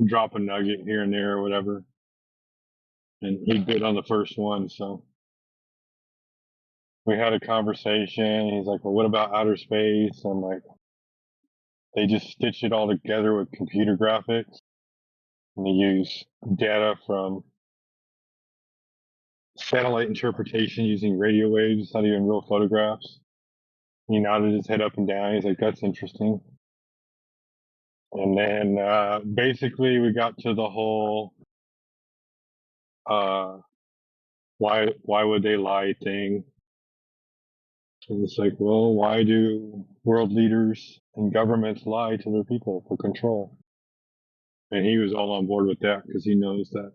drop a nugget here and there or whatever. And he bit on the first one, so we had a conversation. He's like, "Well, what about outer space?" I'm like, "They just stitch it all together with computer graphics, and they use data from satellite interpretation using radio waves, not even real photographs." He nodded his head up and down. He's like, "That's interesting." And then basically we got to the whole uh, why would they lie thing. And it's like, well, why do world leaders and governments lie to their people for control? And he was all on board with that because he knows that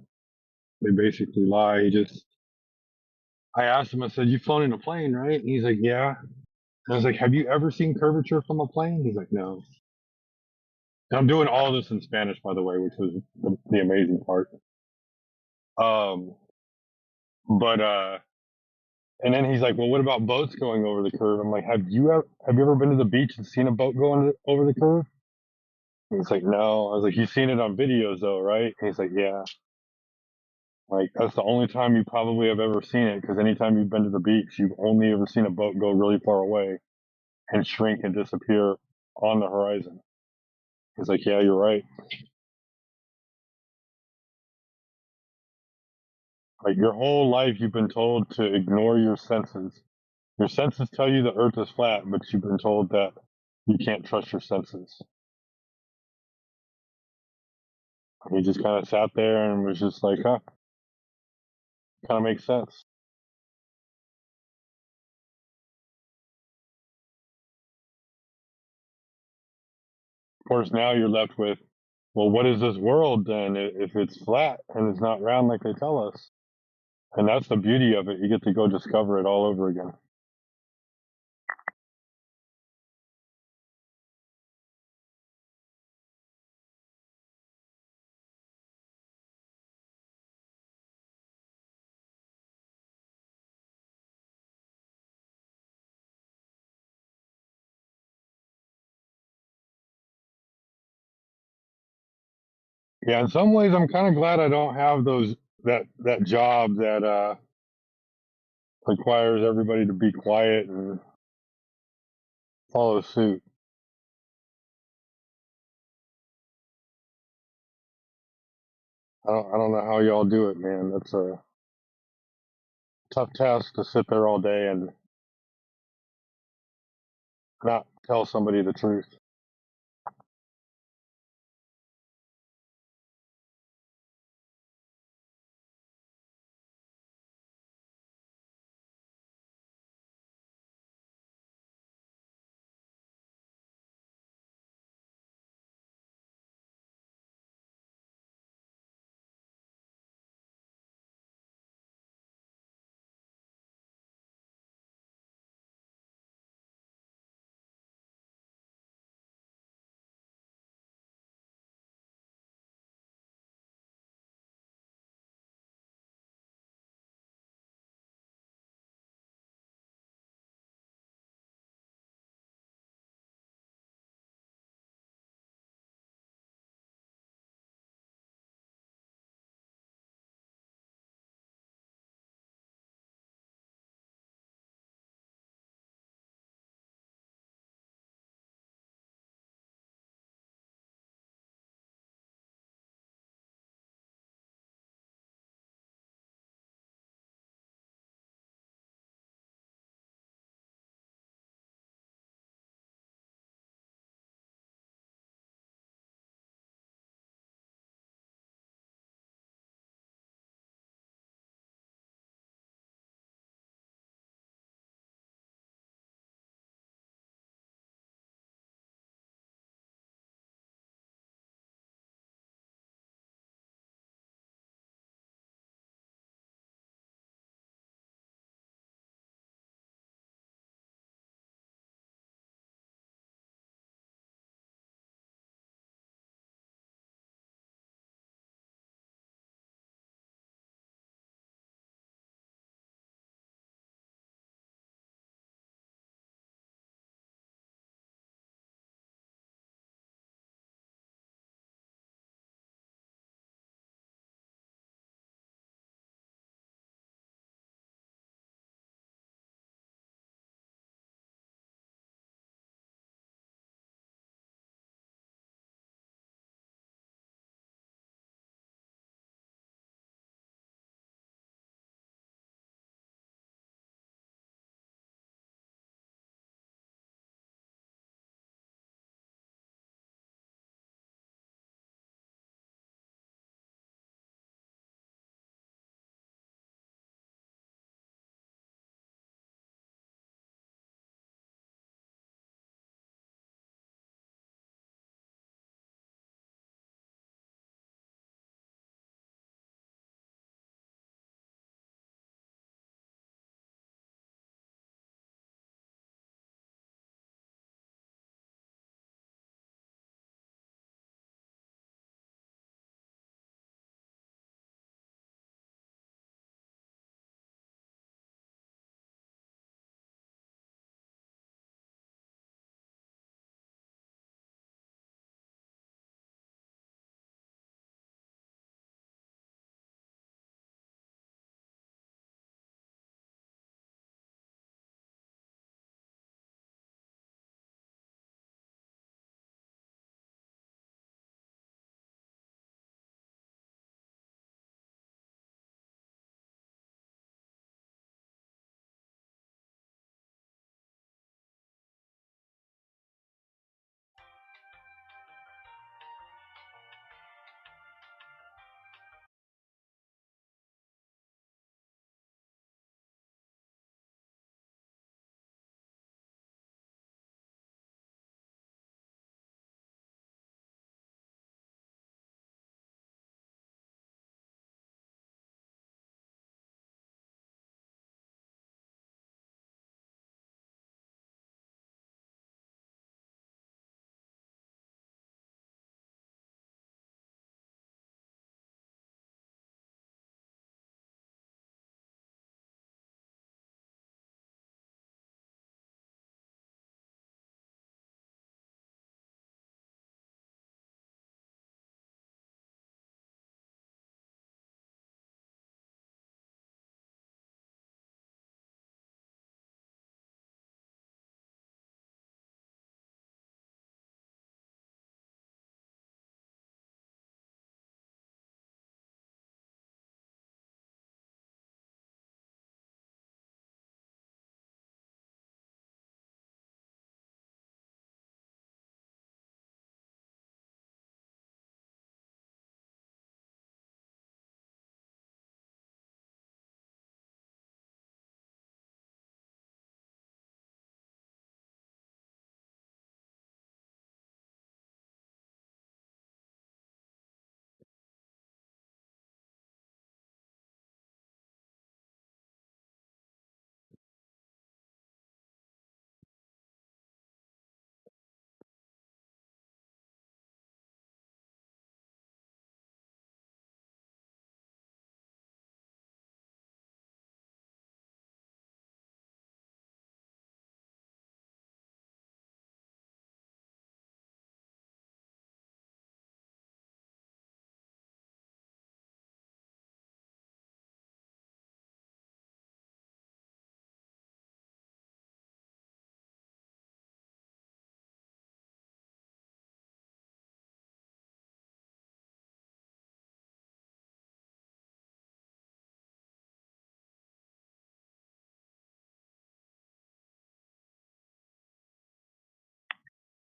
they basically lie. I asked him, I said, "You flown in a plane, right?" And he's like, "Yeah." And I was like, "Have you ever seen curvature from a plane?" He's like, "No." And I'm doing all this in Spanish, by the way, which was the amazing part. But and then he's like, "Well, what about boats going over the curve?" I'm like, "Have you ever been to the beach and seen a boat going over the curve?" And he's like, "No." I was like, "You've seen it on videos though, right?" And he's like, "Yeah." Like, that's the only time you probably have ever seen it, because anytime you've been to the beach, you've only ever seen a boat go really far away and shrink and disappear on the horizon. He's like, "Yeah, you're right." Like, your whole life, you've been told to ignore your senses. Your senses tell you the earth is flat, but you've been told that you can't trust your senses. He just kind of sat there and was just like, huh, kind of makes sense. Of course, now you're left with, well, what is this world then if it's flat and it's not round like they tell us? And that's the beauty of it. You get to go discover it all over again. Yeah, in some ways, I'm kind of glad I don't have that job that requires everybody to be quiet and follow suit. I don't know how y'all do it, man. That's a tough task to sit there all day and not tell somebody the truth.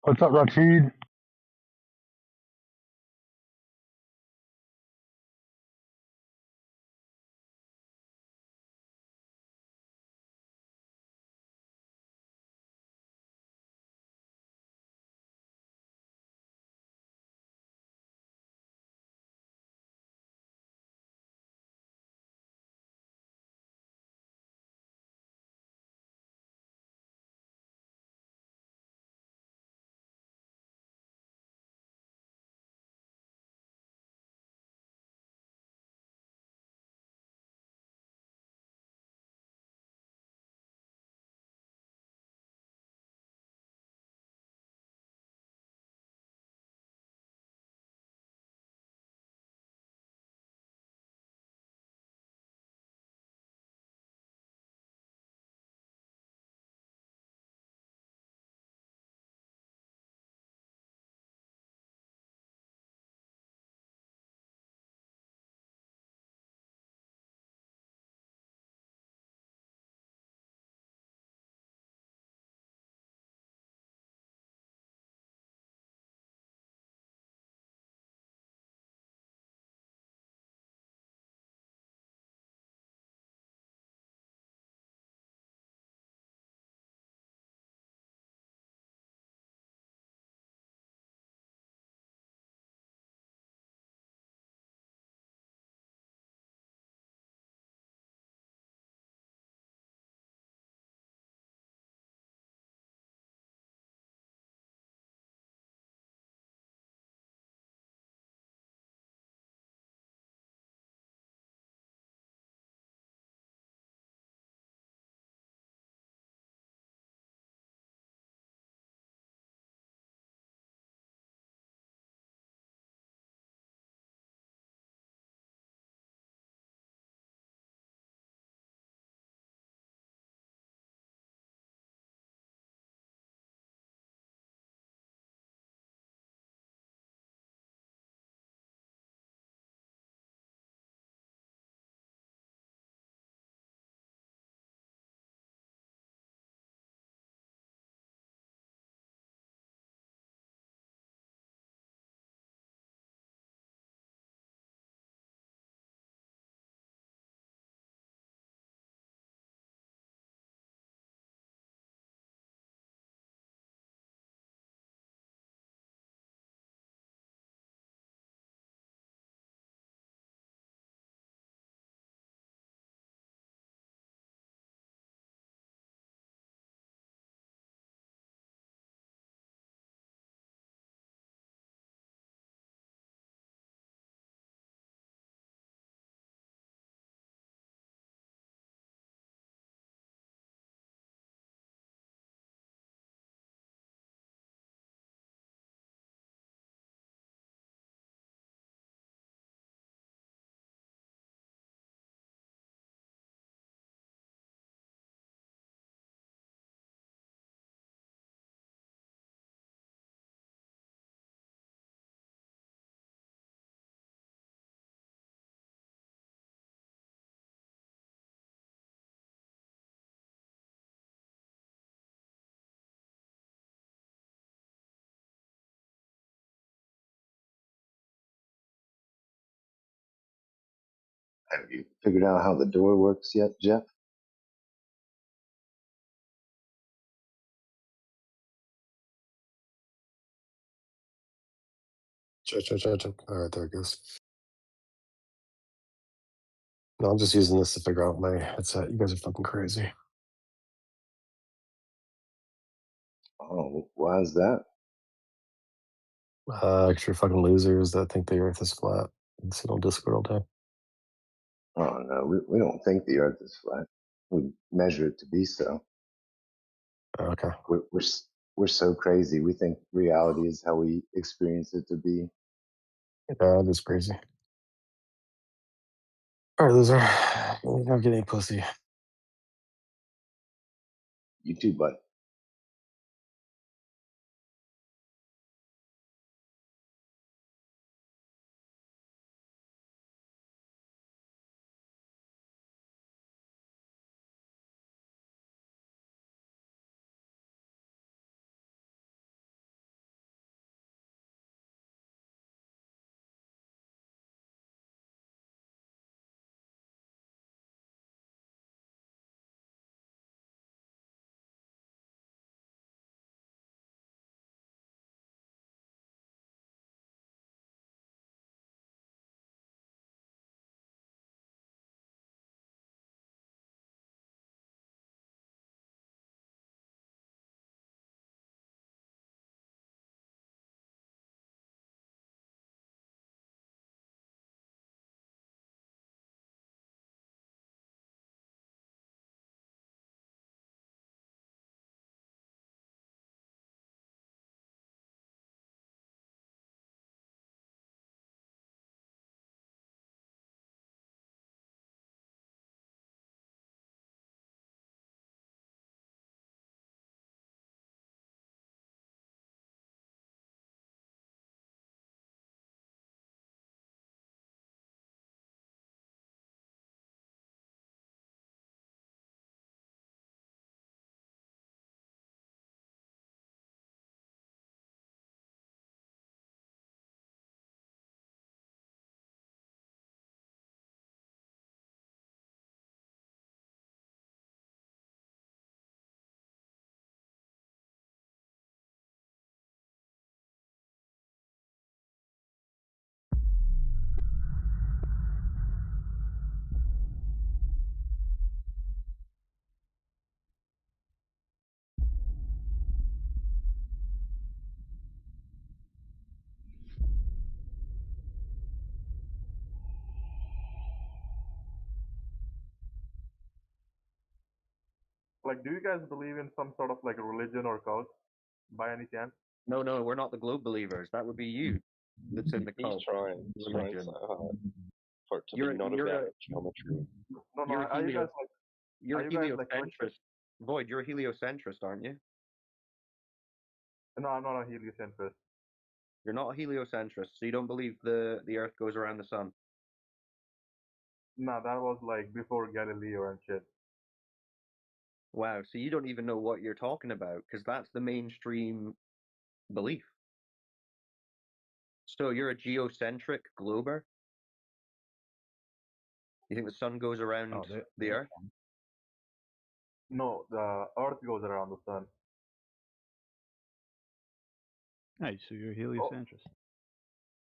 What's up, Rashid? Have you figured out how the door works yet, Jeff? Check. All right, there it goes. No, I'm just using this to figure out my headset. You guys are fucking crazy. Oh, why is that? Extra fucking losers that think the earth is flat and sit on Discord all day. Oh no, we don't think the Earth is flat. We measure it to be so. Okay. We're so crazy. We think reality is how we experience it to be. Yeah, that's crazy. All right, loser. You don't get any pussy. You too, bud. like, do you guys believe in some sort of like a religion or cult by any chance? No, we're not the globe believers. That would be you. That's in the He's cult trying religion. so hard for it to You're be not you're about a geometry. No, you're a are you guys helio like you're are a you guys like Christian? heliocentrist. Void, you're a heliocentrist, aren't you? No, I'm not a heliocentrist. You're not a heliocentrist, so you don't believe the Earth goes around the sun. No, that was like before Galileo and shit. Wow, so you don't even know what you're talking about, because that's the mainstream belief. So you're a geocentric glober? You think the sun goes around Oh, the Earth? No, the Earth goes around the sun. Hey, so you're a heliocentrist.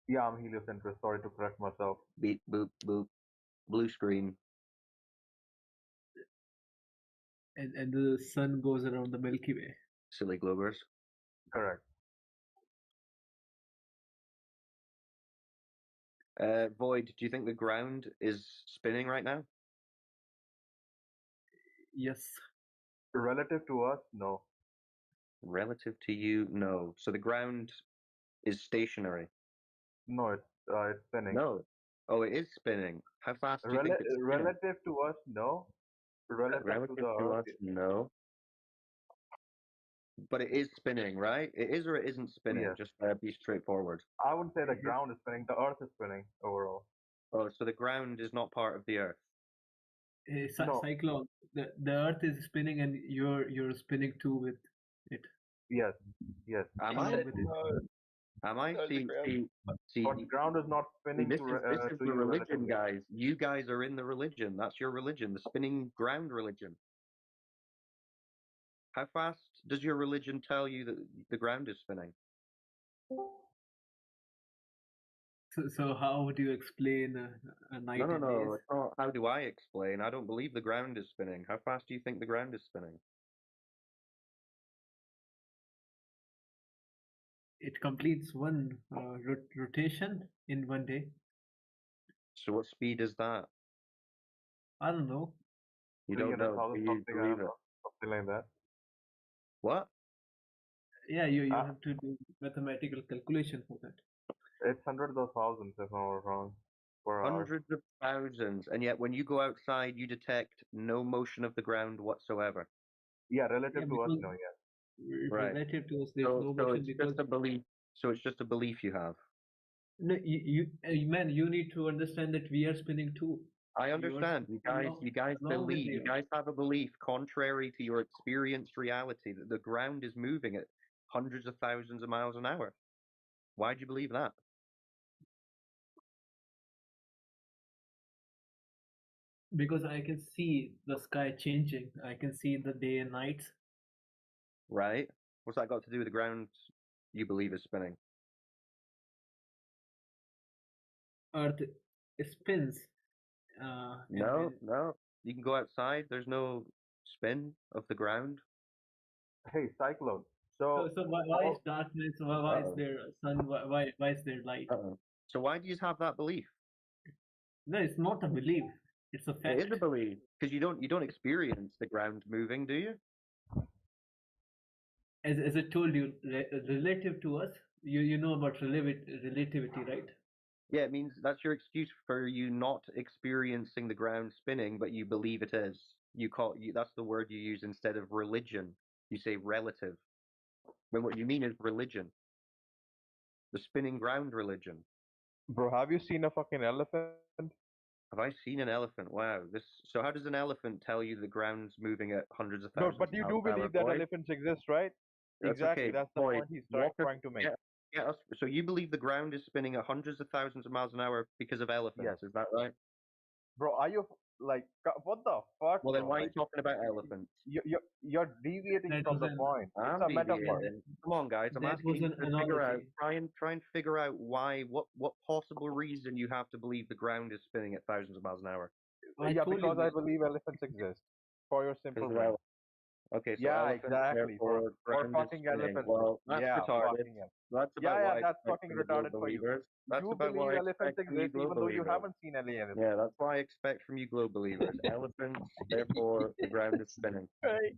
Yeah, I'm heliocentrist. Sorry to correct myself. Beep, boop, boop. Blue screen. And the sun goes around the Milky Way. Silly globers. Correct. Void, do you think the ground is spinning right now? Yes. Relative to us, no. Relative to you, no. So the ground is stationary. No, it's spinning. No. Oh, it is spinning. How fast do you think it's spinning? Relative to us, no. Relative to the Earth, us, no. But it is spinning, right? It is or it isn't spinning? Yes. Just be straightforward. I wouldn't say the ground is spinning. The Earth is spinning overall. Oh, so the ground is not part of the Earth. Hey, No. Cyclone, the Earth is spinning and you're spinning too with it. Yes. Yes. Am Along I? with it. Am I? See, But the ground is not spinning this to, is to the you religion, relatively. guys. You guys are in the religion. That's your religion, the spinning ground religion. How fast does your religion tell you that the ground is spinning? So how would you explain a night No, and days? it's not. How do I explain? I don't believe the ground is spinning. How fast do you think the ground is spinning? It completes one rotation in one day. So what speed is that? I don't know. You don't know. Do you Something, believe it? something like that. What? Yeah, you have to do mathematical calculation for that. It's hundreds of thousands, if I'm not wrong, per hour. Hundreds of thousands, and yet when you go outside, you detect no motion of the ground whatsoever. Yeah, relative to us, no, yeah. Right. Relative to us, there's So, no so motion it's because just a belief. So it's just a belief you have. no, man, you need to understand that we are spinning too. I understand. You guys along with believe. You the guys have a belief contrary to your experienced reality that the ground is moving at hundreds of thousands of miles an hour. Why do you believe that? because I can see the sky changing. I can see the day and night. Right. What's that got to do with the ground you believe is spinning? Earth spins. No. You can go outside. There's no spin of the ground. Hey, Cyclone. So why is darkness? Why is there sun? Why is there light? So why do you have that belief? No, it's not a belief. It's a fact. It is a belief because you don't experience the ground moving, do you? As I told you, relative to us, you know about relativity, right? Yeah, it means that's your excuse for you not experiencing the ground spinning, but you believe it is. That's the word you use instead of religion. You say relative. When what you mean is religion. The spinning ground religion. Bro, have you seen a fucking elephant? Have I seen an elephant? Wow. So how does an elephant tell you the ground's moving at hundreds of No, thousands? but you miles do per hour, believe that Boyd? elephants exist, right? That's Exactly. okay. That's the Boyd, point he's trying to make. Yeah. So you believe the ground is spinning at hundreds of thousands of miles an hour because of elephants? Yes. Is that right? Bro, are you like what the fuck? Well, then bro? why are you talking about elephants? You're deviating That from was the point. I'm It's a metaphor. deviating. Come on, guys. I'm That asking was you an to figure out. analogy. Try and figure out what possible reason you have to believe the ground is spinning at thousands of miles an hour. Yeah, because I believe elephants exist. For your simple brain. Okay, so Yeah, elephant, exactly. therefore For ground is fucking spinning. elephants. Well, that's Yeah, retarded. fucking hell. That's Yeah, about yeah, what I that's expect fucking from you retarded global for you. believers. That's You about believe what I elephants expect from you exist even global though you believers. haven't seen any elephants. Yeah, that's what I expect from you global believers. Elephants, therefore the ground is spinning. Right.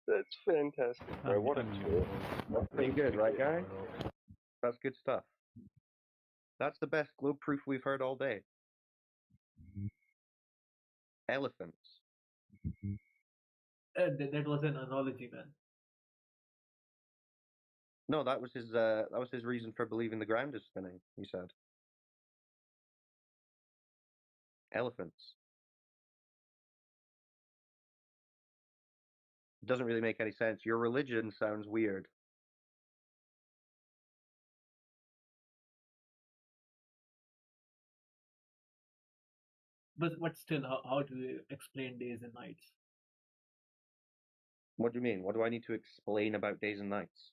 That's fantastic, bro. What a tour. Pretty good, right, guys? That's good stuff. That's the best globe proof we've heard all day. Elephants. That was an analogy, man. No, that was his reason for believing the ground is spinning. He said. Elephants. It doesn't really make any sense. Your religion sounds weird. But still, how do you explain days and nights? What do you mean? What do I need to explain about days and nights?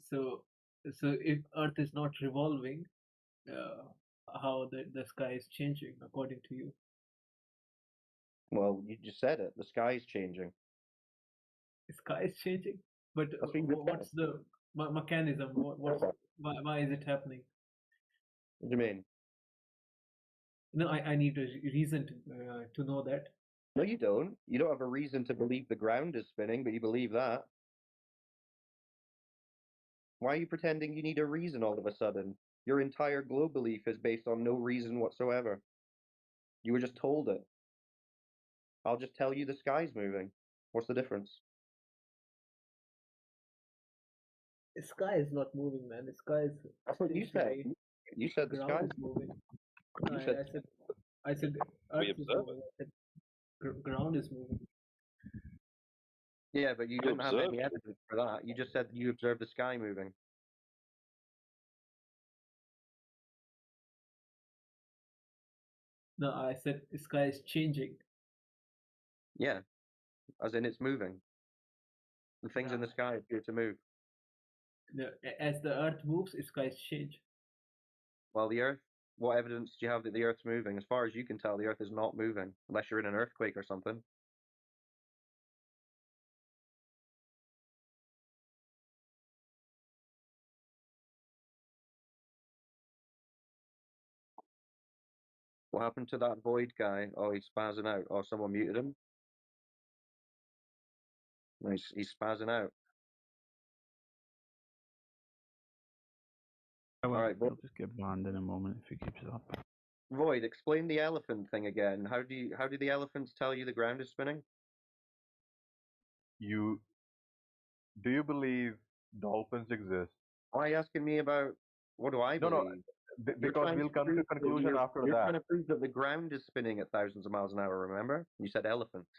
So if Earth is not revolving, how the sky is changing according to you? Well, you just said it. The sky is changing. The sky is changing, but That's what you just what's said. the mechanism? Why is it happening? What do you mean? No, I need a reason to know that. No, you don't. You don't have a reason to believe the ground is spinning, but you believe that. Why are you pretending you need a reason all of a sudden? Your entire globe belief is based on no reason whatsoever. You were just told it. I'll just tell you the sky's moving. What's the difference? The sky is not moving, man. The sky is. That's what you said. You said the ground sky's is moving. You I said said We Earth is observe moving. I said ground is moving. yeah, but you You didn't have observe any evidence for that. You just said you observed the sky moving. No, I said the sky is changing. Yeah, as in it's moving. The things in the sky appear to move. As the Earth moves, the skies change. While the Earth, what evidence do you have that the Earth's moving? As far as you can tell, the Earth is not moving, unless you're in an earthquake or something. What happened to that Void guy? Oh, he's spazzing out. Oh, someone muted him? No, he's spazzing out. I will. All right, He'll just get banned in a moment if he keeps it up. Void, explain the elephant thing again. How do the elephants tell you the ground is spinning? Do you believe dolphins exist? Why are you asking me about what do I No, believe? because we'll come to a conclusion after You're that. trying to prove that the ground is spinning at thousands of miles an hour, remember? You said elephants.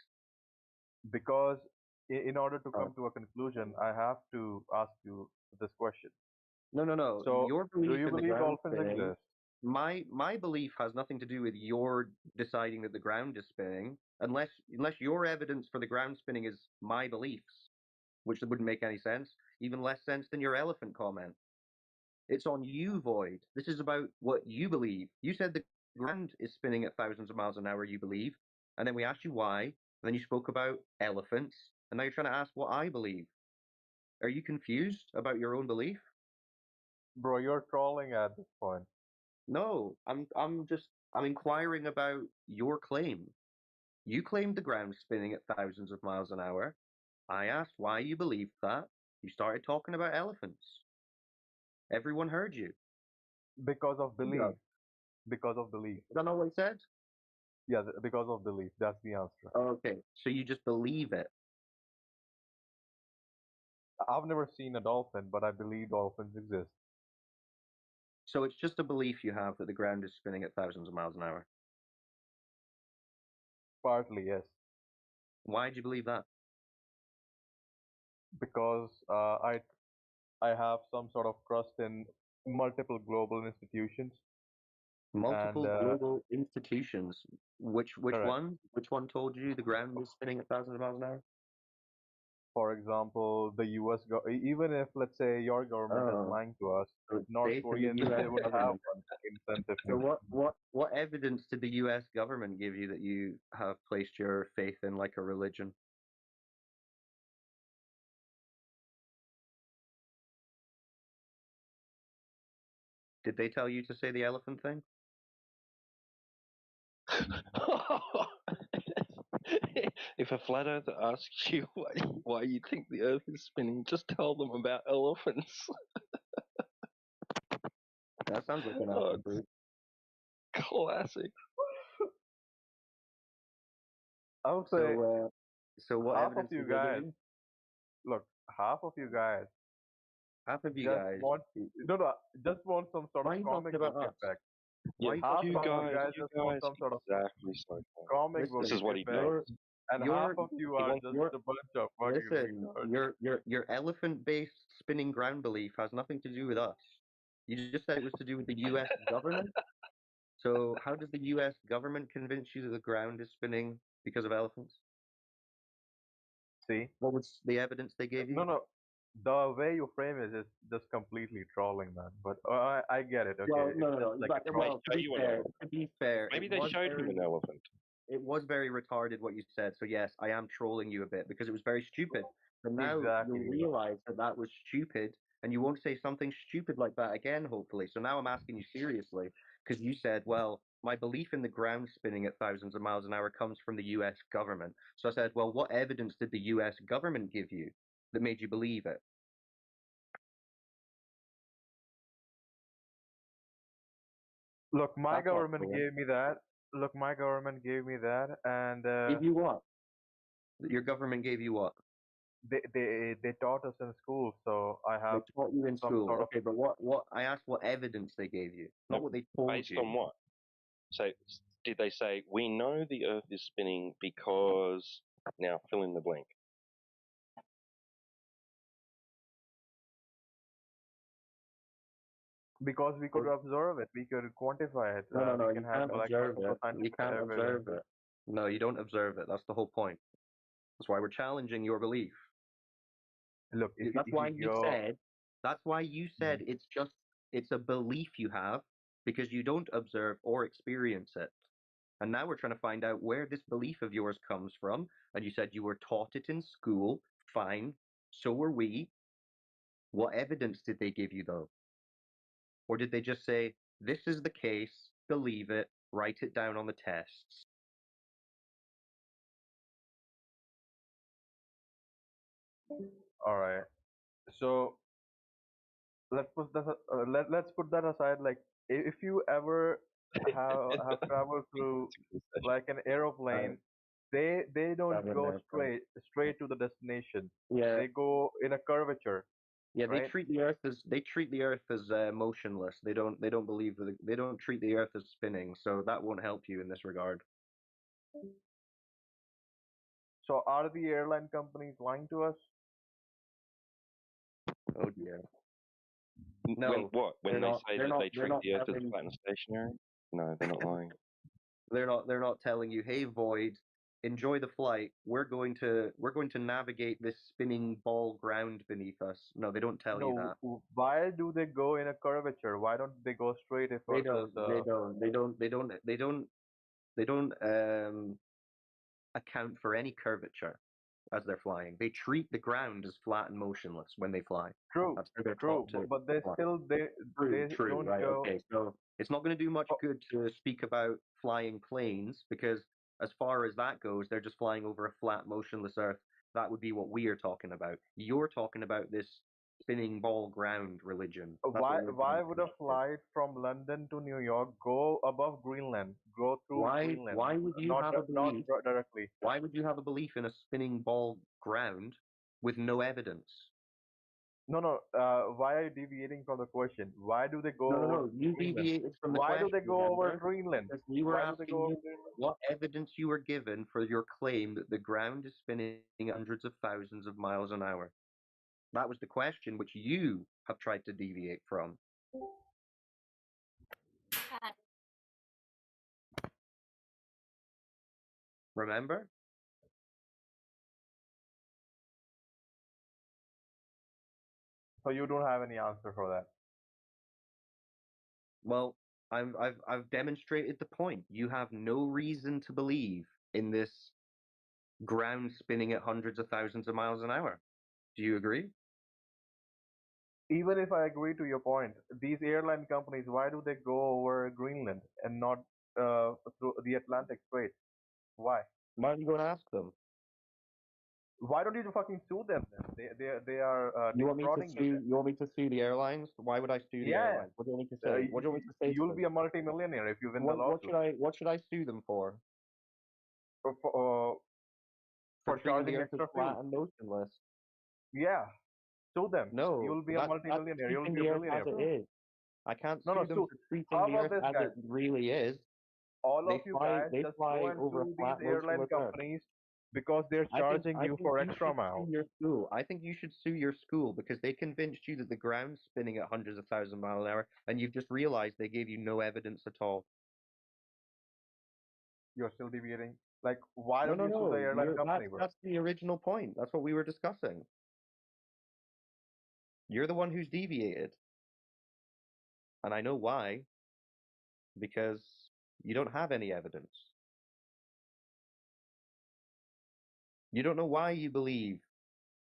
Because in order to come to a conclusion, I have to ask you this question. No. So, Your belief do you in the believe ground dolphins spinning, exist? my belief has nothing to do with your deciding that the ground is spinning, unless your evidence for the ground spinning is my beliefs, which wouldn't make any sense, even less sense than your elephant comment. It's on you, Void. This is about what you believe. You said the ground is spinning at thousands of miles an hour, you believe, and then we asked you why, and then you spoke about elephants, and now you're trying to ask what I believe. Are you confused about your own belief? Bro, you're trolling at this point. No, I'm inquiring about your claim. You claimed the ground spinning at thousands of miles an hour. I asked why you believed that. You started talking about elephants. Everyone heard you. Because of belief. Yeah. Because of belief. Is that not what I said? Yeah, because of belief. That's the answer. Okay, so you just believe it. I've never seen a dolphin, but I believe dolphins exist. So it's just a belief you have that the ground is spinning at thousands of miles an hour. Partly, yes. Why do you believe that? Because I have some sort of trust in multiple global institutions. Multiple global institutions. Which correct. one? Which one told you the ground was spinning at thousands of miles an hour? For example, the U.S. Even if, let's say, your government is Oh, lying to us, so North faith in the Koreans, U.S. they would have government. an incentive So to. what evidence did the U.S. government give you that you have placed your faith in like a religion? Did they tell you to say the elephant thing? If a flat earther asks you why you think the earth is spinning, just tell them about elephants. That sounds like an Oh, answer. classic. I would say So what half of evidence you did they give guys, you? look, half of you guys Half of you just guys. want just want some sort of Why are you talking comic book about us? effect. Yeah, Half you of you guys, guys just want some sort of exactly so. comic book This is what he effect, does. and half of you are just Your a bunch of fucking listen, retards. your elephant-based spinning ground belief has nothing to do with us. You just said it was to do with the U.S. government. So how does the U.S. government convince you that the ground is spinning because of elephants? See? What was the evidence they gave you? No. The way you frame it is just completely trolling, man. But I get it. Okay, Well, it's no. just like But, well, to be fair, Maybe it they was showed him an elephant. It was very retarded what you said. So yes, I am trolling you a bit because it was very stupid. But now Exactly. you'll realize that that was stupid, and you won't say something stupid like that again, hopefully. So now I'm asking you seriously because you said, well, my belief in the ground spinning at thousands of miles an hour comes from the U.S. government. So I said, well, what evidence did the U.S. government give you that made you believe it? Look, my That's not government trolling. gave me that. Look, my government gave me that, and Give you what? Your government gave you what? they taught us in school, so I They have taught you in some school. sort of. Okay, but what I asked what evidence they gave you, not what they told Based you. on what? So did they say we know the Earth is spinning because now fill in the blank? Because we could observe it, we could quantify it. No. We You can have can't like observe multiple it. You scientific can't evidence. observe it. No, you don't observe it. That's the whole point. That's why we're challenging your belief. Look, if That's you why you go, said. That's why you said it's a belief you have because you don't observe or experience it. And now we're trying to find out where this belief of yours comes from. And you said you were taught it in school. Fine. So were we. What evidence did they give you though? Or did they just say, this is the case, believe it, write it down on the tests? all right. So let's put that aside. Like, if you ever have traveled through like an aeroplane, they don't go straight to the destination. Yeah. They go in a curvature. Yeah, they right? treat the Earth as motionless. They don't believe they don't treat the Earth as spinning. So that won't help you in this regard. So are the airline companies lying to us? Oh dear. No. When they say that they treat the Earth as telling, flat and stationary? No, they're not lying. They're not telling you, hey Void, enjoy the flight. We're going to navigate this spinning ball ground beneath us. No, they don't tell you that. Why do they go in a curvature? Why don't they go straight if They don't account for any curvature as they're flying. They treat the ground as flat and motionless when they fly. True, That's how they're true, taught to but they fly. still they don't Right, go. okay. So it's not going to do much good to speak about flying planes because as far as that goes, they're just flying over a flat, motionless Earth. That would be what we are talking about. You're talking about this spinning ball ground religion. That's what we're Why talking would a about. flight from London to New York go above Greenland, go through Greenland? Why would you not have a not belief? directly? Why would you have a belief in a spinning ball ground with no evidence? No. Why are you deviating from the question? Why do they go over No. You Greenland? deviated from the Why question. do they go over Remember? Greenland? Because we were Why do they asking go over you Greenland? what evidence you were given for your claim that the ground is spinning hundreds of thousands of miles an hour. That was the question which you have tried to deviate from. Remember? So you don't have any answer for that. Well, I've demonstrated the point. You have no reason to believe in this ground spinning at hundreds of thousands of miles an hour. Do you agree? Even if I agree to your point, these airline companies, why do they go over Greenland and not through the Atlantic Strait? Why? Why don't you go and ask them? Why don't you fucking sue them then? They are You want me to defrauding you. sue? You want me to sue the airlines? Why would I sue the Yeah. airlines? What do you want me to say? What do you want me to say? You'll be a multi-millionaire if you win the lawsuit. What should I sue them for? For treating charging the earth extra as flat fuel. and motionless. Yeah, sue them. No, You'll be a multi-millionaire. You'll treating be the a earth billionaire. as it is. I can't No, sue no, them sue. for treating How the about earth this, as guys? it really is. All They of you fly- guys they just fly go and over a sue these flat airline motionless earth. companies because they're charging you for extra miles. Sue your school. I think you should sue your school because they convinced you that the ground's spinning at hundreds of thousands of miles an hour, and you've just realized they gave you no evidence at all. You're still deviating. Like, why No, don't you sue the airline company, bro? That's the original point. That's what we were discussing. You're the one who's deviated. And I know why. Because you don't have any evidence. You don't know why you believe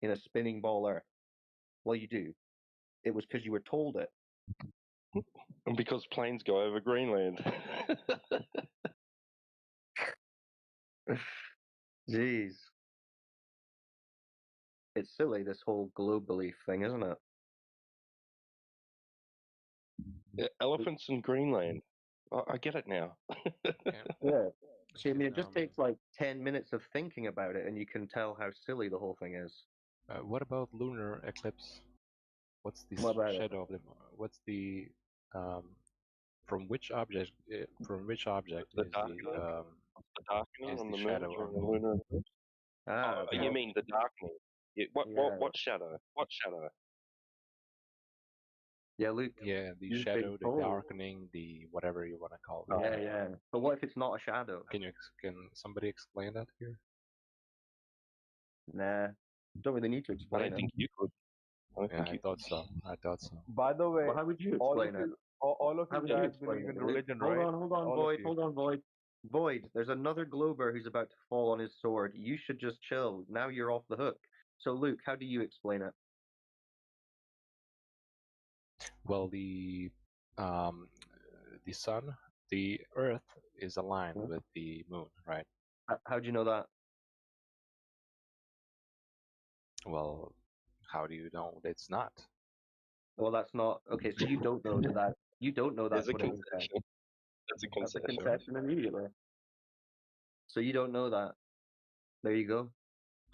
in a spinning ball Earth. Well, you do. It was because you were told it. And because planes go over Greenland. Jeez. It's silly, this whole globe belief thing, isn't it? Yeah, elephants in Greenland. I get it now. Yeah. See, I mean, it just takes like 10 minutes of thinking about it, and you can tell how silly the whole thing is. What about lunar eclipse? What's the What about it? shadow of the? What's the from which object? From which object The is darkening? The darkening is on the the shadow moon during on the the lunar eclipse? Ah, You mean the darkening? Yeah, what shadow? What shadow? Yeah, Luke. Yeah, the you've shadow, been the told. darkening, the whatever you want to call it. Yeah, yeah. But what if it's not a shadow? Can somebody explain that here? Nah, don't really need to explain it. I think you could. I thought so. By the way, Well, how would you all explain of it? you, all of How you would you guys explain believe it, in Luke? religion, Hold right? on, All of Void. you. Hold on, Void. Void, there's another Glober who's about to fall on his sword. You should just chill. Now you're off the hook. So, Luke, how do you explain it? Well, the sun, the Earth is aligned with the moon, right? How'd you know that? Well, how do you know it's not? Well, that's not okay. So you don't know that. You don't know that's There's a what it is. Then. concession. That's a That's a concession. concession immediately. So you don't know that. There you go.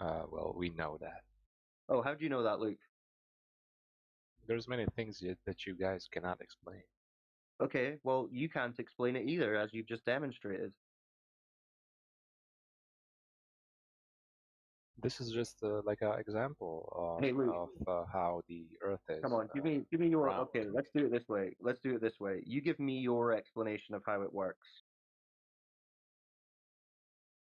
Well, we know that. Oh, how do you know that, Luke? There's many things that you guys cannot explain. Okay, well, you can't explain it either, as you've just demonstrated. This is just like an example of, Hey, Luke. how the Earth is. Come on, give me your. round. Okay, let's do it this way. Let's do it this way. You give me your explanation of how it works.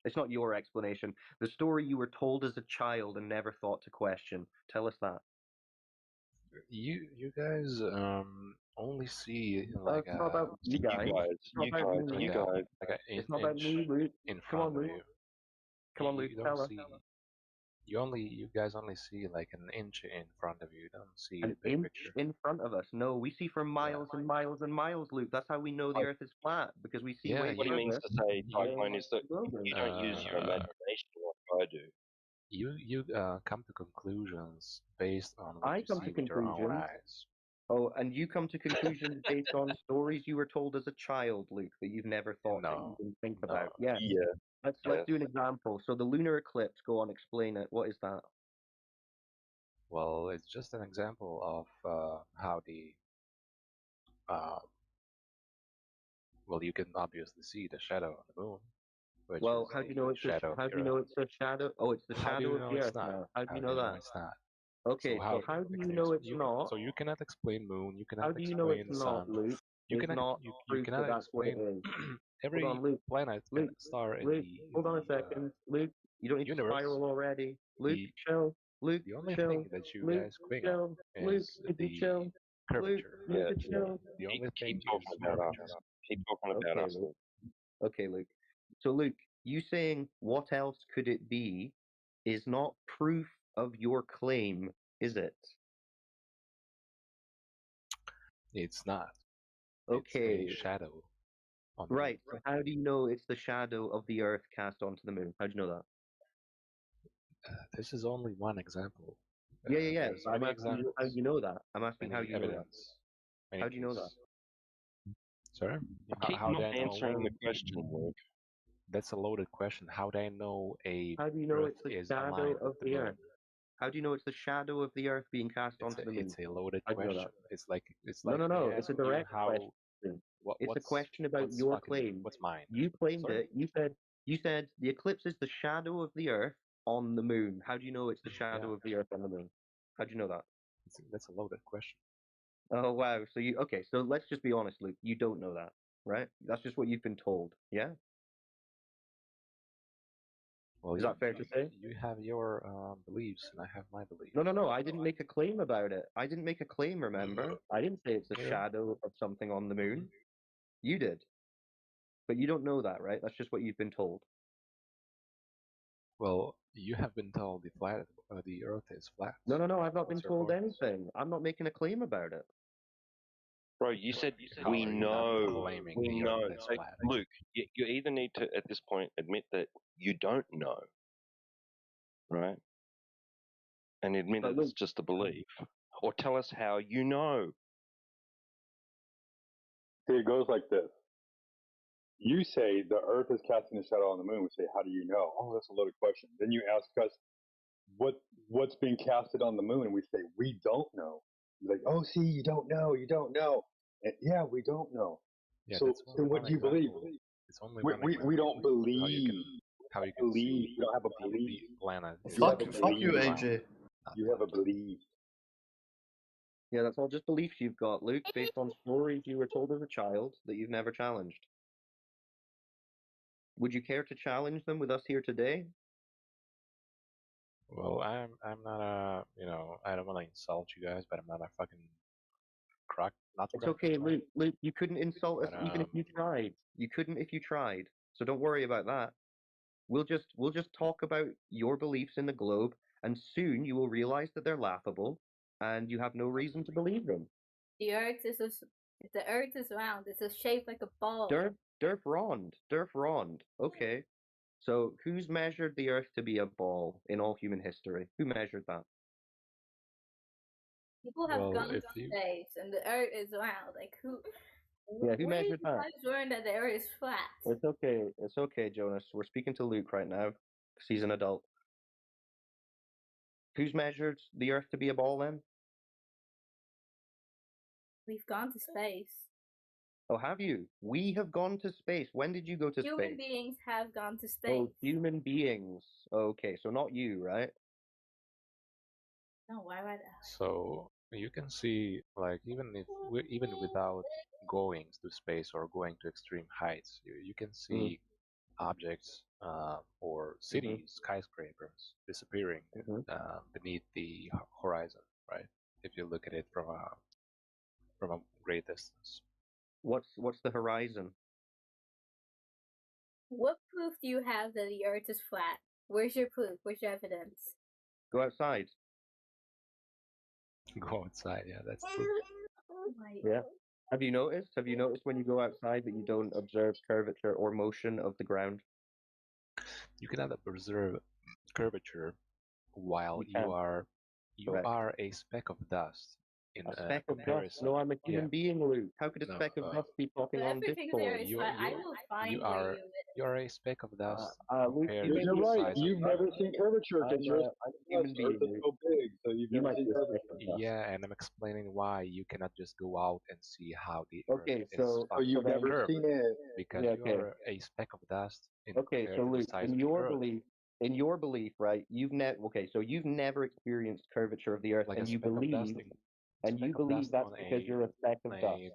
It's not your explanation. The story you were told as a child and never thought to question. Tell us that. You guys only see like It's not about you guys. You guys. It's not about me, Luke. in Come on, front of Luke. you. Come on, Luke. You Tell don't us. see. You guys only see like an inch in front of you. You don't see An the big inch picture. in front of us. No, we see for miles and miles and miles, Luke. That's how we know the Earth is flat, because we see way What he means to say, Typhon, is that you don't use your imagination like I do. You come to conclusions based on what I you come see to with your own conclusions. eyes. Oh, and you come to conclusions based on stories you were told as a child, Luke, that you've never thought to even think about. Yes. Yeah. Let's do an example. So the lunar eclipse. Go on, explain it. What is that? Well, it's just an example of how the well, you can obviously see the shadow on the moon. Which Well, is how do you know the it's shadow of how the do you know Earth. it's a shadow? Oh, it's the How do shadow you of know the it's Earth not? now. How do How you do know you know that? it's not? Okay, so how do you know it's not? So you cannot explain moon. You cannot How do you know explain it's sun. not, Luke? You It's cannot. not You proof that cannot that's what it explain is. every Hold on, Luke. planet Luke, and star in Luke, the hold on a second. Luke, you don't need to universe. spiral already. Luke, The chill. Luke, The only chill. thing that you Luke, guys bring chill. up Luke, is could you the chill? Luke, curvature. you could chill. The only thing Keep talking is about curvature. us. Keep talking about Okay, us. Luke. Okay, Luke. So, Luke, you saying what else could it be is not proof of your claim, is it? It's not. Okay. It's a shadow on the Right. So how do you know it's the shadow of the Earth cast onto the moon? How do you know that? This is only one example. Yeah, yeah, yeah. There's So I'm many asking you examples, how you know that. I'm asking how many you know that. evidence, many How do you know that? proofs. Sorry? Keep How not do I know? answering the question, Luke. That's a loaded question. How do I know a How do you know Earth it's the is shadow aligned of with the the moon? Earth? How do you know it's the shadow of the Earth being cast onto the moon? It's a loaded How do you know question. that? It's like No, no, me no. It's a asking you direct how question. It's a what's question about what's your fucking claim. what's mine. You claimed Sorry? it. You said the eclipse is the shadow of the Earth on the moon. How do you know it's the shadow Yeah. of the Earth on the moon? How do you know that? That's a loaded question. Oh wow. So you okay? So let's just be honest, Luke. You don't know that, right? That's just what you've been told. Yeah. Well, Is that fair to say? You have your beliefs, and I have my beliefs. No, no, no. I didn't make a claim about it. I didn't make a claim. Remember, I didn't say it's the Yeah. shadow of something on the moon. You did, but you don't know that, right? That's just what you've been told. Well, you have been told the Earth is flat. No, no, no. I've not been What's your told point? anything. I'm not making a claim about it. Bro, you said How we are you not know. claiming We the know. Earth is So, flat? Luke, you either need to, at this point, admit that you don't know, right? And admit But it's just a belief, or tell us how you know. See, it goes like this. You say the Earth is casting a shadow on the moon. We say, how do you know? Oh, that's a loaded question. Then you ask us, what's being casted on the moon? And we say, we don't know. You're like, oh, see, you don't know. You don't know. And, yeah, we don't know. Yeah, So, that's so only what one do you believe? example. It's only We, one we, example. we don't believe. How you can believe. see You don't have a the belief. planet is You have a Fuck you, belief. AJ. You have a belief. yeah, that's all just beliefs you've got, Luke, based on stories you were told as a child that you've never challenged. Would you care to challenge them with us here today? Well, I'm not a I don't want to insult you guys, but I'm not a fucking crock. Not It's crock, okay, right? Luke. Luke, you couldn't insult us But even if you tried. You couldn't if you tried. So don't worry about that. We'll just talk about your beliefs in the globe, and soon you will realize that they're laughable, and you have no reason to believe them. The Earth is round. It's shaped like a ball. Derf Rond. Okay. So who's measured the Earth to be a ball in all human history? Who measured that? People have Well, gone to if you- space, and the Earth is round. Like who? Yeah, who where measured did you that? guys learn that the Earth is flat? It's okay, Jonas. We're speaking to Luke right now, because he's an adult. Who's measured the Earth to be a ball then? We've gone to space. Oh, have you? We have gone to space. When did you go to Human space? beings have gone to space. Oh, human beings. Okay, so not you, right? No, why would I? So you can see, like, even without going to space or going to extreme heights, you can see objects or cities, skyscrapers disappearing beneath the horizon, right? If you look at it from a great distance. What's the horizon? What proof do you have that the Earth is flat? Where's your proof? Where's your evidence? Go outside. Go outside, yeah, that's true. Yeah. Have you noticed? Have you noticed when you go outside that you don't observe curvature or motion of the ground? You cannot observe curvature while You can. you Correct. are a speck of dust in A speck of dust. comparison. No, I'm a human Yeah. being, Luke. How could a No, speck of dust be talking But on everything there Discord? is flat. I will find you where are you are a speck of dust Luke, compared you to You're the right. size You've of never seen curvature I'm because a, you're I'm a human Earth being, is Luke. so big, so you've You never might seen be a curvature. speck of dust. Yeah, and I'm explaining why you cannot just go out and see how the Okay, Earth is so fucking you've never curved, seen it. because Yeah, you okay. are a speck of dust Okay, compared so to the Luke, size in of the your Earth. belief, right? So you've never experienced curvature of the Earth, Like a and you speck of dust believe, in- speck of dust that's on because a you're a speck of on dust. a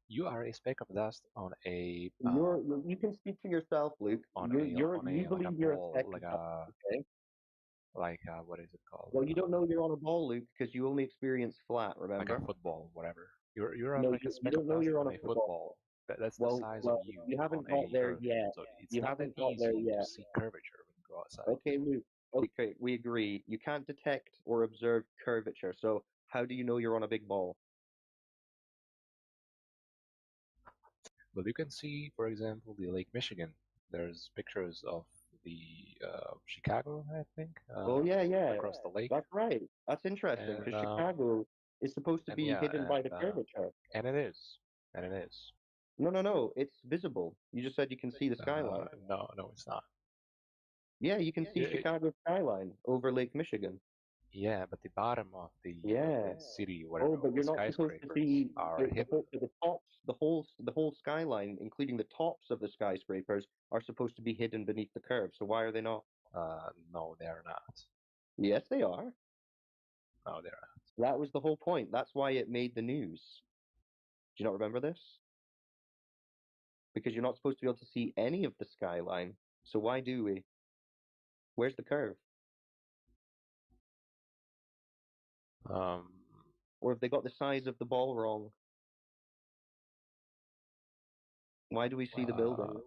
you are a speck of dust on a You can speak for yourself, Luke. on You a like a believe you're a ball, speck like of dust. a Okay. like what is it called? Well, you don't know you're on a ball, Luke, because you only experience flat. Remember? Like a football, whatever. You're on No, like a you speck don't of know dust you're on on a a football. football. That's the Well, size well, of you you on haven't a got there Earth. yet. So it's You not that haven't got there easy to yet. see curvature when you go outside. Okay, Luke. Okay, we agree. You can't detect or observe curvature. So how do you know you're on a big ball? But you can see, for example, the Lake Michigan. There's pictures of the Chicago, I think. Oh yeah, Across the lake. that's right. That's interesting And because Chicago is supposed to and be yeah, hidden by the curvature. and it is, and it is. No, it's visible. You just said you can see the skyline. No, it's not. Yeah, you can see It- Chicago's skyline over Lake Michigan. Yeah, but the bottom of the city, whatever, Oh, but all you're the not supposed to skyscrapers see are the hidden. tops, the whole skyline, including the tops of the skyscrapers, are supposed to be hidden beneath the curve. So why are they not? No, they're not. Yes, they are. No, they're not. That was the whole point. That's why it made the news. Do you not remember this? Because you're not supposed to be able to see any of the skyline. So why do we? Where's the curve? Or have they got the size of the ball wrong? Why do we see the building?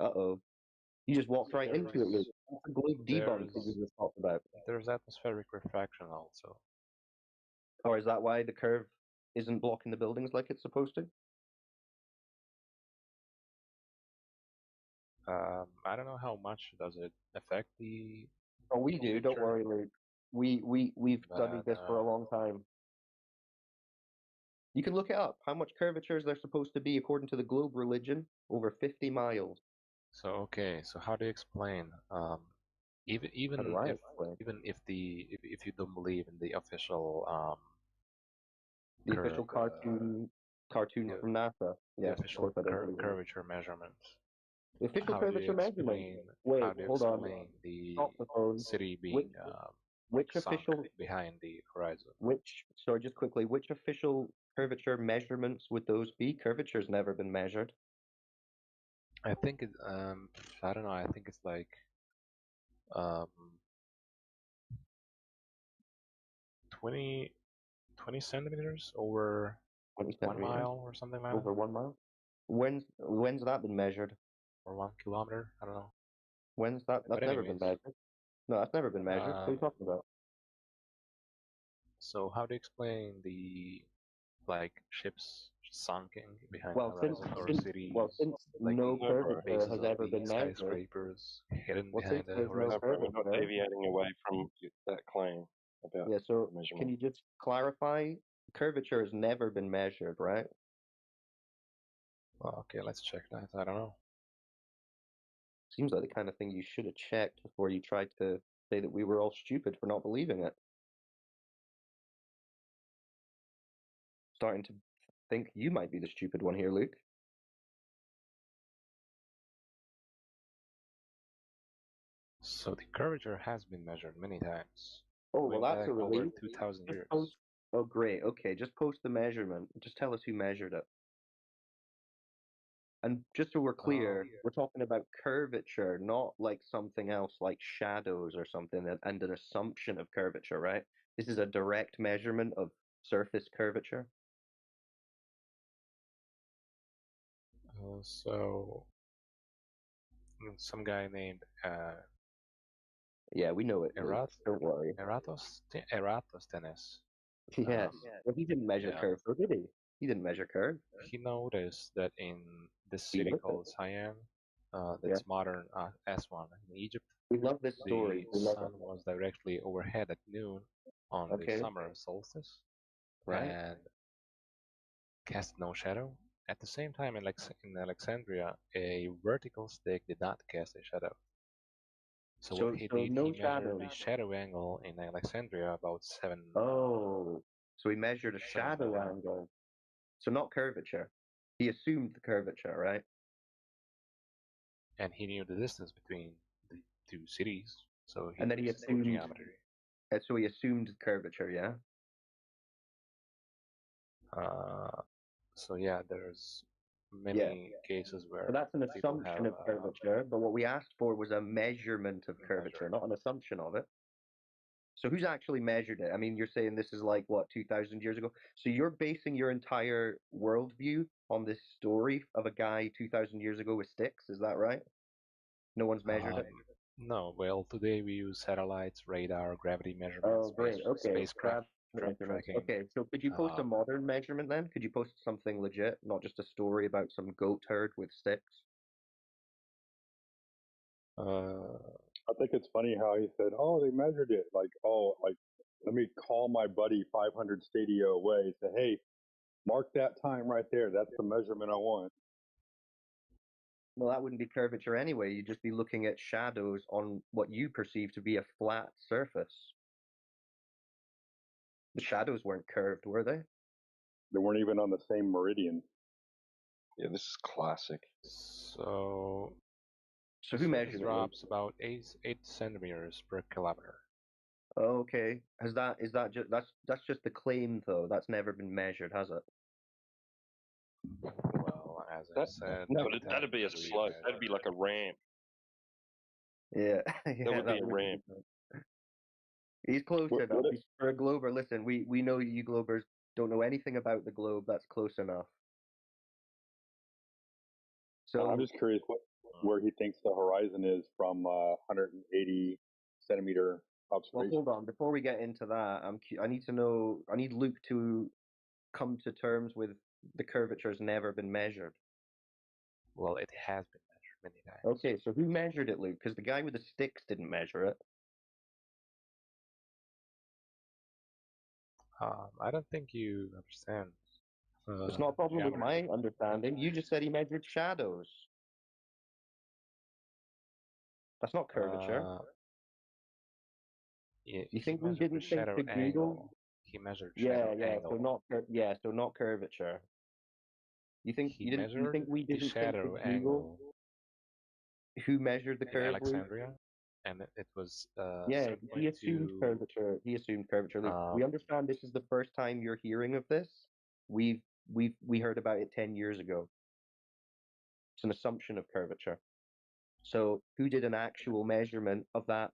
Uh-oh. You just walked right into it, Luke. That's a globe debunk that you just talked about. There's atmospheric refraction also. Or is that why the curve isn't blocking the buildings like it's supposed to? I don't know how much does it affect the. Oh, we do. Don't worry, Luke. We've studied this for a long time. You can look it up. How much curvature is there supposed to be according to the globe religion? Over 50 miles. So okay, so how do you explain? Even if you don't believe in the official the official cartoon from NASA. The Yes, official of course I don't believe in it. curvature measurements. The official How do you curvature measurement. explain? Wait, How do you hold on. explain the Stop the phone. city being Which sunk official behind the horizon? Sorry, just quickly, which official curvature measurements would those be? Curvature's never been measured. I think it. I don't know. I think it's like 20 centimeters over 20 1 centimeters? mile or something like Over that. 1 mile? When's that been measured? Or 1 kilometer. I don't know. When's that? That's But never been anyways, measured. No, that's never been measured. What are you talking about? So how do you explain the ships sunking behind Well, the horizon or cities since like no the curvature bases has of ever the been measured. skyscrapers hidden Well, behind since the there's no horizon? curvature. We're not deviating away from that claim about Yeah, so measurement. can you just clarify? Curvature has never been measured, right? Well, okay, let's check that. I don't know. Seems like the kind of thing you should have checked before you tried to say that we were all stupid for not believing it. Starting to think you might be the stupid one here, Luke. So the curvature has been measured many times. Oh, well, going that's back a over relief. 2,000 Just years. post. Oh, great. Okay, just post the measurement. Just tell us who measured it. And just so we're clear, we're talking about curvature, not like something else like shadows or something, and an assumption of curvature, right? This is a direct measurement of surface curvature. So some guy named yeah, we know it. Luke. Don't worry. Eratosthenes. Yes. Well, he didn't measure curve, though, did he? He didn't measure curve. He noticed that in this city called Siam, that's modern Aswan in Egypt, we love this story. The sun was directly overhead at noon on the summer solstice, and cast no shadow. At the same time, in Alexandria, a vertical stick did not cast a shadow. So what he did, he measured the shadow angle in Alexandria about 7. Oh, so he measured a shadow angle. So not curvature. He assumed the curvature, right? And he knew the distance between the two cities, so he and then he assumed geometry. So he assumed curvature, yeah. So yeah, there's many cases where But that's an people have assumption of curvature. But what we asked for was a measurement of curvature, not an assumption of it. So who's actually measured it? I mean, you're saying this is like what 2,000 years ago. So you're basing your entire worldview on this story of a guy 2,000 years ago with sticks. Is that right? No one's measured it. No, well, today we use satellites, radar, gravity measurements, Oh, great. Okay. spacecraft Measurements. tracking. Okay, so could you post a modern measurement then? Could you post something legit, not just a story about some goat herd with sticks? I think it's funny how he said, "Oh, they measured it." Like, oh, like let me call my buddy 500 stadia away. Say, hey, mark that time right there. That's the measurement I want. Well, that wouldn't be curvature anyway. You'd just be looking at shadows on what you perceive to be a flat surface. The shadows weren't curved, were they? They weren't even on the same meridian. Yeah, this is classic. So who measured it? drops about 8 centimeters per kilometer. Okay. Is that just that's just the claim though? That's never been measured, has it? Well, as I said, no, but that'd be a slope. That'd be like a ramp. Yeah, That would be a ramp. He's close enough. He's for a glober. Listen, we know you globers don't know anything about the globe. That's close enough. So I'm just curious where he thinks the horizon is from 180 centimeter observation. Well, hold on. Before we get into that, I need to know. I need Luke to come to terms with the curvature's never been measured. Well, it has been measured many times. Okay, so who measured it, Luke? Because the guy with the sticks didn't measure it. I don't think you understand. It's not a problem with my understanding. You just said he measured shadows. That's not curvature. You think we didn't think to Google? He measured shadow angle. So not curvature. You think He measured you think we didn't the shadow think to Google? angle Who measured the in curve? Alexandria, and it was yeah. He assumed curvature. He assumed curvature. Luke, we understand this is the first time you're hearing of this. We heard about it 10 years ago. It's an assumption of curvature. So who did an actual measurement of that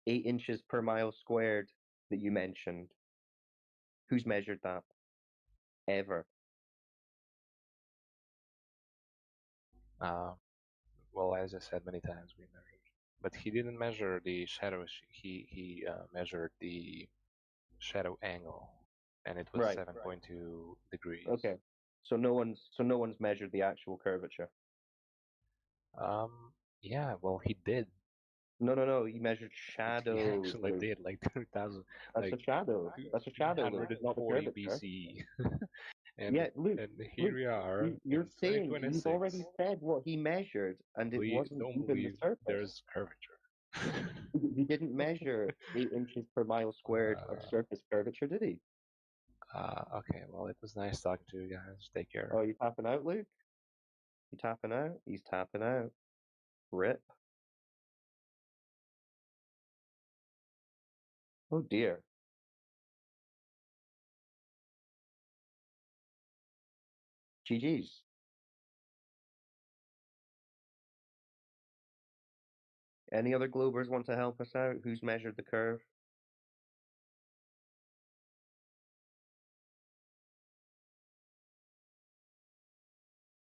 8 inches per mile squared that you mentioned? Who's measured that? Ever? Well, as I said many times, we measured, but he didn't measure the shadow. He measured the shadow angle, and it was 7.2 degrees. Okay, so no one's measured the actual curvature. Yeah, well, he did. No. He measured shadows. He actually did, like 2,000. That's a shadow. That's a shadow. 140 BC. And, yeah, Luke. And here we are. You're saying you've already said what he measured, and it wasn't even the surface. There's curvature. He didn't measure 8 inches per mile squared of surface curvature, did he? Okay. Well, it was nice talking to you guys. Take care. Oh, you tapping out, Luke? You tapping out? He's tapping out. Rip. Oh dear. GG's. Any other Globers want to help us out? Who's measured the curve?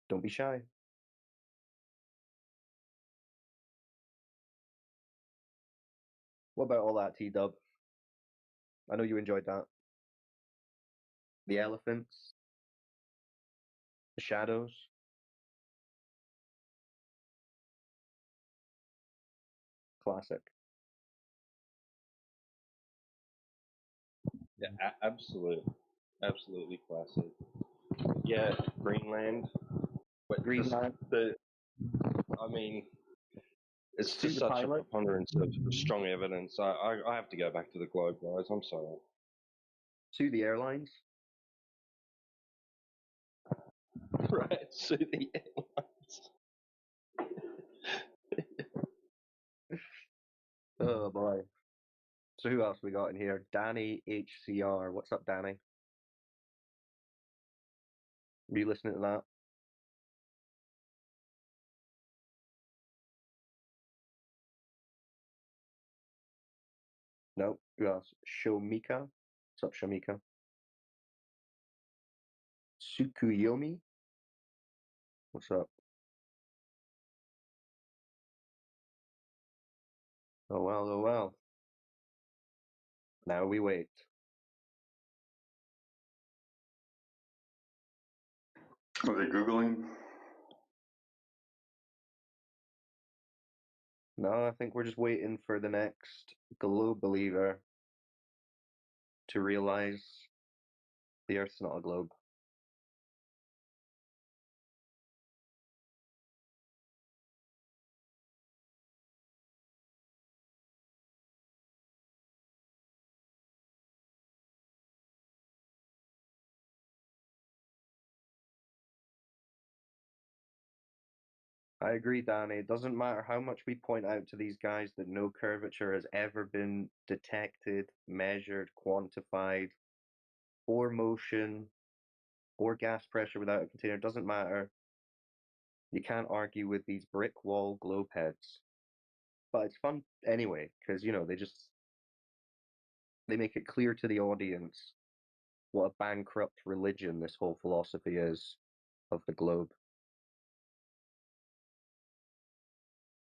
Don't be shy. What about all that, T-Dub? I know you enjoyed that. The elephants. The shadows. Classic. Yeah, absolutely classic. Yeah, Greenland. But Greenland. I mean, it's just such a preponderance of strong evidence. I have to go back to the globe, guys. I'm sorry. Sue the airlines. Right, sue the airlines. Oh boy. So who else we got in here? Danny HCR. What's up, Danny? Are you listening to that? No. Who else? Shomika. What's up, Shomika? Tsukuyomi. What's up? Oh well, oh well. Now we wait. Are they Googling? No, I think we're just waiting for the next globe believer to realize the Earth's not a globe. I agree, Danny. It doesn't matter how much we point out to these guys that no curvature has ever been detected, measured, quantified, or motion, or gas pressure without a container. It doesn't matter. You can't argue with these brick wall globe heads. But it's fun anyway, because, you know, they make it clear to the audience what a bankrupt religion this whole philosophy is of the globe.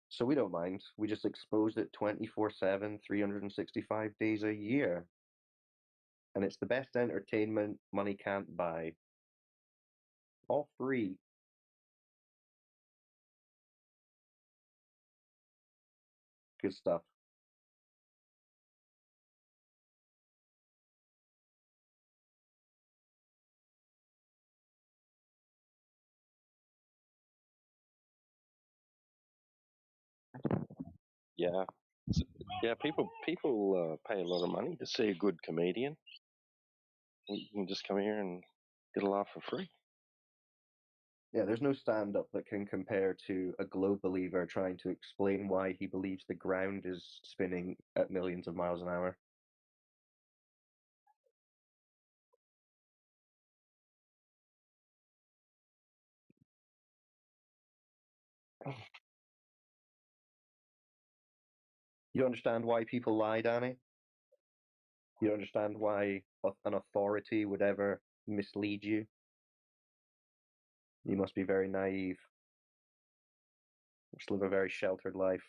So we don't mind. We just expose it 24/7, 365 days a year. And it's the best entertainment money can't buy. All free. Good stuff. Yeah, yeah. People pay a lot of money to see a good comedian. You can just come here and get a laugh for free. Yeah, there's no stand up that can compare to a globe believer trying to explain why he believes the ground is spinning at millions of miles an hour. You understand why people lie, Danny? You understand why an authority would ever mislead you? You must be very naive. Just live a very sheltered life.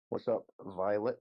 What's up, Violet?